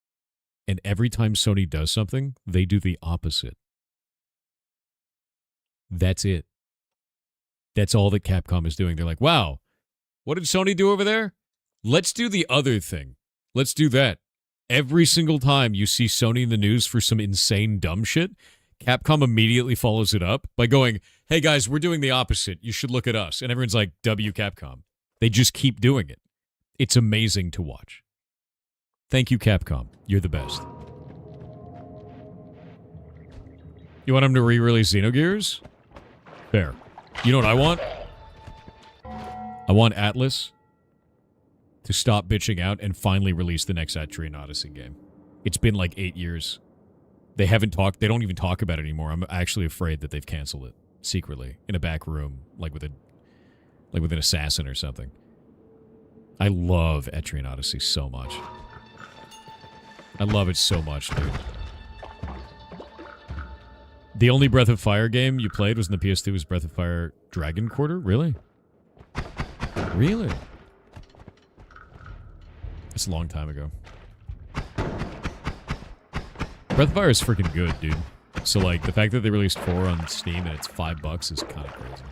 and every time Sony does something, they do the opposite. That's it. That's all that Capcom is doing. They're like, wow, what did Sony do over there? Let's do the other thing. Let's do that. Every single time you see Sony in the news for some insane dumb shit, Capcom immediately follows it up by going, hey guys, we're doing the opposite. You should look at us. And everyone's like, W Capcom. They just keep doing it. It's amazing to watch. Thank you, Capcom. You're the best. You want them to re-release Xenogears? Fair. You know what I want? I want Atlas to stop bitching out and finally release the next Etrian Odyssey game. It's been like 8 years. They haven't talked. They don't even talk about it anymore. I'm actually afraid that they've canceled it secretly in a back room, like with an assassin or something. I love Etrian Odyssey so much. I love it so much, dude. The only Breath of Fire game you played was in the PS2 was Breath of Fire Dragon Quarter? Really? Really? It's a long time ago. Breath of Fire is freaking good, dude. So, like, the fact that they released 4 on Steam and it's $5 is kind of crazy.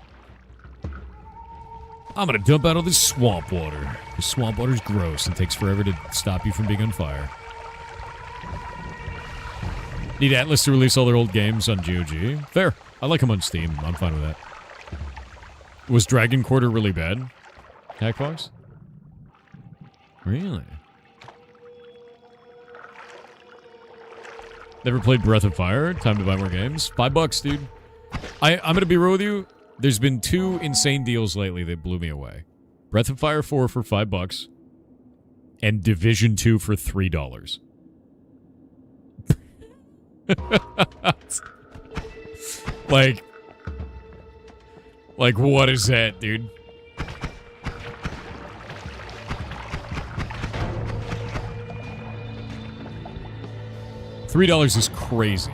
I'm gonna dump out all this swamp water. Because swamp water's gross and takes forever to stop you from being on fire. Need Atlas to release all their old games on GOG. Fair. I like them on Steam. I'm fine with that. Was Dragon Quarter really bad? Hackfox? Really? Never played Breath of Fire? Time to buy more games? $5, dude. I'm gonna be real with you. There's been 2 insane deals lately that blew me away. Breath of Fire 4 for $5. And Division 2 for $3. like what is that, dude? $3 is crazy.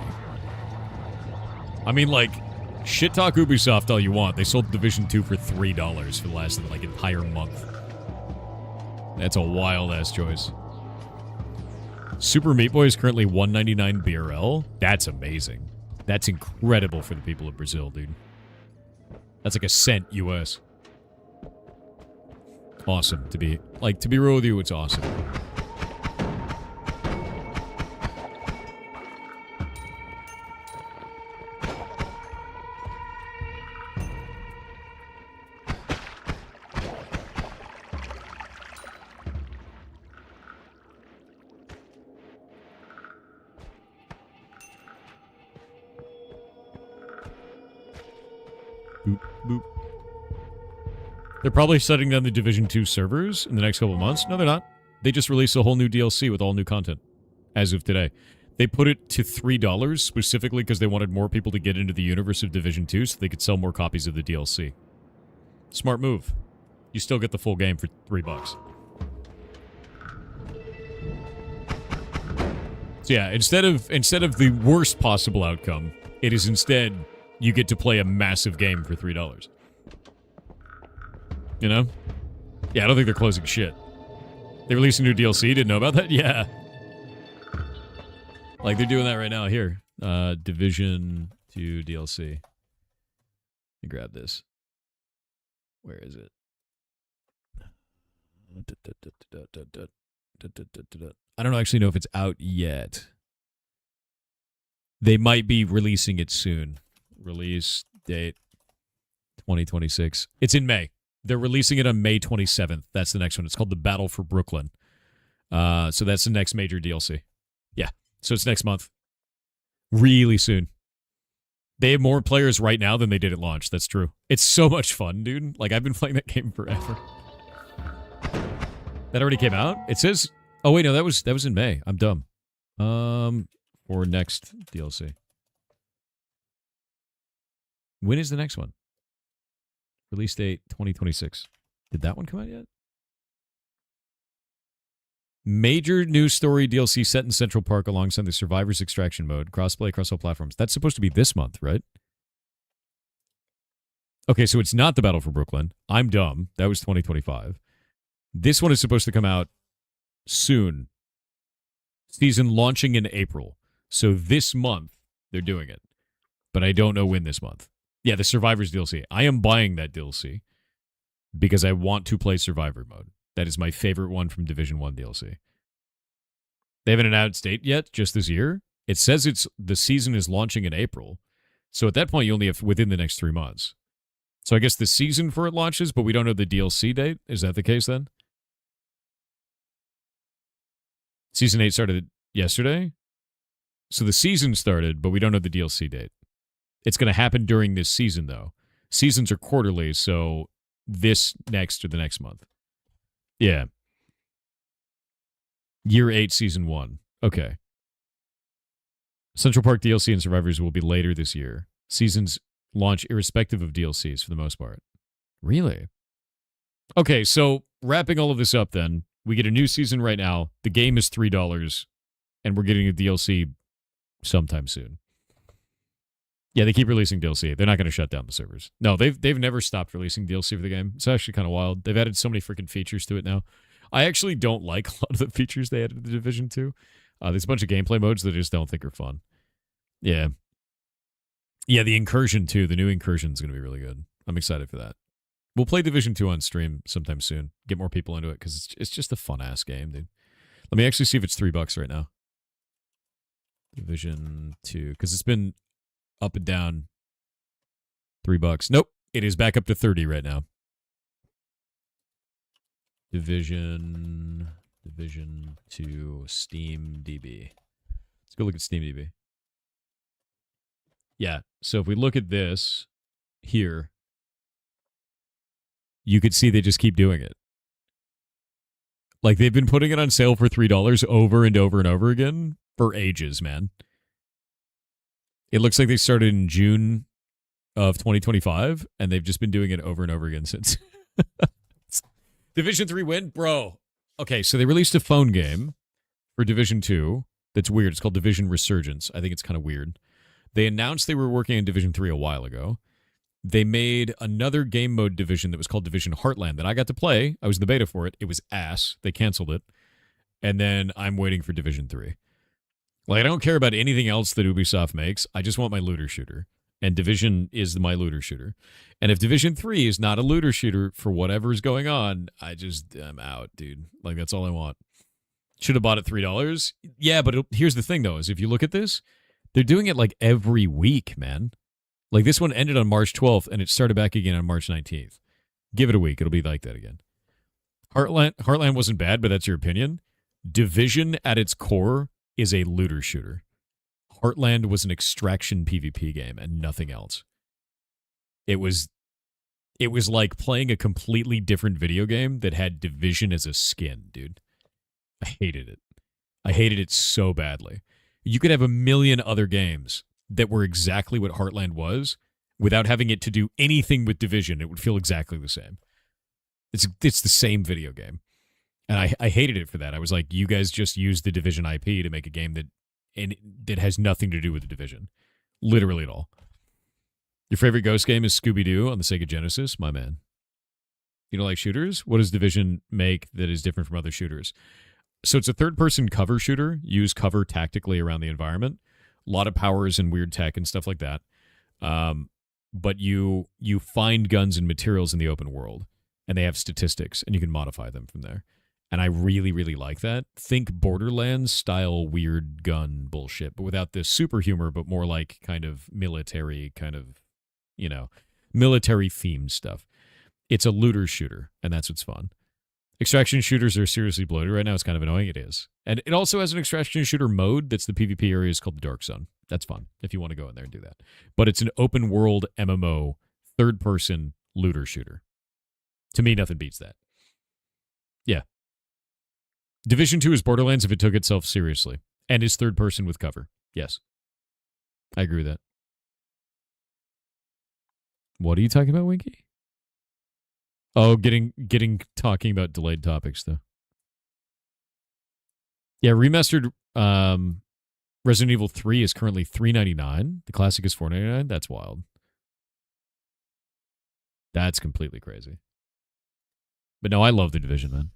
I mean, like, shit talk Ubisoft all you want. They sold Division 2 for $3 for the last, like, entire month. That's a wild-ass choice. Super Meat Boy is currently $1.99 BRL. That's amazing. That's incredible for the people of Brazil, dude. That's like a cent US. Awesome to be real with you, it's awesome. Boop, boop. They're probably shutting down the Division 2 servers in the next couple of months. No, they're not. They just released a whole new DLC with all new content as of today. They put it to $3 specifically because they wanted more people to get into the universe of Division 2 so they could sell more copies of the DLC. Smart move. You still get the full game for $3. So yeah, instead of the worst possible outcome, it is instead you get to play a massive game for $3. You know? Yeah, I don't think they're closing shit. They released a new DLC, didn't know about that? Yeah. Like, they're doing that right now. Here. Division 2 DLC. Let me grab this. Where is it? I don't actually know if it's out yet. They might be releasing it soon. Release date 2026. It's in May. They're releasing it on May 27th. That's the next one. It's called The Battle for Brooklyn. So that's the next major DLC. Yeah. So it's next month. Really soon. They have more players right now than they did at launch. That's true. It's so much fun, dude. Like, I've been playing that game forever. That already came out? It says... Oh, wait, no, that was in May. I'm dumb. For next DLC. When is the next one? Release date 2026. Did that one come out yet? Major news story DLC set in Central Park alongside the Survivor's Extraction mode. Crossplay across all platforms. That's supposed to be this month, right? Okay, so it's not the Battle for Brooklyn. I'm dumb. That was 2025. This one is supposed to come out soon. Season launching in April. So this month, they're doing it. But I don't know when this month. Yeah, the Survivors DLC. I am buying that DLC because I want to play Survivor mode. That is my favorite one from Division 1 DLC. They haven't announced date yet, just this year. It says the season is launching in April. So at that point, you only have within the next 3 months. So I guess the season for it launches, but we don't know the DLC date. Is that the case then? Season 8 started yesterday. So the season started, but we don't know the DLC date. It's going to happen during this season, though. Seasons are quarterly, so this next or the next month. Yeah. Year 8, Season 1. Okay. Central Park DLC and Survivors will be later this year. Seasons launch irrespective of DLCs for the most part. Really? Okay, so wrapping all of this up then, we get a new season right now. The game is $3, and we're getting a DLC sometime soon. Yeah, they keep releasing DLC. They're not going to shut down the servers. No, they've never stopped releasing DLC for the game. It's actually kind of wild. They've added so many freaking features to it now. I actually don't like a lot of the features they added to the Division 2. There's a bunch of gameplay modes that I just don't think are fun. Yeah. Yeah, the Incursion, too. The new Incursion is going to be really good. I'm excited for that. We'll play Division 2 on stream sometime soon. Get more people into it, because it's just a fun-ass game, dude. Let me actually see if it's $3 right now. Division 2, because it's been up and down. $3. Nope. It is back up to 30 right now. Division 2 Steam DB. Let's go look at Steam DB. Yeah. So if we look at this here, you could see they just keep doing it. Like, they've been putting it on sale for $3 over and over and over again for ages, man. It looks like they started in June of 2025, and they've just been doing it over and over again since. Division 3 win? Bro. Okay, so they released a phone game for Division 2 that's weird. It's called Division Resurgence. I think it's kind of weird. They announced they were working on Division 3 a while ago. They made another game mode division that was called Division Heartland that I got to play. I was in the beta for it. It was ass. They canceled it. And then I'm waiting for Division 3. Like, I don't care about anything else that Ubisoft makes. I just want my looter shooter. And Division is my looter shooter. And if Division 3 is not a looter shooter for whatever's going on, I'm out, dude. Like, that's all I want. Should have bought it $3. Yeah, but here's the thing, though, is if you look at this, they're doing it like every week, man. Like, this one ended on March 12th, and it started back again on March 19th. Give it a week. It'll be like that again. Heartland wasn't bad, but that's your opinion. Division, at its core, is a looter shooter. Heartland was an extraction PvP game and nothing else. It was like playing a completely different video game that had Division as a skin, dude. I hated it. I hated it so badly. You could have a million other games that were exactly what Heartland was without having it to do anything with Division. It would feel exactly the same. It's the same video game. And I hated it for that. I was like, you guys just used the Division IP to make a game that has nothing to do with the Division. Literally at all. Your favorite Ghost game is Scooby-Doo on the Sega Genesis? My man. You don't like shooters? What does Division make that is different from other shooters? So it's a third-person cover shooter. Use cover tactically around the environment. A lot of powers and weird tech and stuff like that. But you find guns and materials in the open world, and they have statistics, and you can modify them from there. And I really, really like that. Think Borderlands-style weird gun bullshit, but without the super humor, but more like kind of military, military-themed stuff. It's a looter shooter, and that's what's fun. Extraction shooters are seriously bloated right now. It's kind of annoying. It is. And it also has an extraction shooter mode that's the PvP area is called the Dark Zone. That's fun if you want to go in there and do that. But it's an open world MMO, third-person looter shooter. To me, nothing beats that. Yeah. Division 2 is Borderlands if it took itself seriously. And is third-person with cover. Yes. I agree with that. What are you talking about, Winky? Oh, talking about delayed topics, though. Yeah, remastered Resident Evil 3 is currently $3.99. The classic is $4.99. That's wild. That's completely crazy. But no, I love the Division, man.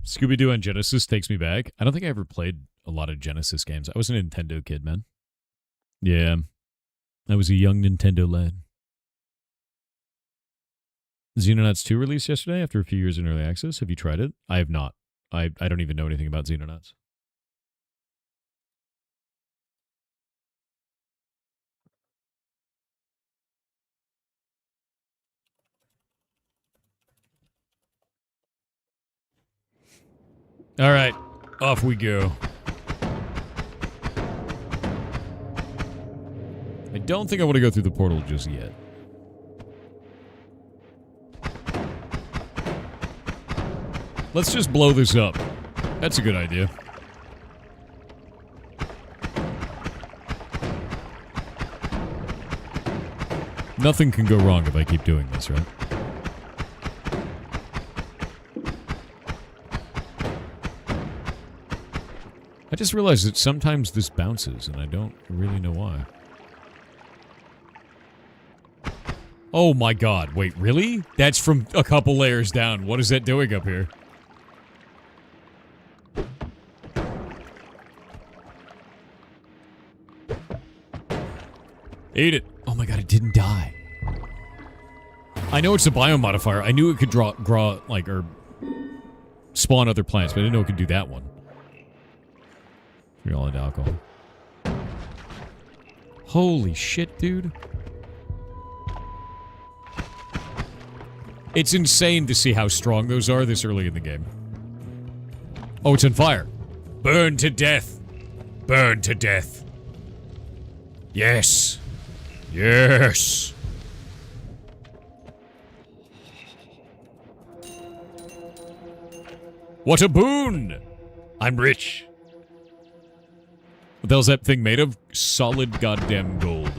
Scooby-Doo on Genesis takes me back. I don't think I ever played a lot of Genesis games. I was a Nintendo kid, man. Yeah. I was a young Nintendo lad. Xenonauts 2 released yesterday after a few years in early access. Have you tried it? I have not. I don't even know anything about Xenonauts. All right. Off we go. I don't think I want to go through the portal just yet. Let's just blow this up. That's a good idea. Nothing can go wrong if I keep doing this, right? I just realized that sometimes this bounces, and I don't really know why. Oh my god, wait, really? That's from a couple layers down. What is that doing up here? Eat it. Oh my god, it didn't die. I know it's a biomodifier. I knew it could grow, like, or spawn other plants, but I didn't know it could do that one. You're all into alcohol. Holy shit, dude. It's insane to see how strong those are this early in the game. Oh, it's on fire. Burn to death. Burn to death. Yes. Yes. What a boon! I'm rich. What the hell's that thing made of? Solid goddamn gold.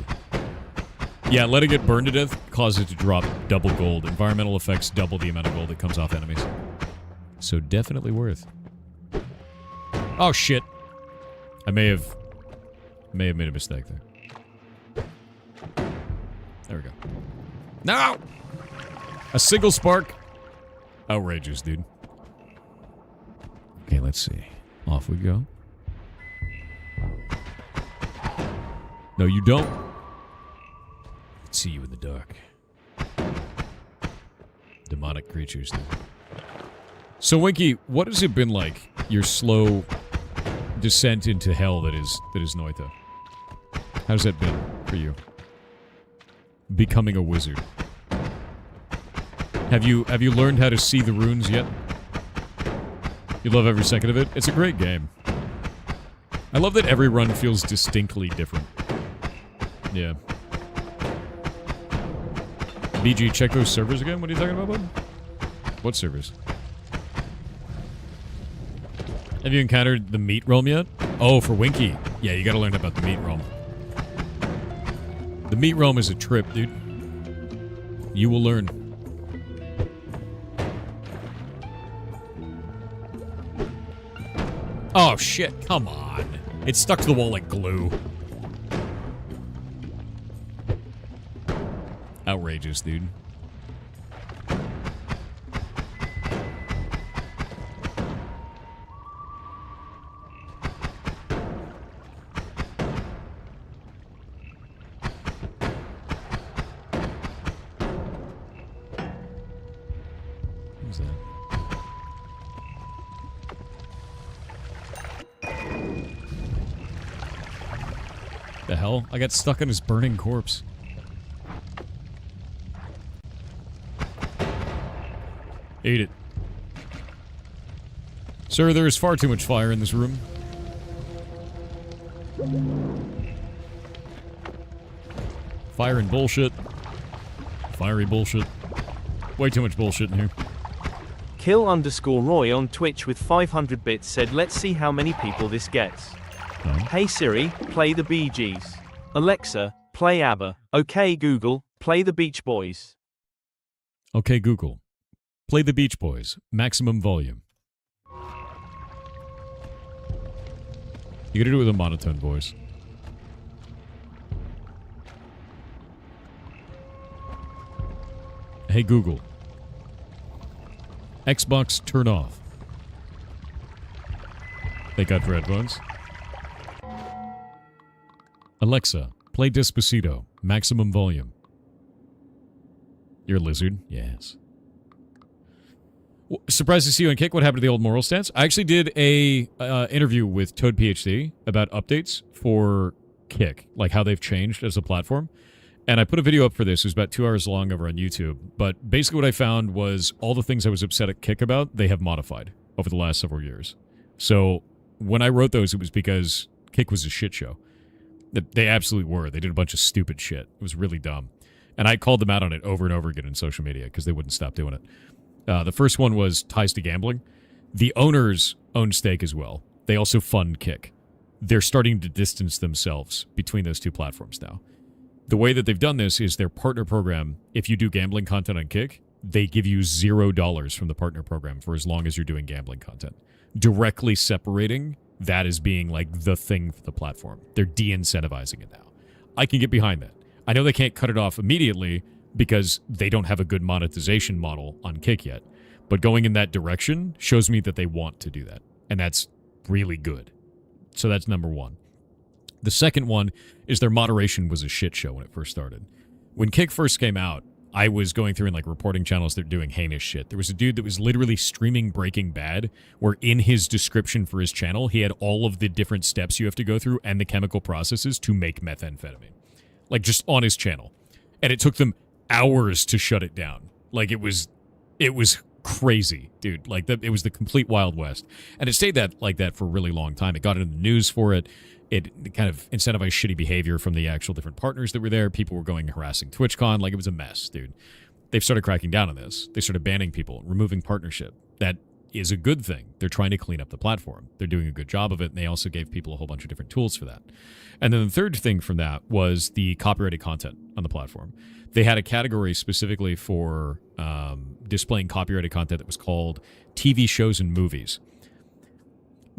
Yeah, letting it burn to death causes it to drop double gold. Environmental effects double the amount of gold that comes off enemies. So definitely worth. Oh shit. I may have made a mistake there. There we go. No! A single spark. Outrageous, dude. Okay, let's see. Off we go. No, you don't. See you in the dark. Demonic creatures. Dude. So, Winky, what has it been like? Your slow descent into hell that is Noita. How's that been for you? Becoming a wizard. Have you learned how to see the runes yet? You love every second of it? It's a great game. I love that every run feels distinctly different. Yeah. BG, check those servers again? What are you talking about, bud? What servers? Have you encountered the meat realm yet? Oh, for Winky. Yeah, you gotta learn about the meat realm. The meat realm is a trip, dude. You will learn. Oh, shit. Come on. It's stuck to the wall like glue. Outrageous, dude. Who's that? The hell? I got stuck on his burning corpse. Ate it. Sir, there is far too much fire in this room. Fire and bullshit. Fiery bullshit. Way too much bullshit in here. Kill_Roy on Twitch with 500 bits said, let's see how many people this gets. Oh. Hey Siri, play the Bee Gees. Alexa, play ABBA. Okay Google, play the Beach Boys. Okay, Google. Play the Beach Boys. Maximum volume. You gotta do it with a monotone voice. Hey Google. Xbox turn off. Thank God for headphones. Alexa, play Despacito. Maximum volume. You're a lizard? Yes. Surprised to see you on Kick. What happened to the old moral stance? I actually did a interview with Toad PhD about updates for Kick, like how they've changed as a platform. And I put a video up for this. It was about 2 hours long over on YouTube. But basically what I found was all the things I was upset at Kick about, they have modified over the last several years. So when I wrote those, it was because Kick was a shit show. They absolutely were. They did a bunch of stupid shit. It was really dumb. And I called them out on it over and over again in social media because they wouldn't stop doing it. The first one was ties to gambling. The owners own stake as well. They also fund Kick. They're starting to distance themselves between those two platforms now. The way that they've done this is their partner program. If you do gambling content on Kick, they give you $0 from the partner program for as long as you're doing gambling content. Directly separating that as being like the thing for the platform. They're de-incentivizing it now. I can get behind that. I know they can't cut it off immediately because they don't have a good monetization model on Kick yet. But going in that direction shows me that they want to do that. And that's really good. So that's number one. The second one is their moderation was a shit show when it first started. When Kick first came out, I was going through and like reporting channels that are doing heinous shit. There was a dude that was literally streaming Breaking Bad, where in his description for his channel, he had all of the different steps you have to go through and the chemical processes to make methamphetamine. Like just on his channel. And it took them hours to shut it down. Like it was crazy, dude. Like it was the complete Wild West. And it stayed like that for a really long time. It got into the news for it. It kind of incentivized shitty behavior from the actual different partners that were there. People were going and harassing TwitchCon. Like, it was a mess, dude. They've started cracking down on this. They started banning people, removing partnership. That is a good thing. They're trying to clean up the platform. They're doing a good job of it, and they also gave people a whole bunch of different tools for that. And then the third thing from that was the copyrighted content on the platform. They had a category specifically for displaying copyrighted content that was called TV shows and movies.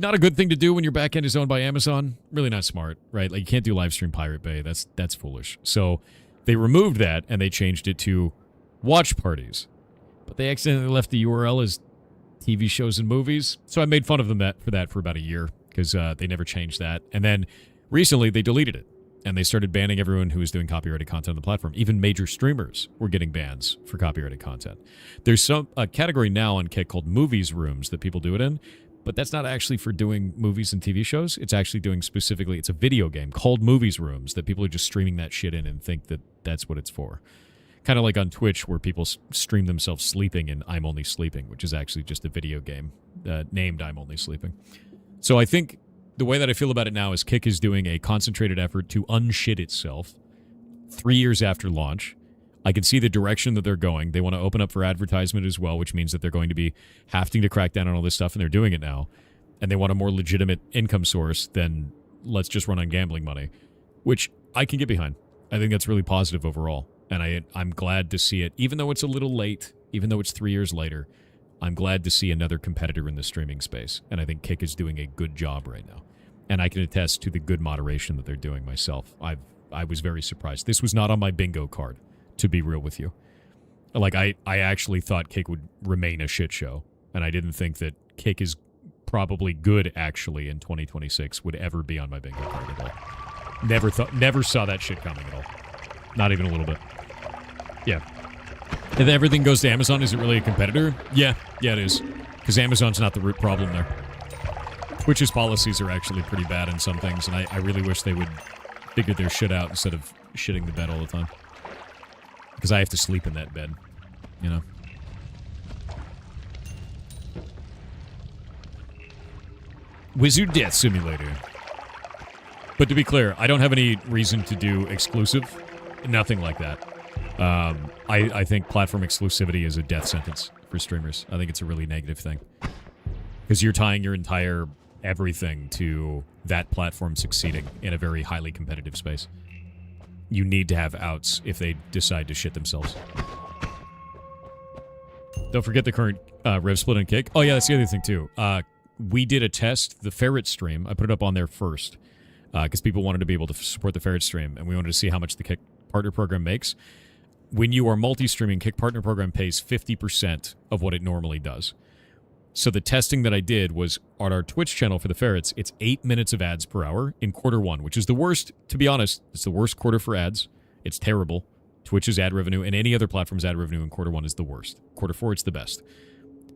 Not a good thing to do when your backend is owned by Amazon. Really not smart, right? Like, you can't do live stream Pirate Bay. That's foolish. So they removed that, and they changed it to watch parties. But they accidentally left the URL as TV shows and movies. So I made fun of them for that for about a year, because they never changed that. And then recently, they deleted it. And they started banning everyone who was doing copyrighted content on the platform. Even major streamers were getting bans for copyrighted content. There's a category now on Kick called movies rooms that people do it in. But that's not actually for doing movies and TV shows. It's actually doing specifically, it's a video game called Movies Rooms that people are just streaming that shit in and think that that's what it's for. Kind of like on Twitch where people stream themselves sleeping in I'm Only Sleeping, which is actually just a video game named I'm Only Sleeping. So I think the way that I feel about it now is Kick is doing a concentrated effort to unshit itself 3 years after launch. I can see the direction that they're going. They want to open up for advertisement as well, which means that they're going to be having to crack down on all this stuff, and they're doing it now. And they want a more legitimate income source than let's just run on gambling money, which I can get behind. I think that's really positive overall. And I'm glad to see it, even though it's a little late, even though it's 3 years later, I'm glad to see another competitor in the streaming space. And I think Kick is doing a good job right now. And I can attest to the good moderation that they're doing myself. I was very surprised. This was not on my bingo card, to be real with you. Like, I actually thought Kick would remain a shit show, and I didn't think that Kick is probably good, actually, in 2026 would ever be on my bingo card at all. Never saw that shit coming at all. Not even a little bit. Yeah. If everything goes to Amazon, is it really a competitor? Yeah, it is. Because Amazon's not the root problem there. Twitch's policies are actually pretty bad in some things, and I really wish they would figured their shit out instead of shitting the bed all the time. Because I have to sleep in that bed, you know? Wizard Death Simulator. But to be clear, I don't have any reason to do exclusive. Nothing like that. I think platform exclusivity is a death sentence for streamers. I think it's a really negative thing. Because you're tying your entire everything to that platform succeeding in a very highly competitive space. You need to have outs if they decide to shit themselves. Don't forget the current rev split on Kick. Oh yeah, that's the other thing too. We did a test, the ferret stream. I put it up on there first. Because people wanted to be able to support the ferret stream, and we wanted to see how much the Kick Partner Program makes. When you are multi-streaming, Kick Partner Program pays 50% of what it normally does. So the testing that I did was on our Twitch channel for the ferrets, it's 8 minutes of ads per hour in Q1, which is the worst, to be honest. It's the worst quarter for ads. It's terrible. Twitch's ad revenue and any other platform's ad revenue in Q1 is the worst. Q4, it's the best.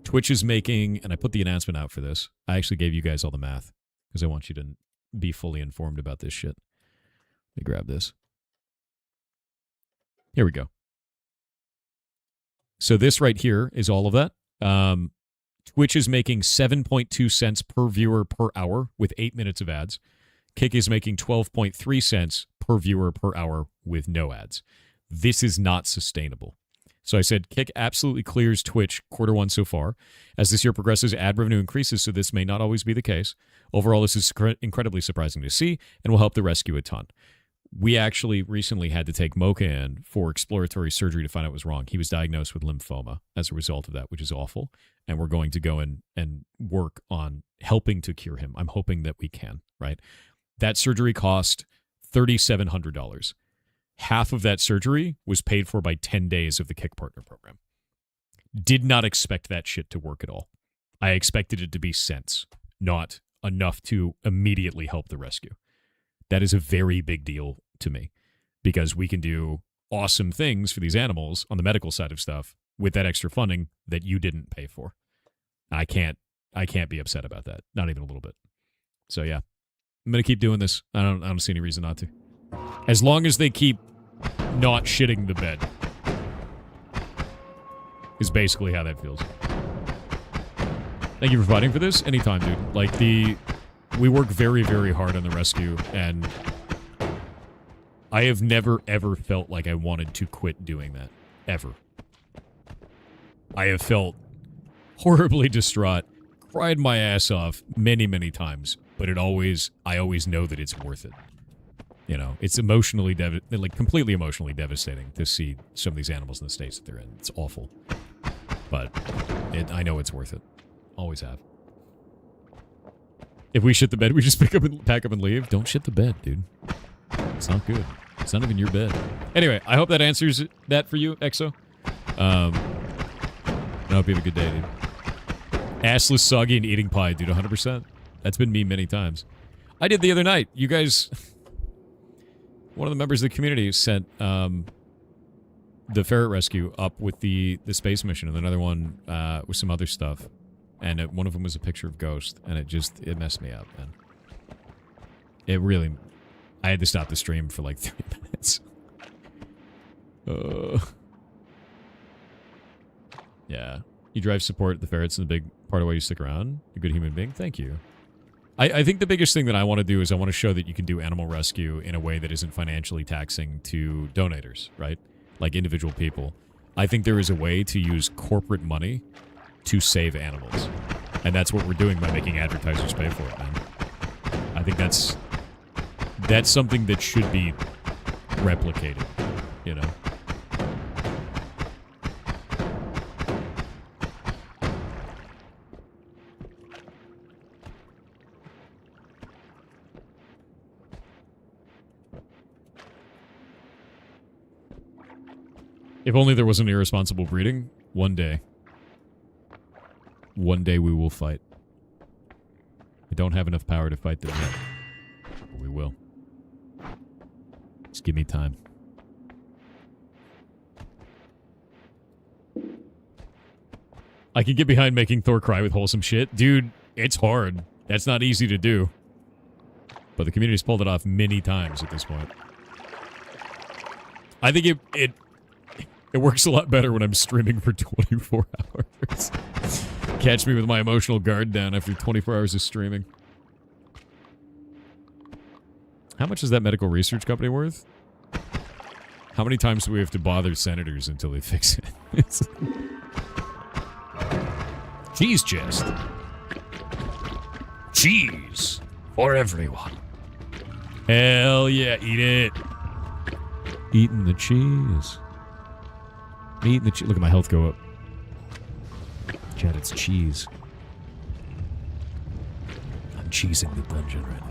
Twitch is making, and I put the announcement out for this. I actually gave you guys all the math because I want you to be fully informed about this shit. Let me grab this. Here we go. So this right here is all of that. Twitch is making 7.2 cents per viewer per hour with 8 minutes of ads. Kick is making 12.3 cents per viewer per hour with no ads. This is not sustainable. So I said Kick absolutely clears Twitch Q1 so far. As this year progresses, ad revenue increases, so this may not always be the case. Overall, this is incredibly surprising to see and will help the rescue a ton. We actually recently had to take Mocha in for exploratory surgery to find out what was wrong. He was diagnosed with lymphoma as a result of that, which is awful. And we're going to go in and work on helping to cure him. I'm hoping that we can, right? That surgery cost $3,700. Half of that surgery was paid for by 10 days of the Kick Partner Program. Did not expect that shit to work at all. I expected it to be cents, not enough to immediately help the rescue. That is a very big deal to me because we can do awesome things for these animals on the medical side of stuff with that extra funding that you didn't pay for. I can't be upset about that. Not even a little bit. So yeah, I'm going to keep doing this. I don't see any reason not to. As long as they keep not shitting the bed. Is basically how that feels. Thank you for fighting for this. Anytime, dude. Like, we work very, very hard on the rescue, and I have never, ever felt like I wanted to quit doing that. Ever. I have felt horribly distraught, cried my ass off many, many times, but I always know that it's worth it. You know, it's emotionally, completely emotionally devastating to see some of these animals in the states that they're in. It's awful. But I know it's worth it. Always have. If we shit the bed, we just pack up and leave. Don't shit the bed, dude. It's not good. It's not even your bed. Anyway, I hope that answers that for you, Exo. I hope you have a good day, dude. Assless, soggy, and eating pie, dude. 100%. That's been me many times. I did the other night. You guys... One of the members of the community sent the ferret rescue up with the space mission, and another one with some other stuff. And one of them was a picture of Ghost, and it messed me up, man. It really... I had to stop the stream for like 3 minutes. Yeah. You drive support the ferrets in a big part of why you stick around. You're a good human being. Thank you. I think the biggest thing that I want to do is I want to show that you can do animal rescue in a way that isn't financially taxing to donators, right? Like individual people. I think there is a way to use corporate money to save animals. And that's what we're doing by making advertisers pay for it, man. I think that's something that should be replicated, you know? If only there wasn't irresponsible breeding, one day. One day we will fight. I don't have enough power to fight them yet. But we will. Just give me time. I can get behind making Thor cry with wholesome shit. Dude, it's hard. That's not easy to do. But the community's pulled it off many times at this point. I think it works a lot better when I'm streaming for 24 hours. Catch me with my emotional guard down after 24 hours of streaming. How much is that medical research company worth? How many times do we have to bother senators until they fix it? Cheese chest. Cheese for everyone. Hell yeah, eat it. Eating the cheese. Eating the cheese. Look at my health go up. Chad, it's cheese. I'm cheesing the dungeon right now.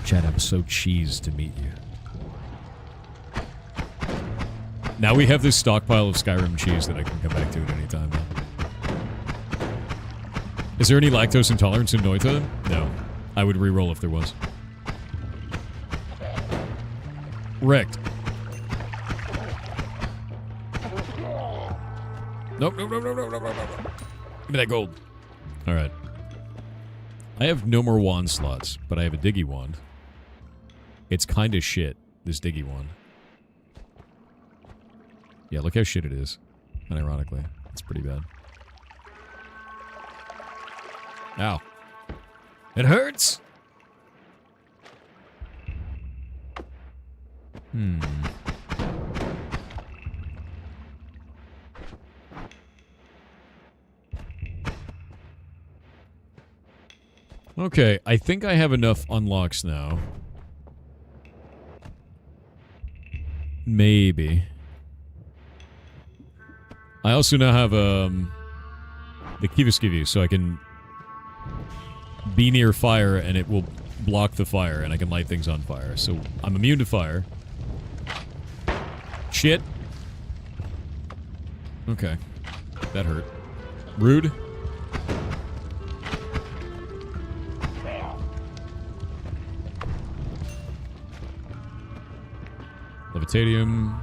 Chad, I'm so cheesed to meet you. Now we have this stockpile of Skyrim cheese that I can come back to at any time. Is there any lactose intolerance in Noita? No. I would re-roll if there was. Wrecked. Nope, nope, nope, nope, nope, nope, nope. Give me that gold. Alright. I have no more wand slots, but I have a diggy wand. It's kinda shit, this diggy wand. Yeah, look how shit it is. Unironically. It's pretty bad. Ow. It hurts! Okay, I think I have enough unlocks now. Maybe. I also now have, the Kiviskivi, so I can be near fire and it will block the fire and I can light things on fire. So, I'm immune to fire. Shit. Okay. That hurt. Rude. Levitadium.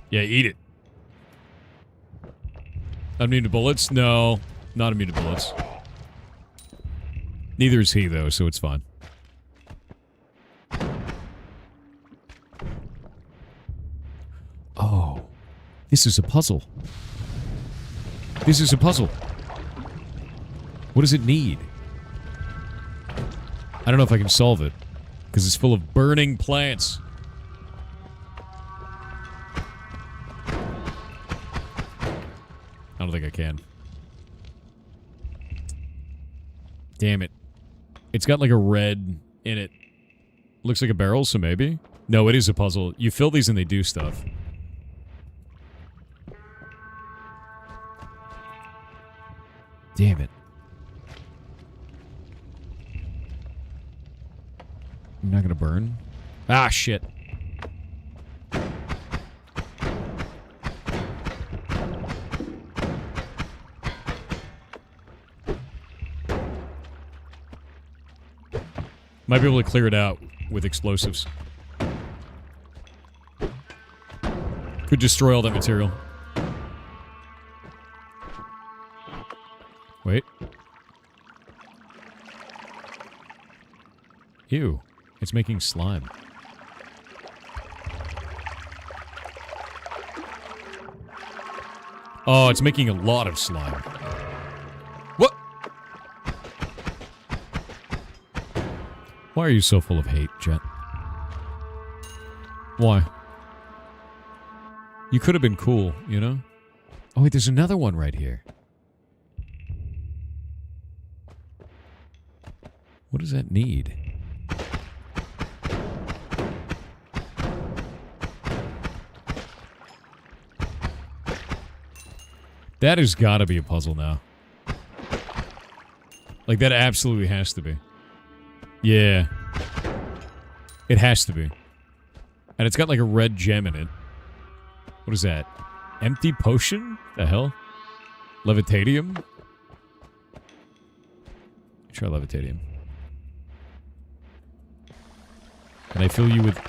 Yeah, eat it. Immune to bullets? No, not immune to bullets. Neither is he, though, so it's fine. Oh. This is a puzzle. This is a puzzle. What does it need? I don't know if I can solve it, because it's full of burning plants. I don't think I can. Damn it. It's got like a red in it. Looks like a barrel, so maybe? No, it is a puzzle. You fill these and they do stuff. Damn it. I'm not gonna burn. Ah, shit. Might be able to clear it out with explosives. Could destroy all that material. Wait. Ew. It's making slime. Oh, it's making a lot of slime. What? Why are you so full of hate, Jet? Why? You could have been cool, you know? Oh, wait, there's another one right here. What does that need? That has got to be a puzzle now. Like, that absolutely has to be. Yeah. It has to be. And it's got like a red gem in it. What is that? Empty potion? The hell? Levitadium? Try levitadium. Can I fill you with...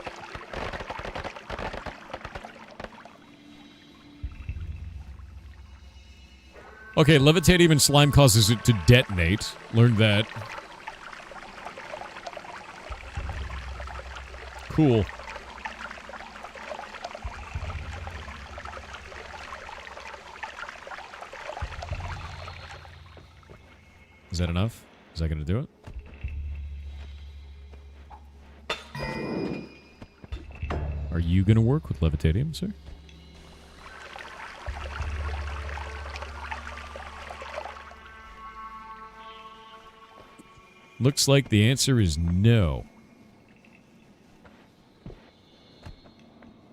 Okay, levitating in slime causes it to detonate. Learned that. Cool. Is that enough? Is that going to do it? Are you going to work with levitatium, sir? Looks like the answer is no.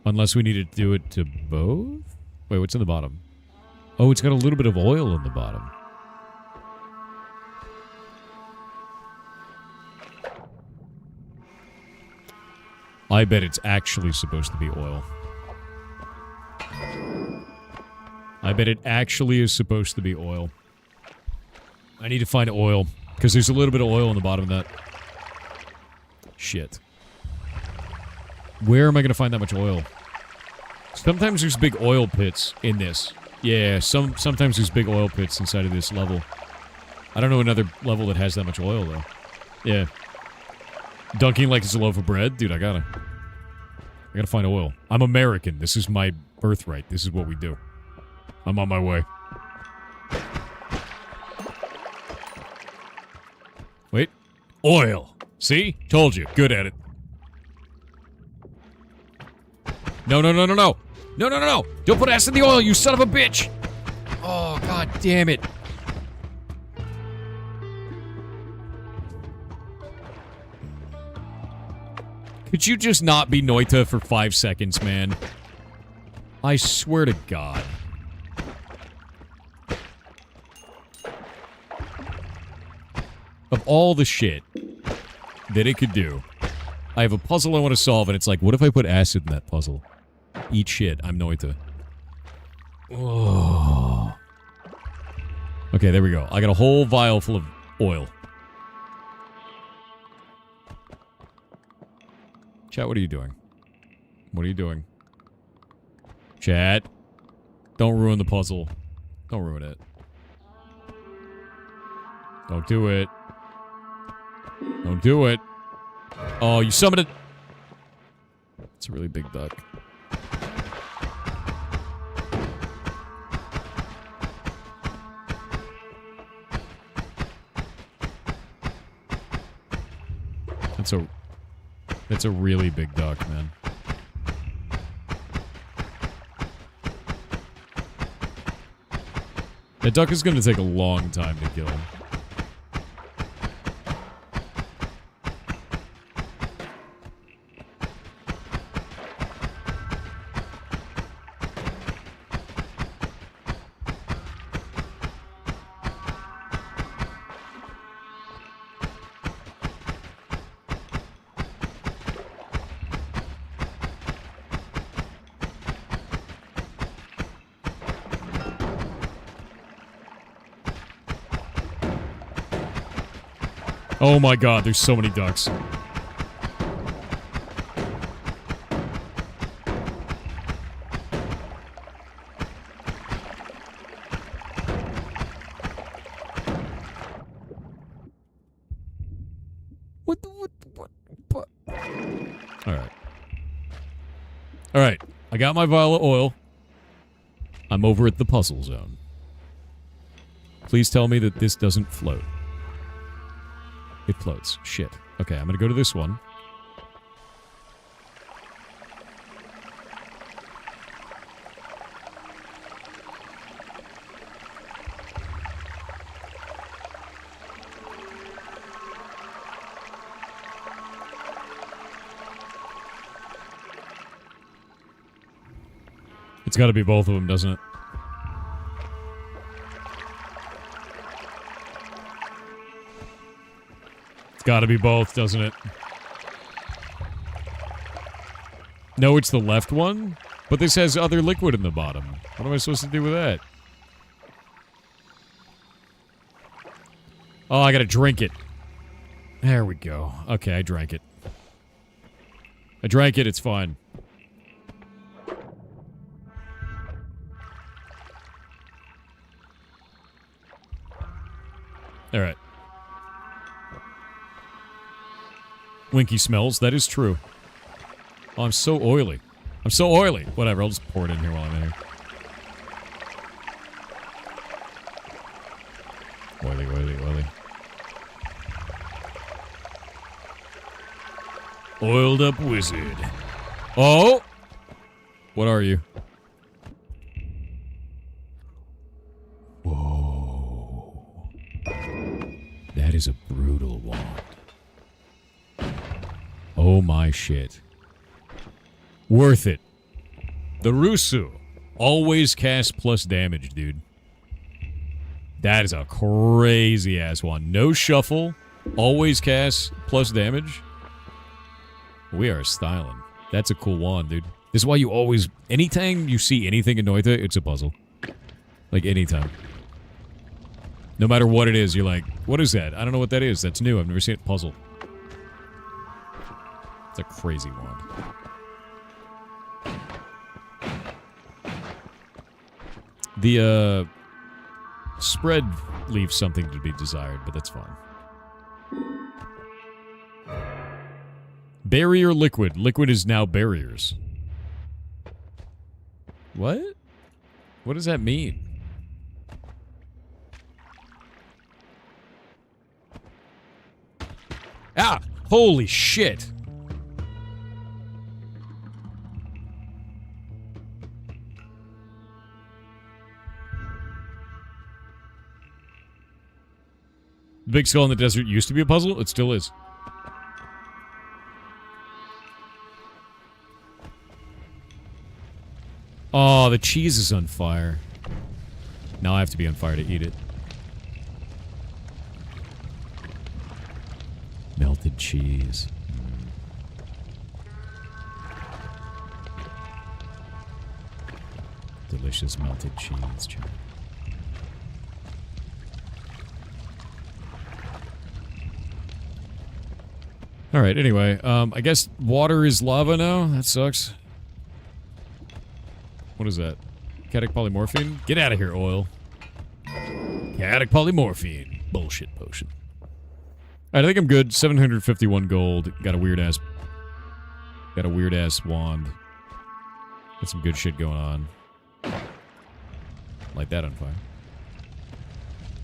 Unless we need to do it to both? Wait, what's in the bottom? Oh, it's got a little bit of oil in the bottom. I bet it's actually supposed to be oil. I bet it actually is supposed to be oil. I need to find oil, because there's a little bit of oil in the bottom of that. Shit. Where am I going to find that much oil? Sometimes there's big oil pits in this. Yeah, sometimes there's big oil pits inside of this level. I don't know another level that has that much oil, though. Yeah. Dunking like it's a loaf of bread? Dude, I gotta find oil. I'm American. This is my birthright. This is what we do. I'm on my way. Wait. Oil. See? Told you. Good at it. No, no, no, no, no. No, no, no, no. Don't put acid in the oil, you son of a bitch. Oh, god damn it. Could you just not be Noita for 5 seconds, man? I swear to God. Of all the shit that it could do, I have a puzzle I want to solve, and it's like, what if I put acid in that puzzle? Eat shit, I'm Noita. Oh. Okay, there we go. I got a whole vial full of oil. Chat, what are you doing? What are you doing? Chat. Don't ruin the puzzle. Don't ruin it. Don't do it. Don't do it. Oh, you summoned it. It's a really big duck. That's a really big duck, man. That duck is going to take a long time to kill. Oh my god, there's so many ducks. What? Alright. Alright, I got my vial of oil. I'm over at the puzzle zone. Please tell me that this doesn't float. It floats. Shit. Okay, I'm gonna go to this one. It's gotta be both of them, doesn't it? Gotta be both, doesn't it? No, it's the left one? But this has other liquid in the bottom. What am I supposed to do with that? Oh, I gotta drink it. There we go. Okay, I drank it. I drank it, it's fine. All right. Winky smells. That is true. Oh, I'm so oily. I'm so oily. Whatever, I'll just pour it in here while I'm in here. Oily, oily, oily. Oiled up wizard. Oh! What are you? Whoa. That is a brutal wand. Oh my shit. Worth it. The Rusu. Always cast plus damage, dude. That is a crazy ass wand. No shuffle. Always cast plus damage. We are styling. That's a cool wand, dude. This is why you always... Anytime you see anything in Noita, it's a puzzle. Like, anytime. No matter what it is, you're like, what is that? I don't know what that is. That's new. I've never seen it. Puzzle. It's a crazy wand. The, spread leaves something to be desired, but that's fine. Barrier liquid. Liquid is now barriers. What? What does that mean? Ah! Holy shit! The big skull in the desert used to be a puzzle? It still is. Oh, the cheese is on fire. Now I have to be on fire to eat it. Melted cheese. Delicious melted cheese. Alright, anyway. I guess water is lava now? That sucks. What is that? Catic polymorphine? Get out of here, oil. Catic polymorphine. Bullshit potion. Alright, I think I'm good. 751 gold. Got a weird ass wand. Got some good shit going on. Light that on fire.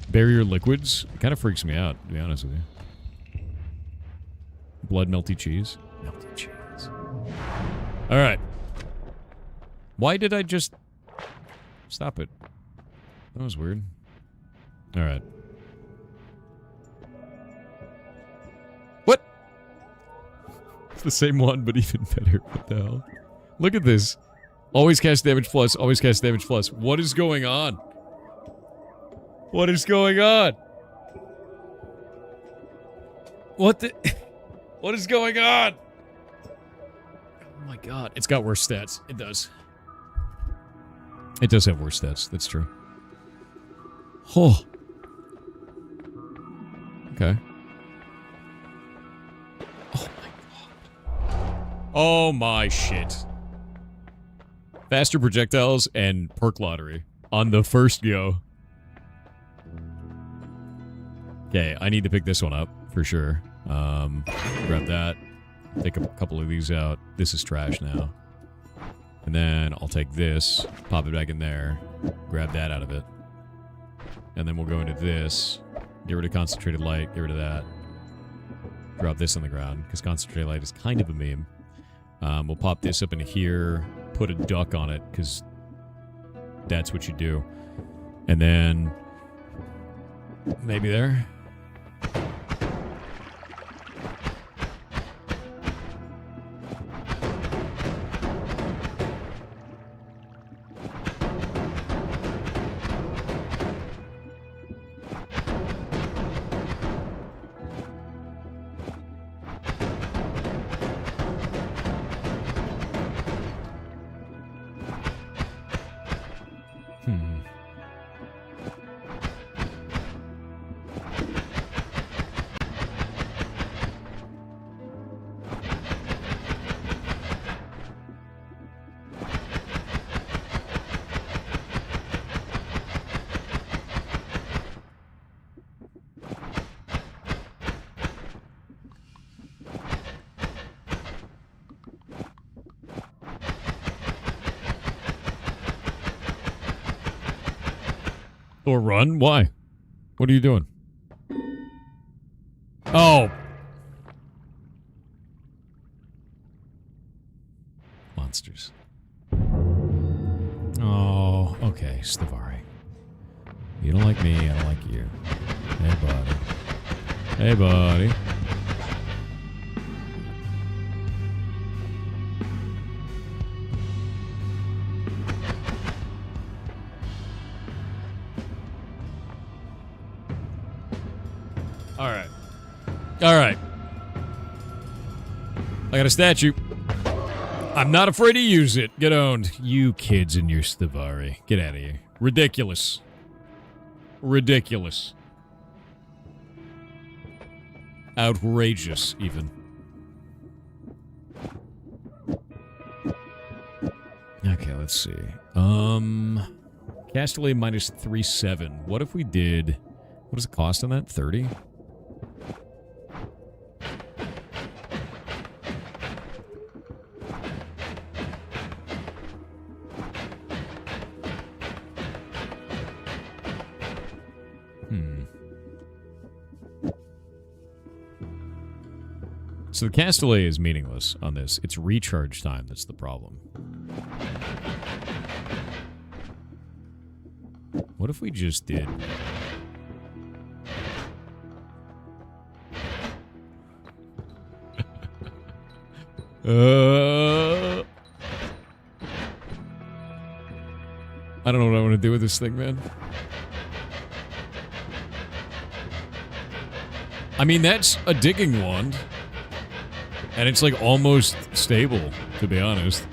Barrier liquids? It kind of freaks me out, to be honest with you. Blood melty cheese. Melty cheese. Alright. Why did I just... Stop it. That was weird. Alright. What? It's the same one, but even better. What the hell? Look at this. Always cast damage plus. Always cast damage plus. What is going on? What is going on? What the... What is going on? Oh my god. It's got worse stats. It does. It does have worse stats. That's true. Oh. Okay. Oh my god. Oh my shit. Faster projectiles and perk lottery on the first go. Okay, I need to pick this one up for sure. Grab that. Take a couple of these out. This is trash now. And then I'll take this, pop it back in there, grab that out of it. And then we'll go into this, get rid of concentrated light, get rid of that. Drop this on the ground, because concentrated light is kind of a meme. We'll pop this up into here, put a duck on it, because that's what you do. And then... maybe there. Or run? Why? What are you doing? Oh. Monsters. Oh, okay, Stavari. You don't like me, I don't like you. Hey, buddy. Hey, buddy. Alright. Alright. I got a statue. I'm not afraid to use it. Get owned. You kids and your Stavari. Get out of here. Ridiculous. Ridiculous. Outrageous, even. Okay, let's see. Castaway minus 3.7. What if we did... What does it cost on that? 30? So the castaway is meaningless on this. It's recharge time that's the problem. What if we just did... I don't know what I want to do with this thing, man. I mean, that's a digging wand. And it's, like, almost stable, to be honest.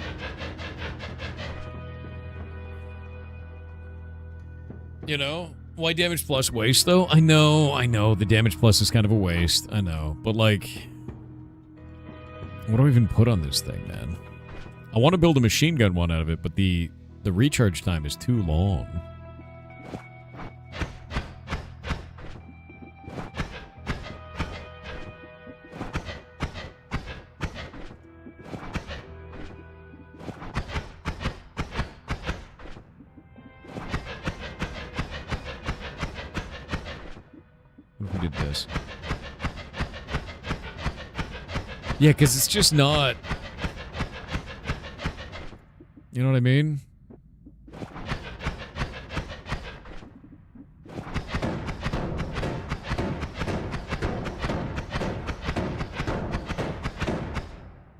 You know? Why damage plus waste, though? I know. The damage plus is kind of a waste. I know. But, like... What do I even put on this thing, man? I want to build a machine gun one out of it, but the recharge time is too long. What if we did this? Yeah, because it's just not... You know what I mean?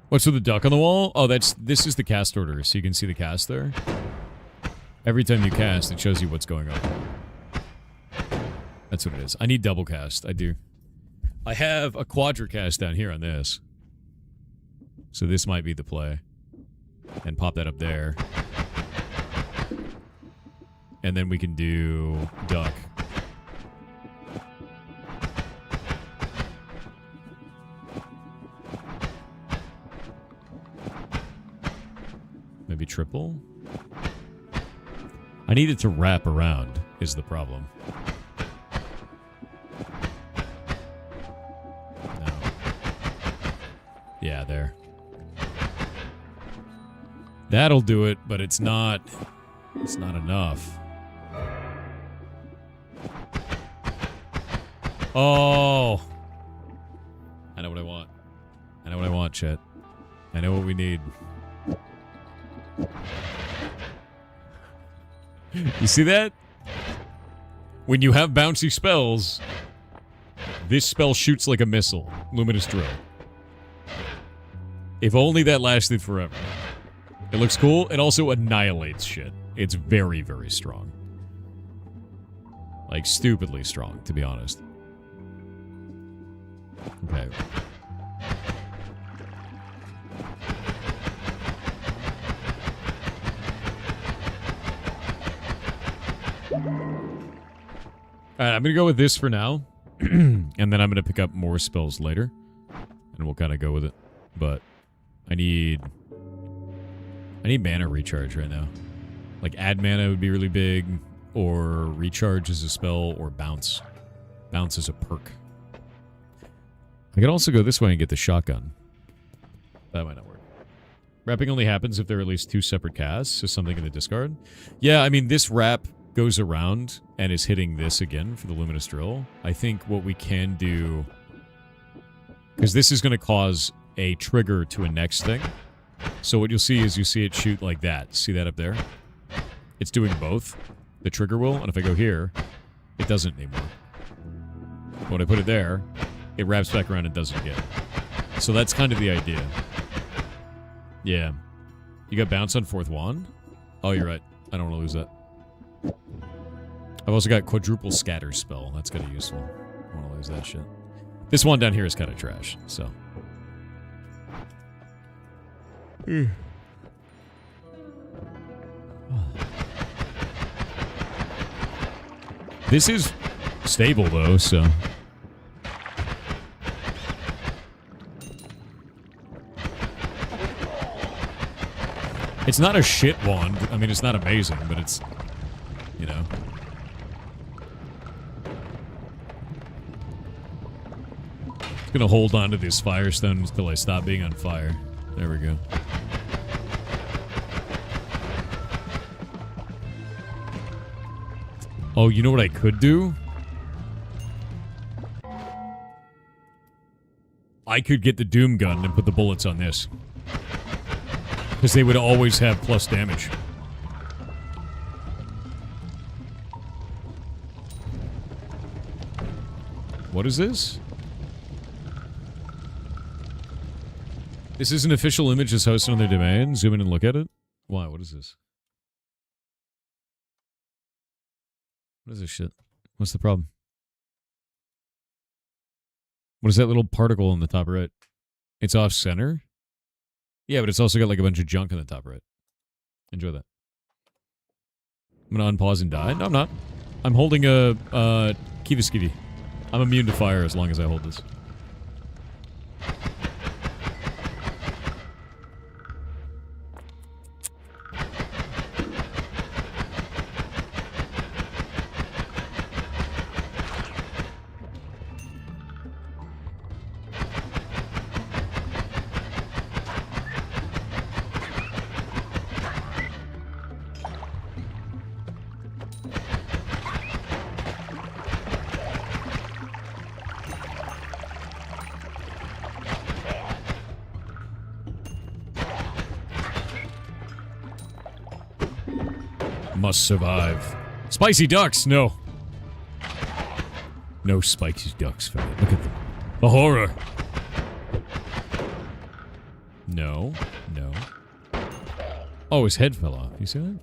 What's with the duck on the wall? Oh, this is the cast order, so you can see the cast there. Every time you cast, it shows you what's going on. That's what it is. I need double cast. I do. I have a quadricast down here on this. So this might be the play. And pop that up there. And then we can do duck. Maybe triple? I need it to wrap around, is the problem. No. Yeah, there. That'll do it, but it's not enough. Oh! I know what I want. I know what I want, Chet. I know what we need. You see that? When you have bouncy spells, this spell shoots like a missile. Luminous Drill. If only that lasted forever. It looks cool. It also annihilates shit. It's very, very strong. Like, stupidly strong, to be honest. Okay. Alright, I'm gonna go with this for now. And then I'm gonna pick up more spells later. And we'll kind of go with it. But I need mana recharge right now. Like, add mana would be really big, or recharge as a spell, or bounce. Bounce as a perk. I could also go this way and get the shotgun. That might not work. Wrapping only happens if there are at least 2 separate casts, so something in the discard. Yeah, I mean, this wrap goes around and is hitting this again for the luminous drill, I think what we can do... Because this is going to cause a trigger to a next thing. So what you'll see is you see it shoot like that. See that up there? It's doing both. The trigger will, and if I go here, it doesn't anymore. When I put it there, it wraps back around and does it again. So that's kind of the idea. Yeah. You got bounce on fourth wand? Oh, you're right. I don't want to lose that. I've also got quadruple scatter spell. That's kind of useful. I don't want to lose that shit. This one down here is kind of trash, so... This is stable, though, so... It's not a shit wand. I mean, it's not amazing, but it's... You know... I'm gonna hold on to these firestones until I stop being on fire. There we go. Oh, you know what I could do? I could get the Doom gun and put the bullets on this. Because they would always have plus damage. What is this? This is an official image that's hosted on their domain. Zoom in and look at it. Why? What is this? What is this shit? What's the problem? What is that little particle in the top right? It's off center? Yeah, but it's also got like a bunch of junk in the top right. Enjoy that. I'm gonna unpause and die. No, I'm not. I'm holding a Kiva Skivy. I'm immune to fire as long as I hold this. Must survive. Spicy ducks, no. No spicy ducks, Ferret. Look at them. The horror. No. No. Oh, his head fell off. You see that?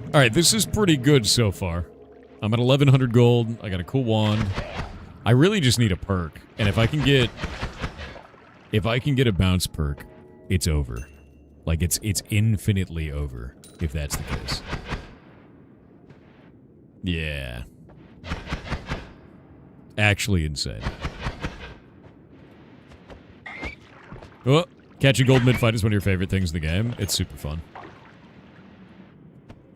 Alright, this is pretty good so far. I'm at 1100 gold. I got a cool wand. I really just need a perk. And if I can get... If I can get a bounce perk, it's over. Like, it's infinitely over, if that's the case. Yeah. Actually insane. Oh, catching gold mid-fight is one of your favorite things in the game. It's super fun.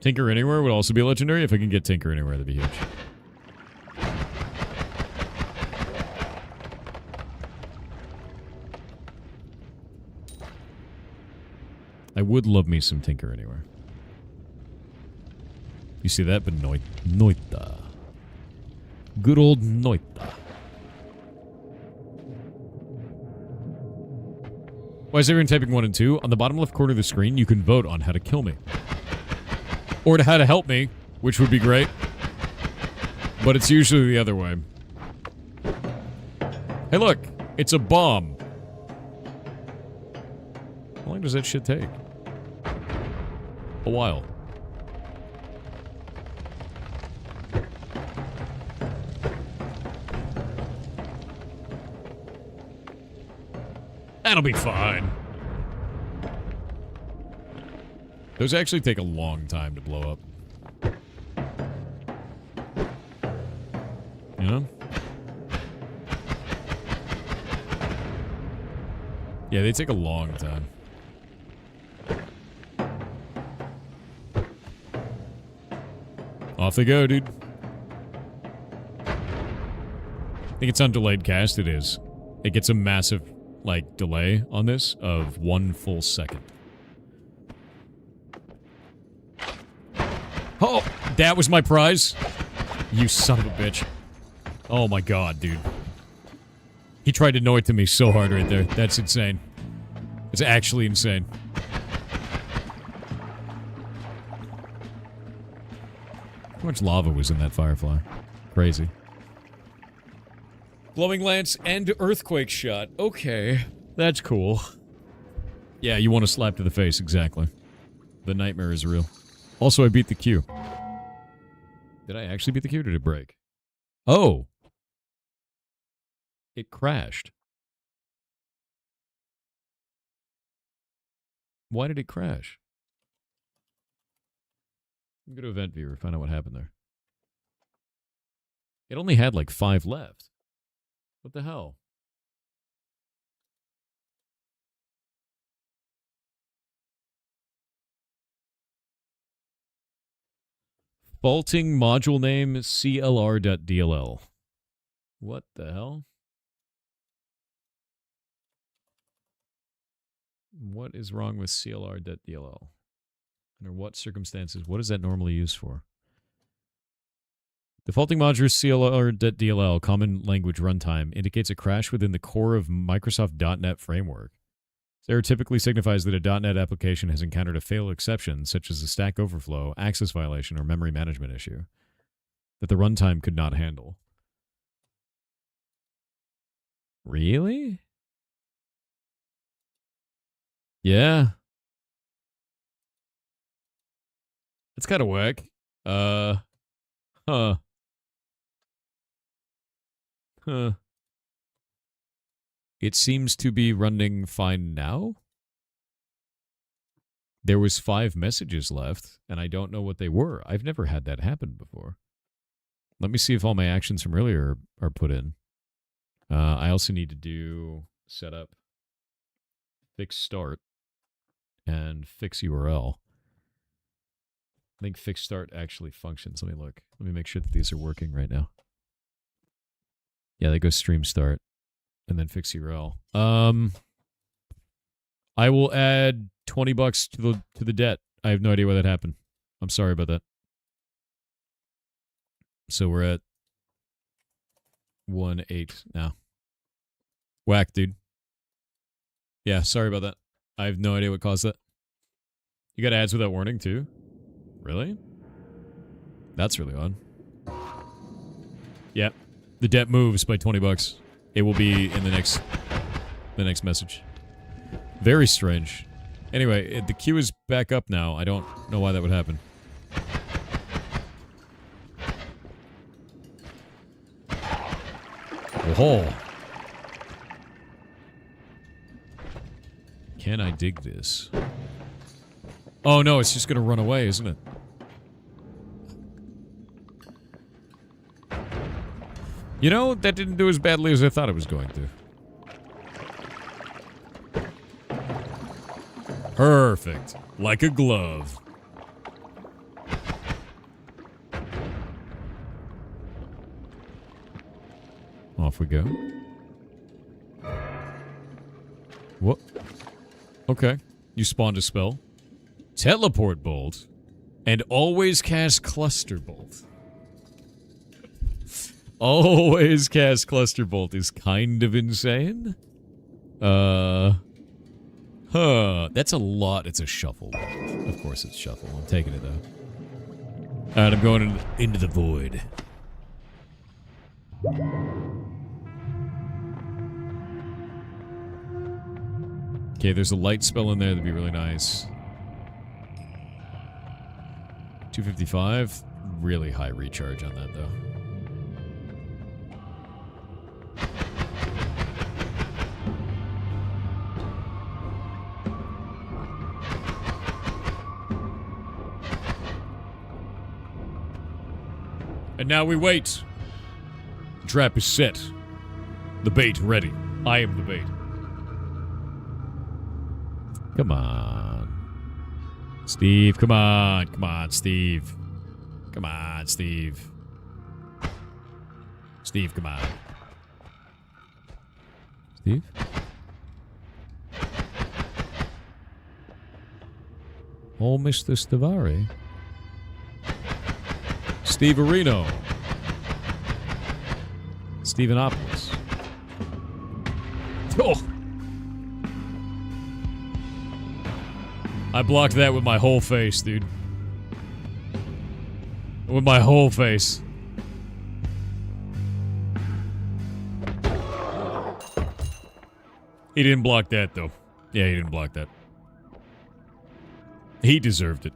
Tinker Anywhere would also be legendary. If I can get Tinker Anywhere, that'd be huge. I would love me some Tinker Anywhere. You see that? But Noita. Good old Noita. Why is everyone typing 1 and 2? On the bottom left corner of the screen, you can vote on how to kill me. Or to how to help me, which would be great. But it's usually the other way. Hey look! It's a bomb! How long does that shit take? A while. That'll be fine. Those actually take a long time to blow up. You know? Yeah, they take a long time. Off they go, dude. I think it's on delayed cast. It is. It gets a massive, like, delay on this of 1 full second. Oh, that was my prize? You son of a bitch. Oh my god, dude. He tried to Noita me so hard right there. That's insane. It's actually insane. How much lava was in that firefly? Crazy. Glowing lance and earthquake shot. Okay. That's cool. Yeah, you want a slap to the face, exactly. The nightmare is real. Also, I beat the queue. Did I actually beat the queue or did it break? Oh! It crashed. Why did it crash? Go to event viewer, find out what happened there. It only had like 5 left. What the hell? Faulting module name clr.dll. What the hell? What is wrong with clr.dll? Under what circumstances? What is that normally used for? Defaulting module clr.dll, common language runtime, indicates a crash within the core of Microsoft .NET framework. This error typically signifies that a .NET application has encountered a fail exception, such as a Stack Overflow, access violation, or memory management issue, that the runtime could not handle. Really? Yeah. That's kind of whack. Huh. Huh. It seems to be running fine now. There was 5 messages left, and I don't know what they were. I've never had that happen before. Let me see if all my actions from earlier are put in. I also need to do setup, fix start, and fix URL. I think fix start actually functions. Let me look. Let me make sure that these are working right now. Yeah, they go stream start and then fix URL. I will add $20 to the debt. I have no idea why that happened. I'm sorry about that. So we're at 1.8 now. Whack, dude. Yeah, sorry about that. I have no idea what caused that. You got ads without warning too? Really? That's really odd. Yeah. The debt moves by $20. It will be in the next message. Very strange. Anyway, the queue is back up now. I don't know why that would happen. Oh. Can I dig this? Oh no, it's just gonna run away, isn't it? You know, that didn't do as badly as I thought it was going to. Perfect. Like a glove. Off we go. What? Okay. You spawned a spell. Teleport bolt. And always cast cluster bolt. Always cast cluster bolt is kind of insane. That's a lot. It's a shuffle. Of course it's shuffle. I'm taking it though. Alright, I'm going into the void. Okay, there's a light spell in there that'd be really nice. 255. Really high recharge on that though. And now we wait. The trap is set. The bait ready. I am the bait. Come on. Steve, come on. Come on, Steve. Come on, Steve. Steve, come on. Steve? Oh, Mr. Stavari. Steve Areno. Stephenopoulos. Oh! I blocked that with my whole face, dude. With my whole face. He didn't block that, though. Yeah, he didn't block that. He deserved it.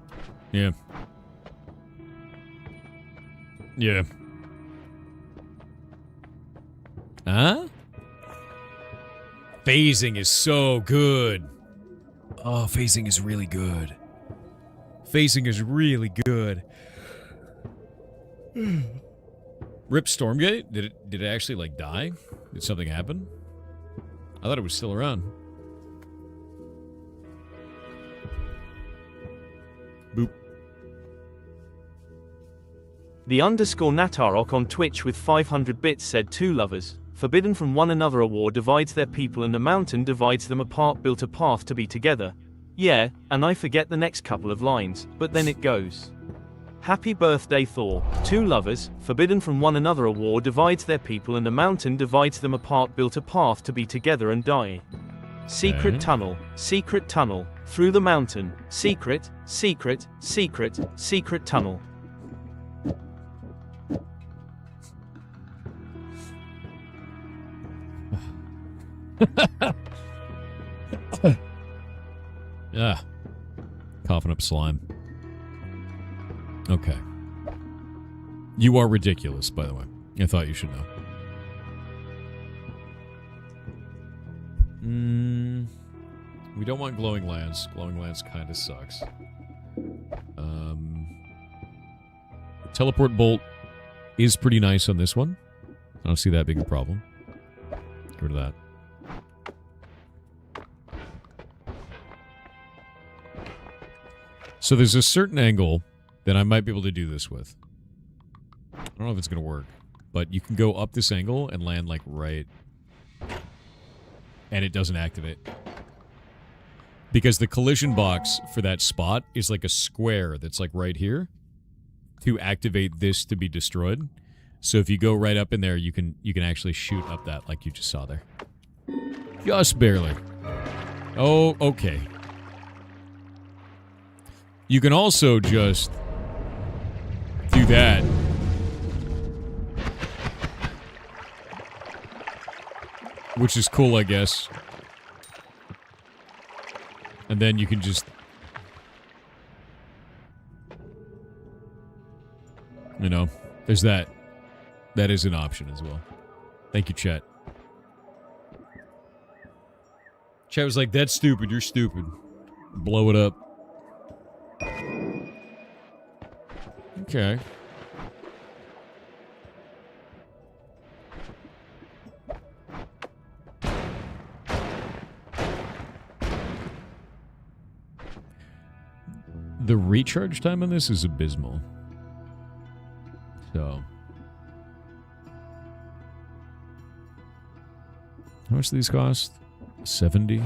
Yeah. Yeah. Huh? Phasing is so good. Oh, phasing is really good. Phasing is really good. Rip Stormgate? Did it actually, like, die? Did something happen? I thought it was still around. Boop. The underscore Natarok on Twitch with 500 bits said two lovers, forbidden from one another, a war divides their people and a mountain divides them apart, built a path to be together. Yeah, and I forget the next couple of lines, but then it goes. Happy birthday Thor. Two lovers, forbidden from one another, a war divides their people and a mountain divides them apart, built a path to be together and die. Secret tunnel, through the mountain, secret, secret, secret, secret tunnel. Yeah. Coughing up slime. Okay. You are ridiculous, by the way. I thought you should know. We don't want glowing lance. Glowing lance kind of sucks. Teleport bolt is pretty nice on this one. I don't see that big a problem. Get rid of that. So there's a certain angle that I might be able to do this with. I don't know if it's going to work, but you can go up this angle and land, like, right... and it doesn't activate. Because the collision box for that spot is like a square that's, like, right here to activate this to be destroyed. So if you go right up in there, you can actually shoot up that like you just saw there. Just barely. Oh, okay. You can also just do that. Which is cool, I guess. And then you can just... you know, there's that. That is an option as well. Thank you, chat. Chat was like, that's stupid, you're stupid. Blow it up. Okay. The recharge time on this is abysmal. So. How much do these cost? 70?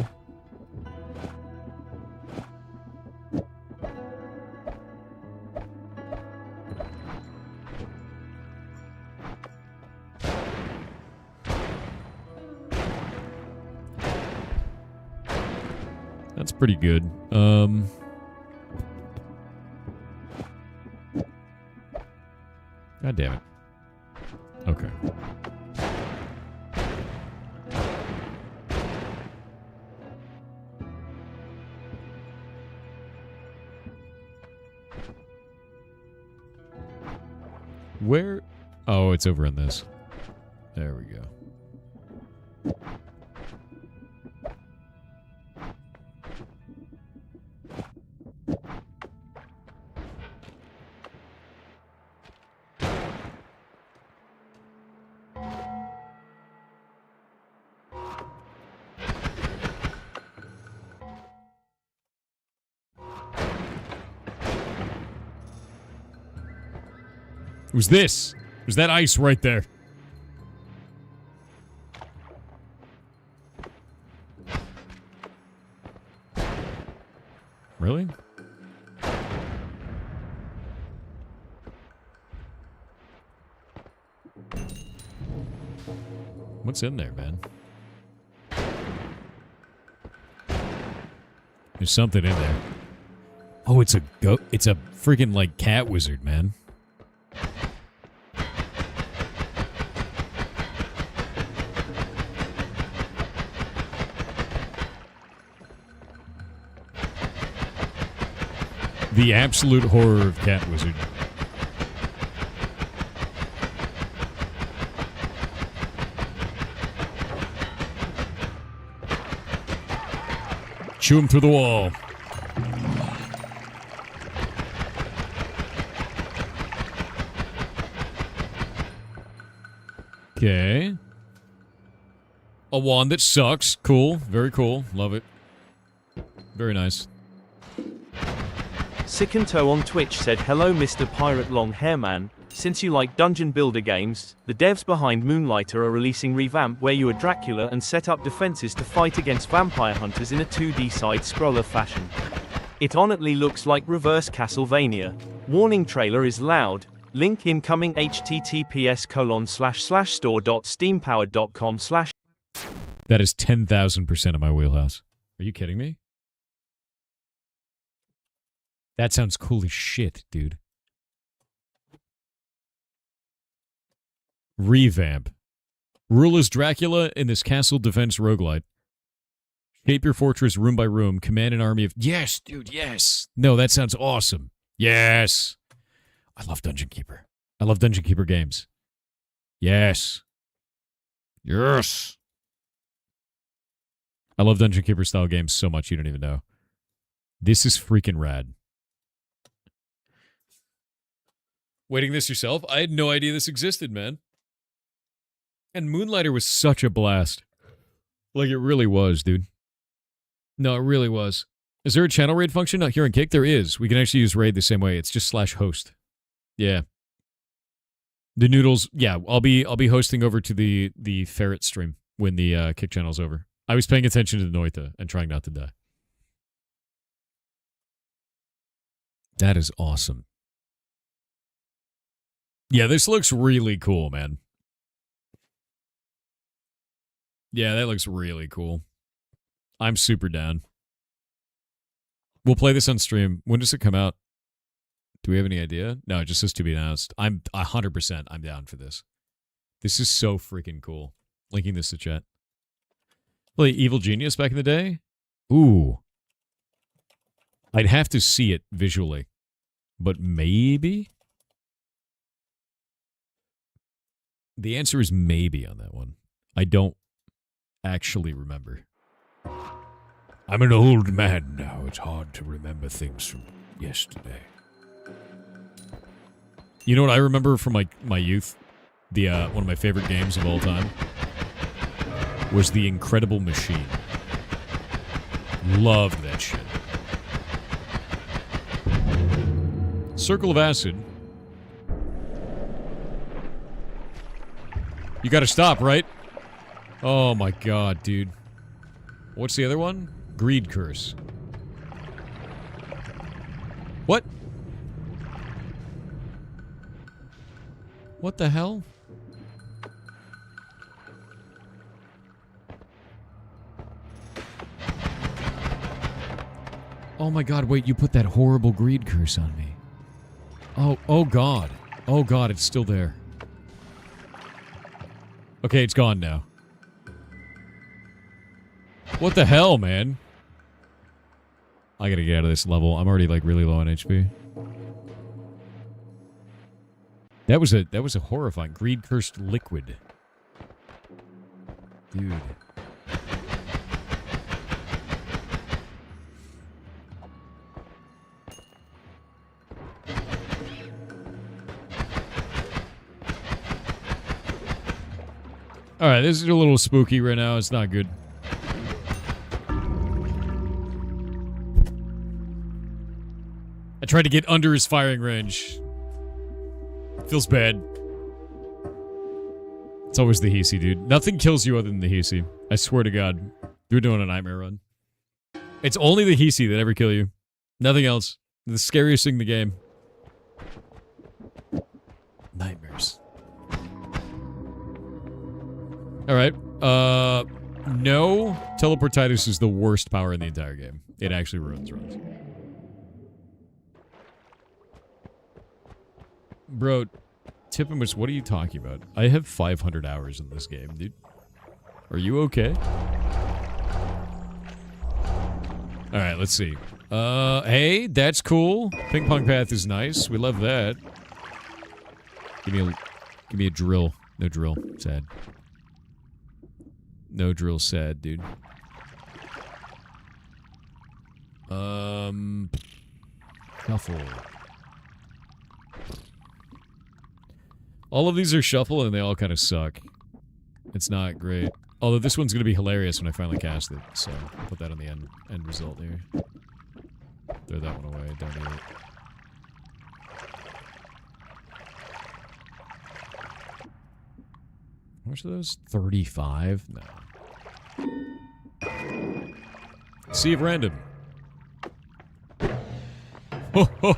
That's pretty good. God damn it. Okay. Where? Oh, it's over in this. There we go. It was this. It was that ice right there. Really? What's in there, man? There's something in there. Oh, it's a it's a freaking like cat wizard, man. The absolute horror of cat wizard. Chew him through the wall. Okay. A wand that sucks. Cool. Very cool. Love it. Very nice. Sick and Toe on Twitch said, hello Mr. Pirate Long Hair Man. Since you like dungeon builder games, the devs behind Moonlighter are releasing Revamp where you are Dracula and set up defenses to fight against vampire hunters in a 2D side-scroller fashion. It honestly looks like reverse Castlevania. Warning, trailer is loud. Link incoming https://store.steampowered.com/. That is 10,000% of my wheelhouse. Are you kidding me? That sounds cool as shit, dude. Revamp. Rule as Dracula in this castle defense roguelite. Shape your fortress room by room. Command an army of... Yes, dude, yes. No, that sounds awesome. Yes. I love Dungeon Keeper. I love Dungeon Keeper games. Yes. Yes. I love Dungeon Keeper style games so much you don't even know. This is freaking rad. Waiting this yourself? I had no idea this existed, man. And Moonlighter was such a blast. Like, it really was, dude. No, it really was. Is there a channel raid function out here in Kick? There is. We can actually use raid the same way. It's just /host. Yeah. The noodles, yeah, I'll be hosting over to the ferret stream when the Kick channel's over. I was paying attention to Noita and trying not to die. That is awesome. Yeah, this looks really cool, man. Yeah, that looks really cool. I'm super down. We'll play this on stream. When does it come out? Do we have any idea? No, it just says to be announced. I'm 100% I'm down for this. This is so freaking cool. Linking this to chat. Play Evil Genius back in the day? Ooh. I'd have to see it visually. But maybe? The answer is maybe on that one. I don't actually remember. I'm an old man now. It's hard to remember things from yesterday. You know what I remember from my youth? The one of my favorite games of all time was The Incredible Machine. Loved that shit. Circle of Acid. You gotta stop, right? Oh my god, dude. What's the other one? Greed Curse. What? What the hell? Oh my god, wait, you put that horrible greed curse on me. Oh god. Oh god, it's still there. Okay, it's gone now. What the hell, man? I gotta get out of this level. I'm already, like, really low on HP. That was a horrifying greed-cursed liquid. Dude. Alright, this is a little spooky right now. It's not good. I tried to get under his firing range. Feels bad. It's always the Hisi, dude. Nothing kills you other than the Hisi. I swear to God. You're doing a nightmare run. It's only the Hisi that ever kill you. Nothing else. The scariest thing in the game. Nightmares. Alright. No. Teleportitis is the worst power in the entire game. It actually ruins runs. Bro, Tippimus, what are you talking about? I have 500 hours in this game, dude. Are you okay? Alright, let's see. Hey, that's cool. Ping pong path is nice. We love that. Give me a drill. No drill. Sad. No drill, sad, dude. Shuffle. All of these are shuffle and they all kind of suck. It's not great. Although this one's gonna be hilarious when I finally cast it, so I'll put that on the end result here. Throw that one away, don't need it. How much are those? 35? No. Sea of random. Oh, oh.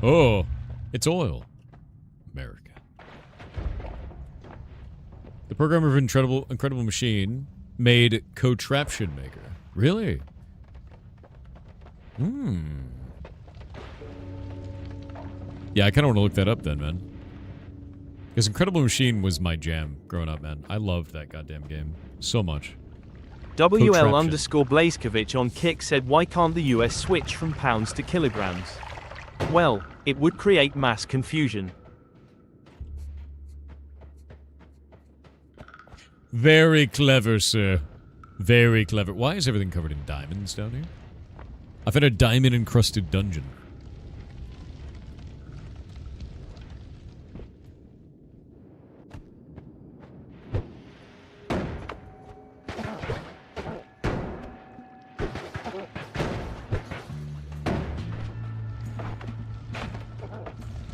Oh, it's oil. America. The programmer of Incredible Machine made Contraption Maker. Really? Yeah, I kind of want to look that up then, man. Because Incredible Machine was my jam growing up, man. I loved that goddamn game so much. WL_Blazkowicz on Kick said, why can't the US switch from pounds to kilograms? Well, it would create mass confusion. Very clever, sir. Very clever. Why is everything covered in diamonds down here? I've had a diamond-encrusted dungeon.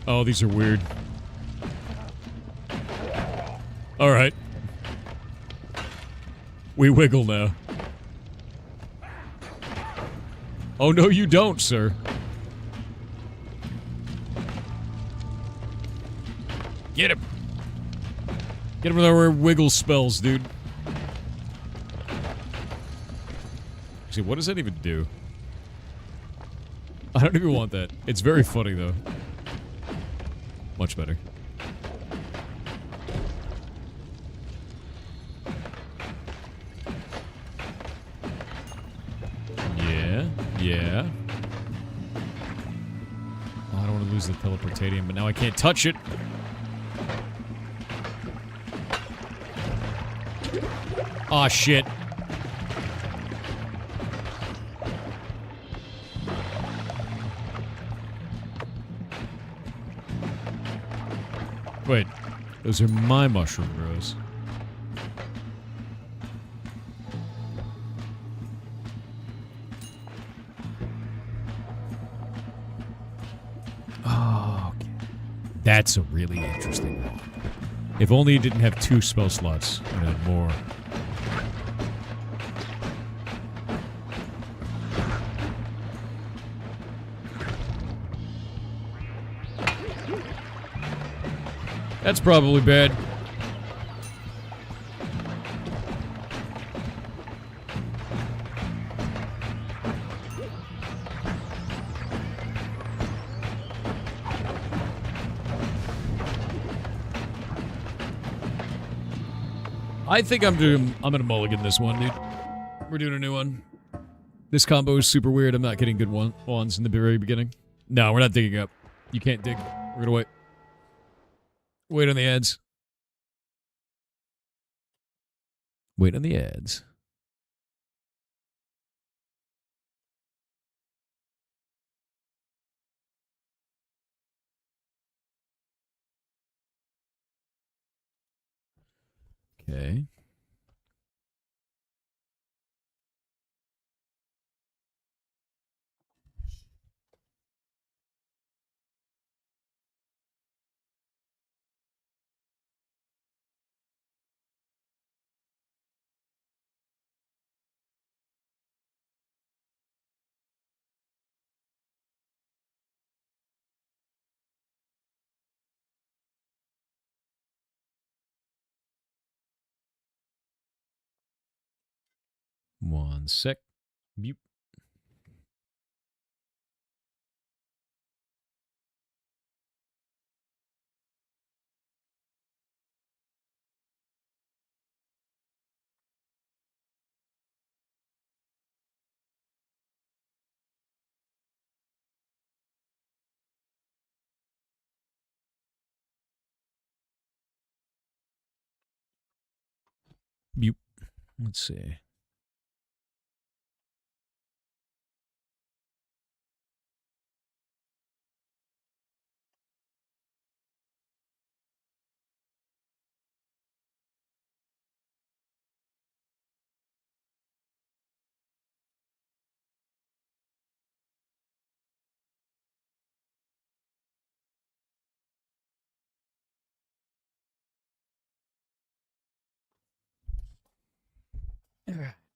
Oh, these are weird. Alright. We wiggle now. Oh, no, you don't, sir. Get him. Get him with our wiggle spells, dude. Actually, what does that even do? I don't even want that. It's very funny, though. Much better. Yeah. Oh, I don't want to lose the teleportatium, but now I can't touch it. Aw, shit. Wait, those are my mushroom bros. Oh, okay. That's a really interesting one. If only it didn't have 2 spell slots and had more. That's probably bad. I think I'm gonna mulligan this one, dude. We're doing a new one. This combo is super weird. I'm not getting good ones in the very beginning. No, we're not digging up. You can't dig. We're gonna wait. Wait on the ads. Wait on the ads. Okay. One sec. Mute. Mute. Let's see.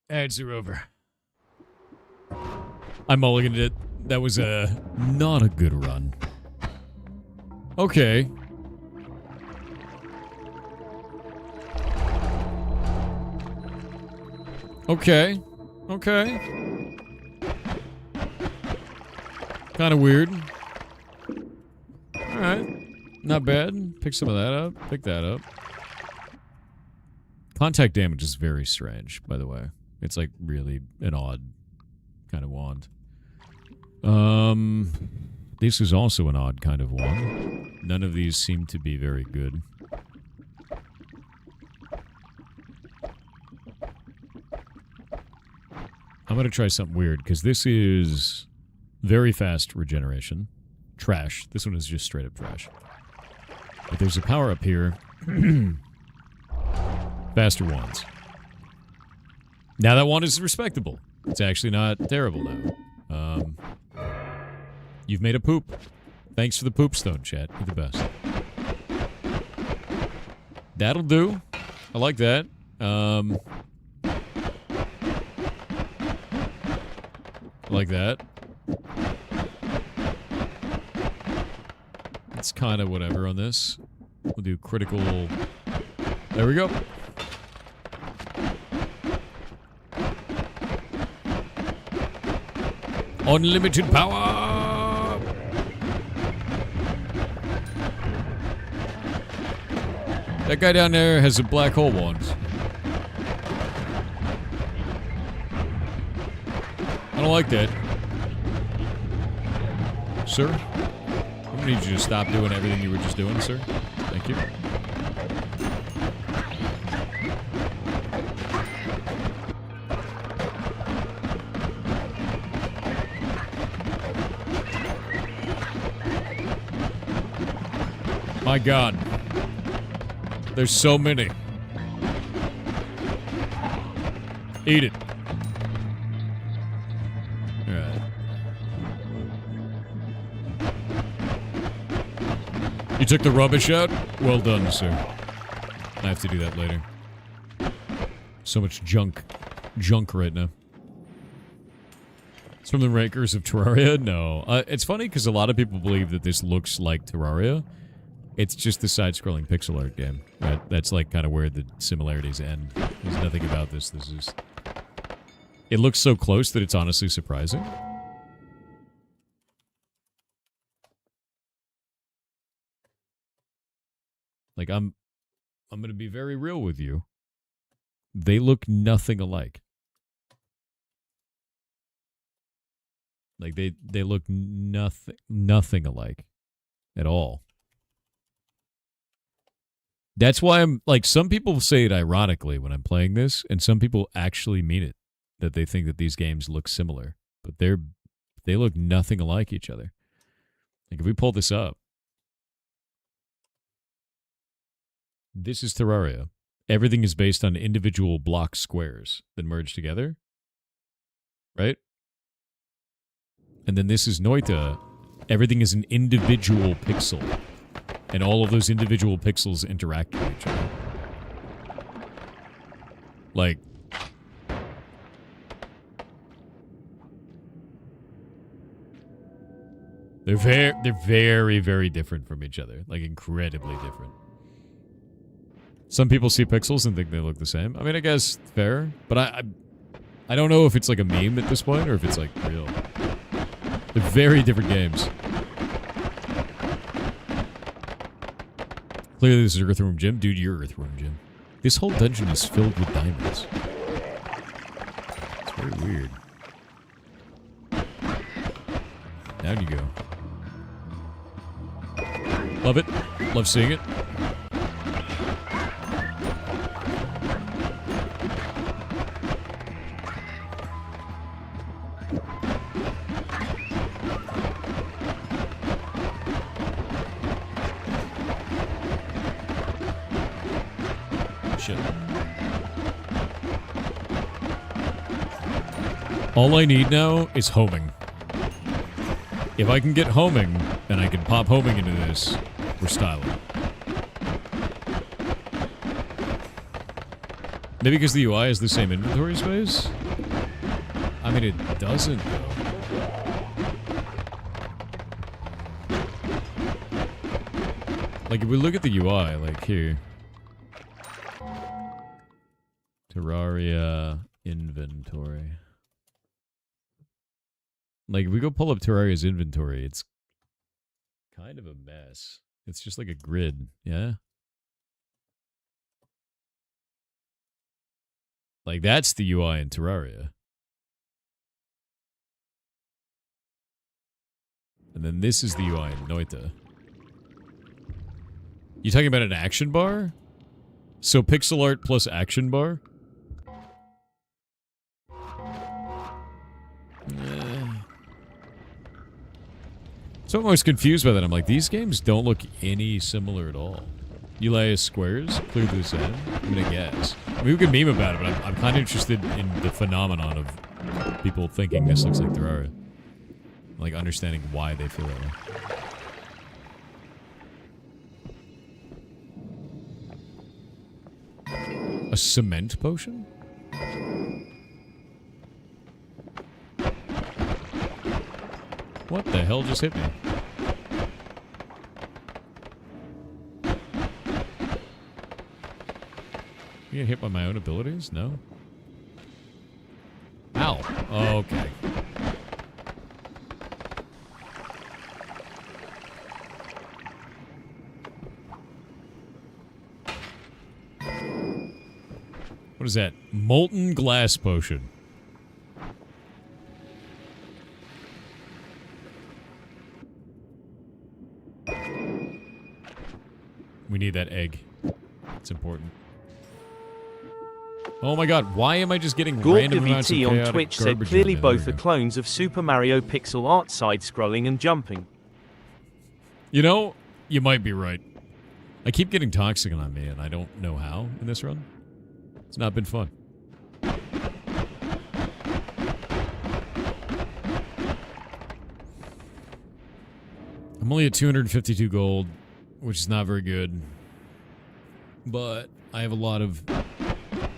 Ads are over. I mulliganed it. That was not a good run. Okay. Okay. Okay. Kind of weird. Alright. Not bad. Pick some of that up. Pick that up. Contact damage is very strange, by the way. It's like really an odd kind of wand. This is also an odd kind of wand. None of these seem to be very good. I'm gonna try something weird, because this is very fast regeneration. Trash. This one is just straight up trash. But there's a power up here. Faster wands. Now that wand is respectable. It's actually not terrible now. You've made a poop. Thanks for the poop stone, chat. You're the best. That'll do. I like that. I like that. It's kind of whatever on this. We'll do critical. There we go. Unlimited power! That guy down there has a black hole wand. I don't like that. Sir? I'm gonna need you to stop doing everything you were just doing, sir. Thank you. My God. There's so many. Eat it. Alright. You took the rubbish out? Well done, sir. I have to do that later. So much junk. Junk right now. It's from the Rakers of Terraria? No. It's funny because a lot of people believe that this looks like Terraria. It's just the side-scrolling pixel art game, right? That's like kind of where the similarities end. There's nothing about this. This is... It looks so close that it's honestly surprising. Like, I'm gonna be very real with you. They look nothing alike. Like, they look nothing alike. At all. That's why I'm, like, some people say it ironically when I'm playing this, and some people actually mean it. That they think that these games look similar. But they look nothing alike each other. Like, if we pull this up. This is Terraria. Everything is based on individual block squares that merge together. Right? And then this is Noita. Everything is an individual pixel. And all of those individual pixels interact with each other. Like... They're very, very different from each other. Like, incredibly different. Some people see pixels and think they look the same. I mean, I guess fair. But I don't know if it's like a meme at this point or if it's like real. They're very different games. Clearly this is Earthworm Jim. Dude, you're Earthworm Jim. This whole dungeon is filled with diamonds. It's very weird. Down you go. Love it. Love seeing it. Shit. All I need now is homing. If I can get homing, then I can pop homing into this. We're styling. Maybe because the UI is the same inventory space? I mean, it doesn't, though. Like, if we look at the UI, like, here. Terraria inventory. Like, if we go pull up Terraria's inventory, it's kind of a mess. It's just like a grid, yeah? Like, that's the UI in Terraria. And then this is the UI in Noita. You talking about an action bar? So pixel art plus action bar? So I'm always confused by that. I'm like, these games don't look any similar at all. Elias Squares, clear to this end. I'm gonna guess. I mean, we can meme about it, but I'm kind of interested in the phenomenon of people thinking this looks like Terraria. Like, understanding why they feel that way. A cement potion? What the hell just hit me? You get hit by my own abilities? No? Ow. Oh, okay. What is that? Molten glass potion. We need that egg. It's important. Oh my god, why am I just getting random amounts of GorpWT chaotic on Twitch said garbage clearly in there? both are clones of Super Mario pixel art side-scrolling and jumping. You know, you might be right. I keep getting toxic on me, and I don't know how in this run. It's not been fun. I'm only at 252 gold, which is not very good. But I have a lot of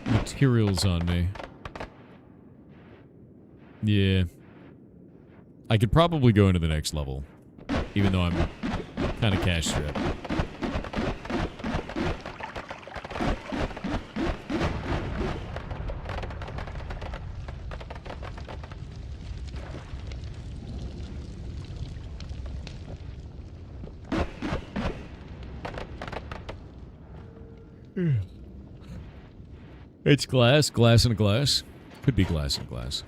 materials on me. Yeah. I could probably go into the next level, even though I'm kind of cash strapped. It's glass, glass in a glass. Could be glass in a glass.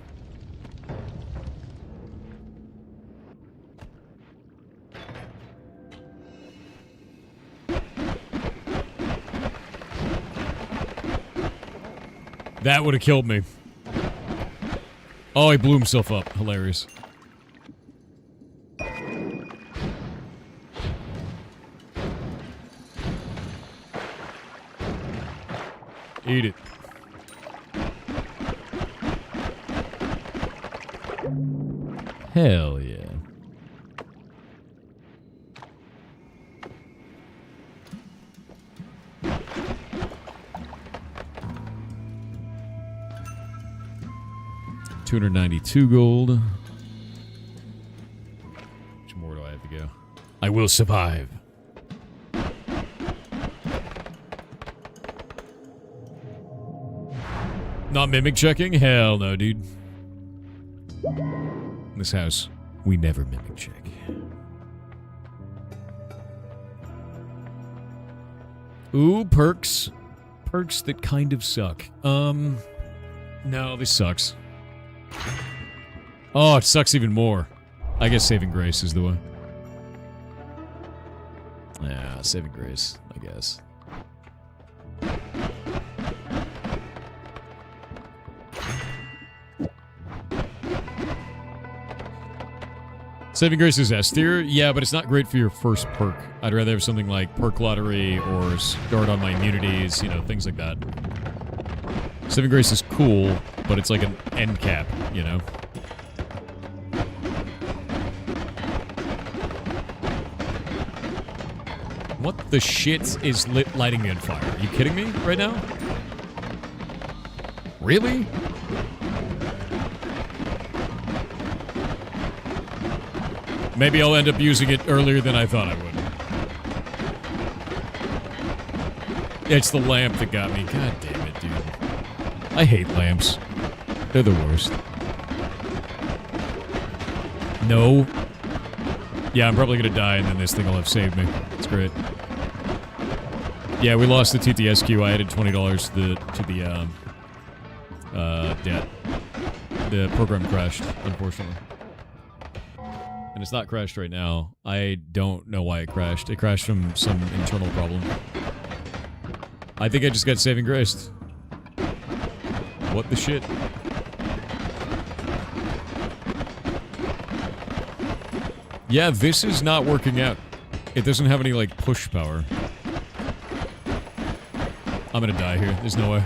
That would have killed me. Oh, he blew himself up. Hilarious. Eat it. Hell yeah. $292 gold. How much more do I have to go? I will survive. Not mimic checking? Hell no, dude. In this house, we never mimic check. Ooh, perks. Perks that kind of suck. No, this sucks. Oh, it sucks even more. I guess saving grace is the way. Yeah, saving grace, I guess. Saving grace is S tier, yeah, but it's not great for your first perk. I'd rather have something like perk lottery or start on my immunities, you know, things like that. Saving grace is cool, but it's like an end cap, you know? What the shit is lighting me on fire? Are you kidding me right now? Really? Maybe I'll end up using it earlier than I thought I would. It's the lamp that got me. God damn it, dude. I hate lamps. They're the worst. No. Yeah, I'm probably gonna die and then this thing will have saved me. It's great. Yeah, we lost the TTS queue. I added $20 to the debt. The program crashed, unfortunately. And it's not crashed right now. I don't know why it crashed. It crashed from some internal problem. I think I just got saving graced. What the shit? Yeah, this is not working out. It doesn't have any, like, push power. I'm gonna die here. There's no way.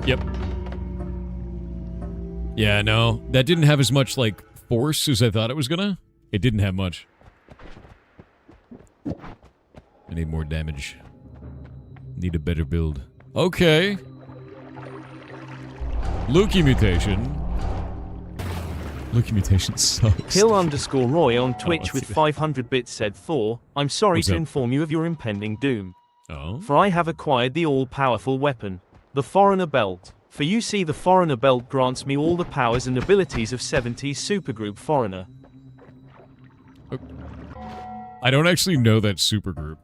Yep. Yeah, no. That didn't have as much, like, force as I thought it was gonna. It didn't have much. I need more damage. Need a better build. Okay. Lukey mutation. Lukey mutation sucks. Hill_Roy on Twitch with 500 bits said, Thor, I'm sorry What's to up? inform you of your impending doom. Oh? For I have acquired the all-powerful weapon, the Foreigner Belt. For you see, the Foreigner Belt grants me all the powers and abilities of 70s supergroup Foreigner. I don't actually know that supergroup.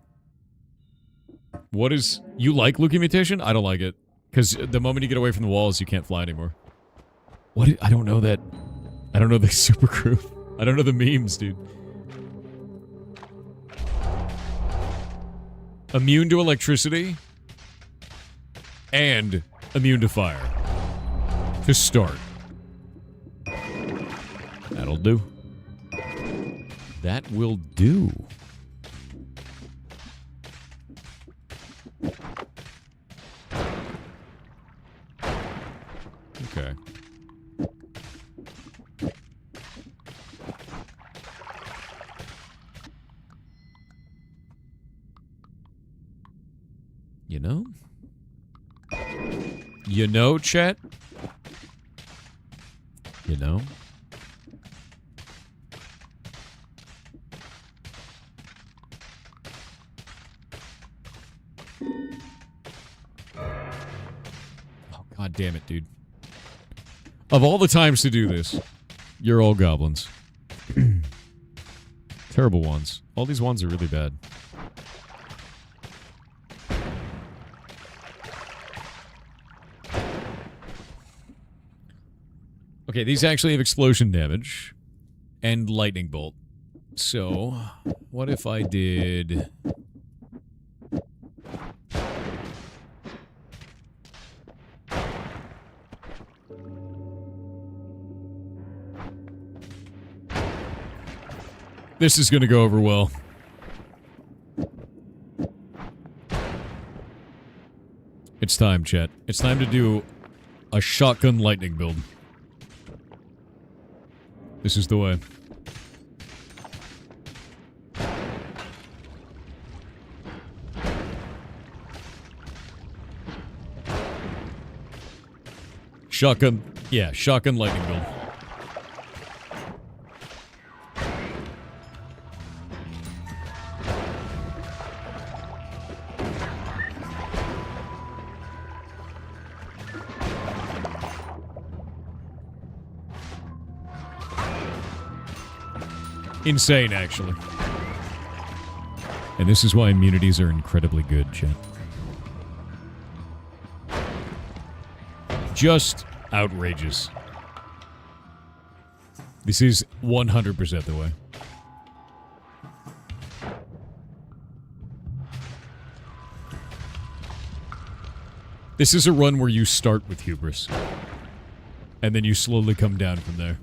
What is... You like Lukey mutation? I don't like it. Because the moment you get away from the walls, you can't fly anymore. What? I don't know that... I don't know the supergroup. I don't know the memes, dude. Immune to electricity. And immune to fire. To start. That'll do. That will do. Okay. You know? You know, chat? You know? Oh, god damn it, dude. Of all the times to do this, you're all goblins. Terrible ones. All these ones are really bad. Okay, these actually have explosion damage and lightning bolt. So, what if I did... This is gonna go over well. It's time, chat. It's time to do a shotgun lightning build. This is the way. Shotgun. Yeah, shotgun lightning build. Insane, actually. And this is why immunities are incredibly good, chat. Just outrageous. This is 100% the way. This is a run where you start with hubris. And then you slowly come down from there.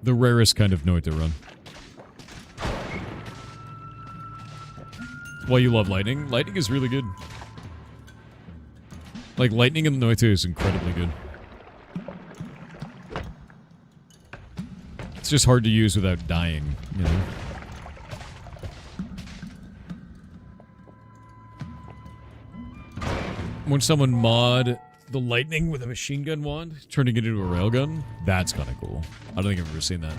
The rarest kind of Noita run. Why you love lightning? Lightning is really good. Like, lightning in Noita is incredibly good. It's just hard to use without dying, you know? When someone mod the lightning with a machine gun wand, turning it into a railgun, that's kind of cool. I don't think I've ever seen that.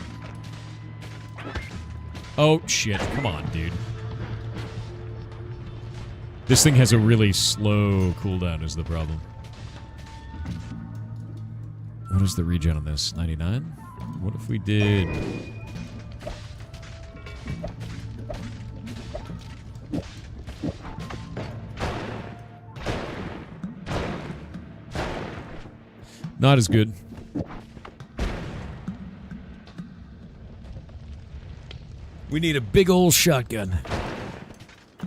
Oh, shit. Come on, dude. This thing has a really slow cooldown is the problem. What is the regen on this? 99? What if we did... Not as good. We need a big old shotgun.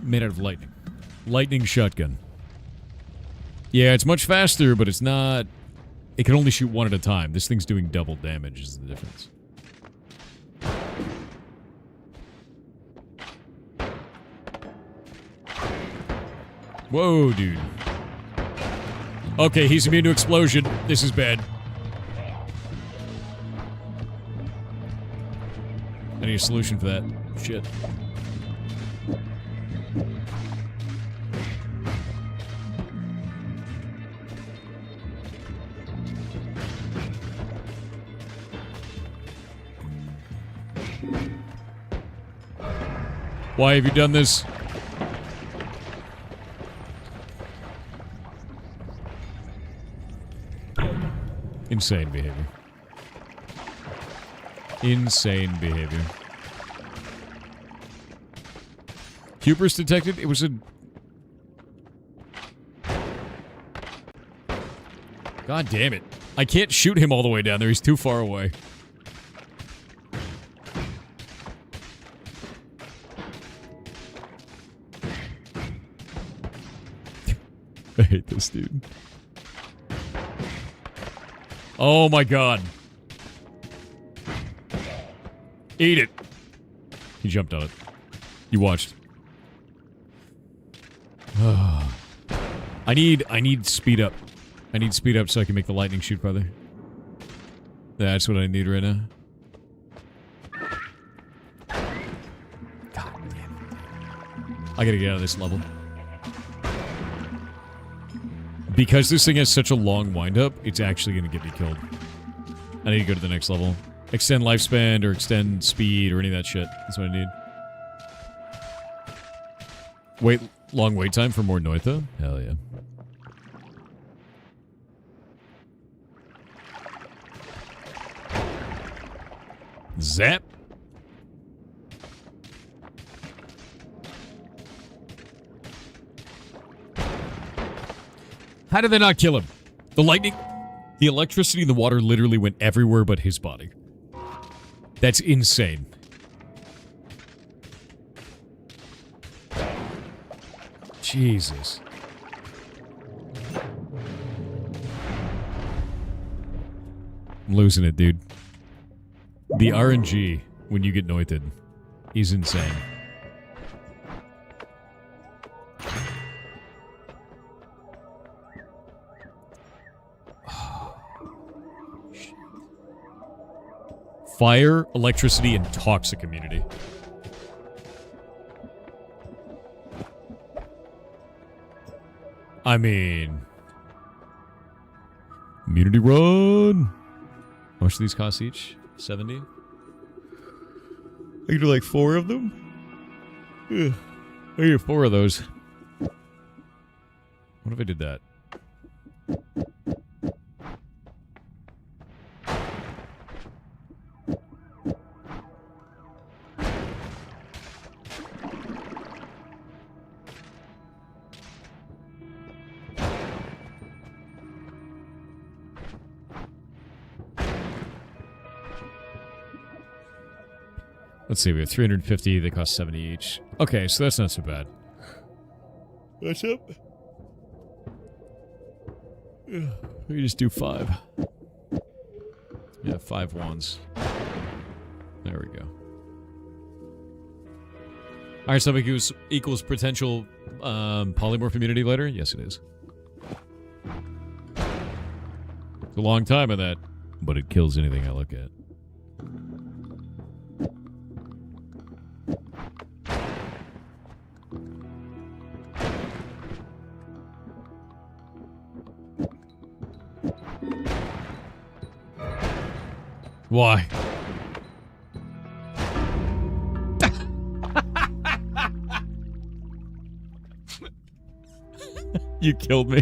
Made out of lightning. Lightning shotgun. Yeah, it's much faster, but it's not... It can only shoot one at a time. This thing's doing double damage is the difference. Whoa, dude. Okay, he's immune to explosion. This is bad. I need a solution for that. Shit. Why have you done this? Insane behavior. Insane behavior. Hubris detected? It was a... God damn it. I can't shoot him all the way down there. He's too far away. I hate this dude. Oh my god. Eat it. He jumped on it. You watched. I need speed up. I need speed up so I can make the lightning shoot farther. That's what I need right now. God damn it. I gotta get out of this level. Because this thing has such a long wind-up, it's actually going to get me killed. I need to go to the next level. Extend lifespan or extend speed or any of that shit. That's what I need. Wait, long wait time for more Noita? Hell yeah. Zap! How did they not kill him? The lightning... The electricity in the water literally went everywhere but his body. That's insane. Jesus. I'm losing it, dude. The RNG, when you get noited, is insane. Fire, electricity, and toxic immunity. I mean... Immunity run! How much do these cost each? 70? I can do like 4 of them? Ugh. I can do 4 of those. What if I did that? Let's see, we have 350. They cost 70 each. Okay, so that's not so bad. What's up? We just do 5. Yeah, 5 wands. There we go. Iron stomach equals potential polymorph immunity later? Yes, it is. It's a long time of that, but it kills anything I look at. Why? You killed me.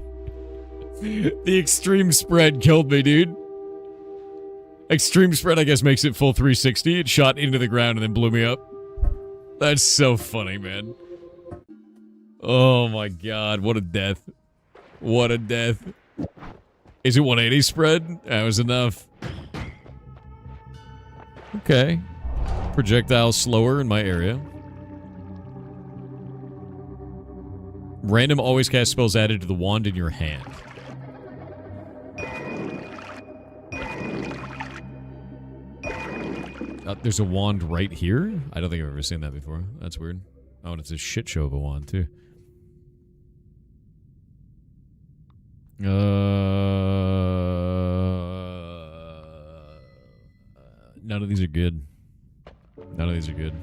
The extreme spread killed me, dude. Extreme spread, I guess, makes it full 360. It shot into the ground and then blew me up. That's so funny, man. Oh my god, what a death. What a death. Is it 180 spread? That was enough. Okay. Projectile slower in my area. Random always cast spells added to the wand in your hand. There's a wand right here? I don't think I've ever seen that before. That's weird. Oh, and it's a shit show of a wand, too. None of these are good. None of these are good.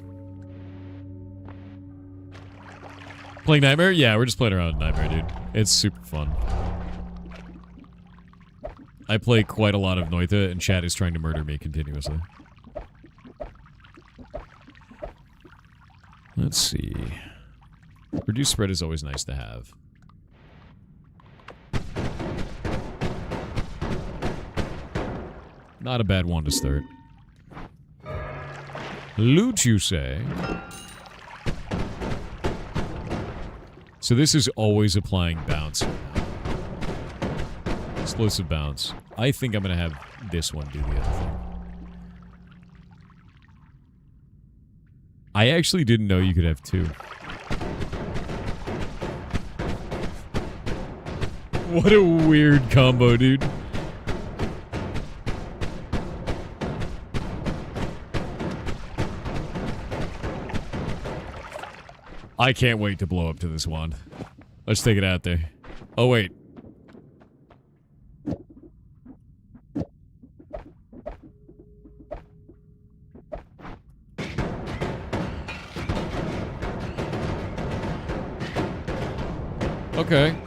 Playing Nightmare? Yeah, we're just playing around with Nightmare, dude. It's super fun. I play quite a lot of Noita, and chat is trying to murder me continuously. Let's see. Reduced spread is always nice to have. Not a bad one to start. Loot, you say? So this is always applying bounce. Explosive bounce. I think I'm going to have this one do the other thing. I actually didn't know you could have 2. What a weird combo, dude. I can't wait to blow up to this wand. Let's take it out there. Oh, wait.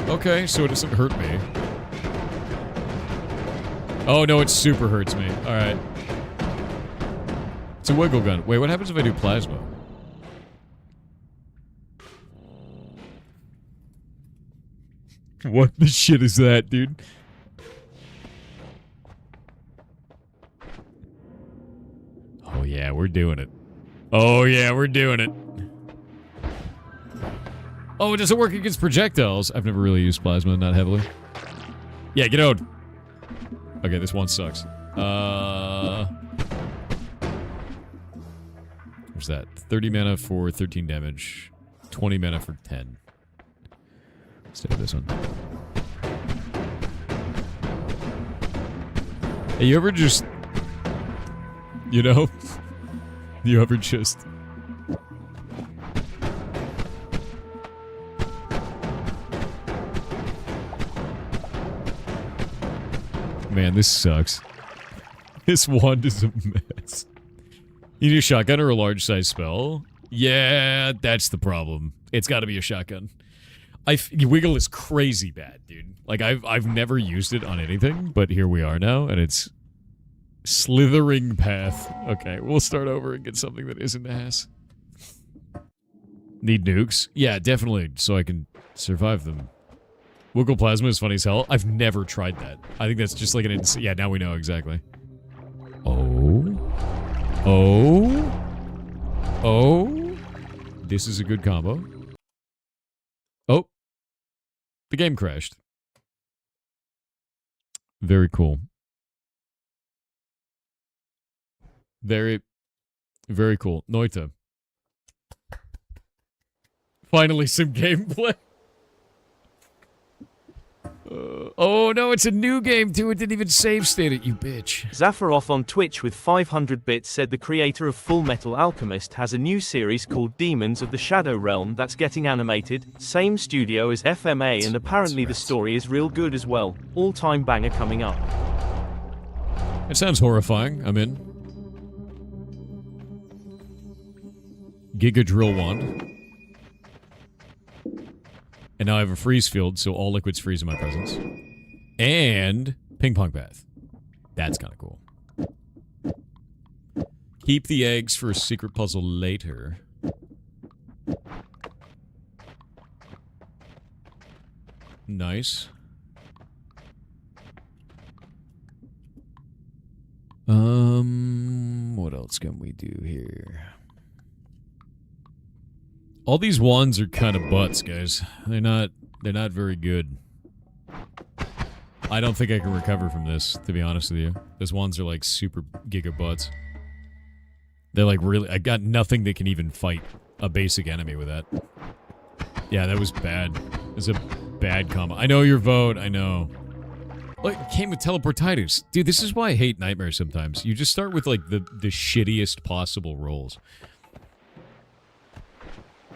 Okay, so it doesn't hurt me. Oh, no, it super hurts me. Alright. It's a wiggle gun. Wait, what happens if I do plasma? What the shit is that, dude? Oh, yeah, we're doing it. Oh, yeah, we're doing it. Oh, does it work against projectiles? I've never really used plasma, not heavily. Yeah, get out. Okay, this one sucks. What's that? 30 mana for 13 damage. 20 mana for 10. Let's do this one. Hey, you ever just... You know? You ever just... Man, this sucks. This wand is a mess. You need a shotgun or a large size spell? Yeah, that's the problem. It's gotta be a shotgun. Wiggle is crazy bad, dude. Like, I've never used it on anything, but here we are now, and it's... Slithering path. Okay, we'll start over and get something that isn't ass. Need nukes? Yeah, definitely, so I can survive them. Wiggle plasma is funny as hell. I've never tried that. I think that's just like an yeah, now we know exactly. Oh. Oh. Oh. This is a good combo. Oh. The game crashed. Very cool. Very... Very cool. Noita. Finally, some gameplay. Oh no, it's a new game too. It didn't even save state it, you bitch. Zafaroth on Twitch with 500 bits said the creator of Full Metal Alchemist has a new series called Demons of the Shadow Realm that's getting animated. Same studio as FMA, and apparently the story is real good as well. All-time banger coming up. It sounds horrifying. I'm in. Giga Drill Wand. And now I have a freeze field, so all liquids freeze in my presence. And ping pong path. That's kind of cool. Keep the eggs for a secret puzzle later. Nice. What else can we do here? All these wands are kind of butts, guys. They're not very good. I don't think I can recover from this, to be honest with you. Those wands are like super giga butts. They're like really... I got nothing that can even fight a basic enemy with that. Yeah, that was bad. It was a bad combo. I know your vote, I know. Like, it came with teleportitis. Dude, this is why I hate nightmares sometimes. You just start with like the shittiest possible rolls.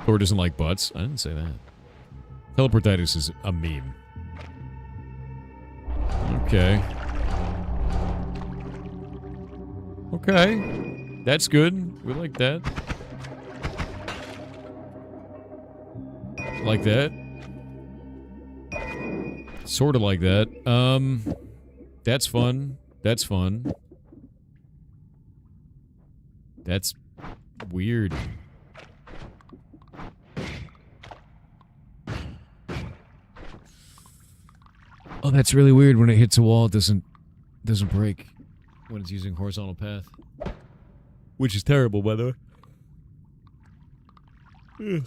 Thor doesn't like butts. I didn't say that. Teleportitis is a meme. Okay. Okay. That's good. We like that. Like that. Sort of like that. That's fun. That's fun. That's weird. Oh, that's really weird. When it hits a wall, it doesn't break when it's using horizontal path. Which is terrible, by the way.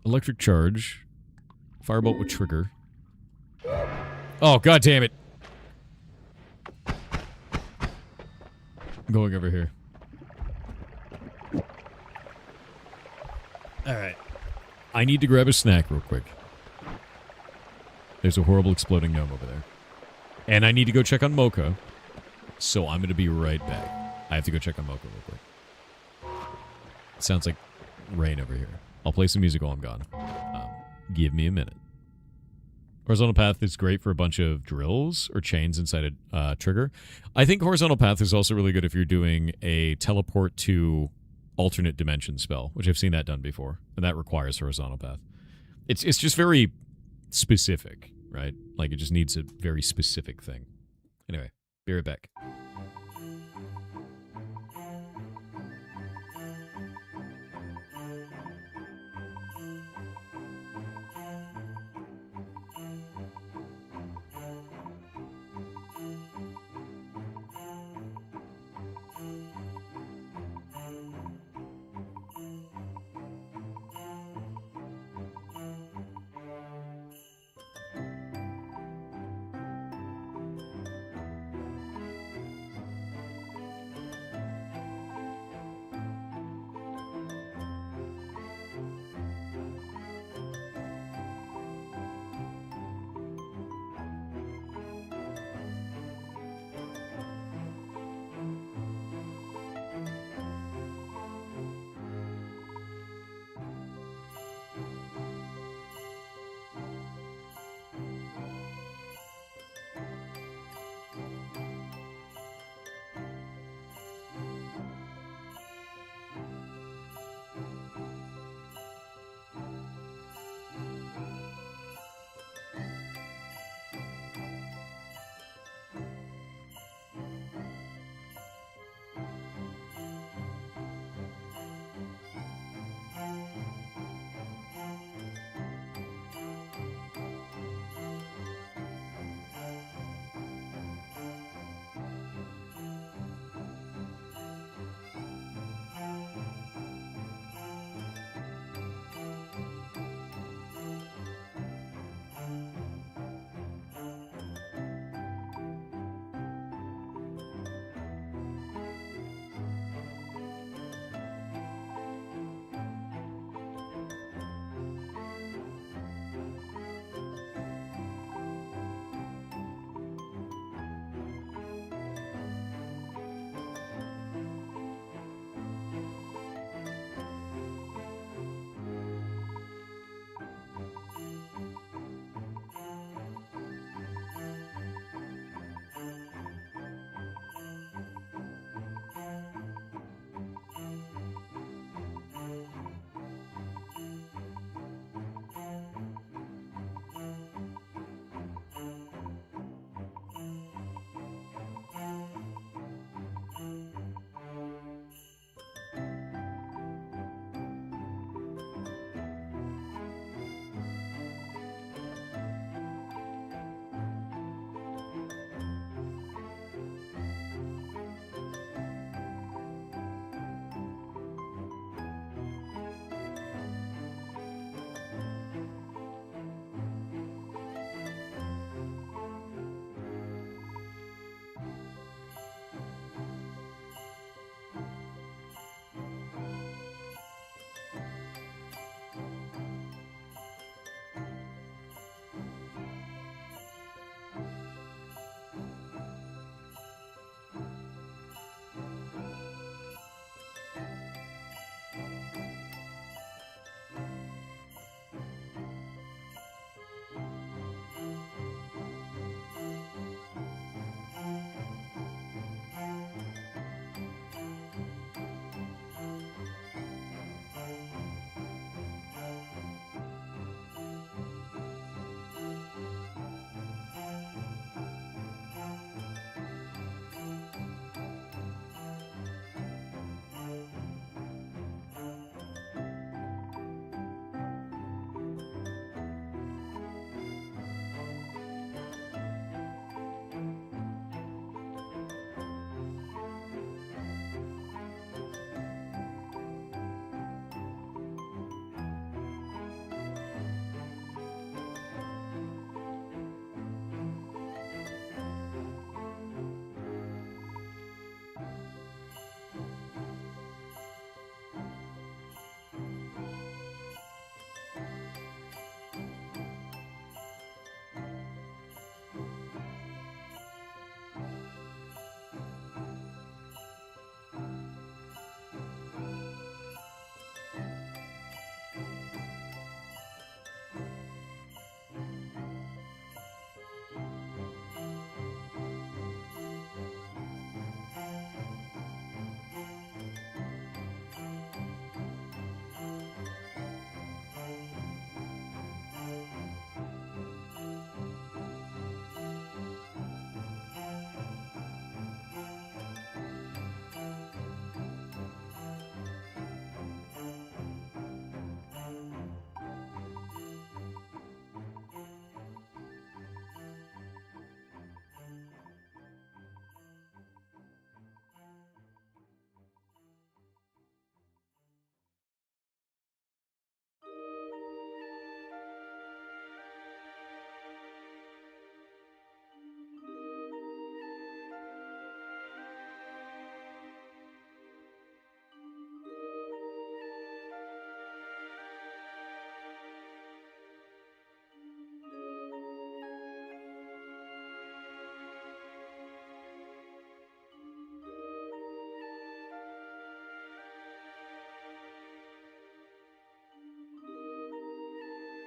Electric charge. Firebolt with trigger. Oh, god damn it. I'm going over here. Alright. I need to grab a snack real quick. There's a horrible exploding gnome over there. And I need to go check on Mocha. So I'm going to be right back. I have to go check on Mocha real quick. It sounds like rain over here. I'll play some music while I'm gone. Give me a minute. Horizontal path is great for a bunch of drills or chains inside a trigger. I think horizontal path is also really good if you're doing a teleport to alternate dimension spell, which I've seen that done before. And that requires horizontal path. It's just very specific, right? Like, it just needs a very specific thing. Anyway, be right back.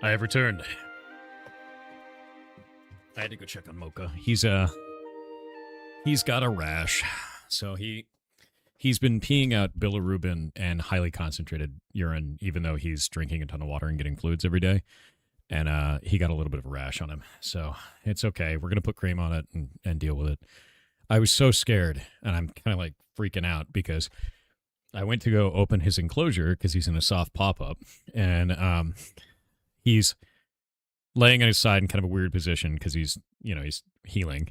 I have returned. I had to go check on Mocha. He's got a rash. So he's been peeing out bilirubin and highly concentrated urine, even though he's drinking a ton of water and getting fluids every day. And he got a little bit of a rash on him. So it's okay. We're gonna put cream on it and deal with it. I was so scared, and I'm kind of like freaking out because I went to go open his enclosure because he's in a soft pop-up, and he's laying on his side in kind of a weird position because he's healing.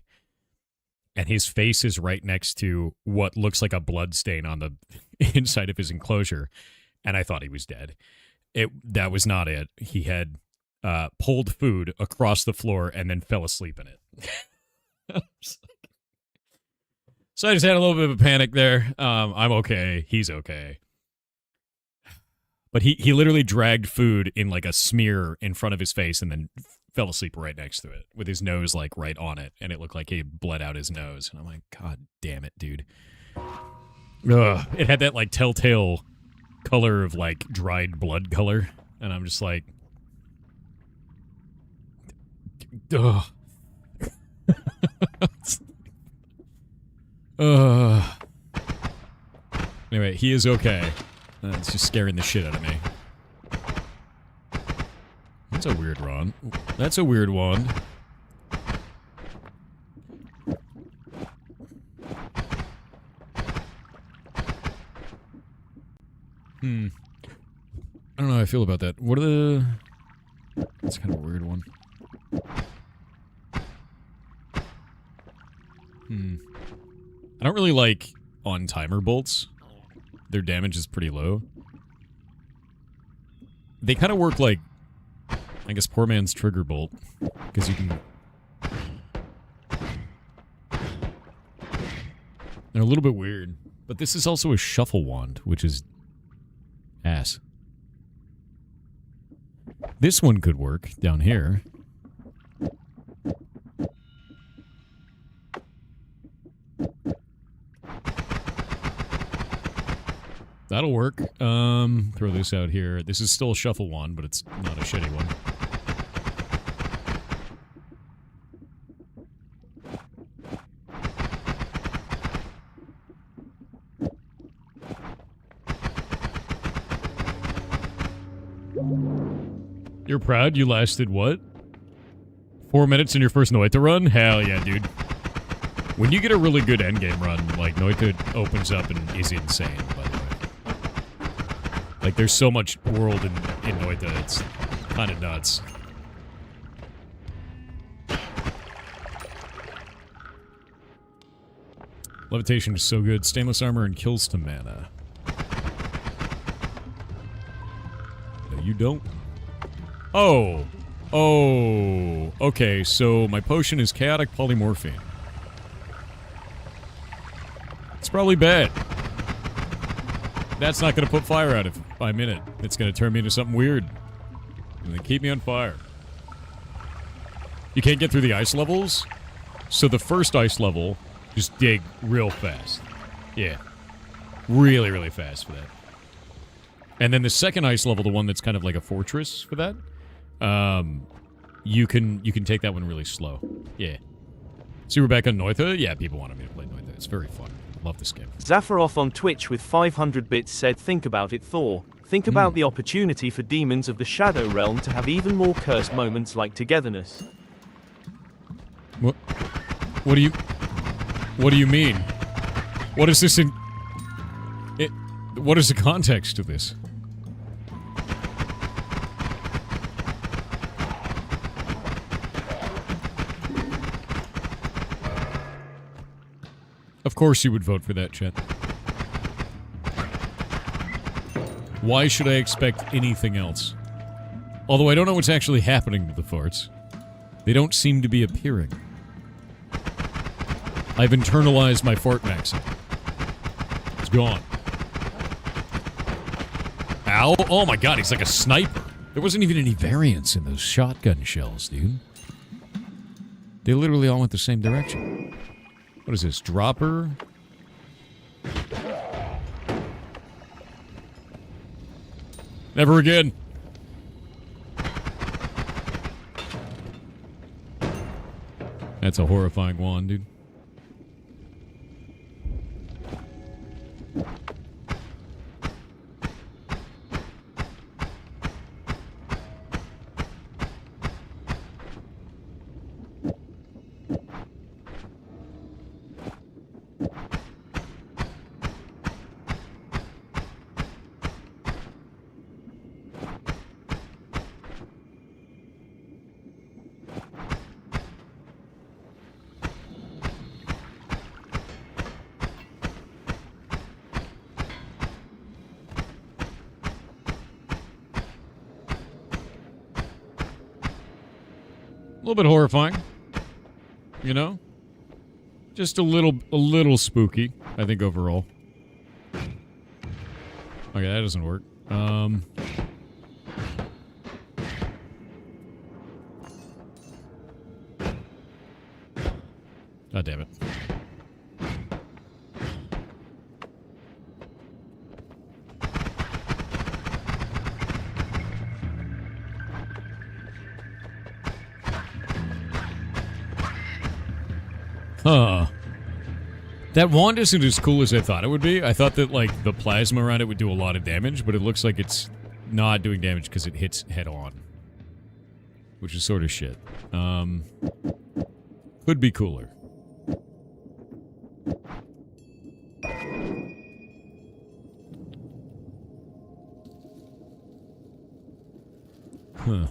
And his face is right next to what looks like a blood stain on the inside of his enclosure. And I thought he was dead. That was not it. He had pulled food across the floor and then fell asleep in it. So I just had a little bit of a panic there. I'm okay. He's okay. But he literally dragged food in like a smear in front of his face and then fell asleep right next to it with his nose like right on it. And it looked like he bled out his nose. And I'm like, God damn it, dude. Ugh. It had that like telltale color of like dried blood color. And I'm just like, ugh. Anyway, he is okay. It's just scaring the shit out of me. That's a weird one. That's a weird one. I don't know how I feel about that. What are the... That's kind of a weird one. I don't really like on-timer bolts. Their damage is pretty low. They kind of work like, I guess, poor man's trigger bolt. Because you can... They're a little bit weird. But this is also a shuffle wand, which is ass. This one could work down here. That'll work. Throw this out here. This is still a shuffle wand, but it's not a shitty one. You're proud you lasted, what? 4 minutes in your first Noita run? Hell yeah, dude. When you get a really good endgame run, like, Noita opens up and is insane, by the way. Like, there's so much world in Noita, it's kind of nuts. Levitation is so good. Stainless armor and kills to mana. No, you don't. Oh. Oh. Okay, so my potion is chaotic polymorphine. It's probably bad. That's not going to put fire out if I'm in it. It's going to turn me into something weird. And then keep me on fire. You can't get through the ice levels? So the first ice level, just dig real fast. Yeah. Really, really fast for that. And then the second ice level, the one that's kind of like a fortress for that, you can take that one really slow. Yeah. So we're back on Noita? Yeah, people wanted me to play Noita. It's very fun. Love this game. Zafaroff on Twitch with 500 bits said, think about it, Thor. Think about the opportunity for demons of the Shadow Realm to have even more cursed moments like togetherness. What do you mean? What is this in... What is the context to this? Of course you would vote for that, chat. Why should I expect anything else? Although I don't know what's actually happening to the farts. They don't seem to be appearing. I've internalized my fart maxim. It's gone. Ow! Oh my god, he's like a sniper. There wasn't even any variance in those shotgun shells, dude. They literally all went the same direction. What is this? Dropper? Never again. That's a horrifying wand, dude. A little bit horrifying, you know? Just a little spooky, I think, overall. Okay, that doesn't work. God damn it. Huh. That wand isn't as cool as I thought it would be. I thought that, like, the plasma around it would do a lot of damage, but it looks like it's not doing damage because it hits head on. Which is sort of shit. Could be cooler. Huh.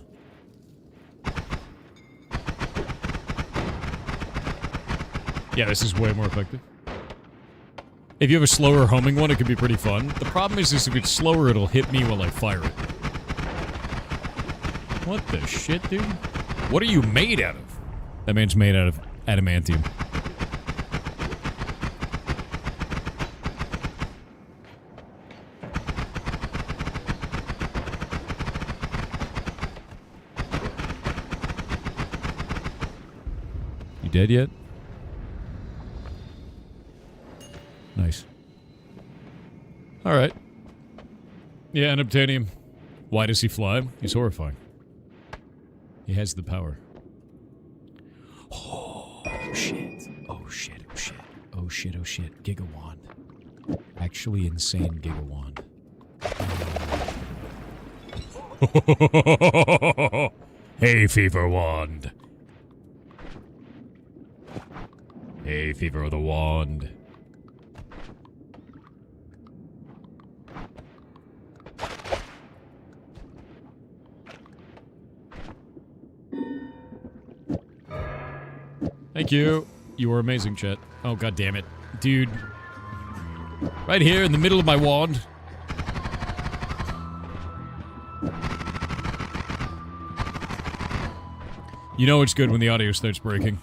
Yeah, this is way more effective. If you have a slower homing one, it could be pretty fun. The problem is if it's slower, it'll hit me while I fire it. What the shit, dude? What are you made out of? That man's made out of adamantium. You dead yet? Nice. Alright. Yeah, unobtainium. Why does he fly? He's horrifying. He has the power. Oh, shit. Oh, shit. Oh, shit. Oh, shit. Oh, shit. Giga Wand. Actually insane Giga Wand. Hey, Fever Wand. Hey, Fever of the Wand. Thank you. You were amazing, chat. Oh, god damn it. Dude. Right here in the middle of my wand. You know it's good when the audio starts breaking.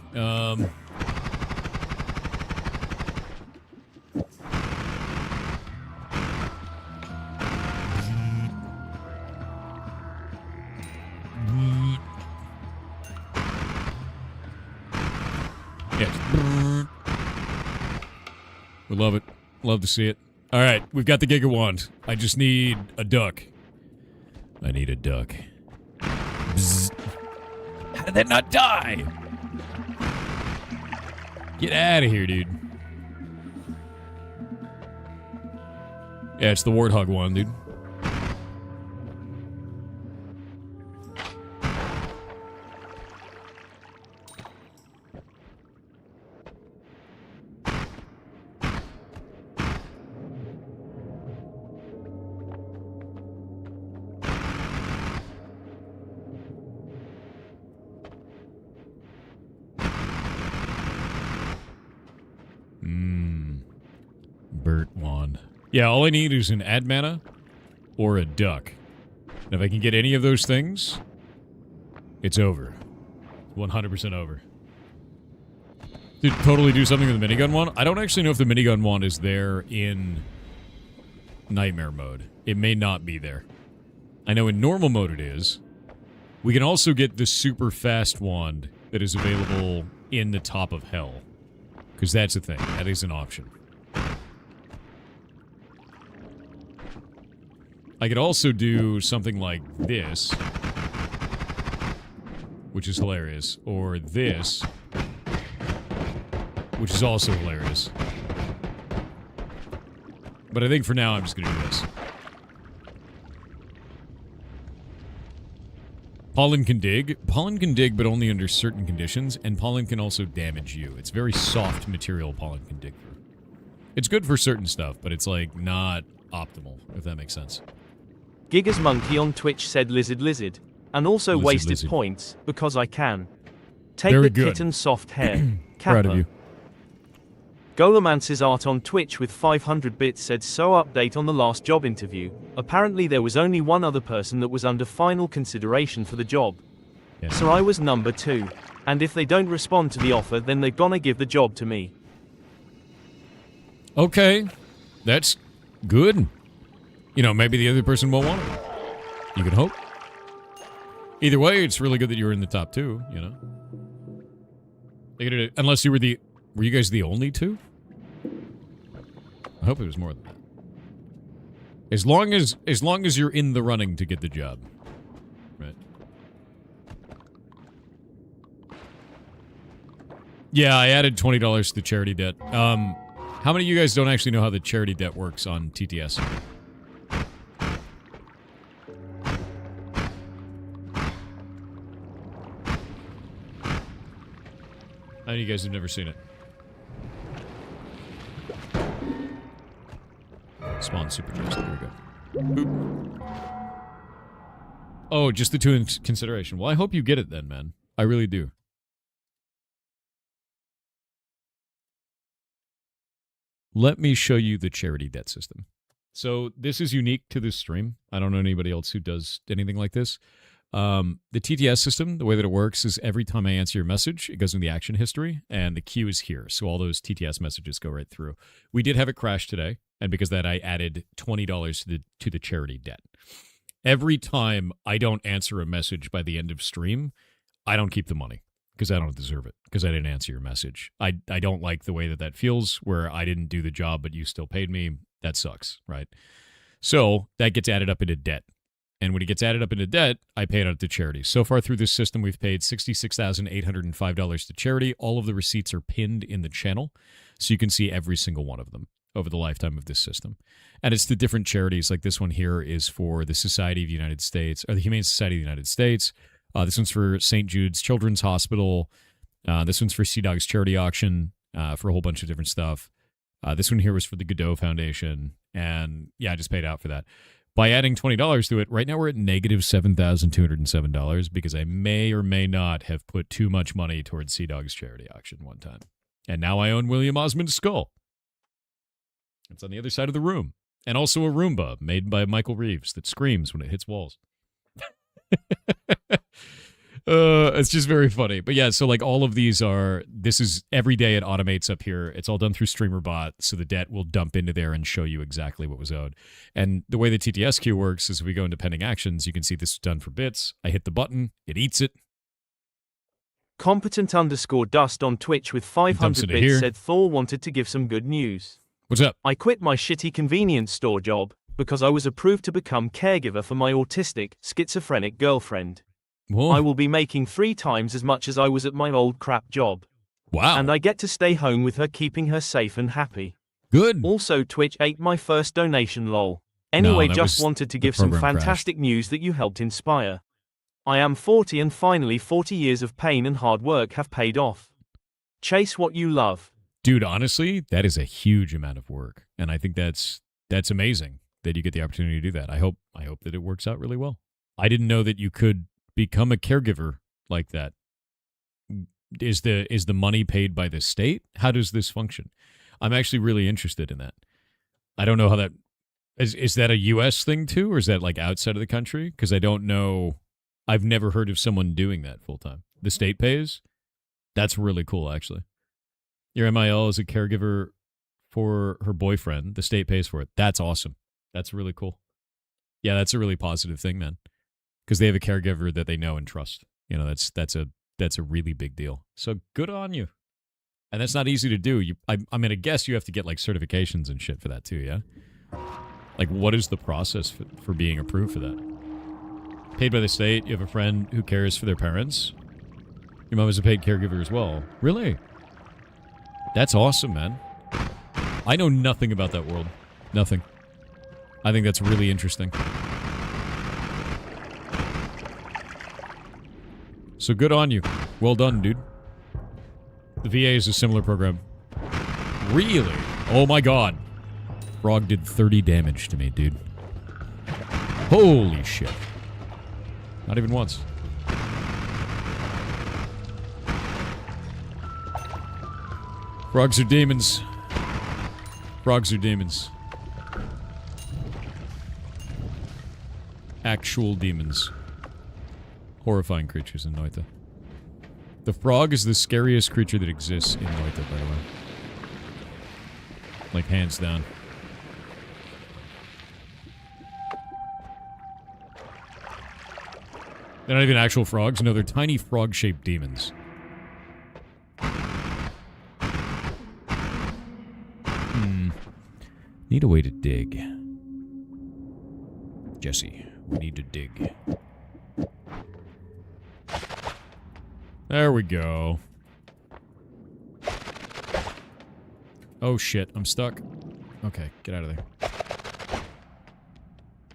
We love it. Love to see it. Alright, we've got the Giga Wand. I just need a duck. I need a duck. Bzz. How did that not die? Get out of here, dude. Yeah, it's the Warthog one, dude. Burt wand. Yeah, all I need is an add mana or a duck. And if I can get any of those things, it's over. 100% over. Did totally do something with the minigun wand? I don't actually know if the minigun wand is there in nightmare mode. It may not be there. I know in normal mode it is. We can also get the super fast wand that is available in the top of hell. Because that's a thing. That is an option. I could also do something like this, which is hilarious, or this, which is also hilarious. But I think for now, I'm just going to do this. Pollen can dig. Pollen can dig, but only under certain conditions, and pollen can also damage you. It's very soft material pollen can dig through. It's good for certain stuff, but it's, like, not optimal, if that makes sense. Giga's Monkey on Twitch said lizard, and also wasted lizard. points, because I can. Take Very the good. kitten soft hair. Proud of Kappa. you. Golomance's art on Twitch with 500 bits said so update on the last job interview. Apparently there was only one other person that was under final consideration for the job. Yeah. So I was number 2. And if they don't respond to the offer, then they're gonna give the job to me. Okay. That's good. You know, maybe the other person won't want it. You can hope. Either way, it's really good that you were in the top 2, you know? Unless you were the... Were you guys the only 2? I hope it was more than that. As long as you're in the running to get the job. Right. Yeah, I added $20 to the charity debt. How many of you guys don't actually know how the charity debt works on TTS? How many of you guys have never seen it? Spawn super chest. There we go. Boop. Oh, just the 2 in consideration. Well, I hope you get it then, man. I really do. Let me show you the charity debt system. So this is unique to this stream. I don't know anybody else who does anything like this. The TTS system, the way that it works is every time I answer your message, it goes in the action history, and the queue is here. So all those TTS messages go right through. We did have it crash today, and because of that, I added $20 to the charity debt. Every time I don't answer a message by the end of stream, I don't keep the money because I don't deserve it because I didn't answer your message. I don't like the way that feels where I didn't do the job, but you still paid me. That sucks, right? So that gets added up into debt. And when it gets added up into debt, I pay it out to charity. So far through this system, we've paid $66,805 to charity. All of the receipts are pinned in the channel, so you can see every single one of them over the lifetime of this system. And it's the different charities. Like this one here is for the Society of the United States, or the Humane Society of the United States. This one's for St. Jude's Children's Hospital. This one's for Sea Dog's Charity Auction for a whole bunch of different stuff. This one here was for the Godot Foundation. And yeah, I just paid out for that. By adding $20 to it, right now we're at negative $7,207 because I may or may not have put too much money towards Sea Dog's charity auction one time. And now I own William Osmond's skull. It's on the other side of the room. And also a Roomba made by Michael Reeves that screams when it hits walls. It's just very funny. But yeah, so like all of these are, this is every day it automates up here. It's all done through StreamerBot, so the debt will dump into there and show you exactly what was owed. And the way the TTS queue works is if we go into pending actions, you can see this is done for bits. I hit the button, it eats it. Competent_dust on Twitch with 500 bits here. said Thor wanted to give some good news. What's up? I quit my shitty convenience store job because I was approved to become caregiver for my autistic, schizophrenic girlfriend. Whoa. I will be making 3 times as much as I was at my old crap job. Wow. And I get to stay home with her, keeping her safe and happy. Good. Also, Twitch ate my first donation, lol. Anyway, that just was wanted to the give some program fantastic news that you helped inspire. I am 40 and finally 40 years of pain and hard work have paid off. Chase what you love. Dude, honestly, that is a huge amount of work. And I think that's amazing that you get the opportunity to do that. I hope that it works out really well. I didn't know that you could become a caregiver like that. Is the money paid by the state? How does this function? I'm actually really interested in that. I don't know how that is that a US thing too, or is that like outside of the country? Because I don't know. I've never heard of someone doing that full time. The state pays? That's really cool, actually. Your MIL is a caregiver for her boyfriend. The state pays for it. That's awesome. That's really cool. Yeah, that's a really positive thing, man. Because they have a caregiver that they know and trust. You know, that's a really big deal. So good on you. And that's not easy to do. I'm going to guess you have to get like certifications and shit for that too, yeah? Like, what is the process for being approved for that? Paid by the state. You have a friend who cares for their parents. Your mom is a paid caregiver as well. Really? That's awesome, man. I know nothing about that world. Nothing. I think that's really interesting. So good on you. Well done, dude. The VA is a similar program. Really? Oh my god. Frog did 30 damage to me, dude. Holy shit. Not even once. Frogs are demons. Frogs are demons. Actual demons. Horrifying creatures in Noita. The frog is the scariest creature that exists in Noita, by the way. Like, hands down. They're not even actual frogs. No, they're tiny frog-shaped demons. Need a way to dig. Jesse, we need to dig. There we go. Oh shit, I'm stuck. Okay, get out of there.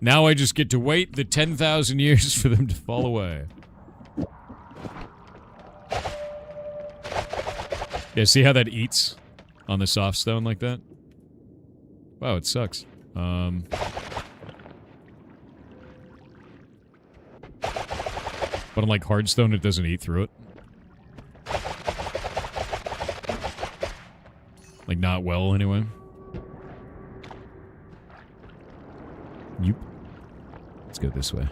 Now I just get to wait the 10,000 years for them to fall away. Yeah, see how that eats on the soft stone like that? Wow, it sucks. But on like hardstone, it doesn't eat through it. Like, not well, anyway. Yup. Let's go this way.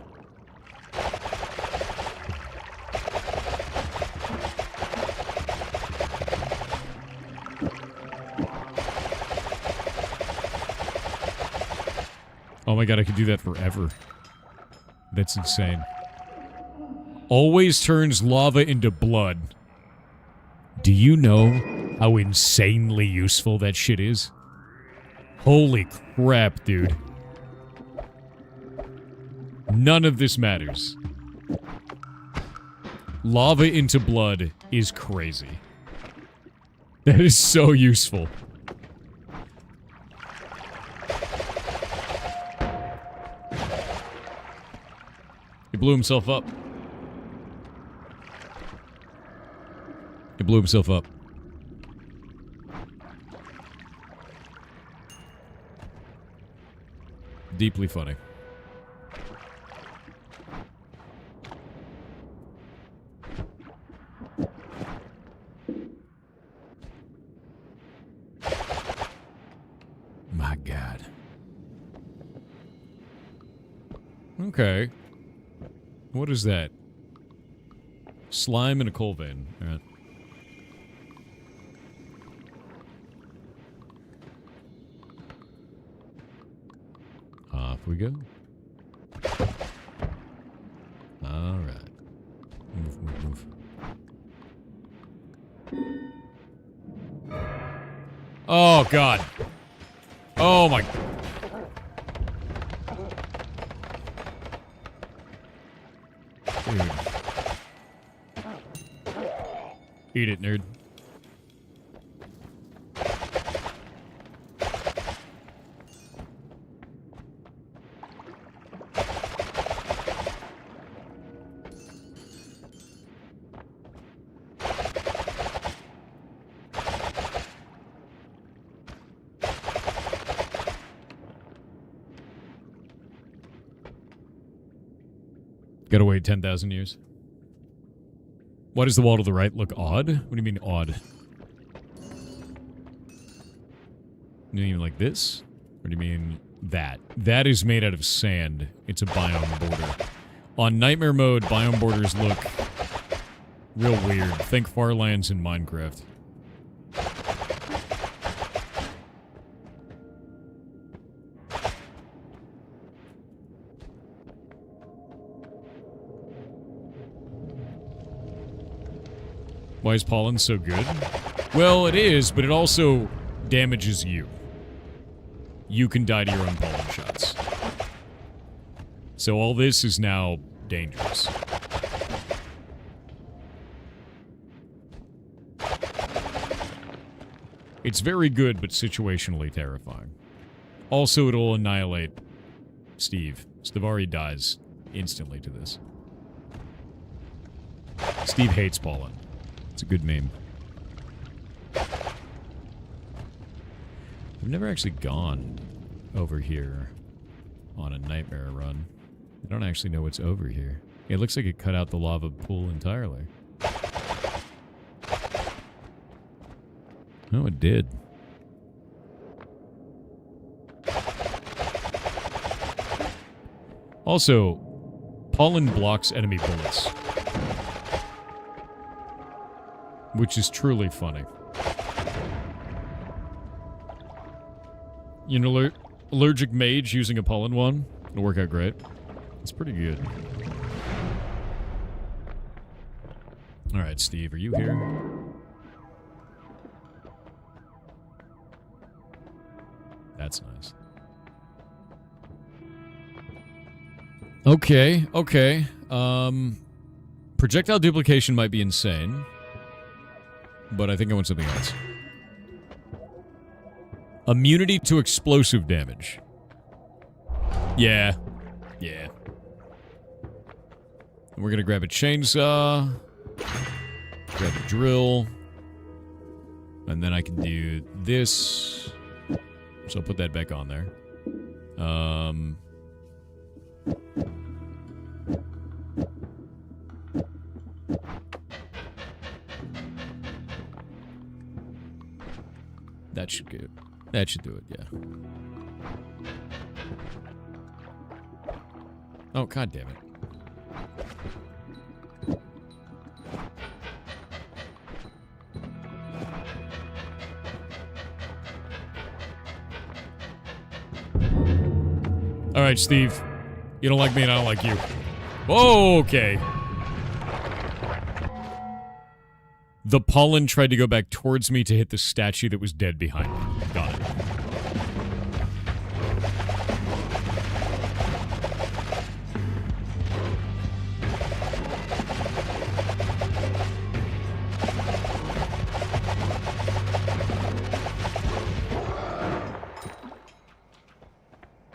Oh my god, I could do that forever. That's insane. Always turns lava into blood. Do you know how insanely useful that shit is? Holy crap, dude. None of this matters. Lava into blood is crazy. That is so useful. He blew himself up. He blew himself up. Deeply funny. My god. Okay. What is that? Slime in a coal vein. Alright. Off we go. Alright. Move, move, move. Oh, God. Oh, my... Dude. Eat it, nerd. Gotta wait 10,000 years. Why does the wall to the right look odd? What do you mean odd? Do you mean like this? Or do you mean that? That is made out of sand. It's a biome border. On nightmare mode, biome borders look real weird. Think Farlands in Minecraft. Why is pollen so good? Well, it is, but it also damages you. You can die to your own pollen shots. So all this is now dangerous. It's very good, but situationally terrifying. Also, it'll annihilate Steve. Stavari dies instantly to this. Steve hates pollen. It's a good meme. I've never actually gone over here on a nightmare run. I don't actually know what's over here. It looks like it cut out the lava pool entirely. Oh, it did. Also, pollen blocks enemy bullets. Which is truly funny. You know, allergic mage using a pollen one? It'll work out great. It's pretty good. Alright, Steve, are you here? That's nice. Okay, okay. Projectile duplication might be insane. But I think I want something else. Immunity to explosive damage. Yeah. Yeah. We're gonna grab a chainsaw. Grab a drill. And then I can do this. So I'll put that back on there. That should do it. That should do it, yeah. Oh, god damn it. Alright, Steve. You don't like me and I don't like you. Okay. The pollen tried to go back towards me to hit the statue that was dead behind me. Got it.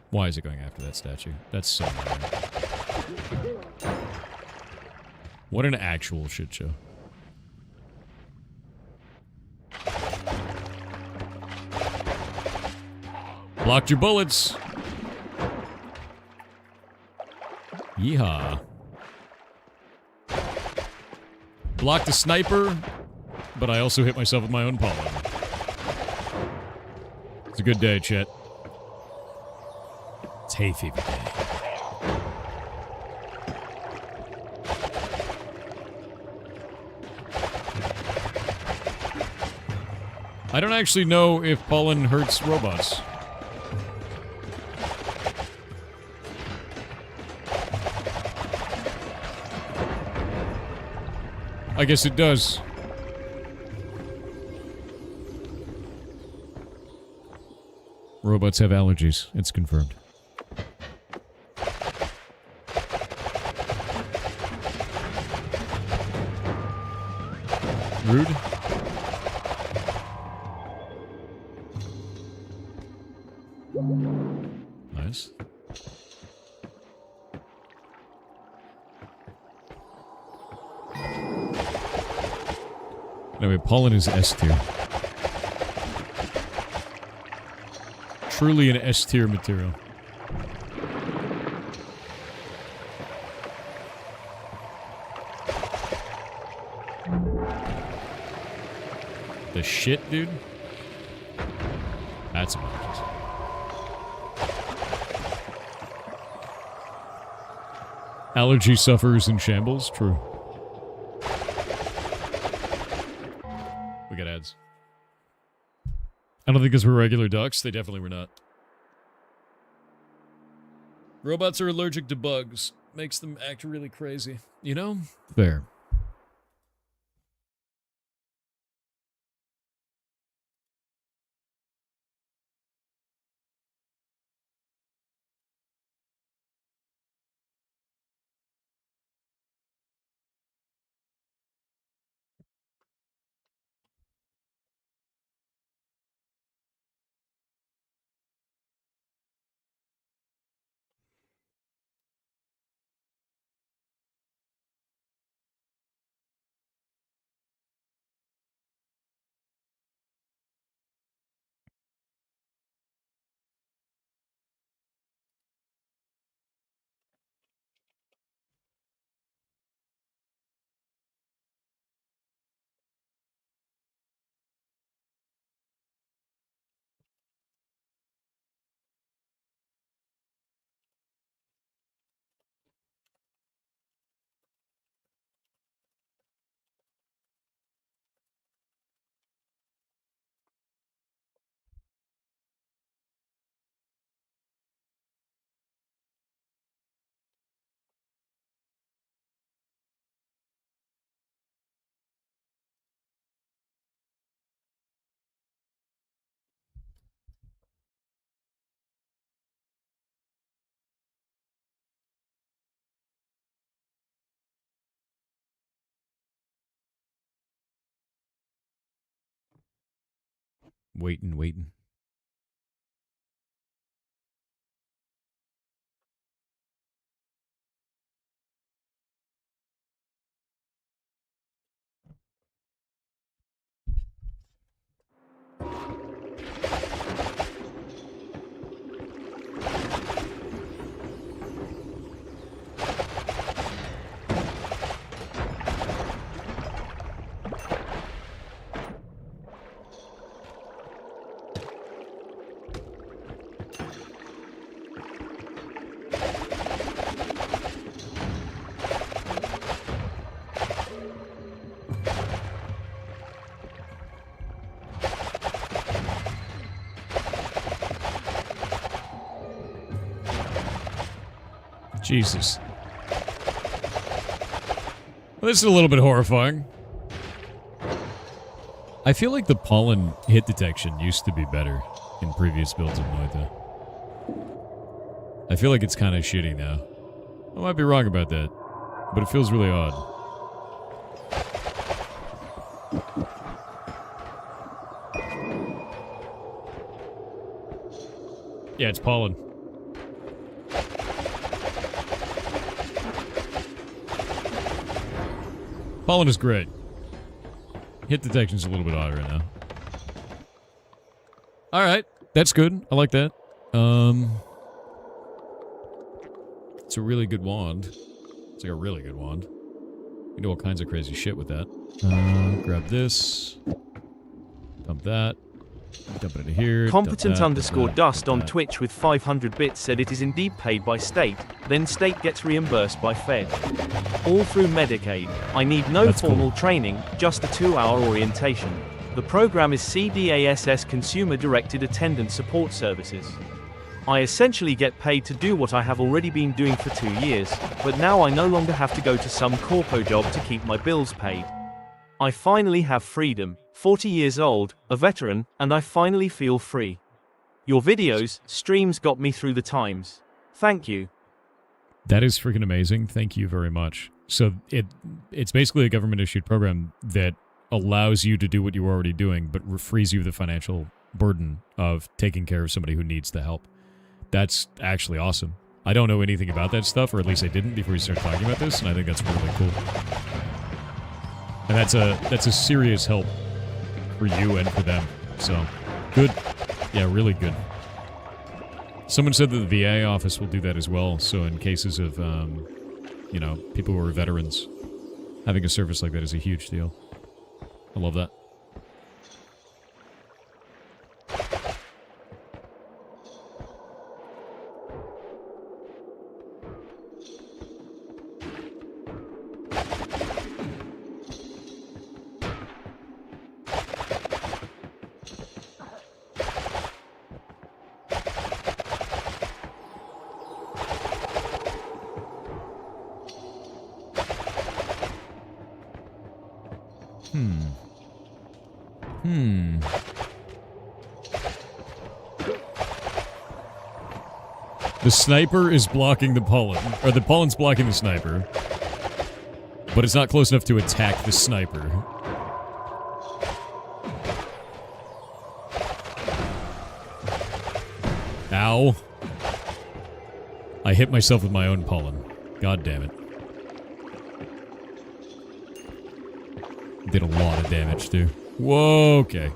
Why is it going after that statue? That's so annoying. What an actual shit show. Blocked your bullets. Yeehaw. Blocked the sniper, but I also hit myself with my own pollen. It's a good day, Chet. It's hay fever day. I don't actually know if pollen hurts robots. I guess it does. Robots have allergies. It's confirmed. Rude. Nice. Anyway, pollen is S tier. Truly an S tier material. The shit, dude? That's obnoxious. Allergy sufferers in shambles? True. We got ads. I don't think those were regular ducks. They definitely were not. Robots are allergic to bugs. Makes them act really crazy. You know? Fair. Waiting. Jesus. Well, this is a little bit horrifying. I feel like the pollen hit detection used to be better in previous builds of Noita. I feel like it's kind of shitty now. I might be wrong about that, but it feels really odd. Yeah, it's pollen. Pollen is great. Hit detection's a little bit odd right now. Alright, that's good. I like that. It's a really good wand. It's like a really good wand. You can do all kinds of crazy shit with that. Grab this. Dump that. Dump it into here. Competent_dust on Twitch with 500 bits said it is indeed paid by state, then state gets reimbursed by Fed. All through Medicaid. I need no formal training, just a 2-hour orientation. The program is CDASS Consumer Directed Attendance Support Services. I essentially get paid to do what I have already been doing for 2 years, but now I no longer have to go to some corpo job to keep my bills paid. I finally have freedom, 40 years old, a veteran, and I finally feel free. Your videos, streams got me through the times. Thank you. That is freaking amazing. Thank you very much. So it's basically a government-issued program that allows you to do what you were already doing, but frees you of the financial burden of taking care of somebody who needs the help. That's actually awesome. I don't know anything about that stuff, or at least I didn't before we started talking about this, and I think that's really cool. And that's a serious help for you and for them. So, good. Yeah, really good. Someone said that the VA office will do that as well, so in cases of, you know, people who are veterans, having a service like that is a huge deal. I love that. The sniper is blocking the pollen, or the pollen's blocking the sniper, but it's not close enough to attack the sniper. Ow. I hit myself with my own pollen. God damn it. Did a lot of damage, too. Whoa, okay.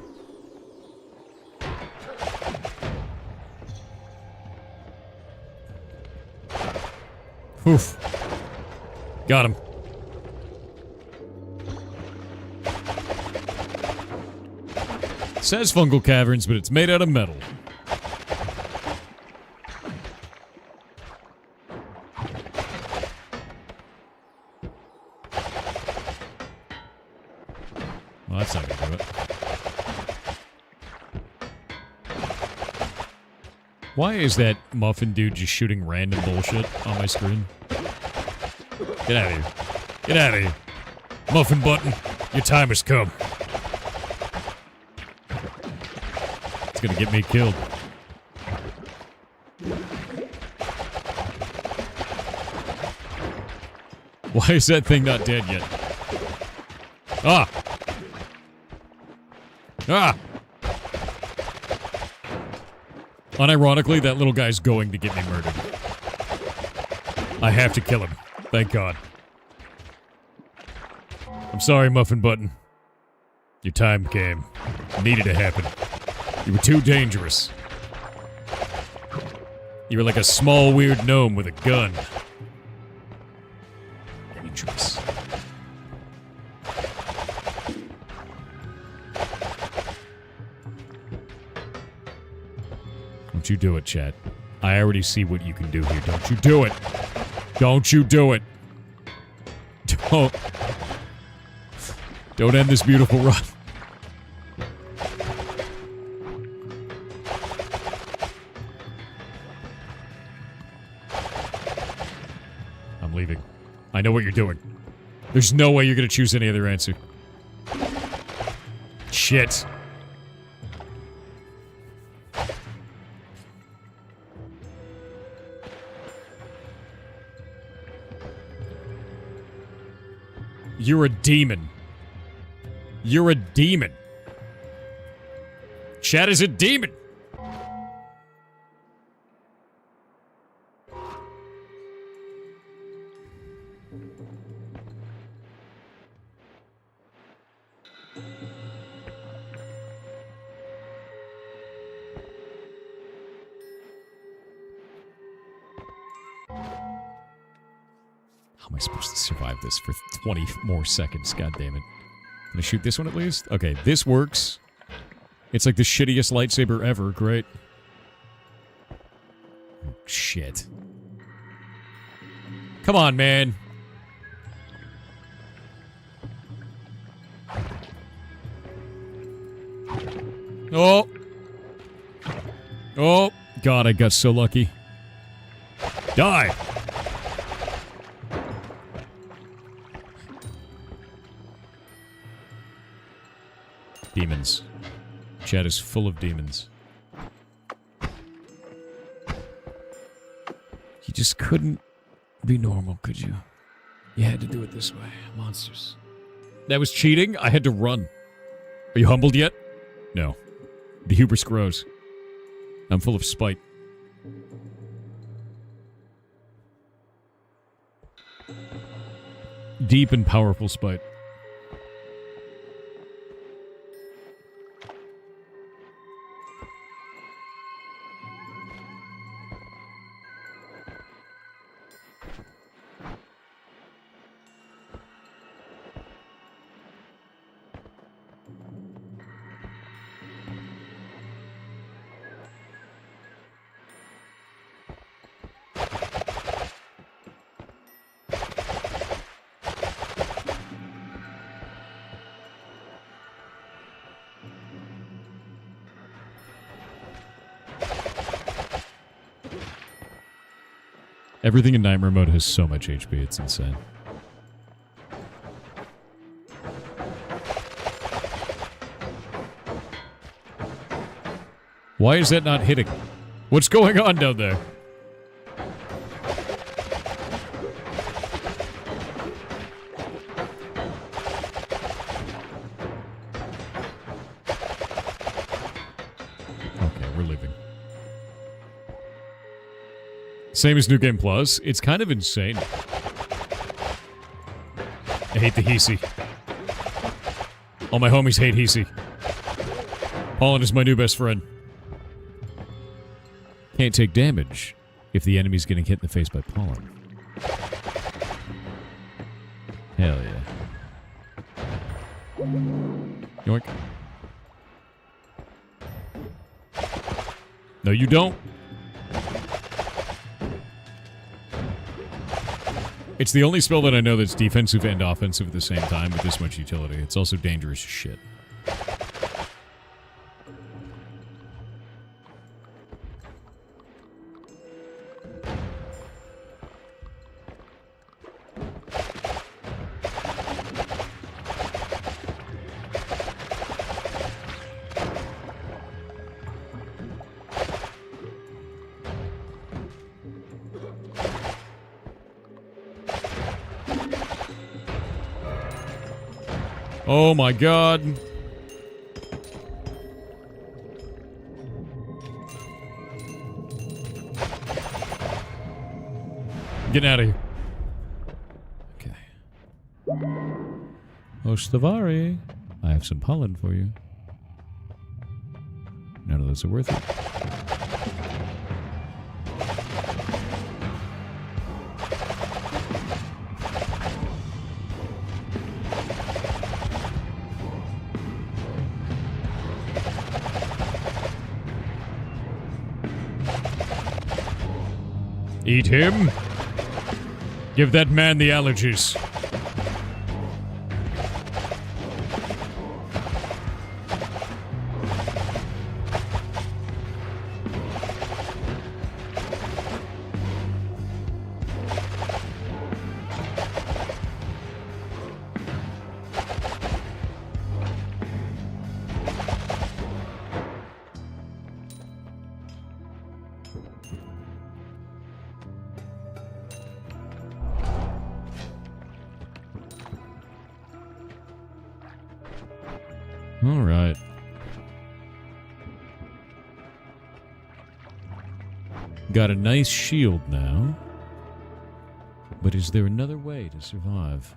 Oof. Got him. It says fungal caverns, but it's made out of metal. Well, that's not gonna do it. Why is that muffin dude just shooting random bullshit on my screen? Get out of here. Get out of here. Muffin button, your time has come. It's gonna get me killed. Why is that thing not dead yet? Ah! Ah! Unironically, that little guy's going to get me murdered. I have to kill him. Thank God. I'm sorry, Muffin Button. Your time came. It needed to happen. You were too dangerous. You were like a small, weird gnome with a gun. Dangerous. Don't you do it, chat. I already see what you can do here. Don't you do it. Don't you do it. Don't end this beautiful run. I'm leaving. I know what you're doing. There's no way you're gonna choose any other answer. Shit. You're a demon. You're a demon. Chad is a demon. How am I supposed to survive this for 20 more seconds? God damn it. Can I shoot this one at least? Okay, this works. It's like the shittiest lightsaber ever. Great. Oh, shit. Come on, man. Oh. Oh. God, I got so lucky. Die. Demons. Chat is full of demons. You just couldn't be normal, could you? You had to do it this way. Monsters. That was cheating? I had to run. Are you humbled yet? No. The hubris grows. I'm full of spite. Deep and powerful spite. Everything in Nightmare Mode has so much HP, it's insane. Why is that not hitting? What's going on down there? Okay, we're leaving. Same as New Game Plus. It's kind of insane. I hate the Hisi. All my homies hate Hisi. Pollen is my new best friend. Can't take damage if the enemy's getting hit in the face by pollen. Hell yeah. Yoink. No, you don't. It's the only spell that I know that's defensive and offensive at the same time with this much utility. It's also dangerous as shit. Oh my god. Getting out of here. Okay. Oh, Stavari. I have some pollen for you. None of those are worth it. Eat him. Give that man the allergies. All right. Got a nice shield now. But is there another way to survive?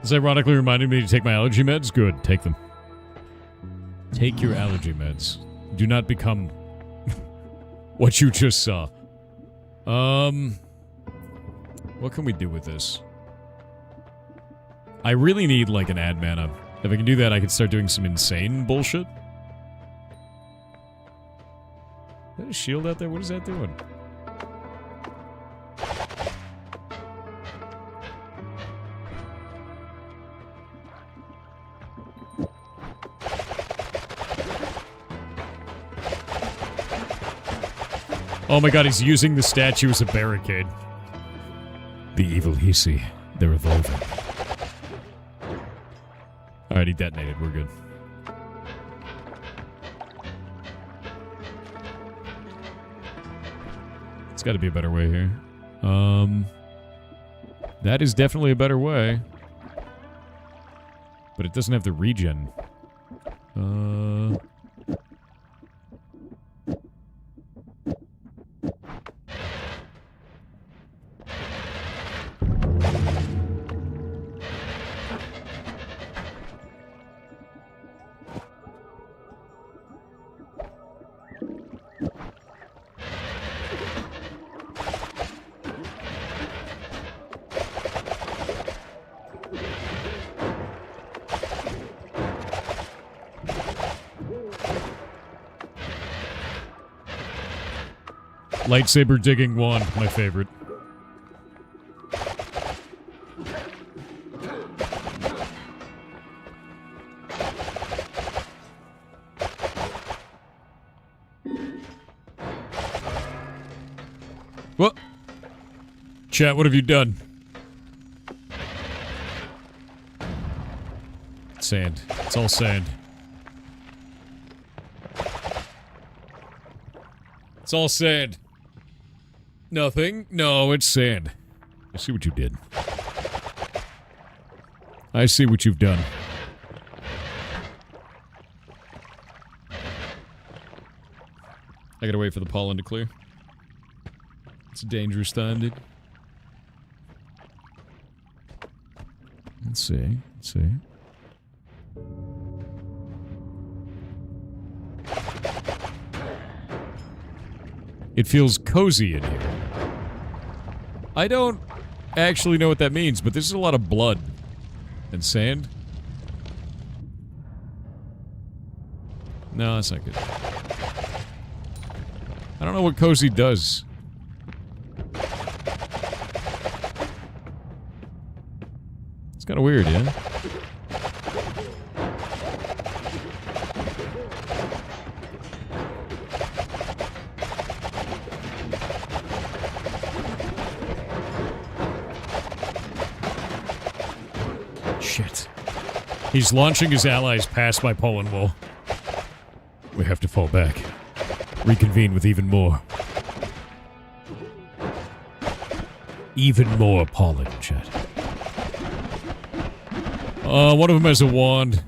This ironically reminded me to take my allergy meds. Good, take them. Take your allergy meds. Do not become what you just saw. What can we do with this? I really need, like, an ad mana. If I can do that, I can start doing some insane bullshit. Is that a shield out there? What is that doing? Oh my god, he's using the statue as a barricade. The evil Hisi. They're evolving. Alright, he detonated. We're good. It's gotta be a better way here. That is definitely a better way. But it doesn't have the regen. Lightsaber digging wand, my favorite. What? Chat, what have you done? Sand. It's all sand. It's all sand. Nothing? No, it's sand. I see what you did. I see what you've done. I gotta wait for the pollen to clear. It's a dangerous time, dude. Let's see. Let's see. It feels cozy in here. I don't actually know what that means, but this is a lot of blood. And sand? No, that's not good. I don't know what cozy does. It's kind of weird, yeah? Shit. He's launching his allies past my pollen wall. We have to fall back. Reconvene with even more. Even more pollen, chat. One of them has a wand.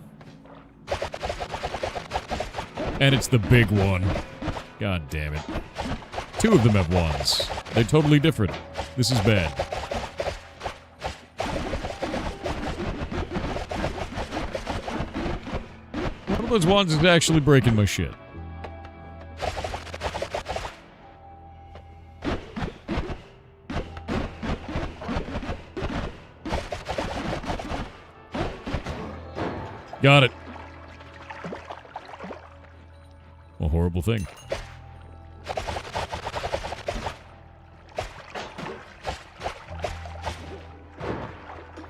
And it's the big one. God damn it. Two of them have wands. They're totally different. This is bad. One of those wands is actually breaking my shit. Got it. A horrible thing.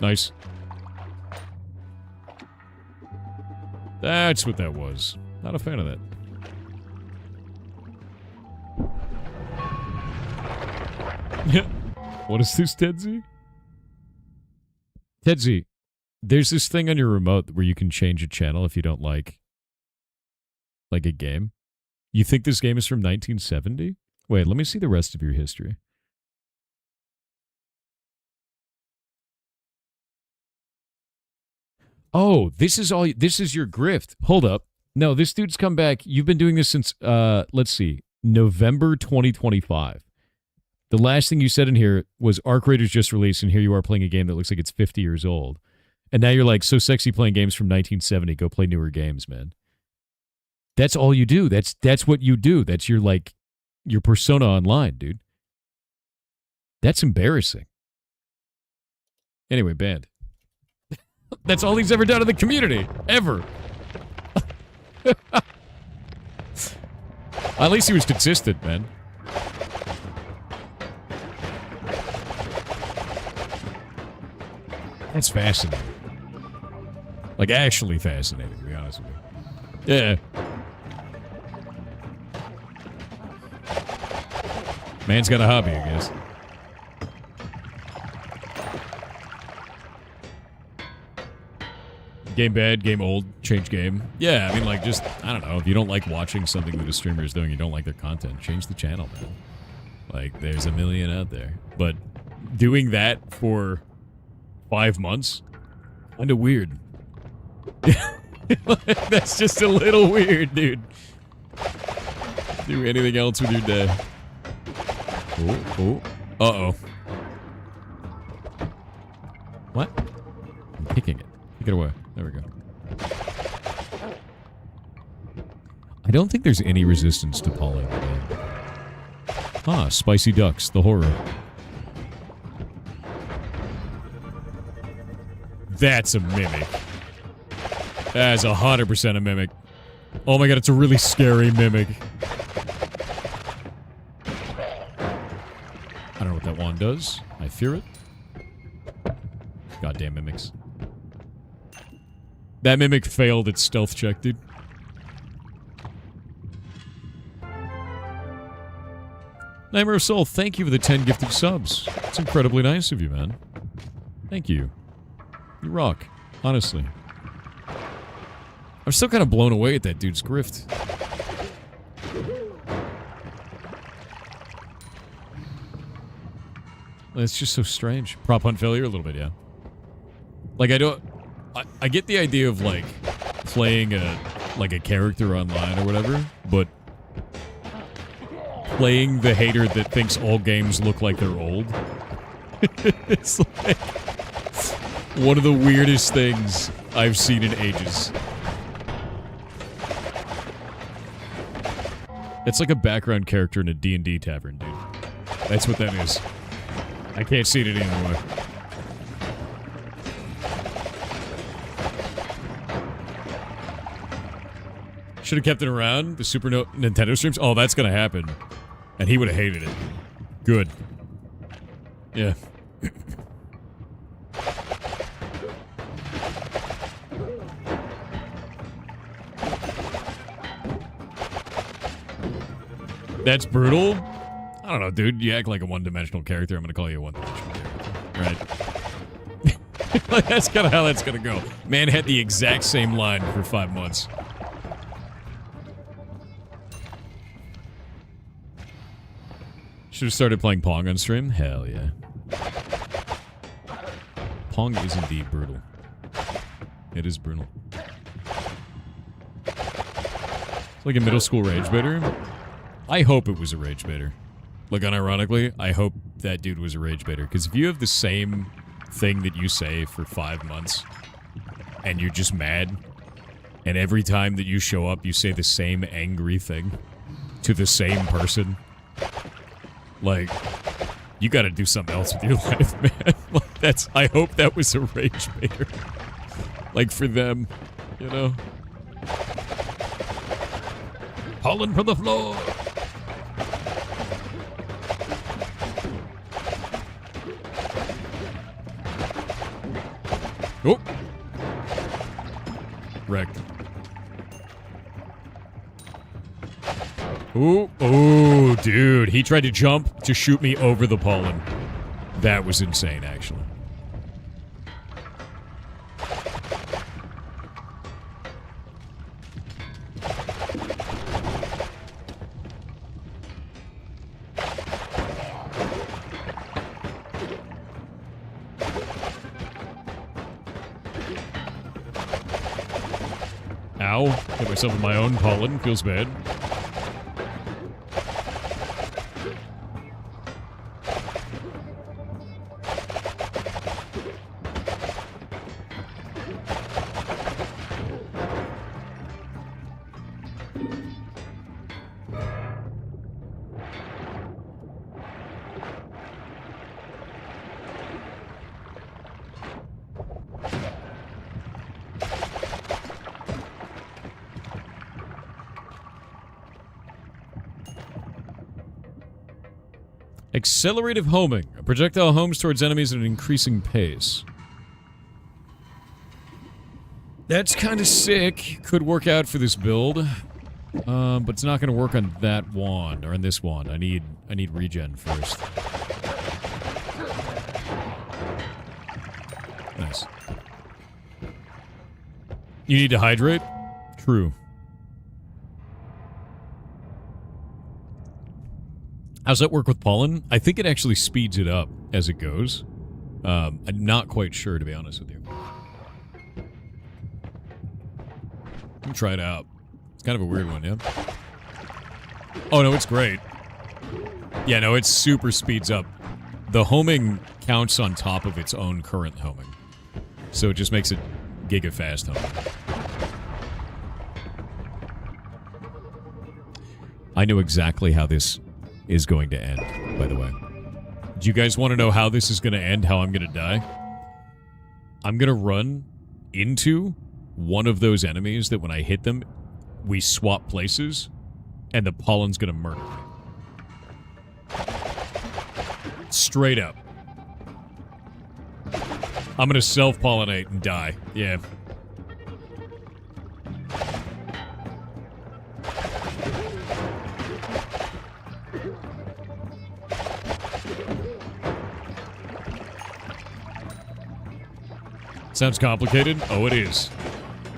Nice. That's what that was. Not a fan of that. Yeah. What is this, Tedzy? Tedzy, there's this thing on your remote where you can change a channel if you don't like a game. You think this game is from 1970? Wait, let me see the rest of your history. Oh, this is your grift. Hold up. No, this dude's come back. You've been doing this since, let's see, November 2025. The last thing you said in here was Arc Raiders just released, and here you are playing a game that looks like it's 50 years old. And now you're like, so sexy playing games from 1970. Go play newer games, man. That's all you do. That's what you do. That's your persona online, dude. That's embarrassing. Anyway, banned. That's all he's ever done in the community. Ever. At least he was consistent, man. That's fascinating. Like, actually fascinating, to be honest with you. Yeah. Man's got a hobby, I guess. Game bad, game old, change game. Yeah, I mean, like, just, I don't know. If you don't like watching something that a streamer is doing, you don't like their content, change the channel, man. Like, there's a million out there. But doing that for 5 months? Kind of weird. That's just a little weird, dude. Do anything else with your day. Oh. Uh-oh. What? I'm picking it. Pick it away. There we go. I don't think there's any resistance to polling. Ah, spicy ducks, the horror. That's a mimic. That's 100% a mimic. Oh my god, it's a really scary mimic. I don't know what that wand does. I fear it. Goddamn mimics. That mimic failed its stealth check, dude. Nightmare of Soul, thank you for the 10 gifted subs. It's incredibly nice of you, man. Thank you. You rock. Honestly. I'm still kind of blown away at that dude's grift. It's just so strange. Prop hunt failure? A little bit, yeah. Like, I get the idea of, like, playing a character online or whatever, but playing the hater that thinks all games look like they're old. It's like one of the weirdest things I've seen in ages. It's like a background character in a D&D tavern, dude. That's what that is. I can't see it any other way. Should have kept it around. The Super Nintendo streams. Oh, that's gonna happen. And he would have hated it. Good. Yeah. That's brutal? I don't know, dude. You act like a one-dimensional character. I'm gonna call you a one-dimensional character. Right? Like, that's kind of how that's gonna go. Man had the exact same line for 5 months. Should have started playing Pong on stream? Hell yeah. Pong is indeed brutal. It is brutal. It's like a middle school rage baiter. I hope it was a rage baiter. Like, unironically, I hope that dude was a rage baiter. Because if you have the same thing that you say for 5 months, and you're just mad, and every time that you show up, you say the same angry thing to the same person, like, you gotta do something else with your life, man. Like, that's, I hope that was a rage baiter. Like, for them, you know? Pollen from the floor! Oh! Wrecked. Ooh, oh, dude. He tried to jump to shoot me over the pollen. That was insane, actually. Ow. Hit myself with my own pollen. Feels bad. Accelerative homing. A projectile homes towards enemies at an increasing pace. That's kind of sick. Could work out for this build. But it's not going to work on that wand, or on this wand. I need regen first. Nice. You need to hydrate? True. How's that work with pollen? I think it actually speeds it up as it goes. I'm not quite sure, to be honest with you. Let me try it out. It's kind of a weird one, yeah? Oh, no, it's great. Yeah, no, it super speeds up. The homing counts on top of its own current homing. So it just makes it giga-fast homing. I know exactly how this is going to end, by the way. Do you guys want to know how this is going to end, how I'm going to die? I'm going to run into one of those enemies that when I hit them, we swap places, and the pollen's going to murder me. Straight up. I'm going to self-pollinate and die. Yeah. Sounds complicated? Oh, it is.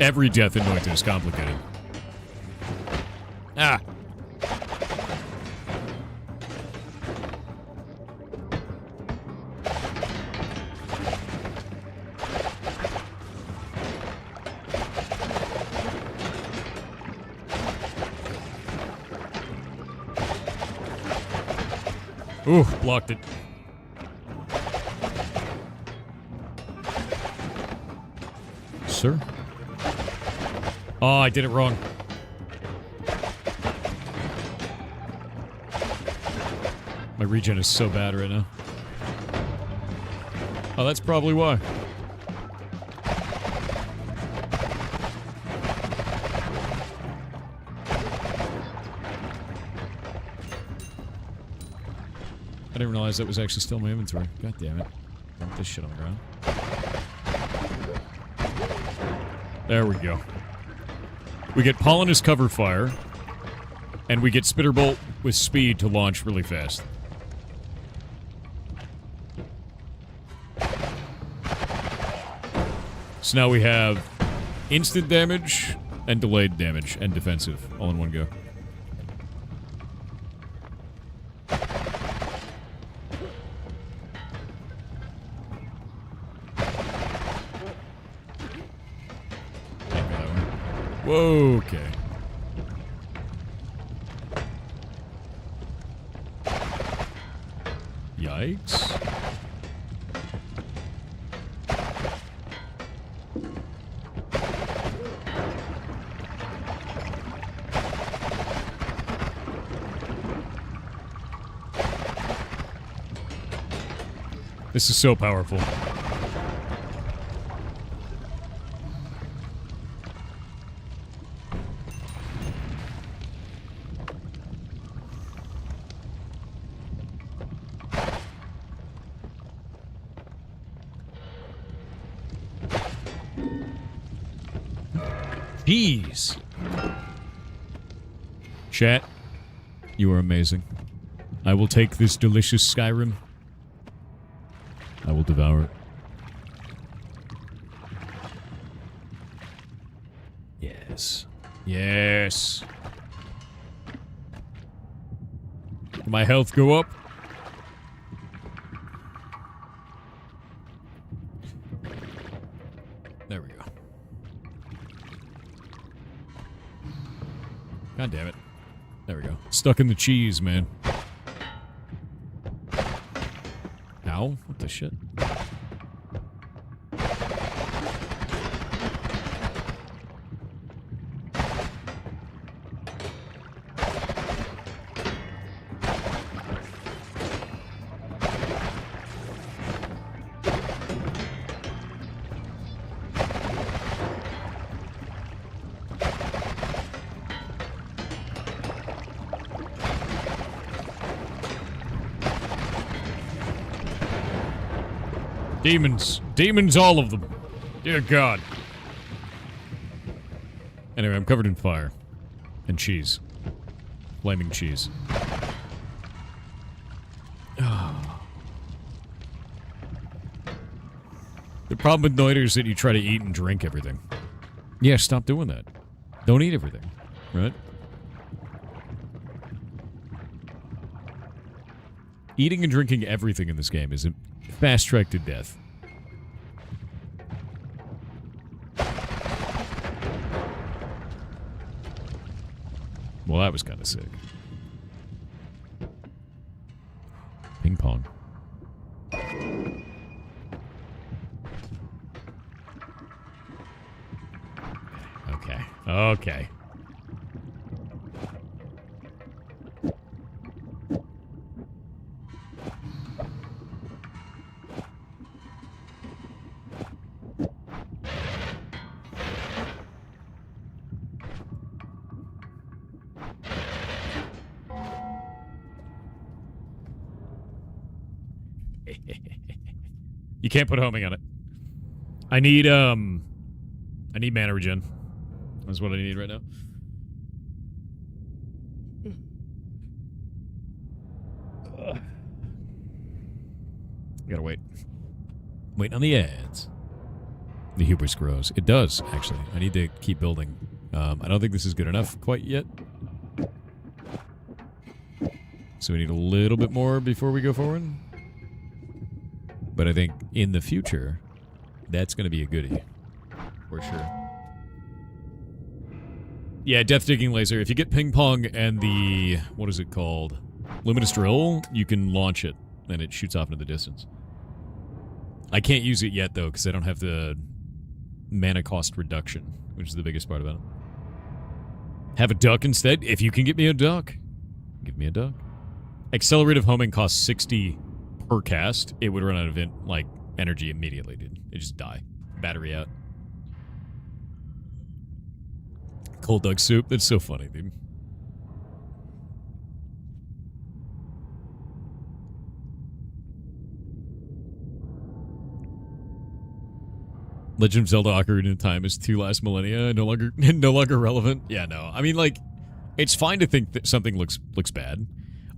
Every death in Noita is complicated. Ah! Ooh, blocked it. Sir? Oh, I did it wrong. My regen is so bad right now. Oh, that's probably why. I didn't realize that was actually still in my inventory. God damn it. Dump this shit on the ground. There we go. We get pollen as cover fire, and we get spitter bolt with speed to launch really fast. So now we have instant damage and delayed damage and defensive all in one go. Whoa, okay. Yikes. This is so powerful. Jeez. Chat, you are amazing. I will take this delicious Skyrim. I will devour it. Yes. Yes. Did my health go up? There we go. God damn it. There we go. Stuck in the cheese, man. Ow. What the shit? Demons. Demons, all of them. Dear God. Anyway, I'm covered in fire. And cheese. Flaming cheese. The problem with Noita is that you try to eat and drink everything. Yeah, stop doing that. Don't eat everything. Right? Eating and drinking everything in this game is a fast track to death. Well, that was kind of sick. Ping pong. Okay. Okay. You can't put homing on it. I need mana regen. That's what I need right now. Gotta wait. Wait on the ads. The hubris grows. It does, actually. I need to keep building. I don't think this is good enough quite yet. So we need a little bit more before we go forward. But I think in the future, that's going to be a goodie. For sure. Yeah, Death Digging Laser. If you get Ping Pong and the... What is it called? Luminous Drill, you can launch it, and it shoots off into the distance. I can't use it yet, though, because I don't have the mana cost reduction, which is the biggest part about it. Have a duck instead? If you can get me a duck, give me a duck. Accelerative homing costs 60 per cast. It would run out of energy immediately, dude. It just die. Battery out. Cold duck soup. That's so funny, dude. Legend of Zelda: Ocarina of Time is 2 last millennia, no longer relevant. Yeah, no. I mean, it's fine to think that something looks bad.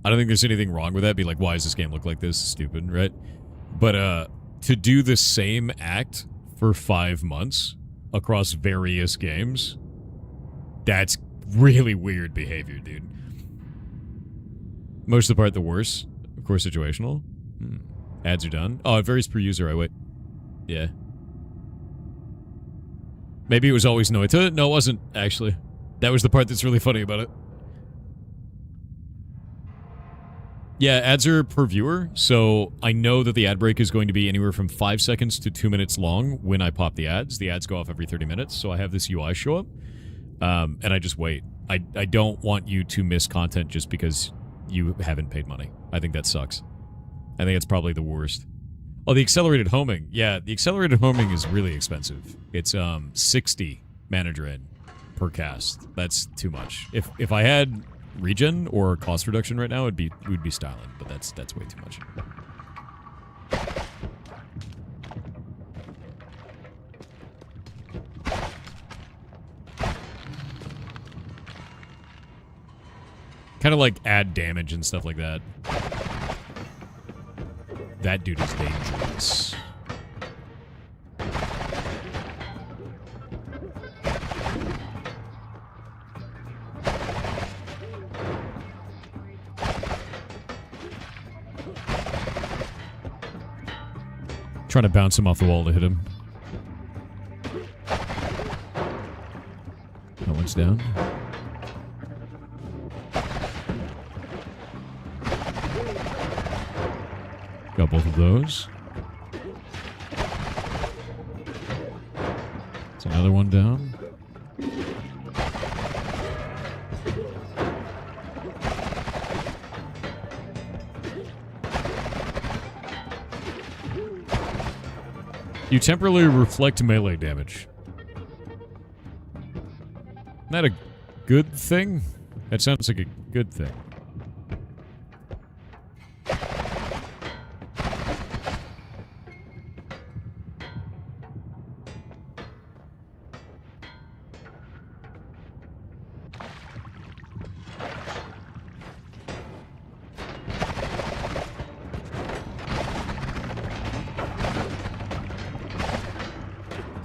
I don't think there's anything wrong with that. Be like, why does this game look like this? Stupid, right? But to do the same act for 5 months across various games, that's really weird behavior, dude. Most of the part, the worse. Of course, situational. Ads are done. Oh, it varies per user. I wait. Yeah. Maybe it was always Noita. No, it wasn't, actually. That was the part that's really funny about it. Yeah, ads are per viewer, so I know that the ad break is going to be anywhere from 5 seconds to 2 minutes long when I pop the ads. The ads go off every 30 minutes, so I have this UI show up, and I just wait. I don't want you to miss content just because you haven't paid money. I think that sucks. I think it's probably the worst. Oh, the accelerated homing. Yeah, the accelerated homing is really expensive. It's 60 mana drain per cast. That's too much. If I had regen or cost reduction right now, we'd be styling, but that's way too much. Kind of like add damage and stuff like that. That dude is dangerous. Trying to bounce him off the wall to hit him. That one's down. Got both of those. It's another one down. You temporarily reflect melee damage. Isn't that a good thing? That sounds like a good thing.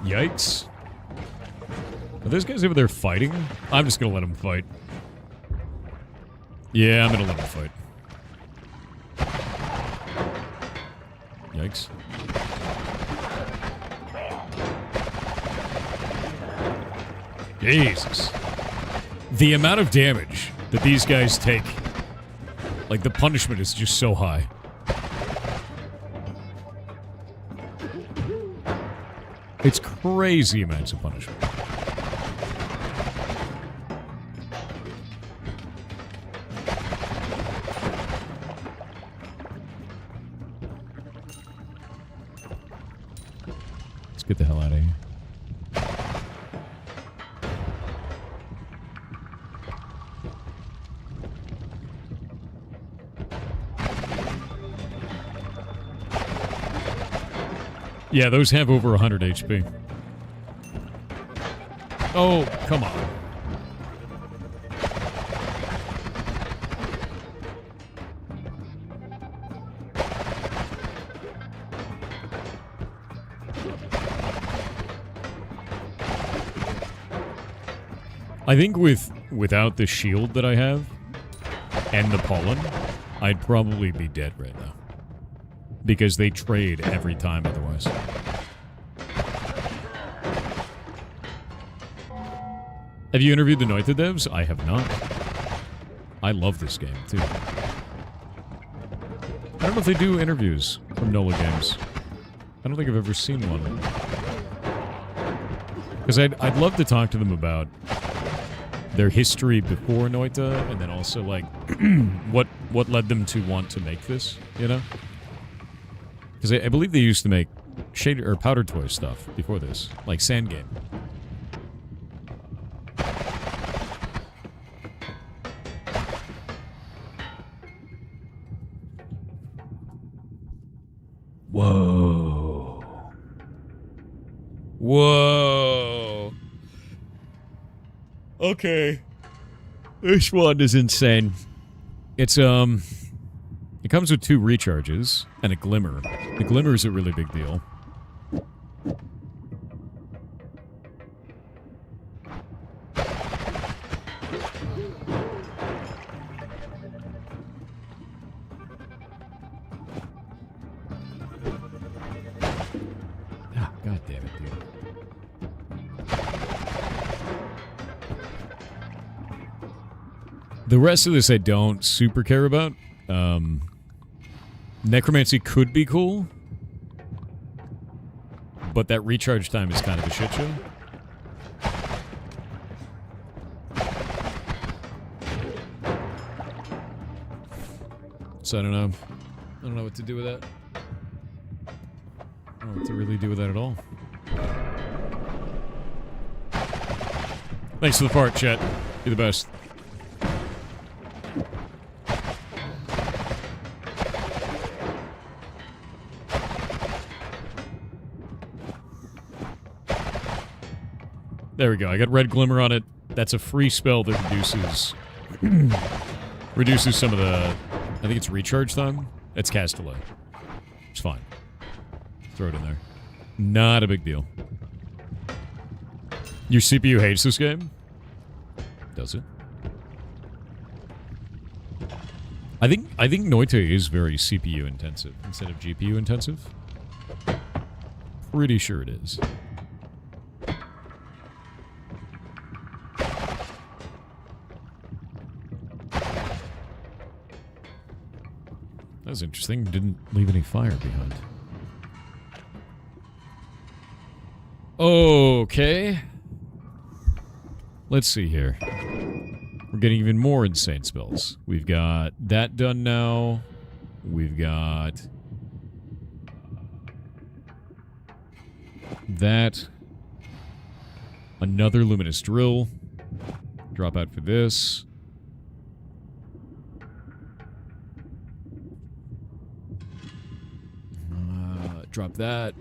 Yikes. Are those guys over there fighting? I'm just gonna let them fight. Yeah, I'm gonna let them fight. Yikes. Jesus. The amount of damage that these guys take, like, the punishment is just so high. It's crazy amounts of punishment. Let's get the hell out of here. Yeah, those have over 100 HP. Oh, come on. I think without the shield that I have and the pollen, I'd probably be dead right now. Because they trade every time otherwise. Have you interviewed the Noita devs? I have not. I love this game, too. I don't know if they do interviews from NOLA games. I don't think I've ever seen one. Because I'd love to talk to them about their history before Noita, and then also, like, what led them to want to make this, you know? Because I believe they used to make shade or powder toy stuff before this, like Sand Game. Whoa. Whoa. Okay. This one is insane. It's, it comes with 2 recharges and a glimmer. The glimmer is a really big deal. Ah, God damn it, dude. The rest of this I don't super care about. Necromancy could be cool, but that recharge time is kind of a shit show. So I don't know. I don't know what to do with that. I don't know what to really do with that at all. Thanks for the part, chat. You're the best. There we go. I got red glimmer on it. That's a free spell that reduces reduces some of the. I think it's recharge time. It's cast delay. It's fine. Throw it in there. Not a big deal. Your CPU hates this game? Does it? I think Noita is very CPU intensive instead of GPU intensive. Pretty sure it is. That was interesting. Didn't leave any fire behind. Okay. Let's see here. We're getting even more insane spells. We've got that done now. We've got that. Another luminous drill. Drop out for this. Drop that.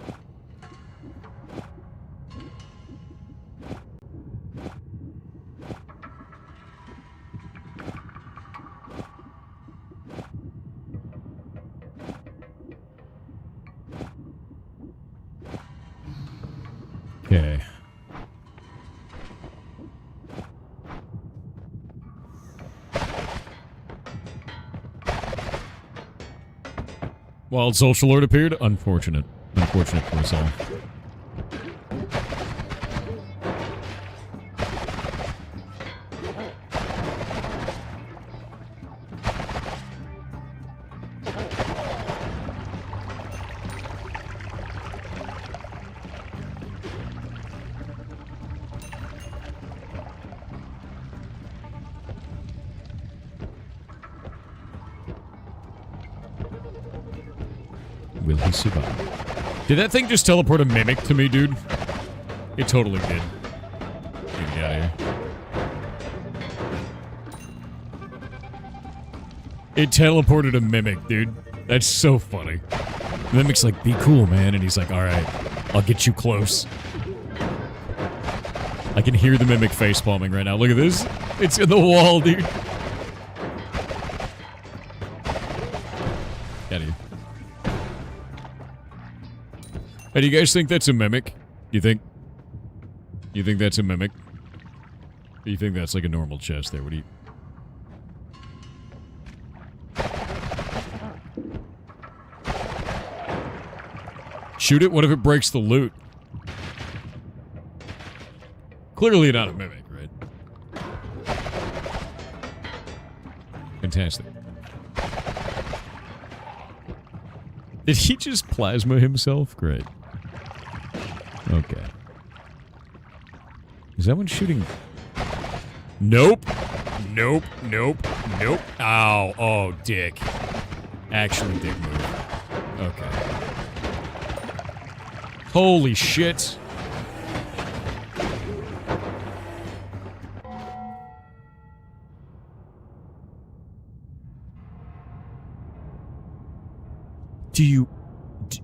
Okay. Wild Social Lord appeared? Unfortunate. Unfortunate for us all. Will he survive? Did that thing just teleport a mimic to me, dude? It totally did. Get me out of here. It teleported a mimic, dude. That's so funny. The mimic's like, be cool, man. And he's like, alright, I'll get you close. I can hear the mimic facepalming right now. Look at this. It's in the wall, dude. Get out of here. Hey, do you guys think that's a mimic? You think that's a mimic? Or you think that's like a normal chest there? What do you... Shoot it? What if it breaks the loot? Clearly not a mimic, right? Fantastic. Did he just plasma himself? Great. Okay. Is that one shooting? Nope. Nope. Nope. Nope. Ow. Oh, dick. Actually, dick move. Okay. Holy shit.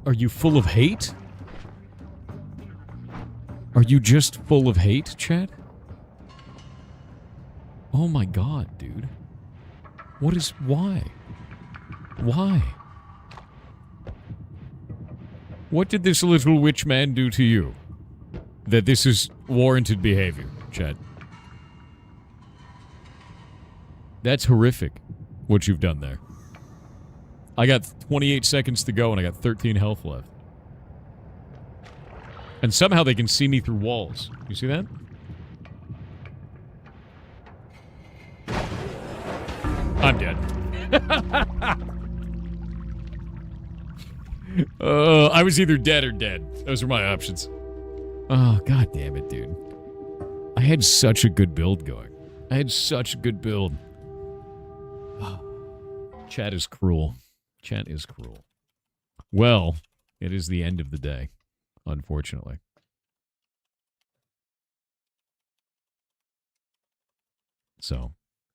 Are you full of hate? Are you just full of hate, Chad? Oh my god, dude. Why? Why? What did this little witch man do to you? That this is warranted behavior, Chad. That's horrific, what you've done there. I got 28 seconds to go and I got 13 health left. And somehow they can see me through walls. You see that? I'm dead. I was either dead or dead. Those were my options. Oh, god damn it, dude. I had such a good build going. I had such a good build. Chat is cruel. Chat is cruel. Well, it is the end of the day, unfortunately. So,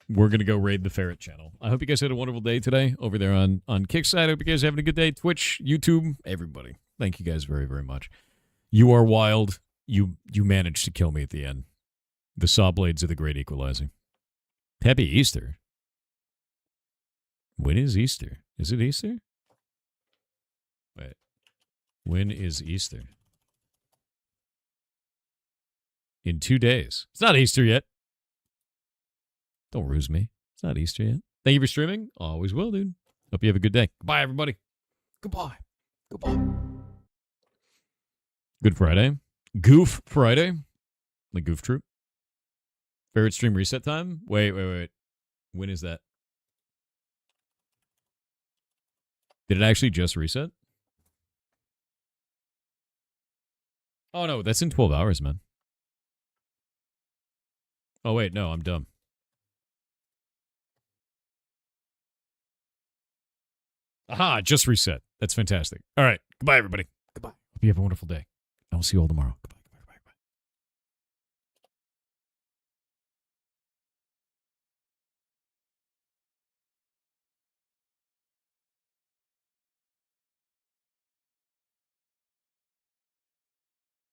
we're going to go raid the Ferret channel. I hope you guys had a wonderful day today over there on Kickside. I hope you guys are having a good day. Twitch, YouTube, everybody. Thank you guys very, very much. You are wild. You managed to kill me at the end. The saw blades are the great equalizer. Happy Easter. When is Easter? Is it Easter? Wait. When is Easter? In 2 days. It's not Easter yet. Don't ruse me. It's not Easter yet. Thank you for streaming. Always will, dude. Hope you have a good day. Goodbye, everybody. Goodbye. Goodbye. Good Friday. Goof Friday. The Goof Troop. Ferret stream reset time? Wait. When is that? Did it actually just reset? Oh, no. That's in 12 hours, man. Oh, wait. No, I'm dumb. Aha, just reset. That's fantastic. All right. Goodbye, everybody. Goodbye. Hope you have a wonderful day. I will see you all tomorrow.